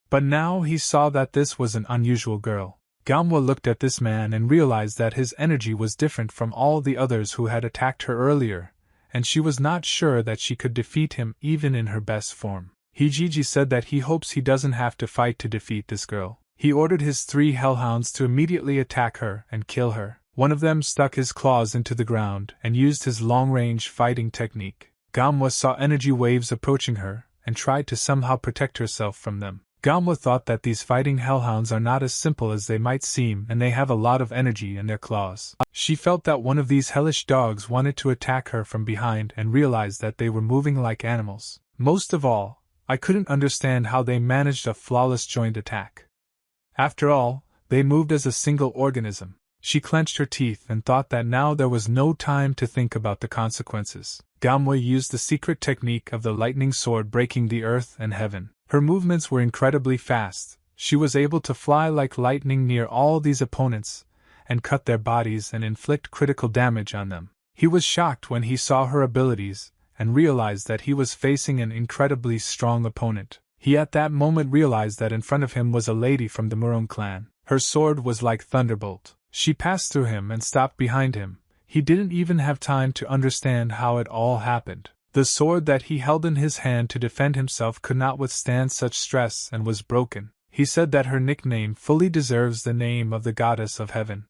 But now he saw that this was an unusual girl. Gamwa looked at this man and realized that his energy was different from all the others who had attacked her earlier, and she was not sure that she could defeat him even in her best form. Hijiji said that he hopes he doesn't have to fight to defeat this girl. He ordered his 3 hellhounds to immediately attack her and kill her. One of them stuck his claws into the ground and used his long-range fighting technique. Gamwa saw energy waves approaching her and tried to somehow protect herself from them. Gamwa thought that these fighting hellhounds are not as simple as they might seem and they have a lot of energy in their claws. She felt that one of these hellish dogs wanted to attack her from behind and realized that they were moving like animals. Most of all, I couldn't understand how they managed a flawless joint attack. After all, they moved as a single organism. She clenched her teeth and thought that now there was no time to think about the consequences. Gamwa used the secret technique of the lightning sword breaking the earth and heaven. Her movements were incredibly fast. She was able to fly like lightning near all these opponents, and cut their bodies and inflict critical damage on them. He was shocked when he saw her abilities, and realized that he was facing an incredibly strong opponent. He at that moment realized that in front of him was a lady from the Murong clan. Her sword was like thunderbolt. She passed through him and stopped behind him. He didn't even have time to understand how it all happened. The sword that he held in his hand to defend himself could not withstand such stress and was broken. He said that her nickname fully deserves the name of the goddess of heaven.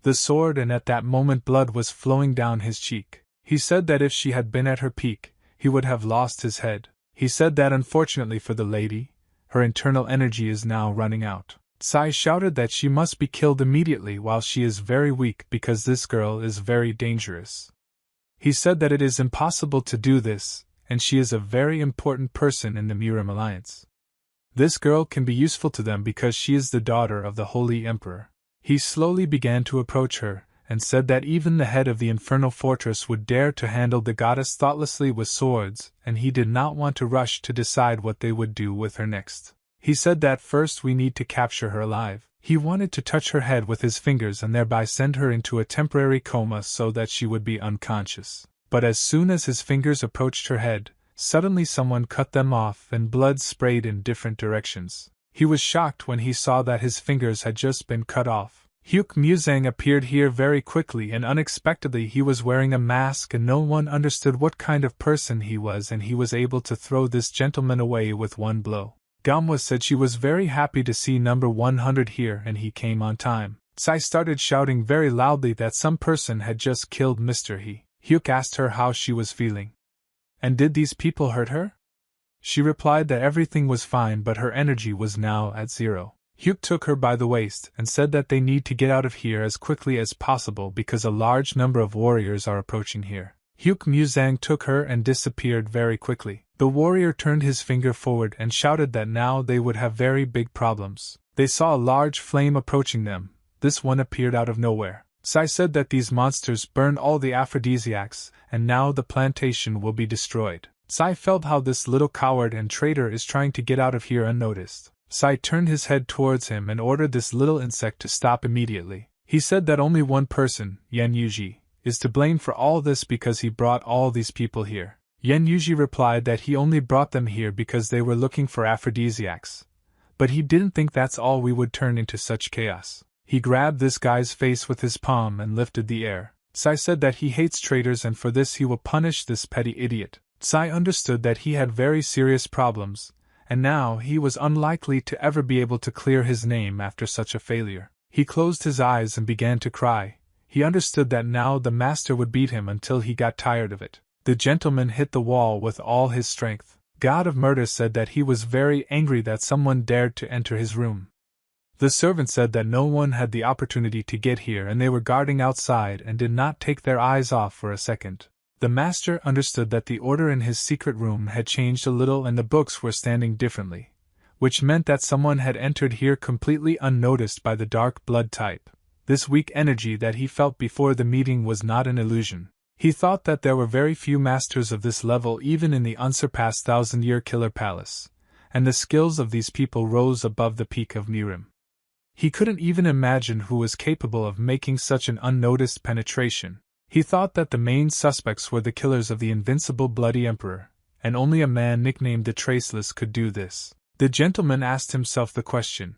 The sword, and at that moment blood was flowing down his cheek. He said that if she had been at her peak, he would have lost his head. He said that unfortunately for the lady, her internal energy is now running out. Sai shouted that she must be killed immediately while she is very weak because this girl is very dangerous. He said that it is impossible to do this, and she is a very important person in the Miram Alliance. This girl can be useful to them because she is the daughter of the Holy Emperor. He slowly began to approach her, and said that even the head of the Infernal Fortress would dare to handle the goddess thoughtlessly with swords, and he did not want to rush to decide what they would do with her next. He said that first we need to capture her alive. He wanted to touch her head with his fingers and thereby send her into a temporary coma so that she would be unconscious. But as soon as his fingers approached her head, suddenly someone cut them off and blood sprayed in different directions. He was shocked when he saw that his fingers had just been cut off. Hyuk Muzang appeared here very quickly and unexpectedly. He was wearing a mask and no one understood what kind of person he was, and he was able to throw this gentleman away with one blow. Gamwa said she was very happy to see number 100 here and he came on time. Sai started shouting very loudly that some person had just killed Mr. He. Hyuk asked her how she was feeling. And did these people hurt her? She replied that everything was fine but her energy was now at zero. Hyuk took her by the waist and said that they need to get out of here as quickly as possible because a large number of warriors are approaching here. Hyuk Muzang took her and disappeared very quickly. The warrior turned his finger forward and shouted that now they would have very big problems. They saw a large flame approaching them. This one appeared out of nowhere. Sai said that these monsters burned all the aphrodisiacs, and now the plantation will be destroyed. Sai felt how this little coward and traitor is trying to get out of here unnoticed. Sai turned his head towards him and ordered this little insect to stop immediately. He said that only one person, Yen Yuji, is to blame for all this because he brought all these people here. Yen Yuji replied that he only brought them here because they were looking for aphrodisiacs. But he didn't think that's all we would turn into such chaos. He grabbed this guy's face with his palm and lifted the air. Sai said that he hates traitors and for this he will punish this petty idiot. Sai understood that he had very serious problems, and now he was unlikely to ever be able to clear his name after such a failure. He closed his eyes and began to cry. He understood that now the master would beat him until he got tired of it. The gentleman hit the wall with all his strength. God of Murder said that he was very angry that someone dared to enter his room. The servant said that no one had the opportunity to get here and they were guarding outside and did not take their eyes off for a second. The master understood that the order in his secret room had changed a little and the books were standing differently, which meant that someone had entered here completely unnoticed by the dark blood type. This weak energy that he felt before the meeting was not an illusion. He thought that there were very few masters of this level even in the unsurpassed 1,000-year Killer Palace, and the skills of these people rose above the peak of Mirim. He couldn't even imagine who was capable of making such an unnoticed penetration. He thought that the main suspects were the killers of the invincible Bloody Emperor, and only a man nicknamed the Traceless could do this. The gentleman asked himself the question,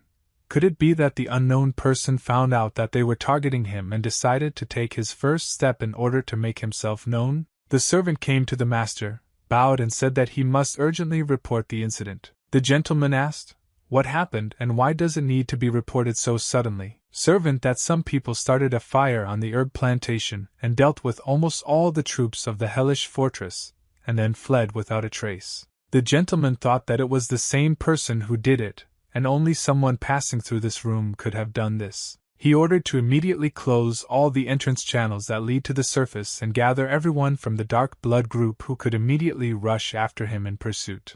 could it be that the unknown person found out that they were targeting him and decided to take his first step in order to make himself known? The servant came to the master, bowed and said that he must urgently report the incident. The gentleman asked, what happened and why does it need to be reported so suddenly? Servant, that some people started a fire on the herb plantation and dealt with almost all the troops of the hellish fortress, and then fled without a trace. The gentleman thought that it was the same person who did it, and only someone passing through this room could have done this. He ordered to immediately close all the entrance channels that lead to the surface and gather everyone from the Dark Blood group who could immediately rush after him in pursuit.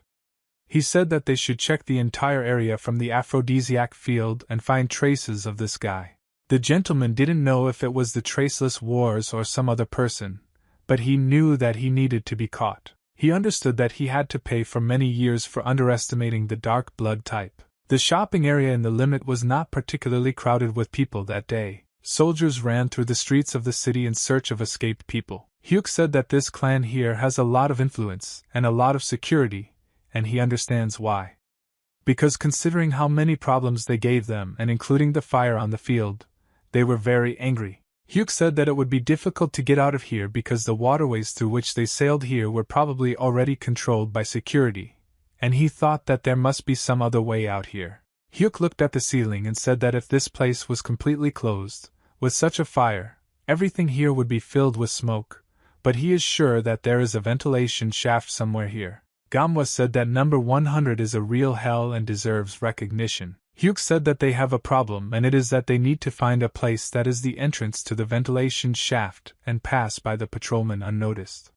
He said that they should check the entire area from the aphrodisiac field and find traces of this guy. The gentleman didn't know if it was the Traceless Wars or some other person, but he knew that he needed to be caught. He understood that he had to pay for many years for underestimating the dark blood type. The shopping area in the limit was not particularly crowded with people that day. Soldiers ran through the streets of the city in search of escaped people. Hyuk said that this clan here has a lot of influence and a lot of security, and he understands why. Because considering how many problems they gave them, and including the fire on the field, they were very angry. Hyuk said that it would be difficult to get out of here because the waterways through which they sailed here were probably already controlled by security, and he thought that there must be some other way out here. Hyuk looked at the ceiling and said that if this place was completely closed, with such a fire, everything here would be filled with smoke, but he is sure that there is a ventilation shaft somewhere here. Manhwa said that number 100 is a real hell and deserves recognition. Hyuk said that they have a problem, and it is that they need to find a place that is the entrance to the ventilation shaft and pass by the patrolman unnoticed.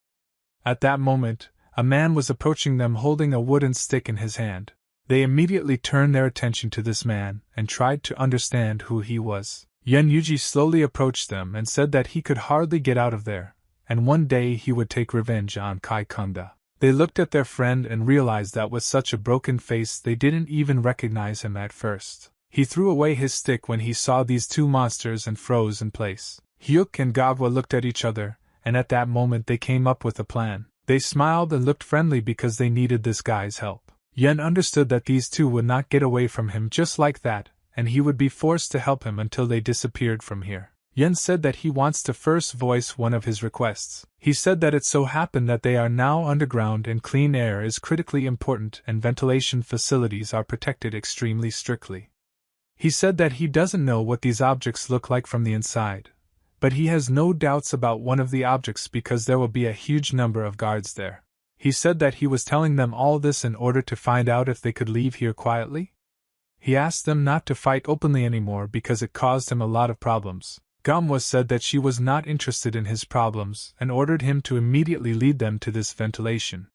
At that moment, a man was approaching them holding a wooden stick in his hand. They immediately turned their attention to this man and tried to understand who he was. Yen Yuji slowly approached them and said that he could hardly get out of there, and one day he would take revenge on Kai Kunda. They looked at their friend and realized that with such a broken face they didn't even recognize him at first. He threw away his stick when he saw these two monsters and froze in place. Hyuk and Manhwa looked at each other, and at that moment they came up with a plan. They smiled and looked friendly because they needed this guy's help. Yen understood that these two would not get away from him just like that, and he would be forced to help him until they disappeared from here. Yen said that he wants to first voice one of his requests. He said that it so happened that they are now underground and clean air is critically important and ventilation facilities are protected extremely strictly. He said that he doesn't know what these objects look like from the inside, but he has no doubts about one of the objects because there will be a huge number of guards there. He said that he was telling them all this in order to find out if they could leave here quietly. He asked them not to fight openly anymore because it caused him a lot of problems. Manhwa said that she was not interested in his problems and ordered him to immediately lead them to this ventilation.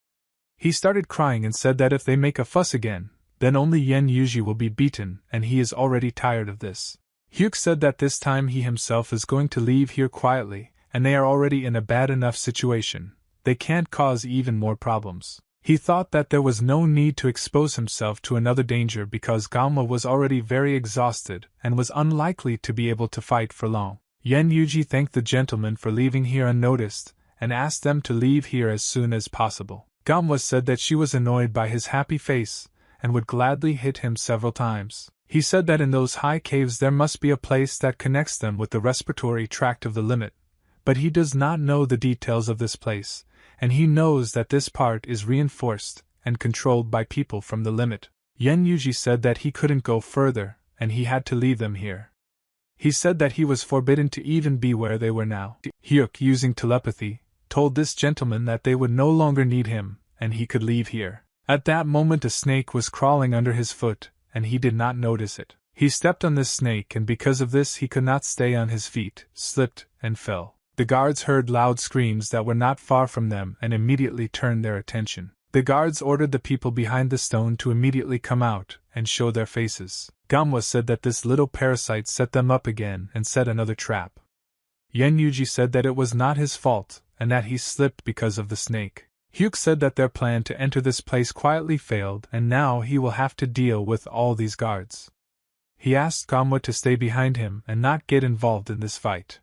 He started crying and said that if they make a fuss again, then only Yen Yuji will be beaten, and he is already tired of this. Hyuk said that this time he himself is going to leave here quietly, and they are already in a bad enough situation. They can't cause even more problems. He thought that there was no need to expose himself to another danger because Manhwa was already very exhausted and was unlikely to be able to fight for long. Yen Yuji thanked the gentleman for leaving here unnoticed and asked them to leave here as soon as possible. Manhwa said that she was annoyed by his happy face and would gladly hit him several times. He said that in those high caves there must be a place that connects them with the respiratory tract of the limit, but he does not know the details of this place, and he knows that this part is reinforced and controlled by people from the limit. Yen Yuji said that he couldn't go further, and he had to leave them here. He said that he was forbidden to even be where they were now. Hyuk, using telepathy, told this gentleman that they would no longer need him, and he could leave here. At that moment a snake was crawling under his foot, and he did not notice it. He stepped on this snake and because of this he could not stay on his feet, slipped, and fell. The guards heard loud screams that were not far from them and immediately turned their attention. The guards ordered the people behind the stone to immediately come out and show their faces. Manhwa said that this little parasite set them up again and set another trap. Yen Yuji said that it was not his fault and that he slipped because of the snake. Hyuk said that their plan to enter this place quietly failed and now he will have to deal with all these guards. He asked Manhwa to stay behind him and not get involved in this fight.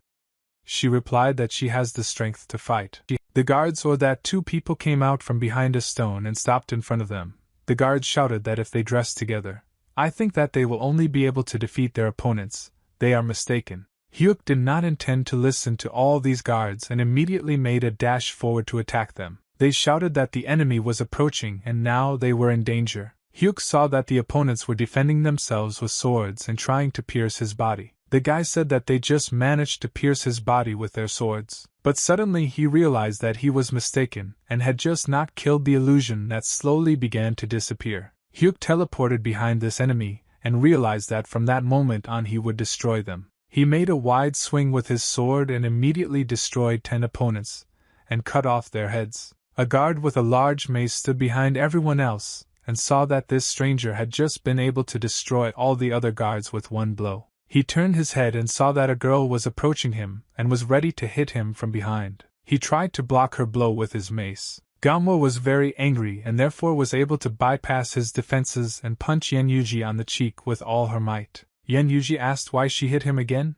She replied that she has the strength to fight. The guards or that two people came out from behind a stone and stopped in front of them. The guards shouted that if they dress together, I think that they will only be able to defeat their opponents. They are mistaken. Hyuk did not intend to listen to all these guards and immediately made a dash forward to attack them. They shouted that the enemy was approaching and now they were in danger. Hyuk saw that the opponents were defending themselves with swords and trying to pierce his body. The guy said that they just managed to pierce his body with their swords. But suddenly he realized that he was mistaken and had just not killed the illusion that slowly began to disappear. Hyuk teleported behind this enemy and realized that from that moment on he would destroy them. He made a wide swing with his sword and immediately destroyed 10 opponents and cut off their heads. A guard with a large mace stood behind everyone else and saw that this stranger had just been able to destroy all the other guards with one blow. He turned his head and saw that a girl was approaching him and was ready to hit him from behind. He tried to block her blow with his mace. Manhwa was very angry and therefore was able to bypass his defenses and punch Yen Yuji on the cheek with all her might. Yen Yuji asked why she hit him again.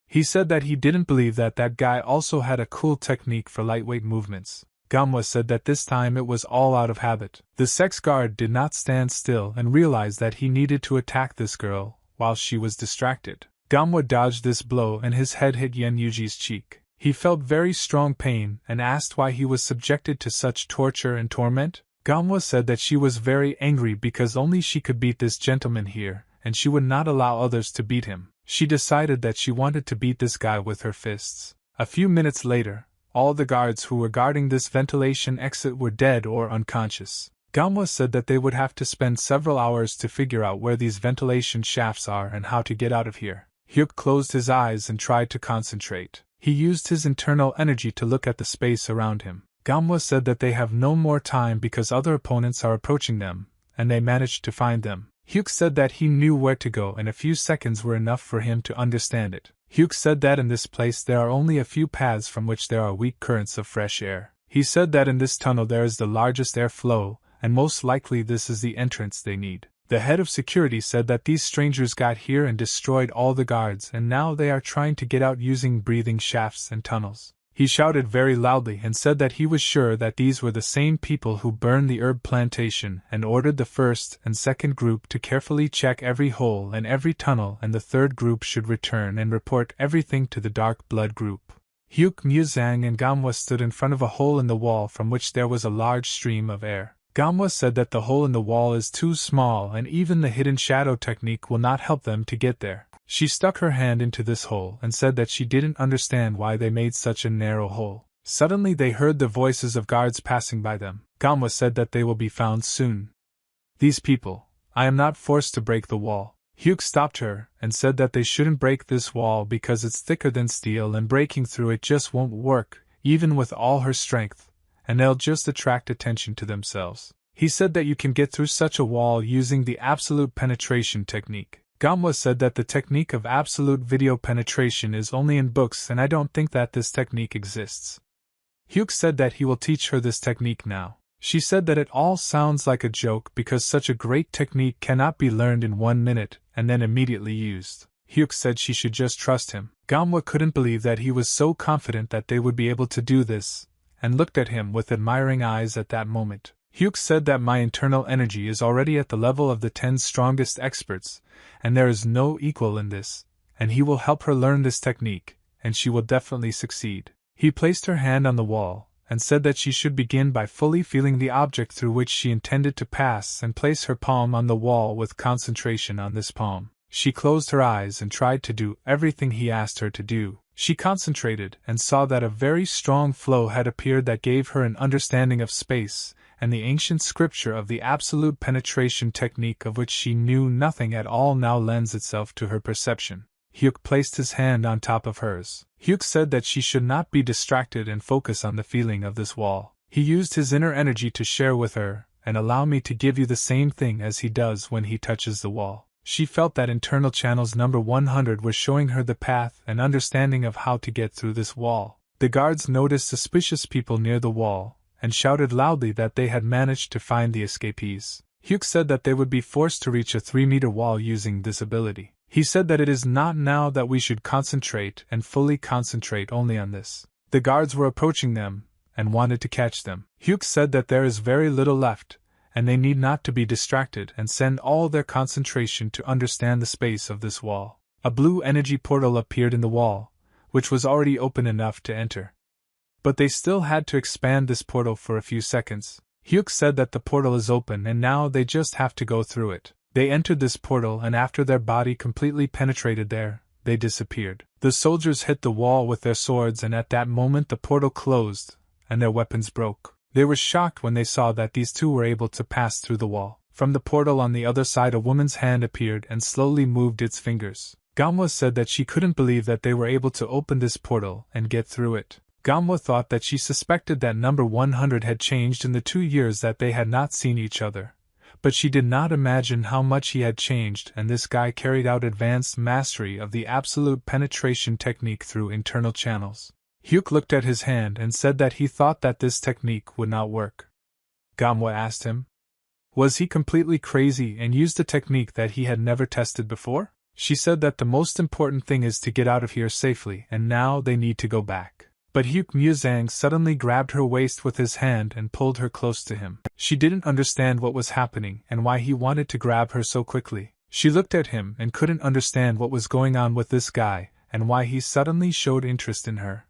He said that he didn't believe that guy also had a cool technique for lightweight movements. Manhwa said that this time it was all out of habit. The sex guard did not stand still and realized that he needed to attack this girl while she was distracted. Manhwa dodged this blow and his head hit Yen Yuji's cheek. He felt very strong pain and asked why he was subjected to such torture and torment. Manhwa said that she was very angry because only she could beat this gentleman here, and she would not allow others to beat him. She decided that she wanted to beat this guy with her fists. A few minutes later, all the guards who were guarding this ventilation exit were dead or unconscious. Manhwa said that they would have to spend several hours to figure out where these ventilation shafts are and how to get out of here. Hyuk closed his eyes and tried to concentrate. He used his internal energy to look at the space around him. Manhwa said that they have no more time because other opponents are approaching them, and they managed to find them. Hyuk said that he knew where to go and a few seconds were enough for him to understand it. Hyuk said that in this place there are only a few paths from which there are weak currents of fresh air. He said that in this tunnel there is the largest air flow, and most likely this is the entrance they need. The head of security said that these strangers got here and destroyed all the guards and now they are trying to get out using breathing shafts and tunnels. He shouted very loudly and said that he was sure that these were the same people who burned the herb plantation and ordered the first and second group to carefully check every hole and every tunnel, and the third group should return and report everything to the dark blood group. Hyuk, Muzang and Manhwa stood in front of a hole in the wall from which there was a large stream of air. Manhwa said that the hole in the wall is too small and even the hidden shadow technique will not help them to get there. She stuck her hand into this hole and said that she didn't understand why they made such a narrow hole. Suddenly they heard the voices of guards passing by them. Manhwa said that they will be found soon. These people, I am not forced to break the wall. Hyuk stopped her and said that they shouldn't break this wall because it's thicker than steel and breaking through it just won't work, even with all her strength, and they'll just attract attention to themselves. He said that you can get through such a wall using the absolute penetration technique. Manhwa said that the technique of absolute video penetration is only in books and I don't think that this technique exists. Hyuk said that he will teach her this technique now. She said that it all sounds like a joke because such a great technique cannot be learned in 1 minute and then immediately used. Hyuk said she should just trust him. Manhwa couldn't believe that he was so confident that they would be able to do this, and looked at him with admiring eyes at that moment. Hyuk said that my internal energy is already at the level of the 10 strongest experts, and there is no equal in this, and he will help her learn this technique, and she will definitely succeed. He placed her hand on the wall, and said that she should begin by fully feeling the object through which she intended to pass and place her palm on the wall with concentration on this palm. She closed her eyes and tried to do everything he asked her to do. She concentrated and saw that a very strong flow had appeared that gave her an understanding of space, and the ancient scripture of the absolute penetration technique of which she knew nothing at all now lends itself to her perception. Hyuk placed his hand on top of hers. Hyuk said that she should not be distracted and focus on the feeling of this wall. He used his inner energy to share with her, and allow me to give you the same thing as he does when he touches the wall. She felt that internal channels number 100 was showing her the path and understanding of how to get through this wall. The guards noticed suspicious people near the wall, and shouted loudly that they had managed to find the escapees. Hyuk said that they would be forced to reach a 3-meter wall using this ability. He said that it is not now that we should concentrate and fully concentrate only on this. The guards were approaching them, and wanted to catch them. Hyuk said that there is very little left, and they need not to be distracted and send all their concentration to understand the space of this wall. A blue energy portal appeared in the wall, which was already open enough to enter. But they still had to expand this portal for a few seconds. Hyuk said that the portal is open and now they just have to go through it. They entered this portal and after their body completely penetrated there, they disappeared. The soldiers hit the wall with their swords and at that moment the portal closed, and their weapons broke. They were shocked when they saw that these two were able to pass through the wall. From the portal on the other side a woman's hand appeared and slowly moved its fingers. Manhwa said that she couldn't believe that they were able to open this portal and get through it. Manhwa thought that she suspected that number 100 had changed in the 2 years that they had not seen each other, but she did not imagine how much he had changed, and this guy carried out advanced mastery of the absolute penetration technique through internal channels. Hyuk looked at his hand and said that he thought that this technique would not work. Gamwa asked him. Was he completely crazy and used a technique that he had never tested before? She said that the most important thing is to get out of here safely and now they need to go back. But Hyuk Muzang suddenly grabbed her waist with his hand and pulled her close to him. She didn't understand what was happening and why he wanted to grab her so quickly. She looked at him and couldn't understand what was going on with this guy and why he suddenly showed interest in her.